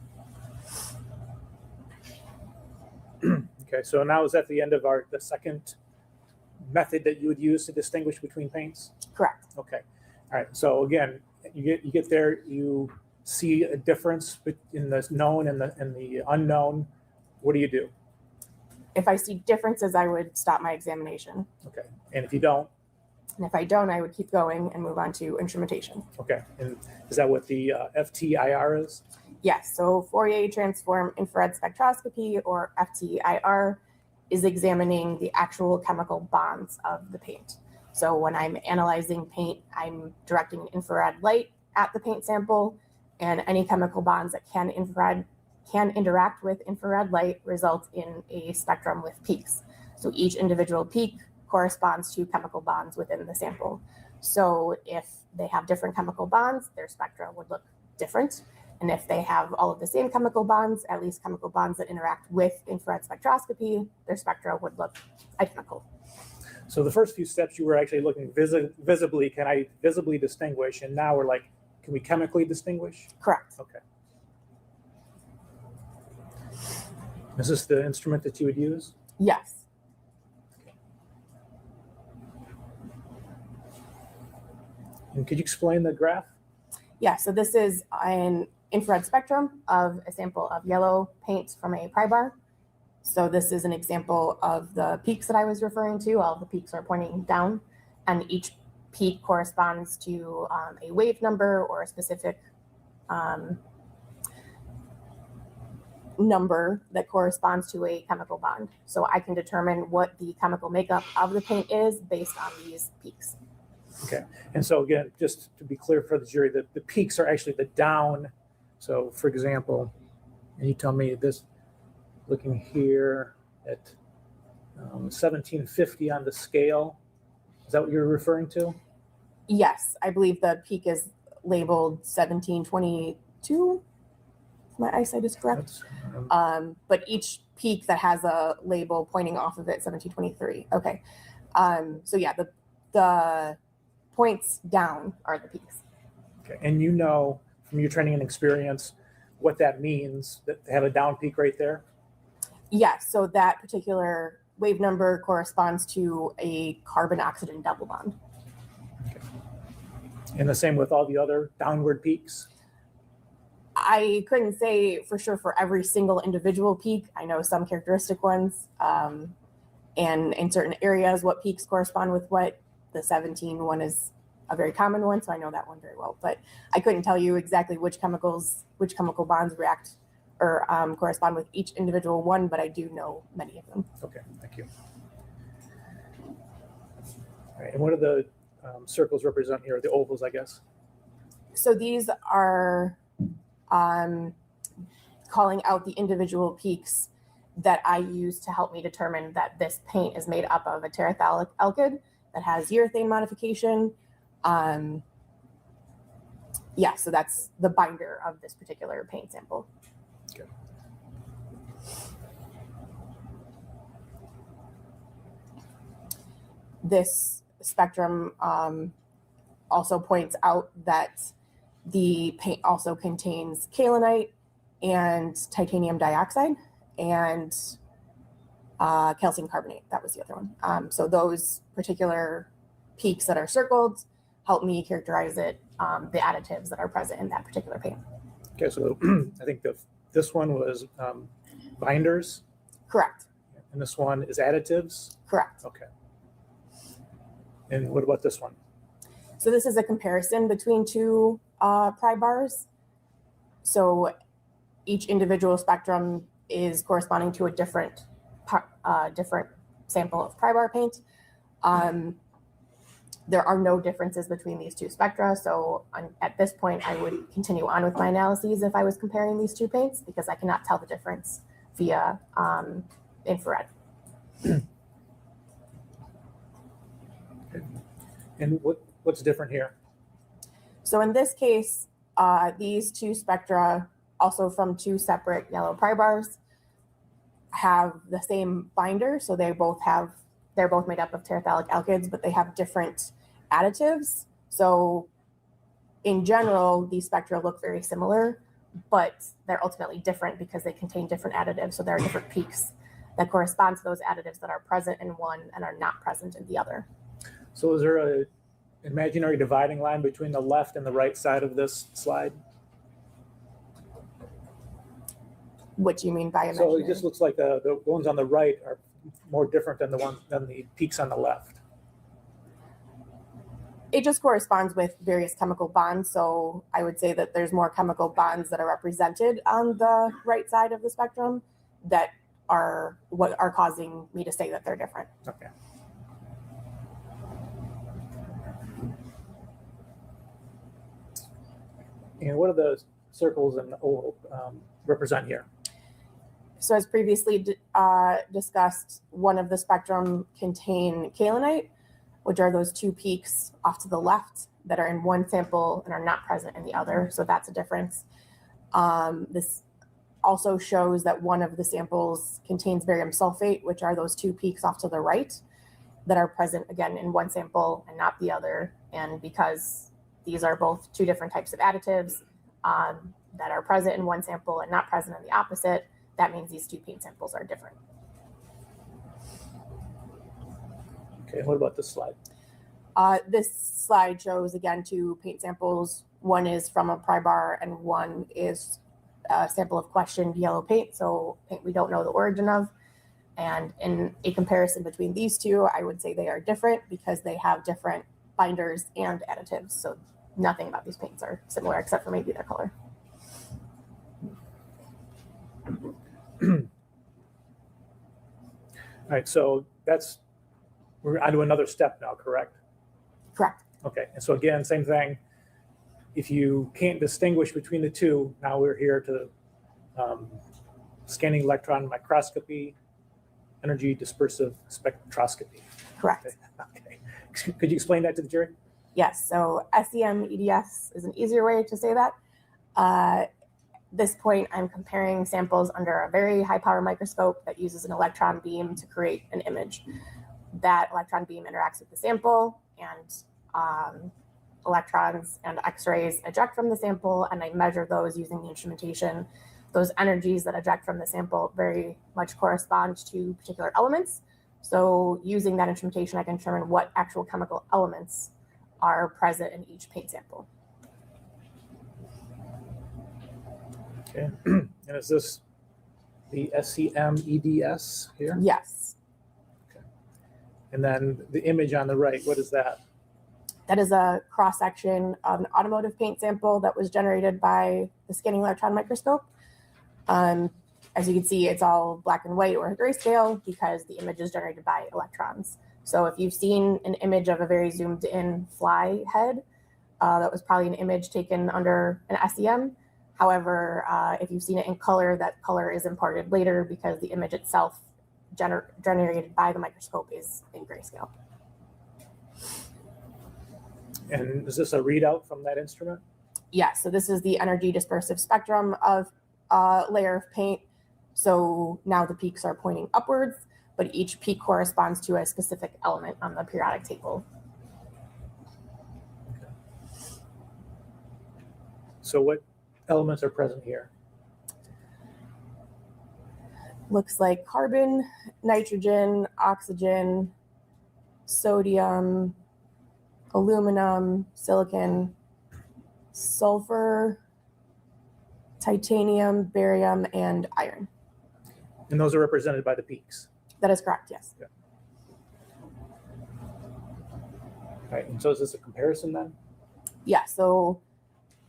Okay, so now is that the end of the second method that you would use to distinguish between paints? Correct. Okay, all right. So again, you get there, you see a difference in the known and the unknown. What do you do? If I see differences, I would stop my examination. Okay, and if you don't? And if I don't, I would keep going and move on to instrumentation. Okay, and is that what the FTIR is? Yes, so Fourier transform infrared spectroscopy, or FTIR, is examining the actual chemical bonds of the paint. So when I'm analyzing paint, I'm directing infrared light at the paint sample, and any chemical bonds that can interact with infrared light result in a spectrum with peaks. So each individual peak corresponds to chemical bonds within the sample. So if they have different chemical bonds, their spectra would look different. And if they have all of the same chemical bonds, at least chemical bonds that interact with infrared spectroscopy, their spectra would look identical. So the first few steps you were actually looking visibly, can I visibly distinguish? And now we're like, can we chemically distinguish? Correct. Okay. Is this the instrument that you would use? Yes. And could you explain the graph? Yeah, so this is an infrared spectrum of a sample of yellow paint from a pry bar. So this is an example of the peaks that I was referring to. All of the peaks are pointing down, and each peak corresponds to a wave number or a specific number that corresponds to a chemical bond. So I can determine what the chemical makeup of the paint is based on these peaks. Okay, and so again, just to be clear for the jury, the peaks are actually the down. So for example, and you tell me this, looking here at 1750 on the scale, is that what you're referring to? Yes, I believe the peak is labeled 1722. My eyesight is correct. But each peak that has a label pointing off of it, 1723. Okay. So yeah, the points down are the peaks. Okay, and you know from your training and experience what that means, that they have a down peak right there? Yes, so that particular wave number corresponds to a carbon-oxygen double bond. Okay. And the same with all the other downward peaks? I couldn't say for sure for every single individual peak. I know some characteristic ones, and in certain areas what peaks correspond with what. The 17 one is a very common one, so I know that one very well. But I couldn't tell you exactly which chemical bonds react or correspond with each individual one, but I do know many of them. Okay, thank you. All right, and what do the circles represent here? The ovals, I guess. So these are calling out the individual peaks that I use to help me determine that this paint is made up of a terephthalic alkyd that has urethane modification. Yeah, so that's the binder of this particular paint sample. Okay. This spectrum also points out that the paint also contains kaolinite and titanium dioxide, and calcium carbonate, that was the other one. So those particular peaks that are circled help me characterize it, the additives that are present in that particular paint. Okay, so I think this one was binders. Correct. And this one is additives. Correct. Okay. And what about this one? So this is a comparison between two pry bars. So each individual spectrum is corresponding to a different sample of pry bar paint. There are no differences between these two spectra. So at this point, I would continue on with my analyses if I was comparing these two paints, because I cannot tell the difference via infrared. And what's different here? So in this case, these two spectra, also from two separate yellow pry bars, have the same binder. So they're both made up of terephthalic alkyds, but they have different additives. So in general, these spectra look very similar, but they're ultimately different because they contain different additives. So there are different peaks that correspond to those additives that are present in one and are not present in the other. So is there an imaginary dividing line between the left and the right side of this slide? What do you mean by imaginary? So it just looks like the ones on the right are more different than the peaks on the left. It just corresponds with various chemical bonds. So I would say that there's more chemical bonds that are represented on the right side of the spectrum that are what are causing me to say that they're different. Okay. And what do the circles and the oval represent here? So as previously discussed, one of the spectrum contain kaolinite, which are those two peaks off to the left that are in one sample and are not present in the other. So that's a difference. This also shows that one of the samples contains barium sulfate, which are those two peaks off to the right that are present again in one sample and not the other. And because these are both two different types of additives that are present in one sample and not present in the opposite, that means these two paint samples are different. Okay, what about this slide? This slide shows again two paint samples. One is from a pry bar and one is a sample of questioned yellow paint, so paint we don't know the origin of. And in a comparison between these two, I would say they are different because they have different binders and additives. So nothing about these paints are similar except for maybe their color. All right, so we're on to another step now, correct? Correct. Okay, and so again, same thing. If you can't distinguish between the two, now we're here to scanning electron microscopy, energy dispersive spectroscopy. Correct. Okay. Could you explain that to the jury? Yes, so SEM EDS is an easier way to say that. This point, I'm comparing samples under a very high power microscope that uses an electron beam to create an image. That electron beam interacts with the sample, and electrons and X-rays eject from the sample, and I measure those using the instrumentation. Those energies that eject from the sample very much correspond to particular elements. So using that instrumentation, I can determine what actual chemical elements are present in each paint sample. Okay, and is this the SEM EDS here? Yes. Okay. And then the image on the right, what is that? That is a cross-section of an automotive paint sample that was generated by the scanning electron microscope. As you can see, it's all black and white or grayscale because the image is generated by electrons. So if you've seen an image of a very zoomed in fly head, that was probably an image taken under an SEM. However, if you've seen it in color, that color is imparted later because the image itself generated by the microscope is in grayscale. And is this a readout from that instrument? Yes, so this is the energy dispersive spectrum of a layer of paint. So now the peaks are pointing upwards, but each peak corresponds to a specific element on the periodic table. Okay. So what elements are present here? looks like carbon, nitrogen, oxygen, sodium, aluminum, silicon, sulfur, titanium, barium, and iron. And those are represented by the peaks. That is correct, yes. Yeah. Right, and so is this a comparison then? Yeah, so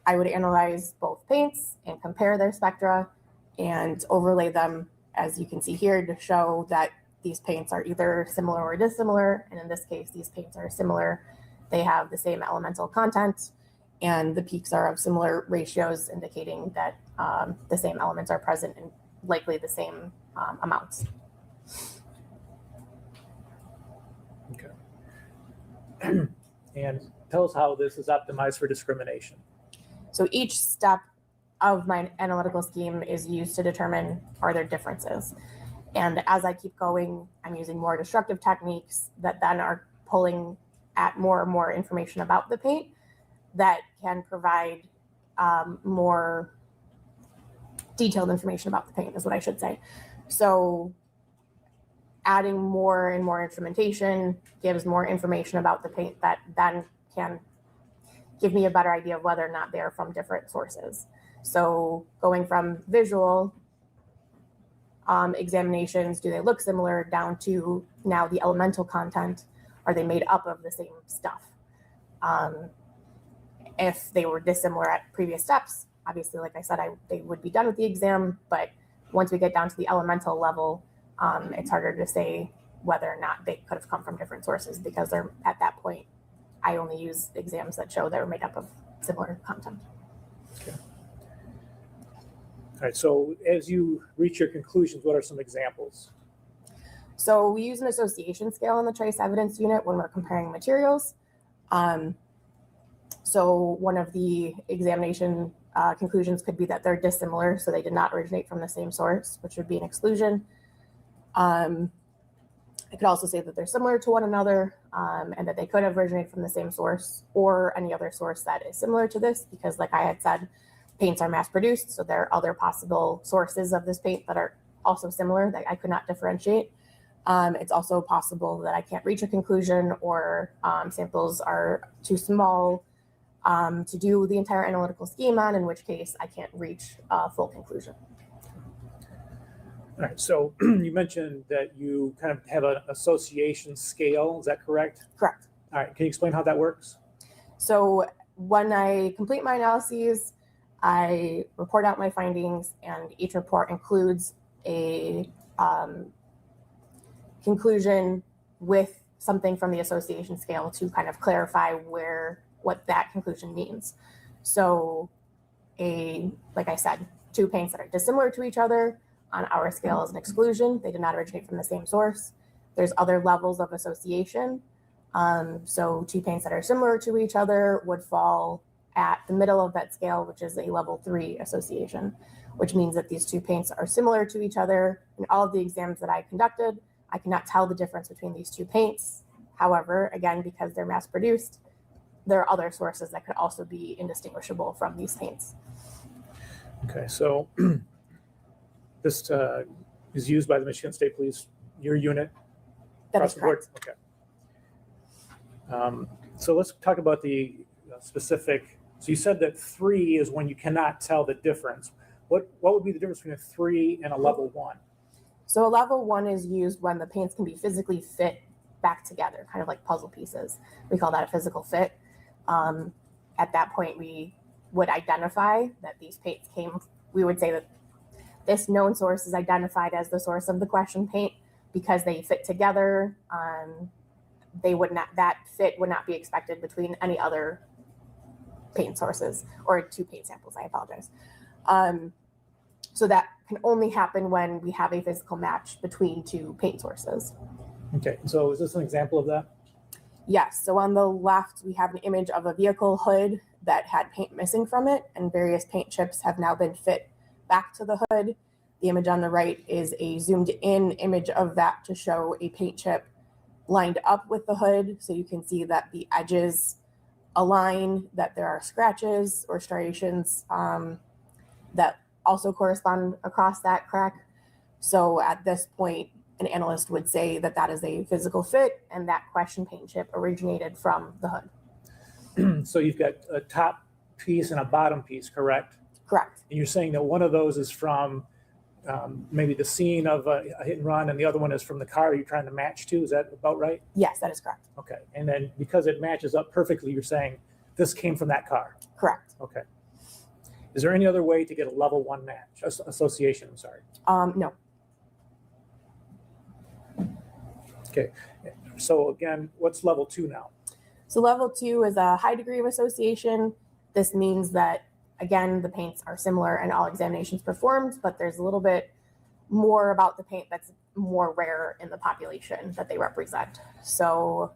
I would analyze both paints and compare their spectra and overlay them, as you can see here, to show that these paints are either similar or dissimilar. And in this case, these paints are similar. They have the same elemental content, and the peaks are of similar ratios, indicating that the same elements are present in likely the same amounts. Okay. And tell us how this is optimized for discrimination. So each step of my analytical scheme is used to determine are there differences. And as I keep going, I'm using more destructive techniques that then are pulling at more and more information about the paint that can provide more detailed information about the paint, is what I should say. So adding more and more instrumentation gives more information about the paint that then can give me a better idea of whether or not they're from different sources. So going from visual examinations, do they look similar, down to now the elemental content, are they made up of the same stuff? If they were dissimilar at previous steps, obviously, like I said, they would be done with the exam, but once we get down to the elemental level, it's harder to say whether or not they could have come from different sources, because they're at that point, I only use exams that show they're made up of similar content. Okay. All right, so as you reach your conclusions, what are some examples? So we use an association scale in the trace evidence unit when we're comparing materials. So one of the examination conclusions could be that they're dissimilar, so they did not originate from the same source, which would be an exclusion. I could also say that they're similar to one another, and that they could have originated from the same source or any other source that is similar to this, because like I had said, paints are mass produced, so there are other possible sources of this paint that are also similar that I could not differentiate. It's also possible that I can't reach a conclusion, or samples are too small to do the entire analytical scheme on, in which case I can't reach a full conclusion. All right, so you mentioned that you kind of have an association scale, is that correct? Correct. All right, can you explain how that works? So when I complete my analyses, I report out my findings, and each report includes a conclusion with something from the association scale to kind of clarify what that conclusion means. So like I said, two paints that are dissimilar to each other on our scale is an exclusion. They did not originate from the same source. There's other levels of association. So two paints that are similar to each other would fall at the middle of that scale, which is a level 3 association, which means that these two paints are similar to each other. In all of the exams that I conducted, I cannot tell the difference between these two paints. However, again, because they're mass produced, there are other sources that could also be indistinguishable from these paints. Okay, so this is used by the Michigan State Police, your unit? That is correct. Okay. So let's talk about the specific. So you said that 3 is when you cannot tell the difference. What would be the difference between a 3 and a level 1? So a level 1 is used when the paints can be physically fit back together, kind of like puzzle pieces. We call that a physical fit. At that point, we would identify that these paints we would say that this known source is identified as the source of the question paint because they fit together. That fit would not be expected between any other paint sources, or two paint samples, I apologize. So that can only happen when we have a physical match between two paint sources. Okay, so is this an example of that? Yes, so on the left, we have an image of a vehicle hood that had paint missing from it, and various paint chips have now been fit back to the hood. The image on the right is a zoomed in image of that to show a paint chip lined up with the hood. So you can see that the edges align, that there are scratches or striations that also correspond across that crack. So at this point, an analyst would say that that is a physical fit and that question paint chip originated from the hood. So you've got a top piece and a bottom piece, correct? Correct. And you're saying that one of those is from maybe the scene of a hit and run, and the other one is from the car you're trying to match to. Is that about right? Yes, that is correct. Okay. And then because it matches up perfectly, you're saying this came from that car. Correct. Okay. Is there any other way to get a level 1 match association? I'm sorry. No. Okay. So again, what's level 2 now? So level 2 is a high degree of association. This means that, again, the paints are similar in all examinations performed, but there's a little bit more about the paint that's more rare in the population that they represent. So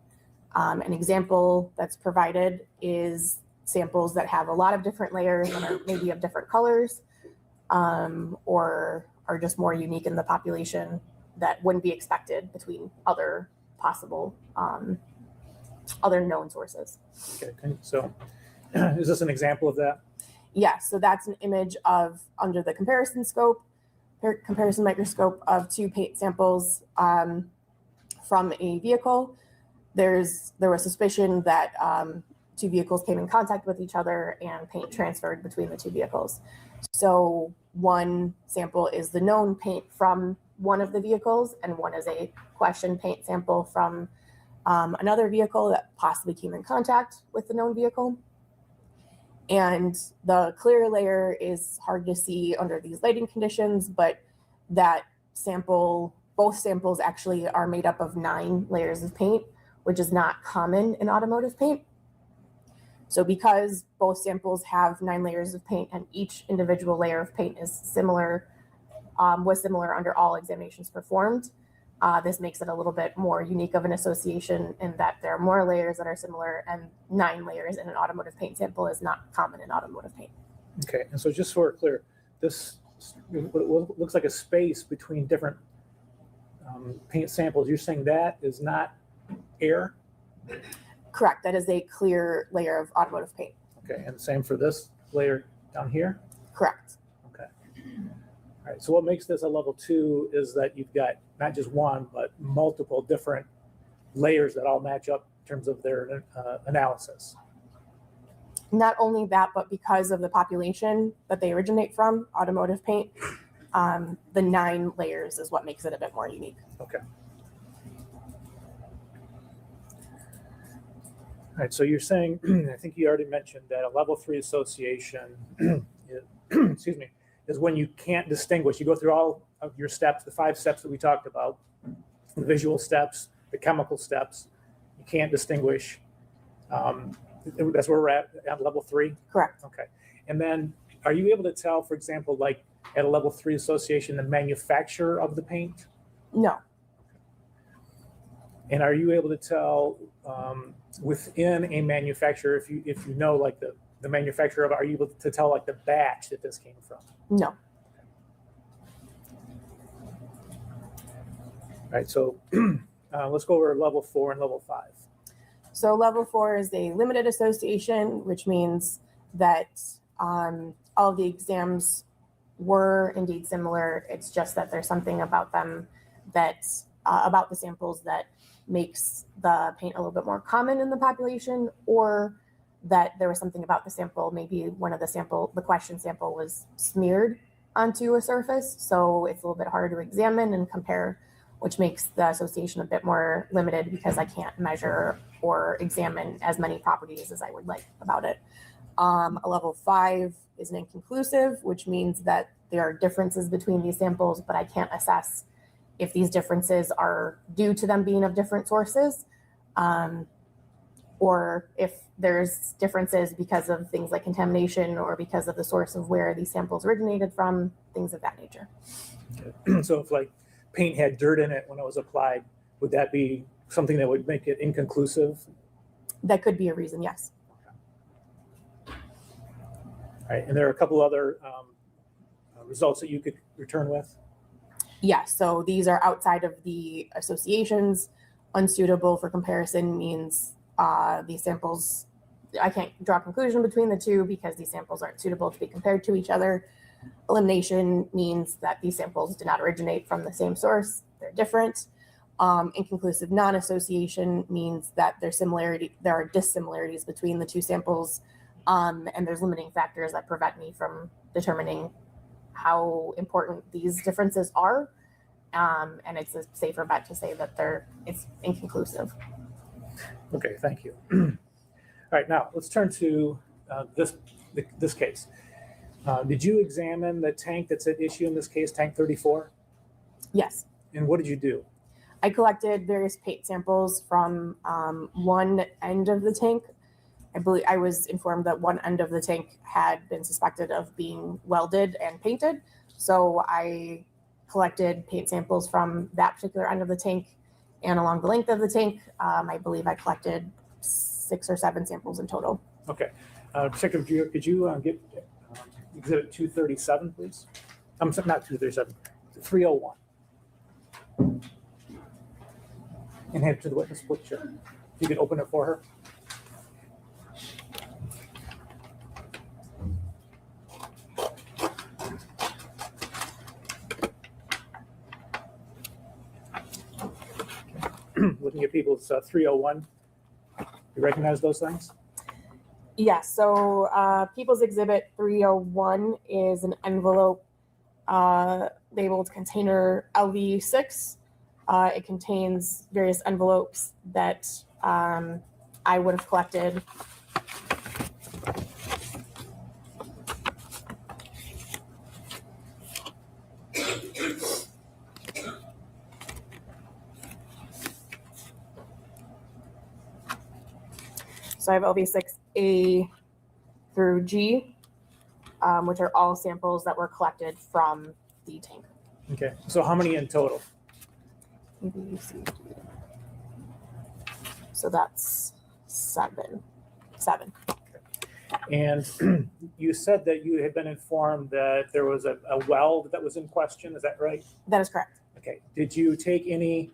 an example that's provided is samples that have a lot of different layers and are maybe of different colors, or are just more unique in the population that wouldn't be expected between other possible other known sources. Okay. So is this an example of that? Yes, so that's an image of, under the comparison microscope, of 2 paint samples from a vehicle. There was suspicion that 2 vehicles came in contact with each other and paint transferred between the 2 vehicles. So one sample is the known paint from one of the vehicles, and one is a question paint sample from another vehicle that possibly came in contact with the known vehicle. And the clear layer is hard to see under these lighting conditions, but that sample, both samples actually are made up of 9 layers of paint, which is not common in automotive paint. So because both samples have 9 layers of paint and each individual layer of paint is similar, was similar under all examinations performed, this makes it a little bit more unique of an association in that there are more layers that are similar, and 9 layers in an automotive paint sample is not common in automotive paint. Okay. And so just so we're clear, this what looks like a space between different paint samples. You're saying that is not air? Correct. That is a clear layer of automotive paint. Okay. And the same for this layer down here? Correct. Okay. All right. So what makes this a level 2 is that you've got not just one, but multiple different layers that all match up in terms of their analysis. Not only that, but because of the population that they originate from, automotive paint, the 9 layers is what makes it a bit more unique. Okay. All right, so you're saying, I think you already mentioned that a level 3 association excuse me, is when you can't distinguish. You go through all of your steps, the 5 steps that we talked about, the visual steps, the chemical steps. You can't distinguish. That's where we're at level 3? Correct. Okay. And then are you able to tell, for example, like at a level 3 association, the manufacturer of the paint? No. And are you able to tell within a manufacturer, if you know like the manufacturer of it, are you able to tell like the batch that this came from? No. All right, so let's go over level 4 and level 5. So level 4 is a limited association, which means that all of the exams were indeed similar. It's just that there's something about them that, about the samples that makes the paint a little bit more common in the population, or that there was something about the sample, maybe one of the question sample was smeared onto a surface. So it's a little bit harder to examine and compare, which makes the association a bit more limited because I can't measure or examine as many properties as I would like about it. A level 5 is an inconclusive, which means that there are differences between these samples, but I can't assess if these differences are due to them being of different sources, or if there's differences because of things like contamination or because of the source of where these samples originated from, things of that nature. So if like paint had dirt in it when it was applied, would that be something that would make it inconclusive? That could be a reason, yes. All right, and there are a couple other results that you could return with? Yes, so these are outside of the associations. Unsuitable for comparison means these samples, I can't draw a conclusion between the two because these samples aren't suitable to be compared to each other. Elimination means that these samples did not originate from the same source. They're different. Inconclusive non-association means that there are dissimilarities between the two samples, and there's limiting factors that prevent me from determining how important these differences are. And it's a safer bet to say that it's inconclusive. Okay, thank you. All right, now let's turn to this case. Did you examine the tank that's at issue in this case, tank 34? Yes. And what did you do? I collected various paint samples from one end of the tank. I believe I was informed that one end of the tank had been suspected of being welded and painted. So I collected paint samples from that particular end of the tank and along the length of the tank. I believe I collected 6 or 7 samples in total. Okay. Detective Dreer, could you get exhibit 237, please? I'm sorry, not 237, 301. And hand it to the witness, please. Sure. If you could open it for her. Looking at people's 301. You recognize those things? Yes. So People's Exhibit 301 is an envelope labeled container LV6. It contains various envelopes that I would have collected. So I have LV6A through G, which are all samples that were collected from the tank. Okay. So how many in total? So that's 7. And you said that you had been informed that there was a weld that was in question. Is that right? That is correct. Okay. Did you take any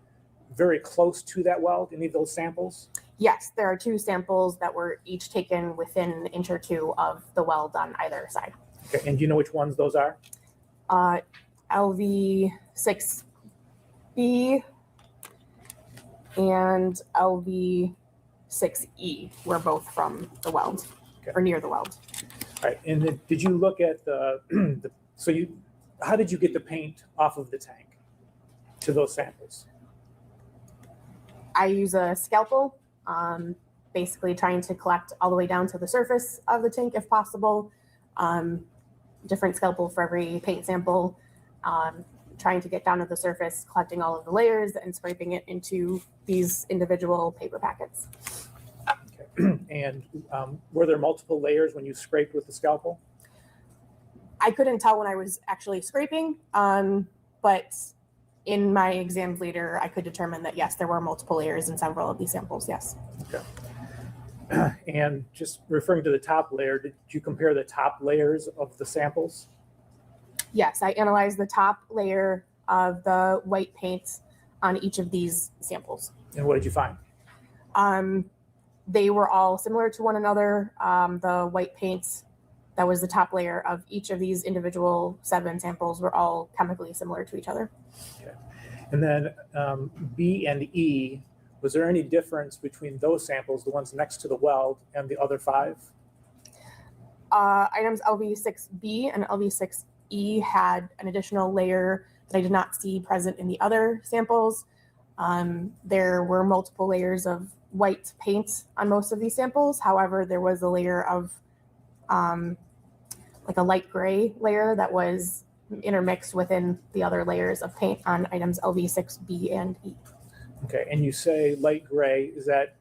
very close to that weld, any of those samples? Yes, there are 2 samples that were each taken within an inch or 2 of the weld on either side. Okay. And do you know which ones those are? LV6B and LV6E were both from the weld, or near the weld. All right. And did you look at how did you get the paint off of the tank to those samples? I use a scalpel, basically trying to collect all the way down to the surface of the tank if possible. Different scalpel for every paint sample, trying to get down to the surface, collecting all of the layers and scraping it into these individual paper packets. Okay. And were there multiple layers when you scraped with the scalpel? I couldn't tell when I was actually scraping, but in my exams later, I could determine that yes, there were multiple layers in several of these samples, yes. Okay. And just referring to the top layer, did you compare the top layers of the samples? Yes, I analyzed the top layer of the white paint on each of these samples. And what did you find? They were all similar to one another. The white paint that was the top layer of each of these individual 7 samples were all chemically similar to each other. Okay. And then B and E, was there any difference between those samples, the ones next to the weld, and the other 5? Items LV6B and LV6E had an additional layer that I did not see present in the other samples. There were multiple layers of white paint on most of these samples. However, there was a layer of like a light gray layer that was intermixed within the other layers of paint on items LV6B and E. Okay, and you say light gray, is that,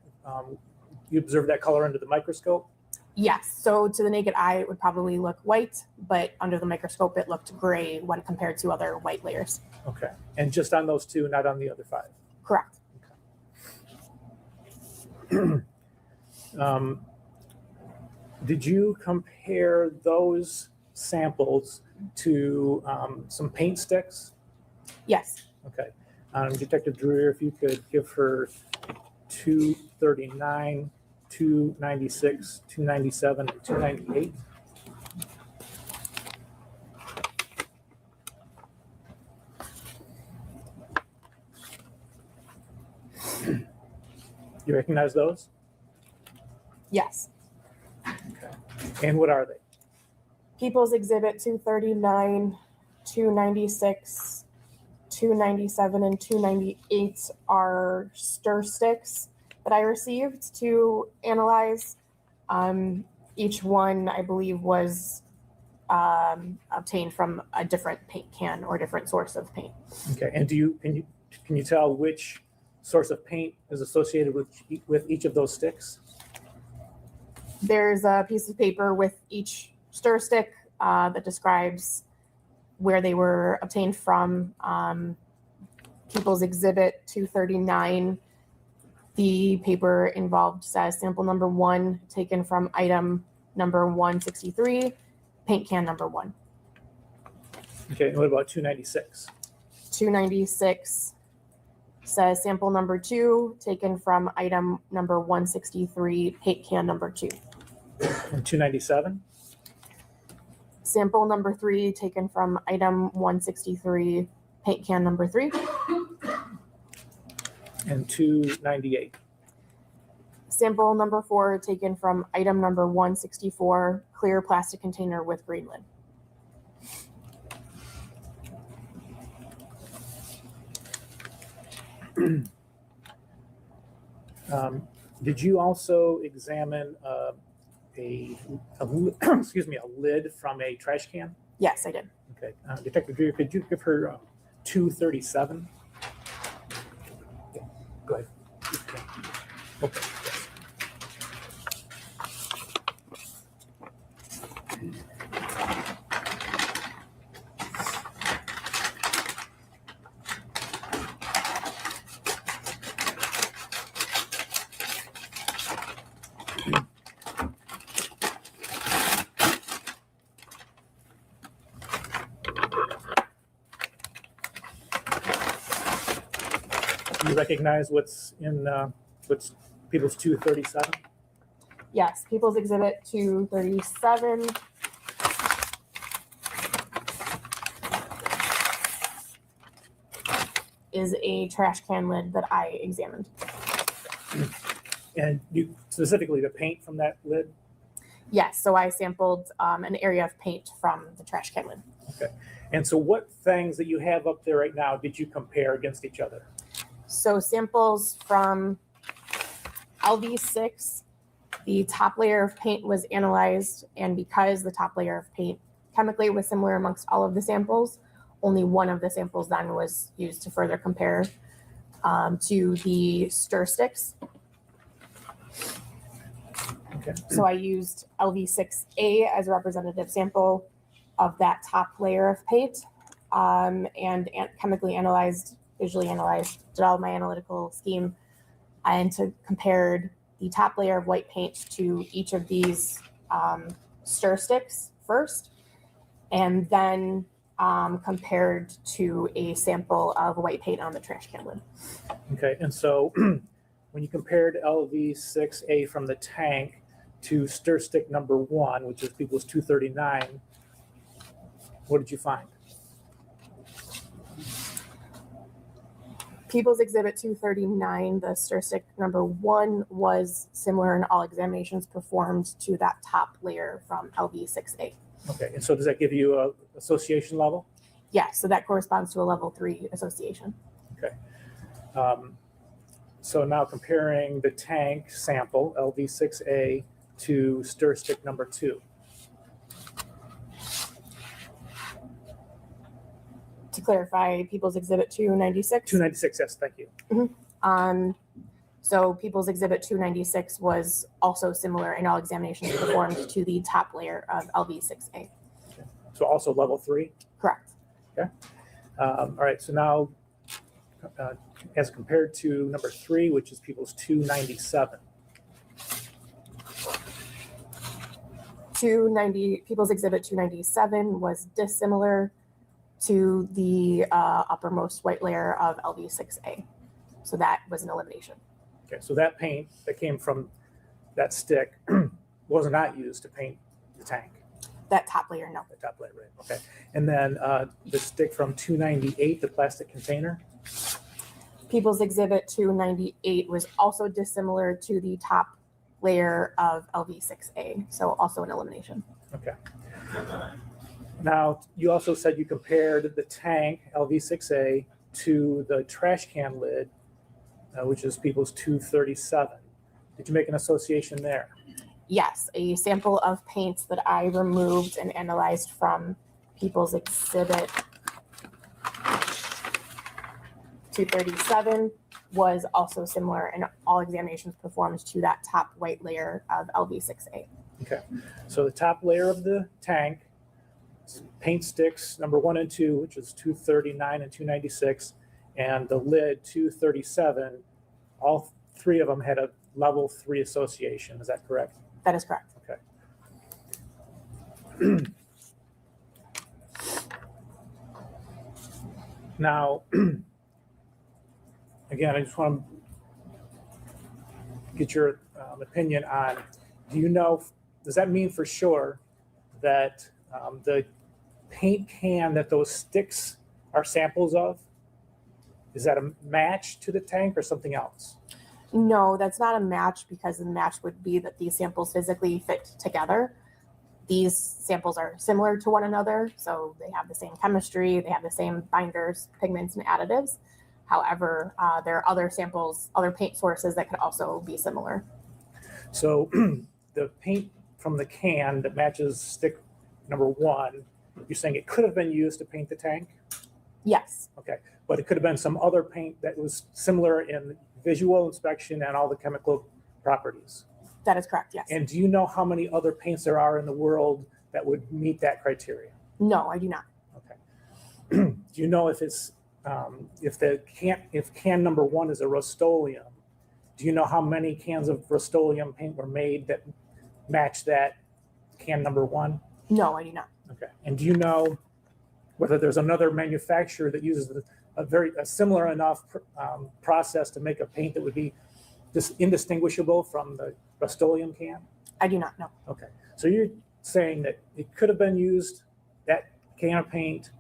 you observe that color under the microscope? Yes, so to the naked eye, it would probably look white, but under the microscope, it looked gray when compared to other white layers. Okay, and just on those 2, not on the other 5? Correct. Okay. Did you compare those samples to some paint sticks? Yes. Okay. Detective Dreer, if you could give her 239, 296, 297, and 298. You recognize those? Yes. And what are they? People's Exhibit 239, 296, 297, and 298 are stir sticks that I received to analyze. Each one, I believe, was obtained from a different paint can or different source of paint. Okay, and can you tell which source of paint is associated with each of those sticks? There's a piece of paper with each stir stick that describes where they were obtained from. People's Exhibit 239, the paper involved says sample number 1 taken from item number 163, paint can number 1. Okay, and what about 296? 296 says sample number 2 taken from item number 163, paint can number 2. And 297? Sample number 3 taken from item 163, paint can number 3. And 298? Sample number 4 taken from item number 164, clear plastic container with green lid. Did you also examine excuse me, a lid from a trash can? Yes, I did. Okay, Detective Dreer, could you give her 237? Yeah, go ahead. Okay. Do you recognize what's in what's People's 237? Yes, People's Exhibit 237. Is a trash can lid that I examined. And you specifically the paint from that lid? Yes, so I sampled an area of paint from the trash can lid. Okay. And so what things that you have up there right now did you compare against each other? So samples from LV6, the top layer of paint was analyzed, and because the top layer of paint chemically was similar amongst all of the samples, only one of the samples then was used to further compare to the stir sticks. Okay. So I used LV6A as a representative sample of that top layer of paint and chemically analyzed, visually analyzed, did all of my analytical scheme, and compared the top layer of white paint to each of these stir sticks first, and then compared to a sample of white paint on the trash can lid. Okay, and so when you compared LV6A from the tank to stir stick number 1, which is People's 239, what did you find? People's Exhibit 239, the stir stick number 1 was similar in all examinations performed to that top layer from LV6A. Okay, and so does that give you a association level? Yeah, so that corresponds to a level 3 association. Okay. So now comparing the tank sample, LV6A, to stir stick number 2. To clarify, People's Exhibit 296? 296, yes, thank you. Mm-hmm. So People's Exhibit 296 was also similar in all examinations performed to the top layer of LV6A. Okay. So also level 3? Correct. Okay. All right, so now as compared to number 3, which is People's 297. People's Exhibit 297 was dissimilar to the uppermost white layer of LV6A. So that was an elimination. Okay, so that paint that came from that stick was not used to paint the tank. That top layer, no. The top layer, right, okay. And then the stick from 298, the plastic container? People's Exhibit 298 was also dissimilar to the top layer of LV6A, so also an elimination. Okay. Now, you also said you compared the tank LV6A to the trash can lid, which is People's 237. Did you make an association there? Yes, a sample of paints that I removed and analyzed from People's Exhibit 237 was also similar in all examinations performed to that top white layer of LV6A. Okay, so the top layer of the tank, paint sticks number 1 and 2, which is 239 and 296, and the lid 237, all 3 of them had a level 3 association. Is that correct? That is correct. Okay. Now, again, I just want to get your opinion on, does that mean for sure that the paint can that those sticks are samples of, is that a match to the tank or something else? No, that's not a match, because the match would be that these samples physically fit together. These samples are similar to one another, so they have the same chemistry, they have the same binders, pigments, and additives. However, there are other samples, other paint sources that could also be similar. So the paint from the can that matches stick number 1, you're saying it could have been used to paint the tank? Yes. Okay, but it could have been some other paint that was similar in visual inspection and all the chemical properties. That is correct, yes. And do you know how many other paints there are in the world that would meet that criteria? No, I do not. Okay. Do you know if it's if can number 1 is a Rust-Oleum, do you know how many cans of Rust-Oleum paint were made that match that can number 1? No, I do not. Okay. And do you know whether there's another manufacturer that uses a similar enough process to make a paint that would be just indistinguishable from the Rust-Oleum can? I do not know. Okay. So you're saying that it could have been used, that can of paint,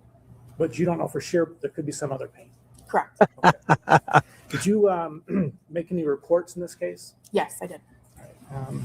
but you don't know for sure there could be some other paint. Correct. Okay. Did you make any reports in this case? Yes, I did. All right.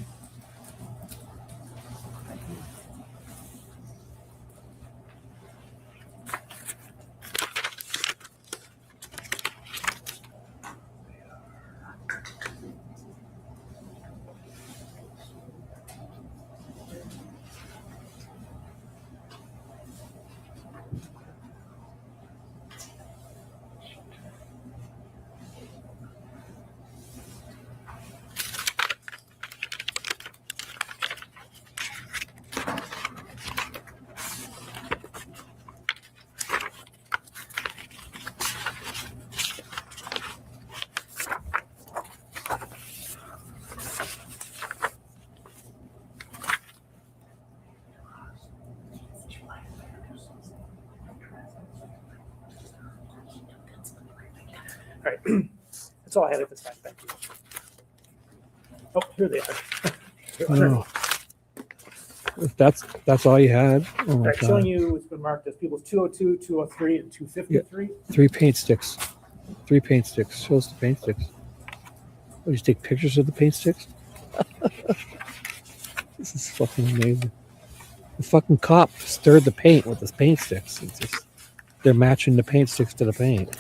All right, that's all I had at this time. Thank you. Oh, here they are. Oh. That's all you had. Oh All my right, showing God. you it's been marked as people's 202, 203, and 253. 3 paint sticks. 3 paint sticks. Show us the paint sticks. What, you take pictures of the paint sticks? This is fucking amazing. The fucking cop stirred the paint with his paint sticks. It's just, they're matching the paint sticks to the paint.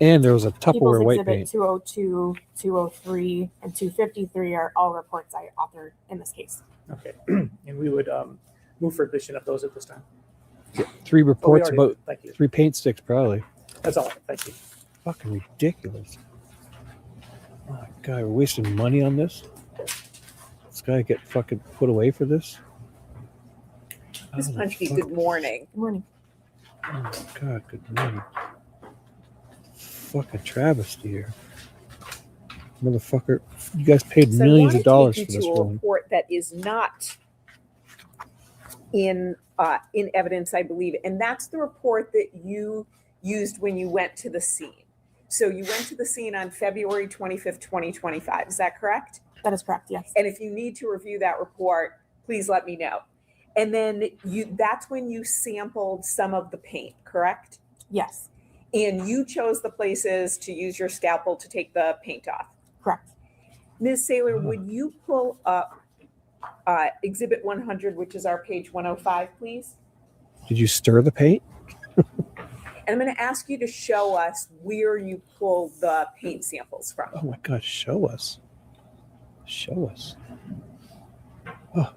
And there was a Tupperware People's white Exhibit paint. 202, 203, and 253 are all reports I authored in this case. Okay, and we would move for addition of those at this time. Yeah, 3 reports already about did. Thank you. 3 paint sticks, probably. That's all. Thank you. Fucking ridiculous. Oh my God, we're wasting money on this. This guy get fucking put away for this. Ms. Oh, Punchke, fuck. good morning. Good morning. Oh my God, good morning. Fucking travesty here. Motherfucker, you guys paid So I millions wanna of dollars take for you this to a woman. report that is not in evidence, I believe, and that's the report that you used when you went to the scene. So you went to the scene on February 25th, 2025. Is that correct? That is correct, yes. And if you need to review that report, please let me know. And then that's when you sampled some of the paint, correct? Yes, And you chose the places to use your scalpel to take the paint off. correct. Ms. Saylor, would you pull up Exhibit 100, which is our page 105, please? Did you stir the paint? And I'm going to ask you to show us where you pulled the paint samples from. Oh my God, show us. Show us. Oh,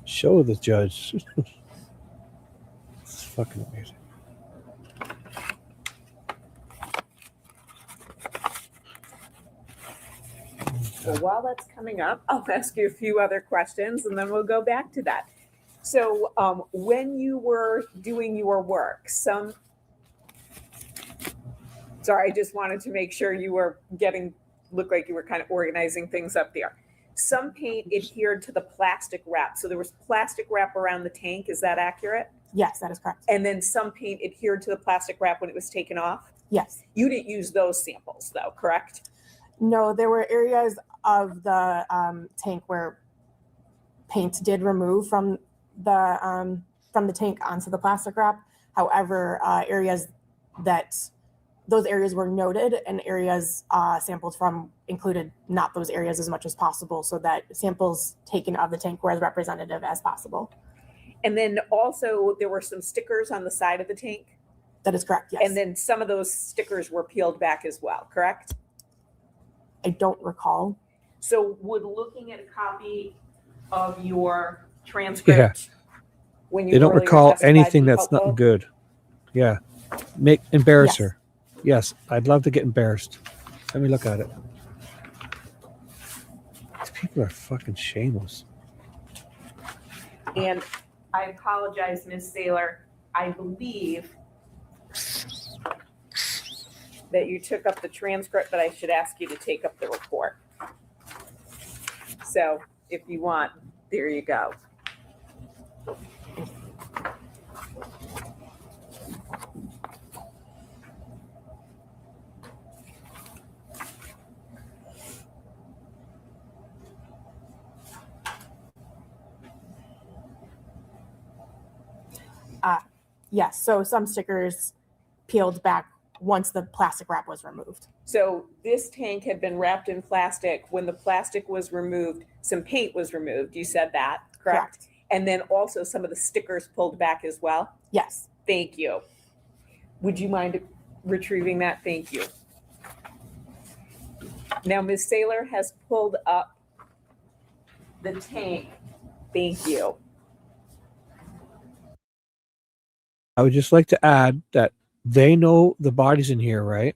show the judge. It's fucking amazing. So while that's coming up, I'll ask you a few other questions and then we'll go back to that. So when you were doing your work, sorry, I just wanted to make sure you were looked like you were kind of organizing things up there. Some paint adhered to the plastic wrap. So there was plastic wrap around the tank. Is that accurate? Yes, that is correct. And then some paint adhered to the plastic wrap when it was taken off? Yes. You didn't use those samples though, correct? No, there were areas of the tank where paint did remove from the tank onto the plastic wrap. However, those areas were noted, and areas sampled from included not those areas as much as possible, so that samples taken of the tank were as representative as possible. And then also there were some stickers on the side of the tank? That is correct, yes. And then some of those stickers were peeled back as well, correct? I don't recall. So would looking at a copy of your transcript when you They don't earlier recall testified anything be that's helpful? not good. Yeah. Embarrass Yes. her. Yes, I'd love to get embarrassed. Let me look at it. These people are fucking shameless. And I apologize, Ms. Saylor. I believe that you took up the transcript, but I should ask you to take up the report. So if you want, there you go. Yes, so some stickers peeled back once the plastic wrap was removed. So this tank had been wrapped in plastic. When the plastic was removed, some paint was removed. You said that, correct? And then also some of the stickers pulled back as well? Yes. Thank you. Would you mind retrieving that? Thank you. Now, Ms. Saylor has pulled up the tank. Thank you. I would just like to add that they know the body's in here, right?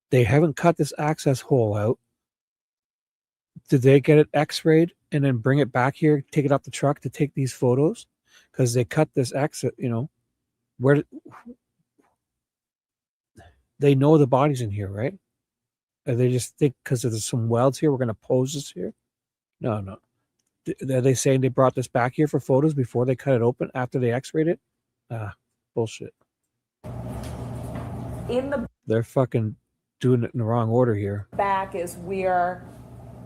They haven't cut this access hole out. Did they get it x-rayed and then bring it back here, take it up the truck to take these photos? Because they cut this exit, where they know the body's in here, right? Or they just think because there's some welds here, we're going to pose this here? No. Are they saying they brought this back here for photos before they cut it open after they x-rayed it? Bullshit. They're fucking doing it in the wrong order here. Back is where,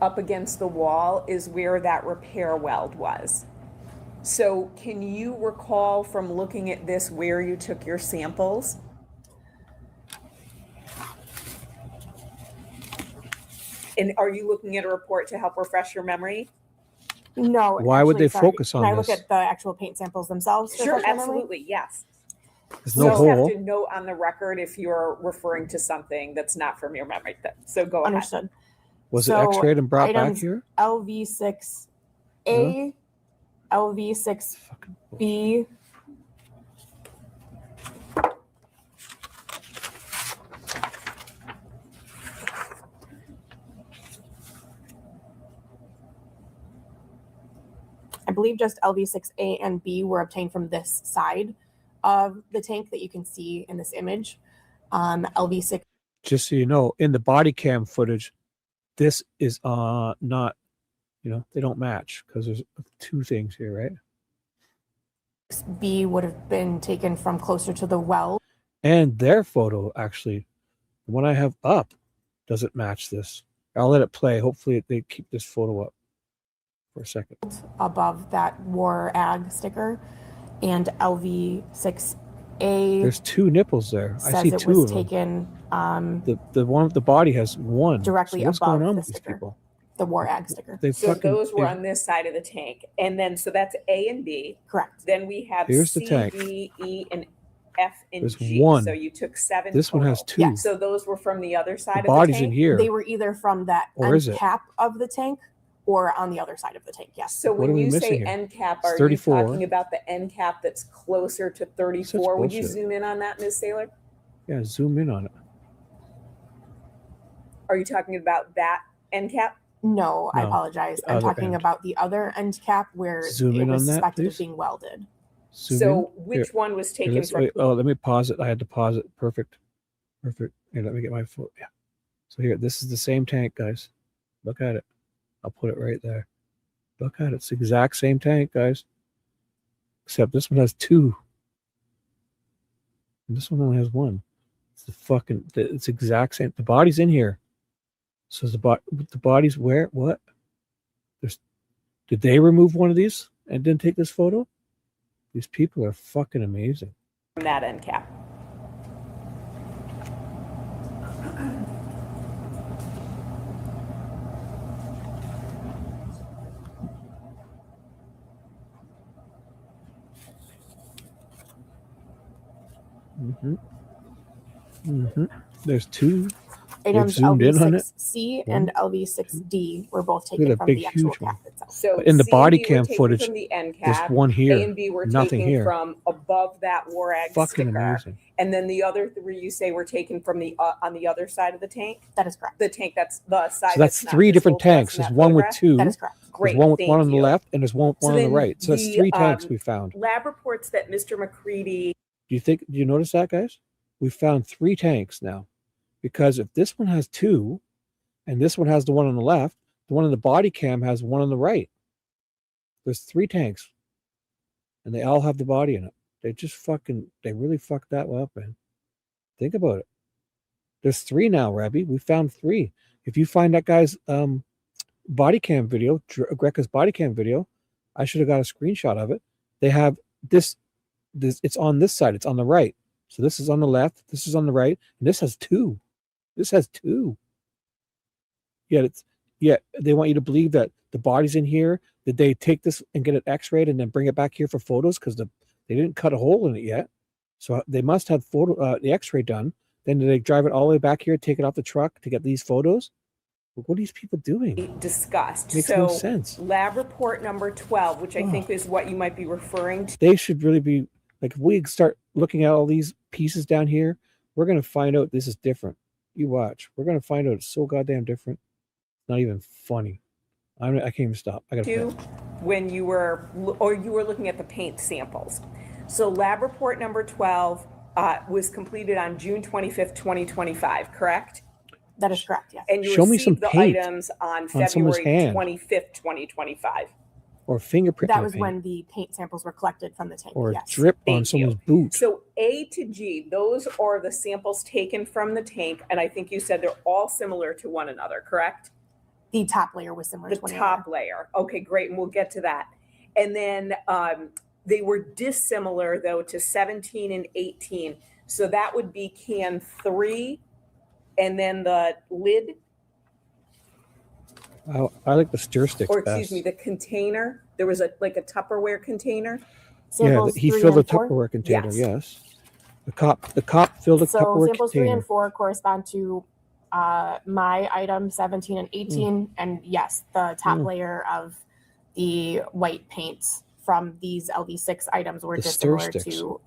up against the wall, is where that repair weld was. So can you recall from looking at this where you took your samples? And are you looking at a report to help refresh your memory? No. Why would they focus on Can I this? look at the actual paint samples themselves? to Sure, refresh my memory? absolutely, yes. There's You no just hole. have to note on the record if you're referring to something that's not from your memory. So go ahead. Understood. Was it x-rayed and brought back items here? LV6A, LV6B, I believe just LV6A and B were obtained from this side of the tank that you can see in this image. LV6. Just so you know, in the body cam footage, this is not, they don't match because there's two things here, right? B would have been taken from closer to the well. And their photo, actually, the one I have up, doesn't match this. I'll let it play. Hopefully they keep this photo up. for a second. Above that War Ag sticker, and LV6A There's two nipples there. I says see it two was of them. taken The one with the body has one. directly So what's above going on the with these sticker, people? the War Ag sticker. They So fucking. those were they- on this side of the tank. And then, so that's A and B. Correct. Then we have Here's the C, tank. D, E, and F and There's G. one. So you took 7 This one has total. two. So those were from the other side The of the body's tank? in here. They were either from that Or end is it? cap of the tank or on the other side of the tank. Yes. So What when are we you say missing here? end cap, It's are you 34. talking about the end cap that's closer to 34? Would you bullshit. zoom in on that, Ms. Saylor? Yeah, zoom in on it. Are you talking about that end cap? No, I No, apologize. the I'm other talking end. about the other end cap where Zoom it in was on that, suspected please. of being welded. Zoom So in. which Here. one was Here, taken let's- from? wait, oh, let me pause it. I had to pause it. Perfect. Perfect. Here, let me get my foot. Yeah. So here, this is the same tank, guys. Look at it. I'll put it right there. Look at it. It's the exact same tank, guys. Except this one has two. And this one only has one. It's exact same. The body's in here. So the body's where? What? Did they remove one of these and didn't take this photo? These people are fucking amazing. From that end cap. Mm-hmm. Mm-hmm. There's two. They've Items zoomed in on it. LV6C One. and LV6D were both Look at taken that from big, the actual huge one. cap itself. So But in the C and body D were cam taken footage, from the end there's cap. one here, A and B were nothing taken here. from above that War Ag Fucking sticker. amazing. And then the other 3 you say were taken from the on the other side of the tank. That is correct. The tank that's the side. So that's not 3 different visible to us tanks. in There's that one with photograph? 2. That is correct. Great, There's one with thank one on the you. left and there's one So on the then right. So that's the, 3 tanks we found. Lab reports that Mr. McCready. Do you notice that, guys? We found 3 tanks now. Because if this one has 2 and this one has the one on the left, the one in the body cam has one on the right. There's 3 tanks. And they all have the body in it. They really fucked that one up, man. Think about it. There's 3 now, Rabbi. We found 3. If you find that guy's body cam video, Greca's body cam video, I should have got a screenshot of it. They have this, it's on this side, it's on the right. So this is on the left, this is on the right, and this has 2. This has 2. Yet they want you to believe that the body's in here. Did they take this and get it x-rayed and then bring it back here for photos? Because they didn't cut a hole in it yet. So they must have the x-ray done. Then did they drive it all the way back here, take it off the truck to get these photos? What are these people doing? Discussed. Makes so no sense. Lab report number 12, which I think is what you might be referring to. They should really be, like, if we start looking at all these pieces down here, we're going to find out this is different. You watch. We're going to find out it's so goddamn different. It's not even funny. I can't even stop. I got to When you were looking at the paint samples. So lab report number 12 was completed on June 25th, 2025, correct? That is correct, yes. And you Show me some received the paint items on someone's February hand. 25th, 2025. Or fingerprint. That was when the paint samples were collected from the tank. Or yes. drip on someone's boot. So A to G, those are the samples taken from the tank, and I think you said they're all similar to one another, correct? The top layer was similar The to one top layer. Okay, great, and we'll get to that. And then they were dissimilar, though, to 17 and 18. So that would be can 3, and then the lid, I like the stir sticks or excuse best. me, the container. There was a Tupperware container. Yeah, he filled a Tupperware container, yes. The cop filled a So Tupperware samples container. 3 and 4 correspond to my item 17 and 18. And yes, the top layer of the white paints from these LV6 items were The stir dissimilar sticks. to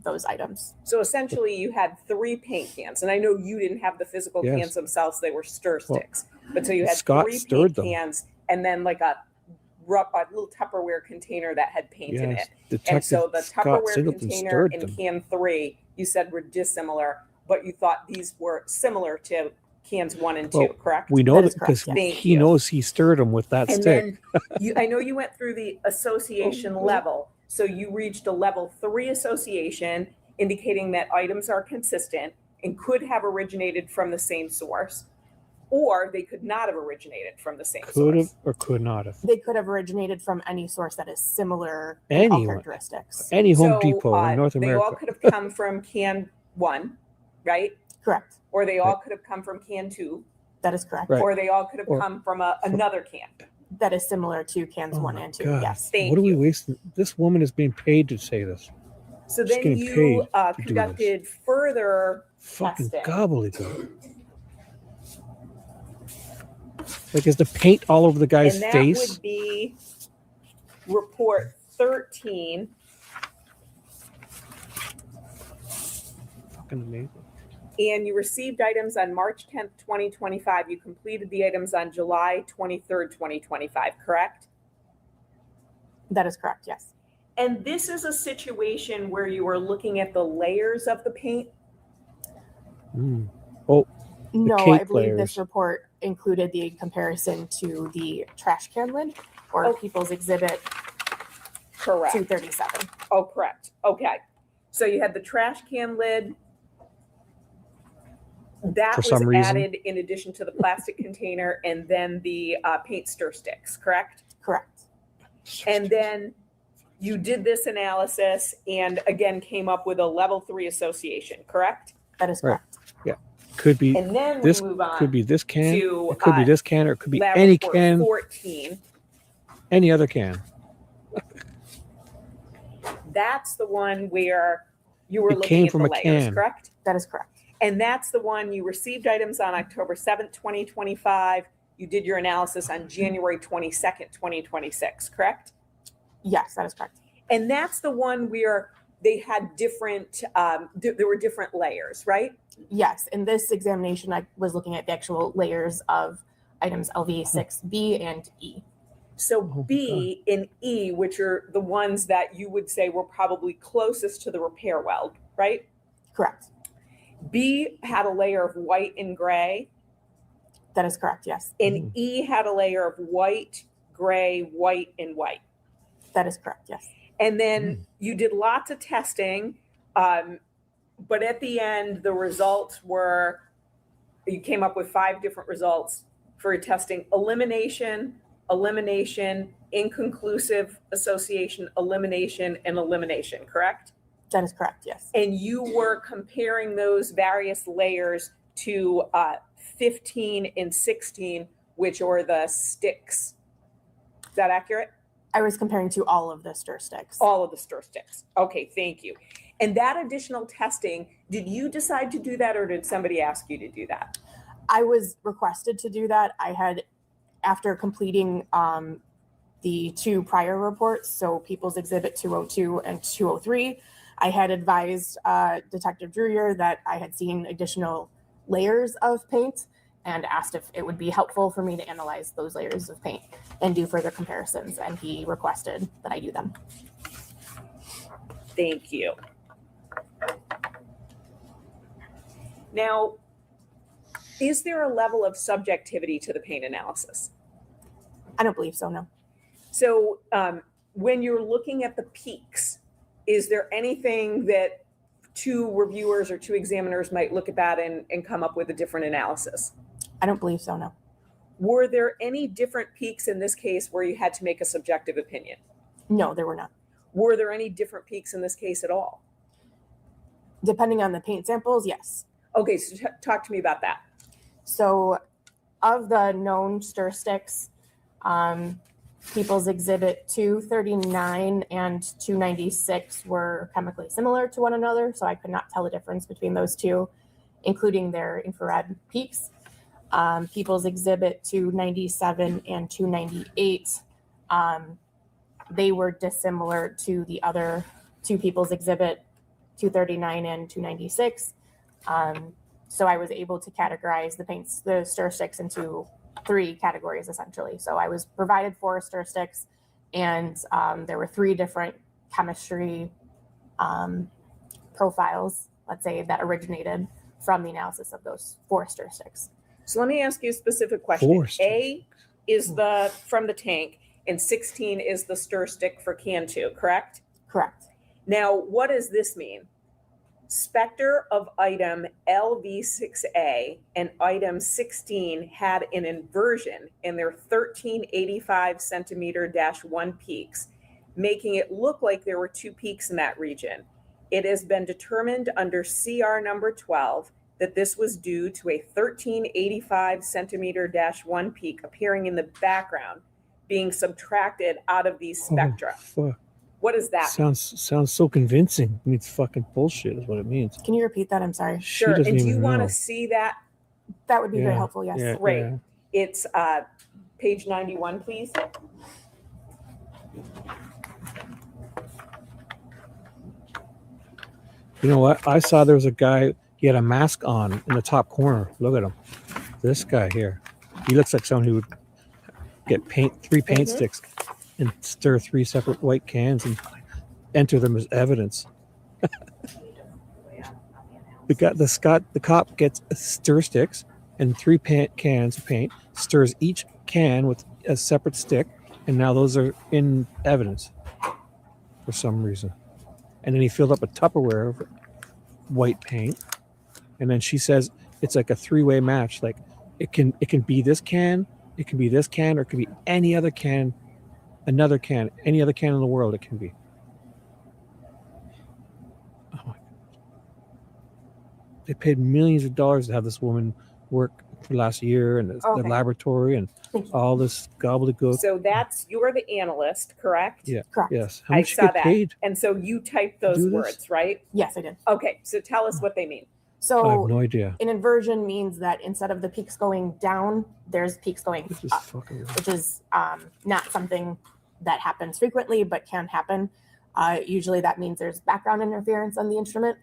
those items. So essentially, you had 3 paint cans, and I know you didn't have the physical Yes. cans themselves; they were stir Well, sticks. But so you had Scott 3 stirred paint them. cans, and then like a little Tupperware container that had paint in Yes, it. And so the Detective Scott Tupperware Singleton container stirred and them. can 3, you said were dissimilar, but you thought these were similar to cans 1 and 2, Well, correct? we know that because Thank he you. knows he stirred them with that And stick. then I know you went through the association level. So you reached a level 3 association, indicating that items are consistent and could have originated from the same source. or they could not have originated from the same Could have source. or could not have. They could have originated from any source that is similar in all Anyone, characteristics. any Home So, Depot in North They all America. could have come from can 1, right? Correct. Or they all Right. could have come from can 2, That is correct. Right. or they all could have Or- come from another can. That is similar to cans Oh 1 my and 2. God. Yes. Thank What are we you. wasting? This woman is being paid to say this. So She's then getting you paid to do this. conducted further Fucking testing. gobbledygook. Like, is the paint all over the guy's And that face? would be report 13. Fucking amazing. And you received items on March 10th, 2025. You completed the items on July 23rd, 2025, correct? That is correct. Yes. And this is a situation where you were looking at the layers of the paint? Mm. Oh, No, I cake believe layers. this report included the comparison to the trash can lid or Oh. People's Exhibit Correct. 237. Oh, correct. Okay. So you had the trash can lid. That For was some reason. added in addition to the plastic container and then the paint stir sticks, correct? Correct. And then you did this analysis and again came up with a level 3 association, correct? That is Right. correct. Yeah. Could be And then this. we move on Could be this can. to It could be this can, or it could be lab any report can, 14. any other can. That's the one where you were It looking came at from the a layers, can. correct? That is correct. And that's the one you received items on October 7th, 2025. You did your analysis on January 22nd, 2026, correct? Yes, that is correct. And that's the one where they had different, there were different layers, right? Yes. In this examination, I was looking at the actual layers of items LV6B and E. So Oh my B and E, which are the ones that you would say were probably closest to the repair weld, right? Correct. B had a layer of white and gray, That is correct. Yes. and E had a layer of white, gray, white, and white. That is correct. Yes. And then you did lots of testing, but at the end, the results were, you came up with 5 different results for testing: elimination, elimination, inconclusive association, elimination, and elimination, correct? That is correct. Yes. And you were comparing those various layers to 15 and 16, which are the sticks. Is that accurate? I was comparing to all of the stir sticks. All of the stir sticks. Okay, thank you. And that additional testing, did you decide to do that or did somebody ask you to do that? I was requested to do that. I had, after completing the 2 prior reports, so People's Exhibit 202 and 203, I had advised Detective Druyer that I had seen additional layers of paint and asked if it would be helpful for me to analyze those layers of paint and do further comparisons. And he requested that I do them. Thank you. Now, is there a level of subjectivity to the paint analysis? I don't believe so, no. So when you're looking at the peaks, is there anything that 2 reviewers or 2 examiners might look at that and come up with a different analysis? I don't believe so, no. Were there any different peaks in this case where you had to make a subjective opinion? No, there were not. Were there any different peaks in this case at all? Depending on the paint samples, yes. Okay, so talk to me about that. So of the known stir sticks, People's Exhibit 239 and 296 were chemically similar to one another, so I could not tell the difference between those 2, including their infrared peaks. People's Exhibit 297 and 298, they were dissimilar to the other 2 People's Exhibit 239 and 296. So I was able to categorize the stir sticks into 3 categories essentially. So I was provided 4 stir sticks, and there were 3 different chemistry profiles, let's say, that originated from the analysis of those 4 stir sticks. So let me ask you a specific question. 4 sticks. A is the from the tank, and 16 is the stir stick for can 2, correct? Correct. Now, what does this mean? Spectre of item LV6A and item 16 had an inversion in their 1385 centimeter -1 peaks, making it look like there were 2 peaks in that region. It has been determined under CR number 12 that this was due to a 1385 centimeter -1 peak appearing in the background being subtracted out of these spectra. Fuck. What does that mean? Sounds so convincing. I mean, it's fucking bullshit is what it means. Can you repeat that? I'm sorry. She Sure. doesn't And do you even want know. to see that? That would be very Yeah, helpful. Yes. yeah. Great. It's page 91, please. You know what? I saw there was a guy, he had a mask on in the top corner. Look at him. This guy here. He looks like someone who would get three paint sticks and stir 3 separate white cans and enter them as evidence. The cop gets stir sticks and 3 cans of paint, stirs each can with a separate stick, and now those are in evidence for some reason. And then he filled up a Tupperware of white paint, and then she says it's like a 3-way match. Like it can be this can, it can be this can, or it could be any other can, another can, any other can in the world. It can be. Oh my! They paid millions of dollars to have this woman work for last year, and the Okay. laboratory, and all this gobbledygook. So you're the analyst, correct? Yeah. Correct. Yes. How I much you saw get that. paid? And so you typed those Do this? words, right? Yes, I did. Okay. So tell us what they mean. So I have no idea. an inversion means that instead of the peaks going down, there's peaks going This is up, fucking weird. which is not something that happens frequently, but can happen. Usually that means there's background interference on the instrument.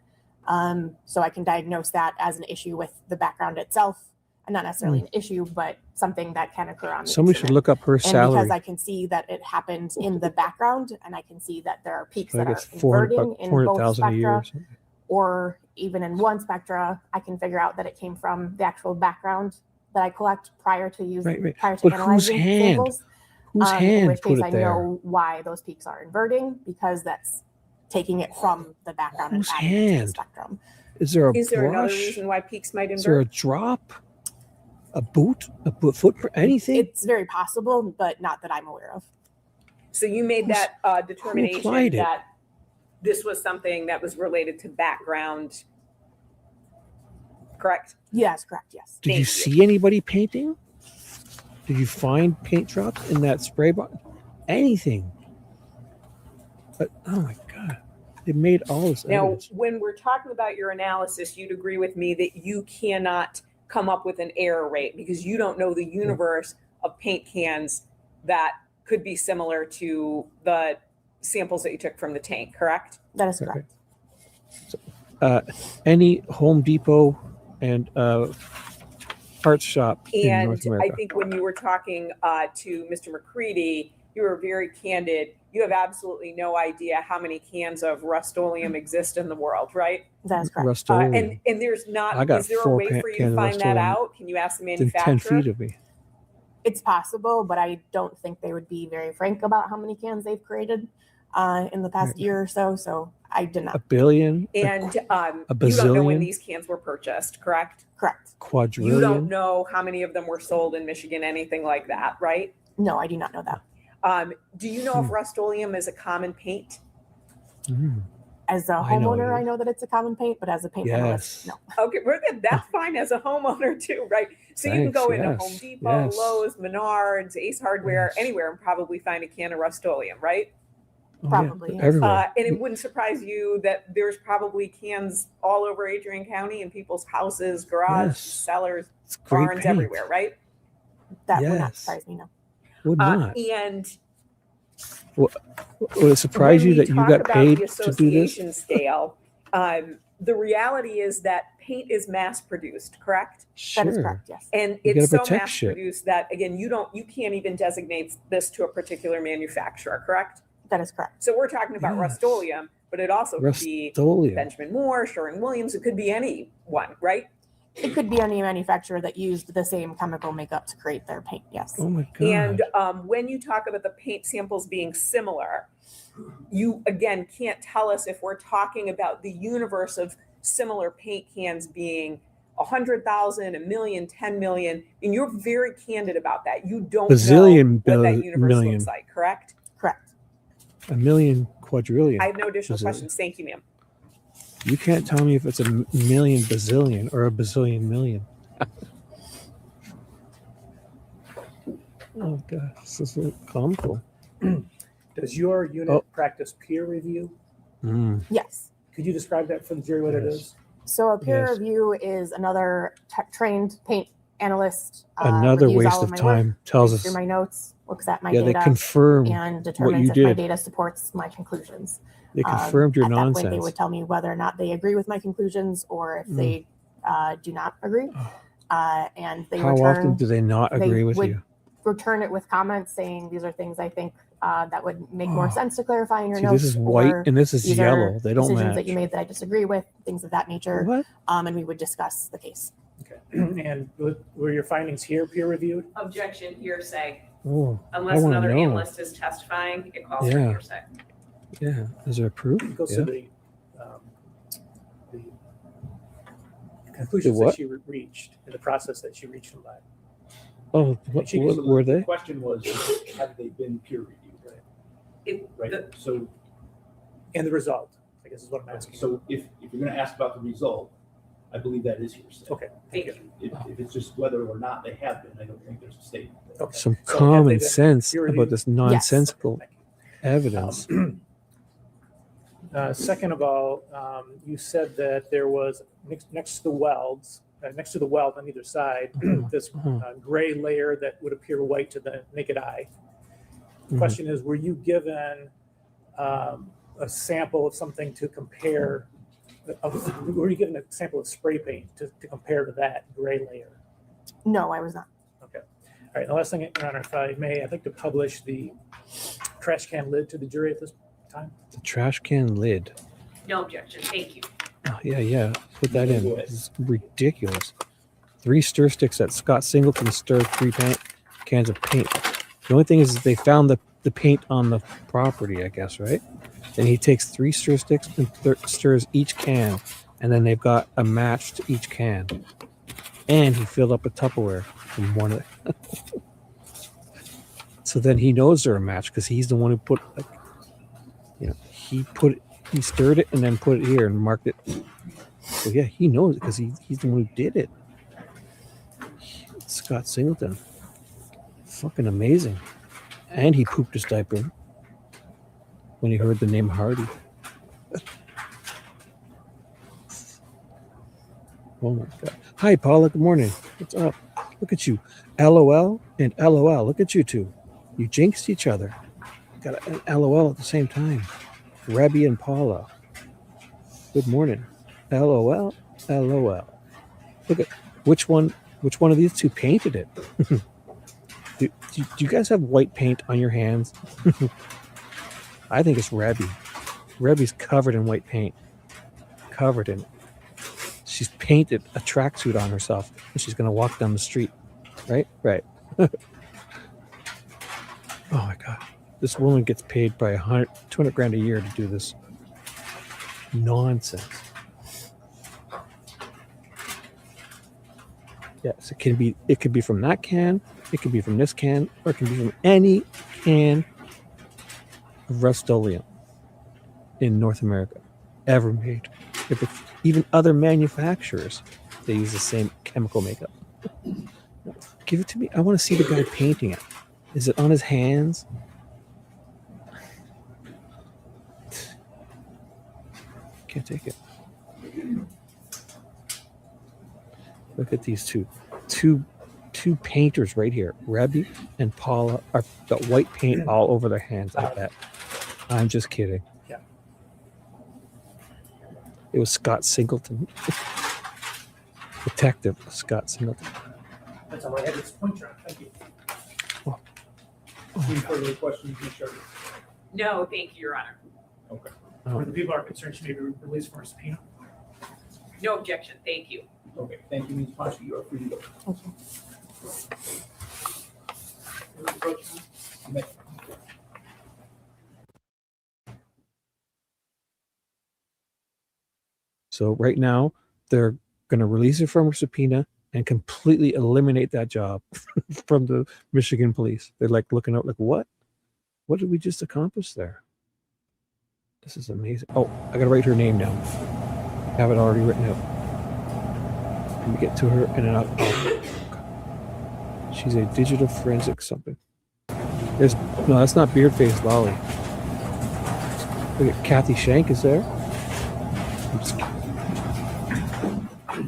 So I can diagnose that as an issue with the background itself, and not necessarily an issue, but something that can occur on the Somebody should instrument. look up her And salary. because I can see that it happened in the background, and I can see that there are peaks I that think are it's 400 inverting in both 400,000 a year or spectra, something. or even in one spectra, I can figure out that it came from the actual background that I collect prior to using, Right. prior to But whose analyzing hand? samples. Whose In hand which put case it I there? know why those peaks are inverting, because that's taking it from the background Whose and adding it to the hand? spectrum. Is there a Is there another brush? reason why peaks might Is there a invert? drop? A boot? A footprint? Anything? It's very possible, but not that I'm aware of. So you made that determination applied it? that this was something that was related to background, correct? Yes, correct. Yes. Did you see anybody painting? Did you find paint drops in that spray bottle? Anything? But oh my god, they made all this Now, evidence. when we're talking about your analysis, you'd agree with me that you cannot come up with an error rate because you don't know the universe of paint cans that could be similar to the samples that you took from the tank, correct? That is correct. Any Home Depot and parts shop in And North America. I think when you were talking to Mr. McCready, you were very candid. You have absolutely no idea how many cans of Rust-Oleum exist in the world, right? That is correct. Rust-Oleum. And there's not, I got is there a 4 way for you cans to of find that Rust-Oleum out? Can you ask the within manufacturer? 10 feet of me. It's possible, but I don't think they would be very frank about how many cans they've created in the past year or so. So I did A not. billion? And a you don't know when bazillion? these cans were purchased, correct? Correct. Quadrillion? You don't know how many of them were sold in Michigan, anything like that, right? No, I do not know that. Do you know if Rust-Oleum is a common paint? Mm. As a I know it homeowner, I is. know that it's a common paint, but as a paint Yes. analyst, no. Okay, we're good. That's fine as a homeowner too, right? So you can Thanks, go into yes, Home Depot, yes. Lowe's, Menards, Ace Hardware, Yes. anywhere, and probably find a can of Rust-Oleum, right? Oh, yeah, Probably, yes. everywhere. And it wouldn't surprise you that there's probably cans all over Adrian County in people's houses, garages, Yes. cellars, It's great barns, paint. everywhere, right? That would not Yes. surprise me, no. Would not. And Would it surprise when you we that you talk got about paid the to do this? association scale, the reality is that paint is mass produced, correct? That is Sure. correct, yes. And You it's so gotta protect mass shit. produced that again, you can't even designate this to a particular manufacturer, correct? That is correct. So we're talking about Yes. Rust-Oleum, but it also could be Rust-Oleum. Benjamin Moore, Sherwin-Williams. It could be anyone, right? It could be any manufacturer that used the same chemical makeup to create their paint, yes. Oh my god. And when you talk about the paint samples being similar, you again can't tell us if we're talking about the universe of similar paint cans being 100,000, a million, 10 million, and you're very candid about that. You don't Bazillion know what that universe million. looks like, correct? Correct. A million quadrillion. I have no additional bazillion. questions. Thank you, ma'am. You can't tell me if it's a million bazillion or a bazillion million. Oh god, this is so comical. Does your unit practice peer review? Yes. Could you describe that for the jury what it is? So a peer Yes. review is another trained paint analyst. Another reviews waste all of my time. work, Tells reads through us. my notes, looks at my Yeah, they data, confirm and what determines you if my did. data supports my conclusions. They confirmed your At that point, they nonsense. would tell me whether or not they agree with my conclusions or if they do not agree. And they How often do they not agree with would you? return it with comments saying these are things I think that would make more sense to clarify in your See, notes. this is white or and this is these yellow. are They don't decisions match. that you made that I disagree with, things of that nature. What? And we would discuss the case. Okay. And were your findings here peer reviewed? Objection, hearsay. Oh, I Unless wanna another know. analyst is testifying, it calls for Yeah. hearsay. Yeah. Is there proof? It goes Yeah. to the conclusions The what? that she reached and the process that she reached them by. Oh, what were The they? question was, have they been peer reviewed? Right, so. And the result, I guess is what I'm asking. So if you're gonna ask about the result, I believe that is hearsay. Okay, thank you. If it's just whether or not they have been, I don't think there's a statement. Okay. Some So have they common been sense peer about reviewed? this nonsensical evidence. Second of all, you said that there was next to the welds, next to the weld on either side, this gray layer that would appear white to the naked eye. The question is, were you given a sample of something to compare? Were you given a sample of spray paint to compare to that gray layer? No, I was not. Okay. All right. The last thing, Your Honor, if I may, I'd like to publish the trash can lid to the jury at this time. The trash can lid. No objection, thank you. Oh, yeah. Put that in. It's ridiculous. 3 stir sticks that Scott Singleton stirred 3 cans of paint. The only thing is they found the paint on the property, I guess, right? Then he takes 3 stir sticks and stirs each can, and then they've got a match to each can. And he filled up a Tupperware from one of the So then he knows they're a match because he's the one who put, he stirred it and then put it here and marked it. So yeah, he knows it because he's the one who did it. Scott Singleton. Fucking amazing. And he pooped his diaper when he heard the name Hardy. Oh my God. Hi, Paula. Good morning. What's up? Look at you. LOL and LOL. Look at you two. You jinxed each other. Got an LOL at the same time. Rebby and Paula. Good morning. LOL. LOL. Look at which one of these two painted it. Do you guys have white paint on your hands? I think it's Rebby. Rebby's covered in white paint. Covered in it. She's painted a tracksuit on herself and she's going to walk down the street. Right? Right. Oh my God. This woman gets paid by 200 grand a year to do this nonsense. Yes, it could be from that can, it could be from this can, or it can be from any can of Rust-Oleum in North America ever made. If it's even other manufacturers, they use the same chemical makeup. Give it to me. I want to see the guy painting it. Is it on his hands? Can't take it. Look at these two painters right here. Rebby and Paula are got white paint all over their hands. I bet. I'm just kidding. Yeah. It was Scott Singleton. Detective Scott Singleton. That's all I had. This pointer on. Thank you. Any further questions, Ms. Sharp? No, thank you, Your Honor. Okay. Where the people are concerned, she may be released for a subpoena. No objection, thank you. Okay, thank you, Ms. Ponce. You are free to go. You may. So right now they're going to release it from a subpoena and completely eliminate that job from the Michigan police. They're like looking out like, what did we just accomplish there? This is amazing. Oh, I got to write her name down. I have it already written out. Let me get to her and then I'll she's a digital forensic something. No, that's not Beardface Lolly. Look at Kathy Shank is there.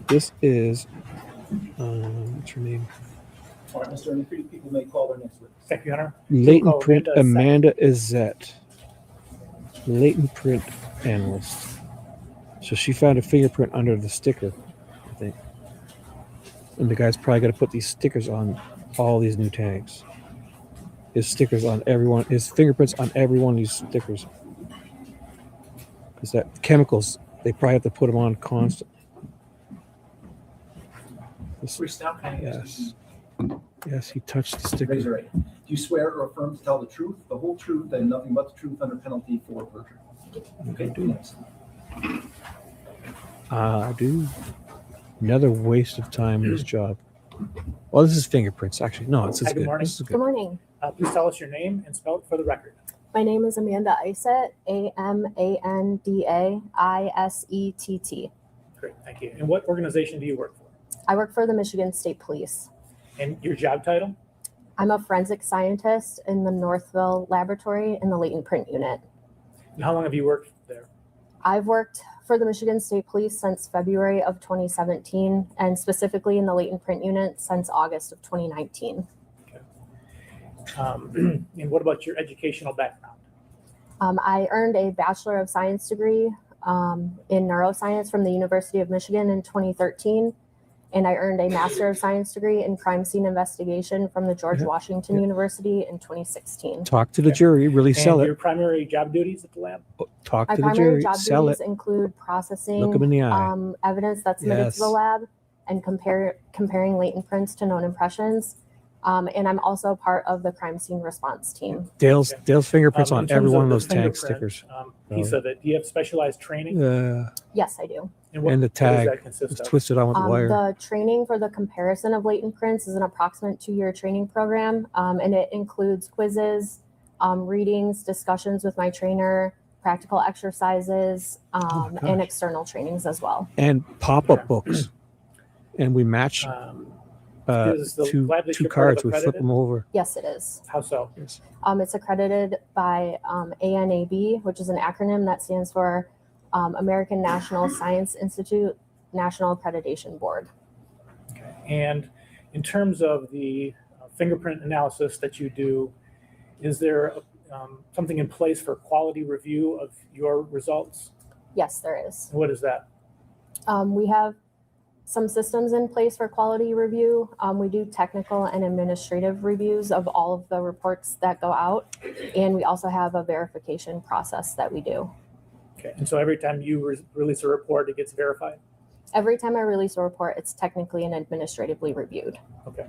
This is, what's her name? All right, Mr. Attorney, people may call their next witness. Thank you, Hunter. Latent print Amanda Izzett. Latent print analyst. So she found a fingerprint under the sticker, I think. And the guy's probably got to put these stickers on all these new tags. His stickers on everyone, his fingerprints on every one of these stickers. Because that chemicals, they probably have to put them on constantly. Yes. Yes, he touched the sticker. Raise your right hand. Do you swear or affirm to tell the truth, the whole truth, and nothing but the truth under penalty for perjury? Okay, do next. I do. Another waste of time in this job. Well, this is fingerprints, actually. No, this is Hi, good good. morning. This is Good good. morning. Please tell us your name and spell it for the record. My name is Amanda Isett, Amanda Isett. Great, thank you. And what organization do you work for? I work for the Michigan State Police. And your job title? I'm a forensic scientist in the Northville Laboratory in the latent print unit. And how long have you worked there? I've worked for the Michigan State Police since February of 2017, and specifically in the latent print unit since August of 2019. And what about your educational background? I earned a Bachelor of Science degree in neuroscience from the University of Michigan in 2013. And I earned a Master of Science degree in crime scene investigation from the George Washington University in 2016. Talk to the jury, really sell And it. your primary job duties at the lab? Talk My to the primary jury, job sell duties it. include processing Look 'em in the eye. Evidence that's submitted to the Yes. lab and comparing latent prints to known impressions. And I'm also part of the crime scene response team. Dale's fingerprints In on terms every one of the those tag fingerprint, stickers. Piece of it. Do you have specialized training? Yes, I do. And what And the what does tag that consist is of? twisted on with the wire. The training for the comparison of latent prints is an approximate 2-year training program, and it includes quizzes, readings, discussions with my trainer, practical exercises, and gosh. external trainings as well. And pop-up books. And we match Is the two lab that you're part of cards. We flip accredited? them over. Yes, it is. How so? It's accredited by ANAB, which is an acronym that stands for American National Science Institute National Accreditation Board. And in terms of the fingerprint analysis that you do, is there something in place for quality review of your results? Yes, there is. What is that? We have some systems in place for quality review. We do technical and administrative reviews of all of the reports that go out. And we also have a verification process that we do. Okay. And so every time you release a report, it gets verified? Every time I release a report, it's technically and administratively reviewed. Okay.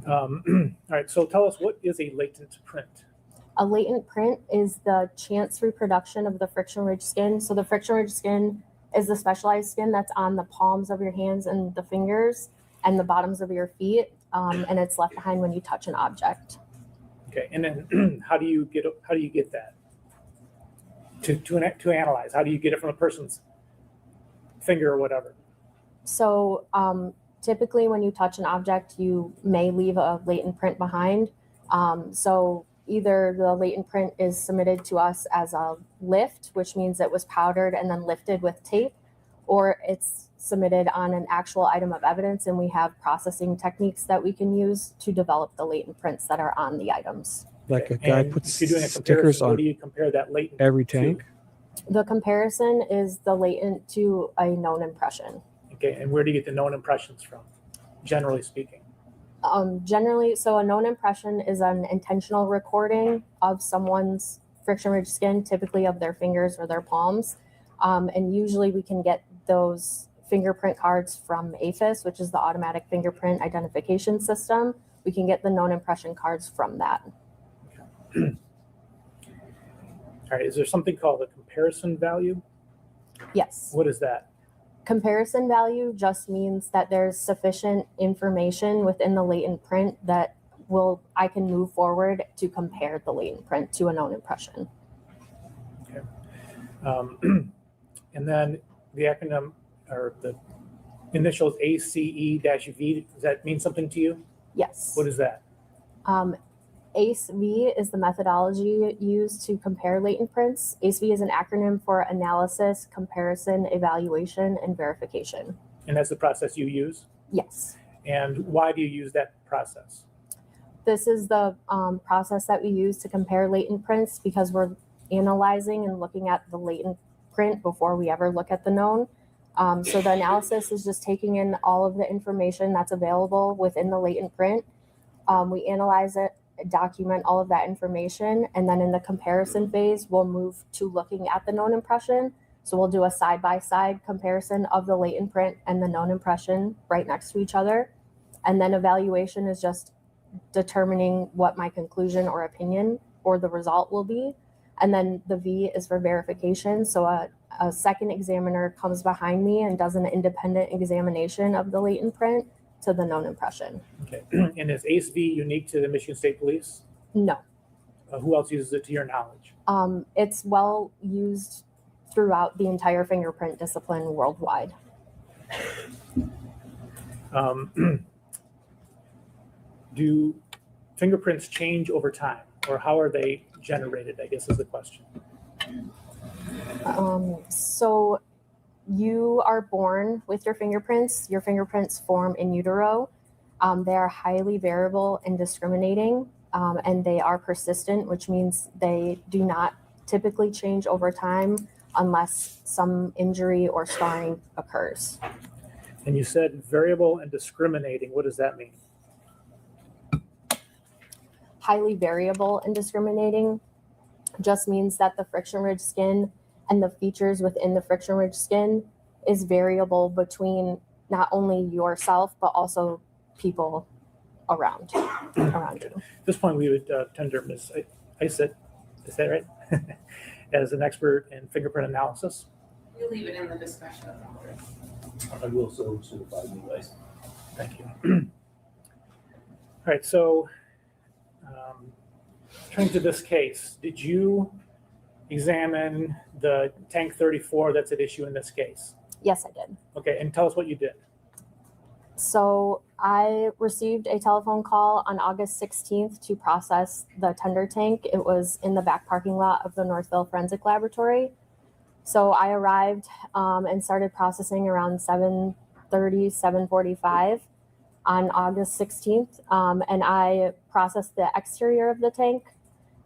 All right. So tell us, what is a latent print? A latent print is the chance reproduction of the friction-ridged skin. So the friction-ridged skin is the specialized skin that's on the palms of your hands and the fingers and the bottoms of your feet, and it's left behind when you touch an object. Okay. And then how do you get that to analyze? How do you get it from a person's finger or whatever? So typically when you touch an object, you may leave a latent print behind. So either the latent print is submitted to us as a lift, which means it was powdered and then lifted with tape, or it's submitted on an actual item of evidence, and we have processing techniques that we can use to develop the latent prints that are on the items. Like a guy And puts if you're doing a stickers comparison, on what do you compare that latent every to? tank. The comparison is the latent to a known impression. Okay. And where do you get the known impressions from, generally speaking? Generally, so a known impression is an intentional recording of someone's friction-ridged skin, typically of their fingers or their palms. And usually we can get those fingerprint cards from AFIS, which is the Automatic Fingerprint Identification System. We can get the known impression cards from that. All right. Is there something called a comparison value? Yes. What is that? Comparison value just means that there's sufficient information within the latent print that I can move forward to compare the latent print to a known impression. And then the acronym or the initials ACE-V, does that mean something to you? Yes. What is that? ACE-V is the methodology used to compare latent prints. ACE-V is an acronym for analysis, comparison, evaluation, and verification. And that's the process you use? Yes. And why do you use that process? This is the process that we use to compare latent prints because we're analyzing and looking at the latent print before we ever look at the known. So the analysis is just taking in all of the information that's available within the latent print. We analyze it, document all of that information, and then in the comparison phase, we'll move to looking at the known impression. So we'll do a side-by-side comparison of the latent print and the known impression right next to each other. And then evaluation is just determining what my conclusion or opinion or the result will be. And then the V is for verification. So a second examiner comes behind me and does an independent examination of the latent print to the known impression. Okay. And is ACE-V unique to the Michigan State Police? No. Who else uses it to your knowledge? It's well used throughout the entire fingerprint discipline worldwide. Do fingerprints change over time, or how are they generated, I guess is the question. So you are born with your fingerprints. Your fingerprints form in utero. They are highly variable and discriminating, and they are persistent, which means they do not typically change over time unless some injury or scarring occurs. And you said variable and discriminating. What does that mean? Highly variable and discriminating just means that the friction ridge skin and the features within the friction ridge skin is variable between not only yourself, but also people around you. At this point, we would tender Ms. Isett, is that right? As an expert in fingerprint analysis. We leave it in the discussion of the board. I will so certify you guys. Thank you. All right, so turning to this case, did you examine the tank 34 that's at issue in this case? Yes, I did. Okay, and tell us what you did. So I received a telephone call on August 16th to process the tender tank. It was in the back parking lot of the Northville Forensic Laboratory. So I arrived and started processing around 7:30, 7:45 on August 16th. And I processed the exterior of the tank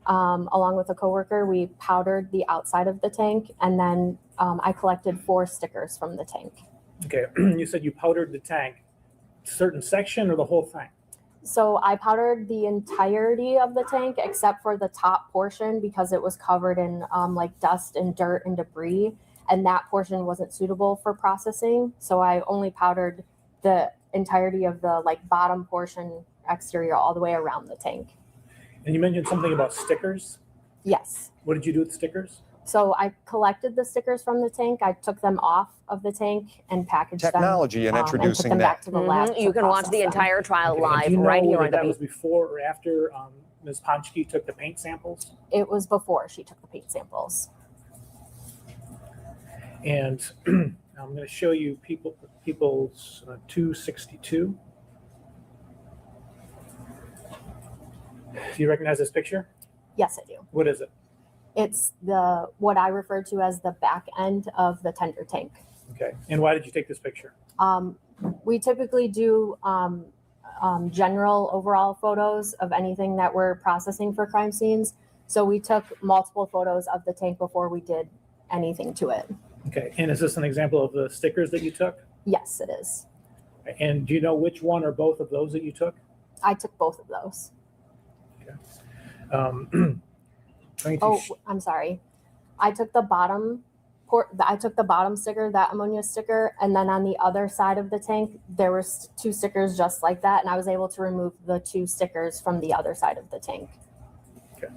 along with a coworker. We powdered the outside of the tank, and then I collected 4 stickers from the tank. Okay, you said you powdered the tank. Certain section or the whole thing? So I powdered the entirety of the tank except for the top portion because it was covered in like dust and dirt and debris, and that portion wasn't suitable for processing. So I only powdered the entirety of the like bottom portion exterior all the way around the tank. And you mentioned something about stickers. Yes. What did you do with the stickers? So I collected the stickers from the tank. I took them off of the tank and packaged Technology them. and And introducing took them that. back to the lab. You can watch the entire trial live right here on that was before or after Ms. Ponchke took the paint samples? It was before she took the paint samples. And I'm going to show you people's 262. Do you recognize this picture? Yes, I do. What is it? It's what I refer to as the back end of the tender tank. Okay. And why did you take this picture? We typically do general overall photos of anything that we're processing for crime scenes. So we took multiple photos of the tank before we did anything to it. Okay. And is this an example of the stickers that you took? Yes, it is. And do you know which one or both of those that you took? I took both of those. I'm sorry. I took the bottom sticker, that ammonia sticker, and then on the other side of the tank, there were 2 stickers just like that, and I was able to remove the 2 stickers from the other side of the tank. Okay.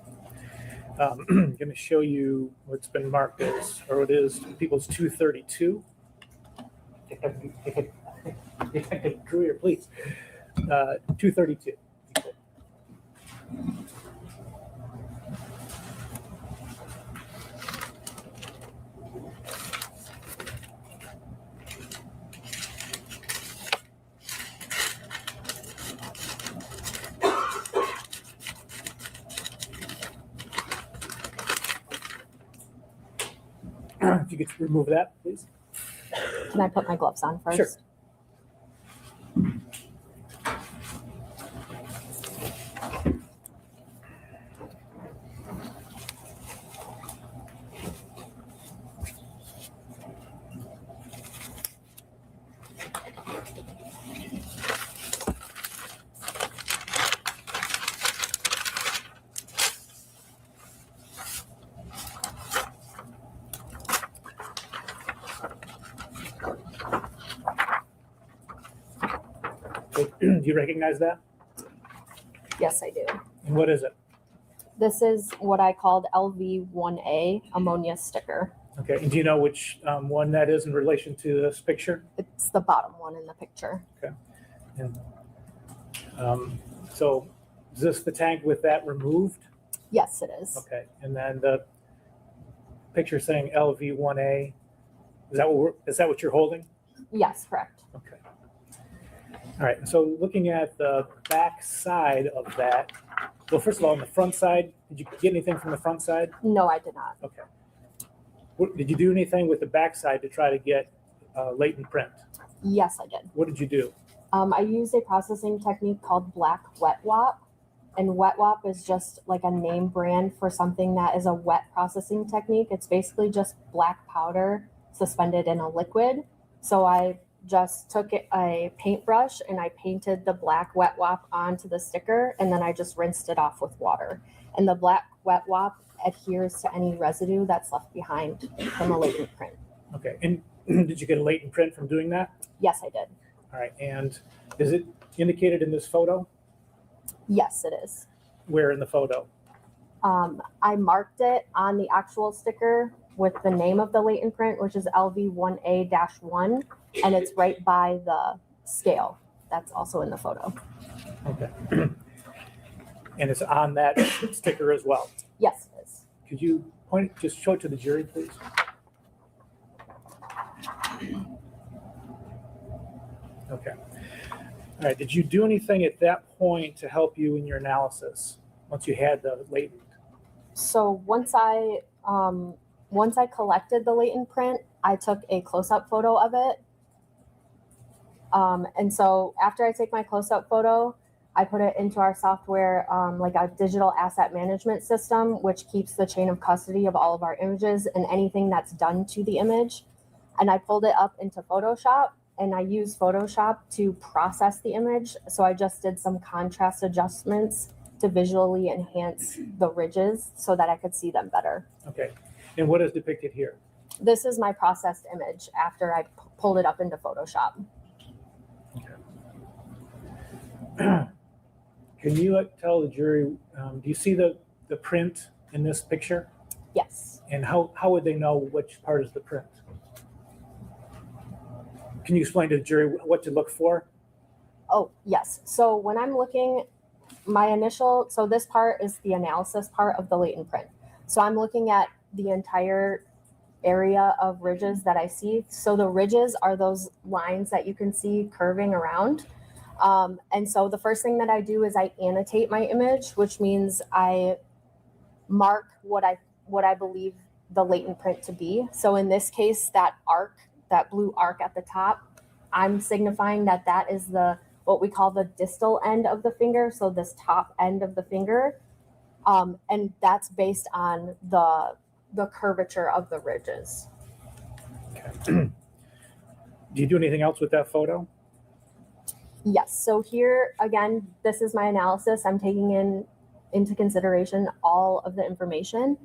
I'm going to show you what's been marked as, or it is people's 232. Detective Drewer, please. 232. If you could remove that, please. Can I put my gloves on first? Sure. Do you recognize that? Yes, I do. And what is it? This is what I called LV1A ammonia sticker. Okay, and do you know which one that is in relation to this picture? It's the bottom one in the picture. Okay. And so is this the tank with that removed? Yes, it is. Okay, and then the picture saying LV1A, is that what you're holding? Yes, correct. Okay. All right, and so looking at the back side of that, well, first of all, on the front side, did you get anything from the front side? No, I did not. Okay. Did you do anything with the back side to try to get latent print? Yes, I did. What did you do? I used a processing technique called black wet wop. And wet wop is just like a name brand for something that is a wet processing technique. It's basically just black powder suspended in a liquid. So I just took a paintbrush and I painted the black wet wop onto the sticker, and then I just rinsed it off with water. And the black wet wop adheres to any residue that's left behind from a latent print. Okay, and did you get a latent print from doing that? Yes, I did. All right, and is it indicated in this photo? Yes, it is. Where in the photo? I marked it on the actual sticker with the name of the latent print, which is LV1A-1, and it's right by the scale. That's also in the photo. Okay. And it's on that sticker as well? Yes, it is. Could you just show it to the jury, please? Okay. All right, did you do anything at that point to help you in your analysis once you had the latent? So once I collected the latent print, I took a close-up photo of it. And so after I take my close-up photo, I put it into our software, like a digital asset management system, which keeps the chain of custody of all of our images and anything that's done to the image. And I pulled it up into Photoshop, and I used Photoshop to process the image. So I just did some contrast adjustments to visually enhance the ridges so that I could see them better. Okay, and what is depicted here? This is my processed image after I pulled it up into Photoshop. Can you tell the jury, do you see the print in this picture? Yes. And how would they know which part is the print? Can you explain to the jury what to look for? Oh, yes. So when I'm looking, so this part is the analysis part of the latent print. So I'm looking at the entire area of ridges that I see. So the ridges are those lines that you can see curving around. And so the first thing that I do is I annotate my image, which means I mark what I believe the latent print to be. So in this case, that arc, that blue arc at the top, I'm signifying that that is what we call the distal end of the finger. So this top end of the finger. And that's based on the curvature of the ridges. Okay. Do you do anything else with that photo? Yes. So here, again, this is my analysis. I'm taking into consideration all of the information.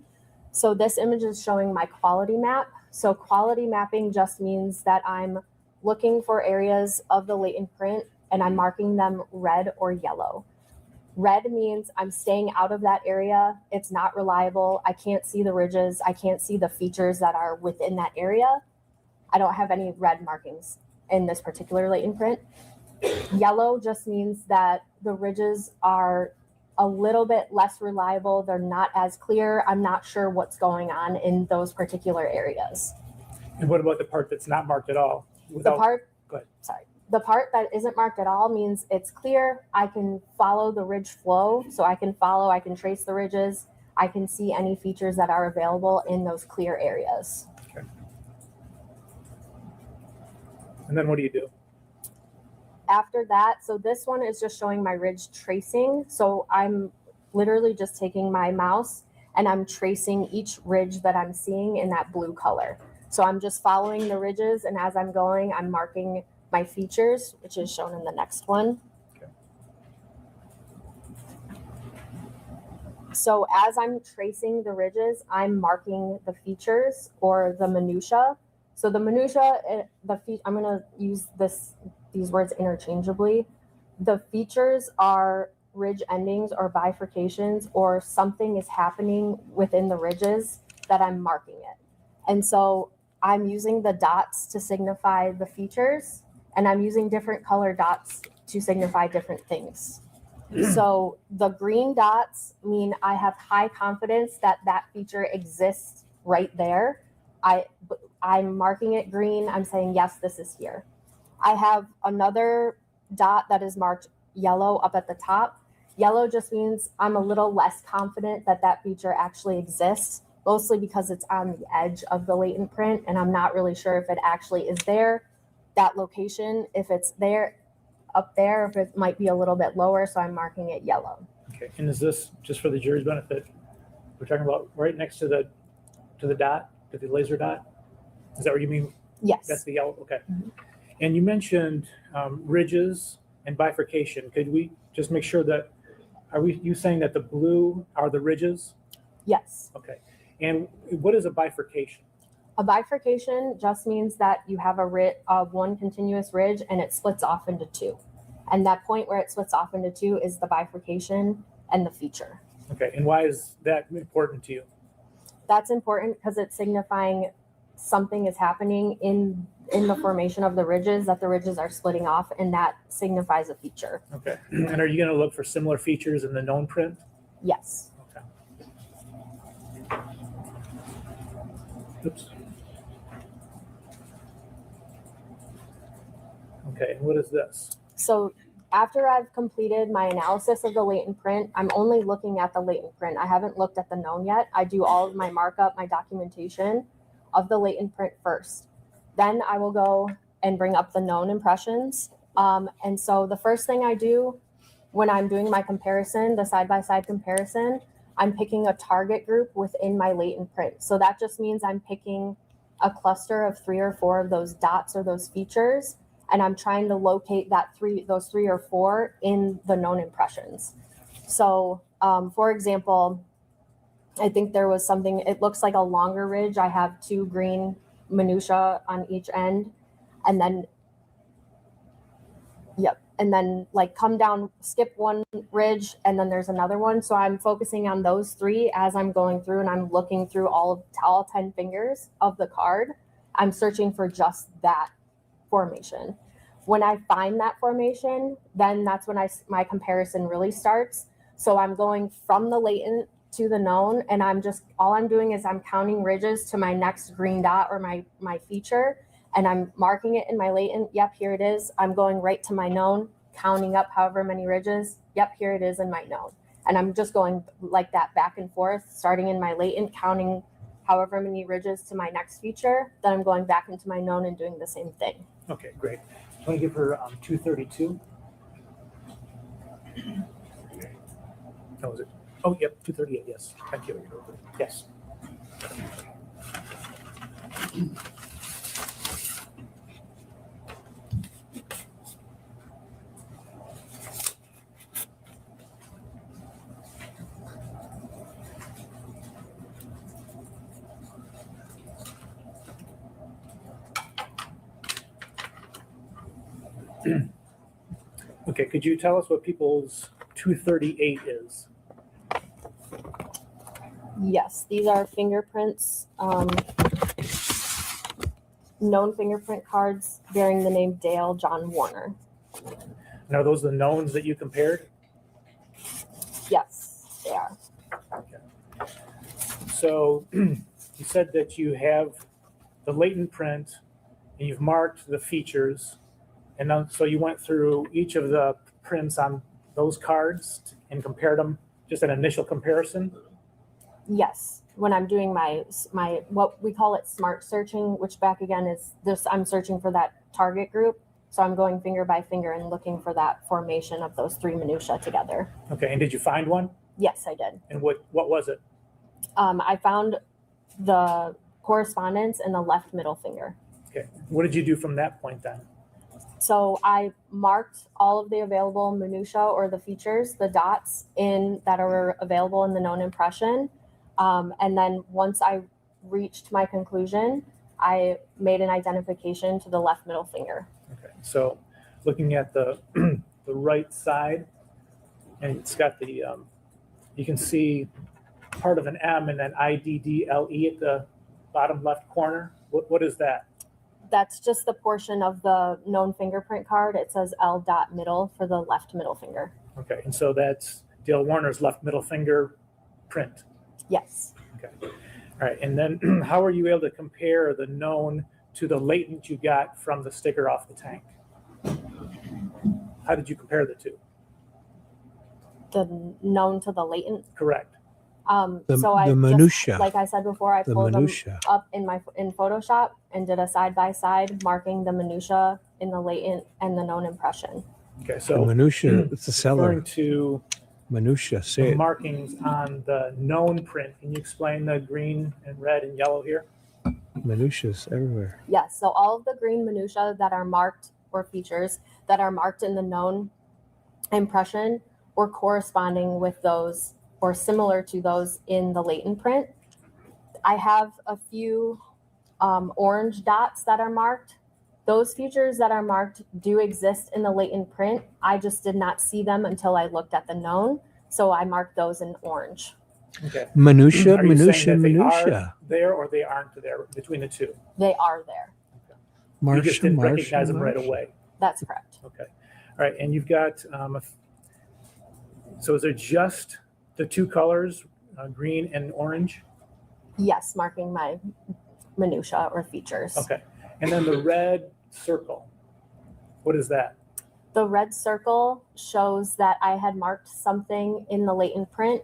So this image is showing my quality map. So quality mapping just means that I'm looking for areas of the latent print and I'm marking them red or yellow. Red means I'm staying out of that area. It's not reliable. I can't see the ridges. I can't see the features that are within that area. I don't have any red markings in this particular latent print. Yellow just means that the ridges are a little bit less reliable. They're not as clear. I'm not sure what's going on in those particular areas. And what about the part that's not marked at all? The part, go ahead. Sorry. The part that isn't marked at all means it's clear. I can follow the ridge flow. So I can trace the ridges. I can see any features that are available in those clear areas. Okay. And then what do you do? After that, so this one is just showing my ridge tracing. So I'm literally just taking my mouse and I'm tracing each ridge that I'm seeing in that blue color. So I'm just following the ridges, and as I'm going, I'm marking my features, which is shown in the next one. Okay. So as I'm tracing the ridges, I'm marking the features or the minutia. So the minutia, I'm going to use these words interchangeably. The features are ridge endings or bifurcations, or something is happening within the ridges that I'm marking it. And so I'm using the dots to signify the features, and I'm using different color dots to signify different things. So the green dots mean I have high confidence that that feature exists right there. I'm marking it green. I'm saying, yes, this is here. I have another dot that is marked yellow up at the top. Yellow just means I'm a little less confident that that feature actually exists, mostly because it's on the edge of the latent print, and I'm not really sure if it actually is there, that location, if it's there, up there, if it might be a little bit lower, so I'm marking it yellow. Okay, and is this, just for the jury's benefit, we're talking about right next to the dot, to the laser dot? Is that what you mean? Yes. That's the yellow, okay. Mm-hmm. And you mentioned ridges and bifurcation. Could we just make sure that, you saying that the blue are the ridges? Yes. Okay. And what is a bifurcation? A bifurcation just means that you have one continuous ridge and it splits off into two. And that point where it splits off into two is the bifurcation and the feature. Okay. And why is that important to you? That's important because it's signifying something is happening in the formation of the ridges, that the ridges are splitting off, and that signifies a feature. Okay. And are you going to look for similar features in the known print? Yes. Okay. Oops. Okay, and what is this? So after I've completed my analysis of the latent print, I'm only looking at the latent print. I haven't looked at the known yet. I do all of my markup, my documentation of the latent print first. Then I will go and bring up the known impressions. And so the first thing I do when I'm doing my comparison, the side-by-side comparison, I'm picking a target group within my latent print. So that just means I'm picking a cluster of 3 or 4 of those dots or those features, and I'm trying to locate those 3 or 4 in the known impressions. So for example, I think there was something, it looks like a longer ridge. I have 2 green minutia on each end, and then, yep. And then like come down, skip one ridge, and then there's another one. So I'm focusing on those 3 as I'm going through, and I'm looking through all 10 fingers of the card. I'm searching for just that formation. When I find that formation, then that's when my comparison really starts. So I'm going from the latent to the known, and all I'm doing is I'm counting ridges to my next green dot or my feature, and I'm marking it in my latent. Yep, here it is. I'm going right to my known, counting up however many ridges. Yep, here it is in my known. And I'm just going like that back and forth, starting in my latent, counting however many ridges to my next feature. Then I'm going back into my known and doing the same thing. Okay, great. I'm going to give her 232. That was it. Oh, yep, 238, yes. Thank you. Yes. Okay, could you tell us what people's 238 is. Yes, these are fingerprints, known fingerprint cards bearing the name Dale John Warner. Now, are those the knowns that you compared? Yes, they are. Okay. So you said that you have the latent print and you've marked the features. And then, so you went through each of the prints on those cards and compared them, just an initial comparison? Yes, when I'm doing my what we call it smart searching, which back again is this, I'm searching for that target group. So I'm going finger by finger and looking for that formation of those three minutia together. Okay, and did you find one? Yes, I did. And what was it? I found the correspondence in the left middle finger. Okay, what did you do from that point then? So I marked all of the available minutia or the features, the dots in that are available in the known impression. And then once I reached my conclusion, I made an identification to the left middle finger. Okay, so looking at the the right side, and it's got the you can see part of an M and then IDDLE at the bottom left corner. What is that? That's just the portion of the known fingerprint card. It says L dot middle for the left middle finger. Okay, and so that's Dale Warner's left middle finger print. Yes. Okay. All right, and then how are you able to compare the known to the latent you got from the sticker off the tank? How did you compare the two? The known to the latent. Correct. The minutia. Like I said before, I pulled them up in Photoshop and did a side by side marking the minutia in the latent and the known impression. Okay, so the minutia, it's the seller. Referring to Minutia, say the it. markings on the known print. Can you explain the green and red and yellow here? Minutia's everywhere. Yes, so all of the green minutia that are marked or features that are marked in the known impression were corresponding with those or similar to those in the latent print. I have a few orange dots that are marked. Those features that are marked do exist in the latent print. I just did not see them until I looked at the known. So I marked those in orange. Okay. Minutia, Are you minutia, saying that they minutia. are there or they aren't there between the two? They are there. You just didn't Marcia, recognize them right Marcia. away. That's correct. Okay. All right. And you've got, so is there just the two colors, green and orange? Yes, marking my minutia or features. Okay. And then the red circle, what is that? The red circle shows that I had marked something in the latent print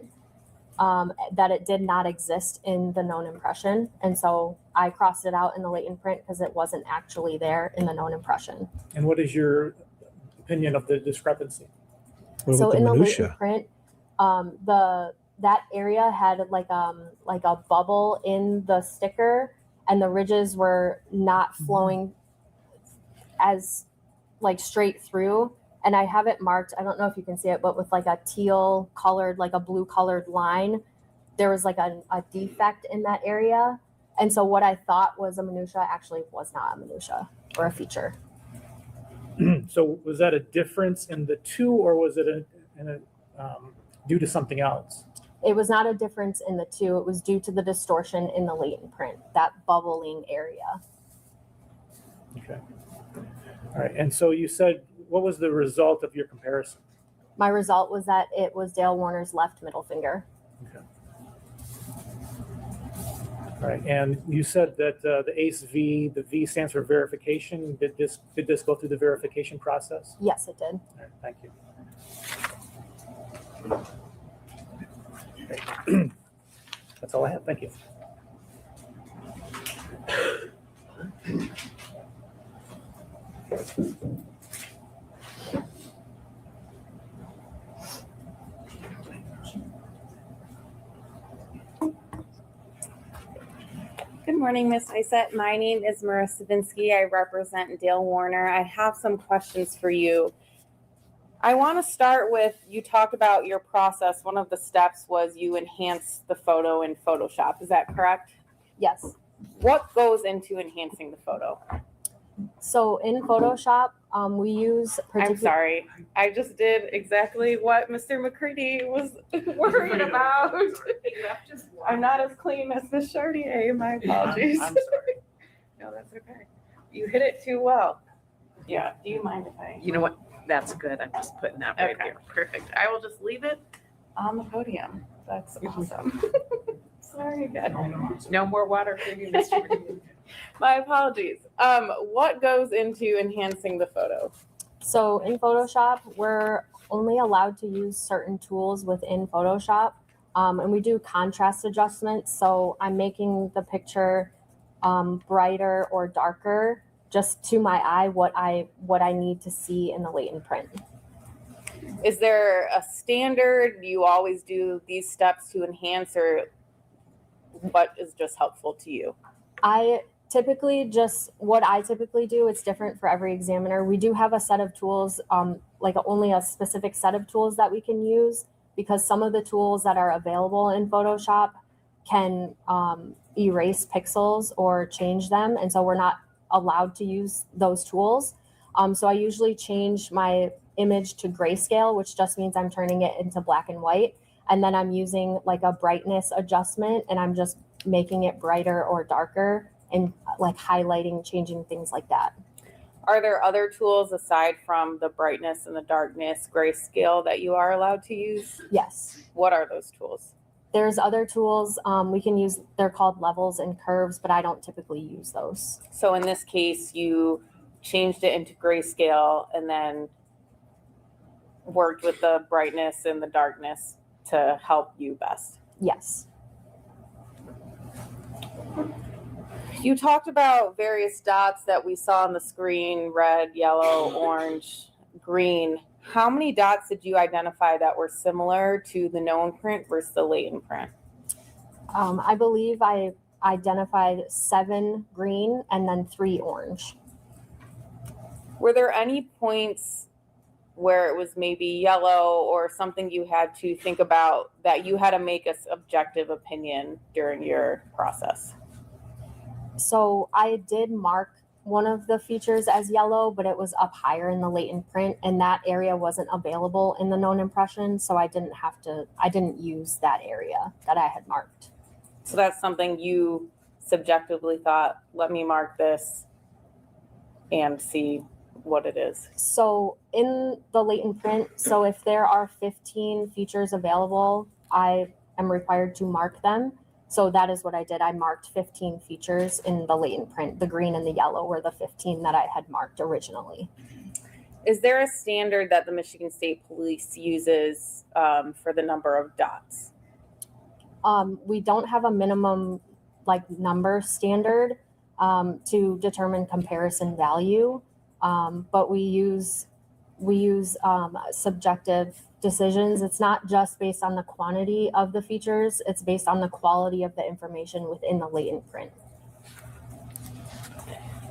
that it did not exist in the known impression. And so I crossed it out in the latent print because it wasn't actually there in the known impression. And what is your opinion of the discrepancy? So in the latent print, that area had like a bubble in the sticker, and the ridges were not flowing as like straight through. And I have it marked, I don't know if you can see it, but with like a teal colored, like a blue colored line, there was like a defect in that area. And so what I thought was a minutia actually was not a minutia or a feature. So was that a difference in the two, or was it due to something else? It was not a difference in the two. It was due to the distortion in the latent print, that bubbling area. Okay. All right. And so you said, what was the result of your comparison? My result was that it was Dale Warner's left middle finger. Okay. All right. And you said that the ACE-V, the V stands for verification. Did this go through the verification process? Yes, it did. All right. Thank you. Okay. That's all I have. Thank you. Good morning, Ms. Isett. My name is Marissa Vinsky. I represent Dale Warner. I have some questions for you. I want to start with, you talk about your process. One of the steps was you enhance the photo in Photoshop. Is that correct? Yes. What goes into enhancing the photo? So in Photoshop, We use I'm sorry. I just did exactly what Mr. McCready was worried about. I'm not as clean as the Chartier. My apologies. I'm sorry. No, that's okay. You hit it too well. Yeah. Do you mind if I? You know what? That's good. I'm just putting that right Okay, here. perfect. I will just leave it on the podium. That's awesome. Sorry again. No more water for you, Mr. McKee. My apologies. What goes into enhancing the photo? So in Photoshop, we're only allowed to use certain tools within Photoshop. And we do contrast adjustments. So I'm making the picture brighter or darker just to my eye what I need to see in the latent print. Is there a standard? Do you always do these steps to enhance, or what is just helpful to you? What I typically do, it's different for every examiner. We do have a set of tools, like only a specific set of tools that we can use, because some of the tools that are available in Photoshop can erase pixels or change them. And so we're not allowed to use those tools. So I usually change my image to grayscale, which just means I'm turning it into black and white. And then I'm using like a brightness adjustment, and I'm just making it brighter or darker and like highlighting, changing things like that. Are there other tools aside from the brightness and the darkness grayscale that you are allowed to use? Yes. What are those tools? There's other tools we can use. They're called levels and curves, but I don't typically use those. So in this case, you changed it into grayscale and then worked with the brightness and the darkness to help you best. Yes. You talked about various dots that we saw on the screen: red, yellow, orange, green. How many dots did you identify that were similar to the known print versus the latent print? I believe I identified 7 green and then 3 orange. Were there any points where it was maybe yellow or something you had to think about that you had to make a subjective opinion during your process? So I did mark one of the features as yellow, but it was up higher in the latent print, and that area wasn't available in the known impression. So I didn't use that area that I had marked. So that's something you subjectively thought, let me mark this and see what it is. So in the latent print, so if there are 15 features available, I am required to mark them. So that is what I did. I marked 15 features in the latent print. The green and the yellow were the 15 that I had marked originally. Is there a standard that the Michigan State Police uses for the number of dots? We don't have a minimum number standard to determine comparison value, but we use subjective decisions. It's not just based on the quantity of the features, it's based on the quality of the information within the latent print.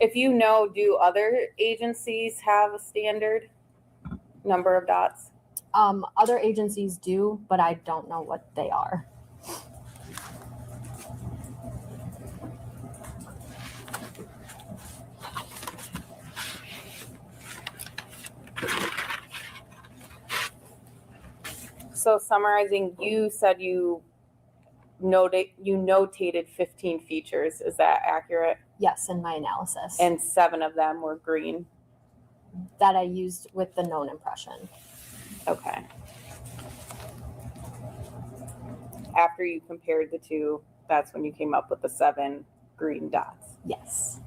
If you know, do other agencies have a standard number of dots? Other agencies do, but I don't know what they are. So summarizing, you said you notated 15 features. Is that accurate? Yes, in my analysis. And 7 of them were green? That I used with the known impression. Okay. After you compared the two, that's when you came up with the 7 green dots? Yes.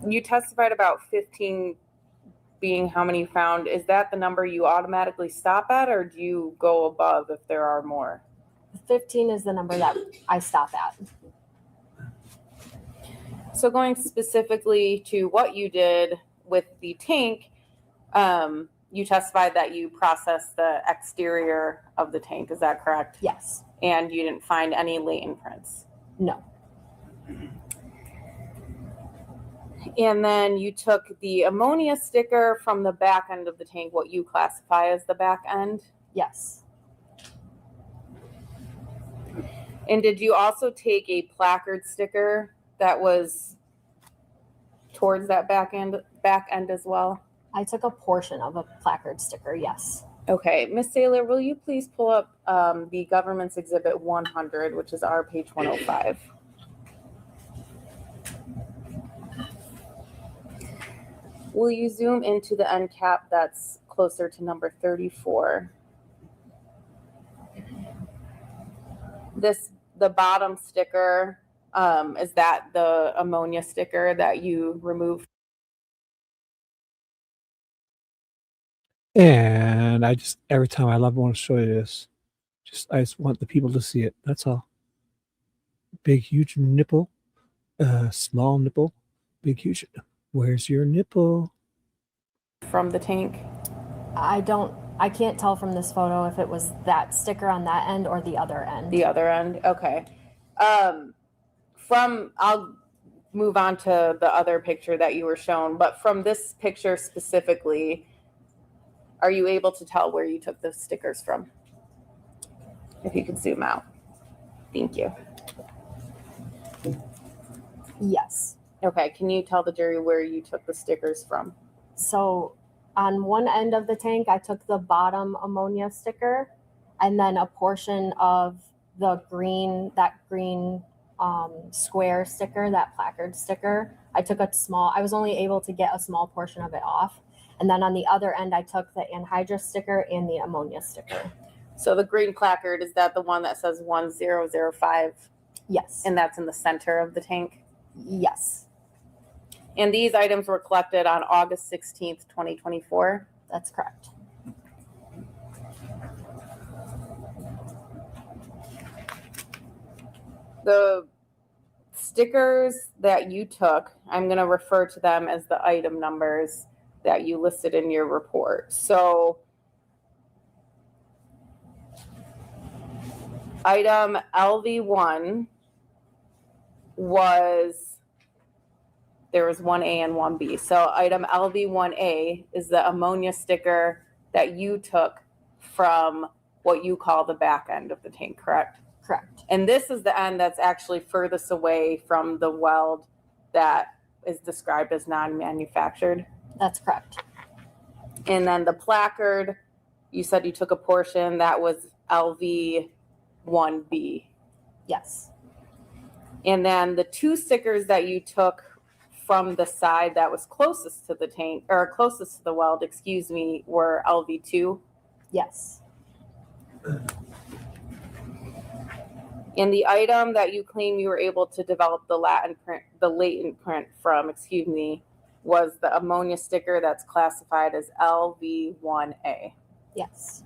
You testified about 15 being how many you found. Is that the number you automatically stop at, or do you go above if there are more? 15 is the number that I stop at. So going specifically to what you did with the tank, you testified that you processed the exterior of the tank. Is that correct? Yes. And you didn't find any latent prints? No. And then you took the ammonia sticker from the back end of the tank, what you classify as the back end? Yes. And did you also take a placard sticker that was towards that back end as well? I took a portion of a placard sticker, yes. Okay, Miss Saylor, will you please pull up the government's exhibit 100, which is our page 105. Will you zoom into the end cap that's closer to number 34? The bottom sticker, is that the ammonia sticker that you removed? And every time I want to show you this. I just want the people to see it. That's all. Big, huge nipple, small nipple, big, huge. Where's your nipple? From the tank? I can't tell from this photo if it was that sticker on that end or the other end. The other end, okay. I'll move on to the other picture that you were shown, but from this picture specifically, are you able to tell where you took the stickers from? If you could zoom out. Thank you. Yes. Okay, can you tell the jury where you took the stickers from? So on one end of the tank, I took the bottom ammonia sticker and then a portion of the green square sticker, that placard sticker. I was only able to get a small portion of it off. And then on the other end, I took the anhydrous sticker and the ammonia sticker. So the green placard, is that the one that says 1005? Yes. And that's in the center of the tank? Yes. And these items were collected on August 16th, 2024? That's correct. The stickers that you took, I'm going to refer to them as the item numbers that you listed in your report. So item LV1 there was 1A and 1B. So item LV1A is the ammonia sticker that you took from what you call the back end of the tank, correct? Correct. And this is the end that's actually furthest away from the weld that is described as non-manufactured. That's correct. And then the placard, you said you took a portion, that was LV1B. Yes. And then the two stickers that you took from the side that was closest to the tank, or closest to the weld, were LV2? Yes. And the item that you claim you were able to develop the latent print from, was the ammonia sticker that's classified as LV1A. Yes.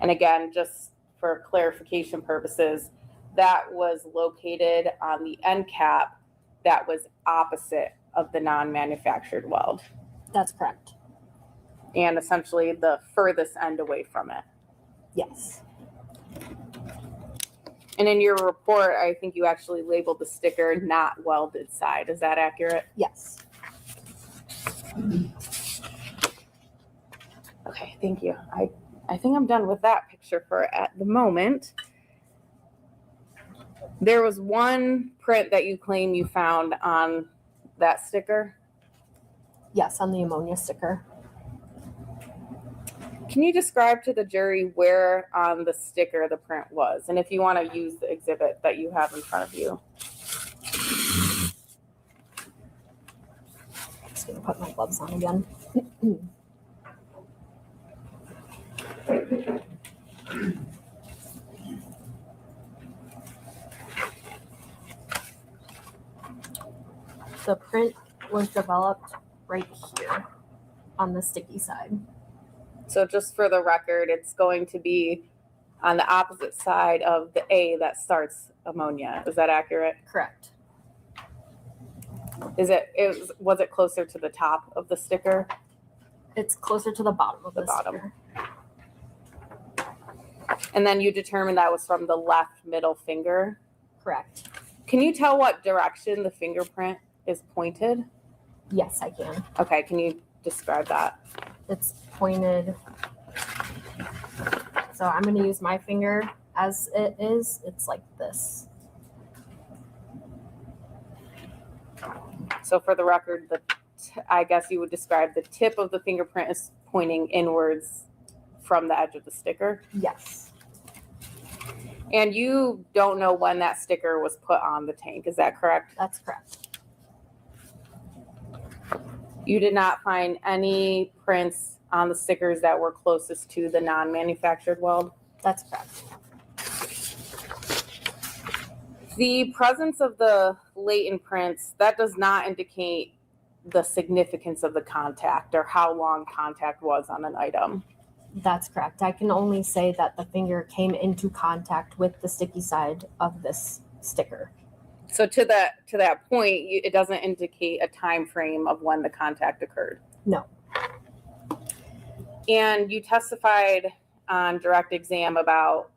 And again, just for clarification purposes, that was located on the end cap that was opposite of the non-manufactured weld. That's correct. And essentially the furthest end away from it. Yes. And in your report, I think you actually labeled the sticker not welded side. Is that accurate? Yes. Okay, thank you. I think I'm done with that picture for at the moment. There was one print that you claim you found on that sticker. Yes, on the ammonia sticker. Can you describe to the jury where on the sticker the print was? And if you want to use the exhibit that you have in front of you. Just gonna put my gloves on again. The print was developed right here on the sticky side. So just for the record, it's going to be on the opposite side of the A that starts ammonia. Is that accurate? Correct. Was it closer to the top of the sticker? It's closer to the bottom of the bottom. sticker. And then you determined that was from the left middle finger? Correct. Can you tell what direction the fingerprint is pointed? Yes, I can. Okay, can you describe that? It's pointed. So I'm going to use my finger as it is. It's like this. So for the record, I guess you would describe the tip of the fingerprint as pointing inwards from the edge of the sticker. Yes. And you don't know when that sticker was put on the tank, is that correct? That's correct. You did not find any prints on the stickers that were closest to the non-manufactured weld? That's correct. The presence of the latent prints, that does not indicate the significance of the contact or how long contact was on an item. That's correct. I can only say that the finger came into contact with the sticky side of this sticker. So to that point, it doesn't indicate a time frame of when the contact occurred. No. And you testified on direct exam about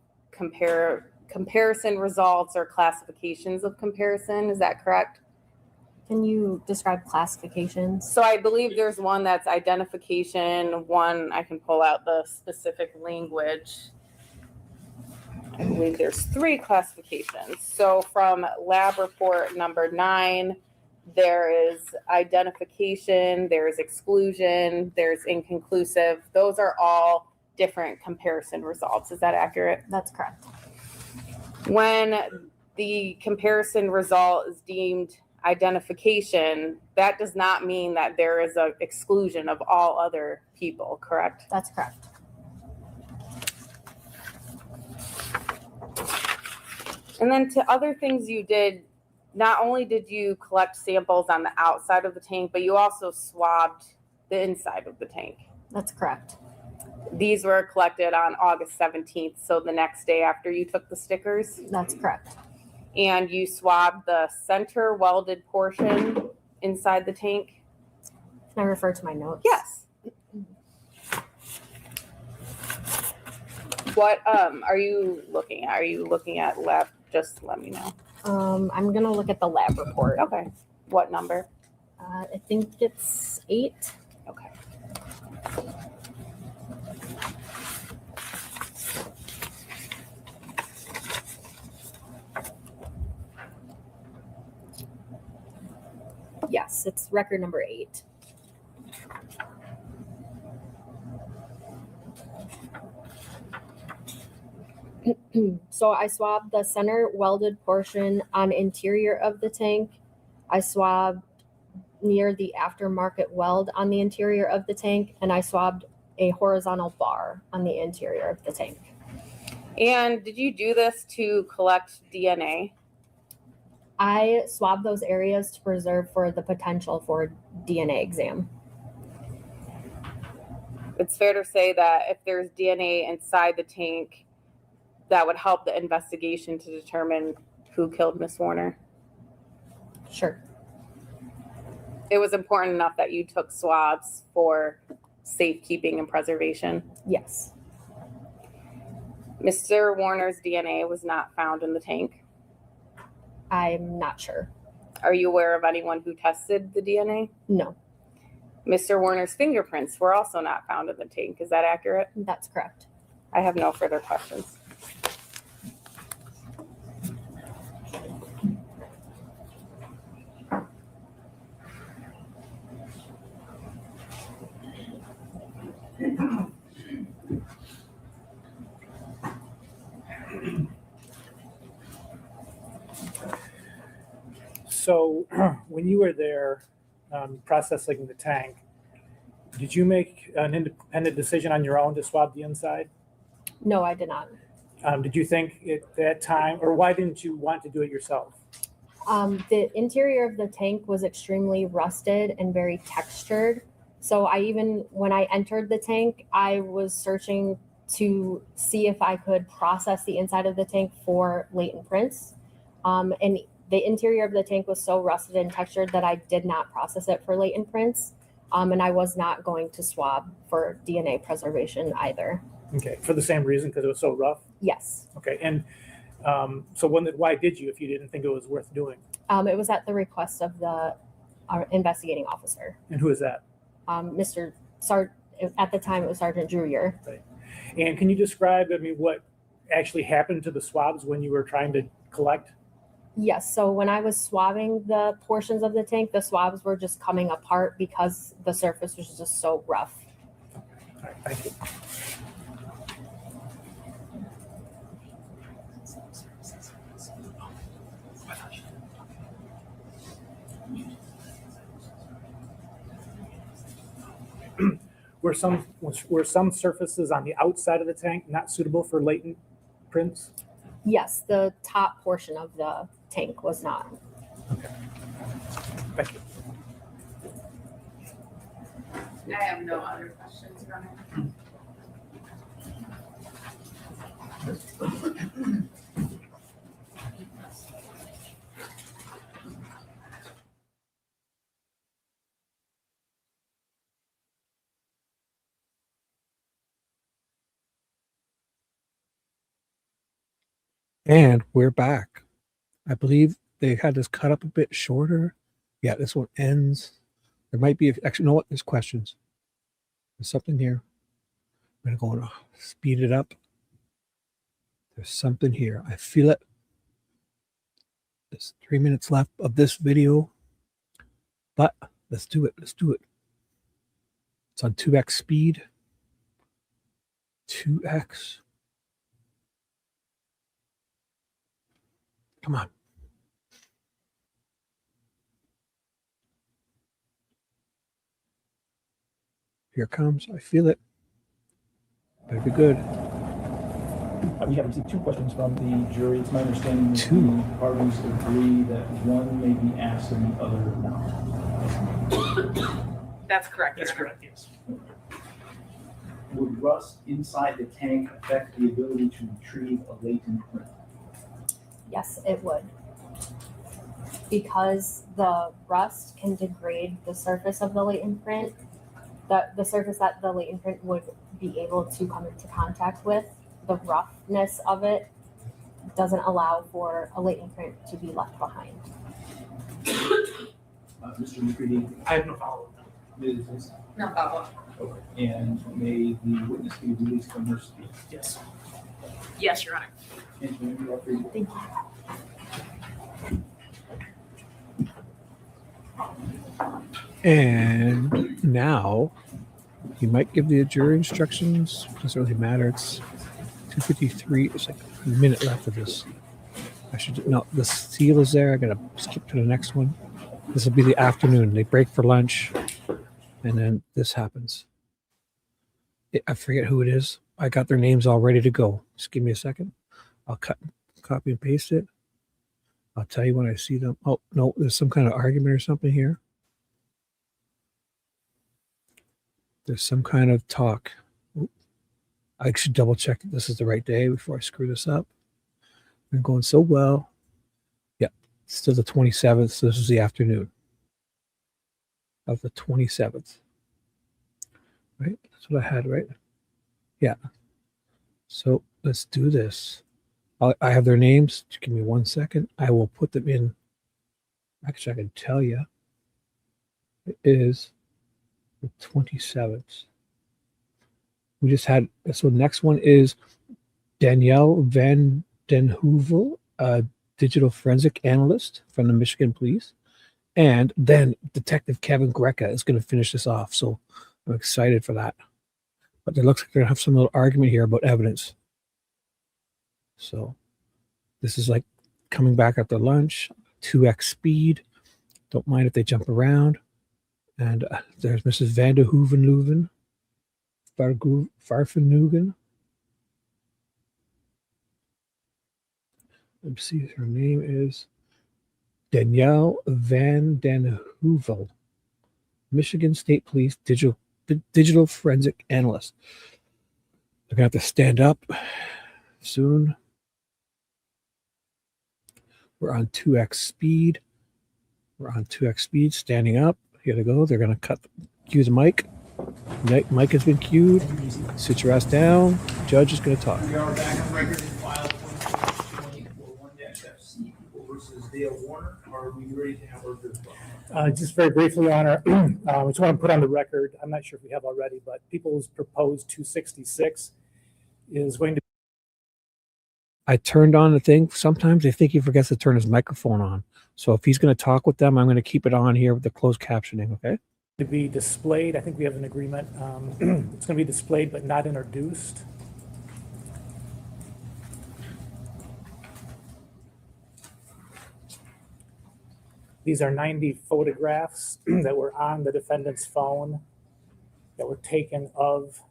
comparison results or classifications of comparison. Is that correct? Can you describe classifications? So I believe there's one that's identification, one I can pull out the specific language. I believe there's 3 classifications. So from lab report number 9, there is identification, there's exclusion, there's inconclusive. Those are all different comparison results. Is that accurate? That's correct. When the comparison result is deemed identification, that does not mean that there is an exclusion of all other people, correct? That's correct. And then to other things you did, not only did you collect samples on the outside of the tank, but you also swabbed the inside of the tank. That's correct. These were collected on August 17th, so the next day after you took the stickers? That's correct. And you swabbed the center welded portion inside the tank? Can I refer to my notes? Yes. What are you looking at? Are you looking at lab? Just let me know. I'm gonna look at the lab report. Okay. What number? I think it's 8. Okay. Yes, it's record number 8. So I swabbed the center welded portion on interior of the tank. I swabbed near the aftermarket weld on the interior of the tank, and I swabbed a horizontal bar on the interior of the tank. And did you do this to collect DNA? I swabbed those areas to preserve for the potential for DNA exam. It's fair to say that if there's DNA inside the tank, that would help the investigation to determine who killed Miss Warner. Sure. It was important enough that you took swabs for safekeeping and preservation. Yes. Mr. Warner's DNA was not found in the tank. I'm not sure. Are you aware of anyone who tested the DNA? No. Mr. Warner's fingerprints were also not found in the tank. Is that accurate? That's correct. I have no further questions. So when you were there processing the tank, did you make an independent decision on your own to swab the inside? No, I did not. Did you think at that time, or why didn't you want to do it yourself? The interior of the tank was extremely rusted and very textured. So when I entered the tank, I was searching to see if I could process the inside of the tank for latent prints. And the interior of the tank was so rusted and textured that I did not process it for latent prints. And I was not going to swab for DNA preservation either. Okay, for the same reason, because it was so rough? Yes. Okay, and so why did you if you didn't think it was worth doing? It was at the request of our investigating officer. And who is that? At the time, it was Sergeant Drewier. Right. And can you describe, what actually happened to the swabs when you were trying to collect? Yes, so when I was swabbing the portions of the tank, the swabs were just coming apart because the surface was just so rough. All right, thank you. Were some surfaces on the outside of the tank not suitable for latent prints? Yes, the top portion of the tank was not. Thank you. I have no other questions from him. And we're back. I believe they had this cut up a bit shorter. Yeah, this one ends. There might be, actually, you know what? There's questions. There's something here. I'm going to speed it up. There's something here. I feel it. There's 3 minutes left of this video. But let's do it. Let's do it. It's on 2x speed. 2x. Come on. Here it comes. I feel it. Better be good. We have received 2 questions from the jury. It's my understanding that 2. the parties agree that one may be asked and the other not. That's correct. That's Your Honor. correct, yes. Would rust inside the tank affect the ability to retrieve a latent print? Yes, it would. Because the rust can degrade the surface of the latent print, the surface that the latent print would be able to come into contact with, the roughness of it doesn't allow for a latent print to be left behind. Mr. McCready? I have no follow-up. Ms. No problem. Okay. And may the witness be released from her speech? Yes. Yes, Your Honor. Thank you. Thank you. And now you might give the jury instructions. Doesn't really matter. It's 2:53. It's like a minute left of this. I should no. The seal is there. I gotta skip to the next one. This will be the afternoon. They break for lunch, and then this happens. I forget who it is. I got their names all ready to go. Just give me a second. I'll copy and paste it. I'll tell you when I see them. Oh no, there's some kind of argument or something here. There's some kind of talk. I should double check that this is the right day before I screw this up. Been going so well. Yeah, still the 27th. So this is the afternoon of the 27th. Right? That's what I had, right? Yeah. So let's do this. I have their names. Just give me 1 second. I will put them in. Actually, I can tell you. It is the 27th. We just had, so the next one is Danielle Van Den Heuvel, a digital forensic analyst from the Michigan Police. And then Detective Kevin Greca is going to finish this off. So I'm excited for that. But it looks like they're going to have some little argument here about evidence. So this is like coming back after lunch, 2x speed. Don't mind if they jump around. And there's Mrs. Van der Heuvel-Leuven, Farfenugen. Let's see, her name is Danielle Van Den Heuvel, Michigan State Police digital forensic analyst. They're going to have to stand up soon. We're on 2x speed. We're on 2x speed, standing up. Here they go. They're going to cue the mic. Mic has been cued. Sit your ass down. Judge is going to talk. We are back on record in file 1-FC versus Dale Warner. Are we ready to have our third trial? Just very briefly, Your Honor, I just want to put on the record, I'm not sure if we have already, but people's proposed 266 is going to I turned on the thing. Sometimes I think he forgets to turn his microphone on. So if he's going to talk with them, I'm going to keep it on here with the closed captioning. Okay. To be displayed, I think we have an agreement. It's going to be displayed but not introduced. These are 90 photographs that were on the defendant's phone that were taken of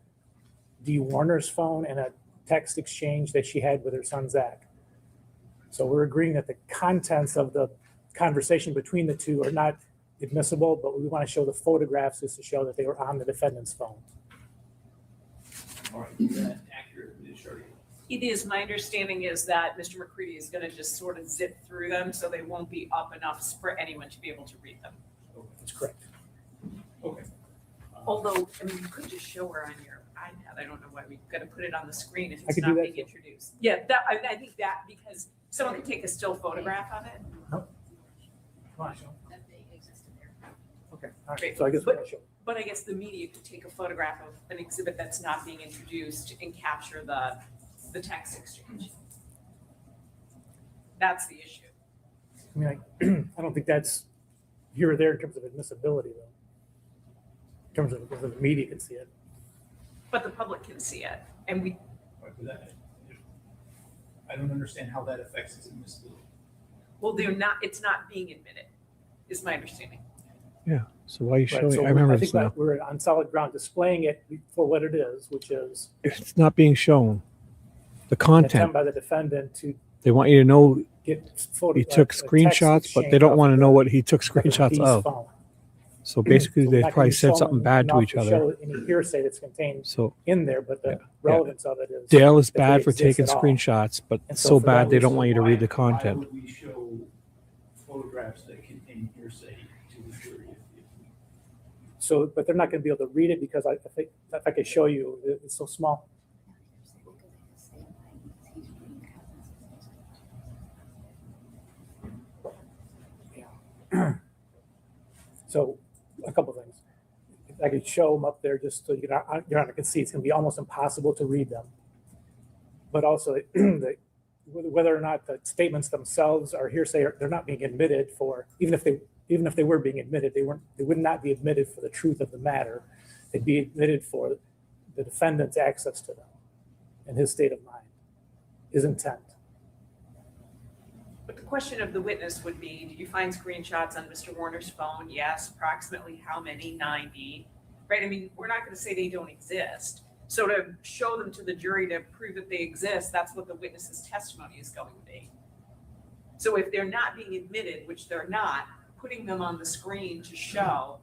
Dee Warner's phone and a text exchange that she had with her son, Zach. So we're agreeing that the contents of the conversation between the two are not admissible, but we want to show the photographs just to show that they were on the defendant's phone. All right, is that accurate, Ms. Sharkey? It is. My understanding is that Mr. McCready is going to just sort of zip through them so they won't be up enough for anyone to be able to read them. That's correct. Okay. Although, I mean, you could just show her on your iPad. I don't know why we've got to put it on the screen if I it's could do not that being introduced. Yeah, that I think that because someone could take a still photograph of it. Come on, show. Okay, all right. Great. So I guess we're going to show. But I guess the media could take a photograph of an exhibit that's not being introduced and capture the text exchange. That's the issue. I mean, I don't think that's here or there in terms of admissibility, though. In terms of whether the media can see it. But the public can see it, and we. I don't understand how that affects its admissibility. Well, they're not. It's not being admitted, is my understanding. Yeah. So why are you showing? Right, so I remember I this think now. we're on solid ground displaying it for what it is, which is It's not being shown. The an content. attempt by the defendant to They want you to know get he took screenshots, but they don't want to know what he took screenshots of. Phone. So basically, So they we're not probably gonna said show something them bad to enough each other. show any hearsay that's contained So in there, but the relevance of it is Dale is that they bad for exist taking at all. screenshots, but And so for bad that they don't reason, want you to read the Why content. would we show photographs that contain hearsay to the jury? So, but they're not going to be able to read it because I think if I could show you, it's so small. Yeah. So, a couple things. If I could show them up there just so Your Honor can see, it's going to be almost impossible to read them. But also, whether or not the statements themselves are hearsay, they're not being admitted for, even if they were being admitted, they would not be admitted for the truth of the matter. They'd be admitted for the defendant's access to them and his state of mind, his intent. But the question of the witness would be, did you find screenshots on Mr. Warner's phone? Yes. Approximately how many? 90. Right? I mean, we're not going to say they don't exist. So to show them to the jury to prove that they exist, that's what the witness's testimony is going to be. So if they're not being admitted, which they're not, putting them on the screen to show,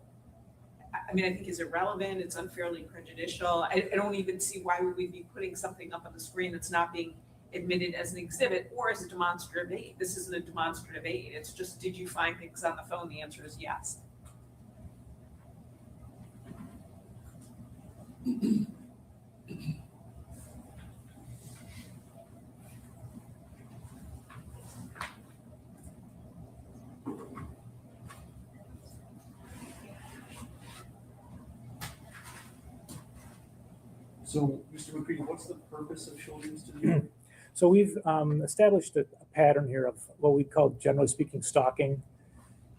I mean, I think is irrelevant. It's unfairly prejudicial. I don't even see why would we be putting something up on the screen that's not being admitted as an exhibit or as a demonstrative aid. This isn't a demonstrative aid. It's just, did you find things on the phone? The answer is yes. So, Mr. McCready, what's the purpose of showing this to the jury? So we've established a pattern here of what we call, generally speaking, stalking,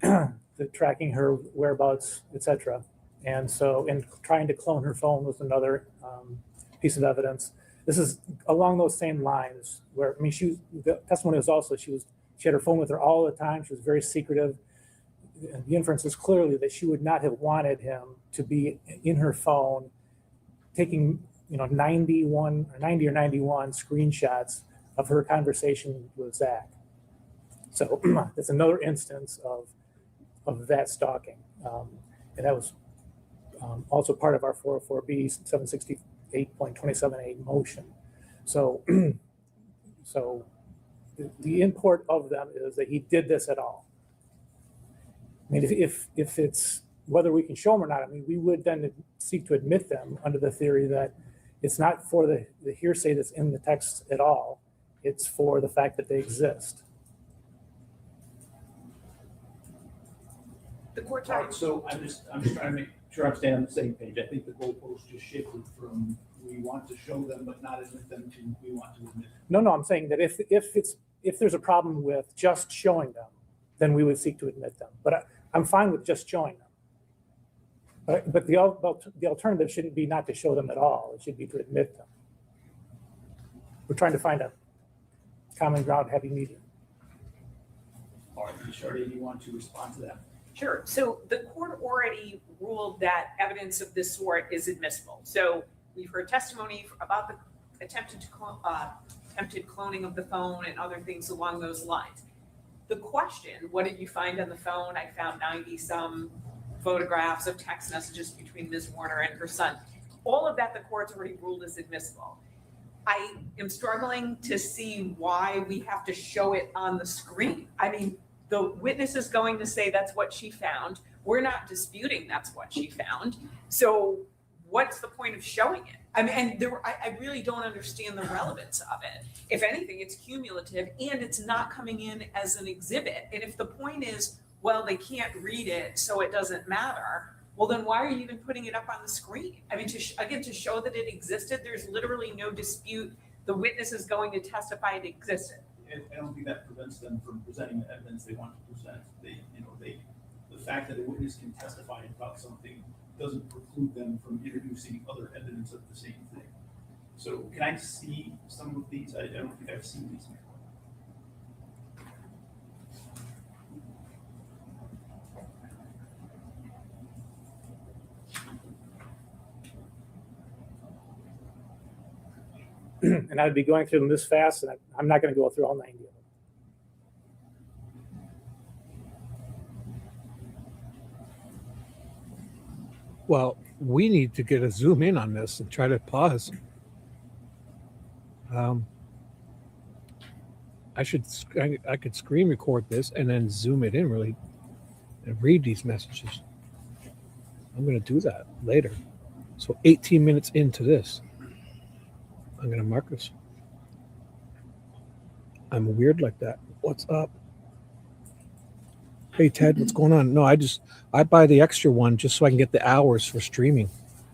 the tracking her whereabouts, etc. And so, and trying to clone her phone was another piece of evidence. This is along those same lines where, I mean, the testimony was also, she had her phone with her all the time. She was very secretive. And the inference is clearly that she would not have wanted him to be in her phone taking 90 or 91 screenshots of her conversation with Zach. So that's another instance of that stalking. And that was also part of our 404B 768.27A motion. So, so the import of them is that he did this at all. I mean, if it's whether we can show them or not, I mean, we would then seek to admit them under the theory that it's not for the hearsay that's in the text at all. It's for the fact that they exist. The court time. So I'm just trying to make Sure, I'm staying on the same page. I think the goalpost just shifted from we want to show them but not admit them to we want to admit them. No, I'm saying that if there's a problem with just showing them, then we would seek to admit them. But I'm fine with just showing them. But the alternative shouldn't be not to show them at all. It should be to admit them. We're trying to find a common ground, happy medium. All right, Shardy, do you want to respond to that? Sure. So the court already ruled that evidence of this sort is admissible. So we've heard testimony about the attempted cloning of the phone and other things along those lines. The question, what did you find on the phone? I found 90-some photographs of text messages between Ms. Warner and her son. All of that the court's already ruled is admissible. I am struggling to see why we have to show it on the screen. I mean, the witness is going to say that's what she found. We're not disputing that's what she found. So what's the point of showing it? I mean, and I really don't understand the relevance of it. If anything, it's cumulative and it's not coming in as an exhibit. And if the point is, well, they can't read it, so it doesn't matter, well, then why are you even putting it up on the screen? I mean, to show that it existed, there's literally no dispute. The witness is going to testify it existed. I don't think that prevents them from presenting the evidence they want to present. The fact that a witness can testify about something doesn't preclude them from introducing other evidence of the same thing. So can I see some of these? I don't think I've seen these before. And I'd be going through them this fast, and I'm not going to go through all 90 of them. Well, we need to get a zoom in on this and try to pause. I could screen record this and then zoom it in really and read these messages. I'm going to do that later. So 18 minutes into this, I'm going to mark this. I'm weird like that. What's up? Hey, Ted, what's going on? No, I buy the extra one just so I can get the hours for streaming.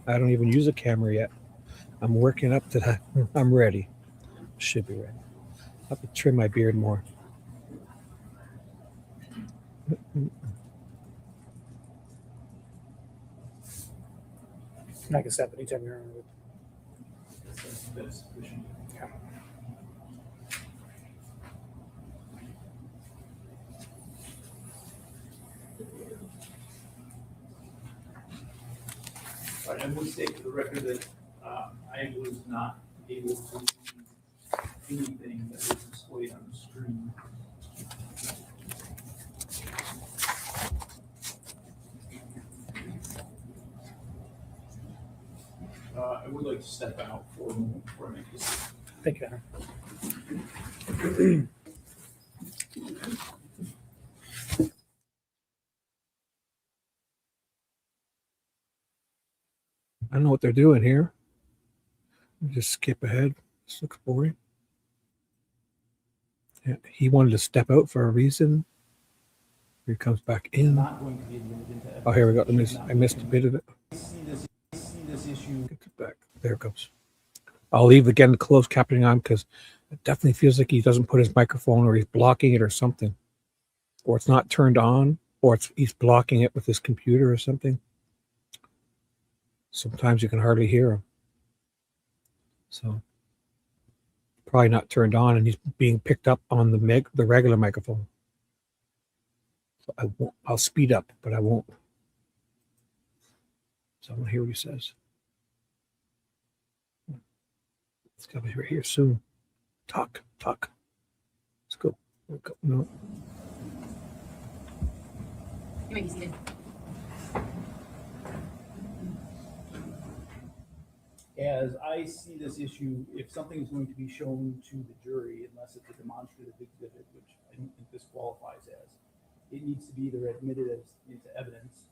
I don't even use a camera yet. I'm working up to that. I'm ready. Should be ready. I have to trim my beard more. I can stop anytime you're on it. That's sufficient. Yeah. All right, I would state for the record that I was not able to see anything that was displayed on the screen. I would like to step out for a moment before I make this. Thank you, Henry. I don't know what they're doing here. Just skip ahead. This looks boring. Yeah, he wanted to step out for a reason. Here he comes back in. Not going to be admitted into evidence. Oh, here we go. I missed a bit of it. I see this issue. Get it back. There it goes. I'll leave again the closed captioning on because it definitely feels like he doesn't put his microphone or he's blocking it or something. Or it's not turned on or he's blocking it with his computer or something. Sometimes you can hardly hear him. So probably not turned on and he's being picked up on the regular microphone. So I'll speed up, but I won't. So I'm going to hear what he says. It's got to be right here soon. Talk. Let's go. No. You may be seated. As I see this issue, if something is going to be shown to the jury, unless it's a demonstrative exhibit, which I don't think this qualifies as, it needs to be either admitted into evidence,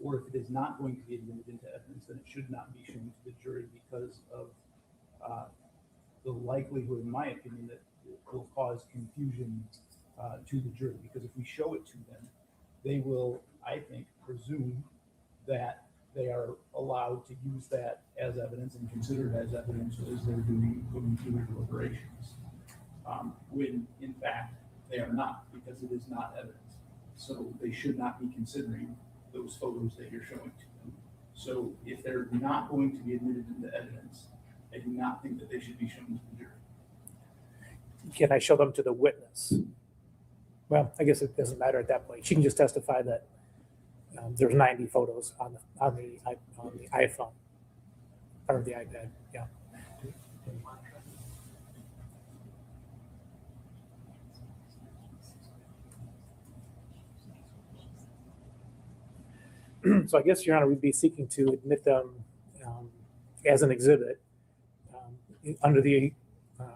or if it is not going to be admitted into evidence, then it should not be shown to the jury because of the likelihood, in my opinion, that it will cause confusion to the jury. Because if we show it to them, they will, I think, presume that they are allowed to use that as evidence and consider it as evidence as they're going through their deliberations. When in fact they are not, because it is not evidence. So they should not be considering those photos that you're showing to them. So if they're not going to be admitted into evidence, I do not think that they should be shown to the jury. Can I show them to the witness? Well, I guess it doesn't matter at that point. She can just testify that there's 90 photos on the iPhone or the iPad. Yeah. So I guess, Your Honor, we'd be seeking to admit them as an exhibit under the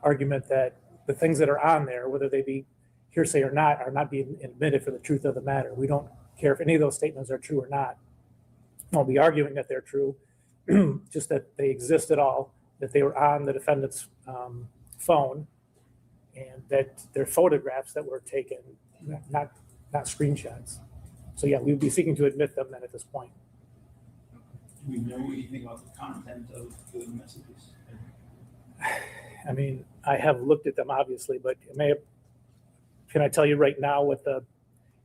argument that the things that are on there, whether they be hearsay or not, are not being admitted for the truth of the matter. We don't care if any of those statements are true or not. I'll be arguing that they're true, just that they exist at all, that they were on the defendant's phone, and that they're photographs that were taken, not screenshots. So yeah, we would be seeking to admit them then at this point. Do we know anything about the content of the messages? I mean, I have looked at them obviously, but can I tell you right now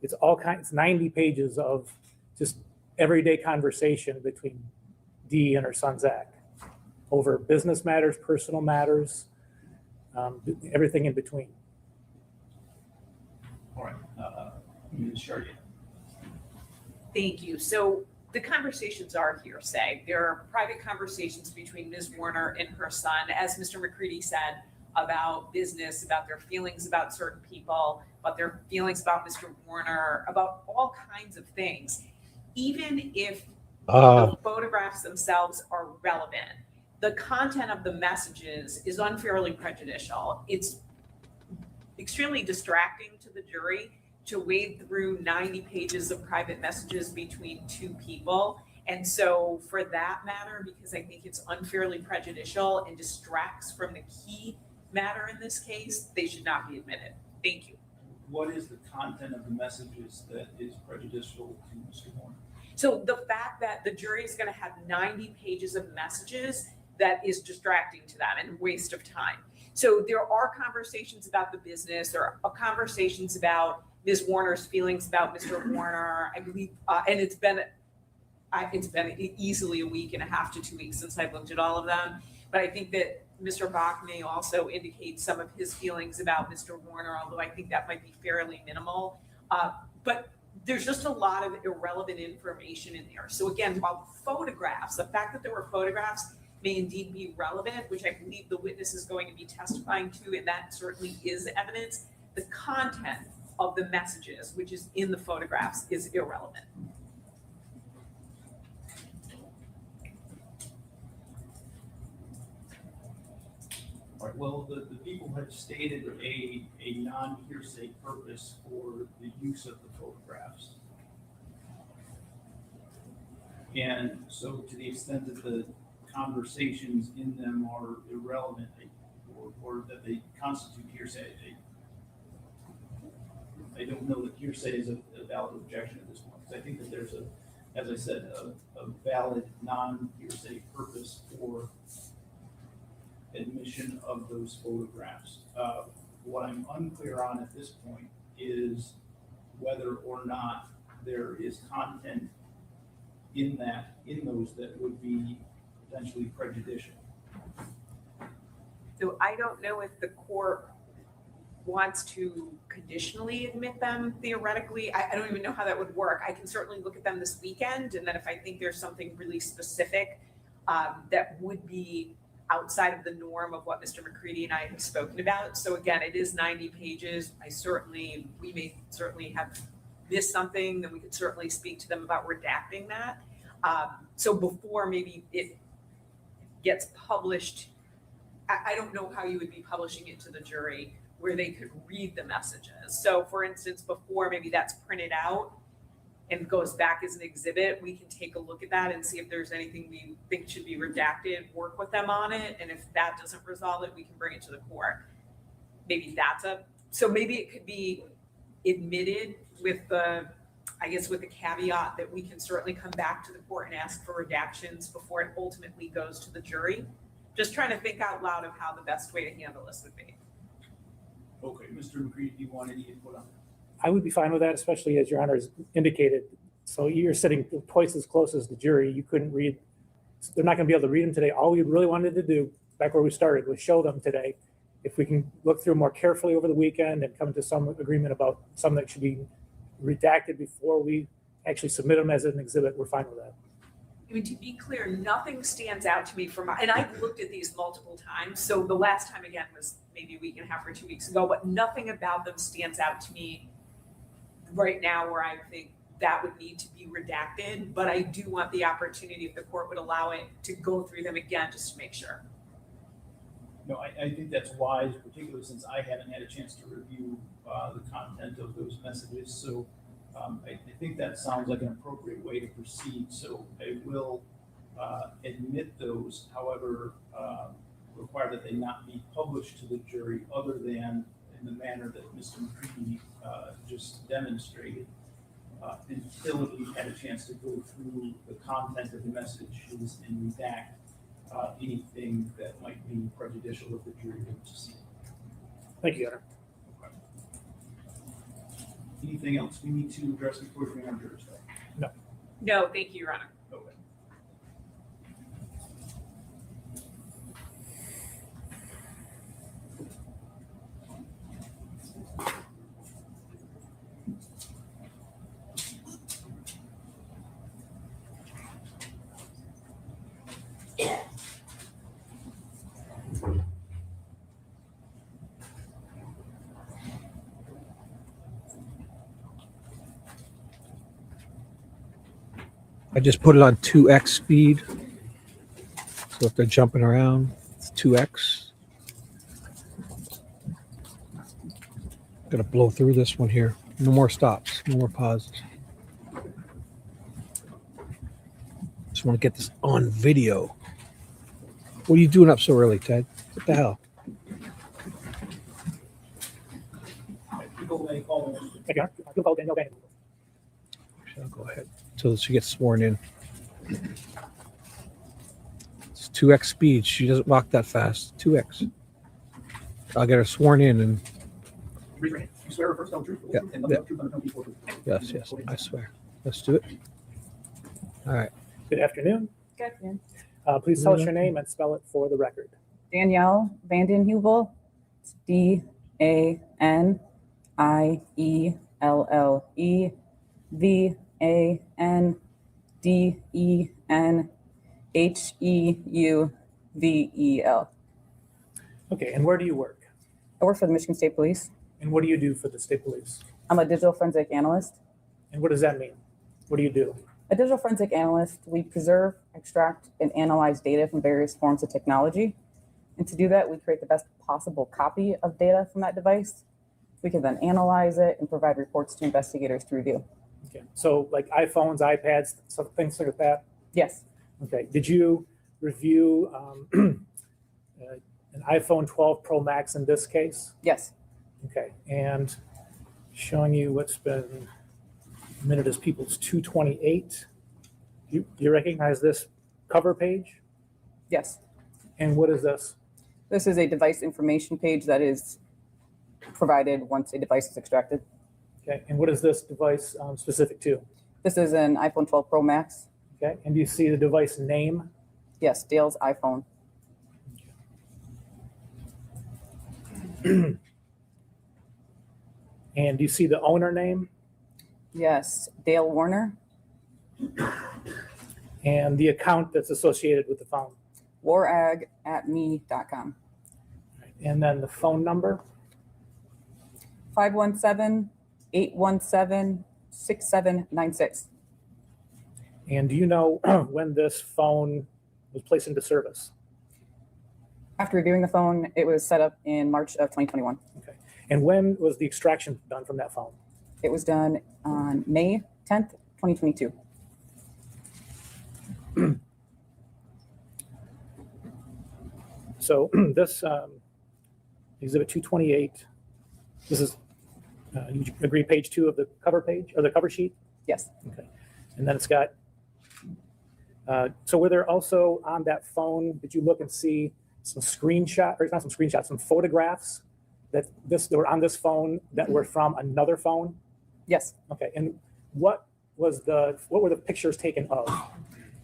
it's all kinds, 90 pages of just everyday conversation between Dee and her son Zach over business matters, personal matters, everything in between. All right, Ms. Chartier. Thank you. So the conversations are hearsay. There are private conversations between Ms. Warner and her son, as Mr. McCready said, about business, about their feelings about certain people, about their feelings about Mr. Warner, about all kinds of things. Even if the photographs themselves are relevant, the content of the messages is unfairly prejudicial. It's extremely distracting to the jury to wade through 90 pages of private messages between two people. And so for that matter, because I think it's unfairly prejudicial and distracts from the key matter in this case, they should not be admitted. Thank you. What is the content of the messages that is prejudicial to Mr. Warner? So the fact that the jury is going to have 90 pages of messages, that is distracting to them and waste of time. So there are conversations about the business, there are conversations about Ms. Warner's feelings about Mr. Warner, I believe, and it's been easily a week and a half to 2 weeks since I've looked at all of them. But I think that Mr. Bach may also indicate some of his feelings about Mr. Warner, although I think that might be fairly minimal. But there's just a lot of irrelevant information in there. So again, while photographs, the fact that there were photographs may indeed be relevant, which I believe the witness is going to be testifying to, and that certainly is evidence, the content of the messages, which is in the photographs, is irrelevant. All right, well, the people have stated a non-hearsay purpose for the use of the photographs. And so to the extent that the conversations in them are irrelevant or that they constitute hearsay, I don't know that hearsay is a valid objection at this point. Because I think that there's as I said, a valid non-hearsay purpose for admission of those photographs. What I'm unclear on at this point is whether or not there is content in those that would be potentially prejudicial. So I don't know if the court wants to conditionally admit them theoretically. I don't even know how that would work. I can certainly look at them this weekend, and then if I think there's something really specific that would be outside of the norm of what Mr. McCready and I have spoken about. So again, it is 90 pages. We may certainly have missed something, then we could certainly speak to them about redacting that. So before maybe it gets published, I don't know how you would be publishing it to the jury where they could read the messages. So for instance, before maybe that's printed out and goes back as an exhibit, we can take a look at that and see if there's anything we think should be redacted, work with them on it. And if that doesn't resolve it, we can bring it to the court. Maybe maybe it could be admitted with the I guess with the caveat that we can certainly come back to the court and ask for redactions before it ultimately goes to the jury. Just trying to think out loud of how the best way to handle this would be. Okay, Mr. McCready, do you want any input on that? I would be fine with that, especially as your honor has indicated. So you're sitting twice as close as the jury. You couldn't read. They're not going to be able to read them today. All we really wanted to do back where we started was show them today. If we can look through more carefully over the weekend and come to some agreement about some that should be redacted before we actually submit them as an exhibit, we're fine with that. I mean, to be clear, nothing stands out to me from, and I've looked at these multiple times. So the last time again was maybe a week and a half or 2 weeks ago, but nothing about them stands out to me right now where I think that would need to be redacted. But I do want the opportunity, if the court would allow it, to go through them again just to make sure. No, I think that's wise, particularly since I haven't had a chance to review the content of those messages. So I think that sounds like an appropriate way to proceed. So I will admit those, however, require that they not be published to the jury other than in the manner that Mr. McCready just demonstrated until we've had a chance to go through the content of the messages and redact anything that might be prejudicial if the jury didn't see it. Thank you, Your Honor. Okay. Anything else we need to address before we bring on jurors? No. No, thank you, Your Honor. Okay. I just put it on 2x speed. So if they're jumping around, it's 2x. Gonna blow through this one here. No more stops, no more pauses. Just want to get this on video. What are you doing up so early, Ted? What the hell? People may call them. Thank you, Your Honor. I'll call Danielle Bannon. I'll go ahead until she gets sworn in. It's 2x speed. She doesn't walk that fast. 2x. I'll get her sworn in and. You swear first tell the truth, Yeah, and nothing but truth, nothing before truth. Yes, I swear. Let's do it. All right. Good afternoon. Good afternoon. Please tell us your name and spell it for the record. Danielle Vanden Heuvel. It's DANIELLEVANDENHEUVEL. Okay, and where do you work? I work for the Michigan State Police. And what do you do for the state police? I'm a digital forensic analyst. And what does that mean? What do you do? A digital forensic analyst, we preserve, extract, and analyze data from various forms of technology. And to do that, we create the best possible copy of data from that device. We can then analyze it and provide reports to investigators to review. Okay, so like iPhones, iPads, some things like that? Yes. Okay, did you review an iPhone 12 Pro Max in this case? Yes. Okay, and showing you what's been minute as People's 228. Do you recognize this cover page? Yes. And what is this? This is a device information page that is provided once a device is extracted. Okay, and what is this device specific to? This is an iPhone 12 Pro Max. Okay, and do you see the device name? Yes, Dale's iPhone. And do you see the owner name? Yes, Dale Warner. And the account that's associated with the phone? warag@me.com. And then the phone number? 517-817-6796. And do you know when this phone was placed into service? After reviewing the phone, it was set up in March of 2021. Okay. And when was the extraction done from that phone? It was done on May 10th, 2022. So this Exhibit 228, this is, you agree, page 2 of the cover page or the cover sheet? Yes. Okay. And then it's got, so were there also on that phone, did you look and see some some photographs that were on this phone that were from another phone? Yes. Okay. And what were the pictures taken of?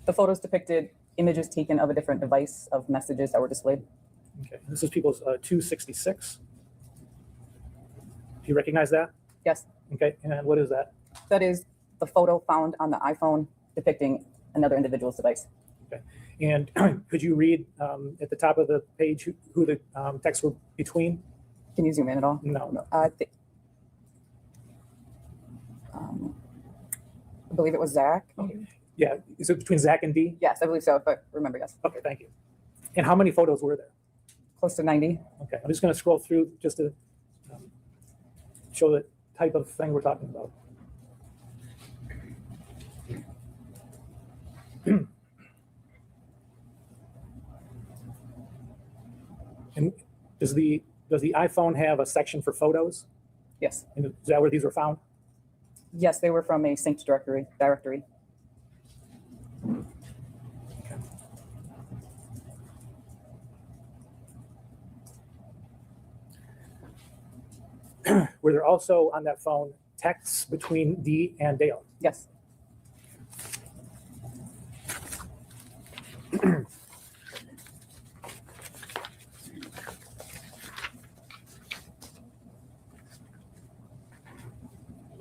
The photos depicted images taken of a different device of messages that were displayed. Okay. This is people's 266. Do you recognize that? Yes. Okay. And what is that? That is the photo found on the iPhone depicting another individual's device. Okay. And could you read at the top of the page who the texts were between? Can you zoom in at all? No. I believe it was Zach. Okay. Yeah. Is it between Zach and D? Yes, I believe so, if I remember, yes. Okay. Thank you. And how many photos were there? Close to 90. Okay. I'm just going to scroll through just to show the type of thing we're talking about. And does the iPhone have a section for photos? Yes. And is that where these were found? Yes, they were from a synced directory. Were there also on that phone texts between Dee and Dale? Yes. Look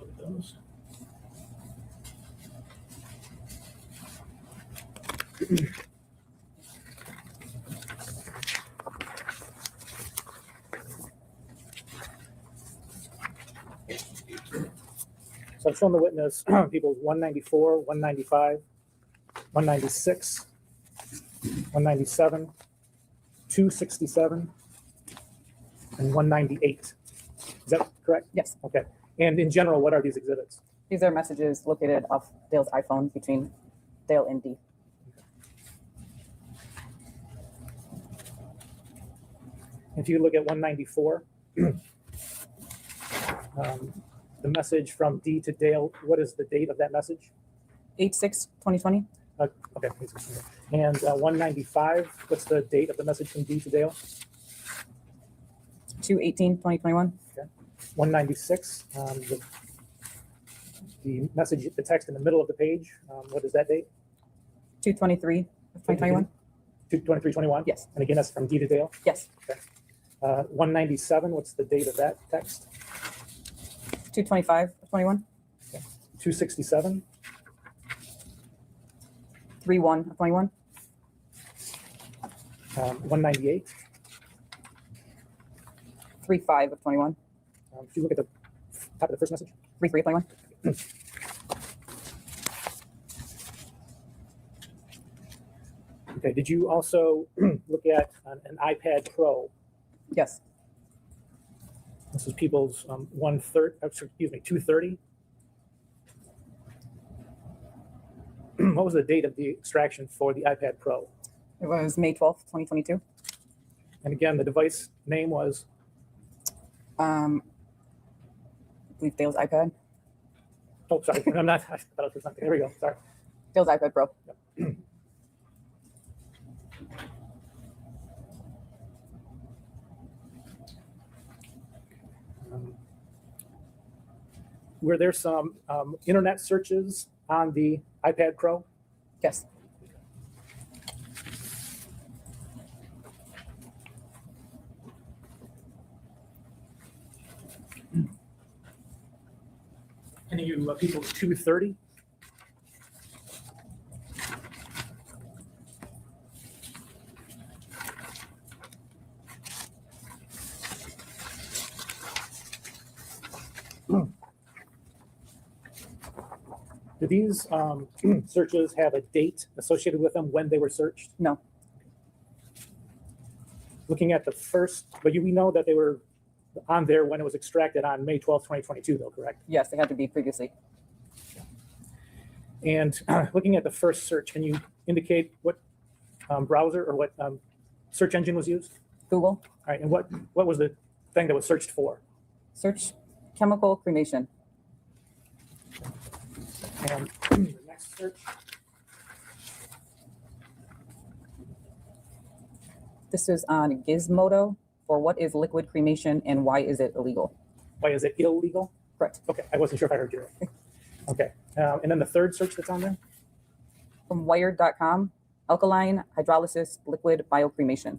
at those. So I've shown the witness people 194, 195, 196, 197, 267, and 198. Is that correct? Yes. Okay. And in general, what are these exhibits? These are messages located off Dale's iPhone between Dale and Dee. If you look at 194, the message from Dee to Dale, what is the date of that message? 8/6/2020. Okay. And 195, what's the date of the message from Dee to Dale? 2/18/2021. Okay. 196, the message, the text in the middle of the page, what is that date? 2/23/2021. 2/23/21? Yes. And again, that's from Dee to Dale? Yes. Okay. 197, what's the date of that text? 2/25/21. 267? 3/1/21. 198? 3/5/21. If you look at the top of the first message. 3/3/21. Okay, did you also look at an iPad Pro? Yes. This is people's 230. What was the date of the extraction for the iPad Pro? It was May 12th, 2022. And again, the device name was? I believe Dale's iPad. Oh, sorry, I'm not, I thought it was something. There we go, sorry. Dale's iPad Pro. Yep. Were there some internet searches on the iPad Pro? Yes. And you people 230? Do these searches have a date associated with them when they were searched? No. Looking at the first, but we know that they were on there when it was extracted on May 12th, 2022, though, correct? Yes, they had to be previously. And looking at the first search, can you indicate what browser or what search engine was used? Google. All right, and what was the thing that was searched for? Search chemical cremation. And the next search, This is on Gizmodo for what is liquid cremation and why is it illegal? why is it illegal? Correct. Okay, I wasn't sure if I heard you right. Okay, and then the third search that's on there? From wired.com, alkaline hydrolysis liquid biocremation.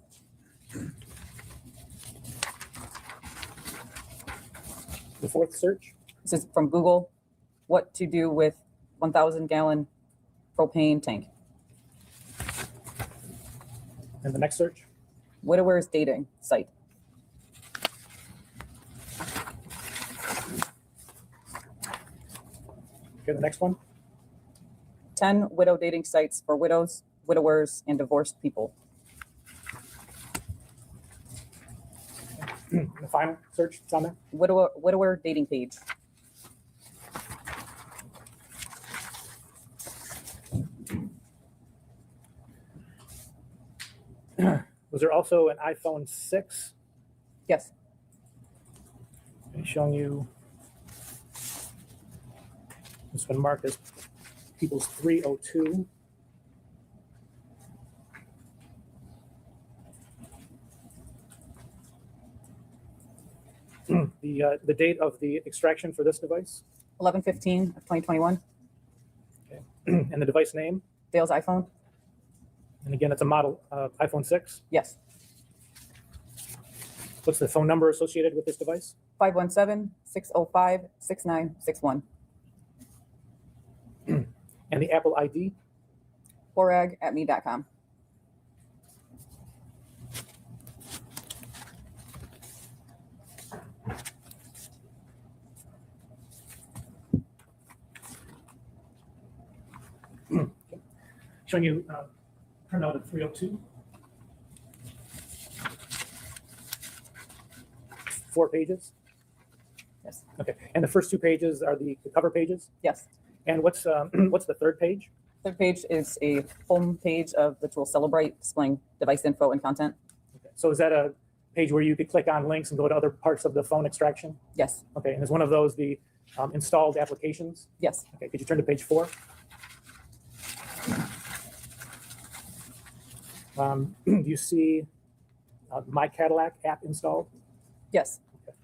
The fourth search? This is from Google, what to do with 1,000 gallon propane tank. And the next search? Widower's dating site. Okay, the next one? 10 widow dating sites for widows, widowers, and divorced people. The final search that's on there? Widower dating page. Was there also an iPhone 6? Yes. Okay, showing you this one marked as People's 302. The date of the extraction for this device? 11/15 of 2021. Okay. And the device name? Dale's iPhone. And again, it's a model iPhone 6? Yes. What's the phone number associated with this device? 517-605-6961. And the Apple ID? Borag@me.com. Showing you printout of 302. 4 pages? Yes. Okay. And the first 2 pages are the cover pages? Yes. And what's the third page? Third page is a home page of the tool Celebrate, displaying device info and content. Okay. So is that a page where you could click on links and go to other parts of the phone extraction? Yes. Okay. And is one of those the installed applications? Yes. Okay. Could you turn to page 4? Do you see My Cadillac app installed? Yes. Okay.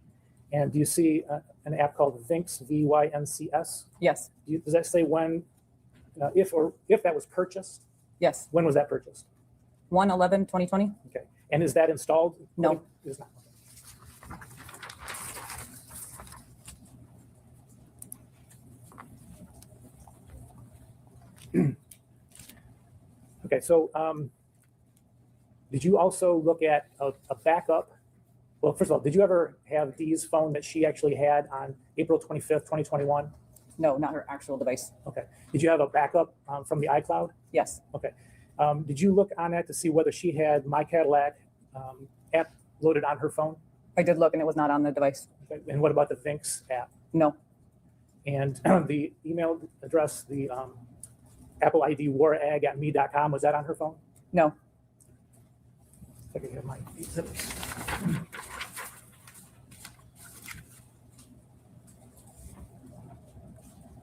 And do you see an app called Vyncs, VYNCS? Yes. Does that say when, if that was purchased? Yes. When was that purchased? 1/11/2020. Okay. And is that installed? No. It is not. Okay, so did you also look at a backup? Well, first of all, did you ever have Dee's phone that she actually had on April 25th, 2021? No, not her actual device. Okay. Did you have a backup from the iCloud? Yes. Okay. Did you look on that to see whether she had My Cadillac app loaded on her phone? I did look and it was not on the device. Okay. And what about the Vyncs app? No. And the email address, the Apple ID warag@me.com, was that on her phone? No. If I could get my exhibits.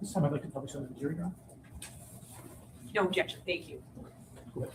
This time I'd like to publish on the jury ground. No objection, thank you. Good.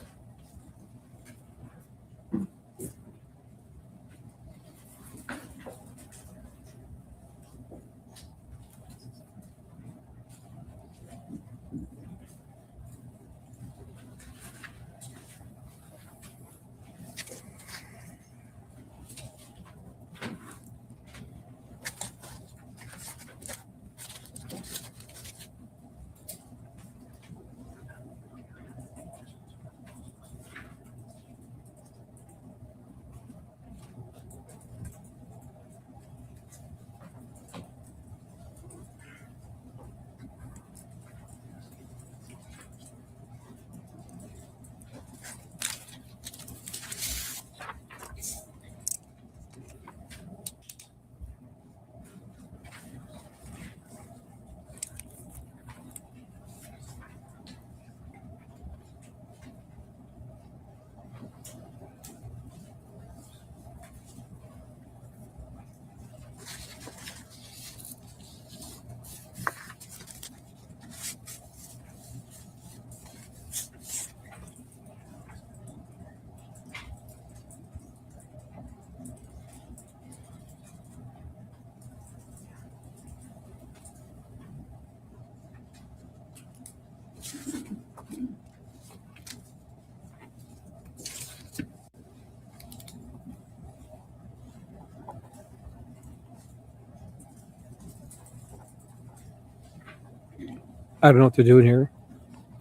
I don't know what they're doing here.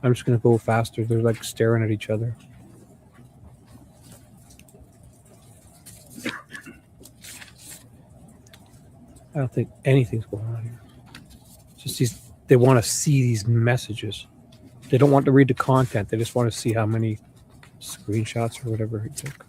I'm just going to go faster. They're like staring at each other. I don't think anything's going on here. Just they want to see these messages. They don't want to read the content. They just want to see how many screenshots or whatever he took.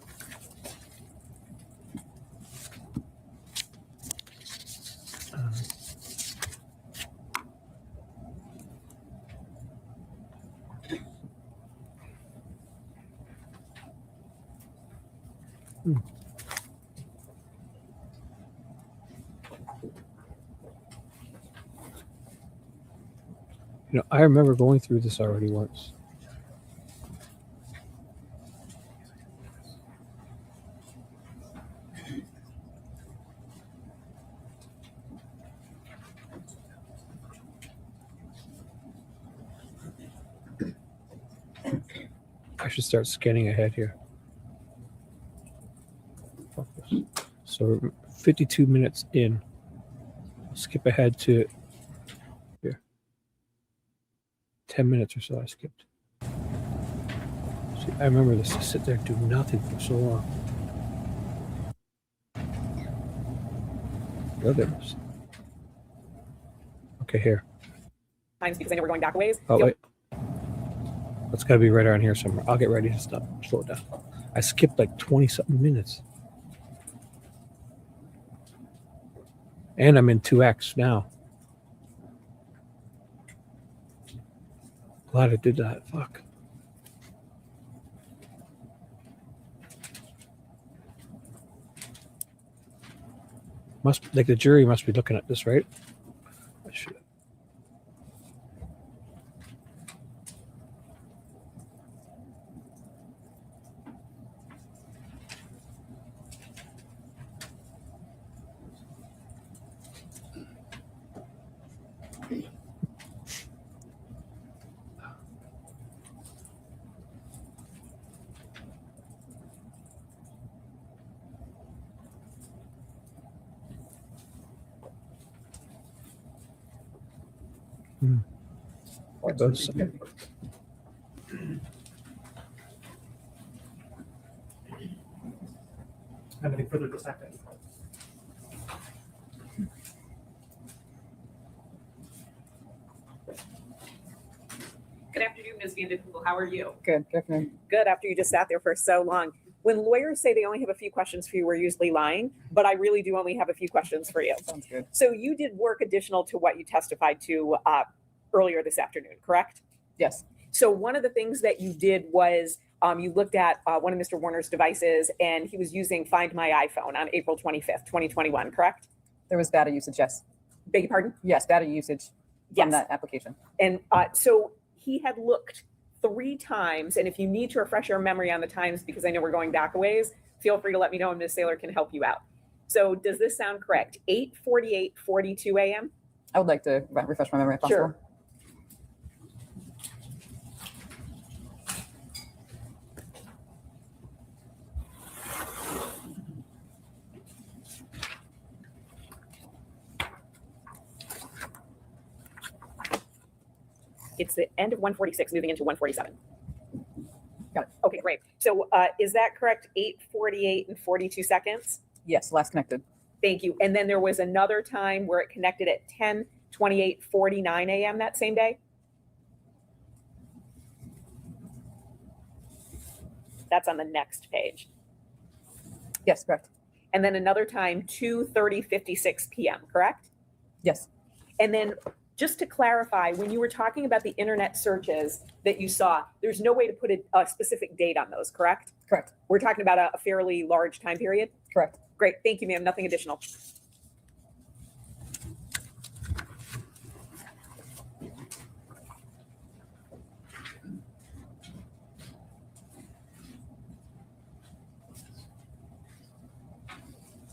I remember going through this already once. I should start scanning ahead here. Focus. So 52 minutes in. Skip ahead to here. 10 minutes or so I skipped. See, I remember this to sit there and do nothing for so long. Oh, goodness. Okay, here. Times because I know we're going back a ways. Oh, wait. That's got to be right around here somewhere. I'll get ready to stop. Slow it down. I skipped like 20-something minutes. And I'm in 2x now. Glad I did that. Fuck. The jury must be looking at this, right? I should. Those. Anything further to second? Good afternoon, Ms. Vandenheuvel. How are you? Good. Good afternoon. Good after you just sat there for so long. When lawyers say they only have a few questions for you, we're usually lying, but I really do only have a few questions for you. Sounds good. So you did work additional to what you testified to earlier this afternoon, correct? Yes. So one of the things that you did was you looked at one of Mr. Warner's devices and he was using Find My iPhone on April 25th, 2021, correct? There was data usage, yes. Beg your pardon? Yes, data usage Yes. from that application. And so he had looked 3 times, and if you need to refresh your memory on the times, because I know we're going back a ways, feel free to let me know and Ms. Saylor can help you out. So does this sound correct? 8:48, 42 a.m.? I would like to refresh my memory if possible. Sure. It's the end of 146, moving into 147. Got it. Okay, great. So is that correct? 8:48 and 42 seconds? Yes, last connected. Thank you. And then there was another time where it connected at 10:28:49 a.m. that same day? That's on the next page. Yes, correct. And then another time, 2:30:56 p.m., correct? Yes. And then just to clarify, when you were talking about the internet searches that you saw, there's no way to put a specific date on those, correct? Correct. We're talking about a fairly large time period? Correct. Great. Thank you, ma'am. Nothing additional.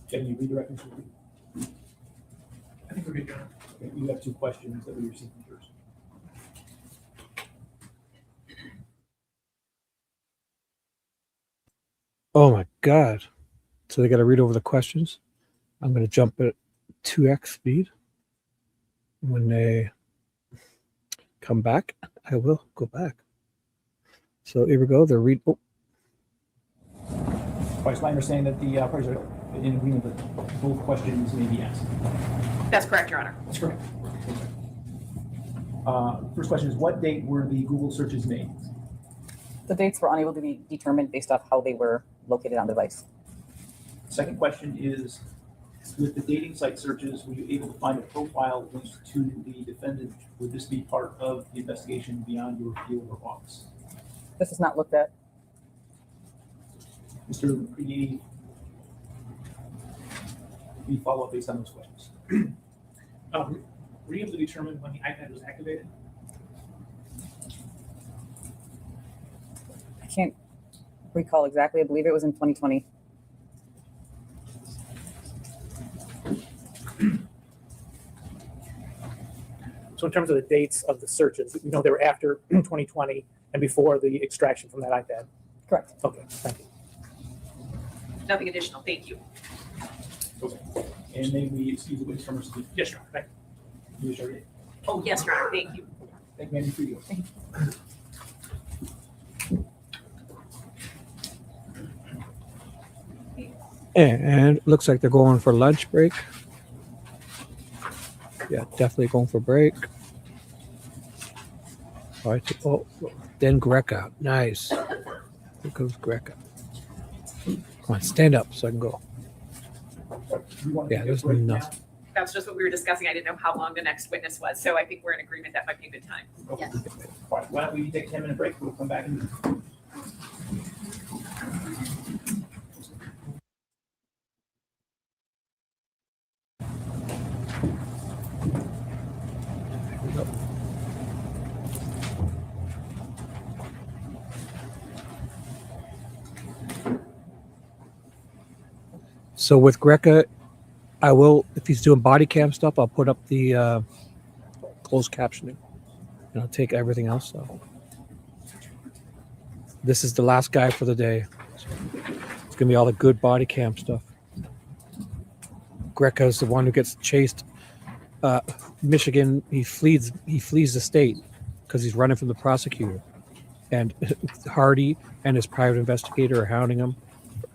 Can you redirect me? I think we're good, John. Okay, you have 2 questions that we received first. Oh my God. So they got to read over the questions. I'm going to jump at 2x speed. When they come back. I will go back. So here we go. The read. Oh, It's my understanding that the parties are in agreement that both questions may be asked. That's correct, Your Honor. That's correct. First question is, what date were the Google searches made? The dates were unable to be determined based off how they were located on the device. Second question is, with the dating site searches, were you able to find a profile linked to the defendant? Would this be part of the investigation beyond your field or office? This is not looked at. Mr. McCready, we follow up based on those questions. Were you able to determine when the iPad was activated? I can't recall exactly. I believe it was in 2020. So in terms of the dates of the searches, you know, they were after 2020 and before the extraction from that iPad. Correct. Okay, thank you. Nothing additional. Thank you. Okay. And may we excuse the witness from her speech? Yes, Your Honor. Thank You started. Oh, yes, Your Honor. Thank you. Thank you, Mandy, for you. and looks like they're going for lunch break. Yeah, definitely going for break. All right. Oh, then Greca. Nice. Here goes Greca. Come on, stand up so I can go. Yeah, there's nothing. That's just what we were discussing. I didn't know how long the next witness was, so I think we're in agreement that might be a good time. Okay. All right, why don't we take a 10-minute break? We'll come back and. So with Greca, I will, if he's doing body cam stuff, I'll put up the closed captioning and I'll take everything else off. This is the last guy for the day. It's gonna be all the good body cam stuff. Greca's the one who gets chased. Michigan, he flees the state because he's running from the prosecutor. And Hardy and his private investigator are hounding him.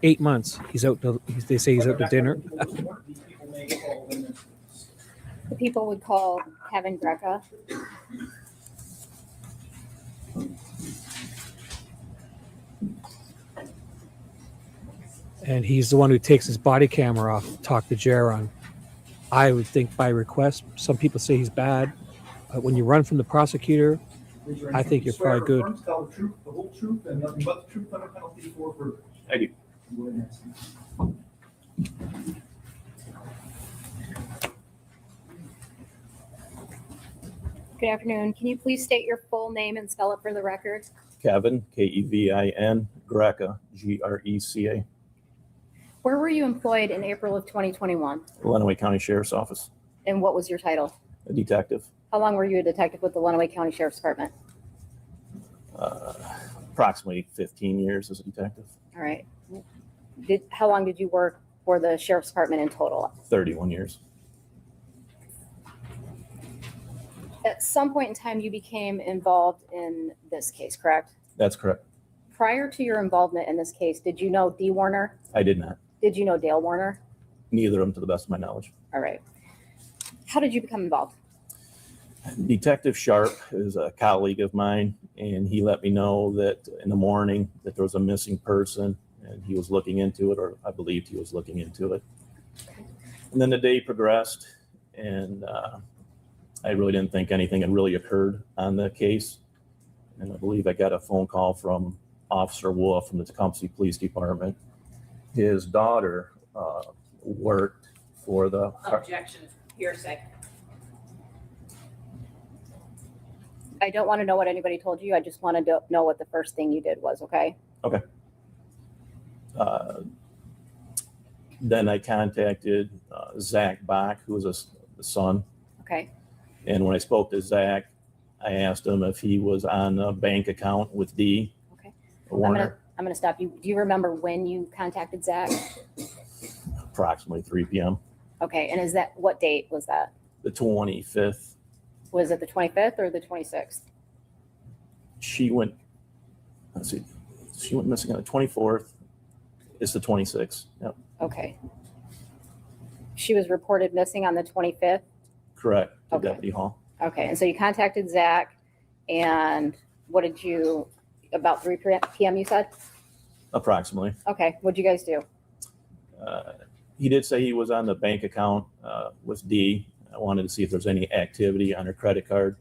8 months. He's out to, they say he's out to dinner. The people would call Kevin Greca. And he's the one who takes his body camera off, talk to Jaron. I would think by request. Some people say he's bad. When you run from the prosecutor, I think you're probably good. Tell the truth, the whole truth, and nothing but the truth under penalty for perjury. I do. Good afternoon. Can you please state your full name and spell it for the record? Kevin, Kevin, Greca, Greca. Where were you employed in April of 2021? Lenawee County Sheriff's Office, And what was your title? a detective. How long were you a detective with the Lenawee County Sheriff's Department? Approximately 15 years as a detective, All right. How long did you work for the Sheriff's Department in total? 31 years. At some point in time, you became involved in this case, correct? That's correct. Prior to your involvement in this case, did you know Dee Warner? I did not. Did you know Dale Warner? Neither of them to the best of my knowledge. All right. How did you become involved? Detective Sharp is a colleague of mine, and he let me know that in the morning that there was a missing person, and he was looking into it, or I believed he was looking into it. And then the day progressed, and I really didn't think anything had really occurred on the case. And I believe I got a phone call from Officer Wolf from the Tecumseh Police Department. His daughter worked for the... Objection, hearsay. I don't want to know what anybody told you. I just want to know what the first thing you did was, okay? Okay. Then I contacted Zach Bach, who was a son. Okay. And when I spoke to Zach, I asked him if he was on a bank account with Dee Warner. I'm gonna stop you. Do you remember when you contacted Zach? Approximately 3 p.m. Okay, and what date was that? The 25th Was it the 25th or the 26th? She went, let's see, she went missing on the 24th. It's the 26th. Yep, Okay. She was reported missing on the 25th? correct. To Okay. Deputy Hall. Okay, and so you contacted Zach, and what did you, about 3 p.m. you said? Approximately. Okay, what'd you guys do? He did say he was on the bank account with D. I wanted to see if there's any activity on her credit card.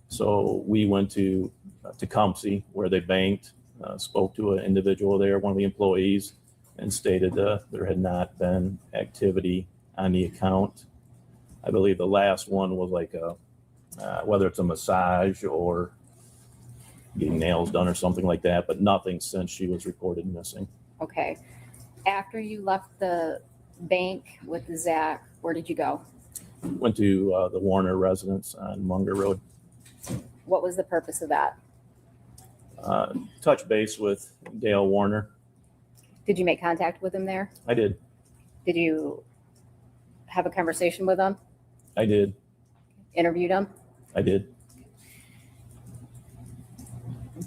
So we went to Tecumseh where they banked, spoke to an individual there, one of the employees, and stated there had not been activity on the account. I believe the last one was like whether it's a massage or getting nails done or something like that, but nothing since she was reported missing. Okay. After you left the bank with Zach, where did you go? Went to the Warner residence on Munger Road. What was the purpose of that? Touch base with Dale Warner. Did you make contact with him there? I did. Did you have a conversation with him? I did. Interviewed him? I did.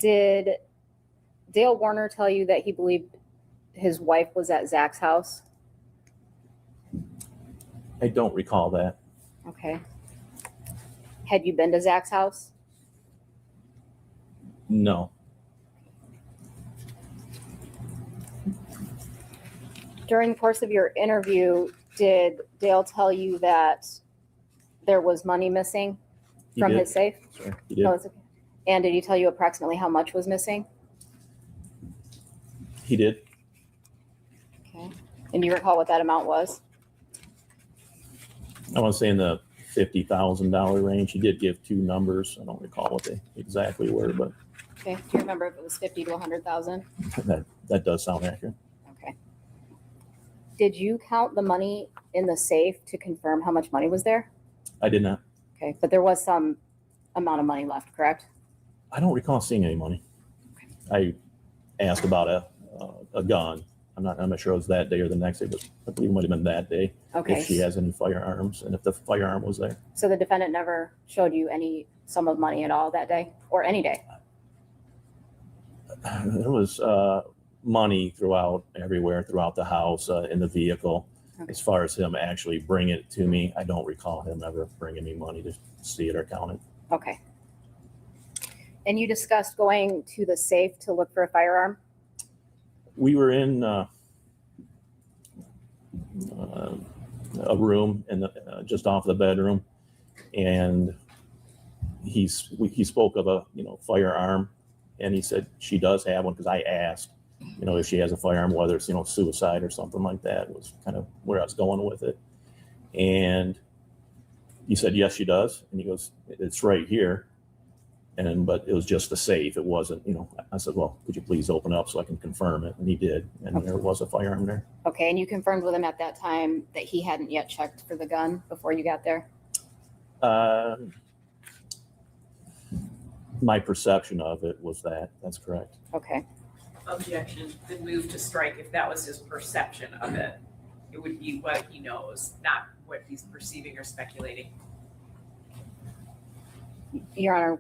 Did Dale Warner tell you that he believed his wife was at Zach's house? I don't recall that. Okay. Had you been to Zach's house? No. During the course of your interview, did Dale tell you that there was money missing He from did. his safe? Sorry, he did. No, it's okay. And did he tell you approximately how much was missing? He did. Okay. And do you recall what that amount was? I want to say in the $50,000 range. He did give two numbers. I don't recall what they exactly were, but Okay. Do you remember if it was 50 to 100,000? that does sound accurate. Okay. Did you count the money in the safe to confirm how much money was there? I did not. Okay, but there was some amount of money left, correct? I don't recall seeing any money. I asked about a gun. I'm not sure it was that day or the next day, but I believe it might have been that day. Okay. If she has any firearms and if the firearm was there. So the defendant never showed you any sum of money at all that day or any day? There was money everywhere throughout the house, in the vehicle. Okay. As far as him actually bringing it to me, I don't recall him ever bringing me money to see it or count it. Okay. And you discussed going to the safe to look for a firearm? We were in a room just off the bedroom, and he spoke of a firearm, and he said she does have one because I asked if she has a firearm, whether it's suicide or something like that, was kind of where I was going with it. And he said yes she does, and he goes, it's right here. But it was just the safe. It wasn't, I said, well, could you please open up so I can confirm it? And he did. And there was a firearm there. Okay, and you confirmed with him at that time that he hadn't yet checked for the gun before you got there? My perception of it was that. That's correct. Okay. Objection, the move to strike, if that was his perception of it, it would be what he knows, not what he's perceiving or speculating. Your Honor,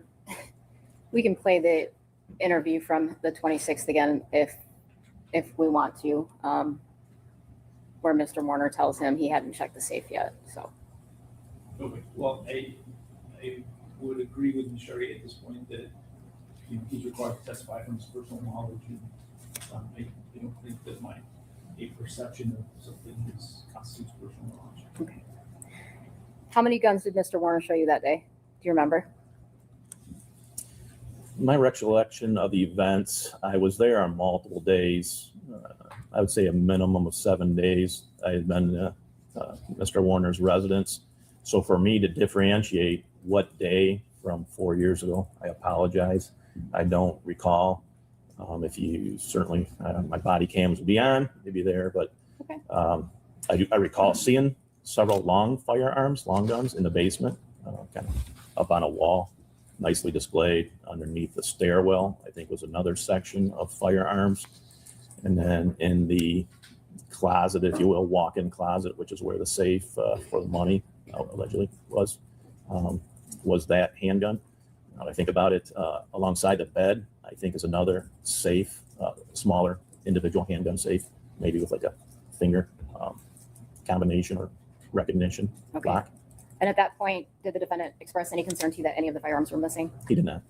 we can play the interview from the 26th again if we want to, where Mr. Warner tells him he hadn't checked the safe yet. So. Okay. Well, I would agree with Ms. Sherry at this point that he's required to testify from his personal knowledge, and I don't think that a perception of something constitutes personal knowledge. Okay. How many guns did Mr. Warner show you that day? Do you remember? My recollection of the events, I was there on multiple days. I would say a minimum of 7 days. I had been to Mr. Warner's residence. So for me to differentiate what day from 4 years ago, I apologize. I don't recall. If you certainly, my body cams would be on, they'd be there. But okay. I recall seeing several long guns in the basement, kind of up on a wall, nicely displayed. Underneath the stairwell, I think was another section of firearms. And then in the closet, if you will, walk-in closet, which is where the safe for the money allegedly was, was that handgun. Now that I think about it, alongside the bed, I think is another safe, smaller individual handgun safe, maybe with like a finger combination or recognition Okay. lock. And at that point, did the defendant express any concern to you that any of the firearms were missing? He did not.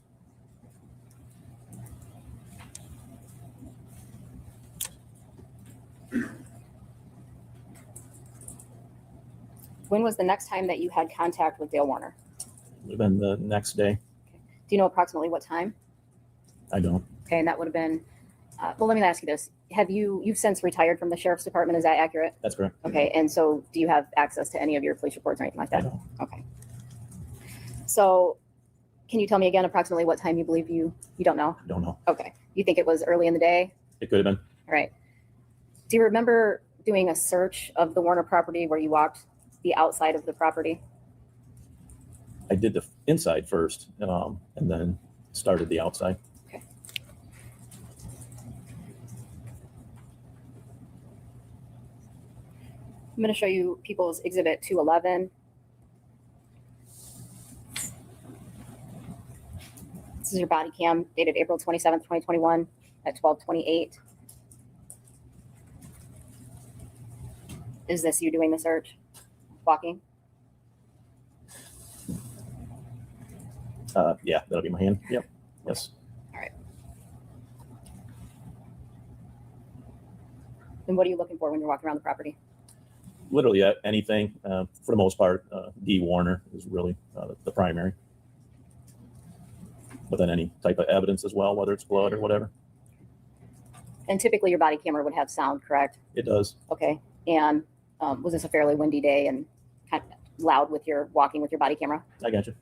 When was the next time that you had contact with Dale Warner? Would have been the next day. Do you know approximately what time? I don't. Okay, and that would have been, well, let me ask you this. You've since retired from the sheriff's department, is that accurate? That's correct. Okay, and so do you have access to any of your police reports or anything like that? I don't. Okay. So can you tell me again approximately what time you believe you don't know? Don't know. Okay. You think it was early in the day? It could have been. All right. Do you remember doing a search of the Warner property where you walked the outside of the property? I did the inside first, and then started the outside. Okay. I'm going to show you People's Exhibit 211. This is your body cam dated April 27th, 2021 at 12:28. Is this you doing the search? Walking? Yeah, that'll be my hand. Yep. Yes. All right. And what are you looking for when you're walking around the property? Literally anything. For the most part, D. Warner is really the primary. But then any type of evidence as well, whether it's blood or whatever. And typically your body camera would have sound, correct? It does. Okay. And was this a fairly windy day and kind of loud with your walking with your body camera? I got you.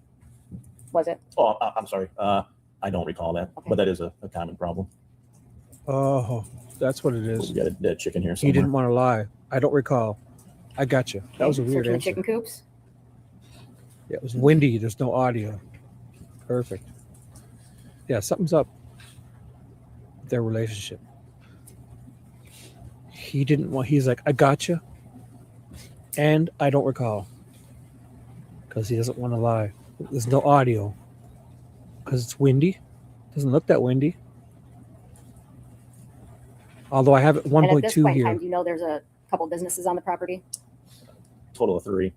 Was it? Oh, I'm sorry. I don't recall that, but that is a common problem. Oh, that's what it is. We got a dead chicken here He somewhere. didn't want to lie. I don't recall. I got you. That was a weird Searching the answer. chicken coops? Yeah, it was windy. There's no audio. Perfect. Yeah, something's up with their relationship. He didn't want, he's like, I got you. And I don't recall. Because he doesn't want to lie. There's no audio. Because it's windy. Doesn't look that windy. Although I have it And at this 1.2 point in here. time, do you know there's a couple businesses on the property? Total of 3.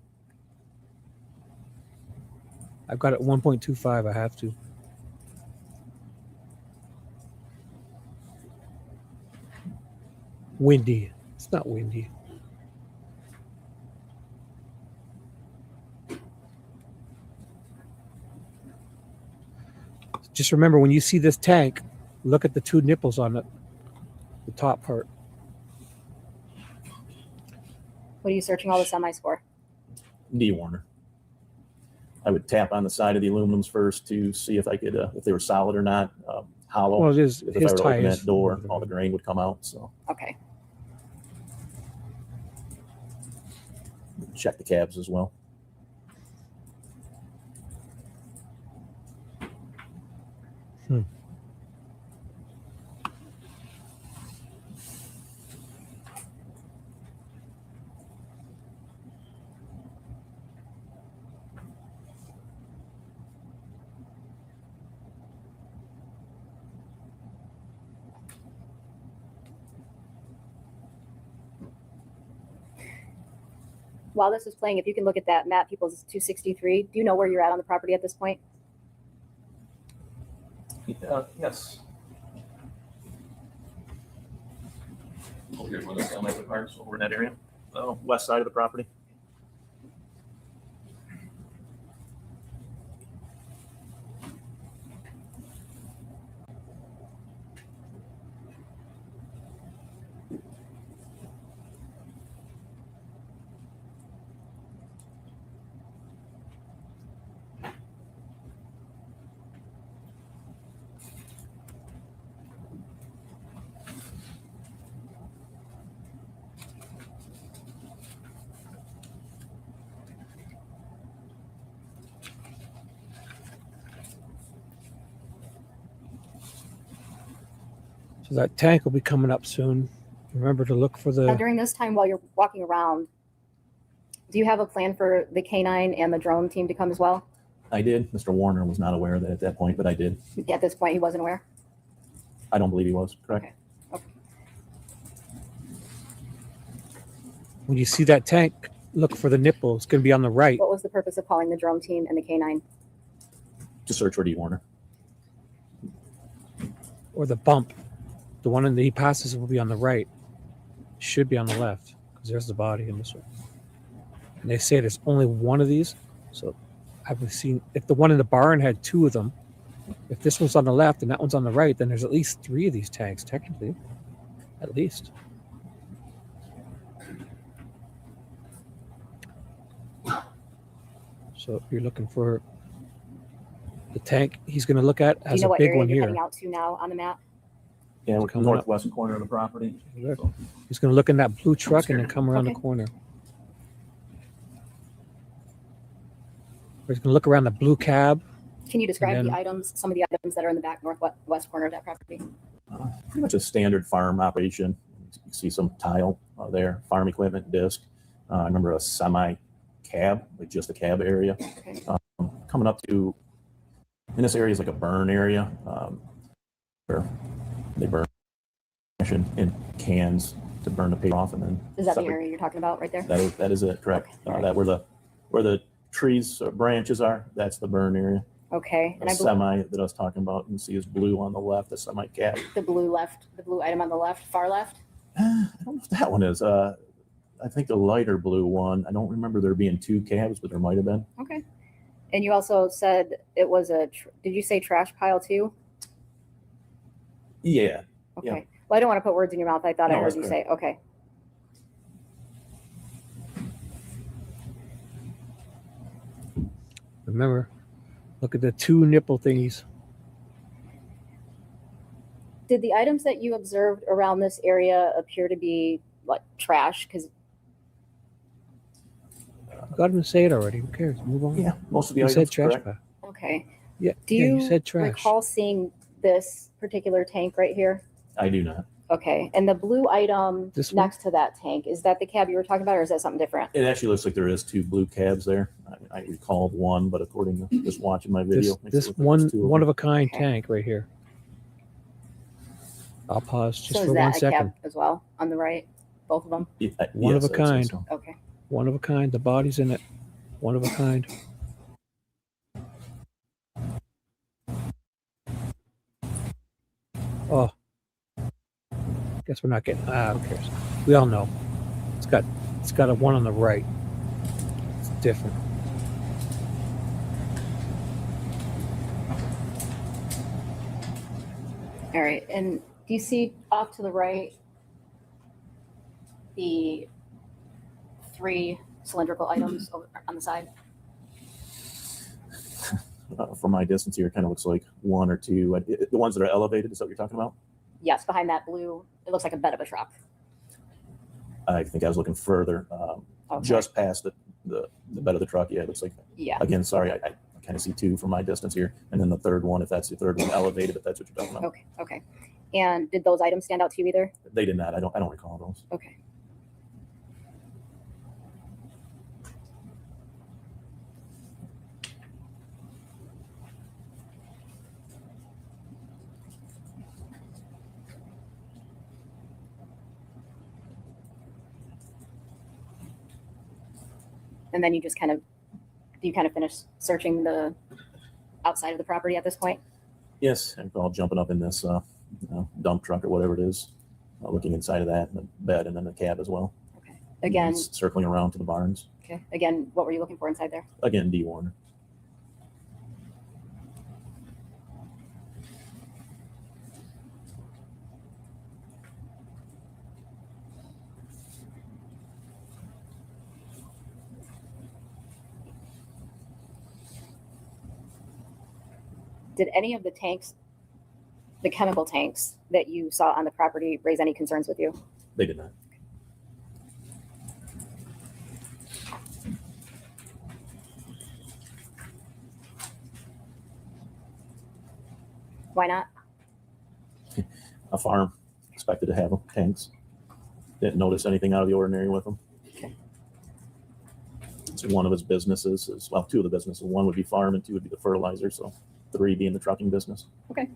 I've got it 1.25. I have to. Windy. It's not windy. Just remember, when you see this tank, look at the 2 nipples on it, the top part. What are you searching all the semis for? D. Warner. I would tap on the side of the aluminums first to see if I could, if they were solid or not, hollow. Well, it is- If his I were to open tie is- that door, all the grain would come out. So Okay. check the cabs as well. While this is playing, if you can look at that map, People's 263, do you know where you're at on the property at this point? Yes. Oh, here's where the semis are parked, so over in that area. Oh, west side of the property. So that tank will be coming up soon. Remember to look for Now, the. during this time while you're walking around, do you have a plan for the canine and the drone team to come as well? I did. Mr. Warner was not aware of that at that point, but I did. At this point, he wasn't aware? I don't believe he was, correct? Okay. When you see that tank, look for the nipple. It's going to be on the right. What was the purpose of calling the drum team and the K9? To search for D. Warner. Or the bump. The one that he passes will be on the right. Should be on the left because there's the body in this one. And they say there's only one of these. So I've seen, if the one in the barn had two of them, if this one's on the left and that one's on the right, then there's at least three of these tanks, technically. At least. So if you're looking for the tank he's going to look at Do you has know a what big area one you're here. heading out to now on the map? Yeah, we're coming up. northwest corner of the property. He's going to look in that blue truck and then come around the corner. Or he's going to look around the blue cab. Can you describe And the then- items, some of the items that are in the back northwest corner of that property? Pretty much a standard farm operation. You see some tile there, farm equipment, disc. I remember a semi cab, like just a cab area. Okay. Coming up to, in this area is like a burn area where they burn in cans to burn the paper off, and then Is that the separate- area you're talking about right there? That is it, correct. That where the trees or branches are, that's the burn area. Okay. And The I believe semi that I was talking about, you can see is blue on the left, the semi cab. the blue item on the left, far left. I don't know if that one is. I think the lighter blue one. I don't remember there being two cabs, but there might have been. Okay. And you also said it was did you say trash pile too? Yeah. Okay. Yeah. Well, I don't want to put words in your mouth. I thought I No, heard that's you correct. say, okay. Remember, look at the two nipple thingies. Did the items that you observed around this area appear to be like trash? Because Got him to say it already. Who cares? Move on. Yeah, most of the You items said trash correct. bag. okay. Yeah. Do yeah, you, you said trash. recall seeing this particular tank right here? I do not. Okay. And the blue item This one? next to that tank, is that the cab you were talking about, or is that something different? It actually looks like there is two blue cabs there. I recalled one, but according to just watching my video, makes it This look like one there's two one them. of a kind tank right here. I'll pause just So is for 1 that a second. cab as well on the right? Both of them? One Yes, of a I'd say kind. so. Okay. One of a kind. The body's in it. One of a kind. Oh. Guess we're not getting who cares? We all know. It's got a one on the right. It's different. All right. And do you see off to the right the three cylindrical items over on the side? From my distance here, it kind of looks like one or two. The ones that are elevated, is that what you're talking about? Yes, behind that blue, it looks like a bed of a truck. I think I was looking further, Okay. just past the bed of the truck. Yeah, it looks like. Yeah. Again, sorry, I kind of see two from my distance here, and then the third one, if that's the third one, elevated, if that's what you're talking about. Okay. Okay. And did those items stand out to you either? They did not. I don't recall those. Okay. And then you just kind of finish searching the outside of the property at this point? Yes, and all jumping up in this dump truck or whatever it is, looking inside of that, and the bed, and then the cab as well. Again, And circling around to the barns. okay. Again, what were you looking for inside there? Again, D. Warner. Did any of the tanks, the chemical tanks that you saw on the property, raise any concerns with you? They did not. Why not? A farm expected to have them, tanks. Didn't notice anything out of the ordinary with them. So one of his businesses is, well, two of the businesses. One would be farm and two would be the fertilizer. So 3 being the trucking business. Okay.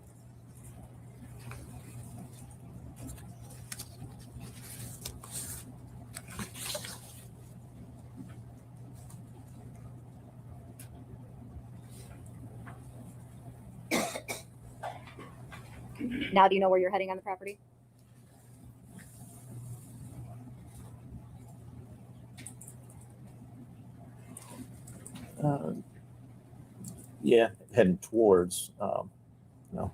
Now, do you know where you're heading on the property? Yeah, heading towards, no,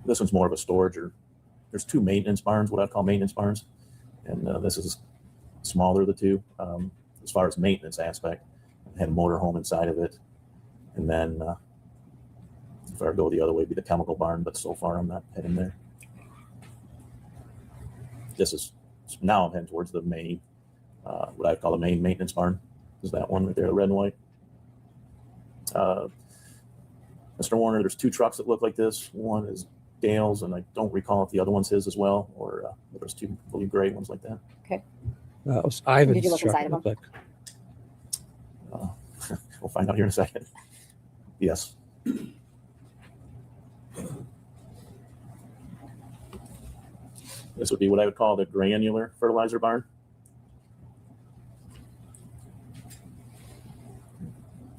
this one's more of a storage, or there's 2 maintenance barns, what I call maintenance barns. And this is smaller of the 2, as far as maintenance aspect. It had a motor home inside of it. And then if I go the other way, it'd be the chemical barn, but so far I'm not heading there. This is, now I'm heading towards the main, what I call the main maintenance barn. Is that one right there, the red and white. Mr. Warner, there's 2 trucks that look like this. One is Dale's, and I don't recall if the other one's his as well, or there's 2 fully gray ones like that. Okay. That was Ivan's Did you look truck, inside of it looked Uh, we'll find out here in a second. Yes. This would be what I would call the granular fertilizer barn.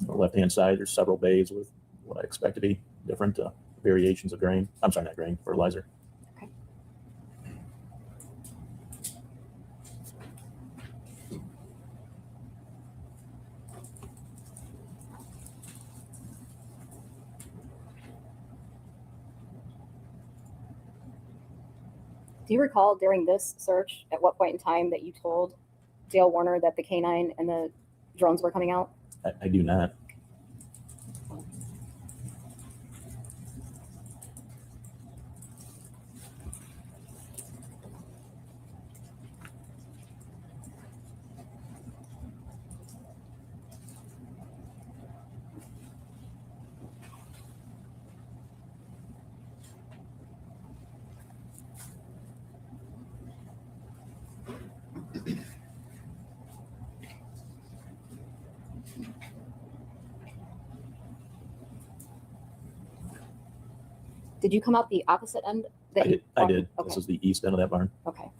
On the left-hand side, there's several bays with what I expect to be different variations of grain. I'm sorry, not grain, fertilizer. Okay. Do you recall during this search at what point in time that you told Dale Warner that the canine and the drones were coming out? I do not. Did you come out the opposite end? I did. Okay. This is the east end of that barn. Okay.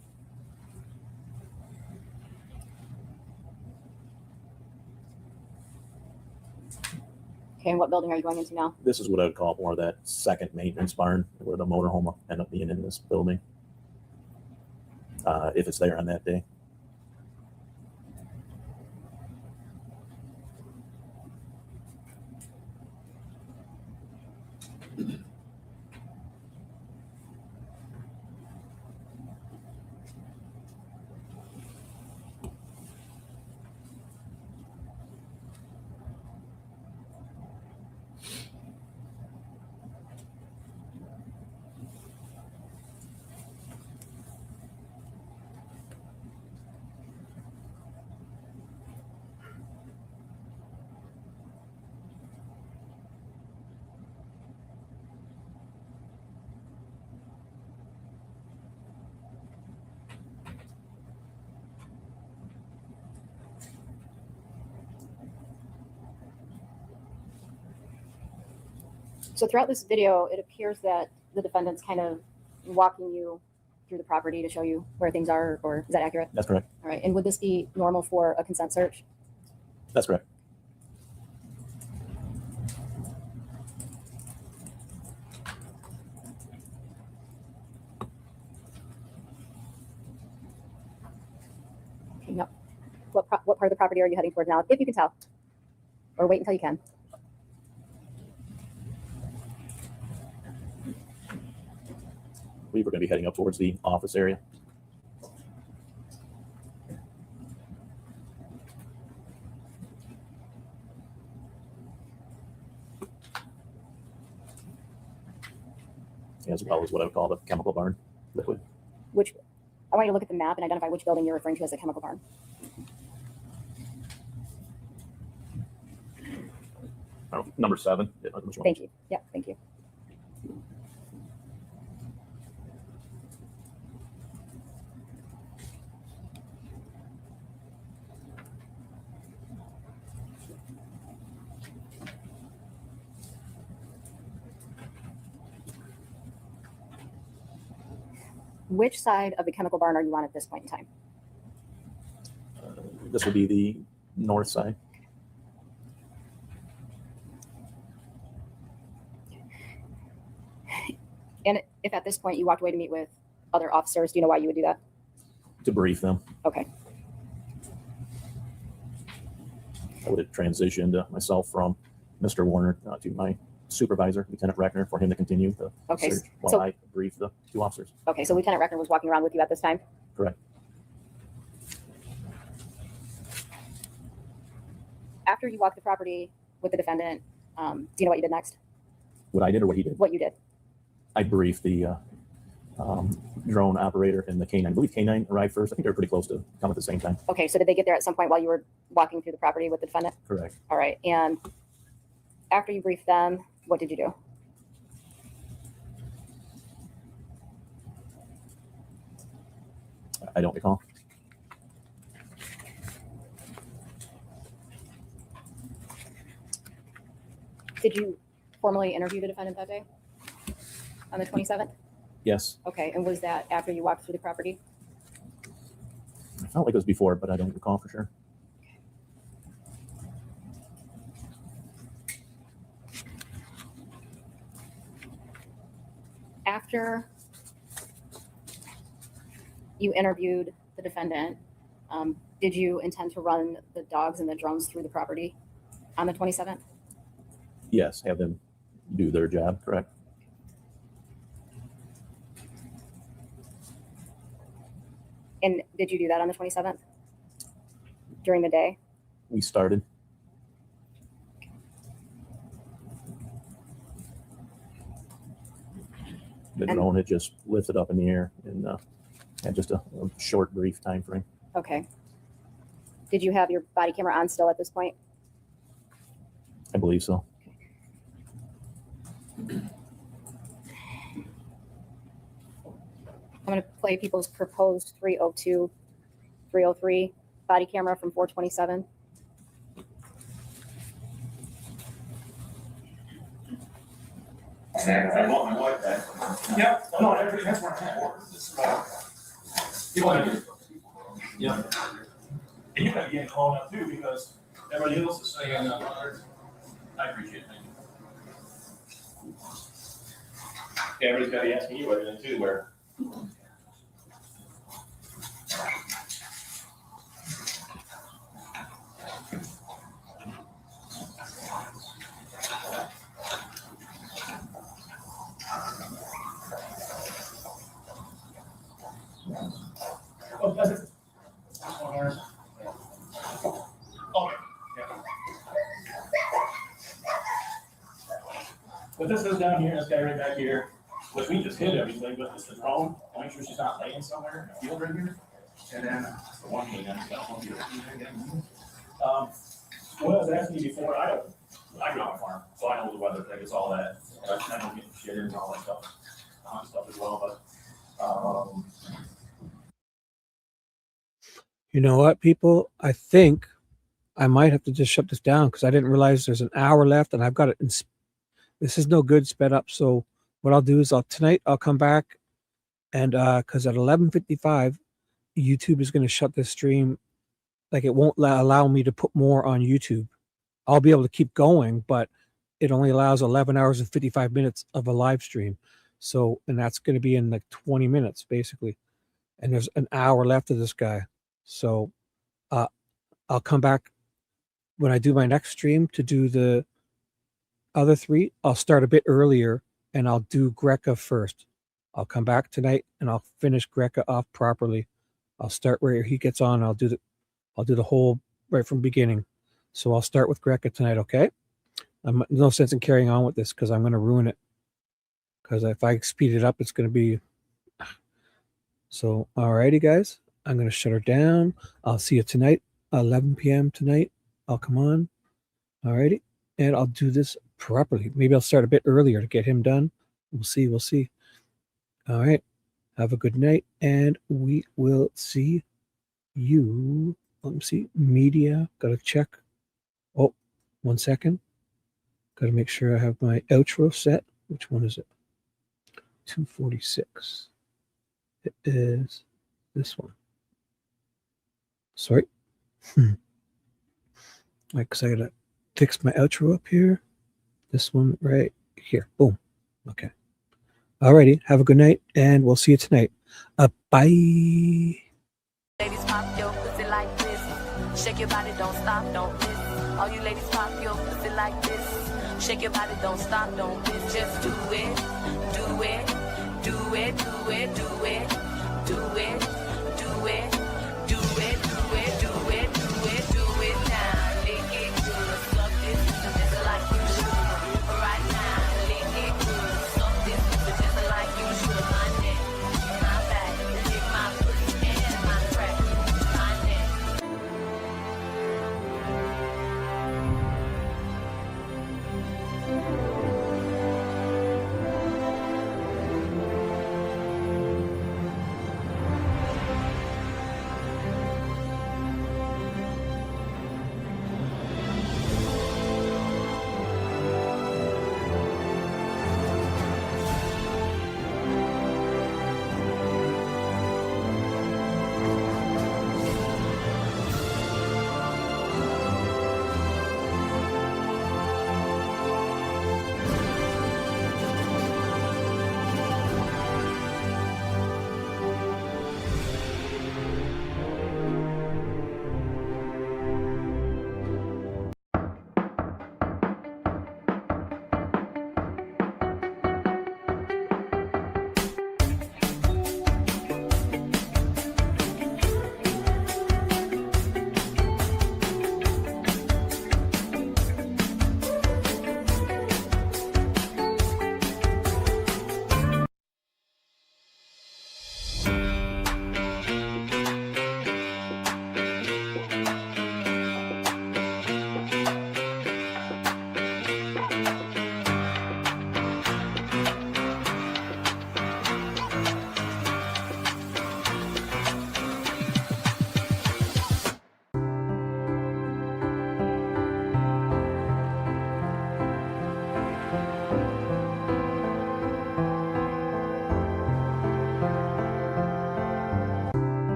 Okay, and what building are you going into now? This is what I would call more of that second maintenance barn, where the motorhome will end up being in this building, if it's there on that day. So throughout this video, it appears that the defendant's kind of walking you through the property to show you where things are, or is that accurate? That's correct. All right. And would this be normal for a consent search? That's correct. Okay, no. What part of the property are you heading toward now, if you can tell? Or wait until you can. We were going to be heading up towards the office area. As well as what I would call the chemical barn liquid. Which, I want you to look at the map and identify which building you're referring to as the chemical barn. Number 7. Thank you. Yeah, thank you. Which side of the chemical barn are you on at this point in time? This would be the north side. And if at this point you walked away to meet with other officers, do you know why you would do that? To brief them. Okay. I would have transitioned myself from Mr. Warner to my supervisor, Lieutenant Reckner, for him to continue the Okay, search while so- I brief the two officers. Okay, so Lieutenant Reckner was walking around with you at this time? Correct. After you walked the property with the defendant, do you know what you did next? What I did or what he did? What you did? I briefed the drone operator and the K9. I believe K9 arrived first. I think they were pretty close to come at the same time. Okay, so did they get there at some point while you were walking through the property with the defendant? Correct. All right, and after you briefed them, what did you do? I don't recall. Did you formally interview the defendant that day? On the 27th? Yes. Okay, and was that after you walked through the property? I felt like it was before, but I don't recall for sure. After you interviewed the defendant, did you intend to run the dogs and the drones through the property on the 27th? Yes, have them do their job. Correct. And did you do that on the 27th? During the day? We started. The drone had just lifted up in the air and had just a short, brief time frame. Okay. Did you have your body camera on still at this point? I believe so. I'm going to play people's proposed 302, 303 body camera from 427. Yep, no, that's where I'm at. You want to do? Yeah. And you gotta get called out too, because everybody else is saying, I appreciate it, thank you. Yeah, everybody's gotta be asking you everything too, where. Oh, does it? Okay, yeah. But this is down here, this guy right back here, which we just hit everything, but it's the drone, to make sure she's not laying somewhere in a field right here. And then the one thing that's got one here. What I was asking you before, I grew up on a farm, so I know the weather thing, it's all that. I don't get shit in and all that stuff as well, but, You know what, people? I think I might have to just shut this down because I didn't realize there's an hour left and I've got it. This is no good sped up. So what I'll do is tonight I'll come back and because at 11:55 YouTube is going to shut this stream. Like it won't allow me to put more on YouTube. I'll be able to keep going, but it only allows 11 hours and 55 minutes of a live stream. So, and that's going to be in like 20 minutes basically. And there's an hour left of this guy. So I'll come back when I do my next stream to do the other three. I'll start a bit earlier and I'll do Greca first. I'll come back tonight and I'll finish Greca off properly. I'll start where he gets on. I'll do the whole right from beginning. So I'll start with Greca tonight, okay? No sense in carrying on with this because I'm going to ruin it. Because if I speed it up, it's going to be... So, alrighty, guys. I'm going to shut her down. I'll see you tonight, 11 p.m. tonight. I'll come on. Alrighty. And I'll do this properly. Maybe I'll start a bit earlier to get him done. We'll see. We'll see. All right. Have a good night. And we will see you. Let me see. Media. Got to check. Oh, 1 second. Got to make sure I have my outro set. Which one is it? 246. It is this one. Sorry. Like, cause I gotta fix my outro up here. This one right here. Boom. Okay. Alrighty. Have a good night, and we'll see you tonight. Bye. Ladies, pop your pussy like this. Shake your body, don't stop, don't miss. All you ladies, pop your pussy like this. Shake your body, don't stop, don't miss. Just do it, do it, do it, do it, do it, do it, do it, do it, do it, do it, do it, do it now. Lick it good, suck this, just like you should. Right now, lick it good, suck this, just like you should. My neck, my back, lick my pussy and my crack. My neck.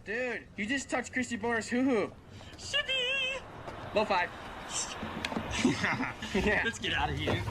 Dude, you just touched Christy Boner's hoo-hoo. Shippy! Low five. Yeah. Let's get out of here.